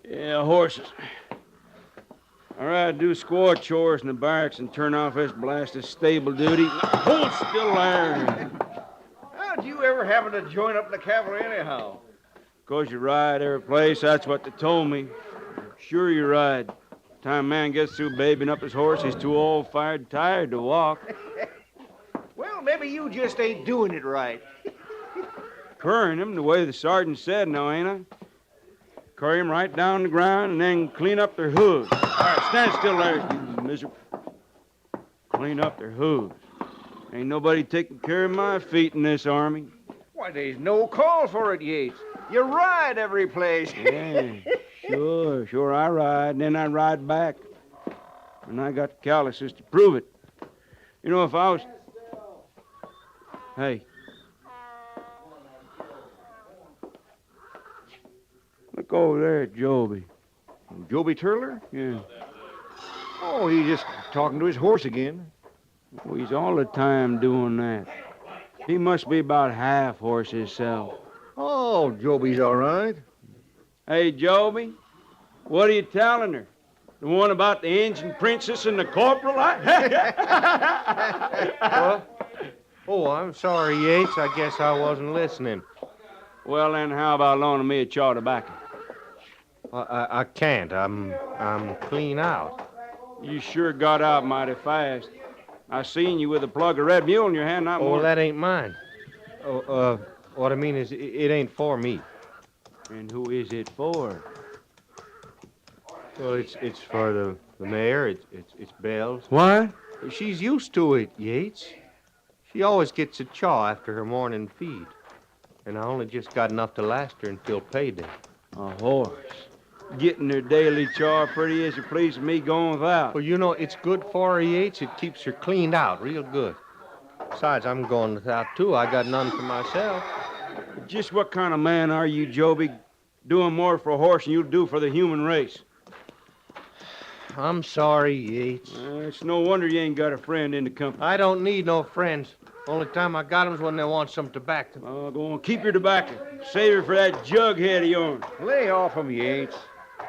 Yeah, horses. All right, do squaw chores in the barracks and turn off this blasted stable duty. Now, hold still there. How'd you ever happen to join up in the cavalry anyhow? 'Cause you ride every place, that's what they told me. Sure you ride. Time a man gets through babying up his horse, he's too old, fired, tired to walk. Well, maybe you just ain't doing it right. Currying him the way the sergeant said, now, ain't I? Curry him right down the ground and then clean up their hooves. All right, stand still there, you miserable. Clean up their hooves. Ain't nobody taking care of my feet in this army. Why, there's no call for it, Yates. You ride every place. Yeah, sure, I ride, and then I ride back. And I got the calluses to prove it. You know, if I was... Hey. Look over there at Joby. Joby Turler? Yeah. Oh, he's just talking to his horse again. Well, he's all the time doing that. He must be about half horse himself. Oh, Joby's all right. Hey, Joby, what are you telling her? The one about the Injun princess and the corporal? Oh, I'm sorry, Yates. I guess I wasn't listening. Well, then, how about loaning me a chaw tobacco? I can't. I'm clean out. You sure got out mighty fast. I seen you with a plug of Red Mule in your hand, not more. Oh, that ain't mine. What I mean is, it ain't for me. And who is it for? Well, it's for the mare. It's Belle's. What? She's used to it, Yates. She always gets a chaw after her morning feed. And I only just got enough to last her until payday. A horse. Getting her daily chaw pretty as you please me going without. Well, you know, it's good for her, Yates. It keeps her cleaned out real good. Besides, I'm going without, too. I got none for myself. Just what kind of man are you, Joby? Doing more for a horse than you do for the human race. I'm sorry, Yates. It's no wonder you ain't got a friend in the company. I don't need no friends. Only time I got 'em's when they want some tobacco. Oh, go on, keep your tobacco. Save it for that jug head of yours. Lay off him, Yates.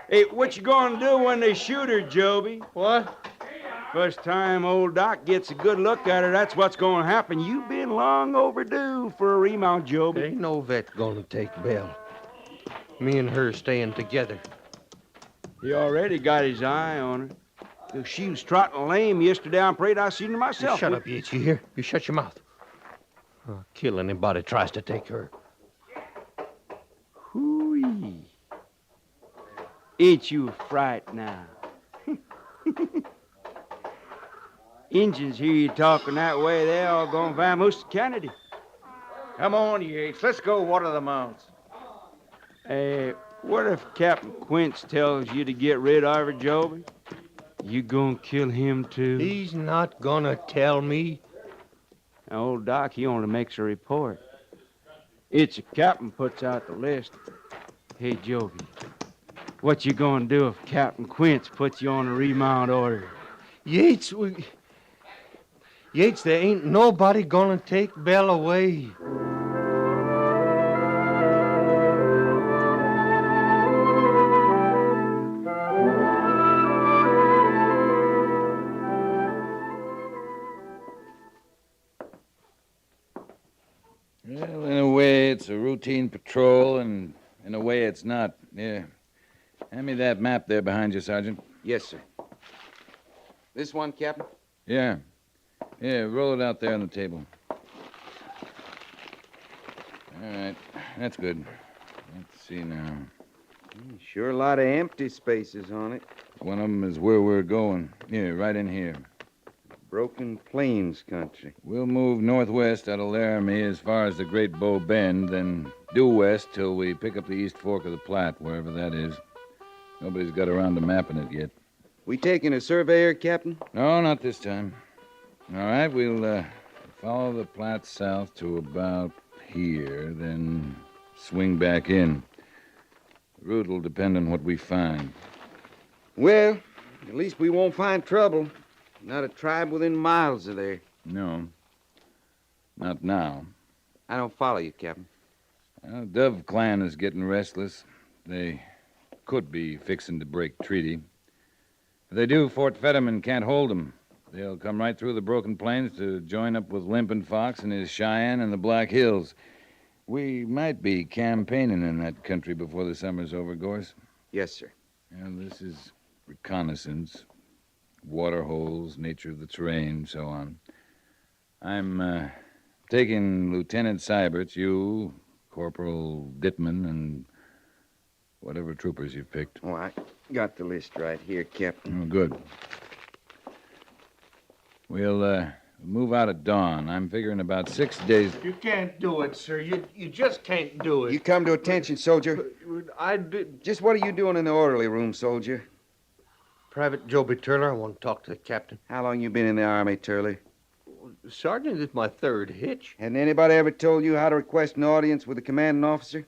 Hey, what you gonna do when they shoot her, Joby? What? First time old Doc gets a good look at her, that's what's gonna happen. You've been long overdue for a remount, Joby. There ain't no vet gonna take Belle. Me and her staying together. He already got his eye on her. If she was trotting lame yesterday, I'm afraid I seen her myself. You shut up, Yates, you hear? You shut your mouth. I'll kill anybody tries to take her. Hoo-wee. Ain't you a fright now? Injuns hear you talking that way, they all gonna vamoose to Kennedy. Come on, Yates. Let's go water the mounts. What if Captain Quince tells you to get rid of her, Joby? You gonna kill him, too? He's not gonna tell me. Now, old Doc, he only makes a report. It's a captain puts out the list. Hey, Joby, what you gonna do if Captain Quince puts you on a remount order? Yates, Yates, there ain't nobody gonna take Belle away. Well, in a way, it's a routine patrol, and in a way, it's not. Yeah. Hand me that map there behind you, Sergeant. Yes, sir. This one, Captain? Yeah. Yeah, roll it out there on the table. All right. That's good. Let's see now. Sure a lot of empty spaces on it. One of them is where we're going. Here, right in here. Broken Plains country. We'll move northwest out of Laramie as far as the Great Bow Bend, then due west till we pick up the East Fork of the Platte, wherever that is. Nobody's got around to mapping it yet. We taking a surveyor, Captain? No, not this time. All right, we'll follow the Platte south to about here, then swing back in. The route will depend on what we find. Well, at least we won't find trouble. Not a tribe within miles of there. No. Not now. I don't follow you, Captain. Well, Dove clan is getting restless. They could be fixing to break treaty. If they do, Fort Fetterman can't hold them. They'll come right through the Broken Plains to join up with Limpin' Fox and his Cheyenne and the Black Hills. We might be campaigning in that country before the summer's over, Gorse. Yes, sir. Well, this is reconnaissance. Water holes, nature of the terrain, so on. I'm taking Lieutenant Seiberts, you, Corporal Dittman, and whatever troopers you've picked. Oh, I got the list right here, Captain. Oh, good. We'll move out at dawn. I'm figuring about 6 days. You can't do it, sir. You just can't do it. You come to attention, soldier. I did. Just what are you doing in the orderly room, soldier? Private Joby Turler, I want to talk to the captain. How long you been in the Army, Turley? Sergeant, it's my third hitch. Hadn't anybody ever told you how to request an audience with the commanding officer?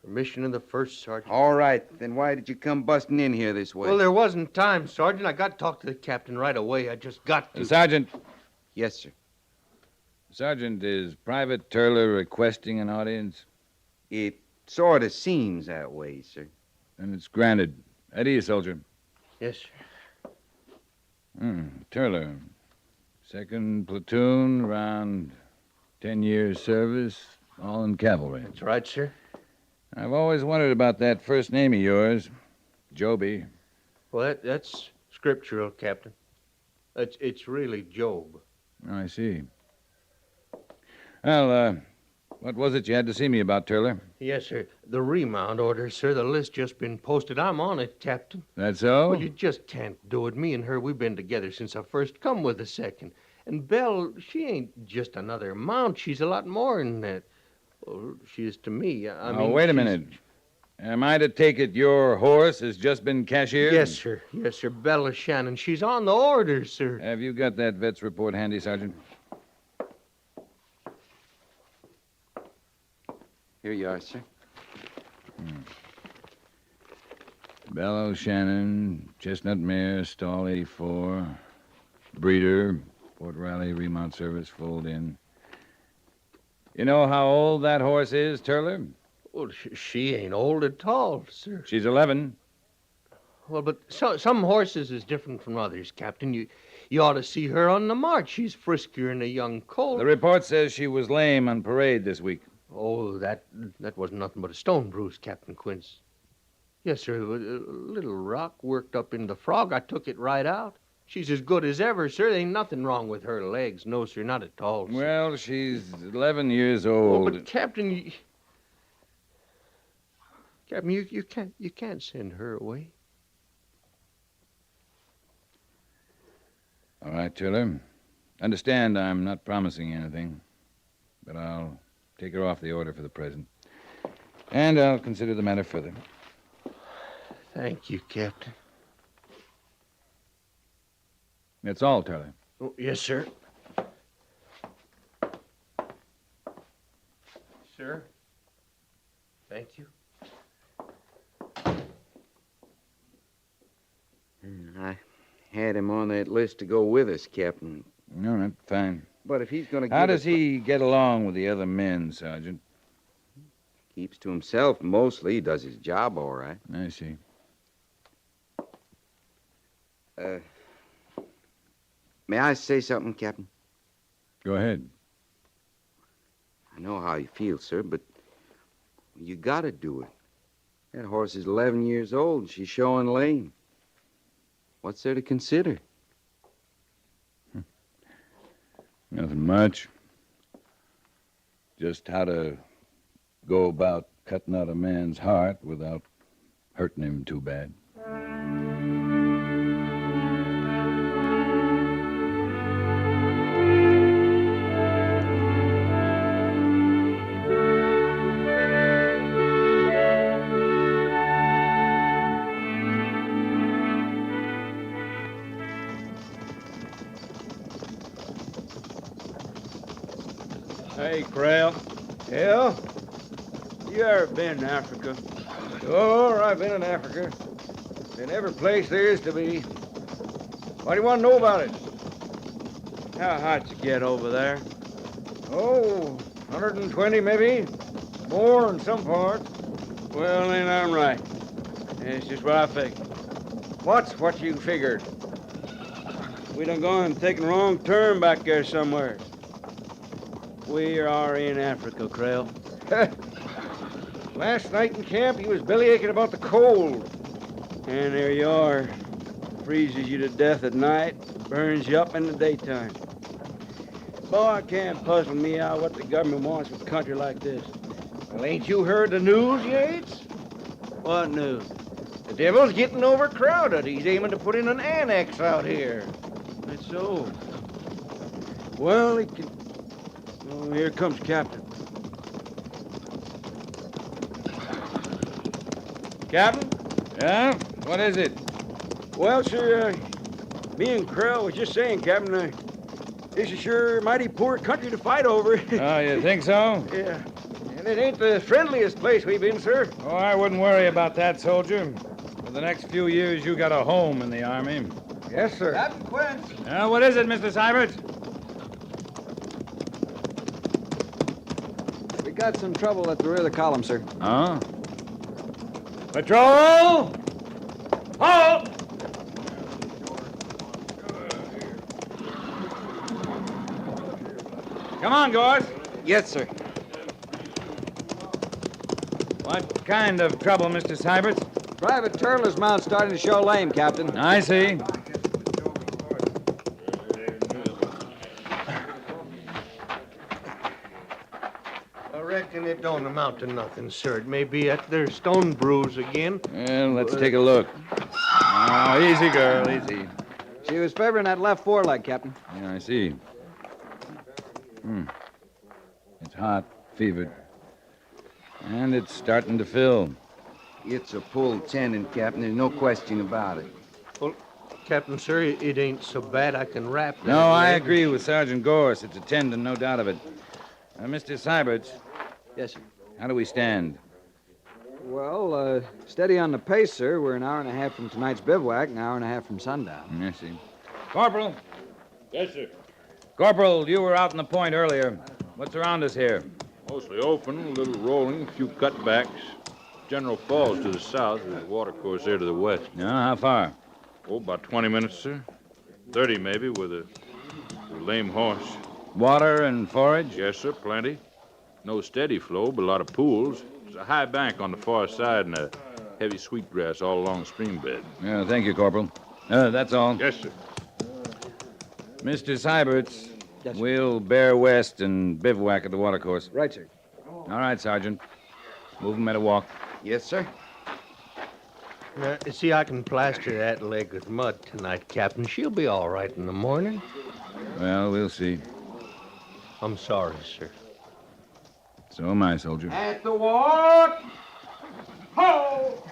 Permission of the first sergeant. All right. Then why did you come busting in here this way? Well, there wasn't time, Sergeant. I got to talk to the captain right away. I just got to. Sergeant. Yes, sir. Sergeant, is Private Turler requesting an audience? It sort of seems that way, sir. Then it's granted. Eddie, you, soldier. Yes, sir. Turler. Second platoon, around 10 years service, all in cavalry. That's right, sir. I've always wondered about that first name of yours, Joby. Well, that's scriptural, Captain. It's really Job. Oh, I see. Well, what was it you had to see me about, Turler? Yes, sir. The remount order, sir. The list just been posted. I'm on it, Captain. That so? Well, you just can't do it. Me and her, we've been together since I first come with the second. And Belle, she ain't just another mount. She's a lot more than that. Well, she is to me. I mean, wait a minute. Am I to take it your horse has just been cashiered? Yes, sir. Yes, sir. Bella Shannon. She's on the order, sir. Have you got that vet's report handy, Sergeant? Here you are, sir. Belle Shannon, Chestnut Mare, Stall 84, Breeder, Fort Riley Remount Service, fold in. You know how old that horse is, Turler? Well, she ain't old at all, sir. She's 11. Well, but some horses is different from others, Captain. You ought to see her on the march. She's friskier than a young colt. The report says she was lame on parade this week. Oh, that wasn't nothing but a stone bruise, Captain Quince. Yes, sir. A little rock worked up in the frog. I took it right out. She's as good as ever, sir. There ain't nothing wrong with her legs. No, sir, not at all, sir. Well, she's 11 years old. Oh, but Captain, Captain, you can't send her away. All right, Turler. Understand I'm not promising anything, but I'll take her off the order for the present. And I'll consider the matter further. Thank you, Captain. That's all, Turler. Oh, yes, sir. Sir? Thank you. I had him on that list to go with us, Captain. No, that's fine. But if he's going to How does he get along with the other men, Sergeant? Keeps to himself mostly. He does his job all right. I see. May I say something, Captain? Go ahead. I know how you feel, sir, but you gotta do it. That horse is 11 years old and she's showing lame. What's there to consider? Nothing much. Just how to go about cutting out a man's heart without hurting him too bad. Hey, Creel. Yeah? You ever been in Africa? Sure, I've been in Africa. Been every place there is to be. What do you want to know about it? How hot you get over there? Oh, 120 maybe. More in some parts. Well, then I'm right. It's just what I figured. What's what you figured? We done gone and taken a wrong turn back there somewhere. We are in Africa, Creel. Last night in camp, he was bellyaching about the cold. And there you are. Freezes you to death at night, burns you up in the daytime. Boy, it can't puzzle me out what the government wants with a country like this. Well, ain't you heard the news, Yates? What news? The devil's getting overcrowded. He's aiming to put in an annex out here. That's so. Well, he can... Oh, here comes Captain. Captain? Yeah? What is it? Well, sir, me and Creel was just saying, Captain, this is sure a mighty poor country to fight over. Oh, you think so? Yeah. And it ain't the friendliest place we've been, sir. Oh, I wouldn't worry about that, soldier. For the next few years, you got a home in the Army. Yes, sir. Captain Quince. What is it, Mr. Seibert? We got some trouble at the rear of the column, sir. Huh? Patrol! Halt! Come on, Gorse. Yes, sir. What kind of trouble, Mr. Seibert? Private Turtler's mount starting to show lame, Captain. I see. I reckon it don't amount to nothing, sir. It may be at their stone bruise again. Well, let's take a look. Oh, easy, girl, easy. She was favoring that left foreleg, Captain. Yeah, I see. It's hot, fevered. And it's starting to fill. It's a pulled tendon, Captain. There's no question about it. Well, Captain, sir, it ain't so bad. I can wrap that. No, I agree with Sergeant Gorse. It's a tendon, no doubt of it. Mr. Seibert. Yes, sir. How do we stand? Well, steady on the pace, sir. We're an hour and a half from tonight's bivouac, an hour and a half from sundown. I see. Corporal. Yes, sir. Corporal, you were out in the point earlier. What's around us here? Mostly open, a little rolling, a few cutbacks. General Falls to the south, there's a water course there to the west. Yeah, how far? Oh, about 20 minutes, sir. 30 maybe, with a lame horse. Water and forage? Yes, sir, plenty. No steady flow, but a lot of pools. There's a high bank on the far side and a heavy sweetgrass all along the stream bed. Yeah, thank you, Corporal. That's all. Yes, sir. Mr. Seiberts, we'll bear west and bivouac at the watercourse. Right, sir. All right, Sergeant. Move 'em at a walk. Yes, sir. See, I can plaster that leg with mud tonight, Captain. She'll be all right in the morning. Well, we'll see. I'm sorry, sir. So am I, soldier. At the walk! Ho!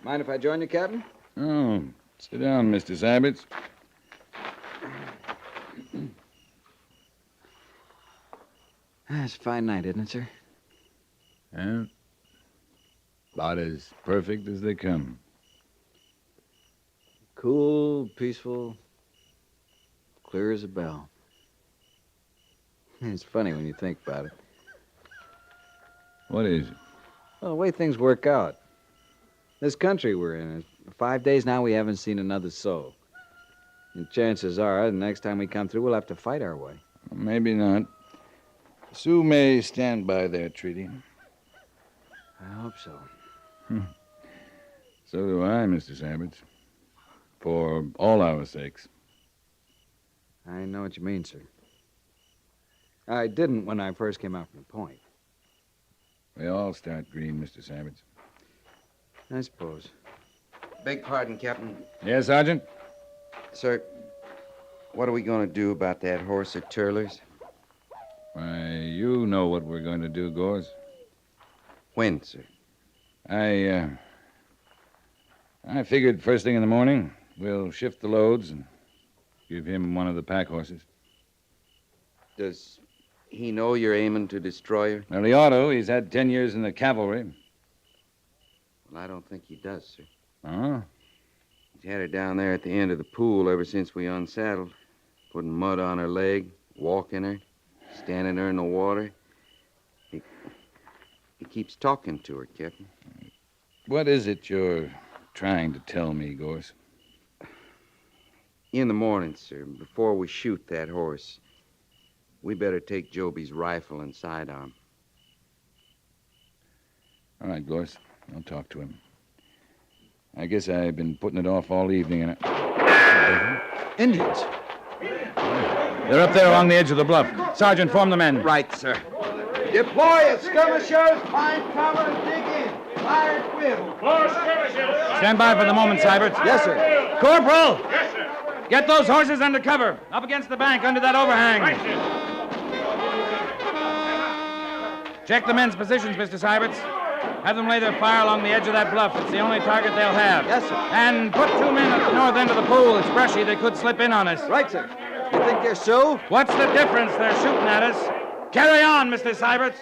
Mind if I join you, Captain? Oh, sit down, Mr. Seiberts. It's a fine night, isn't it, sir? Yeah. About as perfect as they come. Cool, peaceful, clear as a bell. It's funny when you think about it. What is it? Well, the way things work out. This country we're in, 5 days now we haven't seen another soul. And chances are, the next time we come through, we'll have to fight our way. Maybe not. Sioux may stand by their treaty. I hope so. So do I, Mr. Sabbits. For all our sakes. I know what you mean, sir. I didn't when I first came out from the point. We all start green, Mr. Sabbits. I suppose. Beg pardon, Captain. Yes, Sergeant? Sir, what are we going to do about that horse at Turler's? Why, you know what we're going to do, Gores. When, sir? I figured first thing in the morning, we'll shift the loads and give him one of the pack horses. Does he know you're aiming to destroy her? Well, he ought to. He's had 10 years in the cavalry. Well, I don't think he does, sir. Oh? He's had her down there at the end of the pool ever since we unsaddled, putting mud on her leg, walking her, standing her in the water. He keeps talking to her, Captain. What is it you're trying to tell me, Gores? In the morning, sir, before we shoot that horse, we better take Joby's rifle and sidearm. All right, Gores. I'll talk to him. I guess I've been putting it off all evening, and Indians! They're up there along the edge of the bluff. Sergeant, form the men. Right, sir. Deploy it, skirmishers! Find cover and dig in. Fire at will. Stand by for the moment, Syberts. Yes, sir. Corporal! Yes, sir. Get those horses under cover. Up against the bank, under that overhang. Right, sir. Check the men's positions, Mr. Syberts. Have them lay their fire along the edge of that bluff. It's the only target they'll have. Yes, sir. And put 2 men at the north end of the pool. It's brushy. They could slip in on us. Right, sir. You think they're Sioux? What's the difference? They're shooting at us. Carry on, Mr. Syberts.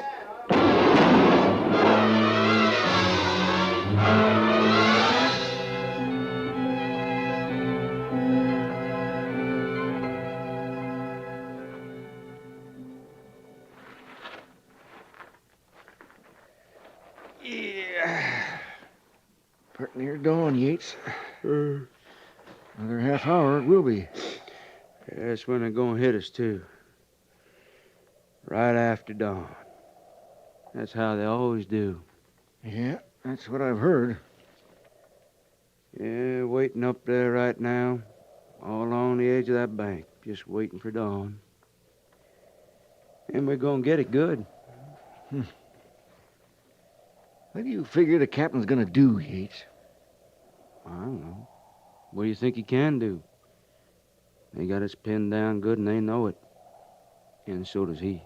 Pretty near dawn, Yates. Another half hour it will be. That's when they're going to hit us, too. Right after dawn. That's how they always do. Yeah, that's what I've heard. Yeah, waiting up there right now, all along the edge of that bank, just waiting for dawn. And we're going to get it good. What do you figure the captain's going to do, Yates? I don't know. What do you think he can do? They got us pinned down good and they know it. And so does he.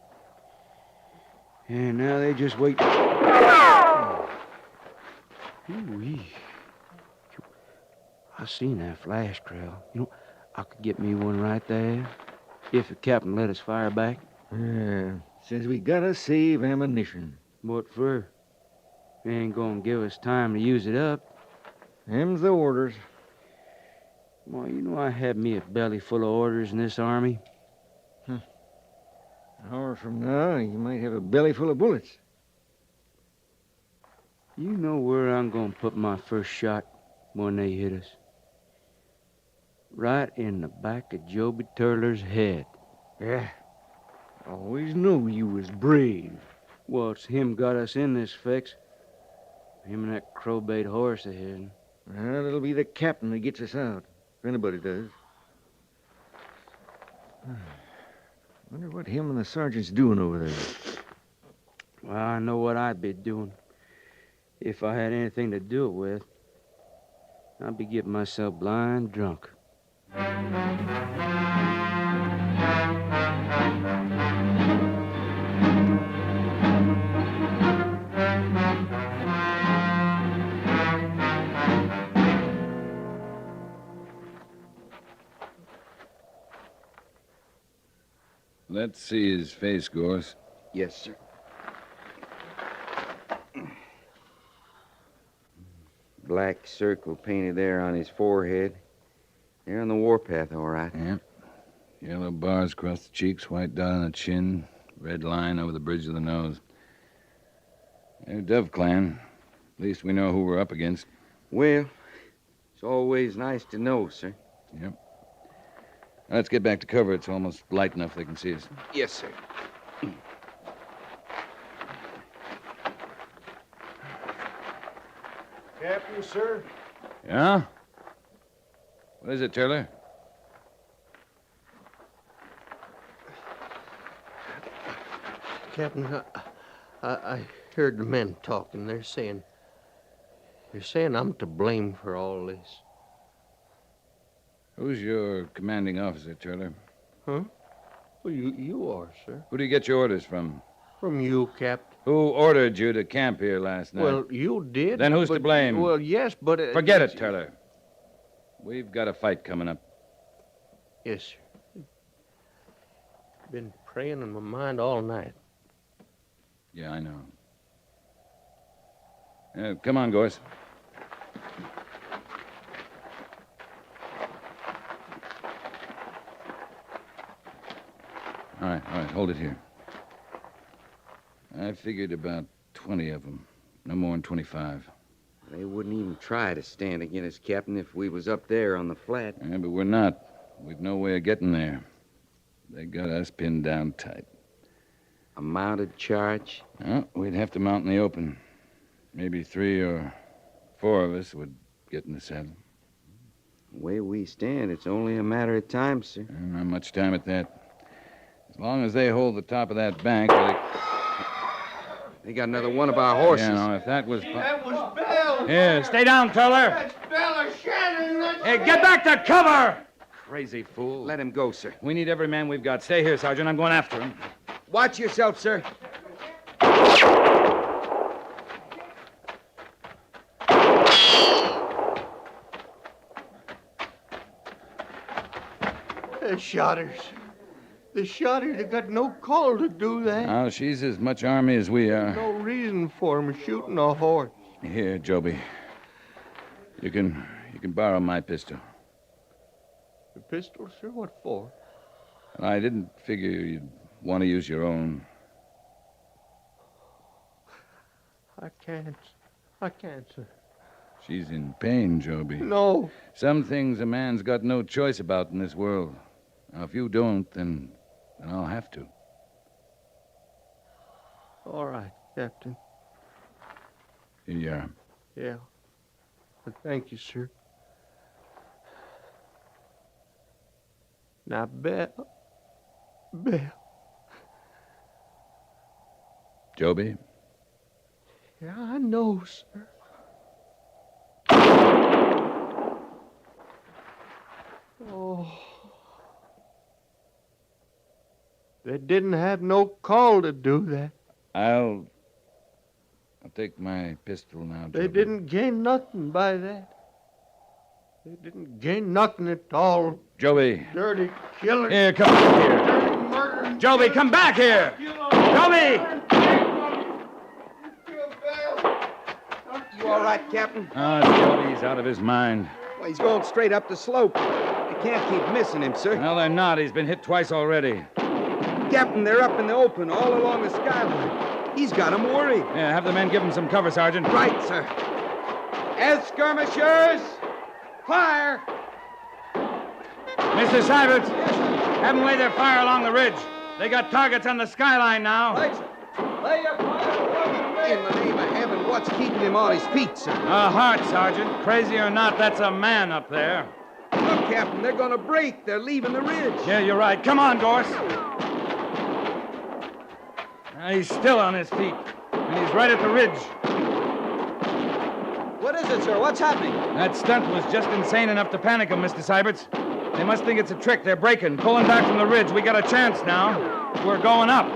And now they just wait. Ooh-wee. I seen that flash trail. You know, I could get me one right there if the captain let us fire back. Yeah, says we gotta save ammunition. What for? They ain't gonna give us time to use it up. Them's the orders. Well, you know I had me a belly full of orders in this army. An hour from now, you might have a belly full of bullets. You know where I'm gonna put my first shot when they hit us? Right in the back of Joby Turler's head. Yeah. Always knew you was brave. Well, it's him got us in this fix. Him and that crowbait horse of his. Well, it'll be the captain that gets us out, if anybody does. Wonder what him and the sergeant's doing over there. Well, I know what I'd be doing. If I had anything to do it with, I'd be getting myself blind drunk. Let's see his face, Gores. Yes, sir. Black circle painted there on his forehead. They're on the warpath, all right. Yep. Yellow bars across the cheeks, white dot on the chin, red line over the bridge of the nose. They're Dove Clan. At least we know who we're up against. Well, it's always nice to know, sir. Yep. Now, let's get back to cover. It's almost light enough they can see us. Yes, sir. Captain, sir? Yeah? What is it, Turler? Captain, I heard the men talking. They're saying I'm to blame for all this. Who's your commanding officer, Turler? Huh? Well, you are, sir. Who do you get your orders from? From you, Captain. Who ordered you to camp here last night? Well, you did. Then who's to but- blame? Well, yes, but... Forget it, Turler. We've got a fight coming up. Yes, sir. Been praying in my mind all night. Yeah, I know. Come on, Gorse. All right, hold it here. I figured about 20 of them. No more than 25. They wouldn't even try to stand against us, Captain, if we was up there on the flat. Yeah, but we're not. We've no way of getting there. They got us pinned down tight. A mounted charge? Well, we'd have to mount in the open. Maybe 3 or 4 of us would get in the saddle. The way we stand, it's only a matter of time, sir. Not much time at that. As long as they hold the top of that bank, they got another one of our horses. Yeah, no, if that was... That was Bell. Here, stay down, Turler. That's Bell Shannon. Hey, get back to cover! Crazy fool. Let him go, sir. We need every man we've got. Stay here, Sergeant. I'm going after him. Watch yourself, sir. The shotters. The shotters have got no call to do that. Now, she's as much army as we are. No reason for 'em shooting a horse. Here, Joby. You can borrow my pistol. The pistol, sir? What for? I didn't figure you'd want to use your own. I can't. I can't, sir. She's in pain, Joby. No. Some things a man's got no choice about in this world. Now, if you don't, then I'll have to. All right, Captain. Here you are. Yeah. Well, thank you, sir. Now, Bell. Joby? Yeah, I know, sir. Oh. They didn't have no call to do that. I'll take my pistol now, Joby. They didn't gain nothing by that. They didn't gain nothing at all. Joby. Dirty killer. Here, come back here. Dirty murder. Joby, come back here. Joby! You all right, Captain? Joby's out of his mind. Well, he's going straight up the slope. They can't keep missing him, sir. No, they're not. He's been hit twice already. Captain, they're up in the open, all along the skyline. He's got 'em worried. Yeah, have the men give him some cover, Sergeant. Right, sir. As skirmishers, fire! Mr. Syberts, have them lay their fire along the ridge. They got targets on the skyline now. Right, sir. Lay your fire. In the name of heaven, what's keeping him on his feet, sir? A heart, Sergeant. Crazy or not, that's a man up there. Look, Captain, they're going to break. They're leaving the ridge. Yeah, you're right. Come on, Gorse. He's still on his feet, and he's right at the ridge. What is it, sir? What's happening? That stunt was just insane enough to panic them, Mr. Syberts. They must think it's a trick. They're breaking, pulling back from the ridge. We got a chance now. We're going up.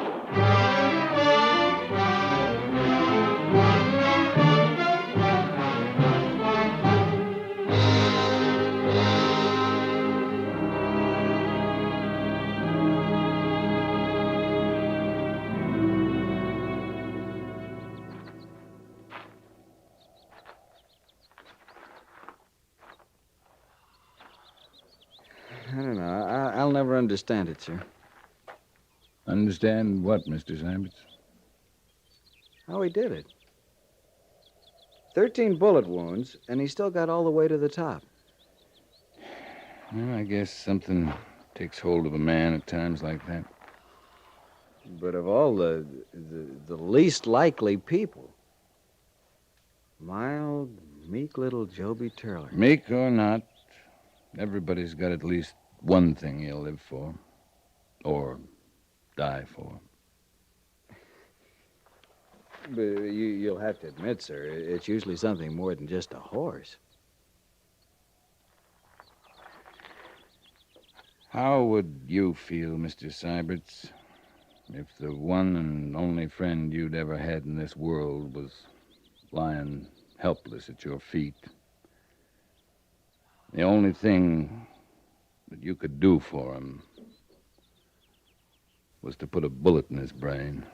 never understand it, sir. Understand what, Mr. Syberts? How he did it. 13 bullet wounds, and he still got all the way to the top. Well, I guess something takes hold of a man at times like that. But of all the least likely people, mild, meek little Joby Turler. Meek or not, everybody's got at least one thing he'll live for. Or die for. But you'll have to admit, sir, it's usually something more than just a horse. How would you feel, Mr. Syberts, if the one and only friend you'd ever had in this world was lying helpless at your feet? The only thing that you could do for him was to put a bullet in his brain.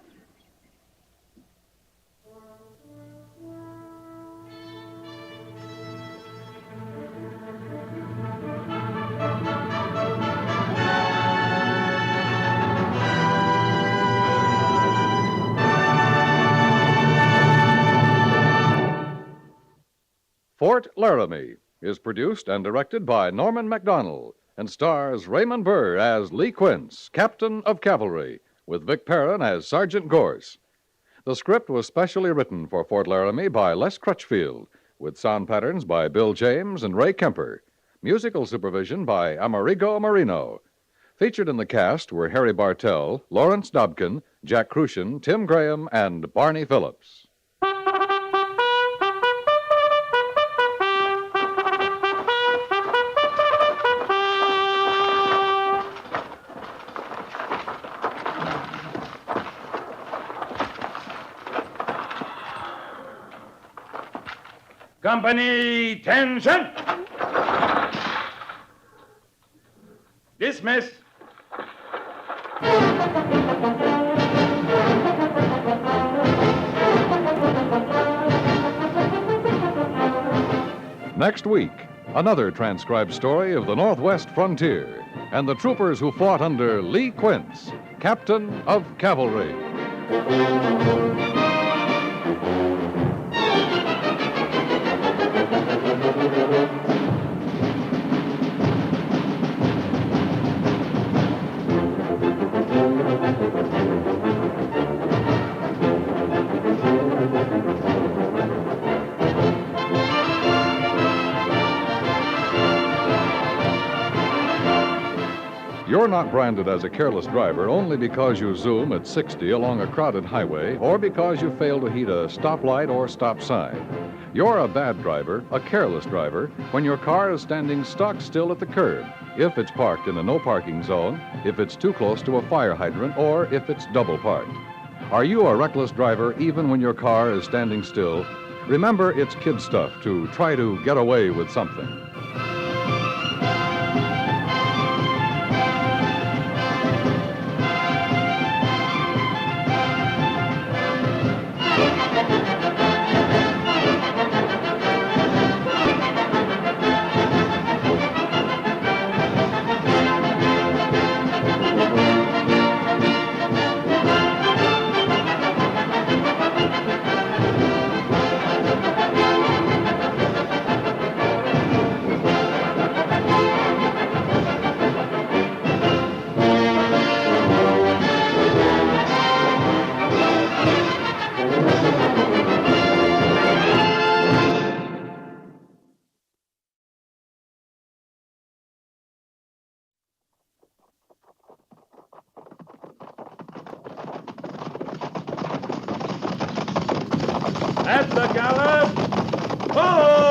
Fort Laramie is produced and directed by Norman MacDonald and stars Raymond Burr as Lee Quince, Captain of Cavalry, with Vic Perrin as Sergeant Gorse. The script was specially written for Fort Laramie by Les Crutchfield, with sound patterns by Bill James and Ray Kemper. Musical supervision by Amerigo Marino. Featured in the cast were Harry Bartell, Lawrence Dobkin, Jack Crucian, Tim Graham, and Barney Phillips. Company, tension! Dismiss. Next week, another transcribed story of the Northwest frontier and the troopers who fought under Lee Quince, Captain of Cavalry. You're not branded as a careless driver only because you zoom at 60 along a crowded highway or because you fail to heed a stoplight or stop sign. You're a bad driver, a careless driver, when your car is standing stock still at the curb, if it's parked in a no parking zone, if it's too close to a fire hydrant, or if it's double parked. Are you a reckless driver even when your car is standing still? Remember, it's kid stuff to try to get away with something. At the gallop! Ho!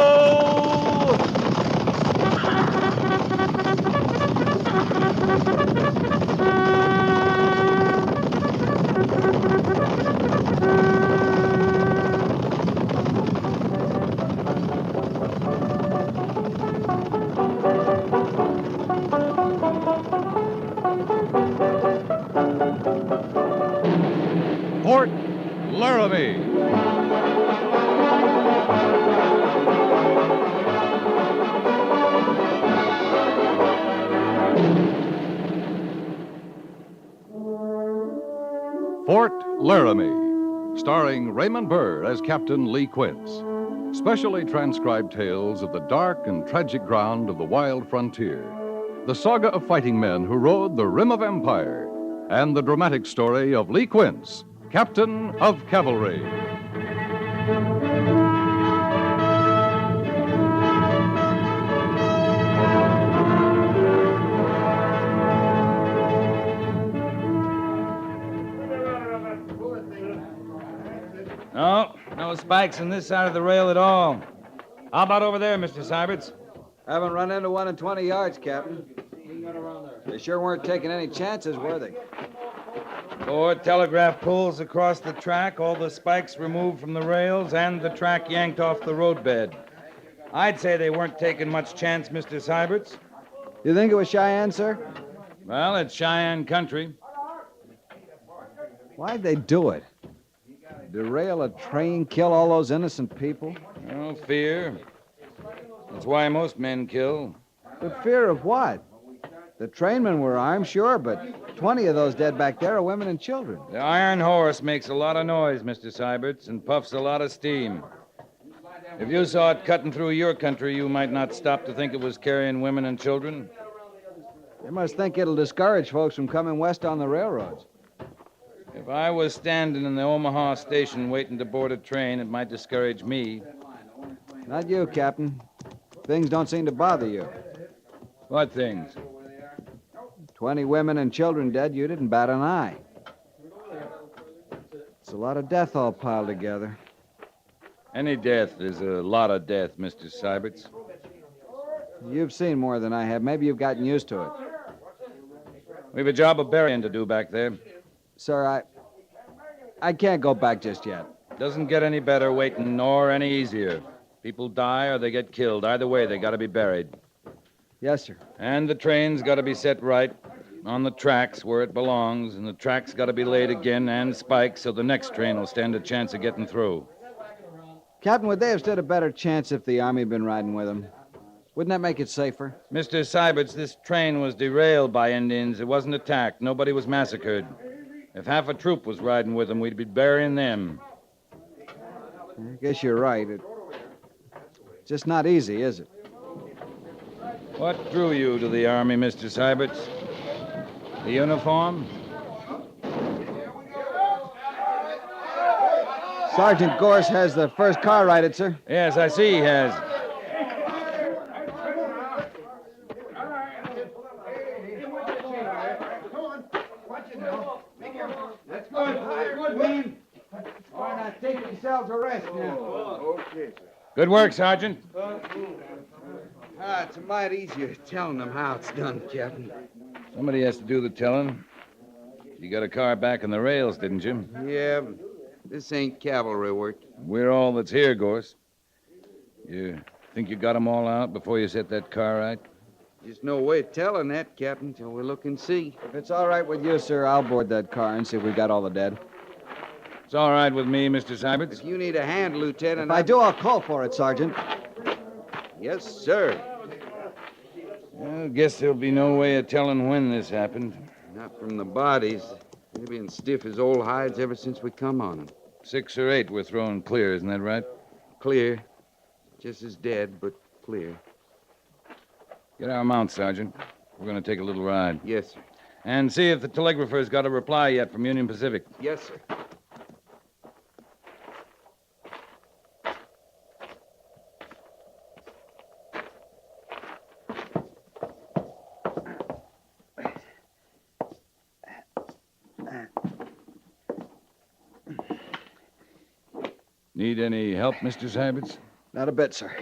Fort Laramie. Laramie, starring Raymond Burr as Captain Lee Quince. Specially transcribed tales of the dark and tragic ground of the wild frontier. The saga of fighting men who rode the rim of empire. And the dramatic story of Lee Quince, Captain of Cavalry. No spikes on this side of the rail at all. How about over there, Mr. Syberts? Haven't run into one in 20 yards, Captain. They sure weren't taking any chances, were they? 4 telegraph poles across the track, all the spikes removed from the rails, and the track yanked off the roadbed. I'd say they weren't taking much chance, Mr. Syberts. You think it was Cheyenne, sir? Well, it's Cheyenne country. Why'd they do it? Derail a train, kill all those innocent people? Oh, fear. That's why most men kill. The fear of what? The trainmen were armed, sure, but 20 of those dead back there are women and children. The iron horse makes a lot of noise, Mr. Syberts, and puffs a lot of steam. If you saw it cutting through your country, you might not stop to think it was carrying women and children. They must think it'll discourage folks from coming west on the railroads. If I was standing in the Omaha station waiting to board a train, it might discourage me. Not you, Captain. Things don't seem to bother you. What things? 20 women and children dead, you didn't bat an eye. It's a lot of death all piled together. Any death is a lot of death, Mr. Syberts. You've seen more than I have. Maybe you've gotten used to it. We've a job of burying to do back there. Sir, I can't go back just yet. Doesn't get any better waiting, nor any easier. People die or they get killed. Either way, they got to be buried. Yes, sir. And the train's got to be set right on the tracks where it belongs, and the tracks got to be laid again and spiked so the next train will stand a chance of getting through. Captain, would they have stood a better chance if the Army had been riding with them? Wouldn't that make it safer? Mr. Syberts, this train was derailed by Indians. It wasn't attacked. Nobody was massacred. If half a troop was riding with them, we'd be burying them. I guess you're right. It's just not easy, is it? What drew you to the Army, Mr. Syberts? The uniform? Sergeant Gorse has the first car righted, sir. Yes, I see he has. Let's go. Good, man. Why not take yourselves a rest now? Okay, sir. Good work, Sergeant. It's a mite easier telling them how it's done, Captain. Somebody has to do the telling. You got a car back in the rails, didn't you? Yeah, but this ain't cavalry work. We're all that's here, Gorse. You think you got 'em all out before you set that car right? There's no way of telling that, Captain, till we look and see. If it's all right with you, sir, I'll board that car and see if we got all the dead. It's all right with me, Mr. Syberts. If you need a hand, Lieutenant... If I do, I'll call for it, Sergeant. Yes, sir. I guess there'll be no way of telling when this happened. Not from the bodies. They've been stiff as old hides ever since we come on them. 6 or 8 we're throwing clear, isn't that right? Clear. Just as dead, but clear. Get our mounts, Sergeant. We're going to take a little ride. Yes, sir. And see if the telegrapher's got a reply yet from Union Pacific. Yes, sir. Need any help, Mr. Syberts? Not a bit, sir.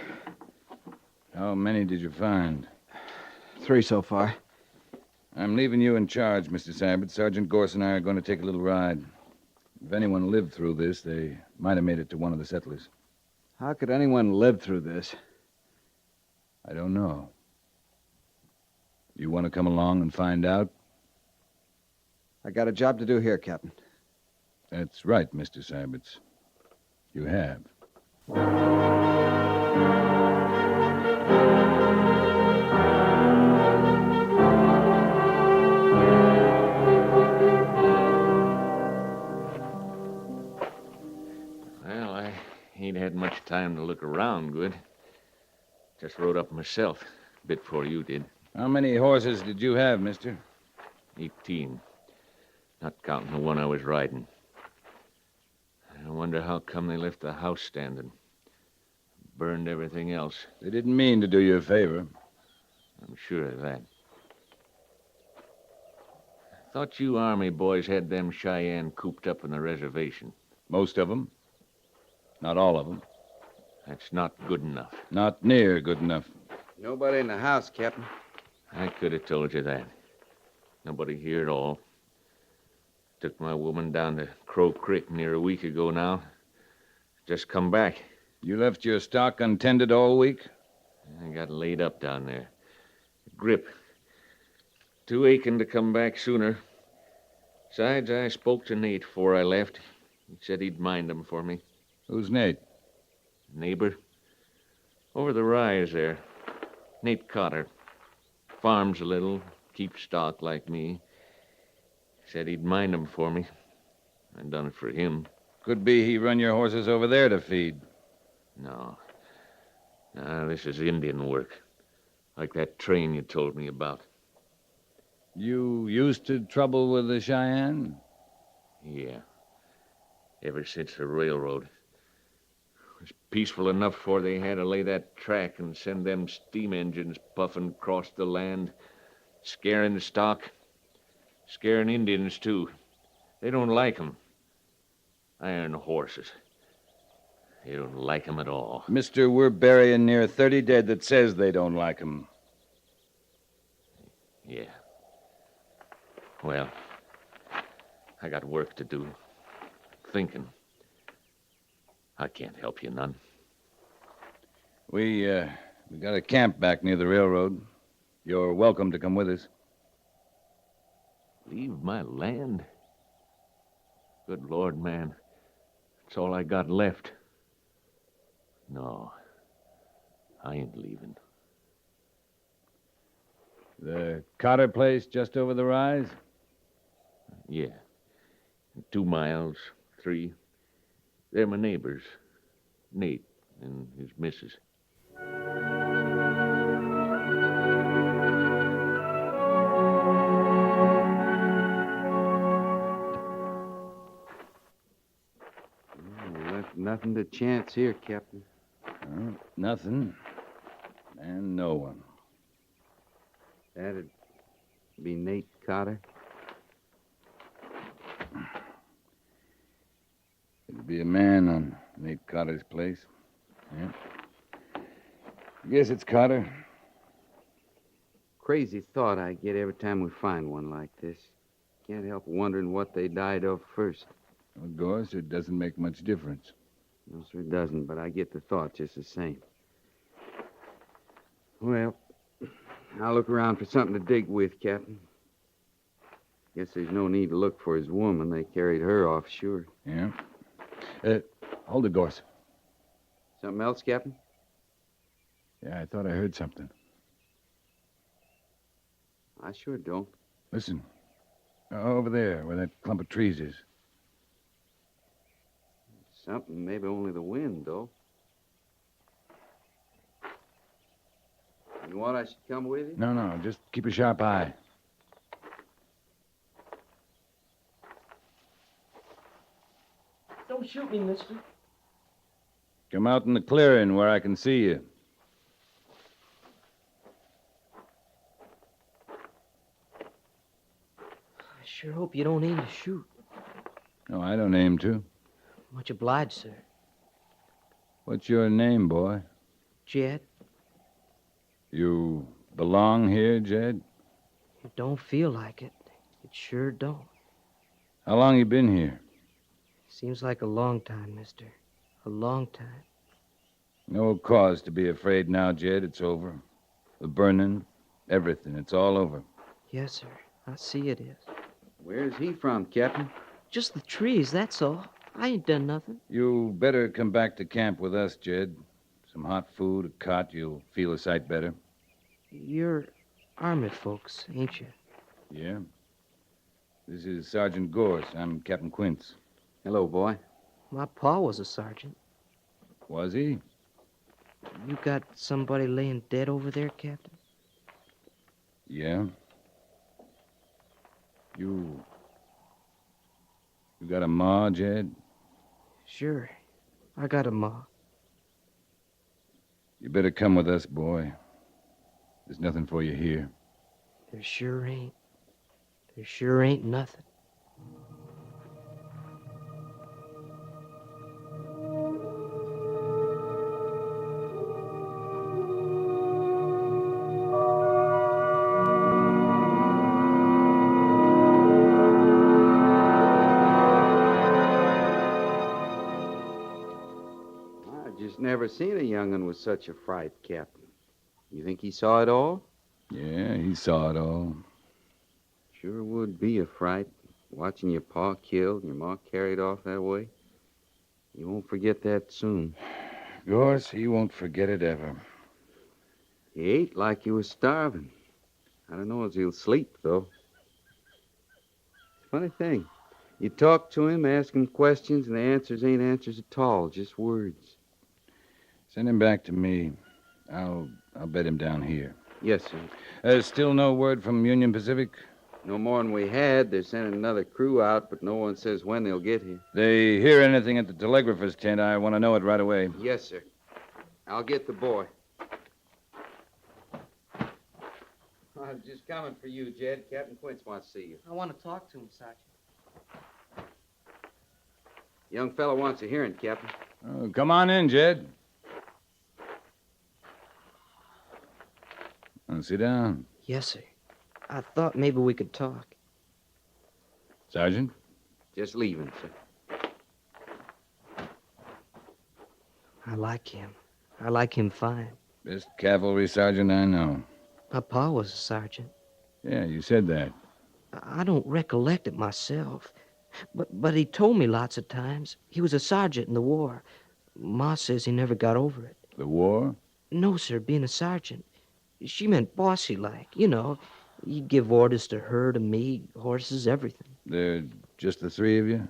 How many did you find? 3 so far. I'm leaving you in charge, Mr. Syberts. Sergeant Gorse and I are going to take a little ride. If anyone lived through this, they might have made it to one of the settlers. How could anyone live through this? I don't know. You want to come along and find out? I got a job to do here, Captain. That's right, Mr. Syberts. You have. Ain't had much time to look around good. Just rode up myself, a bit before you did. How many horses did you have, mister? 18. Not counting the one I was riding. I wonder how come they left the house standing. Burned everything else. They didn't mean to do you a favor. I'm sure of that. Thought you Army boys had them Cheyenne cooped up in the reservation. Most of them. Not all of them. That's not good enough. Not near good enough. Nobody in the house, Captain. I could have told you that. Nobody here at all. Took my woman down to Crow Creek near a week ago now. Just come back. You left your stock untended all week? I got laid up down there. Grip. Too aching to come back sooner. Besides, I spoke to Nate before I left. He said he'd mind them for me. Who's Nate? Neighbor. Over the rise there. Nate Cotter. Farms a little, keeps stock like me. Said he'd mind them for me. I done it for him. Could be he run your horses over there to feed. No. No, this is Indian work. Like that train you told me about. You used to trouble with the Cheyenne? Yeah. Ever since the railroad. It was peaceful enough before they had to lay that track and send them steam engines puffing across the land, scaring the stock, scaring Indians, too. They don't like 'em. Iron horses. They don't like 'em at all. Mister, we're burying near 30 dead that says they don't like 'em. Yeah. Well, I got work to do. Thinking. I can't help you none. We got a camp back near the railroad. You're welcome to come with us. Leave my land? Good Lord, man. That's all I got left. No. I ain't leaving. The Cotter place just over the rise? Yeah. 2 miles, 3. They're my neighbors. Nate and his missus. Nothing to chance here, Captain. Nothing. And no one. That'd be Nate Cotter. It'd be a man on Nate Cotter's place. Yeah. I guess it's Cotter. Crazy thought I get every time we find one like this. Can't help wondering what they died of first. Of course, it doesn't make much difference. No, sir, it doesn't, but I get the thought just the same. Well, I'll look around for something to dig with, Captain. Guess there's no need to look for his woman. They carried her off, sure. Yeah. Hold it, Gorse. Something else, Captain? Yeah, I thought I heard something. I sure don't. Listen. Over there, where that clump of trees is. Something, maybe only the wind, though. You want I should come with you? No, just keep a sharp eye. Don't shoot me, mister. Come out in the clearing where I can see you. I sure hope you don't aim to shoot. No, I don't aim to. Much obliged, sir. What's your name, boy? Jed, You belong here, Jed? it don't feel like it. It sure don't. How long you been here? Seems like a long time, mister. A long time. No cause to be afraid now, Jed. It's over. The burning, everything. It's all over. Yes, sir. I see it is. Where's he from, Captain? Just the trees, that's all. I ain't done nothing. You better come back to camp with us, Jed. Some hot food, a cot. You'll feel a sight better. You're Army folks, ain't you? Yeah. This is Sergeant Gorse. I'm Captain Quince. Hello, boy. My pa was a sergeant. Was he? You got somebody laying dead over there, Captain? Yeah. You got a ma, Jed? Sure. I got a ma. You better come with us, boy. There's nothing for you here. There sure ain't. There sure ain't nothing. I've just never seen a young'un with such a fright, Captain. You think he saw it all? Yeah, he saw it all. Sure would be a fright, watching your pa killed and your ma carried off that way. You won't forget that soon. Of course, he won't forget it ever. He ate like he was starving. I don't know as he'll sleep, though. It's a funny thing. You talk to him, ask him questions, and the answers ain't answers at all, just words. Send him back to me. I'll bed him down here. Yes, sir. Still no word from Union Pacific? No more than we had. They're sending another crew out, but no one says when they'll get here. They hear anything at the telegrapher's tent, I want to know it right away. Yes, sir. I'll get the boy. I was just coming for you, Jed. Captain Quince wants to see you. I want to talk to him, Sergeant. Young fellow wants a hearing, Captain. Oh, come on in, Jed. Sit down. Yes, sir. I thought maybe we could talk. Sergeant? Just leaving, sir. I like him. I like him fine. Best cavalry sergeant I know. My pa was a sergeant. Yeah, you said that. I don't recollect it myself. But he told me lots of times. He was a sergeant in the war. Ma says he never got over it. The war? No, sir, being a sergeant. She meant bossy-like, you know. He'd give orders to her, to me, horses, everything. They're just the three of you?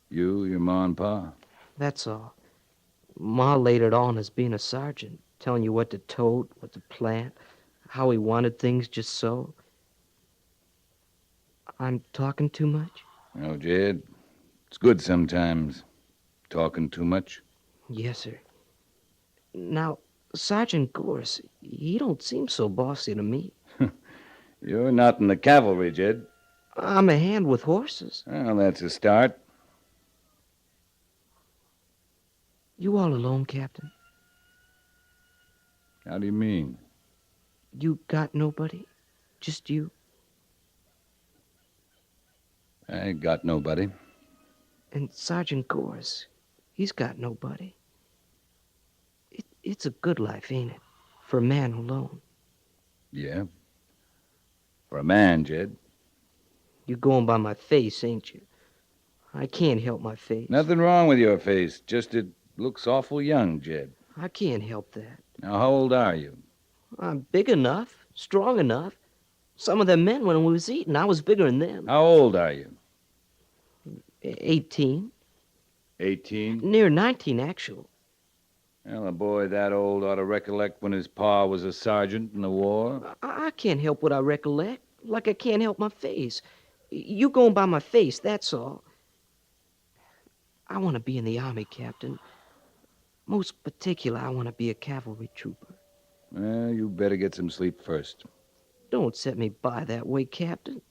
You, your ma, and pa? That's all. Ma laid it on as being a sergeant, telling you what to tote, what to plant, how he wanted things just so. I'm talking too much? No, Jed. It's good sometimes. Talking too much. Yes, sir. Now, Sergeant Gorse, he don't seem so bossy to me. You're not in the cavalry, Jed. I'm a hand with horses. Well, that's a start. You all alone, Captain? How do you mean? You got nobody? Just you? I ain't got nobody. And Sergeant Gorse, he's got nobody. It's a good life, ain't it? For a man alone. Yeah. For a man, Jed. You going by my face, ain't you? I can't help my face. Nothing wrong with your face. Just it looks awful young, Jed. I can't help that. Now, how old are you? I'm big enough, strong enough. Some of them men, when we was eating, I was bigger than them. How old are you? 18. 18? Near 19, actual. Well, a boy that old ought to recollect when his pa was a sergeant in the war. I can't help what I recollect, like I can't help my face. You going by my face, that's all. I want to be in the Army, Captain. Most particular, I want to be a cavalry trooper. Well, you better get some sleep first. Don't set me by that way, Captain.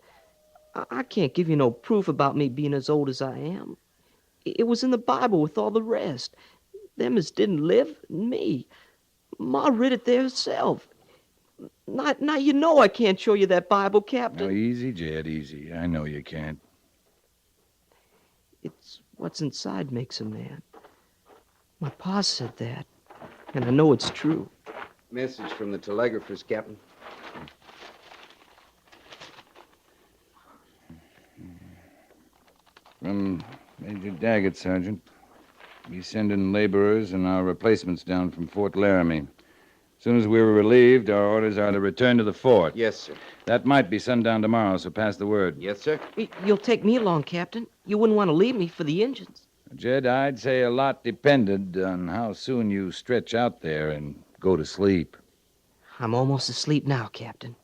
I can't give you no proof about me being as old as I am. It was in the Bible with all the rest. Them as didn't live, and me. Ma read it there herself. Now you know I can't show you that Bible, Captain. Now, easy, Jed, easy. I know you can't. It's what's inside makes a man. My pa said that, and I know it's true. Message from the telegraphers, Captain. From Major Daggett, Sergeant. He's sending laborers and our replacements down from Fort Laramie. As soon as we're relieved, our orders are to return to the fort. Yes, sir. That might be sundown tomorrow, so pass the word. Yes, sir. You'll take me along, Captain. You wouldn't want to leave me for the Injuns. Jed, I'd say a lot depended on how soon you stretch out there and go to sleep. I'm almost asleep now, Captain.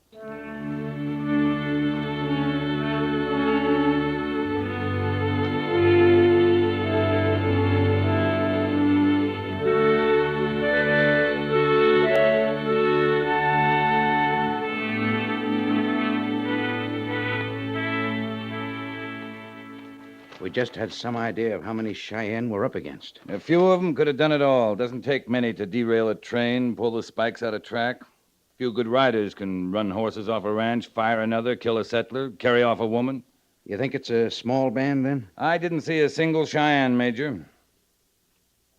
We just had some idea of how many Cheyenne we're up against. A few of them could have done it all. Doesn't take many to derail a train, pull the spikes out of track. A few good riders can run horses off a ranch, fire another, kill a settler, carry off a woman. You think it's a small band, then? I didn't see a single Cheyenne, Major.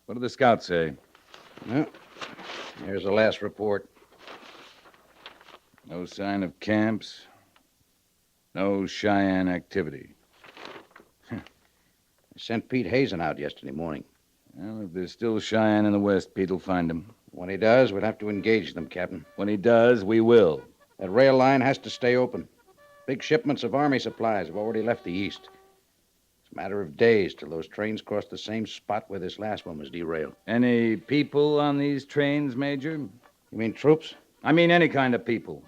What do the scouts say? Well, here's the last report. No sign of camps. No Cheyenne activity. I sent Pete Hazen out yesterday morning. Well, if there's still Cheyenne in the west, Pete will find them. When he does, we'll have to engage them, Captain. When he does, we will. That rail line has to stay open. Big shipments of Army supplies have already left the east. It's a matter of days till those trains cross the same spot where this last one was derailed. Any people on these trains, Major? You mean troops? I mean any kind of people.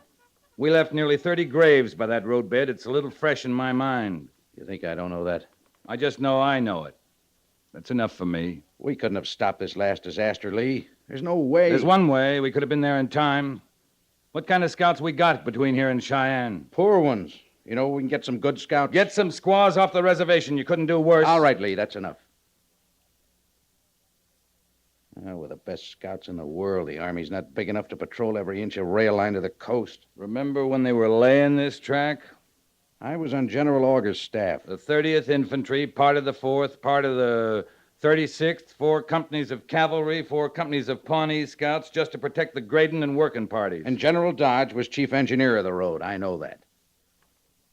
We left nearly 30 graves by that roadbed. It's a little fresh in my mind. You think I don't know that? I just know I know it. That's enough for me. We couldn't have stopped this last disaster, Lee. There's no way. There's one way. We could have been there in time. What kind of scouts we got between here and Cheyenne? Poor ones. You know, we can get some good scouts. Get some squaws off the reservation. You couldn't do worse. All right, Lee, that's enough. We're the best scouts in the world. The Army's not big enough to patrol every inch of rail line to the coast. Remember when they were laying this track? I was on General Augur's staff. The 30th Infantry, part of the 4th, part of the 36th, 4 companies of cavalry, 4 companies of Pawnee scouts, just to protect the grading and working parties. And General Dodge was chief engineer of the road. I know that.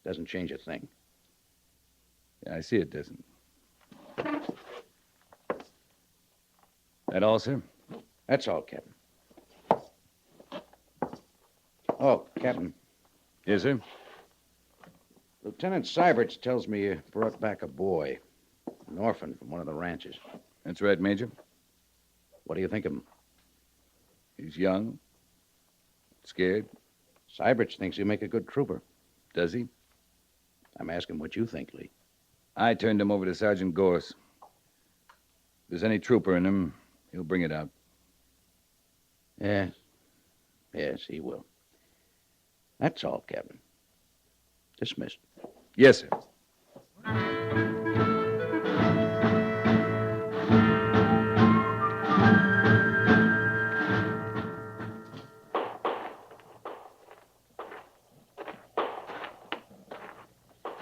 Doesn't change a thing. Yeah, I see it doesn't. That all, sir? That's all, Captain. Oh, Captain. Yes, sir? Lieutenant Syberts tells me you brought back a boy, an orphan from one of the ranches. That's right, Major. What do you think of him? He's young, scared. Syberts thinks he'll make a good trooper. Does he? I'm asking what you think, Lee. I turned him over to Sergeant Gorse. If there's any trooper in him, he'll bring it out. Yes. Yes, he will. That's all, Captain. Dismissed. Yes, sir.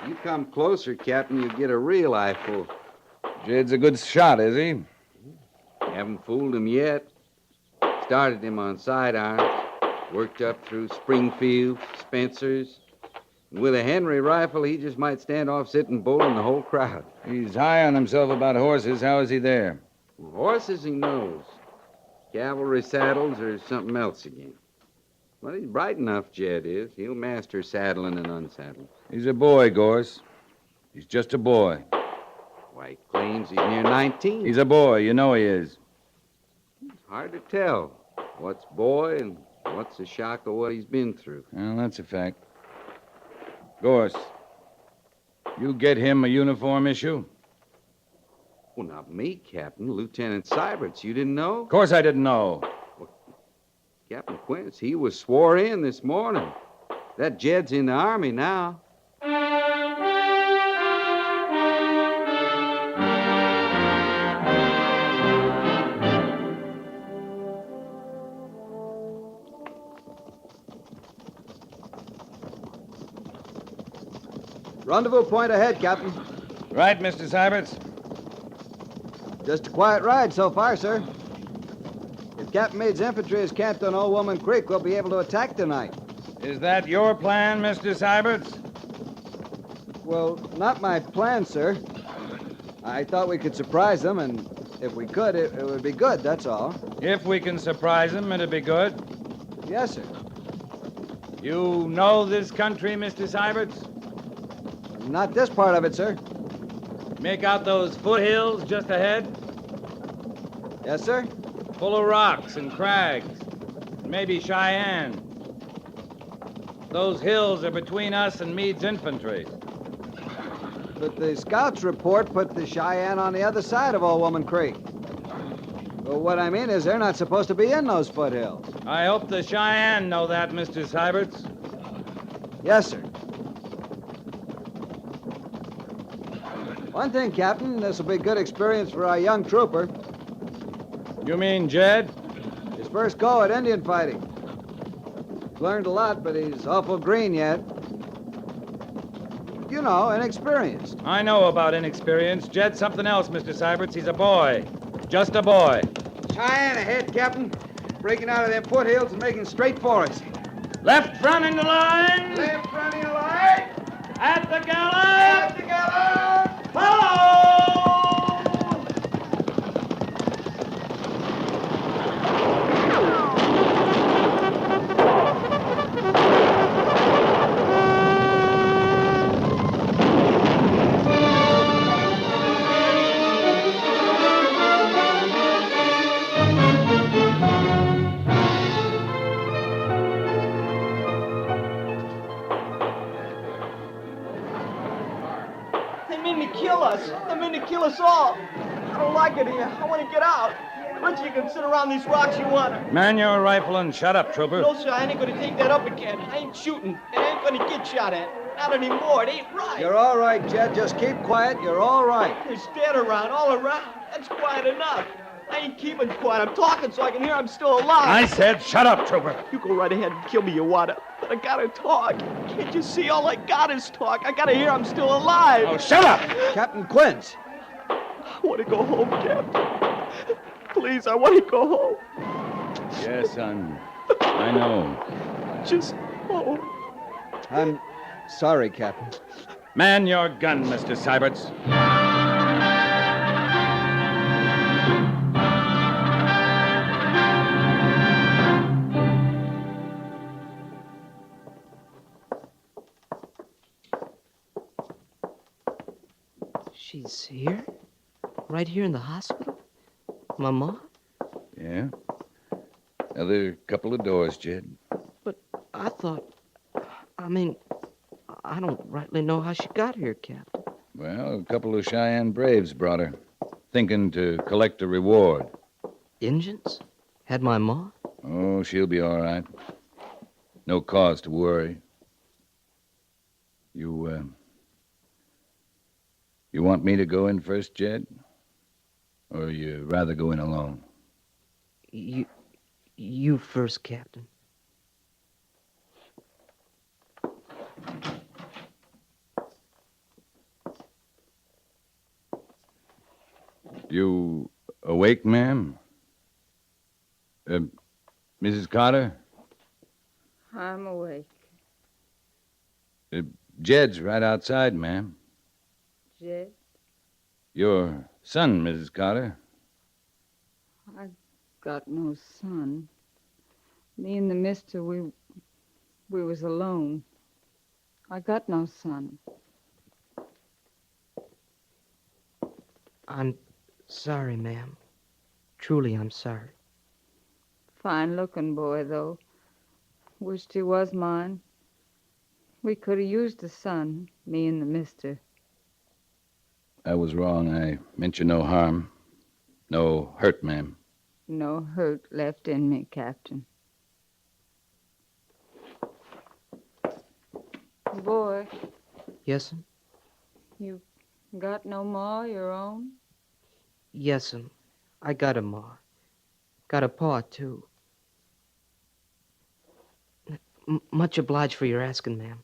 You come closer, Captain, you get a real eyeful. Jed's a good shot, is he? Haven't fooled him yet. Started him on sidearms, worked up through Springfield, Spencer's. And with a Henry rifle, he just might stand off sitting bull in the whole crowd. He's high on himself about horses. How is he there? Horses he knows. Cavalry saddles or something else again. Well, he's bright enough, Jed is. He'll master saddling and unsaddling. He's a boy, Gorse. He's just a boy. Why, he claims he's near 19. He's a boy. You know he is. It's hard to tell what's boy and what's the shock of what he's been through. Well, that's a fact. Gorse, you get him a uniform issue? Well, not me, Captain. Lieutenant Syberts. You didn't know? Of course I didn't know. Captain Quince, he was swore in this morning. That Jed's in the Army now. Rendezvous point ahead, Captain. Right, Mr. Syberts. Just a quiet ride so far, sir. If Captain Meade's infantry is camped on Old Woman Creek, we'll be able to attack tonight. Is that your plan, Mr. Syberts? Well, not my plan, sir. I thought we could surprise them, and if we could, it would be good, that's all. If we can surprise them, it'll be good. Yes, sir. You know this country, Mr. Syberts? Not this part of it, sir. Make out those foothills just ahead? Yes, sir? Full of rocks and crags. Maybe Cheyenne. Those hills are between us and Meade's infantry. But the scouts report put the Cheyenne on the other side of Old Woman Creek. Well, what I mean is they're not supposed to be in those foothills. I hope the Cheyenne know that, Mr. Syberts. Yes, sir. One thing, Captain, this will be good experience for our young trooper. You mean Jed? His first go at Indian fighting. He's learned a lot, but he's awful green yet. You know, inexperienced. I know about inexperience. Jed's something else, Mr. Syberts. He's a boy. Just a boy. Cheyenne ahead, Captain. Breaking out of them foothills and making straight for us. Left front in the line. Left front in the line. At the gallop. At the gallop. Follow! They're meant to kill us all. I don't like it here. I want to get out. Richie, you can sit around these rocks you want to. Man your rifle and shut up, trooper. No, sir, I ain't going to take that up again. I ain't shooting. It ain't going to get shot at. Not anymore. It ain't right. You're all right, Jed. Just keep quiet. You're all right. There's dead around, all around. That's quiet enough. I ain't keeping quiet. I'm talking so I can hear I'm still alive. I said shut up, trooper. You go right ahead and kill me, you want to. But I gotta talk. Can't you see all I got is talk? I gotta hear I'm still alive. Oh, shut up! Captain Quince. I want to go home, Captain. Please, I want to go home. Yes, son. I know. Just home. I'm sorry, Captain. Man your gun, Mr. Syberts. She's here? Right here in the hospital? My mom? Yeah. Another couple of doors, Jed. But I thought... I don't rightly know how she got here, Captain. Well, a couple of Cheyenne braves brought her, thinking to collect a reward. Injuns? Had my ma? Oh, she'll be all right. No cause to worry. You want me to go in first, Jed? Or you rather go in alone? You first, Captain. You awake, ma'am? Mrs. Carter? I'm awake. Jed's right outside, ma'am. Jed? Your son, Mrs. Carter. I got no son. Me and the mister, we was alone. I got no son. I'm sorry, ma'am. Truly, I'm sorry. Fine-looking boy, though. Wished he was mine. We could have used a son, me and the mister. I was wrong. I meant you no harm. No hurt, ma'am. No hurt left in me, Captain. Boy. Yes'm? You got no ma your own? Yes'm. I got a ma. Got a pa, too. Much obliged for your asking, ma'am.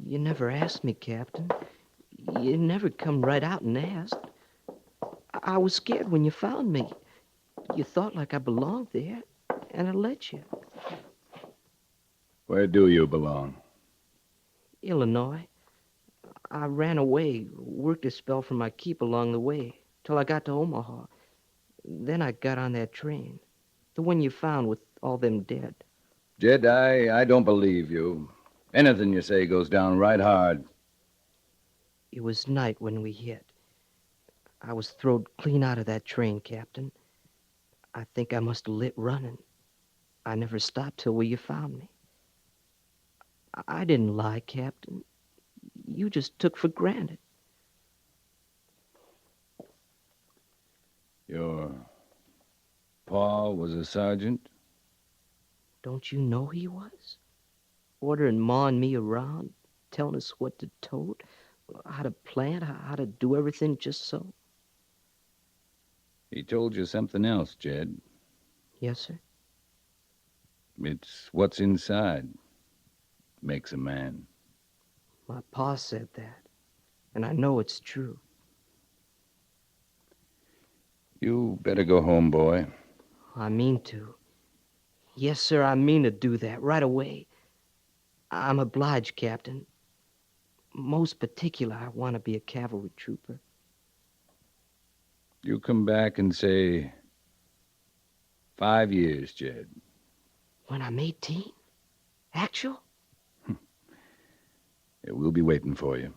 You never asked me, Captain. You never come right out and asked. I was scared when you found me. You thought like I belonged there, and I let you. Where do you belong? Illinois. I ran away, worked a spell from my keep along the way, till I got to Omaha. Then I got on that train. The one you found with all them dead. Jed, I don't believe you. Anything you say goes down right hard. It was night when we hit. I was throwed clean out of that train, Captain. I think I must have lit running. I never stopped till where you found me. I didn't lie, Captain. You just took for granted. Your pa was a sergeant? Don't you know he was? Ordering Ma and me around, telling us what to tote, how to plant, how to do everything just so. He told you something else, Jed. Yes, sir? It's what's inside makes a man. My pa said that, and I know it's true. You better go home, boy. I mean to. Yes, sir, I mean to do that right away. I'm obliged, Captain. Most particular, I want to be a cavalry trooper. You come back and say 5 years, Jed. When I'm 18? Actual? We'll be waiting for you.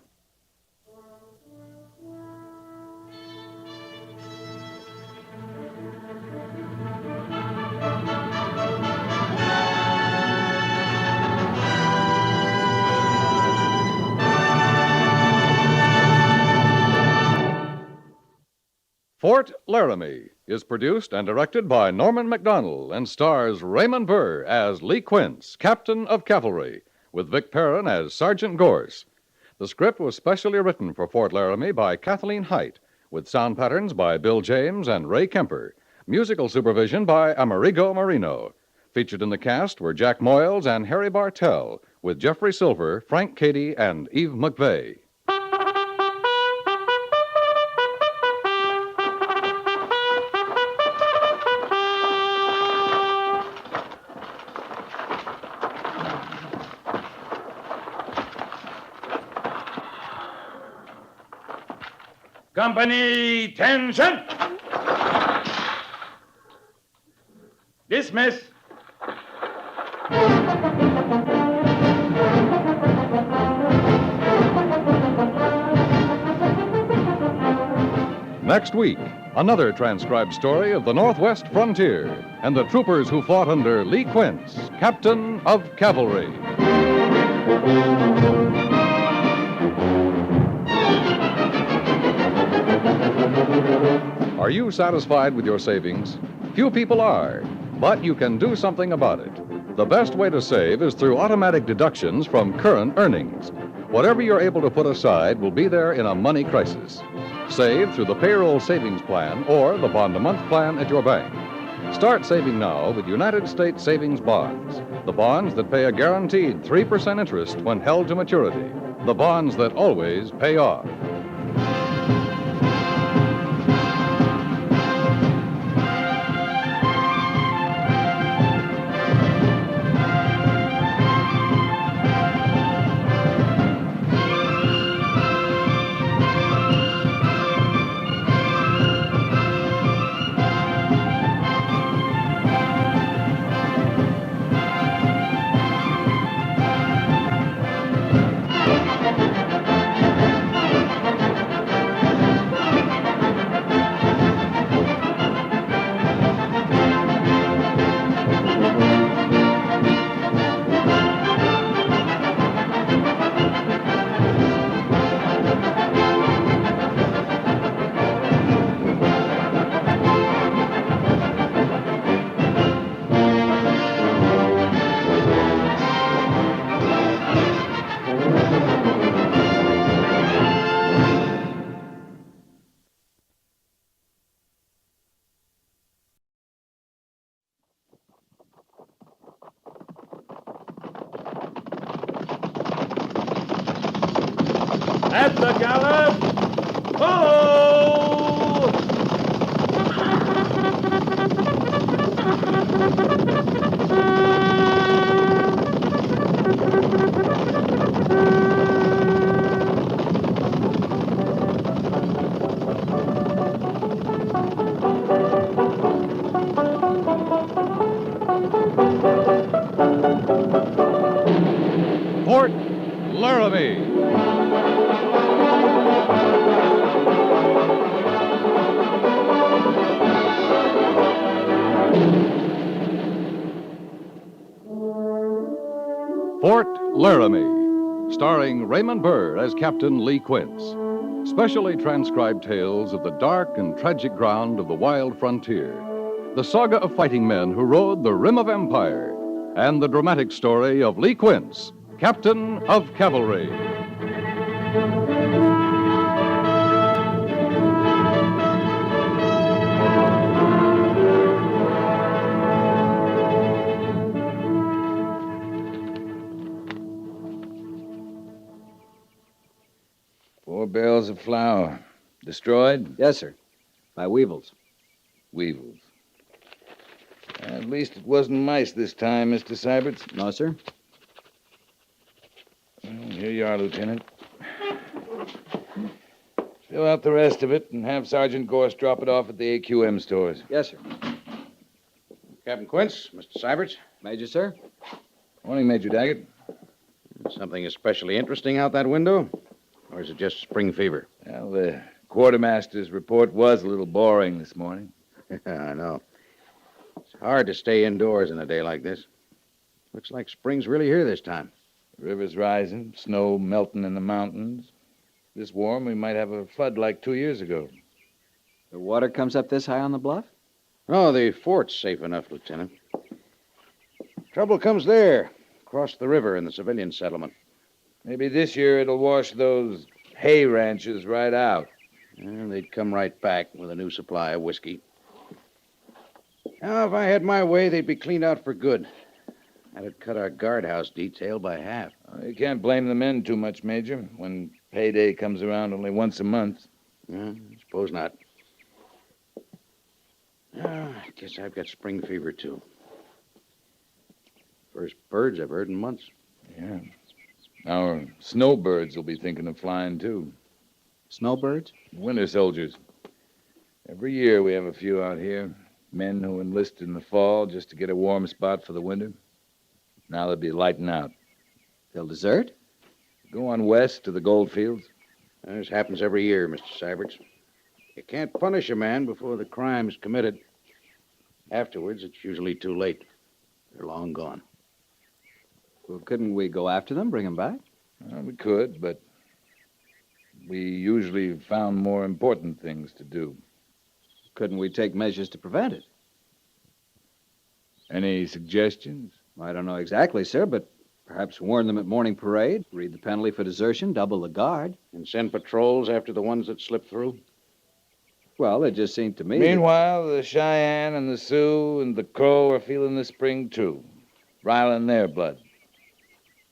Fort Laramie is produced and directed by Norman MacDonald and stars Raymond Burr as Lee Quince, Captain of Cavalry, with Vic Perrin as Sergeant Gorse. The script was specially written for Fort Laramie by Kathleen Height, with sound patterns by Bill James and Ray Kemper. Musical supervision by Amerigo Marino. Featured in the cast were Jack Moyles and Harry Bartell, with Jeffrey Silver, Frank Cady, and Eve McVeigh. Company, tension! Dismiss. Next week, another transcribed story of the Northwest frontier and the troopers who fought under Lee Quince, Captain of Cavalry. Are you satisfied with your savings? Few people are, but you can do something about it. The best way to save is through automatic deductions from current earnings. Whatever you're able to put aside will be there in a money crisis. Save through the payroll savings plan or the bond-a-month plan at your bank. Start saving now with United States savings bonds. The bonds that pay a guaranteed 3% interest when held to maturity. The bonds that always pay off. At the gallop! Follow! Fort Laramie. Fort Laramie, starring Raymond Burr as Captain Lee Quince. Specially transcribed tales of the dark and tragic ground of the wild frontier. The saga of fighting men who rode the rim of empire. And the dramatic story of Lee Quince, Captain of Cavalry. Four barrels of flour. Destroyed? Yes, sir. By weevils. Weevils. At least it wasn't mice this time, Mr. Syberts. No, sir. Well, here you are, Lieutenant. Fill out the rest of it and have Sergeant Gorse drop it off at the AQM stores. Yes, sir. Captain Quince, Mr. Syberts. Major, sir. Morning, Major Daggett. Something especially interesting out that window? Or is it just spring fever? Well, the quartermaster's report was a little boring this morning. I know. It's hard to stay indoors in a day like this. Looks like spring's really here this time. The river's rising, snow melting in the mountains. This warm, we might have a flood like 2 years ago. The water comes up this high on the bluff? Oh, the fort's safe enough, Lieutenant. Trouble comes there, across the river in the civilian settlement. Maybe this year it'll wash those hay ranches right out. And they'd come right back with a new supply of whiskey. Now, if I had my way, they'd be cleaned out for good. That'd cut our guardhouse detail by half. You can't blame the men too much, Major, when payday comes around only once a month. I suppose not. I guess I've got spring fever, too. First birds I've heard in months. Yeah. Our snowbirds will be thinking of flying, too. Snowbirds? Winter soldiers. Every year we have a few out here. Men who enlist in the fall just to get a warm spot for the winter. Now they'll be lighting out. They'll desert? Go on west to the gold fields. This happens every year, Mr. Syberts. You can't punish a man before the crime's committed. Afterwards, it's usually too late. They're long gone. Well, couldn't we go after them, bring them back? We could, but we usually found more important things to do. Couldn't we take measures to prevent it? Any suggestions? I don't know exactly, sir, but perhaps warn them at morning parade, read the penalty for desertion, double the guard. And send patrols after the ones that slip through? Well, it just seemed to me... Meanwhile, the Cheyenne and the Sioux and the Crow are feeling the spring, too. Riling their blood.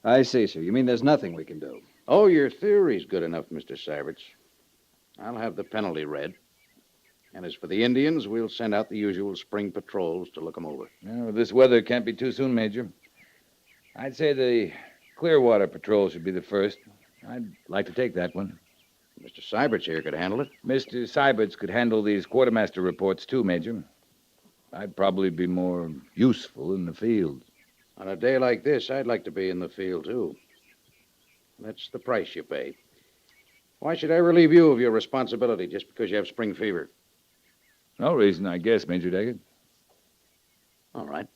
I see, sir. You mean there's nothing we can do? Oh, your theory's good enough, Mr. Syberts. I'll have the penalty read. And as for the Indians, we'll send out the usual spring patrols to look them over. Well, this weather can't be too soon, Major. I'd say the Clearwater Patrol should be the first. I'd like to take that one. Mr. Syberts here could handle it. Mr. Syberts could handle these quartermaster reports, too, Major. I'd probably be more useful in the field. On a day like this, I'd like to be in the field, too. That's the price you pay. Why should I relieve you of your responsibility just because you have spring fever? No reason, I guess, Major Daggett. All right.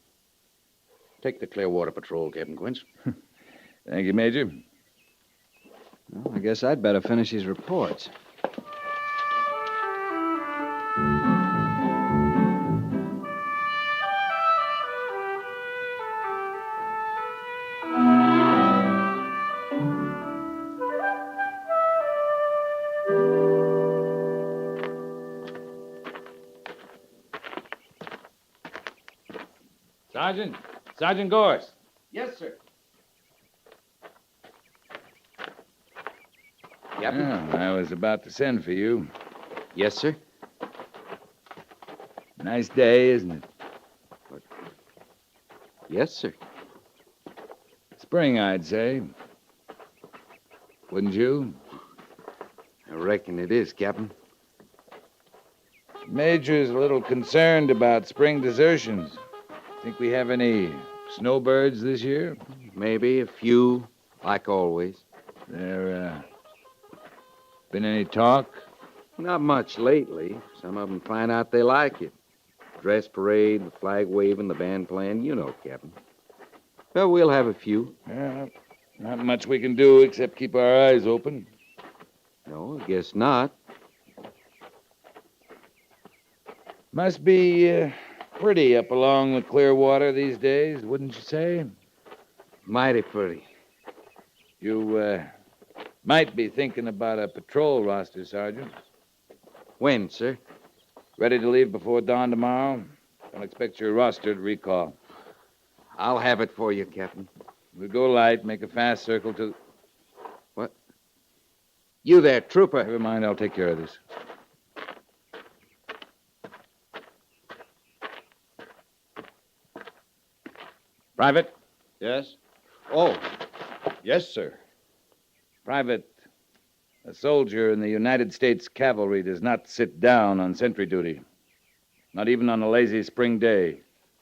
Take the Clearwater Patrol, Captain Quince. Thank you, Major. Well, I guess I'd better finish these reports. Sergeant Gorse. Yes, sir. Yeah, I was about to send for you. Yes, sir. Nice day, isn't it? Yes, sir. Spring, I'd say. Wouldn't you? I reckon it is, Captain. Major's a little concerned about spring desertions. Think we have any snowbirds this year? Maybe a few, like always. There, been any talk? Not much lately. Some of them find out they like it. Dress parade, the flag waving, the band playing, you know, Captain. Well, we'll have a few. Yeah, not much we can do except keep our eyes open. No, I guess not. Must be pretty up along the Clearwater these days, wouldn't you say? Mighty pretty. You might be thinking about a patrol roster, Sergeant. When, sir? Ready to leave before dawn tomorrow? Don't expect your roster to recall. I'll have it for you, Captain. We'll go light, make a fast circle to... What? You there, trooper. Never mind, I'll take care of this. Private? Yes? Oh, yes, sir. Private, a soldier in the United States Cavalry does not sit down on sentry duty. Not even on a lazy spring day.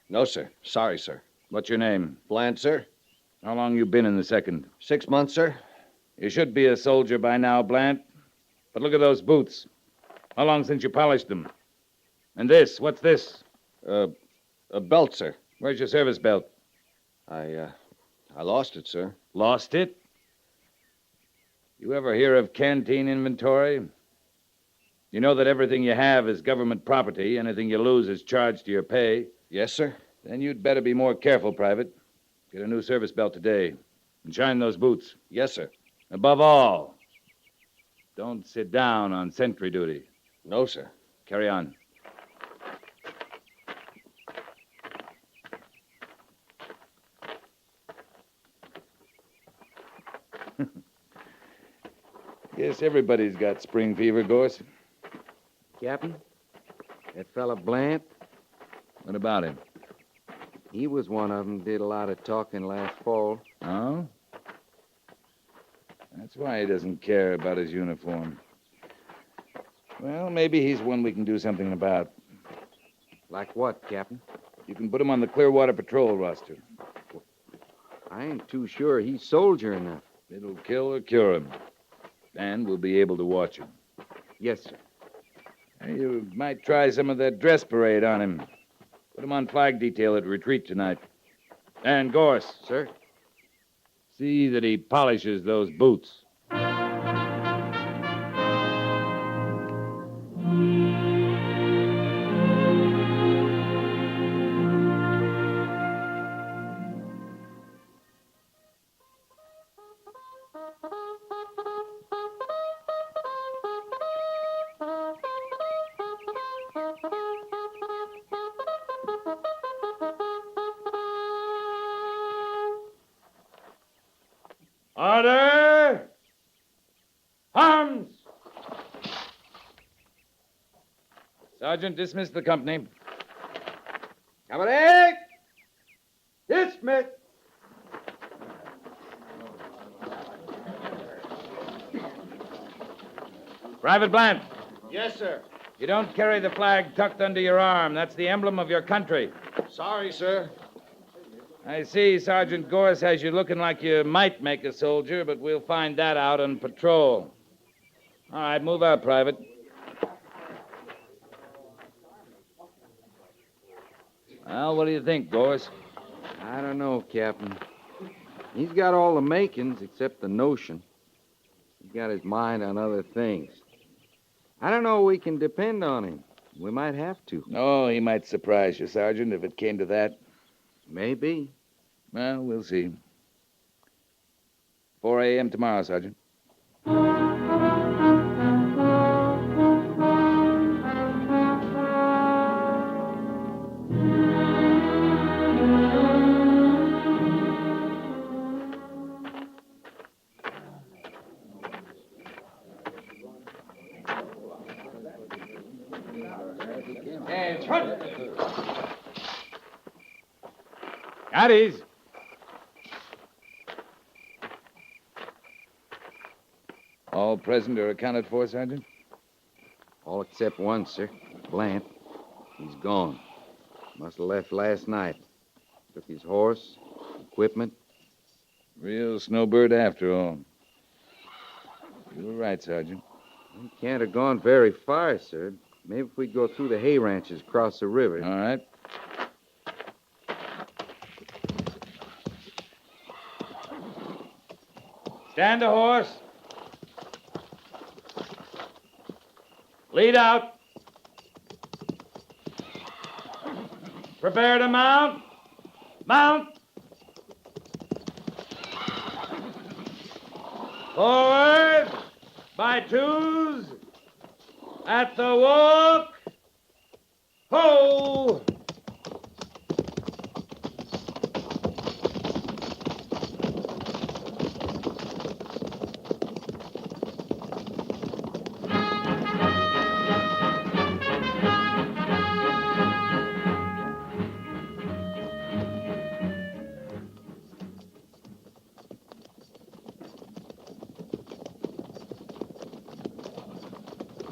No, sir. Sorry, sir. What's your name? Bland, sir. How long you been in the second? 6 months, sir. You should be a soldier by now, Blant. But look at those boots. How long since you polished them? And this, what's this? A belt, sir. Where's your service belt? I lost it, sir. Lost it? You ever hear of canteen inventory? You know that everything you have is government property. Anything you lose is charged to your pay. Yes, sir. Then you'd better be more careful, Private. Get a new service belt today. And shine those boots. Yes, sir. Above all, don't sit down on sentry duty. No, sir. Carry on. Guess everybody's got spring fever, Gorse. Captain, that fella Blant, What about him? he was one of them, did a lot of talking last fall. Oh? That's why he doesn't care about his uniform. Well, maybe he's one we can do something about. Like what, Captain? You can put him on the Clearwater Patrol roster. I ain't too sure he's soldier enough. It'll kill or cure him. And we'll be able to watch him. Yes, sir. You might try some of that dress parade on him. Put him on flag detail at retreat tonight. And Gorse. Sir? See that he polishes those boots. Order! Arms! Sergeant, dismiss the company. Company! Dismiss! Private Blant, Yes, sir. you don't carry the flag tucked under your arm. That's the emblem of your country. Sorry, sir. I see Sergeant Gorse has you looking like you might make a soldier, but we'll find that out on patrol. All right, move out, Private. Well, what do you think, Gorse? I don't know, Captain. He's got all the makings except the notion. He's got his mind on other things. I don't know we can depend on him. We might have to. Oh, he might surprise you, Sergeant, if it came to that. Maybe. Well, we'll see. 4 a.m. tomorrow, Sergeant. Hands front. Caddies! All present or accounted for, Sergeant? All except one, sir. Blant. He's gone. Must have left last night. Took his horse, equipment. Real snowbird after all. You're right, Sergeant. We can't have gone very far, sir. Maybe if we go through the hay ranches across the river. All right. Stand a horse. Lead out. Prepare to mount. Mount. Forward by twos. At the walk. Ho!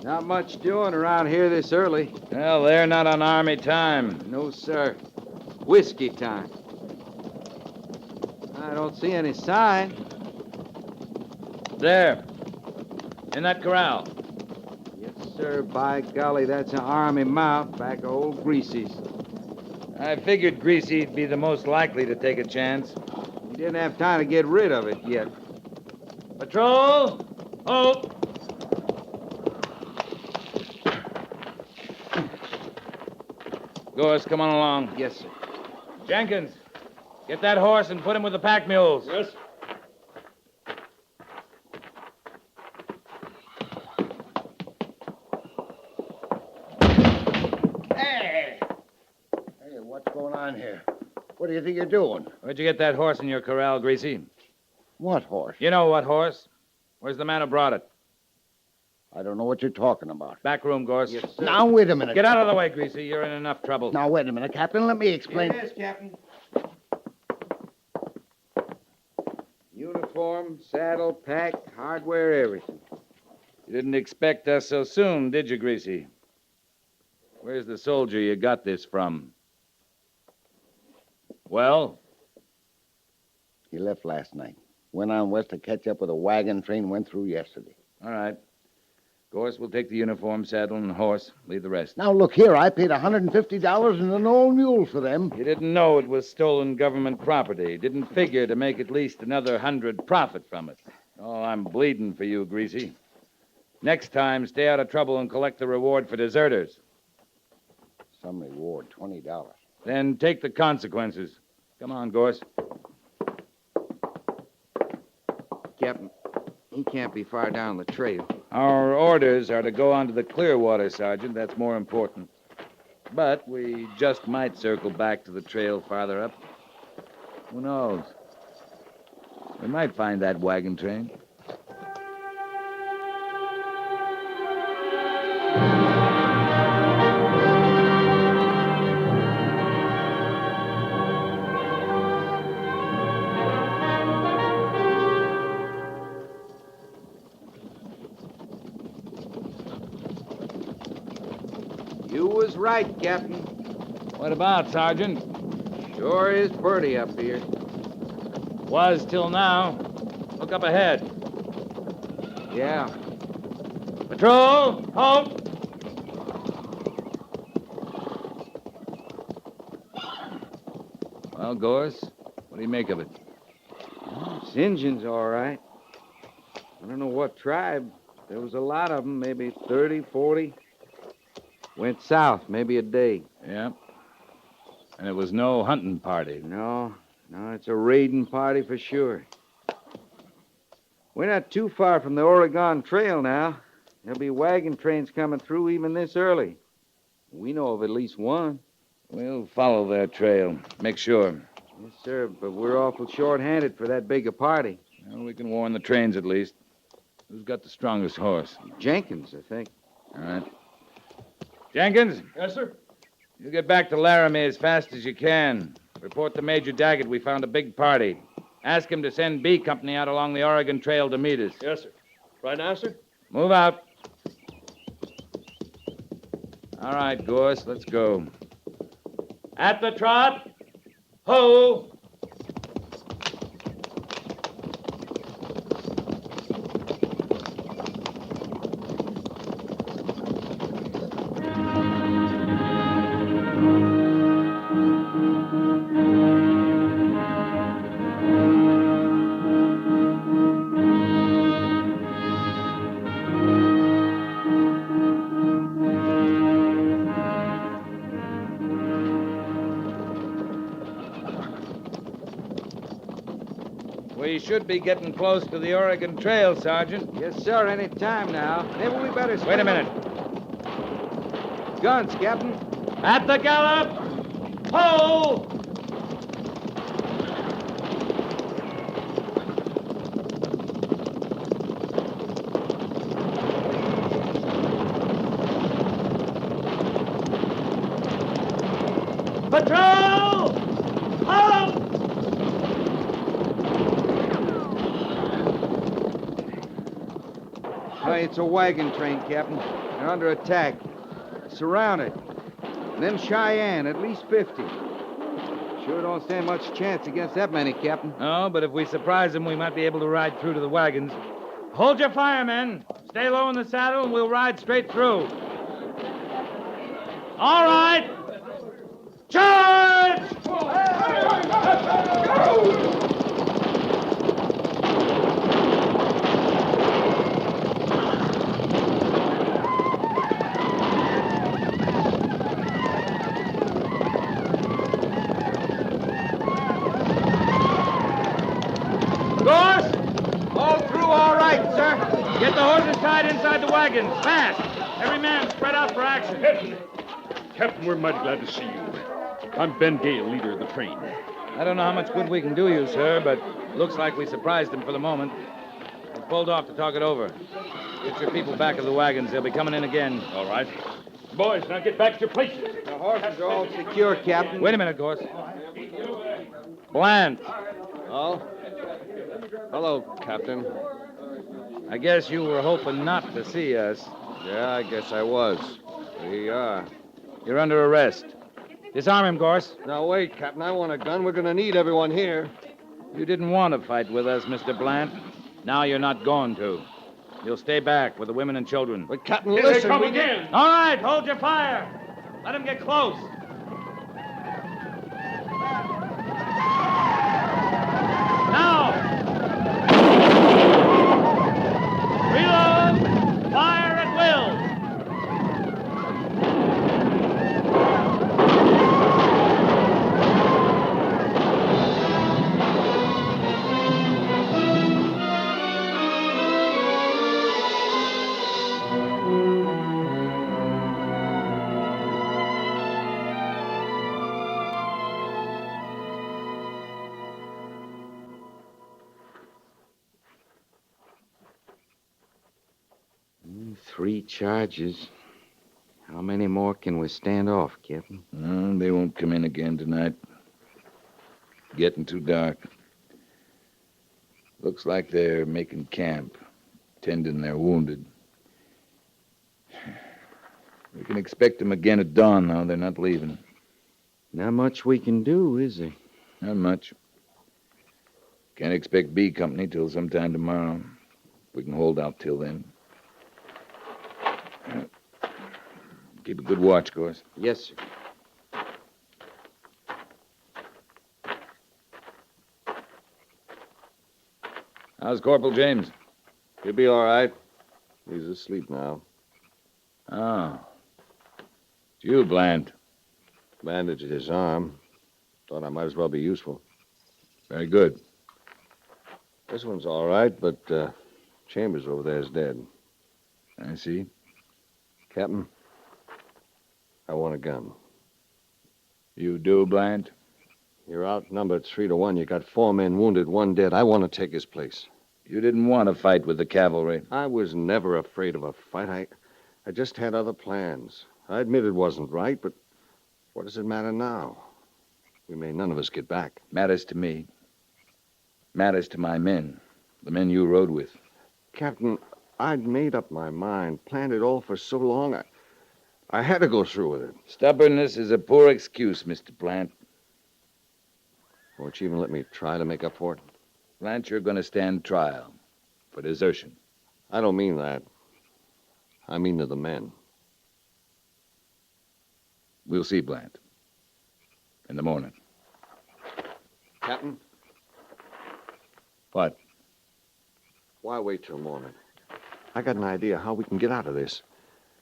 Not much doing around here this early. Well, they're not on Army time. No, sir. Whiskey time. I don't see any sign. There. In that corral. Yes, sir. By golly, that's an Army mount back of old Greasy's. I figured Greasy'd be the most likely to take a chance. He didn't have time to get rid of it yet. Patrol. Halt. Gorse, come on along. Yes, sir. Jenkins, get that horse and put him with the pack mules. Yes. Hey! Hey, what's going on here? What do you think you're doing? Where'd you get that horse in your corral, Greasy? What horse? You know what horse. Where's the man who brought it? I don't know what you're talking about. Back room, Gorse. Yes, sir. Now, wait a minute. Get out of the way, Greasy. You're in enough trouble. Now, wait a minute, Captain. Let me explain. Yes, Captain. Uniform, saddle, pack, hardware, everything. You didn't expect us so soon, did you, Greasy? Where's the soldier you got this from? Well? He left last night. Went on west to catch up with a wagon train went through yesterday. All right. Gorse will take the uniform, saddle, and horse. Leave the rest. Now, look here. I paid $150 and an old mule for them. You didn't know it was stolen government property. Didn't figure to make at least another 100 profit from it. Oh, I'm bleeding for you, Greasy. Next time, stay out of trouble and collect the reward for deserters. Some reward, $20. Then take the consequences. Come on, Gorse. Captain, he can't be far down the trail. Our orders are to go onto the Clearwater, Sergeant. That's more important. But we just might circle back to the trail farther up. Who knows? We might find that wagon train. You was right, Captain. What about, Sergeant? Sure is pretty up here. Was till now. Look up ahead. Yeah. Patrol, halt! Well, Gorse, what do you make of it? It's Injuns, all right. I don't know what tribe. There was a lot of them, maybe 30, 40. Went south, maybe a day. Yeah. And it was no hunting party. No, it's a raiding party for sure. We're not too far from the Oregon Trail now. There'll be wagon trains coming through even this early. We know of at least one. We'll follow their trail. Make sure. Yes, sir, but we're awful short-handed for that big a party. Well, we can warn the trains at least. Who's got the strongest horse? Jenkins, I think. All right. Jenkins? Yes, sir. You get back to Laramie as fast as you can. Report to Major Daggett we found a big party. Ask him to send B Company out along the Oregon Trail to meet us. Yes, sir. Right now, sir? Move out. All right, Gorse, let's go. At the trot. Ho! We should be getting close to the Oregon Trail, Sergeant. Yes, sir, any time now. Maybe we better... Wait a minute. Guns, Captain. At the gallop! Ho! Patrol! Halt! Hey, it's a wagon train, Captain. They're under attack. Surrounded. And them Cheyenne, at least 50. Sure don't stand much chance against that many, Captain. No, but if we surprise them, we might be able to ride through to the wagons. Hold your fire, men. Stay low in the saddle, and we'll ride straight through. All right. Charge! Gorse! All through all right, sir. Get the horses tied inside the wagons. Fast. Every man spread out for action. Captain, we're mighty glad to see you. I'm Ben Gale, leader of the train. I don't know how much good we can do you, sir, but looks like we surprised them for the moment. We pulled off to talk it over. Get your people back of the wagons. They'll be coming in again. All right. Boys, now get back to your places. The horses are all secure, Captain. Wait a minute, Gorse. Bland. Oh? Hello, Captain. I guess you were hoping not to see us. Yeah, I guess I was. We are. You're under arrest. Disarm him, Gorse. Now, wait, Captain. I want a gun. We're going to need everyone here. You didn't want to fight with us, Mr. Blant. Now you're not going to. You'll stay back with the women and children. But, Captain, Here listen. they come again. All right, hold your fire. Let them get close. Now! Reload! Fire at will! Three charges. How many more can we stand off, Captain? They won't come in again tonight. Getting too dark. Looks like they're making camp, tending their wounded. We can expect them again at dawn, though. They're not leaving. Not much we can do, is there? Not much. Can't expect B Company till sometime tomorrow. We can hold out till then. Keep a good watch, Gorse. Yes, sir. How's Corporal James? He'll be all right. He's asleep now. Oh. It's you, Bland. Bandaged his arm. Thought I might as well be useful. Very good. This one's all right, but Chambers over there is dead. I see. Captain, I want a gun. You do, Bland? You're outnumbered 3-1. You got 4 men wounded, 1 dead. I want to take his place. You didn't want to fight with the cavalry. I was never afraid of a fight. I just had other plans. I admit it wasn't right, but what does it matter now? We may none of us get back. Matters to me. Matters to my men. The men you rode with. Captain, I'd made up my mind, planned it all for so long. I had to go through with it. Stubbornness is a poor excuse, Mr. Plant. Won't you even let me try to make up for it? Plant, you're going to stand trial for desertion. I don't mean that. I mean to the men. We'll see, Plant. In the morning. Captain? What? Why wait till morning? I got an idea how we can get out of this.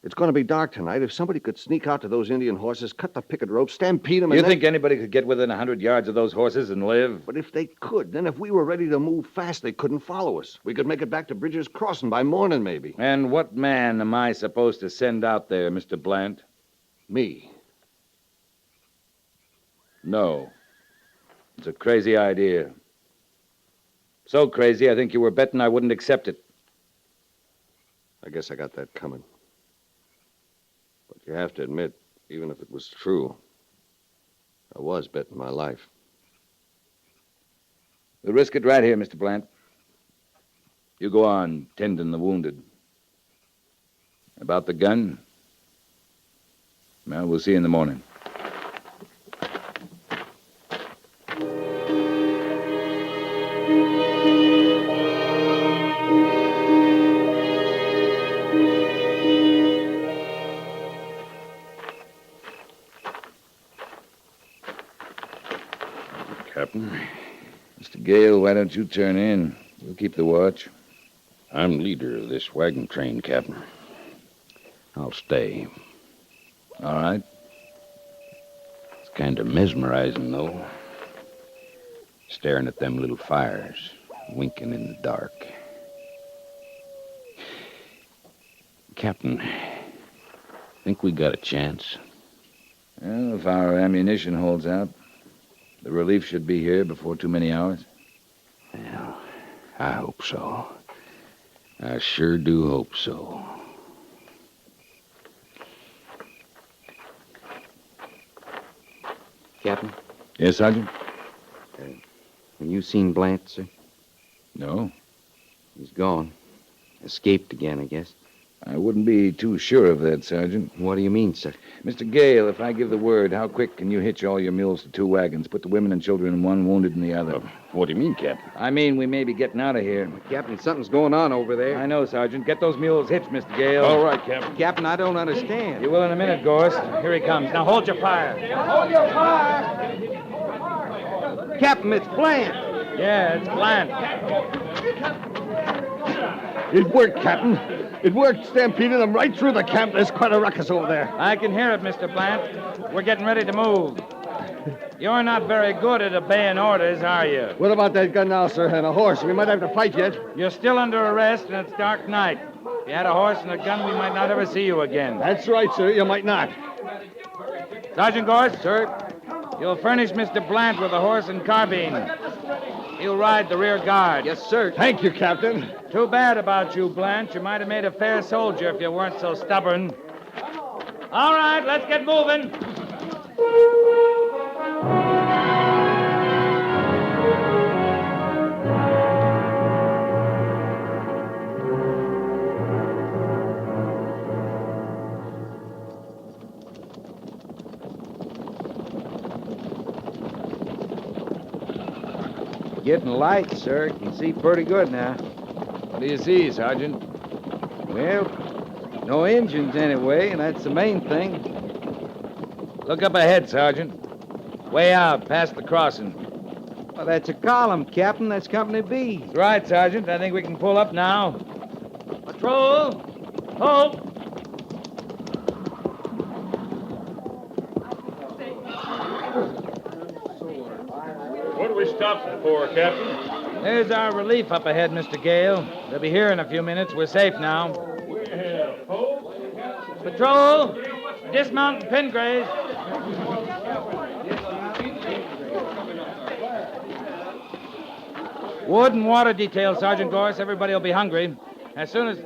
It's going to be dark tonight. If somebody could sneak out to those Indian horses, cut the picket rope, stampede them, You think anybody could get within 100 yards of those horses and live? But if they could, then if we were ready to move fast, they couldn't follow us. We could make it back to Bridger's Crossing by morning, maybe. And what man am I supposed to send out there, Mr. Blant? Me. No. It's a crazy idea. So crazy, I think you were betting I wouldn't accept it. I guess I got that coming. But you have to admit, even if it was true, I was betting my life. We'll risk it right here, Mr. Blant. You go on tending the wounded. About the gun? Well, we'll see you in the morning. Captain? Mr. Gale, why don't you turn in? We'll keep the watch. I'm leader of this wagon train, Captain. I'll stay. All right. It's kind of mesmerizing, though. Staring at them little fires, winking in the dark. Captain, think we got a chance? Well, if our ammunition holds out, the relief should be here before too many hours. Well, I hope so. I sure do hope so. Captain? Yes, Sergeant? Have you seen Blant, sir? No. He's gone. Escaped again, I guess. I wouldn't be too sure of that, Sergeant. What do you mean, sir? Mr. Gale, if I give the word, how quick can you hitch all your mules to 2 wagons, put the women and children in one, wounded in the other? What do you mean, Captain? I mean, we may be getting out of here. Captain, something's going on over there. I know, Sergeant. Get those mules hitched, Mr. Gale. All right, Captain. Captain, I don't understand. You will in a minute, Gorst. Here he comes. Now hold your fire. Hold your fire! Captain, it's Blant. Yeah, it's Blant. It worked, Captain. It worked, stampeding them right through the camp. There's quite a ruckus over there. I can hear it, Mr. Blant. We're getting ready to move. You're not very good at obeying orders, are you? What about that gun now, sir, and a horse? We might have to fight yet. You're still under arrest, and it's dark night. If you had a horse and a gun, we might not ever see you again. That's right, sir. You might not. Sergeant Gorst? Sir? You'll furnish Mr. Blant with a horse and carbine. He'll ride the rear guard. Yes, sir. Thank you, Captain. Too bad about you, Blant. You might have made a fair soldier if you weren't so stubborn. All right, let's get moving. Getting light, sir. Can see pretty good now. What do you see, Sergeant? Well, no engines anyway, and that's the main thing. Look up ahead, Sergeant. Way out, past the crossing. Well, that's a column, Captain. That's Company B. That's right, Sergeant. I think we can pull up now. Patrol! Halt! What are we stopping for, Captain? There's our relief up ahead, Mr. Gale. They'll be here in a few minutes. We're safe now. Patrol! Dismount and pin graze. Wood and water detail, Sergeant Gorse. Everybody will be hungry. As soon as...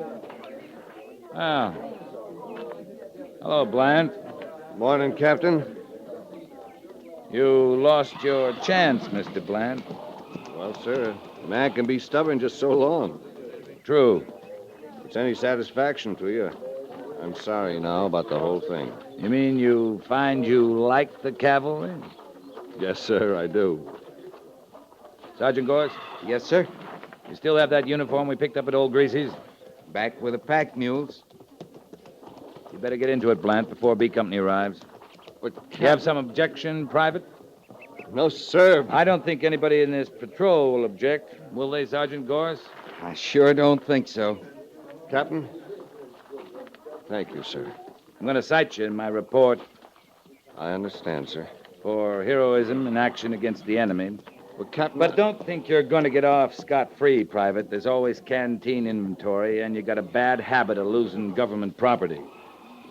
Oh. Hello, Bland. Morning, Captain. You lost your chance, Mr. Bland. Well, sir, a man can be stubborn just so long. True. If it's any satisfaction to you, I'm sorry now about the whole thing. You mean you find you like the cavalry? Yes, sir, I do. Sergeant Gorse? Yes, sir. You still have that uniform we picked up at Old Greasy's? Back with the pack mules. You better get into it, Blant, before B Company arrives. But You have some objection, Private? No, sir. I don't think anybody in this patrol will object. Will they, Sergeant Gorse? I sure don't think so. Captain, Thank you, sir. I'm going to cite you in my report I understand, sir. for heroism in action against the enemy. Well, Captain... But don't think you're going to get off scot-free, Private. There's always canteen inventory, and you got a bad habit of losing government property.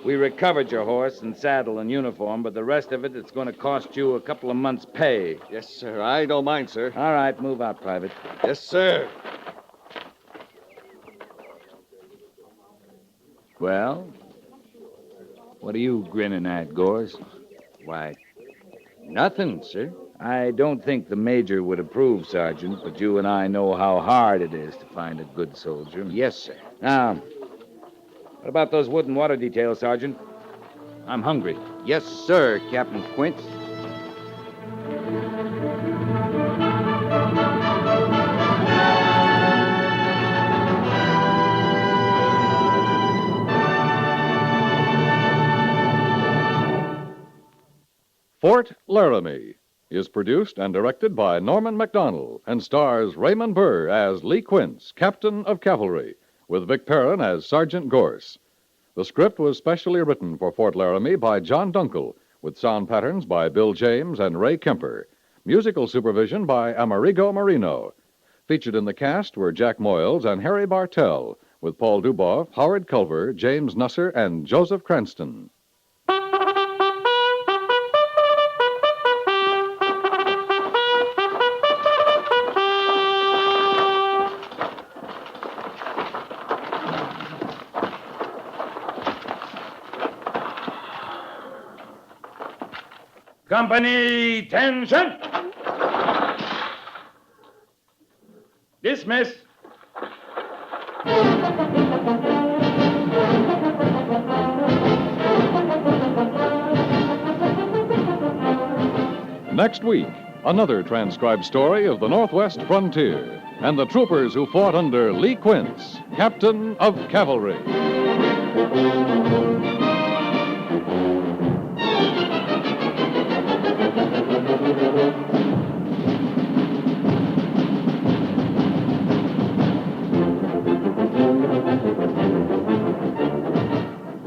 We recovered your horse and saddle and uniform, but the rest of it's going to cost you a couple of months' pay. Yes, sir. I don't mind, sir. All right, move out, Private. Yes, sir. Well, what are you grinning at, Gores? Why, nothing, sir. I don't think the Major would approve, Sergeant, but you and I know how hard it is to find a good soldier. Yes, sir. Now, what about those wood and water details, Sergeant? I'm hungry. Yes, sir, Captain Quince. Fort Laramie is produced and directed by Norman MacDonald and stars Raymond Burr as Lee Quince, Captain of Cavalry, with Vic Perrin as Sergeant Gorse. The script was specially written for Fort Laramie by John Dunkel, with sound patterns by Bill James and Ray Kemper. Musical supervision by Amerigo Marino. Featured in the cast were Jack Moyles and Harry Bartell, with Paul Duboff, Howard Culver, James Nusser, and Joseph Cranston. Company, attention! Dismiss. Next week, another transcribed story of the Northwest frontier and the troopers who fought under Lee Quince, Captain of Cavalry.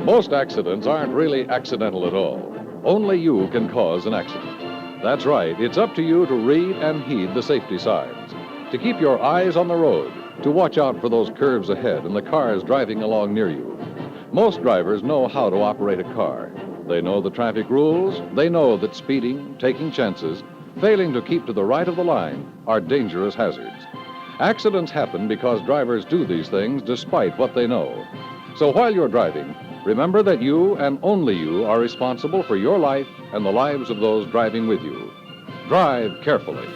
Most accidents aren't really accidental at all. Only you can cause an accident. That's right. It's up to you to read and heed the safety signs, to keep your eyes on the road, to watch out for those curves ahead and the cars driving along near you. Most drivers know how to operate a car. They know the traffic rules. They know that speeding, taking chances, failing to keep to the right of the line are dangerous hazards. Accidents happen because drivers do these things despite what they know. So while you're driving, remember that you and only you are responsible for your life and the lives of those driving with you. Drive carefully.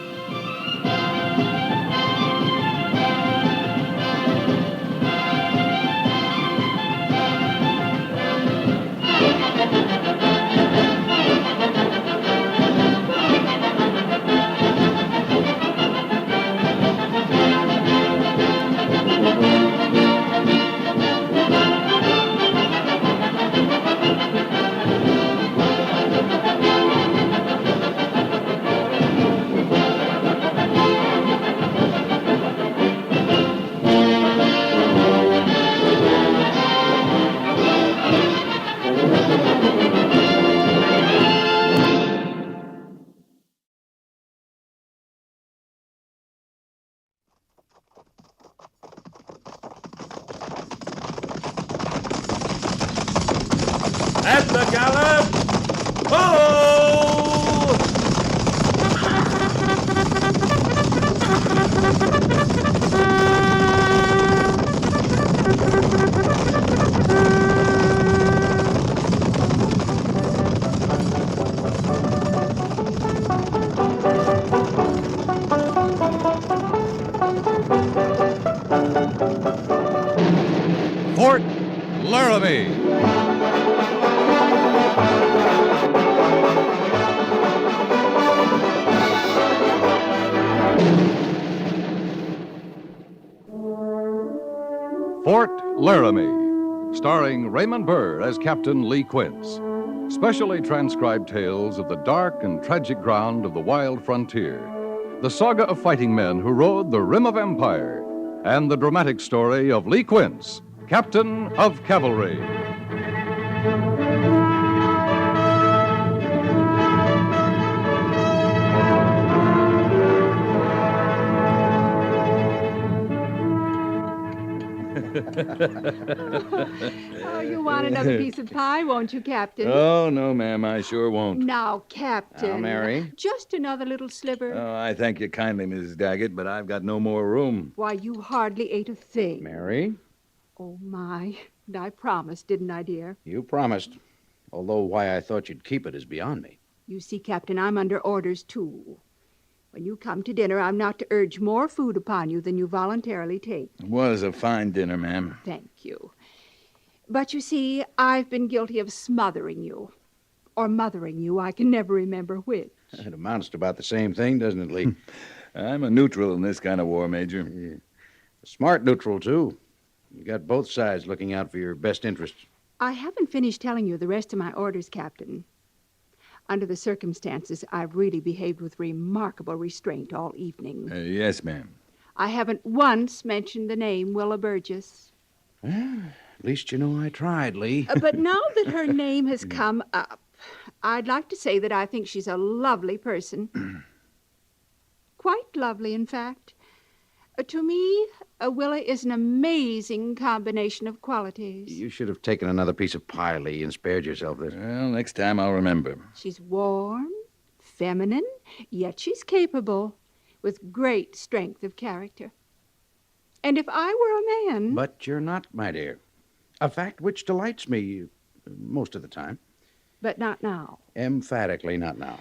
At the gallop! Follow! Fort Laramie. Fort Laramie, starring Raymond Burr as Captain Lee Quince. Specially transcribed tales of the dark and tragic ground of the wild frontier. The saga of fighting men who rode the rim of empire. And the dramatic story of Lee Quince, Captain of Cavalry. Oh, you want another piece of pie, won't you, Captain? Oh, no, ma'am, I sure won't. Now, Captain. Now, Mary. Just another little sliver. Oh, I thank you kindly, Mrs. Daggett, but I've got no more room. Why, you hardly ate a thing. Mary, Oh, my. And I promised, didn't I, dear? you promised. Although why I thought you'd keep it is beyond me. You see, Captain, I'm under orders, too. When you come to dinner, I'm not to urge more food upon you than you voluntarily take. It was a fine dinner, ma'am. Thank you. But you see, I've been guilty of smothering you. Or mothering you. I can never remember which. It amounts to about the same thing, doesn't it, Lee? I'm a neutral in this kind of war, Major. Yeah. A smart neutral, too. You got both sides looking out for your best interests. I haven't finished telling you the rest of my orders, Captain. Under the circumstances, I've really behaved with remarkable restraint all evening. Yes, ma'am. I haven't once mentioned the name Willa Burgess. Well, at least you know I tried, Lee. But now that her name has come up, I'd like to say that I think she's a lovely person. Quite lovely, in fact. To me, Willa is an amazing combination of qualities. You should have taken another piece of pie, Lee, and spared yourself this. Well, next time I'll remember. She's warm, feminine, yet she's capable, with great strength of character. And if I were a man... But you're not, my dear. A fact which delights me most of the time. But not now. Emphatically not now.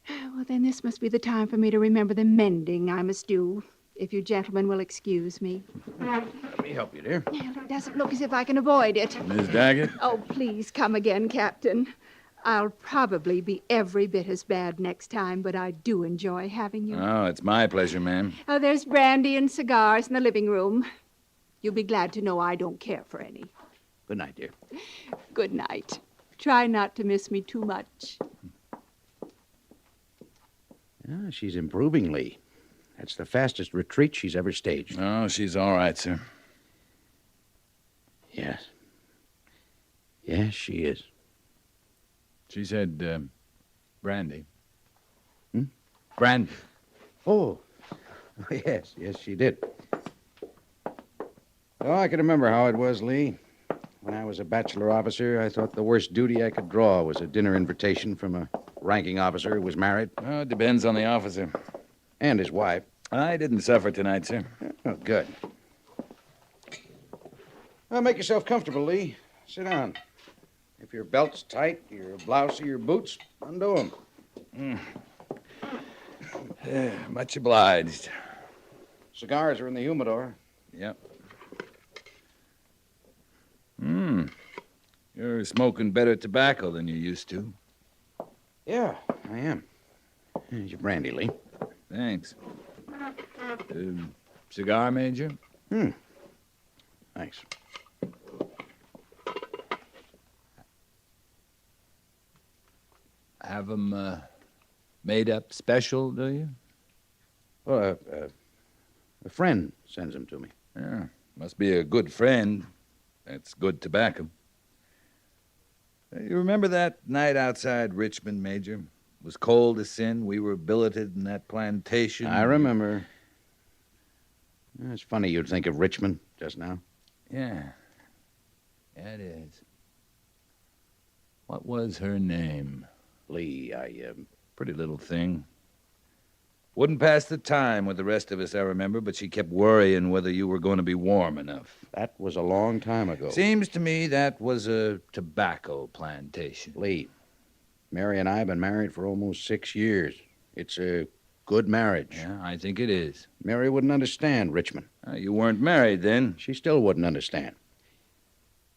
Well, then this must be the time for me to remember the mending I must do, if you gentlemen will excuse me. Let me help you, dear. It doesn't look as if I can avoid it. Miss Daggett? Oh, please come again, Captain. I'll probably be every bit as bad next time, but I do enjoy having you. Oh, it's my pleasure, ma'am. Oh, there's brandy and cigars in the living room. You'll be glad to know I don't care for any. Good night, dear. Good night. Try not to miss me too much. Ah, she's improving, Lee. That's the fastest retreat she's ever staged. Oh, she's all right, sir. Yes. Yes, she is. She said, brandy. Hmm? Brandy. Oh, yes, she did. Oh, I can remember how it was, Lee. When I was a bachelor officer, I thought the worst duty I could draw was a dinner invitation from a ranking officer who was married. Oh, it depends on the officer. And his wife. I didn't suffer tonight, sir. Oh, good. Well, make yourself comfortable, Lee. Sit down. If your belt's tight, your blouse or your boots, undo them. Much obliged. Cigars are in the humidor. Yep. You're smoking better tobacco than you used to. Yeah, I am. Here's your brandy, Lee. Thanks. Cigar, Major? Thanks. Have them made up special, do you? Well, a friend sends them to me. Yeah, must be a good friend. That's good tobacco. You remember that night outside Richmond, Major? It was cold as sin. We were billeted in that plantation. I remember. It's funny you'd think of Richmond just now. Yeah. Yeah, it is. What was her name? Lee, Pretty little thing. Wouldn't pass the time with the rest of us, I remember, but she kept worrying whether you were going to be warm enough. That was a long time ago. Seems to me that was a tobacco plantation. Lee, Mary and I have been married for almost 6 years. It's a good marriage. Yeah, I think it is. Mary wouldn't understand Richmond. You weren't married then. She still wouldn't understand.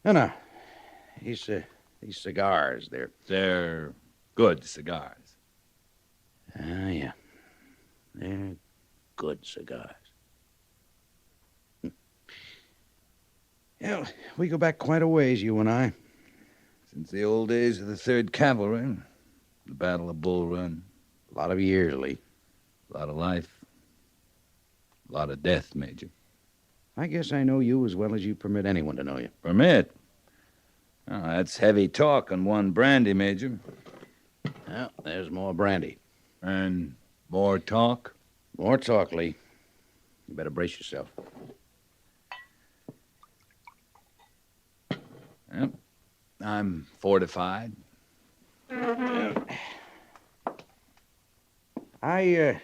No. These cigars, They're good cigars. Ah, yeah. They're good cigars. Yeah, we go back quite a ways, you and I. Since the old days of the 3rd Cavalry, the Battle of Bull Run. A lot of years, Lee. A lot of life. A lot of death, Major. I guess I know you as well as you permit anyone to know you. Permit? Oh, that's heavy talk on one brandy, Major. Well, there's more brandy. And more talk? More talk, Lee. You better brace yourself. I'm fortified. I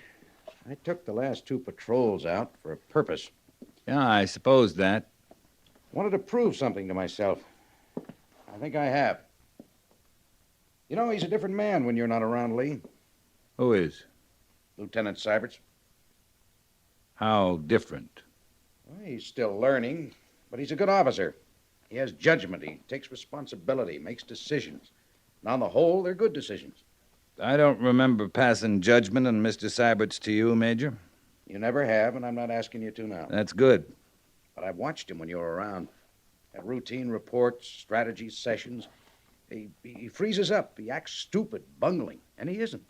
took the last 2 patrols out for a purpose. Yeah, I suppose that. Wanted to prove something to myself. I think I have. You know, he's a different man when you're not around, Lee. Who is? Lieutenant Syberts. How different? Well, he's still learning, but he's a good officer. He has judgment. He takes responsibility, makes decisions. And on the whole, they're good decisions. I don't remember passing judgment on Mr. Syberts to you, Major. You never have, and I'm not asking you to now. That's good. But I've watched him when you were around. Had routine reports, strategies, sessions. He freezes up. He acts stupid, bungling, and he isn't.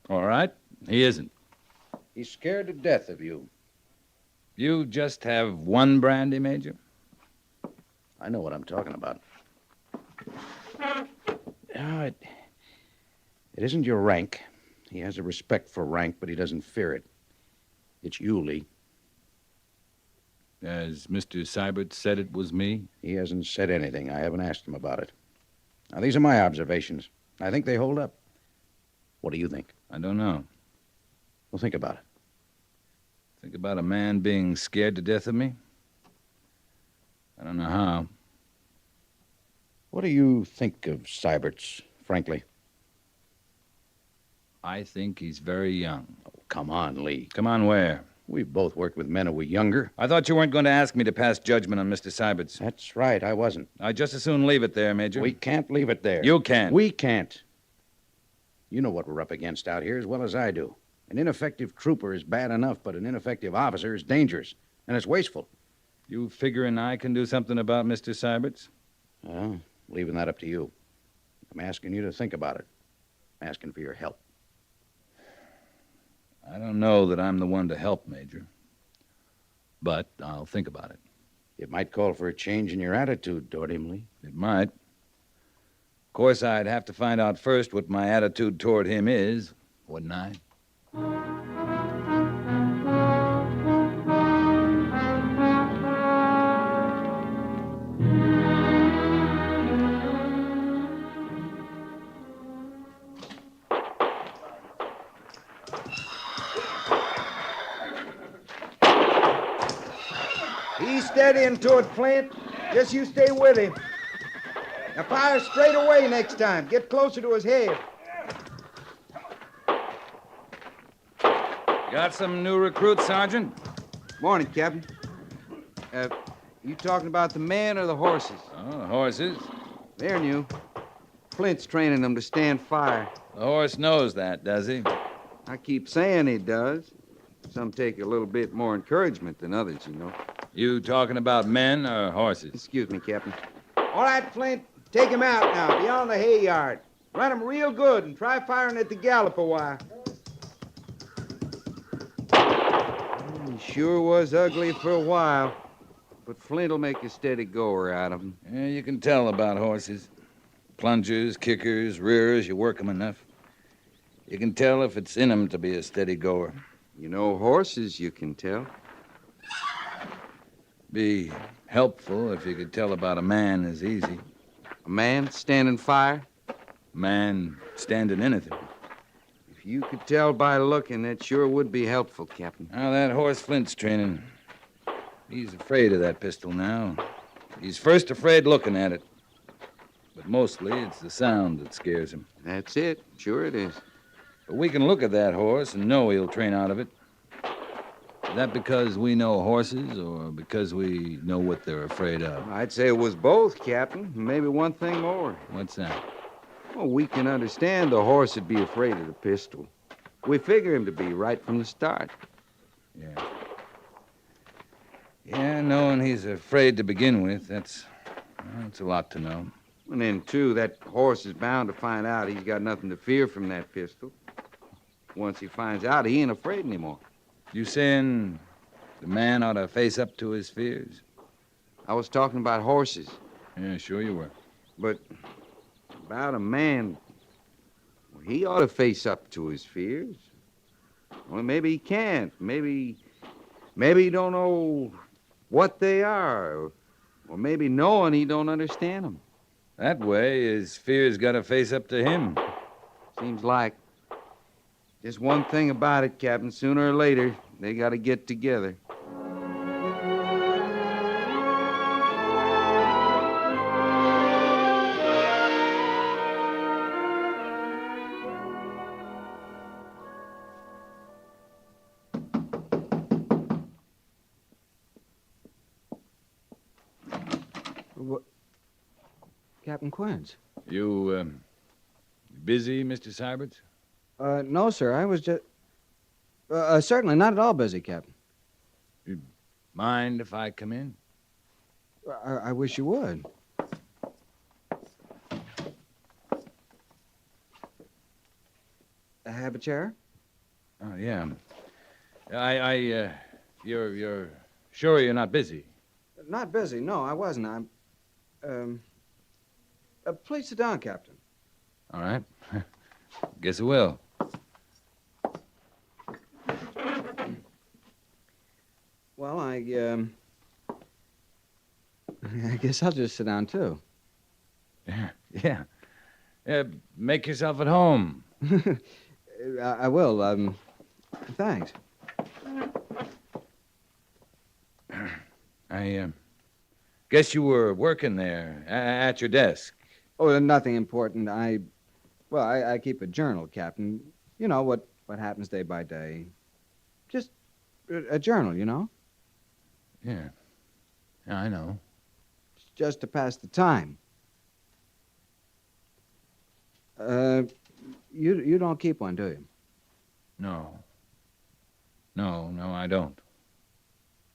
All right, he isn't. He's scared to death of you. You just have one brandy, Major? I know what I'm talking about. No, it isn't your rank. He has a respect for rank, but he doesn't fear it. It's you, Lee. As Mr. Syberts said it was me? He hasn't said anything. I haven't asked him about it. Now, these are my observations. I think they hold up. What do you think? I don't know. Well, think about it. Think about a man being scared to death of me? I don't know how. What do you think of Syberts, frankly? I think he's very young. Oh, come on, Lee. Come on where? We've both worked with men who were younger. I thought you weren't going to ask me to pass judgment on Mr. Syberts. That's right, I wasn't. I'd just as soon leave it there, Major. We can't leave it there. You can't. We can't. You know what we're up against out here as well as I do. An ineffective trooper is bad enough, but an ineffective officer is dangerous, and it's wasteful. You figuring I can do something about Mr. Syberts? Well, leaving that up to you. I'm asking you to think about it. I'm asking for your help. I don't know that I'm the one to help, Major. But I'll think about it. It might call for a change in your attitude toward him, Lee. It might. Of course, I'd have to find out first what my attitude toward him is, wouldn't I? He's steadying toward Flint. Just you stay with him. Now fire straight away next time. Get closer to his head. Got some new recruits, Sergeant? Morning, Captain. You talking about the men or the horses? Oh, horses. They're new. Flint's training them to stand fire. The horse knows that, does he? I keep saying he does. Some take a little bit more encouragement than others, you know. You talking about men or horses? Excuse me, Captain. All right, Flint. Take him out now, beyond the hay yard. Run him real good and try firing at the gallop a while. He sure was ugly for a while. But Flint'll make a steady goer out of him. Yeah, you can tell about horses. Plungers, kickers, rearers, you work 'em enough. You can tell if it's in 'em to be a steady goer. You know, horses, you can tell. Be helpful if you could tell about a man as easy. A man standing fire? A man standing anything. If you could tell by looking, that sure would be helpful, Captain. Now, that horse Flint's training. He's afraid of that pistol now. He's first afraid looking at it. But mostly it's the sound that scares him. That's it. Sure it is. But we can look at that horse and know he'll train out of it. Is that because we know horses or because we know what they're afraid of? I'd say it was both, Captain. Maybe one thing more. What's that? Well, we can understand the horse would be afraid of the pistol. We figure him to be right from the start. Yeah. Yeah, knowing he's afraid to begin with, that's a lot to know. And then, too, that horse is bound to find out he's got nothing to fear from that pistol. Once he finds out, he ain't afraid anymore. You saying the man ought to face up to his fears? I was talking about horses. Yeah, sure you were. But about a man, well, he ought to face up to his fears. Well, maybe he can't. Maybe he don't know what they are. Or maybe knowing he don't understand them. That way, his fear's got to face up to him. Seems like. Just one thing about it, Captain. Sooner or later, they got to get together. Captain Quince. You, busy, Mr. Syberts? No, sir. I was just... certainly not at all busy, Captain. Mind if I come in? I wish you would. Have a chair? Oh, yeah. You're sure you're not busy? Not busy. No, I wasn't. Please sit down, Captain. All right. Guess I will. Well, I guess I'll just sit down, too. Yeah. Make yourself at home. I will. Thanks. I guess you were working there at your desk. Oh, nothing important. I keep a journal, Captain. You know, what happens day by day. Just a journal, you know? Yeah, I know. It's just to pass the time. You don't keep one, do you? No, I don't.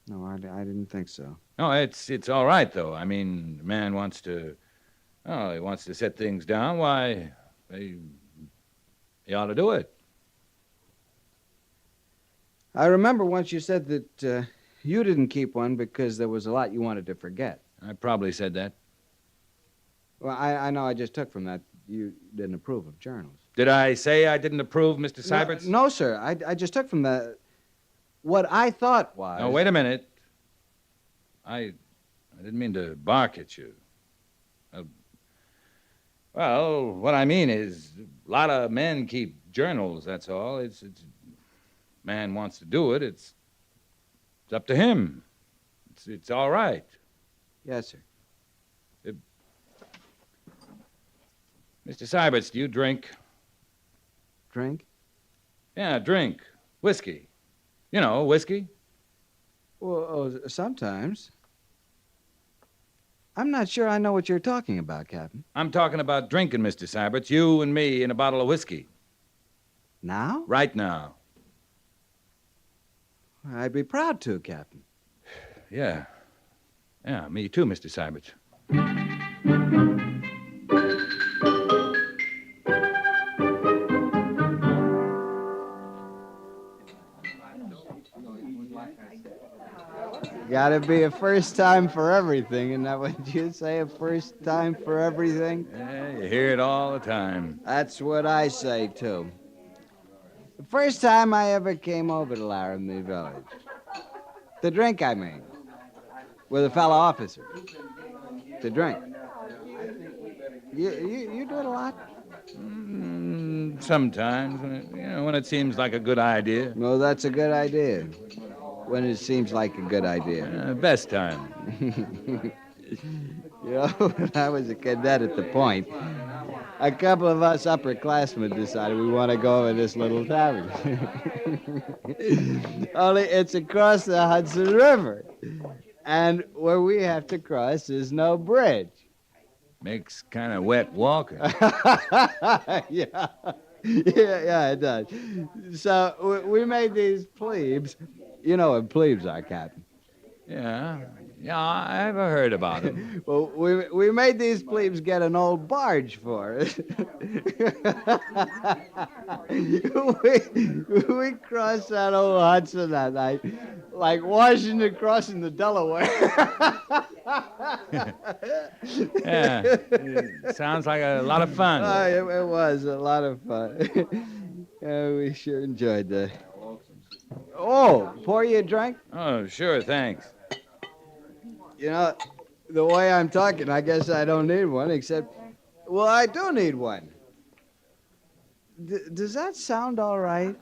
No, I didn't think so. No, it's all right, though. I mean, the man wants to... Oh, he wants to set things down. Why, he ought to do it. I remember once you said that you didn't keep one because there was a lot you wanted to forget. I probably said that. Well, I know I just took from that you didn't approve of journals. Did I say I didn't approve, Mr. Syberts? No, sir. I just took from that what I thought was... Now, wait a minute. I didn't mean to bark at you. Well, what I mean is, a lot of men keep journals, that's all. It's man wants to do it, it's up to him. It's all right. Yes, sir. Mr. Syberts, do you drink? Drink? Yeah, drink. Whiskey. You know, whiskey. Well, sometimes. I'm not sure I know what you're talking about, Captain. I'm talking about drinking, Mr. Syberts. You and me in a bottle of whiskey. Now? Right now. I'd be proud to, Captain. Yeah. Yeah, me too, Mr. Syberts. Gotta be a first time for everything, isn't that what you say? A first time for everything? Yeah, you hear it all the time. That's what I say, too. The first time I ever came over to Laramie Village. To drink, I mean. With a fellow officer. To drink. You do it a lot? Sometimes, when it seems like a good idea. Well, that's a good idea. When it seems like a good idea. Best time. When I was a cadet at the Point, a couple of us upperclassmen decided we want to go over this little tavern. Only it's across the Hudson River. And where we have to cross is no bridge. Makes kind of wet walking. Yeah, it does. So we made these plebes. You know what plebes are, Captain. Yeah, I've heard about them. Well, we made these plebes get an old barge for us. we crossed that old Hudson that night, like Washington crossing the Delaware. Yeah, it sounds like a lot of fun. It was a lot of fun. We sure enjoyed that. Oh, pour you a drink? Oh, sure, thanks. You know, The way I'm talking, I guess I don't need one, except... Well, I do need one. Does that sound all right?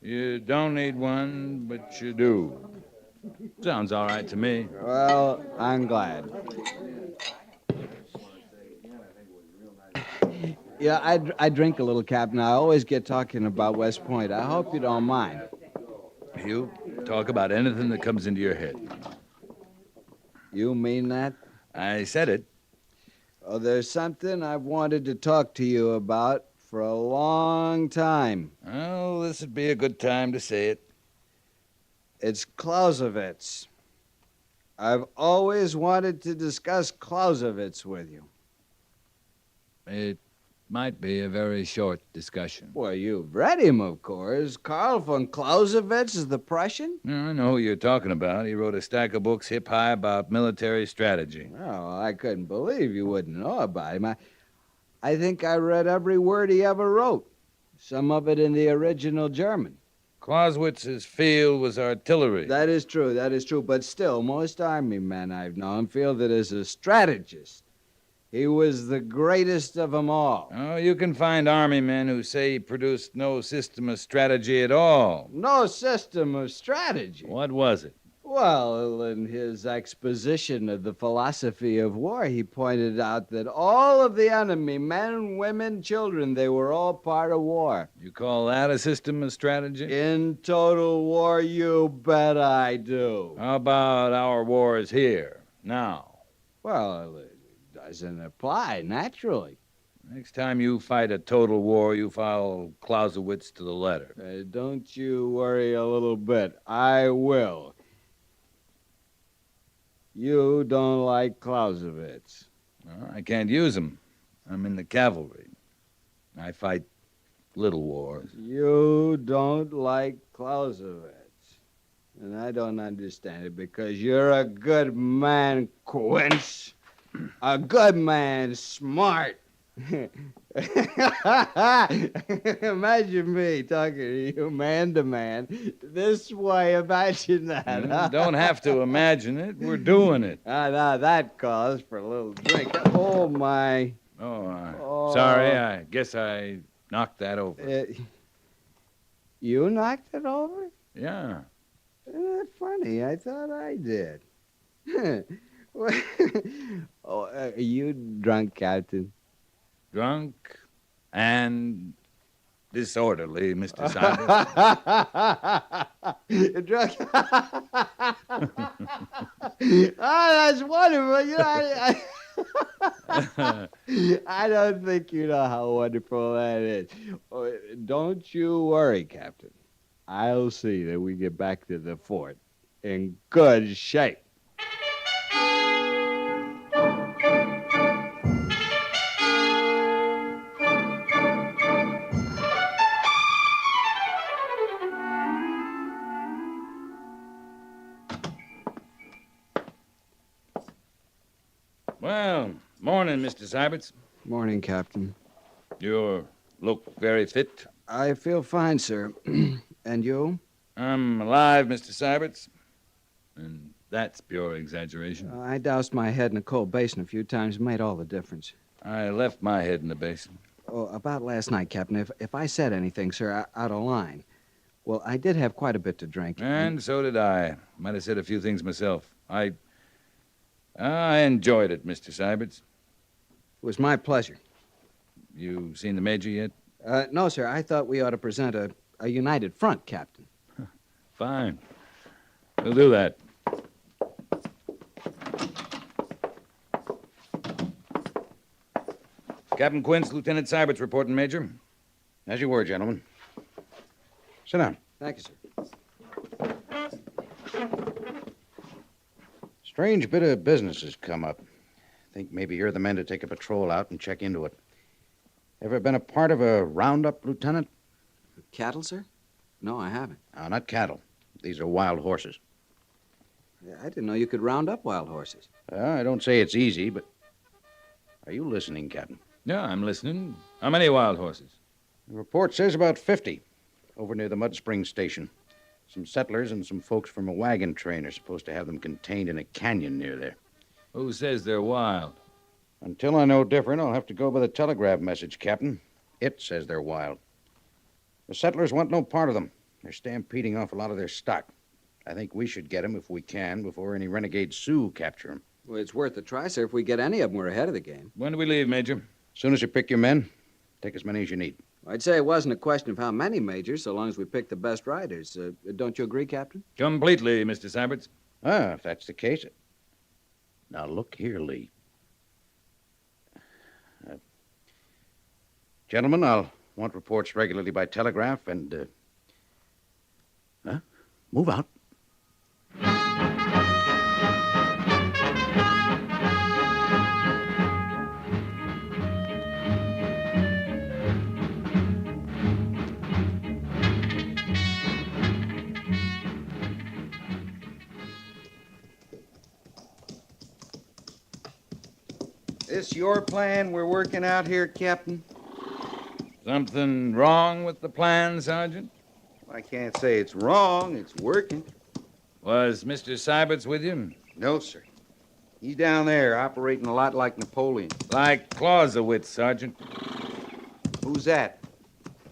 You don't need one, but you do. Sounds all right to me. Well, I'm glad. Yeah, I drink a little, Captain. I always get talking about West Point. I hope you don't mind. You talk about anything that comes into your head. You mean that? I said it. Oh, there's something I've wanted to talk to you about for a long time. Well, this would be a good time to say it. It's Clausewitz. I've always wanted to discuss Clausewitz with you. It might be a very short discussion. Well, you've read him, of course. Karl von Clausewitz is the Prussian? I know who you're talking about. He wrote a stack of books hip high about military strategy. Oh, I couldn't believe you wouldn't know about him. I think I read every word he ever wrote, some of it in the original German. Clausewitz's field was artillery. That is true. But still, most army men I've known feel that as a strategist, he was the greatest of them all. Oh, you can find army men who say he produced no system of strategy at all. No system of strategy? What was it? Well, in his exposition of the philosophy of war, he pointed out that all of the enemy, men, women, children, they were all part of war. You call that a system of strategy? In total war, you bet I do. How about our wars here, now? Well, it doesn't apply, naturally. Next time you fight a total war, you follow Clausewitz to the letter. Don't you worry a little bit. I will. You don't like Clausewitz. Well, I can't use him. I'm in the cavalry. I fight little wars. You don't like Clausewitz. And I don't understand it because you're a good man, Quince. A good man, smart. Imagine me talking to you man to man this way. Imagine that. Don't have to imagine it. We're doing it. Now that calls for a little drink. Oh, my. Sorry. I guess I knocked that over. You knocked it over? Yeah. Isn't that funny? I thought I did. Are you drunk, Captain? Drunk and disorderly, Mr. Simon. Drunk. That's wonderful. You know, I don't think you know how wonderful that is. Don't you worry, Captain. I'll see that we get back to the fort in good shape. Well, morning, Mr. Syberts. Morning, Captain. You look very fit. I feel fine, sir. And you? I'm alive, Mr. Syberts. And that's pure exaggeration. I doused my head in a cold basin a few times. It made all the difference. I left my head in the basin. Oh, about last night, Captain. If I said anything, sir, out of line. Well, I did have quite a bit to drink. And so did I. Might have said a few things myself. I enjoyed it, Mr. Syberts. It was my pleasure. You seen the Major yet? No, sir. I thought we ought to present a united front, Captain. Fine. We'll do that. Captain Quince, Lieutenant Syberts reporting, Major. As you were, gentlemen. Sit down. Thank you, sir. Strange bit of business has come up. Think maybe you're the men to take a patrol out and check into it. Ever been a part of a roundup, Lieutenant? Cattle, sir? No, I haven't. No, not cattle. These are wild horses. I didn't know you could round up wild horses. I don't say it's easy, but... Are you listening, Captain? Yeah, I'm listening. How many wild horses? The report says about 50 over near the Mud Springs station. Some settlers and some folks from a wagon train are supposed to have them contained in a canyon near there. Who says they're wild? Until I know different, I'll have to go by the telegraph message, Captain. It says they're wild. The settlers want no part of them. They're stampeding off a lot of their stock. I think we should get them if we can before any renegade Sioux capture them. Well, it's worth a try, sir. If we get any of them, we're ahead of the game. When do we leave, Major? As soon as you pick your men, take as many as you need. I'd say it wasn't a question of how many, Major, so long as we picked the best riders. Don't you agree, Captain? Completely, Mr. Syberts. If that's the case. Now, look here, Lee. Gentlemen, I'll want reports regularly by telegraph and, move out. This your plan we're working out here, Captain? Something wrong with the plan, Sergeant? I can't say it's wrong. It's working. Was Mr. Syberts with you? No, sir. He's down there, operating a lot like Napoleon. Like Clausewitz, Sergeant. Who's that?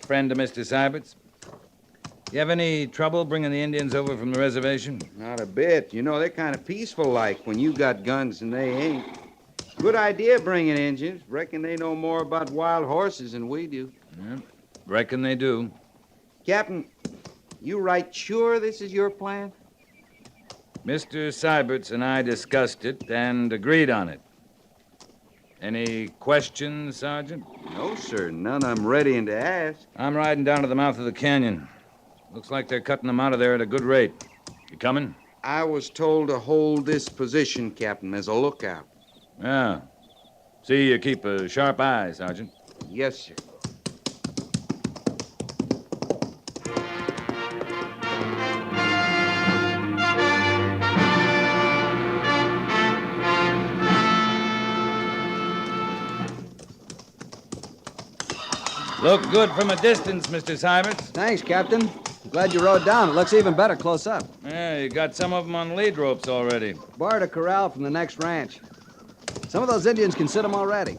Friend of Mr. Syberts. You have any trouble bringing the Indians over from the reservation? Not a bit. You know, they're kind of peaceful-like when you got guns and they ain't. Good idea bringing Indians. Reckon they know more about wild horses than we do. Yeah, reckon they do. Captain, you right sure this is your plan? Mr. Syberts and I discussed it and agreed on it. Any questions, Sergeant? No, sir. None I'm readying to ask. I'm riding down to the mouth of the canyon. Looks like they're cutting them out of there at a good rate. You coming? I was told to hold this position, Captain, as a lookout. Yeah. See you keep a sharp eye, Sergeant. Yes, sir. Look good from a distance, Mr. Syberts. Thanks, Captain. Glad you rode down. It looks even better close up. Yeah, you got some of them on lead ropes already. Borrowed a corral from the next ranch. Some of those Indians can sit them already.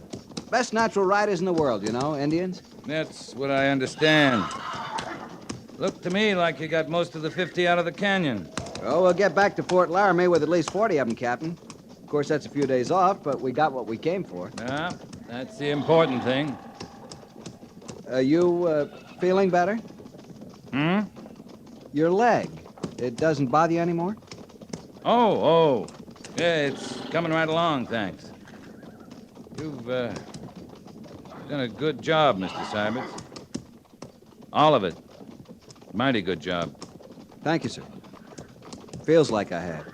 Best natural riders in the world, you know, Indians. That's what I understand. Looked to me like you got most of the 50 out of the canyon. Oh, we'll get back to Fort Laramie with at least 40 of them, Captain. Of course, that's a few days off, but we got what we came for. Yeah, that's the important thing. You feeling better? Hmm? Your leg. It doesn't bother you anymore? Oh. Yeah, it's coming right along, thanks. You've done a good job, Mr. Syberts. All of it. Mighty good job. Thank you, sir. Feels like I had.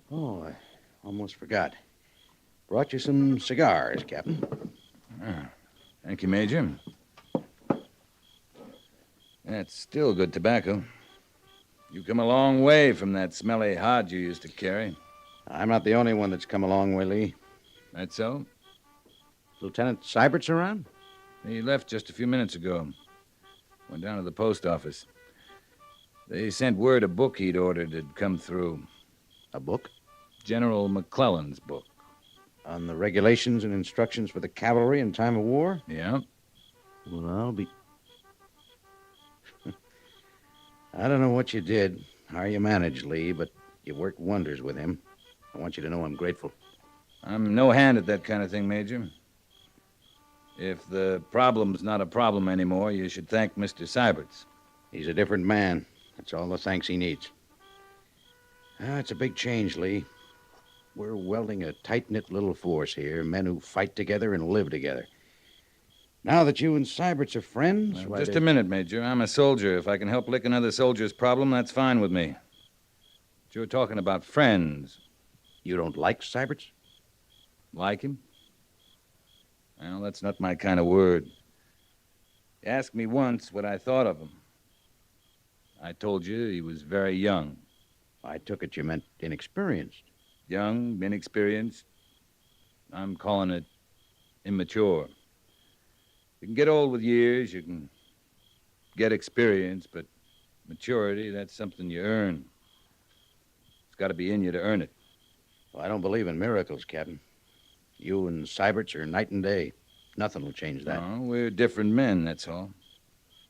Oh, I almost forgot. Brought you some cigars, Captain. Thank you, Major. That's still good tobacco. You come a long way from that smelly hod you used to carry. I'm not the only one that's come a long way, Lee. That so? Lieutenant Syberts around? He left just a few minutes ago. Went down to the post office. They sent word a book he'd ordered had come through. A book? General McClellan's book. On the regulations and instructions for the cavalry in time of war? Yeah. Well, I'll be... I don't know what you did, how you managed, Lee, but you worked wonders with him. I want you to know I'm grateful. I'm no hand at that kind of thing, Major. If the problem's not a problem anymore, you should thank Mr. Syberts. He's a different man. That's all the thanks he needs. It's a big change, Lee. We're welding a tight-knit little force here, men who fight together and live together. Now that you and Syberts are friends... Well, just a minute, Major. I'm a soldier. If I can help lick another soldier's problem, that's fine with me. But you're talking about friends. You don't like Syberts? Like him? Well, that's not my kind of word. You asked me once what I thought of him. I told you he was very young. I took it you meant inexperienced. Young, inexperienced. I'm calling it immature. You can get old with years, you can get experience, but maturity, that's something you earn. It's got to be in you to earn it. Well, I don't believe in miracles, Captain. You and Syberts are night and day. Nothing will change that. No, we're different men, that's all.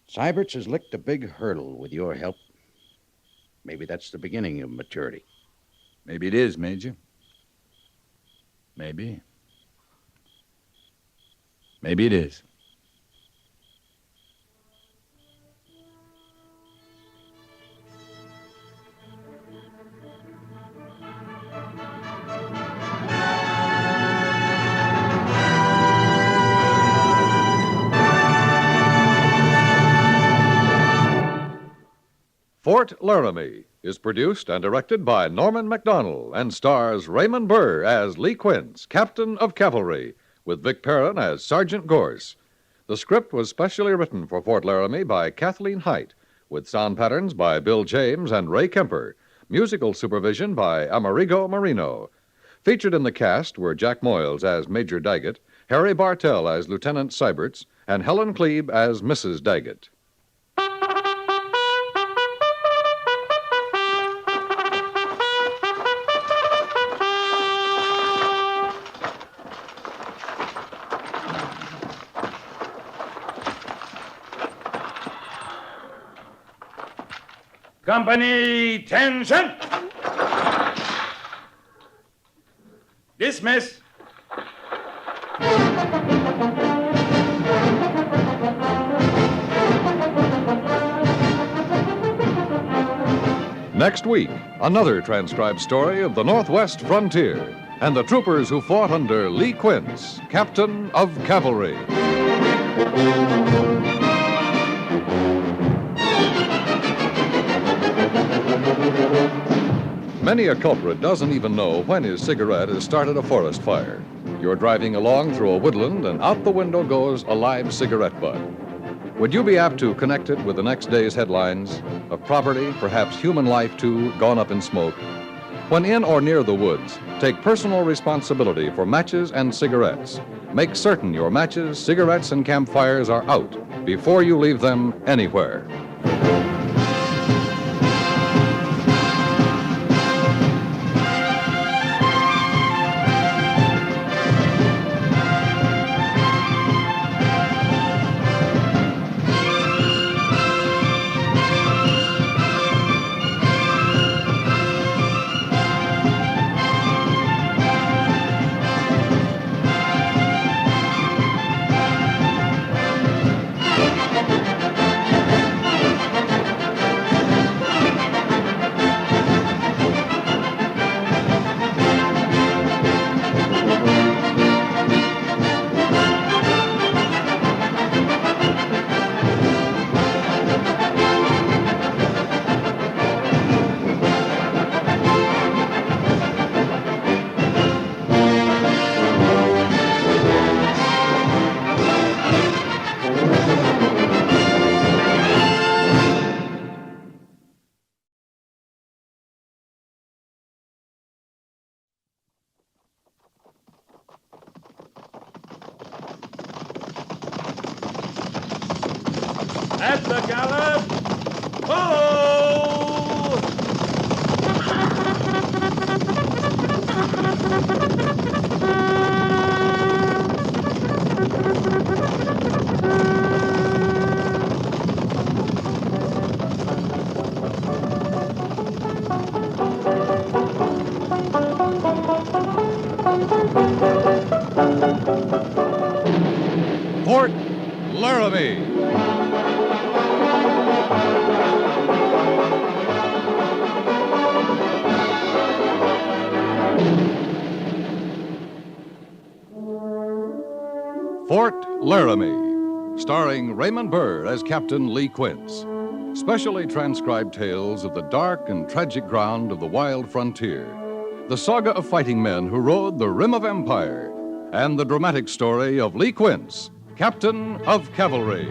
Syberts has licked a big hurdle with your help. Maybe that's the beginning of maturity. Maybe it is, Major. Maybe. Maybe it is. Fort Laramie is produced and directed by Norman MacDonald and stars Raymond Burr as Lee Quince, Captain of Cavalry, with Vic Perrin as Sergeant Gorse. The script was specially written for Fort Laramie by Kathleen Height, with sound patterns by Bill James and Ray Kemper, musical supervision by Amerigo Marino. Featured in the cast were Jack Moyles as Major Daggett, Harry Bartell as Lieutenant Syberts, and Helen Klebe as Mrs. Daggett. Company, tension! Dismiss. Next week, another transcribed story of the Northwest frontier and the troopers who fought under Lee Quince, Captain of Cavalry. Many a culprit doesn't even know when his cigarette has started a forest fire. You're driving along through a woodland, and out the window goes a live cigarette butt. Would you be apt to connect it with the next day's headlines of property, perhaps human life too, gone up in smoke? When in or near the woods, take personal responsibility for matches and cigarettes. Make certain your matches, cigarettes, and campfires are out before you leave them anywhere. At the gallop! Oh! Fort Laramie. Fort Laramie, starring Raymond Burr as Captain Lee Quince. Specially transcribed tales of the dark and tragic ground of the wild frontier. The saga of fighting men who rode the rim of empire. And the dramatic story of Lee Quince, Captain of Cavalry.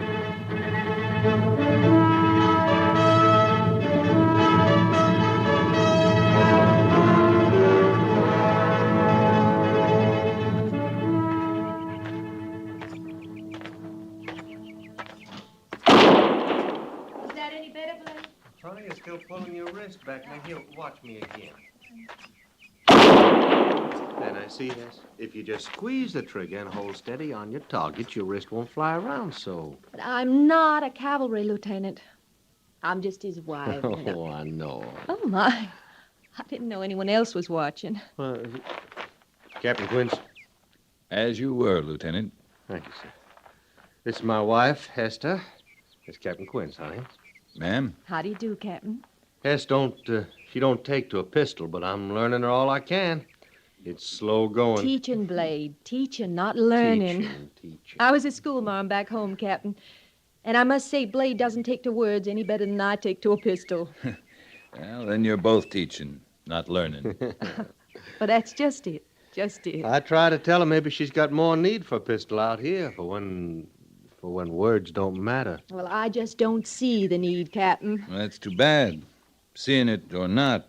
still pulling your wrist back. Now, here, watch me again. And I see this. If you just squeeze the trigger and hold steady on your target, your wrist won't fly around so. But I'm not a cavalry lieutenant. I'm just his wife. You know. Oh, I know. Oh, my. I didn't know anyone else was watching. Captain Quince. As you were, Lieutenant. Thank you, sir. This is my wife, Hester. It's Captain Quince, honey. Ma'am? How do you do, Captain? Hess she don't take to a pistol, but I'm learning her all I can. It's slow going. Teaching, Blade. Teaching, not learning. Teaching. I was a schoolmarm back home, Captain. And I must say, Blade doesn't take to words any better than I take to a pistol. Well, then you're both teaching, not learning. But that's just it. Just it. I try to tell her maybe she's got more need for a pistol out here for when words don't matter. Well, I just don't see the need, Captain. Well, that's too bad. Seeing it or not,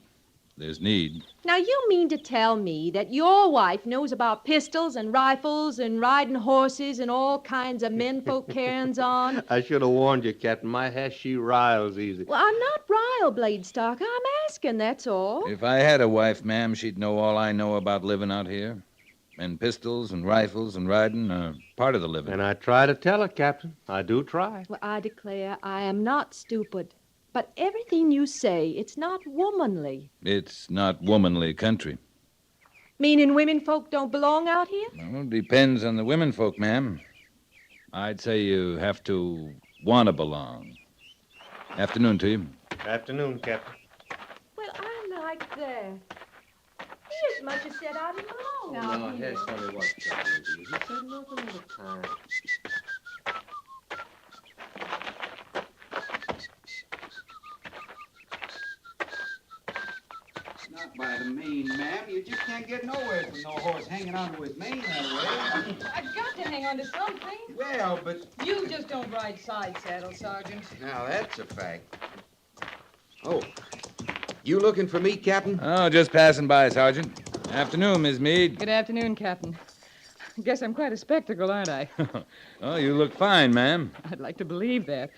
there's need. Now, you mean to tell me that your wife knows about pistols and rifles and riding horses and all kinds of menfolk carryings on? I should have warned you, Captain. My Hess, she riles easy. Well, I'm not riled, Bladestock. I'm asking, that's all. If I had a wife, ma'am, she'd know all I know about living out here. And pistols and rifles and riding are part of the living. And I try to tell her, Captain. I do try. Well, I declare I am not stupid. But everything you say, it's not womanly. It's not womanly country. Meaning women folk don't belong out here? Well, depends on the women folk, ma'am. I'd say you have to want to belong. Afternoon to you. Afternoon, Captain. Well, I like that. He as much as said I belong out here. Hess, honey, what's trouble with you? He said nothing at the time. Not by the mane, ma'am. You just can't get nowhere from no horse hanging onto his mane that way. I've got to hang on to something. Well, but... You just don't ride side saddle, Sergeant. Now, that's a fact. Oh, you looking for me, Captain? Oh, just passing by, Sergeant. Afternoon, Miss Meade. Good afternoon, Captain. Guess I'm quite a spectacle, aren't I? Oh, you look fine, ma'am. I'd like to believe that.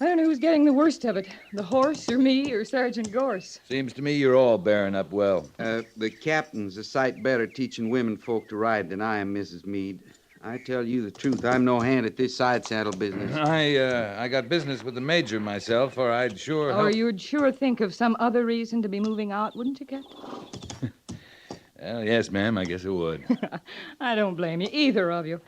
I don't know who's getting the worst of it, the horse or me or Sergeant Gorse. Seems to me you're all bearing up well. The captain's a sight better teaching women folk to ride than I am, Mrs. Meade. I tell you the truth, I'm no hand at this side saddle business. I got business with the major myself, or I'd sure... Or you'd sure think of some other reason to be moving out, wouldn't you, Captain? Well, yes, ma'am, I guess it would. I don't blame you, either of you.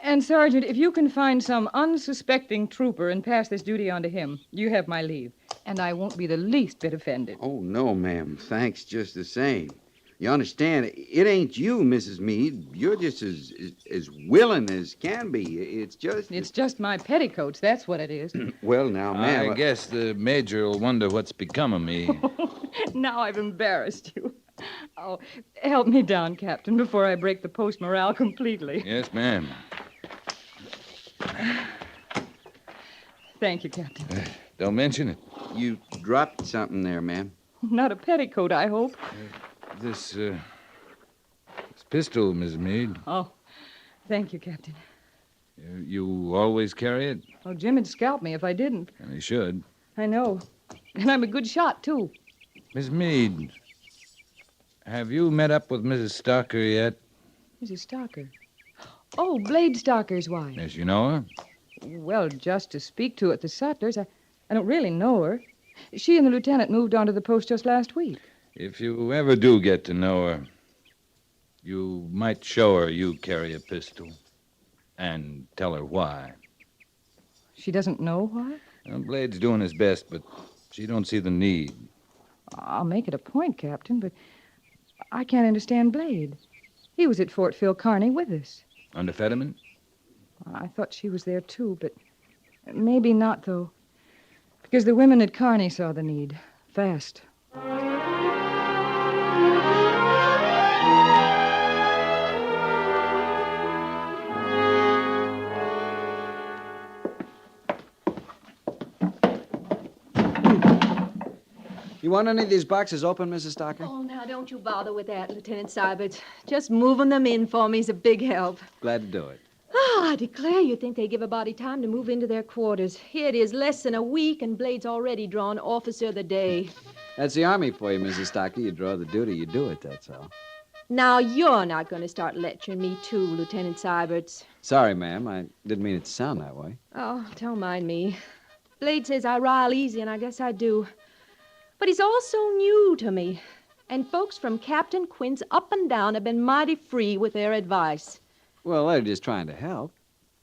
And, Sergeant, if you can find some unsuspecting trooper and pass this duty on to him, you have my leave. And I won't be the least bit offended. Oh, no, ma'am. Thanks just the same. You understand, it ain't you, Mrs. Meade. You're just as willing as can be. It's just my petticoats, that's what it is. Well, now, ma'am... I guess the major will wonder what's become of me. Now I've embarrassed you. Oh, help me down, Captain, before I break the post morale completely. Yes, ma'am. Thank you, Captain. Don't mention it. You dropped something there, ma'am. Not a petticoat, I hope. This pistol, Miss Meade. Oh, thank you, Captain. You always carry it? Oh, Jim would scalp me if I didn't. And he should. I know. And I'm a good shot, too. Miss Meade, have you met up with Mrs. Stalker yet? Mrs. Stalker? Oh, Blade Stalker's wife. Yes, you know her? Well, just to speak to at the Sutlers. I don't really know her. She and the lieutenant moved onto the post just last week. If you ever do get to know her, you might show her you carry a pistol and tell her why. She doesn't know why? Well, Blade's doing his best, but she don't see the need. I'll make it a point, Captain, but I can't understand Blade. He was at Fort Phil Kearny with us. Under Fetterman? I thought she was there, too, but maybe not, though. Because the women at Kearny saw the need. Fast. You want any of these boxes open, Mrs. Stalker? Oh, now, don't you bother with that, Lieutenant Sybert. Just moving them in for me is a big help. Glad to do it. Ah, I declare you think they give a body time to move into their quarters. Here it is less than a week, and Blade's already drawn Officer of the Day. That's the Army for you, Mrs. Stocker. You draw the duty, you do it, that's all. Now, you're not going to start lecturing me, too, Lieutenant Syberts. Sorry, ma'am. I didn't mean it to sound that way. Oh, don't mind me. Blade says I rile easy, and I guess I do. But he's all so new to me. And folks from Captain Quince up and down have been mighty free with their advice. Well, they're just trying to help.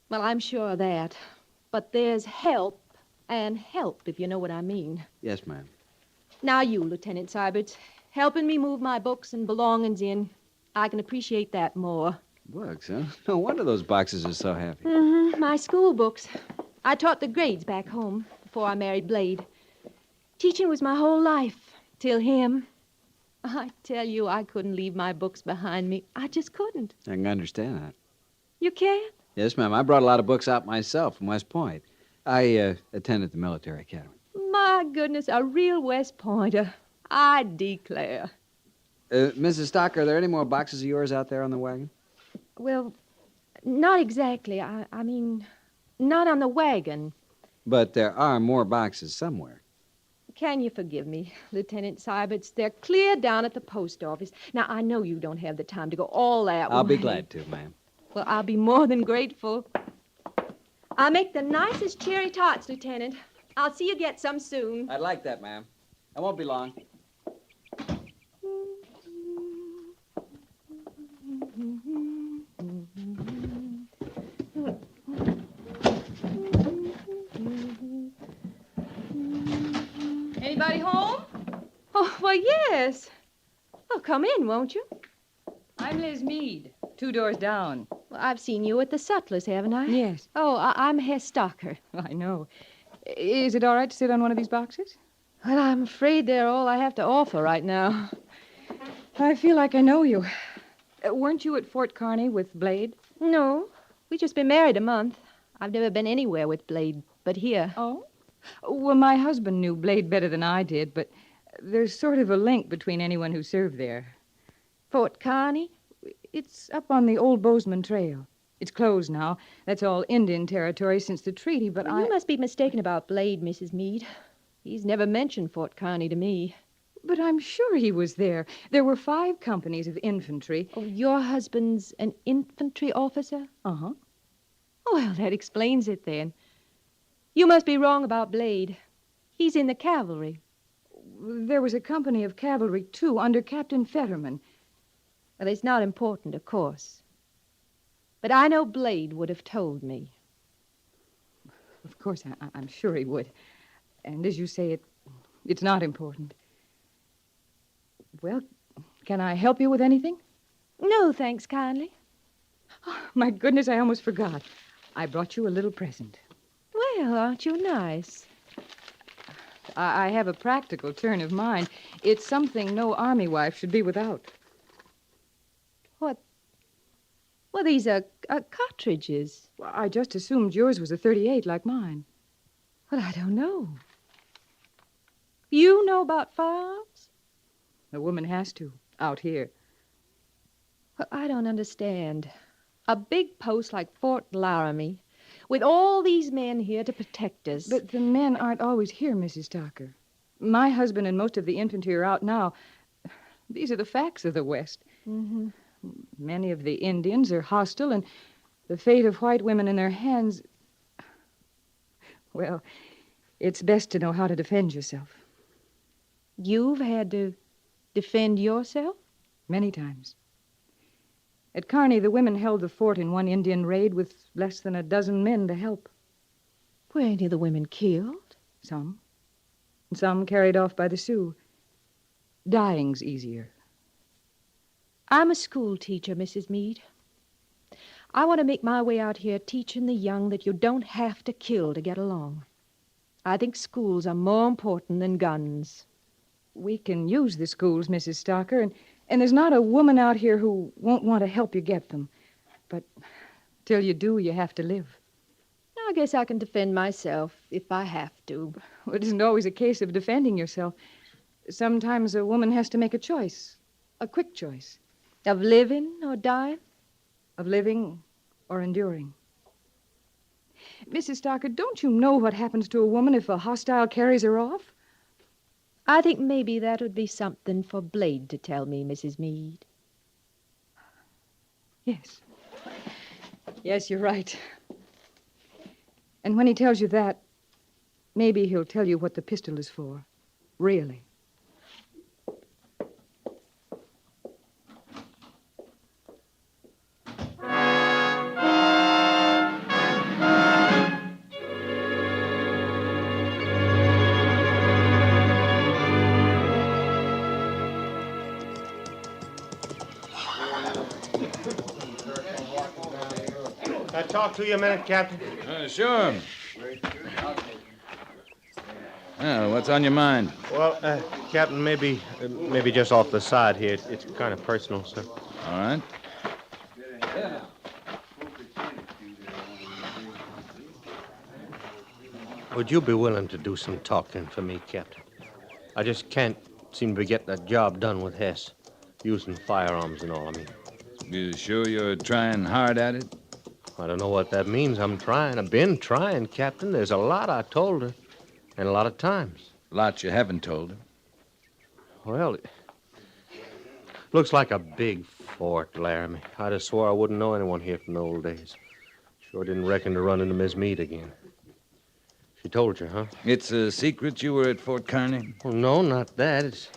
Well, I'm sure of that. But there's help and help, if you know what I mean. Yes, ma'am. Now you, Lieutenant Syberts, helping me move my books and belongings in. I can appreciate that more. Books, huh? No wonder those boxes are so heavy. Mm-hmm. My school books. I taught the grades back home before I married Blade. Teaching was my whole life, till him. I tell you, I couldn't leave my books behind me. I just couldn't. I can understand that. You can't? Yes, ma'am. I brought a lot of books out myself from West Point. I attended the military academy. My goodness, a real West Pointer. I declare. Mrs. Stocker, are there any more boxes of yours out there on the wagon? Well, not exactly. I mean, not on the wagon. But there are more boxes somewhere. Can you forgive me, Lieutenant Syberts? They're clear down at the post office. Now, I know you don't have the time to go all that way. I'll be glad to, ma'am. Well, I'll be more than grateful. I'll make the nicest cherry tarts, Lieutenant. I'll see you get some soon. I'd like that, ma'am. I won't be long. Anybody home? Oh, well, yes. Well, come in, won't you? I'm Liz Meade, 2 doors down. Well, I've seen you at the Sutlers, haven't I? Yes. Oh, I'm Hess Stocker. I know. Is it all right to sit on one of these boxes? Well, I'm afraid they're all I have to offer right now. I feel like I know you. Weren't you at Fort Kearny with Blade? No. We've just been married a month. I've never been anywhere with Blade but here. Oh? Well, my husband knew Blade better than I did, but there's sort of a link between anyone who served there. Fort Kearny? It's up on the old Bozeman Trail. It's closed now. That's all Indian territory since the treaty, but You must be mistaken about Blade, Mrs. Meade. He's never mentioned Fort Kearny to me. But I'm sure he was there. There were 5 companies of infantry. Oh, your husband's an infantry officer? Uh-huh. Well, that explains it then. You must be wrong about Blade. He's in the cavalry. There was a company of cavalry, too, under Captain Fetterman. Well, it's not important, of course. But I know Blade would have told me. Of course, I'm sure he would. And as you say, it's not important. Well, can I help you with anything? No, thanks kindly. Oh, my goodness, I almost forgot. I brought you a little present. Well, aren't you nice? I have a practical turn of mind. It's something no army wife should be without. What? Well, these are cartridges. Well, I just assumed yours was a .38 like mine. Well, I don't know. You know about firearms? A woman has to, out here. Well, I don't understand. A big post like Fort Laramie, with all these men here to protect us. But the men aren't always here, Mrs. Stocker. My husband and most of the infantry are out now. These are the facts of the West. Mm-hmm. Many of the Indians are hostile, and the fate of white women in their hands... Well, it's best to know how to defend yourself. You've had to defend yourself? Many times. At Kearny, the women held the fort in one Indian raid with less than a dozen men to help. Were any of the women killed? Some. And some carried off by the Sioux. Dying's easier. I'm a school teacher, Mrs. Meade. I want to make my way out here teaching the young that you don't have to kill to get along. I think schools are more important than guns. We can use the schools, Mrs. Stocker, and there's not a woman out here who won't want to help you get them. But till you do, you have to live. I guess I can defend myself if I have to. Well, it isn't always a case of defending yourself. Sometimes a woman has to make a choice, a quick choice. Of living or dying? Of living or enduring. Mrs. Stockard, don't you know what happens to a woman if a hostile carries her off? I think maybe that would be something for Blade to tell me, Mrs. Meade. Yes. Yes, you're right. And when he tells you that, maybe he'll tell you what the pistol is for. Really. Can I talk to you a minute, Captain? Sure. Well, what's on your mind? Well, Captain, maybe just off the side here. It's kind of personal, sir. All right. Would you be willing to do some talking for me, Captain? I just can't seem to get that job done with Hess, using firearms and all, I mean. You sure you're trying hard at it? I don't know what that means. I'm trying. I've been trying, Captain. There's a lot I told her, and a lot of times. Lots you haven't told her. Well, it looks like a big Fort Laramie. I'd have swore I wouldn't know anyone here from the old days. Sure didn't reckon to run into Miss Meade again. She told you, huh? It's a secret you were at Fort Kearney? Well, no, not that.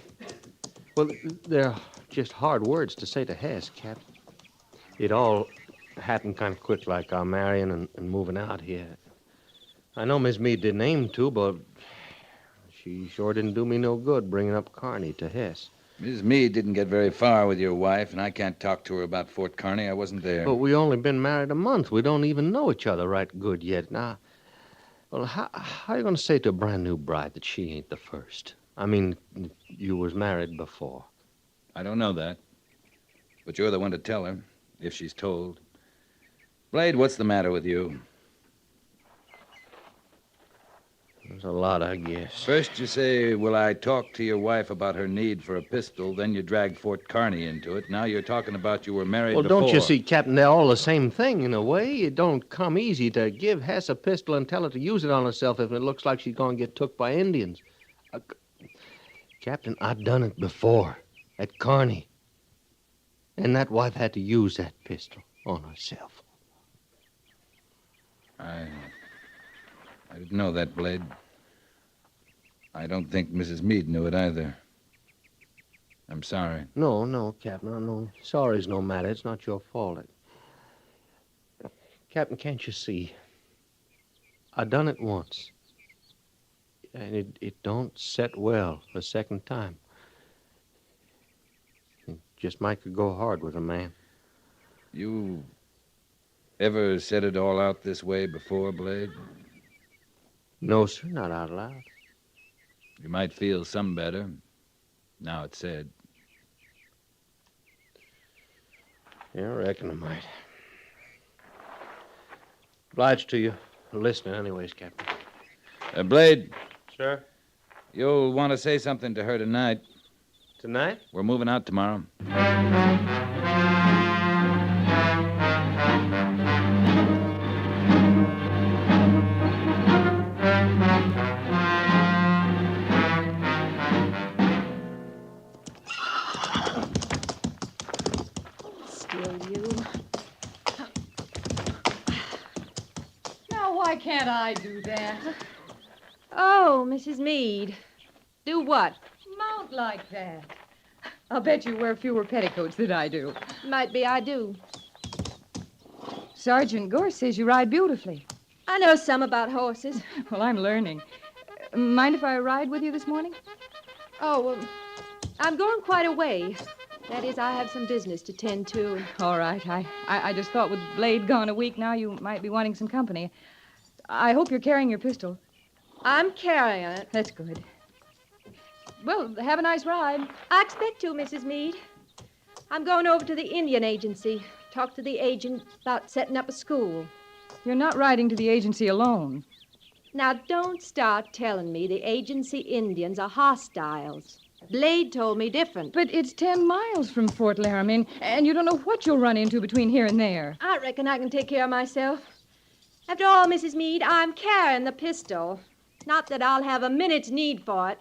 Well, they're just hard words to say to Hess, Captain. It all happened kind of quick, like our marrying and moving out here. I know Miss Meade didn't aim to, but she sure didn't do me no good bringing up Kearney to Hess. Miss Meade didn't get very far with your wife, and I can't talk to her about Fort Kearney. I wasn't there. But we only been married a month. We don't even know each other right good yet. Now, well, how are you going to say to a brand new bride that she ain't the first? I mean, you was married before. I don't know that. But you're the one to tell her, if she's told. Blade, what's the matter with you? There's a lot, I guess. First you say, will I talk to your wife about her need for a pistol? Then you drag Fort Kearney into it. Now you're talking about you were married Well, before. don't you see, Captain, they're all the same thing in a way. It don't come easy to give Hess a pistol and tell her to use it on herself if it looks like she's going to get took by Indians. Captain, I've done it before at Kearney. And that wife had to use that pistol on herself. I didn't know that, Blade. I don't think Mrs. Meade knew it either. I'm sorry. No, Captain. No. Sorry's no matter. It's not your fault. Captain, can't you see? I done it once. And it don't set well the second time. It just might could go hard with a man. You ever said it all out this way before, Blade? No, sir, not out loud. You might feel some better. Now it's said. Yeah, I reckon I might. Obliged to you for listening anyways, Captain. Blade. Sir? You'll want to say something to her tonight. Tonight? We're moving out tomorrow. Why can't I do that? Oh, Mrs. Meade. Do what? Mount like that. I'll bet you wear fewer petticoats than I do. Might be I do. Sergeant Gorse says you ride beautifully. I know some about horses. Well, I'm learning. Mind if I ride with you this morning? Oh, well, I'm going quite a way. That is, I have some business to tend to. All right. I just thought with Blade gone a week now, you might be wanting some company. I hope you're carrying your pistol. I'm carrying it. That's good. Well, have a nice ride. I expect to, Mrs. Meade. I'm going over to the Indian Agency. Talk to the agent about setting up a school. You're not riding to the agency alone. Now, don't start telling me the agency Indians are hostiles. Blade told me different. But it's 10 miles from Fort Laramie, and you don't know what you'll run into between here and there. I reckon I can take care of myself. After all, Mrs. Meade, I'm carrying the pistol. Not that I'll have a minute's need for it.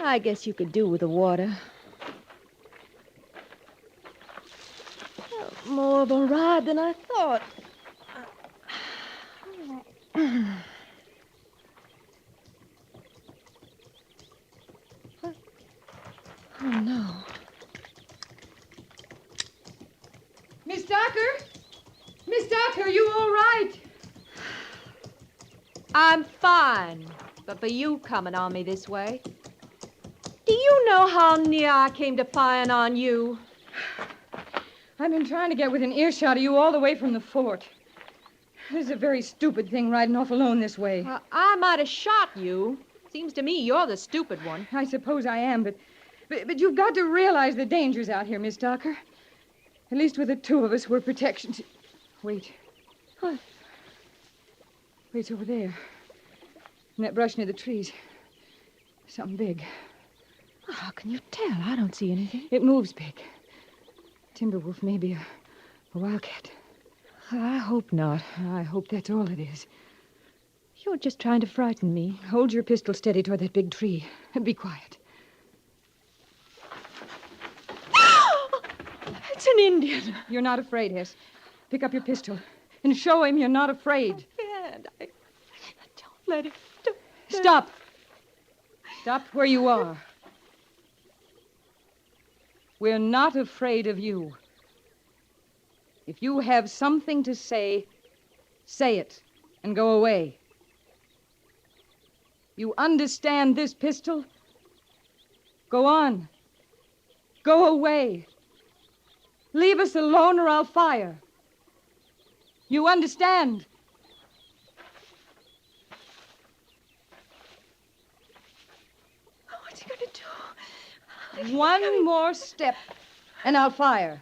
I guess you could do with the water. More of a ride than I thought. Oh, no. Miss Docker? Miss Docker, are you all right? I'm fine, but for you coming on me this way. Do you know how near I came to firing on you? I've been trying to get within earshot of you all the way from the fort. This is a very stupid thing, riding off alone this way. I might have shot you. Seems to me you're the stupid one. I suppose I am, but you've got to realize the dangers out here, Miss Docker. At least with the two of us, we're protection. Wait. What? Wait, it's over there. In that brush near the trees. Something big. Well, how can you tell? I don't see anything. It moves big. Timberwolf, maybe a wildcat. I hope not. I hope that's all it is. You're just trying to frighten me. Hold your pistol steady toward that big tree. And be quiet. It's an Indian. You're not afraid, Hess. Pick up your pistol and show him you're not afraid. And I don't let him. Stop. Stop where you are. We're not afraid of you. If you have something to say, say it and go away. You understand this pistol? Go on. Go away. Leave us alone or I'll fire. You understand? What's he going to do? One more step, and I'll fire.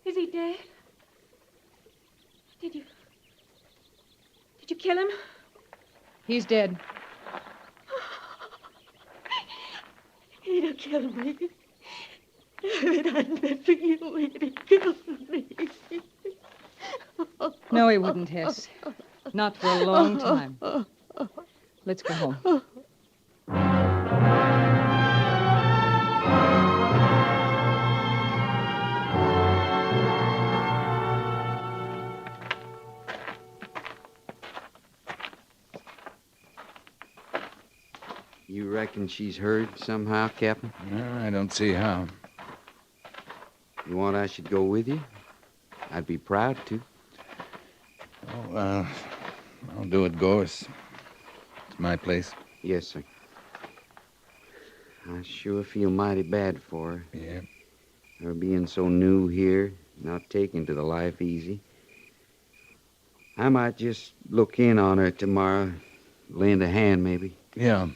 Is he dead? Did you kill him? He's dead. He'd have killed me. If it hadn't been for you, he'd have killed me. No, he wouldn't, Hess. Not for a long time. Let's go home. You reckon she's heard somehow, Captain? No, I don't see how. You want I should go with you? I'd be proud to. Oh, well, I'll do it, Gorse. It's my place. Yes, sir. I sure feel mighty bad for her. Yeah. Her being so new here, not taking to the life easy. I might just look in on her tomorrow, lend a hand, maybe. Yeah.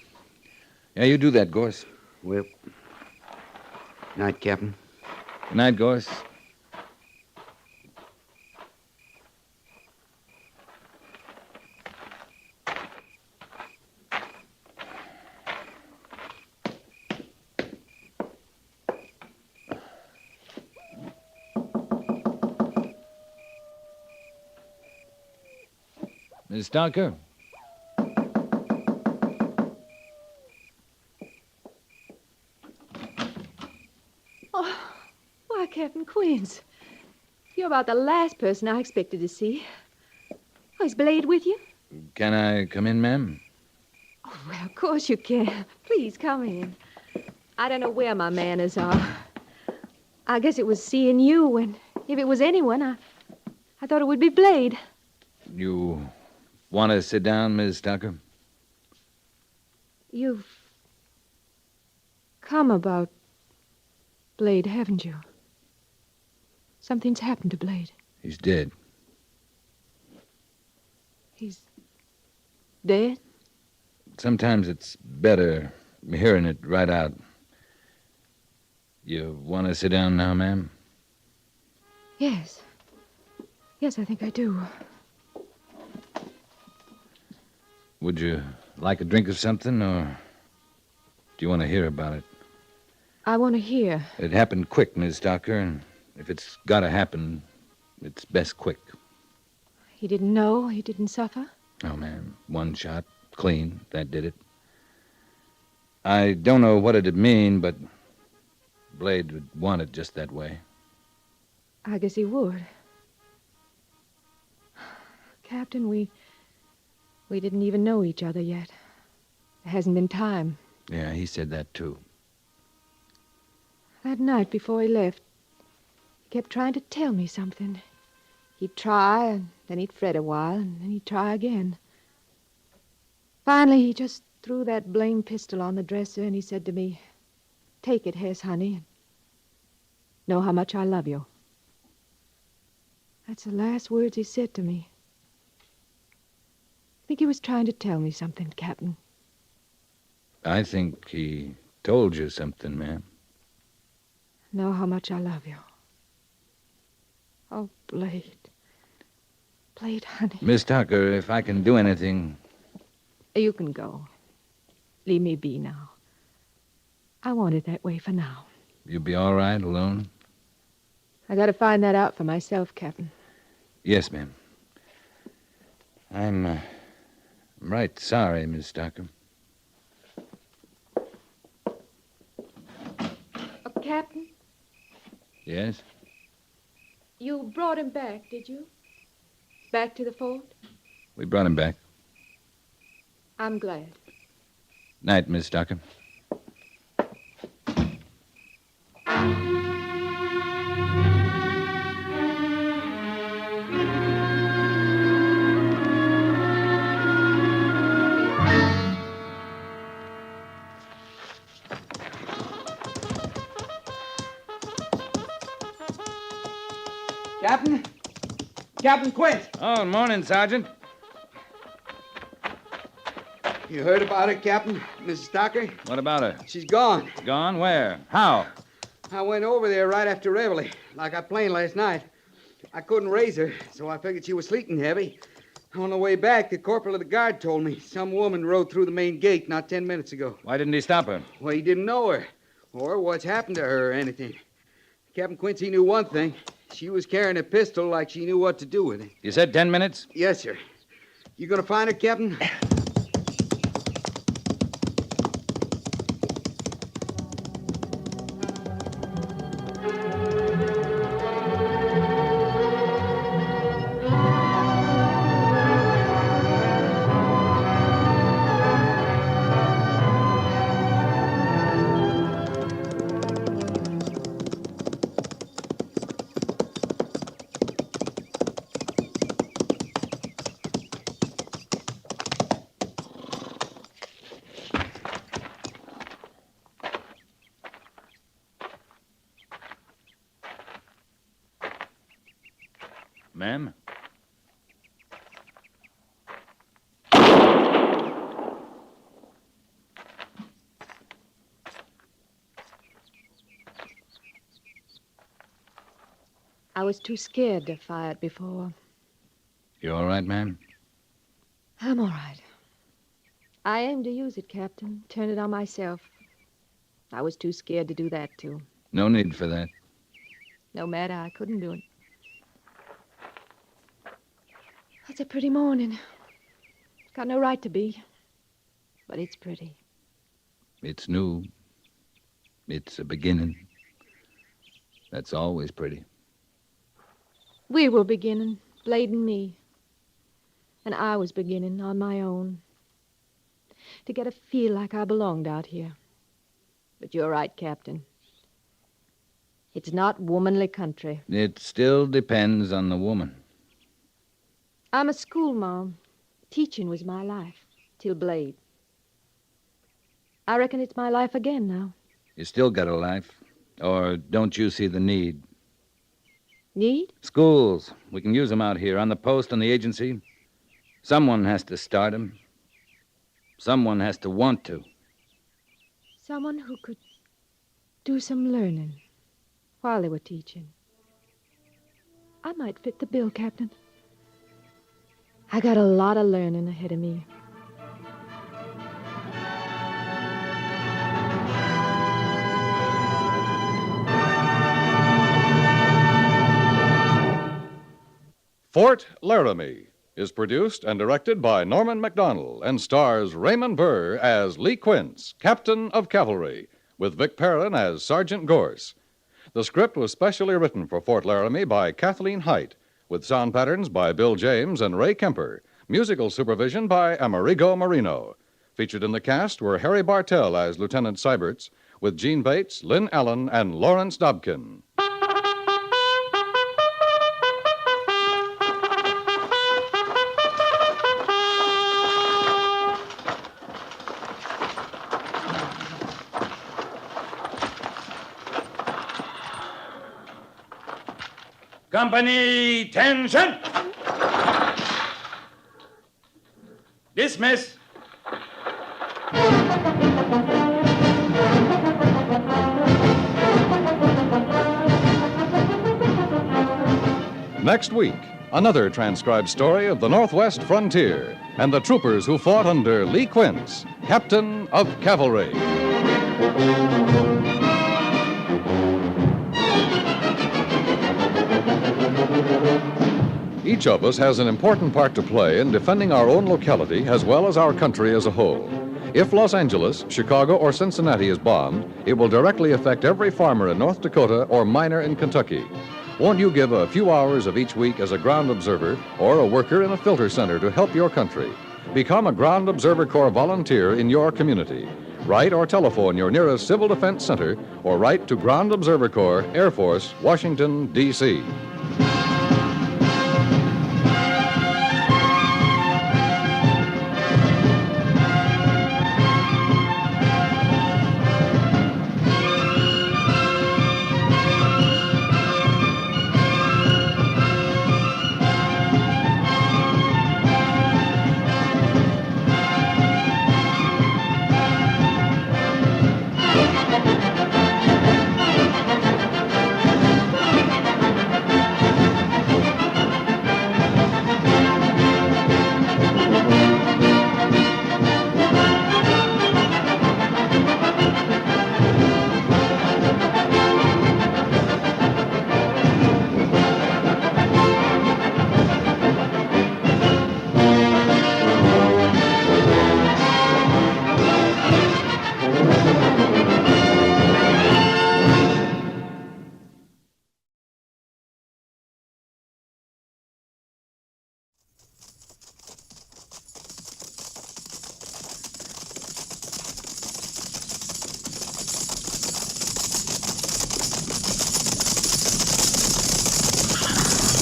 Yeah, you do that, Gorse. Well, night, Captain. Good night, Gorse. Miss Docker? Oh, why, Captain Quince. You're about the last person I expected to see. Oh, is Blade with you? Can I come in, ma'am? Oh, well, of course you can. Please come in. I don't know where my manners are. I guess it was seeing you, and if it was anyone, I thought it would be Blade. You want to sit down, Miss Tucker? You've come about Blade, haven't you? Something's happened to Blade. He's dead. He's dead? Sometimes it's better hearing it right out. You want to sit down now, ma'am? Yes. Yes, I think I do. Would you like a drink of something, or do you want to hear about it? I want to hear. It happened quick, Miss Tucker, and if it's got to happen, it's best quick. He didn't know? He didn't suffer? Oh, ma'am, one shot, clean, that did it. I don't know what it'd mean, but Blade would want it just that way. I guess he would. Captain, we didn't even know each other yet. There hasn't been time. Yeah, he said that, too. That night before he left, he kept trying to tell me something. He'd try, and then he'd fret a while, and then he'd try again. Finally, he just threw that blame pistol on the dresser, and he said to me, "Take it, Hess, honey, and know how much I love you." That's the last words he said to me. I think he was trying to tell me something, Captain. I think he told you something, ma'am. Know how much I love you. Oh, Blade. Blade, honey. Miss Tucker, if I can do anything... You can go. Leave me be now. I want it that way for now. You'll be all right alone? I gotta find that out for myself, Captain. Yes, ma'am. I'm right sorry, Miss Tucker. Captain, Yes? you brought him back, did you? Back to the fort? We brought him back. I'm glad. Night, Miss Tucker. Captain? Captain Quince! Oh, morning, Sergeant. You heard about it, Captain? Mrs. Tucker? What about her? She's gone. Gone? Where? How? I went over there right after reveille, like I planned last night. I couldn't raise her, so I figured she was sleeping heavy. On the way back, the corporal of the guard told me some woman rode through the main gate not 10 minutes ago. Why didn't he stop her? Well, he didn't know her, or what's happened to her or anything. Captain Quince, he knew one thing. She was carrying a pistol like she knew what to do with it. You said 10 minutes? Yes, sir. You gonna find her, Captain? Ma'am? I was too scared to fire it before. You all right, ma'am? I'm all right. I aimed to use it, Captain. Turn it on myself. I was too scared to do that, too. No need for that. No matter, I couldn't do it. It's a pretty morning. It's got no right to be. But it's pretty. It's new. It's a beginning. That's always pretty. We were beginning, Blade and me. And I was beginning on my own. To get a feel like I belonged out here. But you're right, Captain. It's not womanly country. It still depends on the woman. I'm a school mom. Teaching was my life, till Blade. I reckon it's my life again now. You still got a life. Or don't you see the need? Need? Schools. We can use them out here, on the post, on the agency. Someone has to start them. Someone has to want to. Someone who could do some learning while they were teaching. I might fit the bill, Captain. I got a lot of learning ahead of me. Fort Laramie is produced and directed by Norman Macdonnell and stars Raymond Burr as Lee Quince, Captain of Cavalry, with Vic Perrin as Sergeant Gorse. The script was specially written for Fort Laramie by Kathleen Height, with sound patterns by Bill James and Ray Kemper, musical supervision by Amerigo Marino. Featured in the cast were Harry Bartell as Lieutenant Seiberts, with Gene Bates, Lynn Allen, and Lawrence Dobkin. Company, tension! Dismiss. Next week, another transcribed story of the Northwest frontier and the troopers who fought under Lee Quince, Captain of Cavalry. Each of us has an important part to play in defending our own locality as well as our country as a whole. If Los Angeles, Chicago, or Cincinnati is bombed, it will directly affect every farmer in North Dakota or miner in Kentucky. Won't you give a few hours of each week as a ground observer or a worker in a filter center to help your country? Become a Ground Observer Corps volunteer in your community. Write or telephone your nearest Civil Defense Center or write to Ground Observer Corps, Air Force, Washington, D.C.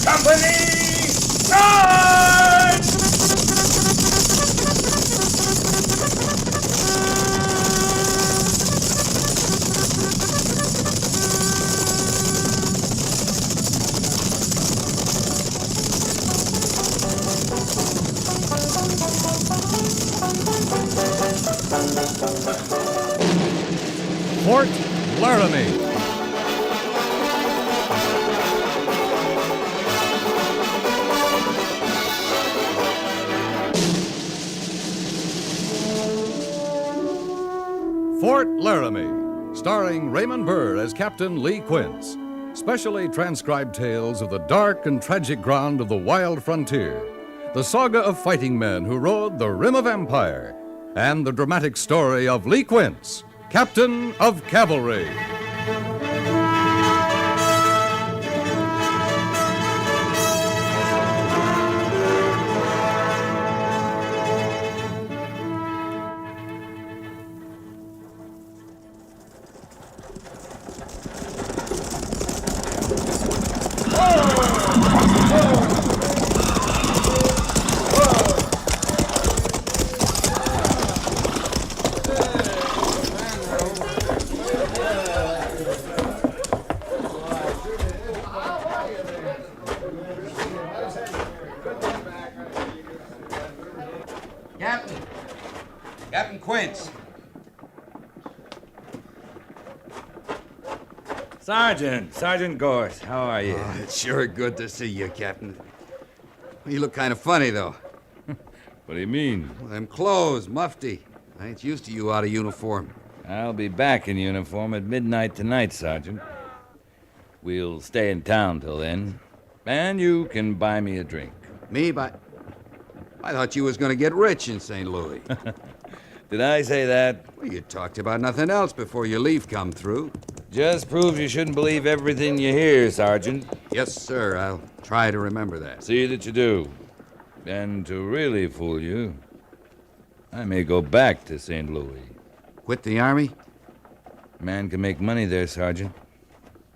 Company, charge! Fort Laramie. Fort Laramie, starring Raymond Burr as Captain Lee Quince. Specially transcribed tales of the dark and tragic ground of the wild frontier. The saga of fighting men who rode the rim of empire. And the dramatic story of Lee Quince, Captain of Cavalry. Quince. Sergeant Gorse, how are you? Oh, it's sure good to see you, Captain. You look kind of funny, though. What do you mean? Well, them clothes, mufti. I ain't used to you out of uniform. I'll be back in uniform at midnight tonight, Sergeant. We'll stay in town till then. And you can buy me a drink. Me? I thought you was going to get rich in St. Louis. Did I say that? Well, you talked about nothing else before your leave come through. Just proves you shouldn't believe everything you hear, Sergeant. Yes, sir. I'll try to remember that. See that you do. And to really fool you, I may go back to St. Louis. Quit the Army? Man can make money there, Sergeant.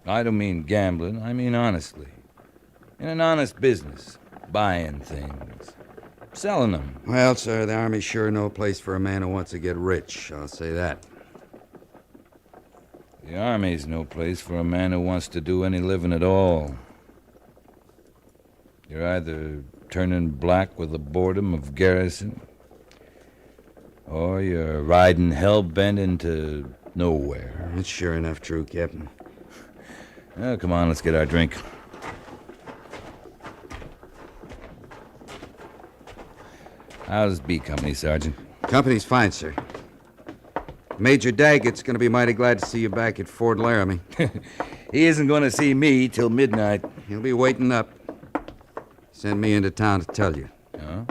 I don't mean gambling. I mean honestly. In an honest business. Buying things. Selling them. Well, sir, the Army's sure no place for a man who wants to get rich. I'll say that. The Army's no place for a man who wants to do any living at all. You're either turning black with the boredom of garrison, or you're riding hell-bent into nowhere. It's sure enough true, Captain. Oh, come on, let's get our drink. How's B Company, Sergeant? Company's fine, sir. Major Daggett's going to be mighty glad to see you back at Fort Laramie. He isn't going to see me till midnight. He'll be waiting up. Send me into town to tell you. Oh?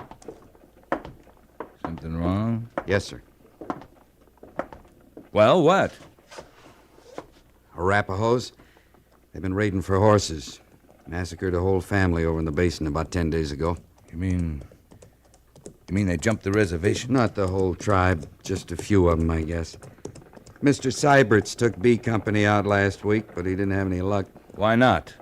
Something wrong? Yes, sir. Well, what? Arapahoes. They've been raiding for horses. Massacred a whole family over in the basin about 10 days ago. You mean they jumped the reservation? Not the whole tribe, just a few of them, I guess. Mr. Seiberts took B Company out last week, but he didn't have any luck. Why not?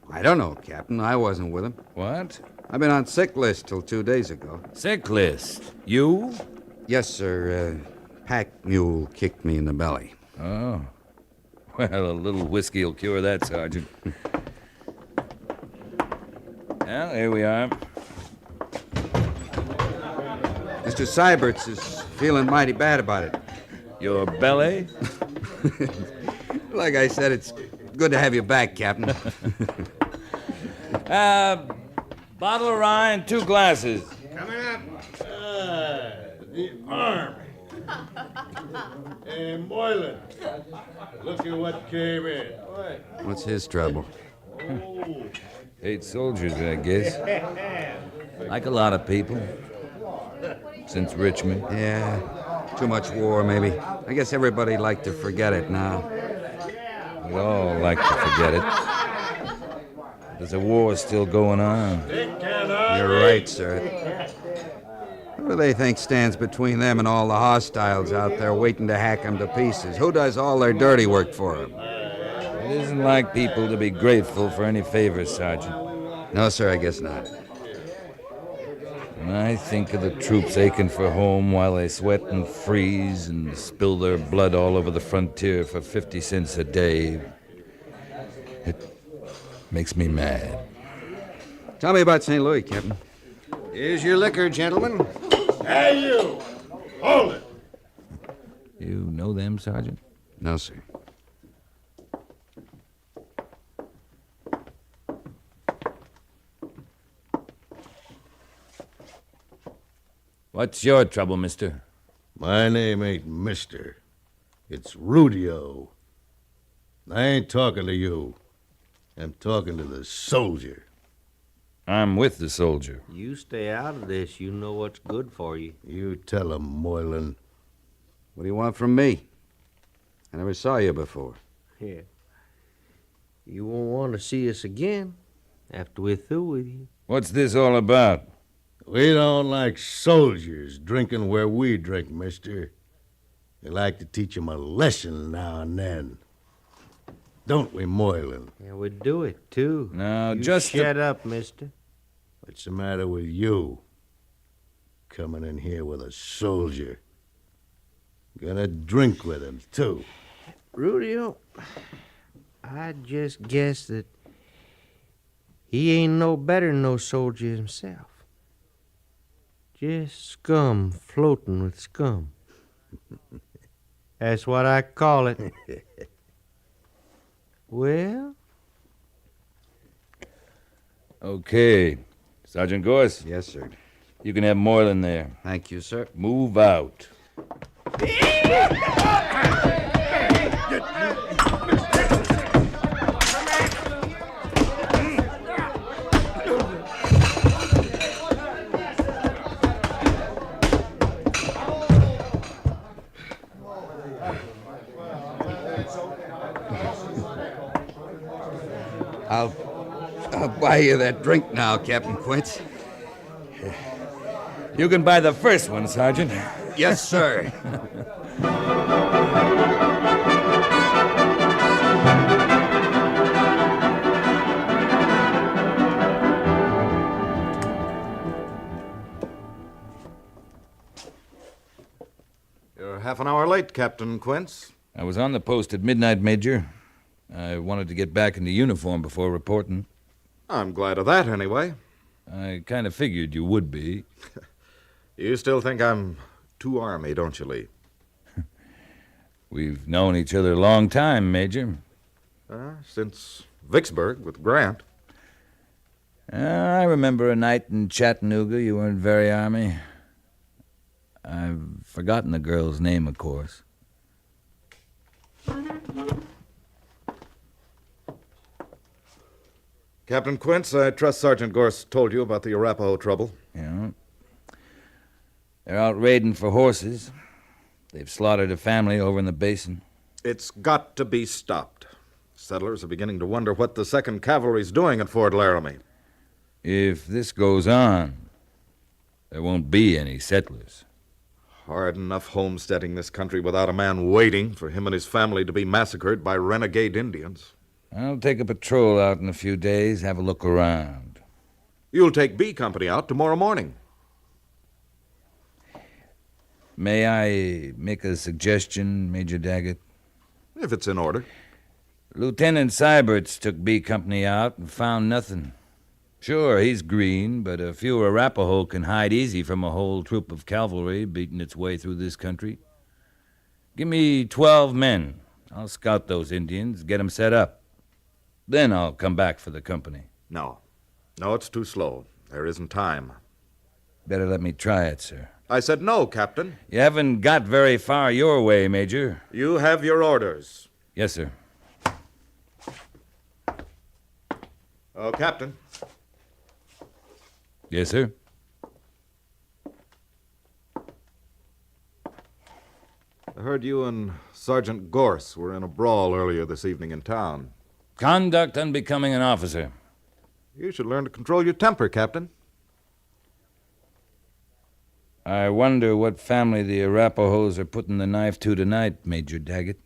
I don't know, Captain. I wasn't with him. What? I've been on sick list till 2 days ago. Sick list? You? Yes, sir. Pack mule kicked me in the belly. Oh. Well, a little whiskey will cure that, Sergeant. Well, here we are. Mr. Seiberts is feeling mighty bad about it. Your belly? Like I said, it's good to have you back, Captain. Bottle of rye and 2 glasses. Coming up. The Army. Hey, Moylan. Look at what came in. What's his trouble? 8 soldiers, I guess. Like a lot of people. Since Richmond. Yeah, too much war, maybe. I guess everybody'd like to forget it now. We all like to forget it. There's a war still going on. You're right, sir. Who do they think stands between them and all the hostiles out there waiting to hack them to pieces? Who does all their dirty work for them? It isn't like people to be grateful for any favors, Sergeant. No, sir, I guess not. When I think of the troops aching for home while they sweat and freeze and spill their blood all over the frontier for 50 cents a day, it makes me mad. Tell me about St. Louis, Captain. Here's your liquor, gentlemen. Hey, you! Hold it! You know them, Sergeant? No, sir. What's your trouble, mister? My name ain't Mister. It's Rudio. I ain't talking to you. I'm talking to the soldier. I'm with the soldier. You stay out of this. You know what's good for you. You tell him, Moylan. What do you want from me? I never saw you before. Yeah. You won't want to see us again after we're through with you. What's this all about? We don't like soldiers drinking where we drink, mister. We like to teach 'em a lesson now and then. Don't we, Moylan? Yeah, we do it, too. Now, you just shut up, mister. What's the matter with you? Coming in here with a soldier. Gonna drink with him, too. Rudio, I just guess that he ain't no better than no soldier himself. Just scum floating with scum. That's what I call it. Well? Okay. Sergeant Gorse? Yes, sir. You can have Moylan there. Thank you, sir. Move out. I'll buy you that drink now, Captain Quince. You can buy the first one, Sergeant. Yes, sir. You're half an hour late, Captain Quince. I was on the post at midnight, Major. I wanted to get back into uniform before reporting. I'm glad of that, anyway. I kind of figured you would be. You still think I'm too Army, don't you, Lee? We've known each other a long time, Major. Since Vicksburg with Grant. I remember a night in Chattanooga. You weren't very Army. I've forgotten the girl's name, of course. Captain Quince, I trust Sergeant Gorse told you about the Arapaho trouble. Yeah. They're out raiding for horses. They've slaughtered a family over in the basin. It's got to be stopped. Settlers are beginning to wonder what the 2nd Cavalry's doing at Fort Laramie. If this goes on, there won't be any settlers. Hard enough homesteading this country without a man waiting for him and his family to be massacred by renegade Indians. I'll take a patrol out in a few days, have a look around. You'll take B Company out tomorrow morning. May I make a suggestion, Major Daggett? If it's in order. Lieutenant Syberts took B Company out and found nothing. Sure, he's green, but a few Arapaho can hide easy from a whole troop of cavalry beating its way through this country. Give me 12 men. I'll scout those Indians, get them set up. Then I'll come back for the company. No. No, it's too slow. There isn't time. Better let me try it, sir. I said no, Captain. You haven't got very far your way, Major. You have your orders. Yes, sir. Oh, Captain. Yes, sir. I heard you and Sergeant Gorse were in a brawl earlier this evening in town. Conduct unbecoming an officer. You should learn to control your temper, Captain. I wonder what family the Arapahoes are putting the knife to tonight, Major Daggett.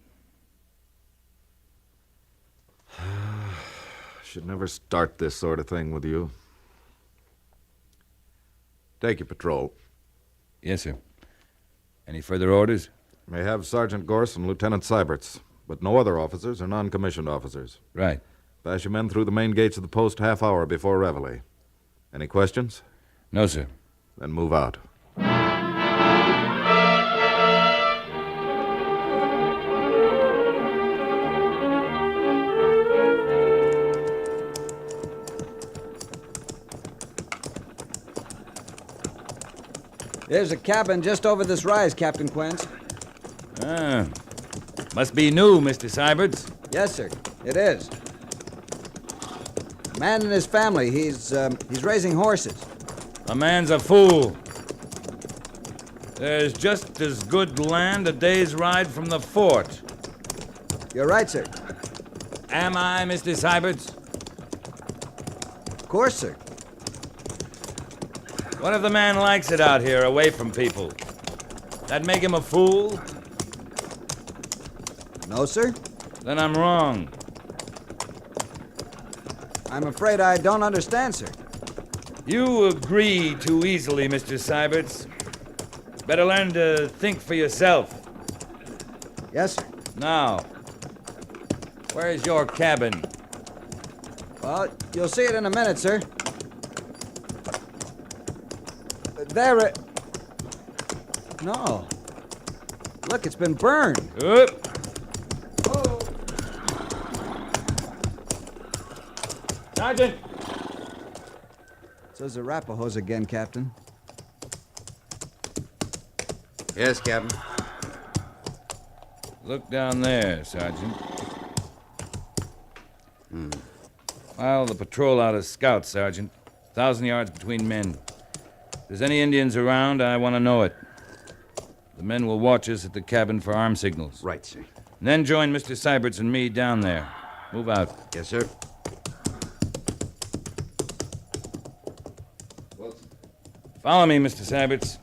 Should never start this sort of thing with you. Take your patrol. Yes, sir. Any further orders? May have Sergeant Gorse and Lieutenant Syberts, but no other officers or non-commissioned officers. Right. Pass your men through the main gates of the post half hour before reveille. Any questions? No, sir. Then move out. There's a cabin just over this rise, Captain Quince. Ah. Must be new, Mr. Syberts. Yes, sir. It is. A man and his family. He's raising horses. A man's a fool. There's just as good land a day's ride from the fort. You're right, sir. Am I, Mr. Syberts? Of course, sir. What if the man likes it out here, away from people? That make him a fool? No, sir. Then I'm wrong. I'm afraid I don't understand, sir. You agree too easily, Mr. Syberts. Better learn to think for yourself. Yes, sir. Now, where's your cabin? Well, you'll see it in a minute, sir. There it... No. Look, it's been burned. Sergeant! It's those Arapahoes again, Captain. Yes, Captain. Look down there, Sergeant. File the patrol out as scouts, Sergeant. 1,000 yards between men. If there's any Indians around, I want to know it. The men will watch us at the cabin for arm signals. Right, sir. And then join Mr. Syberts and me down there. Move out. Yes, sir. Follow me, Mr. Syberts.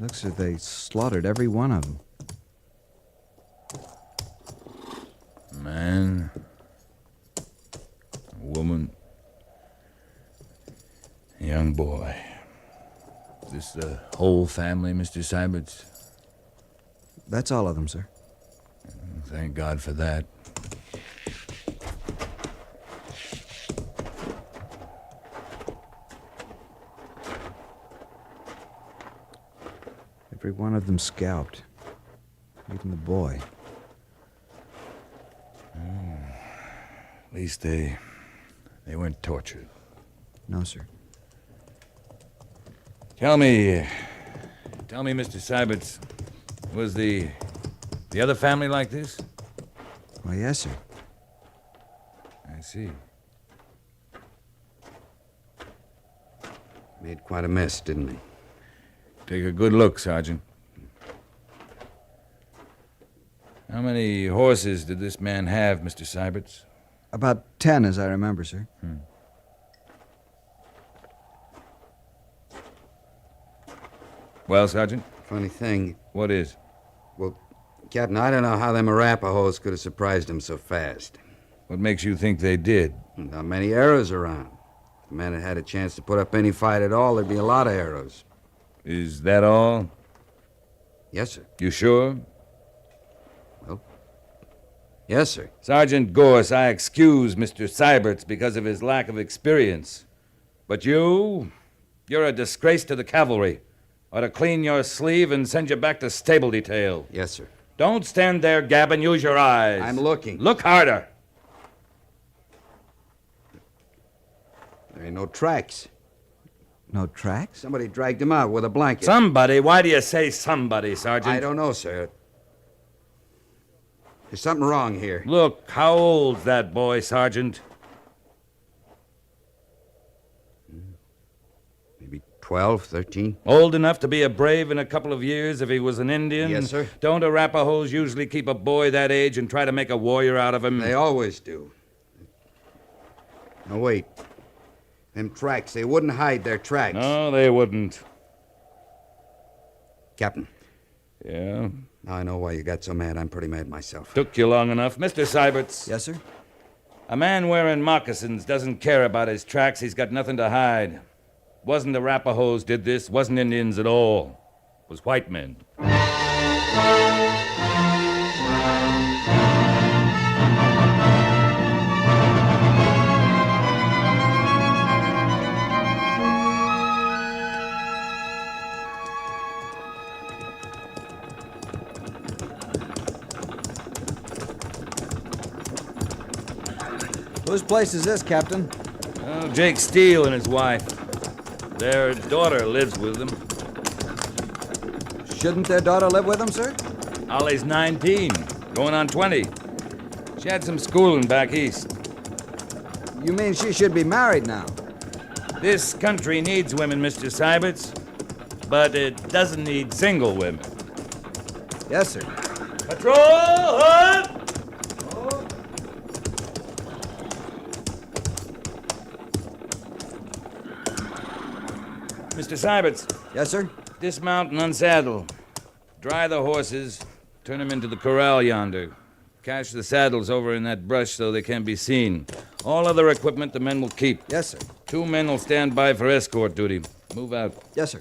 Looks like they slaughtered every one of them. Man, a woman, a young boy. This the whole family, Mr. Syberts? That's all of them, sir. Thank God for that. Every one of them scalped. Even the boy. At least they weren't tortured. No, sir. Tell me, Mr. Syberts, was the other family like this? Why, yes, sir. I see. Made quite a mess, didn't he? Take a good look, Sergeant. How many horses did this man have, Mr. Syberts? About 10, as I remember, sir. Well, Sergeant? Funny thing. What is? Well, Captain, I don't know how them Arapahoes could have surprised him so fast. What makes you think they did? Not many arrows around. If the man had had a chance to put up any fight at all, there'd be a lot of arrows. Is that all? Yes, sir. You sure? Well, yes, sir. Sergeant Gorse, I excuse Mr. Syberts because of his lack of experience. But you're a disgrace to the cavalry. Ought to clean your sleeve and send you back to stable detail. Yes, sir. Don't stand there gabbing. Use your eyes. I'm looking. Look harder. There ain't no tracks. No tracks? Somebody dragged him out with a blanket. Somebody? Why do you say somebody, Sergeant? I don't know, sir. There's something wrong here. Look, how old's that boy, Sergeant? Maybe 12, 13. Old enough to be a brave in a couple of years if he was an Indian? Yes, sir. Don't Arapahoes usually keep a boy that age and try to make a warrior out of him? They always do. Now, wait. Them tracks, they wouldn't hide their tracks. No, they wouldn't. Captain. Yeah? Now I know why you got so mad. I'm pretty mad myself. Took you long enough. Mr. Syberts. Yes, sir? A man wearing moccasins doesn't care about his tracks. He's got nothing to hide. Wasn't the Arapahoes did this. Wasn't Indians at all. It was white men. Whose place is this, Captain? Oh, Jake Steele and his wife. Their daughter lives with them. Shouldn't their daughter live with them, sir? Ollie's 19, going on 20. She had some schooling back east. You mean she should be married now? This country needs women, Mr. Syberts, but it doesn't need single women. Yes, sir. Patrol! Up! Mr. Syberts. Yes, sir? Dismount and unsaddle. Dry the horses. Turn them into the corral yonder. Cache the saddles over in that brush so they can't be seen. All other equipment the men will keep. Yes, sir. 2 men will stand by for escort duty. Move out. Yes, sir.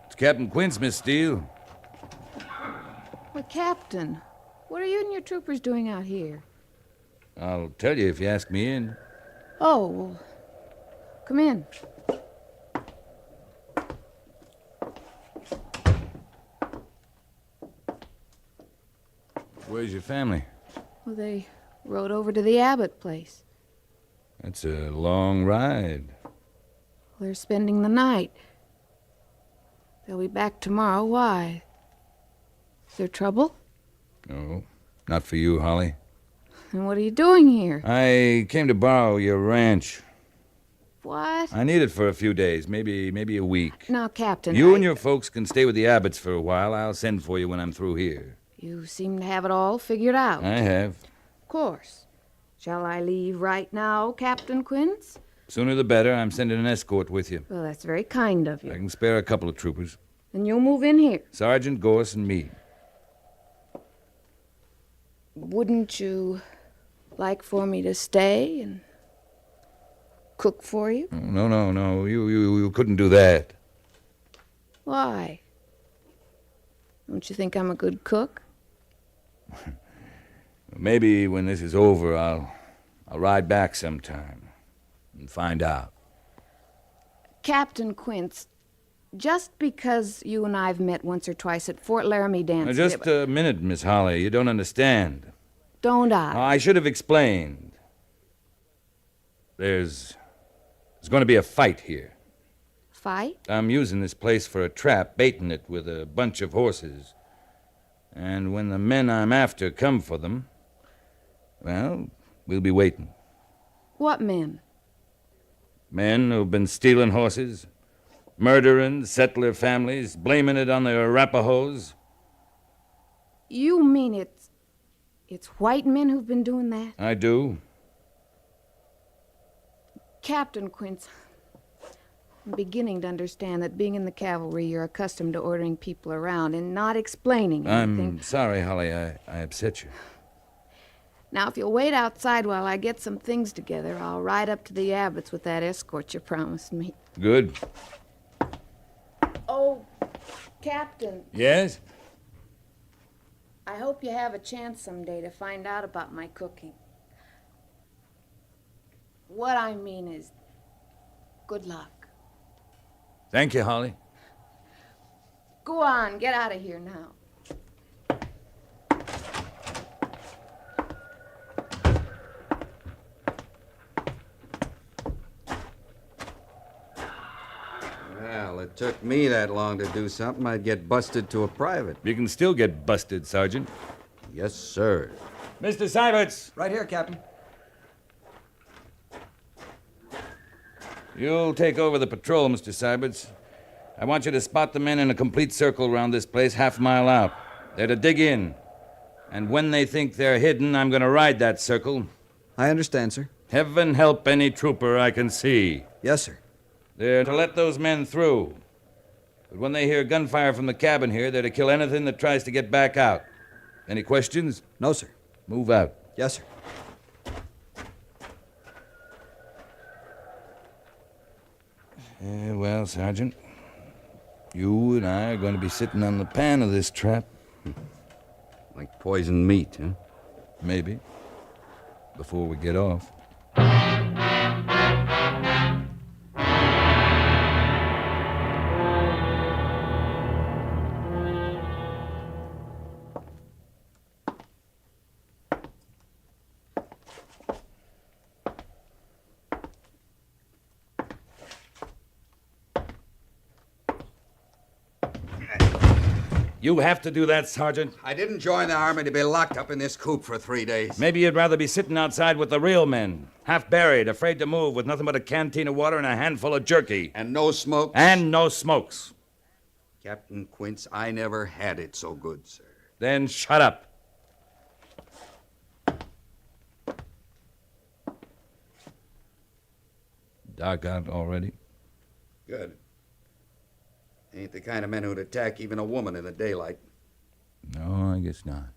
It's Captain Quince, Miss Steele. Well, Captain, what are you and your troopers doing out here? I'll tell you if you ask me in. Oh, well, come in. Where's your family? Well, they rode over to the Abbott place. That's a long ride. They're spending the night. They'll be back tomorrow. Why? Is there trouble? No, not for you, Holly. And what are you doing here? I came to borrow your ranch. What? I need it for a few days, maybe a week. Now, Captain, You and your folks can stay with the Abbotts for a while. I'll send for you when I'm through here. You seem to have it all figured out. I have. Of course. Shall I leave right now, Captain Quince? Sooner the better. I'm sending an escort with you. Well, that's very kind of I you. can spare a couple of troopers. And you'll move in here. Sergeant Gorse and me. Wouldn't you like for me to stay and cook for you? No. You couldn't do that. Why? Don't you think I'm a good cook? Maybe when this is over, I'll ride back sometime and find out. Captain Quince, just because you and I've met once or twice at Fort Laramie dance... Now, just a minute, Miss Holly. You don't understand. Don't I? I should have explained. There's going to be a fight here. Fight? I'm using this place for a trap, baiting it with a bunch of horses. And when the men I'm after come for them, well, we'll be waiting. What men? Men who've been stealing horses, murdering settler families, blaming it on the Arapahoes. You mean it's white men who've been doing that? I do. Captain Quince, I'm beginning to understand that being in the cavalry, you're accustomed to ordering people around and not explaining anything. I'm sorry, Holly. I upset you. Now, if you'll wait outside while I get some things together, I'll ride up to the Abbotts with that escort you promised me. Good. Oh, Captain, Yes? I hope you have a chance someday to find out about my cooking. What I mean is, good luck. Thank you, Holly. Go on, get out of here now. Well, it took me that long to do something. I'd get busted to a private. You can still get busted, Sergeant. Yes, sir. Mr. Seiberts! Right here, Captain. You'll take over the patrol, Mr. Seiberts. I want you to spot the men in a complete circle around this place, half a mile out. They're to dig in. And when they think they're hidden, I'm going to ride that circle. I understand, sir. Heaven help any trooper I can see. Yes, sir. They're to let those men through. But when they hear gunfire from the cabin here, they're to kill anything that tries to get back out. Any questions? No, sir. Move out. Yes, sir. Well, Sergeant, you and I are going to be sitting on the pan of this trap. Like poisoned meat, huh? Maybe. Before we get off. You have to do that, Sergeant. I didn't join the Army to be locked up in this coop for 3 days. Maybe you'd rather be sitting outside with the real men, half buried, afraid to move, with nothing but a canteen of water and a handful of jerky. And no smokes? And no smokes. Captain Quince, I never had it so good, sir. Then shut up. Dark out already? Good. Ain't the kind of men who'd attack even a woman in the daylight. No, I guess not.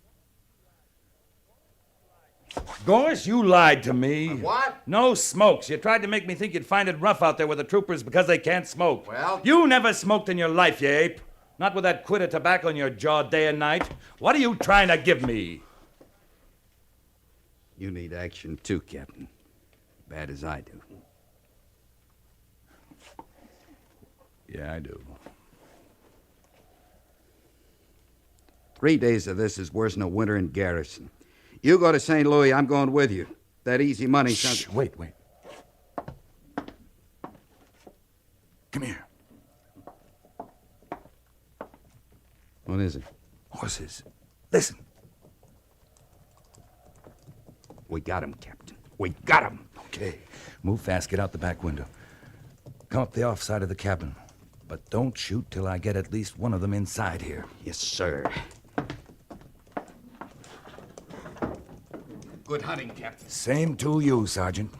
Gorse, you lied to me. What? No smokes. You tried to make me think you'd find it rough out there with the troopers because they can't smoke. Well? You never smoked in your life, you ape. Not with that quid of tobacco in your jaw day and night. What are you trying to give me? You need action too, Captain. Bad as I do. Yeah, I do. 3 days of this is worse than a winter in garrison. You go to St. Louis, I'm going with you. That easy money sounds... Shh, wait. Come here. What is it? Horses. Listen. We got him, Captain. We got him. Okay. Move fast. Get out the back window. Come up the off side of the cabin. But don't shoot till I get at least one of them inside here. Yes, sir. Good hunting, Captain. Same to you, Sergeant.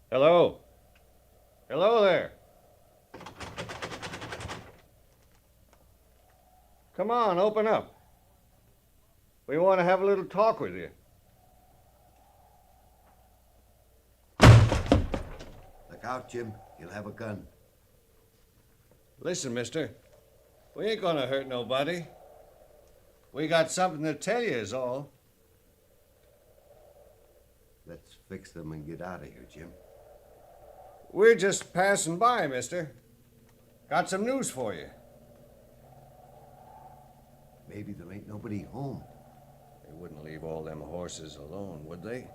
Hello? Hello there. Come on, open up. We want to have a little talk with you. Look out, Jim. You'll have a gun. Listen, mister. We ain't gonna hurt nobody. We got something to tell you is all. Let's fix them and get out of here, Jim. We're just passing by, mister. Got some news for you. Maybe there ain't nobody home. They wouldn't leave all them horses alone, would they?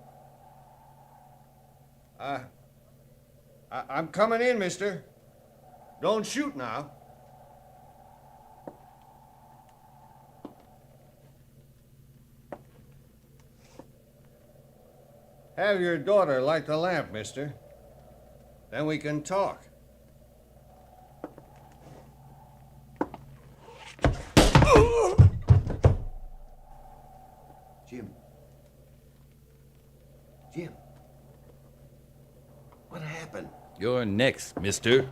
I'm coming in, mister. Don't shoot now. Have your daughter light the lamp, mister. Then we can talk. Jim. What happened? You're next, mister.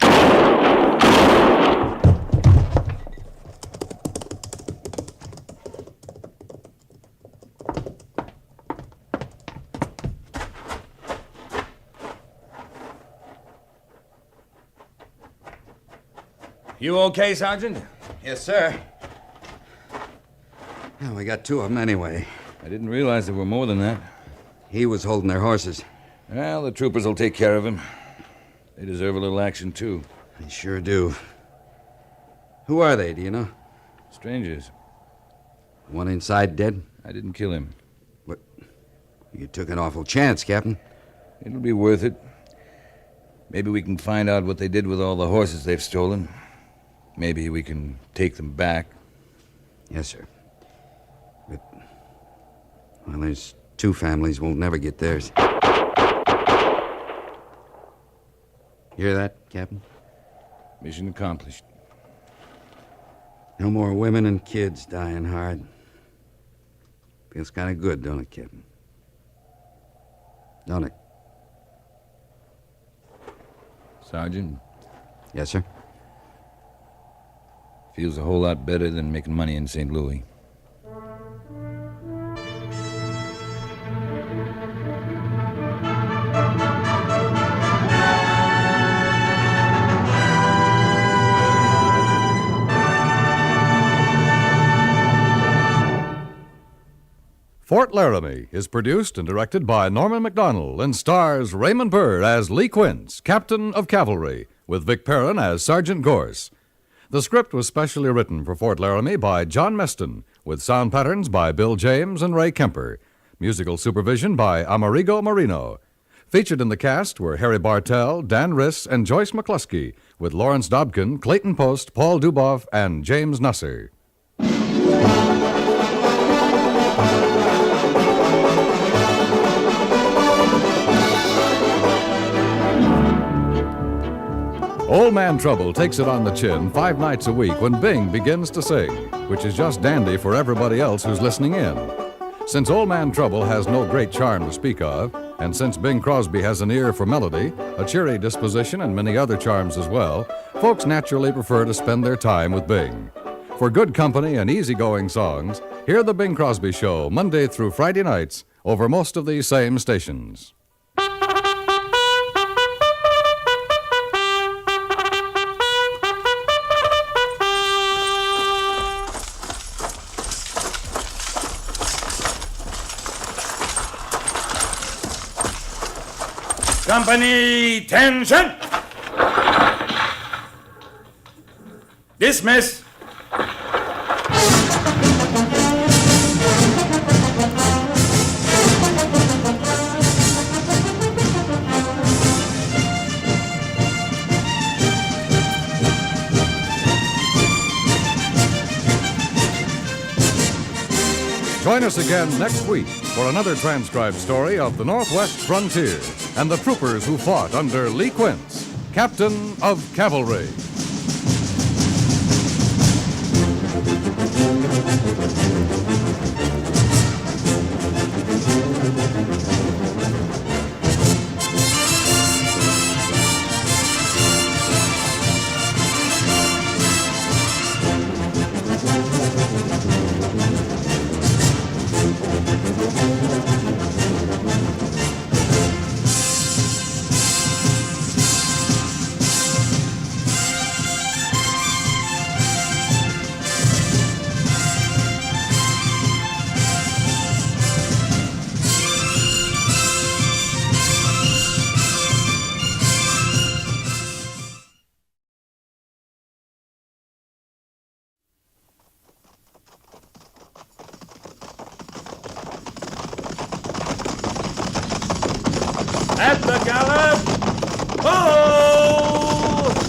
You okay, Sergeant? Yes, sir. Well, we got 2 of them anyway. I didn't realize there were more than that. He was holding their horses. Well, the troopers will take care of him. They deserve a little action, too. They sure do. Who are they, do you know? Strangers. One inside dead? I didn't kill him. What? You took an awful chance, Captain. It'll be worth it. Maybe we can find out what they did with all the horses they've stolen. Maybe we can take them back. Yes, sir. But, well, there's 2 families won't never get theirs. Hear that, Captain? Mission accomplished. No more women and kids dying hard. Feels kind of good, don't it, Captain? Don't it? Sergeant? Yes, sir? Feels a whole lot better than making money in St. Louis. Fort Laramie is produced and directed by Norman MacDonald and stars Raymond Burr as Lee Quince, Captain of Cavalry, with Vic Perrin as Sergeant Gorse. The script was specially written for Fort Laramie by John Meston, with sound patterns by Bill James and Ray Kemper. Musical supervision by Amerigo Marino. Featured in the cast were Harry Bartell, Dan Riss, and Joyce McCluskey, with Lawrence Dobkin, Clayton Post, Paul Duboff, and James Nusser. Old Man Trouble takes it on the chin 5 nights a week when Bing begins to sing, which is just dandy for everybody else who's listening in. Since Old Man Trouble has no great charm to speak of, and since Bing Crosby has an ear for melody, a cheery disposition, and many other charms as well, folks naturally prefer to spend their time with Bing. For good company and easygoing songs, hear The Bing Crosby Show Monday through Friday nights over most of these same stations. Company, tension! Dismiss! Join us again next week for another transcribed story of the Northwest frontier and the troopers who fought under Lee Quince, Captain of Cavalry. At the